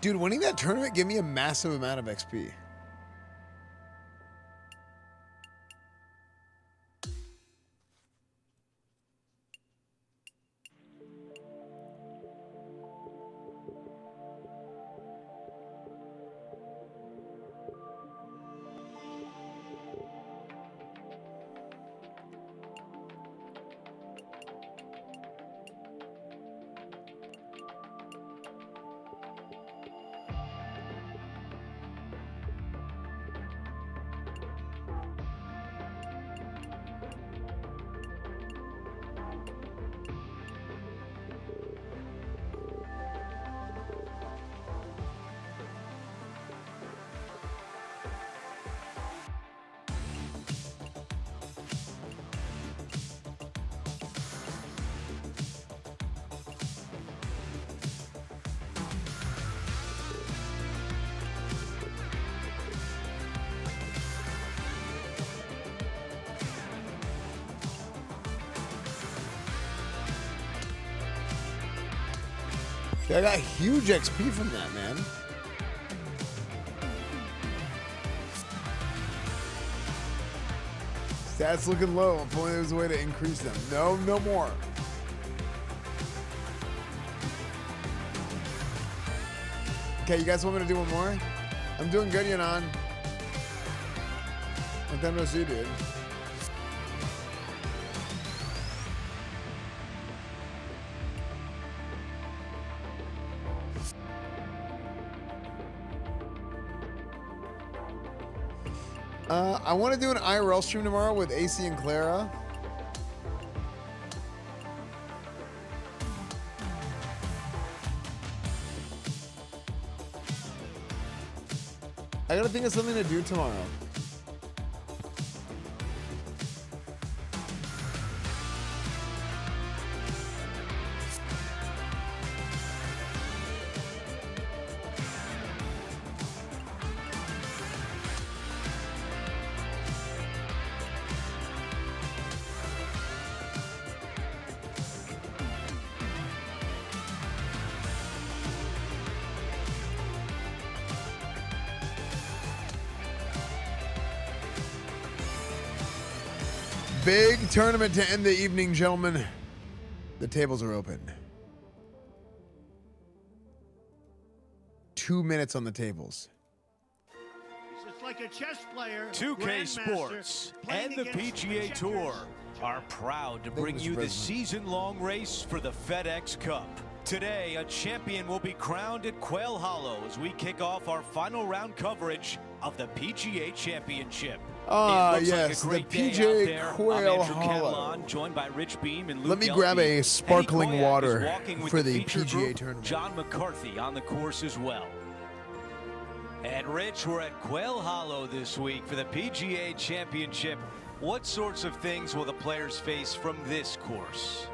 Dude, winning that tournament gave me a massive amount of XP. I got huge XP from that, man. Stats looking low. If only there was a way to increase them. No, no more. Okay, you guys want me to do one more? I'm doing good, Yanan. Long time no see, dude. I want to do an IRL stream tomorrow with AC and Clara. I gotta think of something to do tomorrow. Big tournament to end the evening, gentlemen. The tables are open. 2 minutes on the tables. It's like a chess player. 2K Sports and the PGA Tour are proud to bring you the season-long race for the FedEx Cup. Today, a champion will be crowned at Quail Hollow as we kick off our final round coverage of the PGA Championship. Yes, the PGA Quail Hollow. Joined by Rich Beam and Luke Let me grab a sparkling water for the PGA PGA tournament. John McCarthy on the course as well. And Rich, we're at Quail Hollow this week for the PGA Championship. What sorts of things will the players face from this course?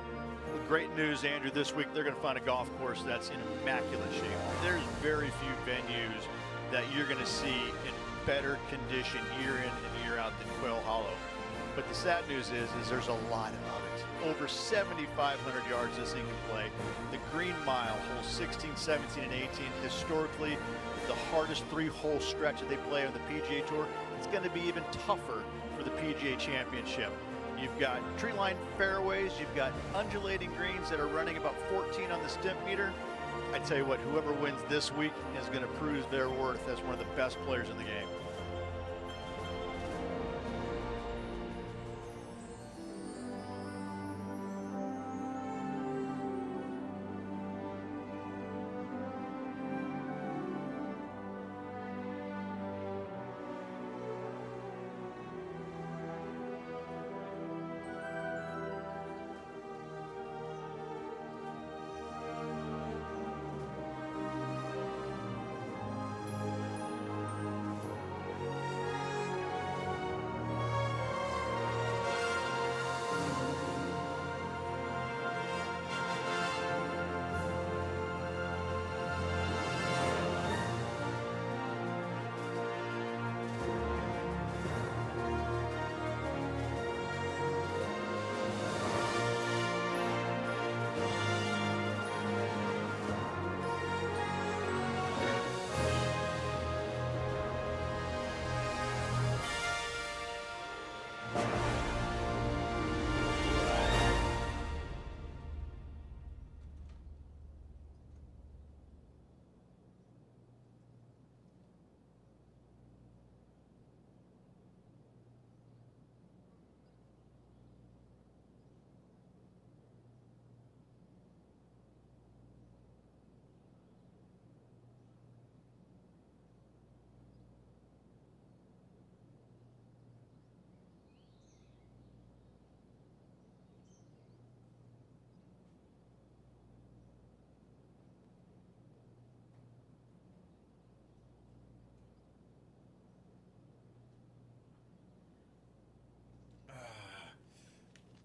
Well, great news, Andrew. This week they're going to find a golf course that's in immaculate shape. There's very few venues that you're going to see in better condition year in and year out than Quail Hollow. But the sad news is there's a lot of it. over 7,500 yards this thing can play. The Green Mile, holes 16, 17, and 18, historically the hardest 3-hole stretch that they play on the PGA Tour. It's going to be even tougher for the PGA Championship. You've got tree-lined fairways, you've got undulating greens that are running about 14 on the stimp meter. I tell you what, whoever wins this week is going to prove their worth as one of the best players in the game.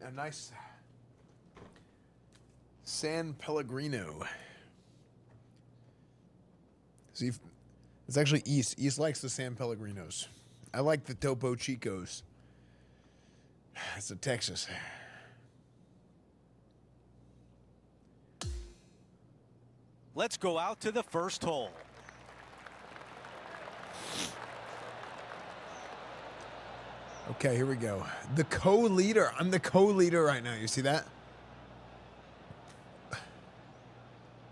A nice San Pellegrino. See, it's actually East. East likes the San Pellegrinos. I like the Topo Chicos. It's a Texas. Let's go out to the first hole. Okay, here we go. The co-leader. I'm the co-leader right now. You see that?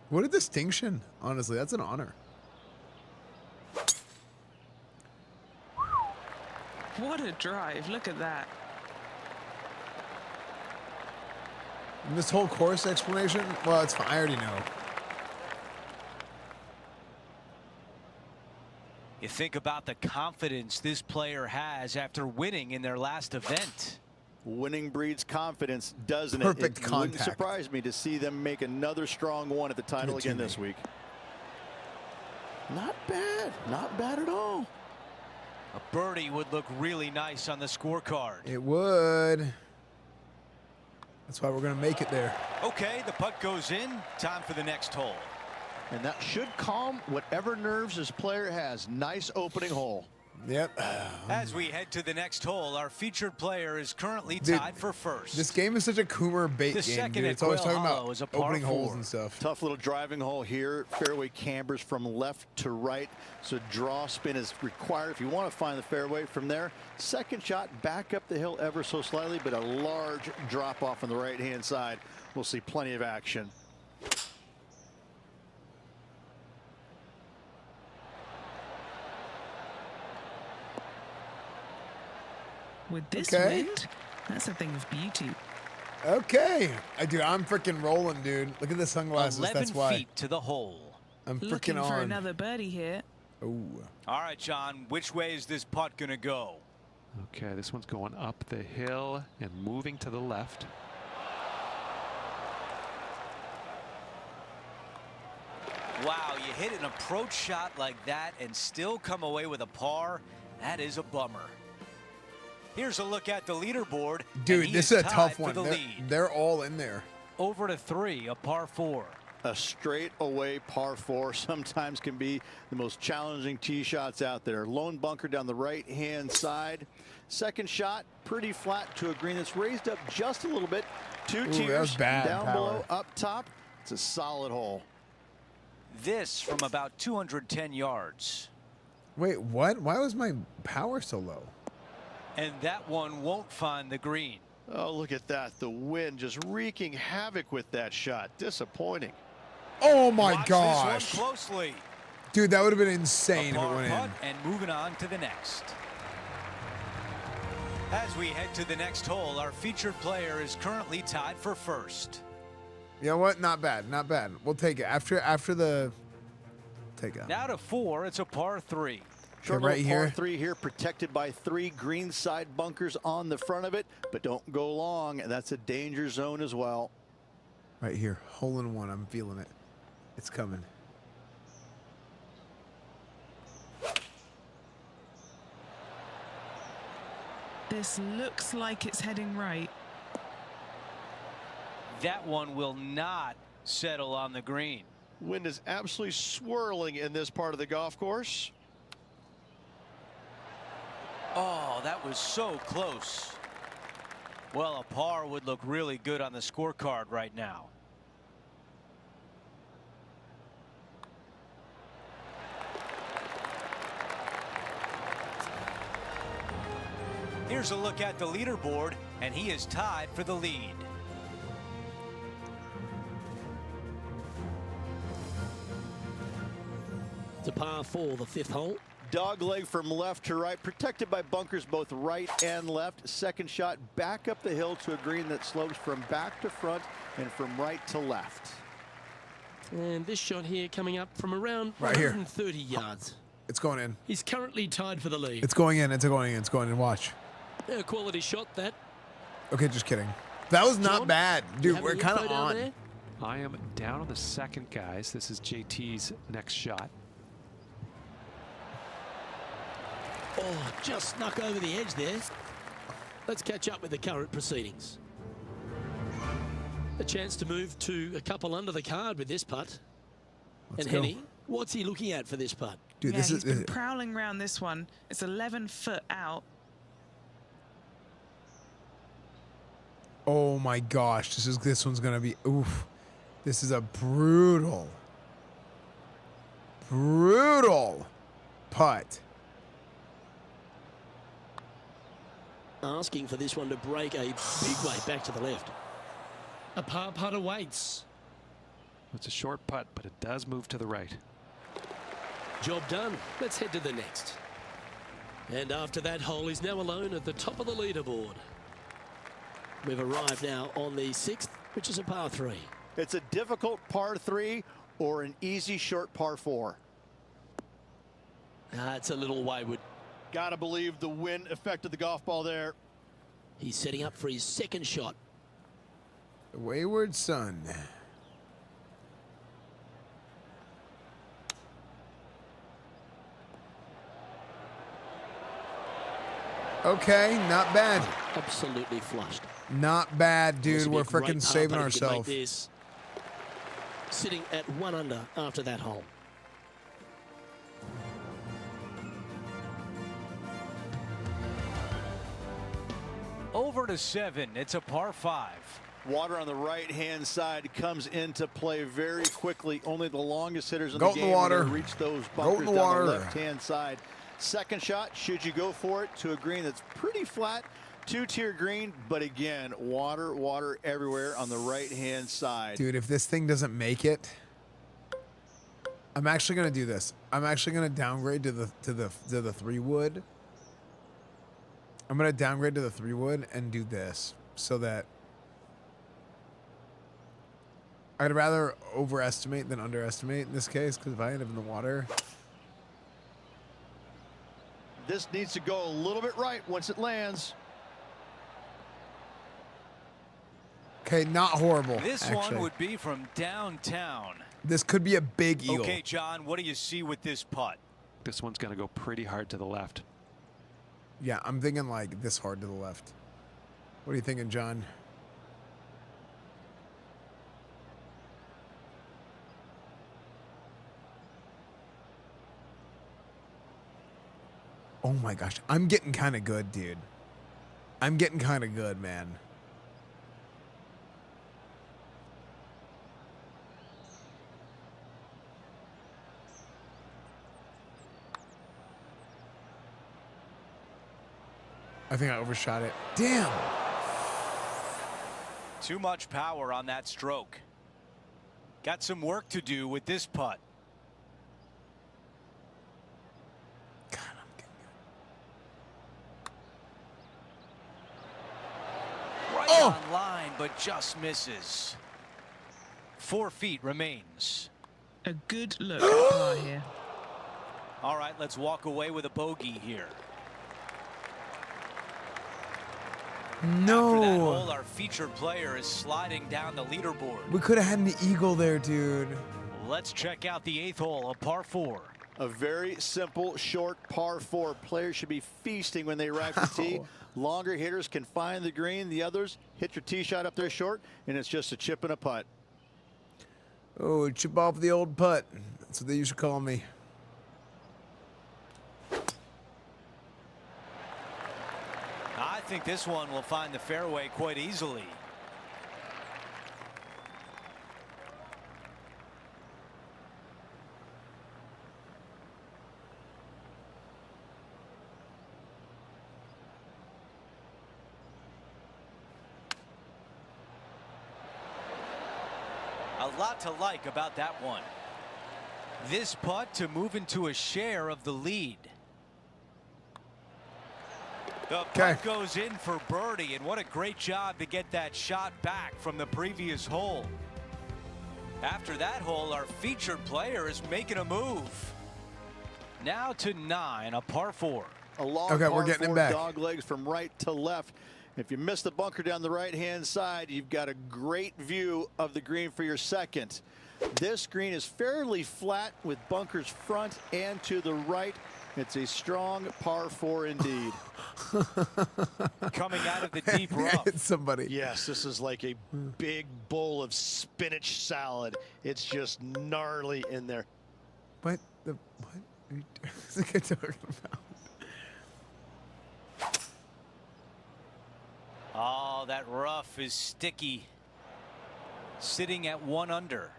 What a distinction. Honestly, that's an honor. What a drive. Look at that. And this whole course explanation, well, it's fine. I already know. You think about the confidence this player has after winning in their last event. Winning breeds confidence, doesn't Perfect it? It contact. wouldn't surprise me to see them make another strong one at the title again this week. Not bad. Not bad at all. A birdie would look really nice on the scorecard. It would. That's why we're going to make it there. Okay, the putt goes in. Time for the next hole. And that should calm whatever nerves this player has. Nice opening hole. Yep. As we head to the next hole, our featured player is currently tied for first. This game is such a Coomer bait The game, second dude. at It's always Quail talking Hollow about is a par opening holes 4. and stuff. Tough little driving hole here. Fairway cambers from left to right. So draw spin is required if you want to find the fairway. From there, second shot back up the hill ever so slightly, but a large drop off on the right-hand side. We'll see plenty of action. With this Okay. wind, that's a thing of beauty. Okay. I'm freaking rolling, dude. Look at the sunglasses. 11 That's why. feet to the hole. I'm Looking freaking for on. another birdie here. Ooh. All right, John, which way is this putt going to go? Okay, this one's going up the hill and moving to the left. Wow, you hit an approach shot like that and still come away with a par. That is a bummer. Here's a look at the leaderboard. Dude, and this he is a tied tough for one. the lead. They're all in there. Over to 3, a par 4. A straightaway par 4 sometimes can be the most challenging tee shots out there. Lone bunker down the right-hand side. Second shot, pretty flat to a green that's raised up just a little bit. Two tiers down below, up top. It's a solid hole. This from about 210 yards. Wait, what? Why was my power so low? And that one won't find the green. Oh, look at that. The wind just wreaking havoc with that shot. Disappointing. Oh my Watch gosh. this one closely. Dude, that would have been insane if it Par went putt in. and moving on to the next. As we head to the next hole, our featured player is currently tied for first. You know what? Not bad. Not bad. We'll take it. After the... Take it. Now to 4, it's a par 3. Short right little here. par 3 here, protected by 3 green side bunkers on the front of it, but don't go long. That's a danger zone as well. Right here. Hole in one. I'm feeling it. It's coming. This looks like it's heading right. That one will not settle on the green. Wind is absolutely swirling in this part of the golf course. Oh, that was so close. Well, a par would look really good on the scorecard right now. Here's a look at the leaderboard, and he is tied for the lead. It's a par 4, the 5th hole. Dog leg from left to right, protected by bunkers both right and left. Second shot back up the hill to a green that slopes from back to front and from right to left. And this shot here coming up from around Right here. 130 yards. It's going in. He's currently tied for the lead. It's going in. It's going in. It's going in. Watch. A quality shot, that. Okay, just kidding. That was not John, bad. you Dude, have we're any kind of info down on. there? I am down on the second, guys. This is JT's next shot. Oh, just snuck over the edge there. Let's catch up with the current proceedings. A chance to move to a couple under the card with this putt. Let's and go. Henny, what's he looking at for this putt? Dude, Yeah, this he's is... been prowling around this one. It's 11 foot out. Oh my gosh, this one's gonna be oof. This is a brutal putt. Asking for this one to break a big way back to the left. A par putt awaits. It's a short putt, but it does move to the right. Job done. Let's head to the next. And after that hole, he's now alone at the top of the leaderboard. We've arrived now on the 6th, which is a par 3. It's a difficult par 3 or an easy short par 4. It's a little wayward. Gotta believe the wind affected the golf ball there. He's setting up for his second shot. The wayward son. Okay, not bad. Absolutely flushed. Not bad, dude. This will be We're a great freaking par saving putt if he can make ourselves. this. Sitting at 1 under after that hole. Over to 7, it's a par 5. Water on the right-hand side comes into play very quickly. Only the longest hitters in Go the in the game are water. gonna reach those Go bunkers in the down water. the left-hand side. Second shot, should you go for it, to a green that's pretty flat, 2-tier green, but again, water everywhere on the right-hand side. Dude, if this thing doesn't make it, I'm actually gonna do this. I'm actually gonna downgrade to the 3-wood. I'm gonna downgrade to the 3-wood and do this so that I'd rather overestimate than underestimate in this case, because if I end up in the water. This needs to go a little bit right once it lands. Okay, not horrible. This actually. one would be from downtown. This could be a big eagle. Okay, John, what do you see with this putt? This one's going to go pretty hard to the left. Yeah, I'm thinking like this hard to the left. What are you thinking, John? Oh my gosh, I'm getting kind of good, dude. I'm getting kind of good, man. I think I overshot it. Damn. Too much power on that stroke. Got some work to do with this putt. God, I'm getting good. Right on line, but just misses. 4 feet remains. A good look at par here. All right, let's walk away with a bogey here. No. After that hole, our featured player is sliding down the leaderboard. We could have had an eagle there, dude. Let's check out the 8th hole, a par 4. A very simple, short par 4. Players should be feasting when they arrive to tee. Longer hitters can find the green. The others hit your tee shot up there short, and it's just a chip and a putt. Oh, chip off the old putt. That's what they used to call me. I think this one will find the fairway quite easily. A lot to like about that one. This putt to move into a share of the lead. The putt goes in for birdie, and what a great job to get that shot back from the previous hole. After that hole, our featured player is making a move. Now to 9, a par 4. A long Okay, par we're getting 4 him back. dog legs from right to left. If you miss the bunker down the right-hand side, you've got a great view of the green for your second. This green is fairly flat with bunkers front and to the right. It's a strong par 4 indeed. Coming out of the deep rough. Hit somebody. Yes, this is like a big bowl of spinach salad. It's just gnarly in there. What the what are you talking about? Oh, that rough is sticky. Sitting at 1 under.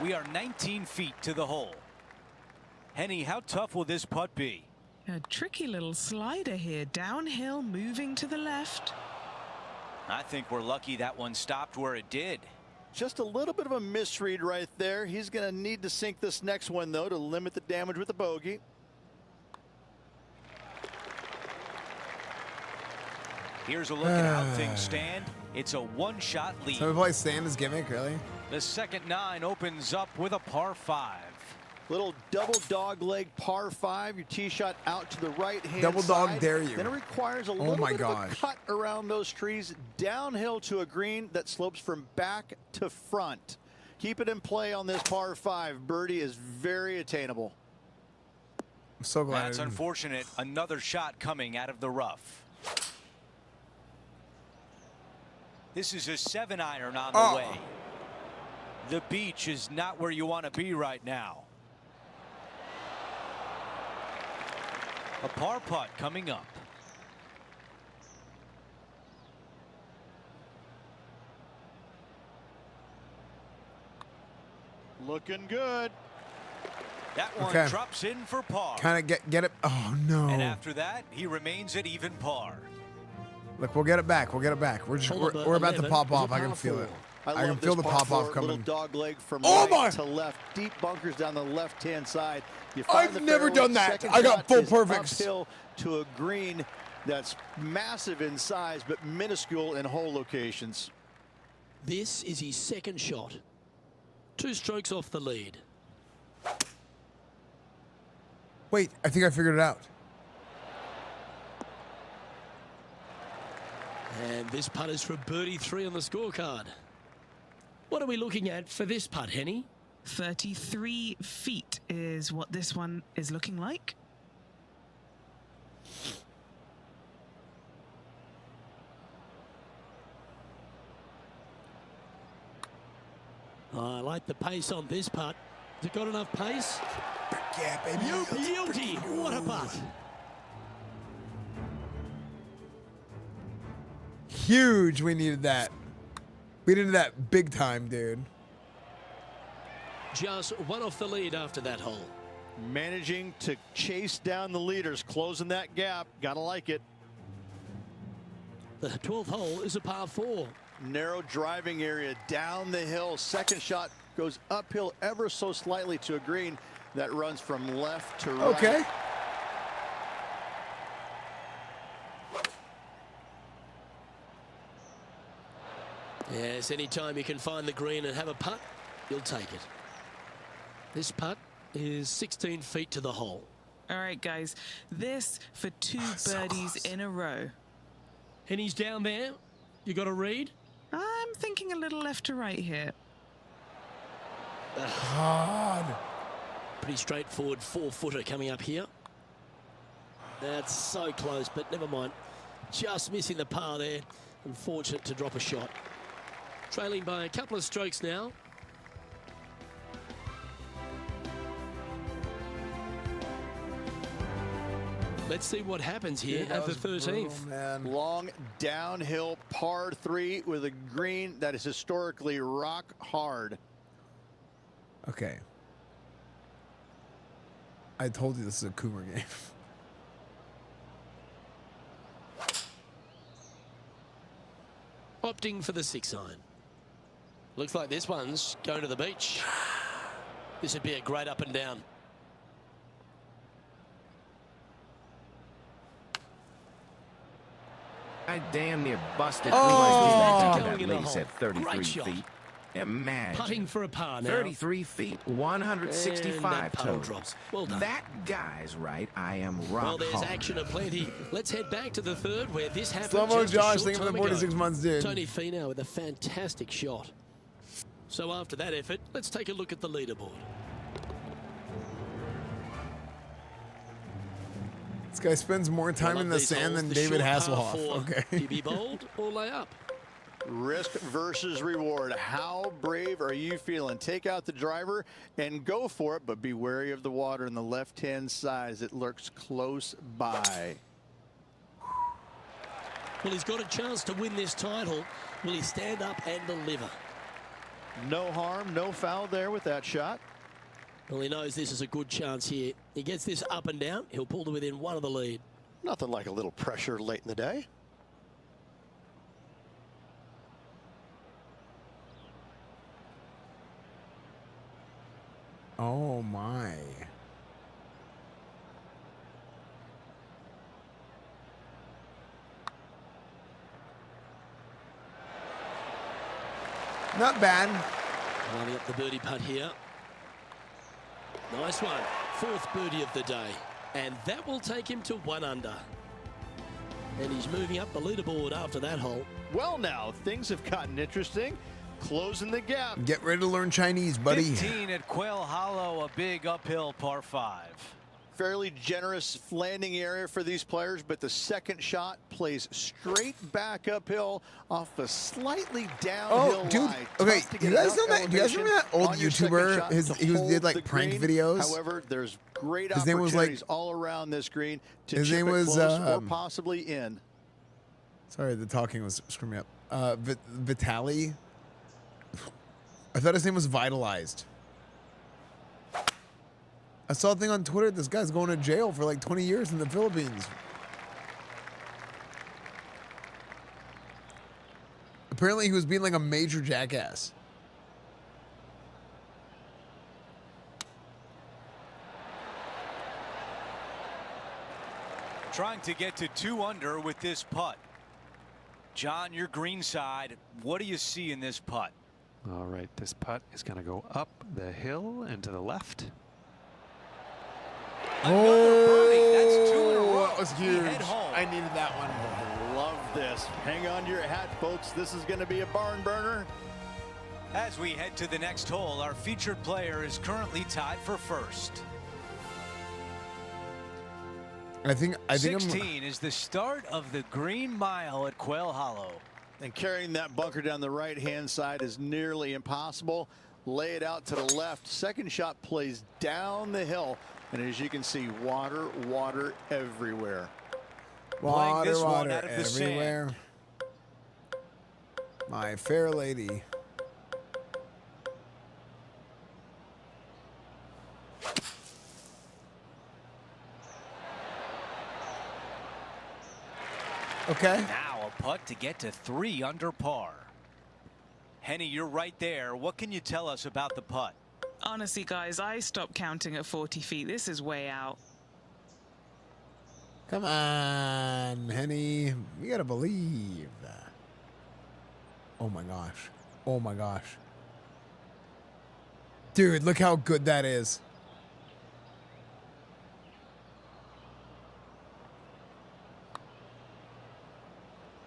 We are 19 feet to the hole. Henny, how tough will this putt be? A tricky little slider here, downhill, moving to the left. I think we're lucky that one stopped where it did. Just a little bit of a misread right there. He's going to need to sink this next one, though, to limit the damage with the bogey. Here's a look at how things stand. It's a 1-shot lead. So we play stand as gimmick, really? The second 9 opens up with a par 5. Little double dog leg par 5. Your tee shot out to the right hand Double dog side. dare you. Then it requires a little bit of a cut around those trees downhill to a green that slopes from back to front. Keep it in play on this par 5. Birdie is very attainable. I'm so glad. That's unfortunate. Another shot coming out of the rough. This is a 7-iron on the way. The beach is not where you want to be right now. A par putt coming up. Looking good. That one drops in for par. Kind of get it. Oh no. And after that, he remains at even par. Look, we'll get it back. We'll get it back. We're about to pop off. I can feel it. I can feel the pop off coming. Little dog leg from right to left. Deep bunkers down the left-hand side. You find I've never done that. I got full perfects. Uphill to a green that's massive in size but minuscule in hole locations. This is his second shot. 2 strokes off the lead. Wait, I think I figured it out. And this putt is for birdie 3 on the scorecard. What are we looking at for this putt, Henny? 33 feet is what this one is looking like. I like the pace on this putt. Has it got enough pace? Yeah, baby. Beauty! What a putt! Huge. We needed that. We needed that big time, dude. Just one off the lead after that hole. Managing to chase down the leaders, closing that gap. Gotta like it. The 12th hole is a par 4. Narrow driving area down the hill. Second shot goes uphill ever so slightly to a green that runs from left to right. Okay. Yes, anytime you can find the green and have a putt, you'll take it. This putt is 16 feet to the hole. All right, guys. This for 2 birdies in a row. And he's down there. You got a read? I'm thinking a little left to right here. God. Pretty straightforward 4-footer coming up here. That's so close, but never mind. Just missing the par there. Unfortunate to drop a shot. Trailing by a couple of strokes now. Let's see what happens here at the 13th. Man. Long downhill par 3 with a green that is historically rock hard. Okay. I told you this is a Coomer game. Opting for the 6-iron. Looks like this one's going to the beach. This would be a great up and down. I damn near busted Oh. through that lease at 33 Great shot. feet. Imagine. Putting for a par now. 33 feet, 165 And that puddle toes. drops. Well done. That guy's right. I am rock Well, there's hard. action aplenty. Let's head back to the 3rd where this happened. Slow-mo just a Josh, short thank you for the time 46 ago. months, dude. Tony Finau with a fantastic shot. So after that effort, let's take a look at the leaderboard. This guy spends more time One in of the these sand holes, than the David short par Hasselhoff. 4. Okay. Do you be bold or lay up? Risk versus reward. How brave are you feeling? Take out the driver and go for it, but be wary of the water on the left-hand side as it lurks close by. Well, he's got a chance to win this title. Will he stand up and deliver? No harm, no foul there with that shot. Well, he knows this is a good chance here. He gets this up and down. He'll pull to within 1 of the lead. Nothing like a little pressure late in the day. Oh my. Not bad. Lining up the birdie putt here. Nice one. 4th birdie of the day. And that will take him to 1 under. And he's moving up the leaderboard after that hole. Well, now, things have gotten interesting. Closing the gap. Get ready to learn Chinese, buddy. 15 at Quail Hollow, a big uphill par 5. Fairly generous landing area for these players, but the second shot plays straight back uphill off a slightly downhill Oh, dude. lie. Okay, Tough to do you get guys know enough that? Do you guys remember that elevation old on your second YouTuber? shot He to did hold like the prank green. videos. However, there's great His name was, like- opportunities all around this green to His chip name it was, close or possibly in. Sorry, the talking was screwing me up. Vitaly. I thought his name was Vitalized. I saw a thing on Twitter. This guy's going to jail for like 20 years in the Philippines. Apparently, he was being like a major jackass. Trying to get to 2 under with this putt. John, your green side, what do you see in this putt? All right, this putt is going to go up the hill and to the left. That's 2 in a row. That was He huge. head home. I needed that one. Love this. Hang on to your hat, folks. This is going to be a barn burner. As we head to the next hole, our featured player is currently tied for 1st. I think 16 is the start of the Green Mile at Quail Hollow. And carrying that bunker down the right-hand side is nearly impossible. lay it out to the left. Second shot plays down the hill. And as you can see, water, water everywhere. Water, this one water out of the sand. everywhere. My fair lady. Okay. Now a putt to get to 3 under par. Henny, you're right there. What can you tell us about the putt? Honestly, guys, I stopped counting at 40 feet. This is way out. Come on, Henny. We gotta believe. Oh my gosh. Oh my gosh. Dude, look how good that is.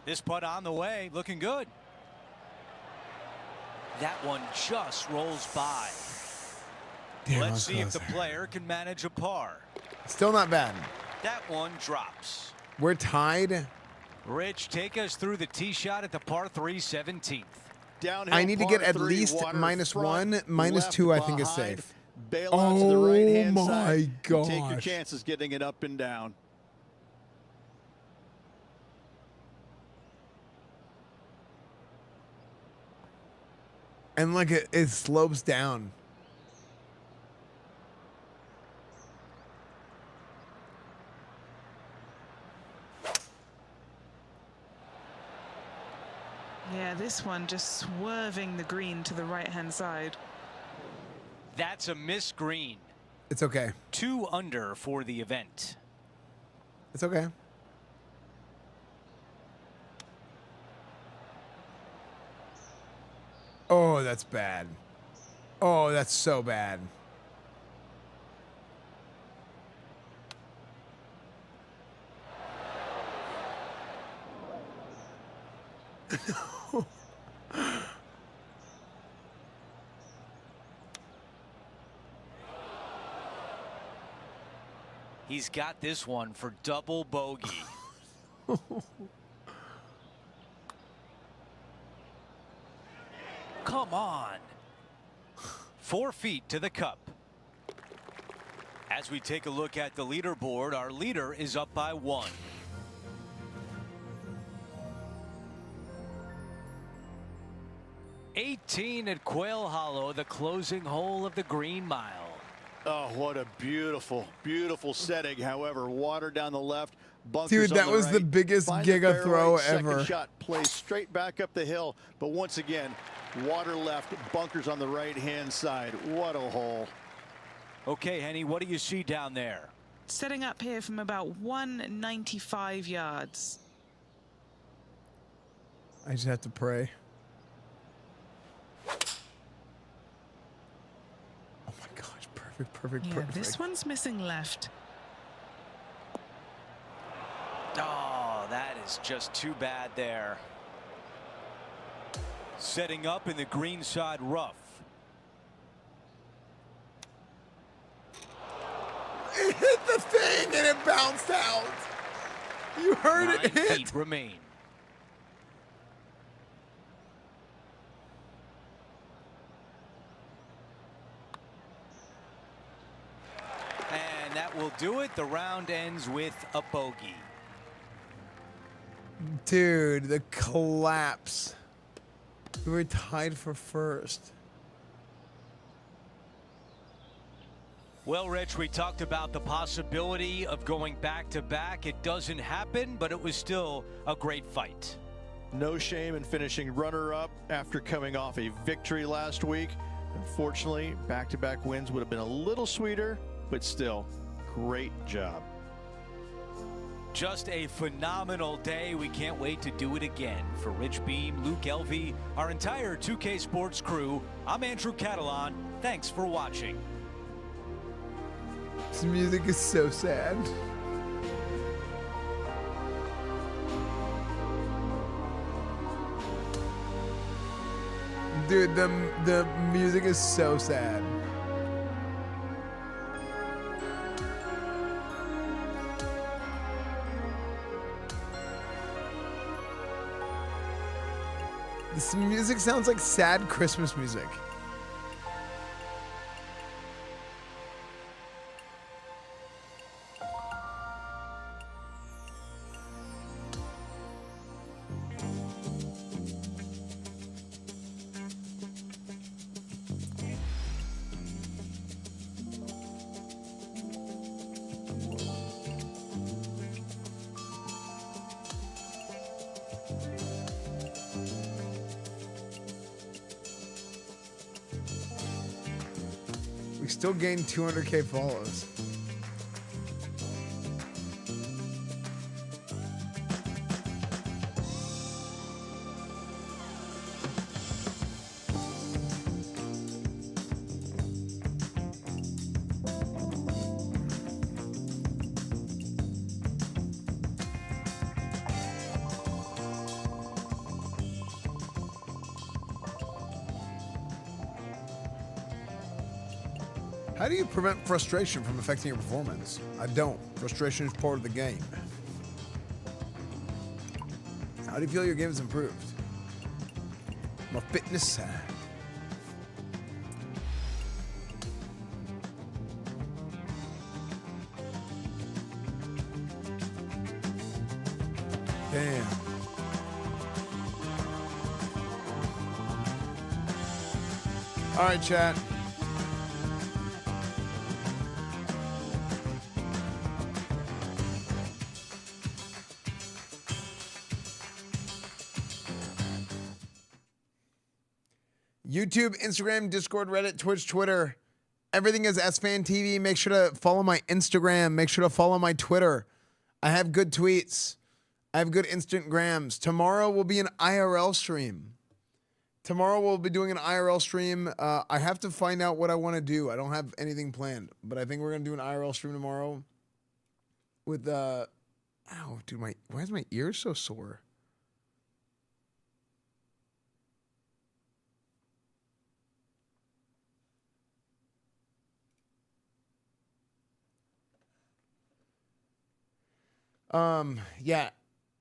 This putt on the way, looking good. That one just rolls by. Damn, Let's see if the closer. player can manage a par. Still not bad. That one drops. We're tied. Rich, take us through the tee shot at the par 3 17th. Downhill I need to get par at 3, least water -1, front, -2 I think is behind, safe. Bail out to the right-hand Oh my side. and Take your gosh. chances getting it up and down. And look, it slopes down. Yeah, this one just swerving the green to the right-hand side. That's a missed green. It's okay. 2 under for the event. It's okay. Oh, that's bad. Oh, that's so bad. He's got this one for double bogey. Come on. 4 feet to the cup. As we take a look at the leaderboard, our leader is up by 1. '18 at Quail Hollow, the closing hole of the Green Mile. Oh, what a beautiful, beautiful setting. However, water down the left, bunkers Dude, that on the was right. the biggest Find the giga fairway, throw second ever. shot plays straight back up the hill, but once again, water left, bunkers on the right-hand side. What a hole. Okay, Henny, what do you see down there? Setting up here from about 195 yards. I just have to pray. Oh my gosh, perfect, perfect, Yeah, perfect. this one's missing left. Oh, that is just too bad there. Setting up in the green side rough. It hit the thing and it bounced out. You heard 9 it hit. feet remain. And that will do it. The round ends with a bogey. Dude, the collapse. We were tied for first. Well, Rich, we talked about the possibility of going back-to-back. It doesn't happen, but it was still a great fight. No shame in finishing runner-up after coming off a victory last week. Unfortunately, back-to-back wins would have been a little sweeter, but still, great job. Just a phenomenal day. We can't wait to do it again. For Rich Beam, Luke Elvey, our entire 2K Sports crew, I'm Andrew Catalan. Thanks for watching. This music is so sad. Dude, the music is so sad. This music sounds like sad Christmas music. still gained 200K follows. How do you prevent frustration from affecting your performance? I don't. Frustration is part of the game. How do you feel your game has improved? More fitness. Damn. All right, chat. YouTube, Instagram, Discord, Reddit, Twitch, Twitter. Everything is Esfand TV. Make sure to follow my Instagram. Make sure to follow my Twitter. I have good tweets. I have good Instagrams. Tomorrow will be an IRL stream. Tomorrow we'll be doing an IRL stream. I have to find out what I want to do. I don't have anything planned, but I think we're going to do an IRL stream tomorrow with, ow, dude, why is my ear so sore? Yeah,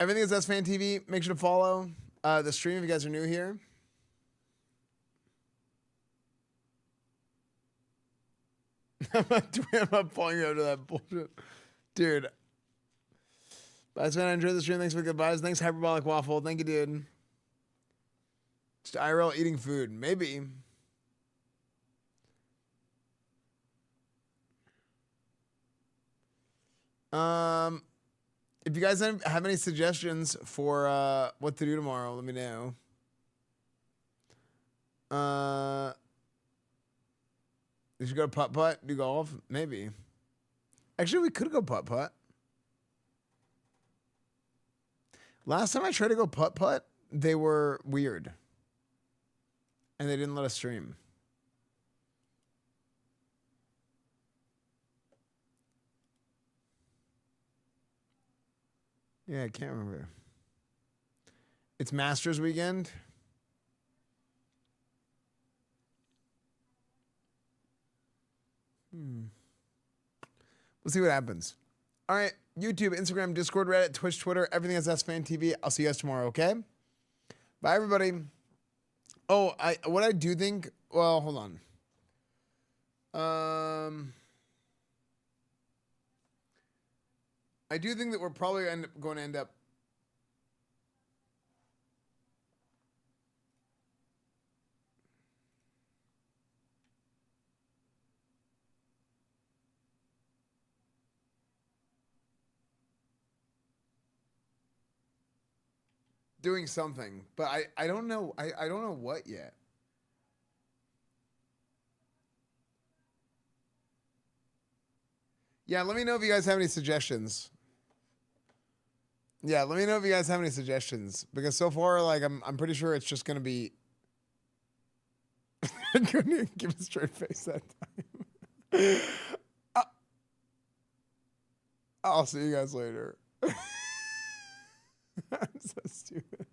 everything is Esfand TV. Make sure to follow the stream if you guys are new here. I'm not falling over that bullshit, dude. Bye, man. I enjoyed the stream. Thanks for the good vibes. Thanks, Hyperbolic Waffle. Thank you, dude. Just IRL eating food, maybe. If you guys have any suggestions for what to do tomorrow, let me know. We should go putt-putt, do golf? Maybe. Actually, we could go putt-putt. Last time I tried to go putt-putt, they were weird. And they didn't let us stream. Yeah, I can't remember. It's Masters weekend. We'll see what happens. All right, YouTube, Instagram, Discord, Reddit, Twitch, Twitter, everything is Esfand TV. I'll see you guys tomorrow, okay? Bye, everybody. Oh, what I do think, well, hold on. I do think that we're probably going to end up doing something, but I don't know. I don't know what yet. Yeah, let me know if you guys have any suggestions. Yeah, let me know if you guys have any suggestions, because so far, like, I'm pretty sure it's just gonna be. I couldn't even give a straight face that time. I'll see you guys later. I'm so stupid.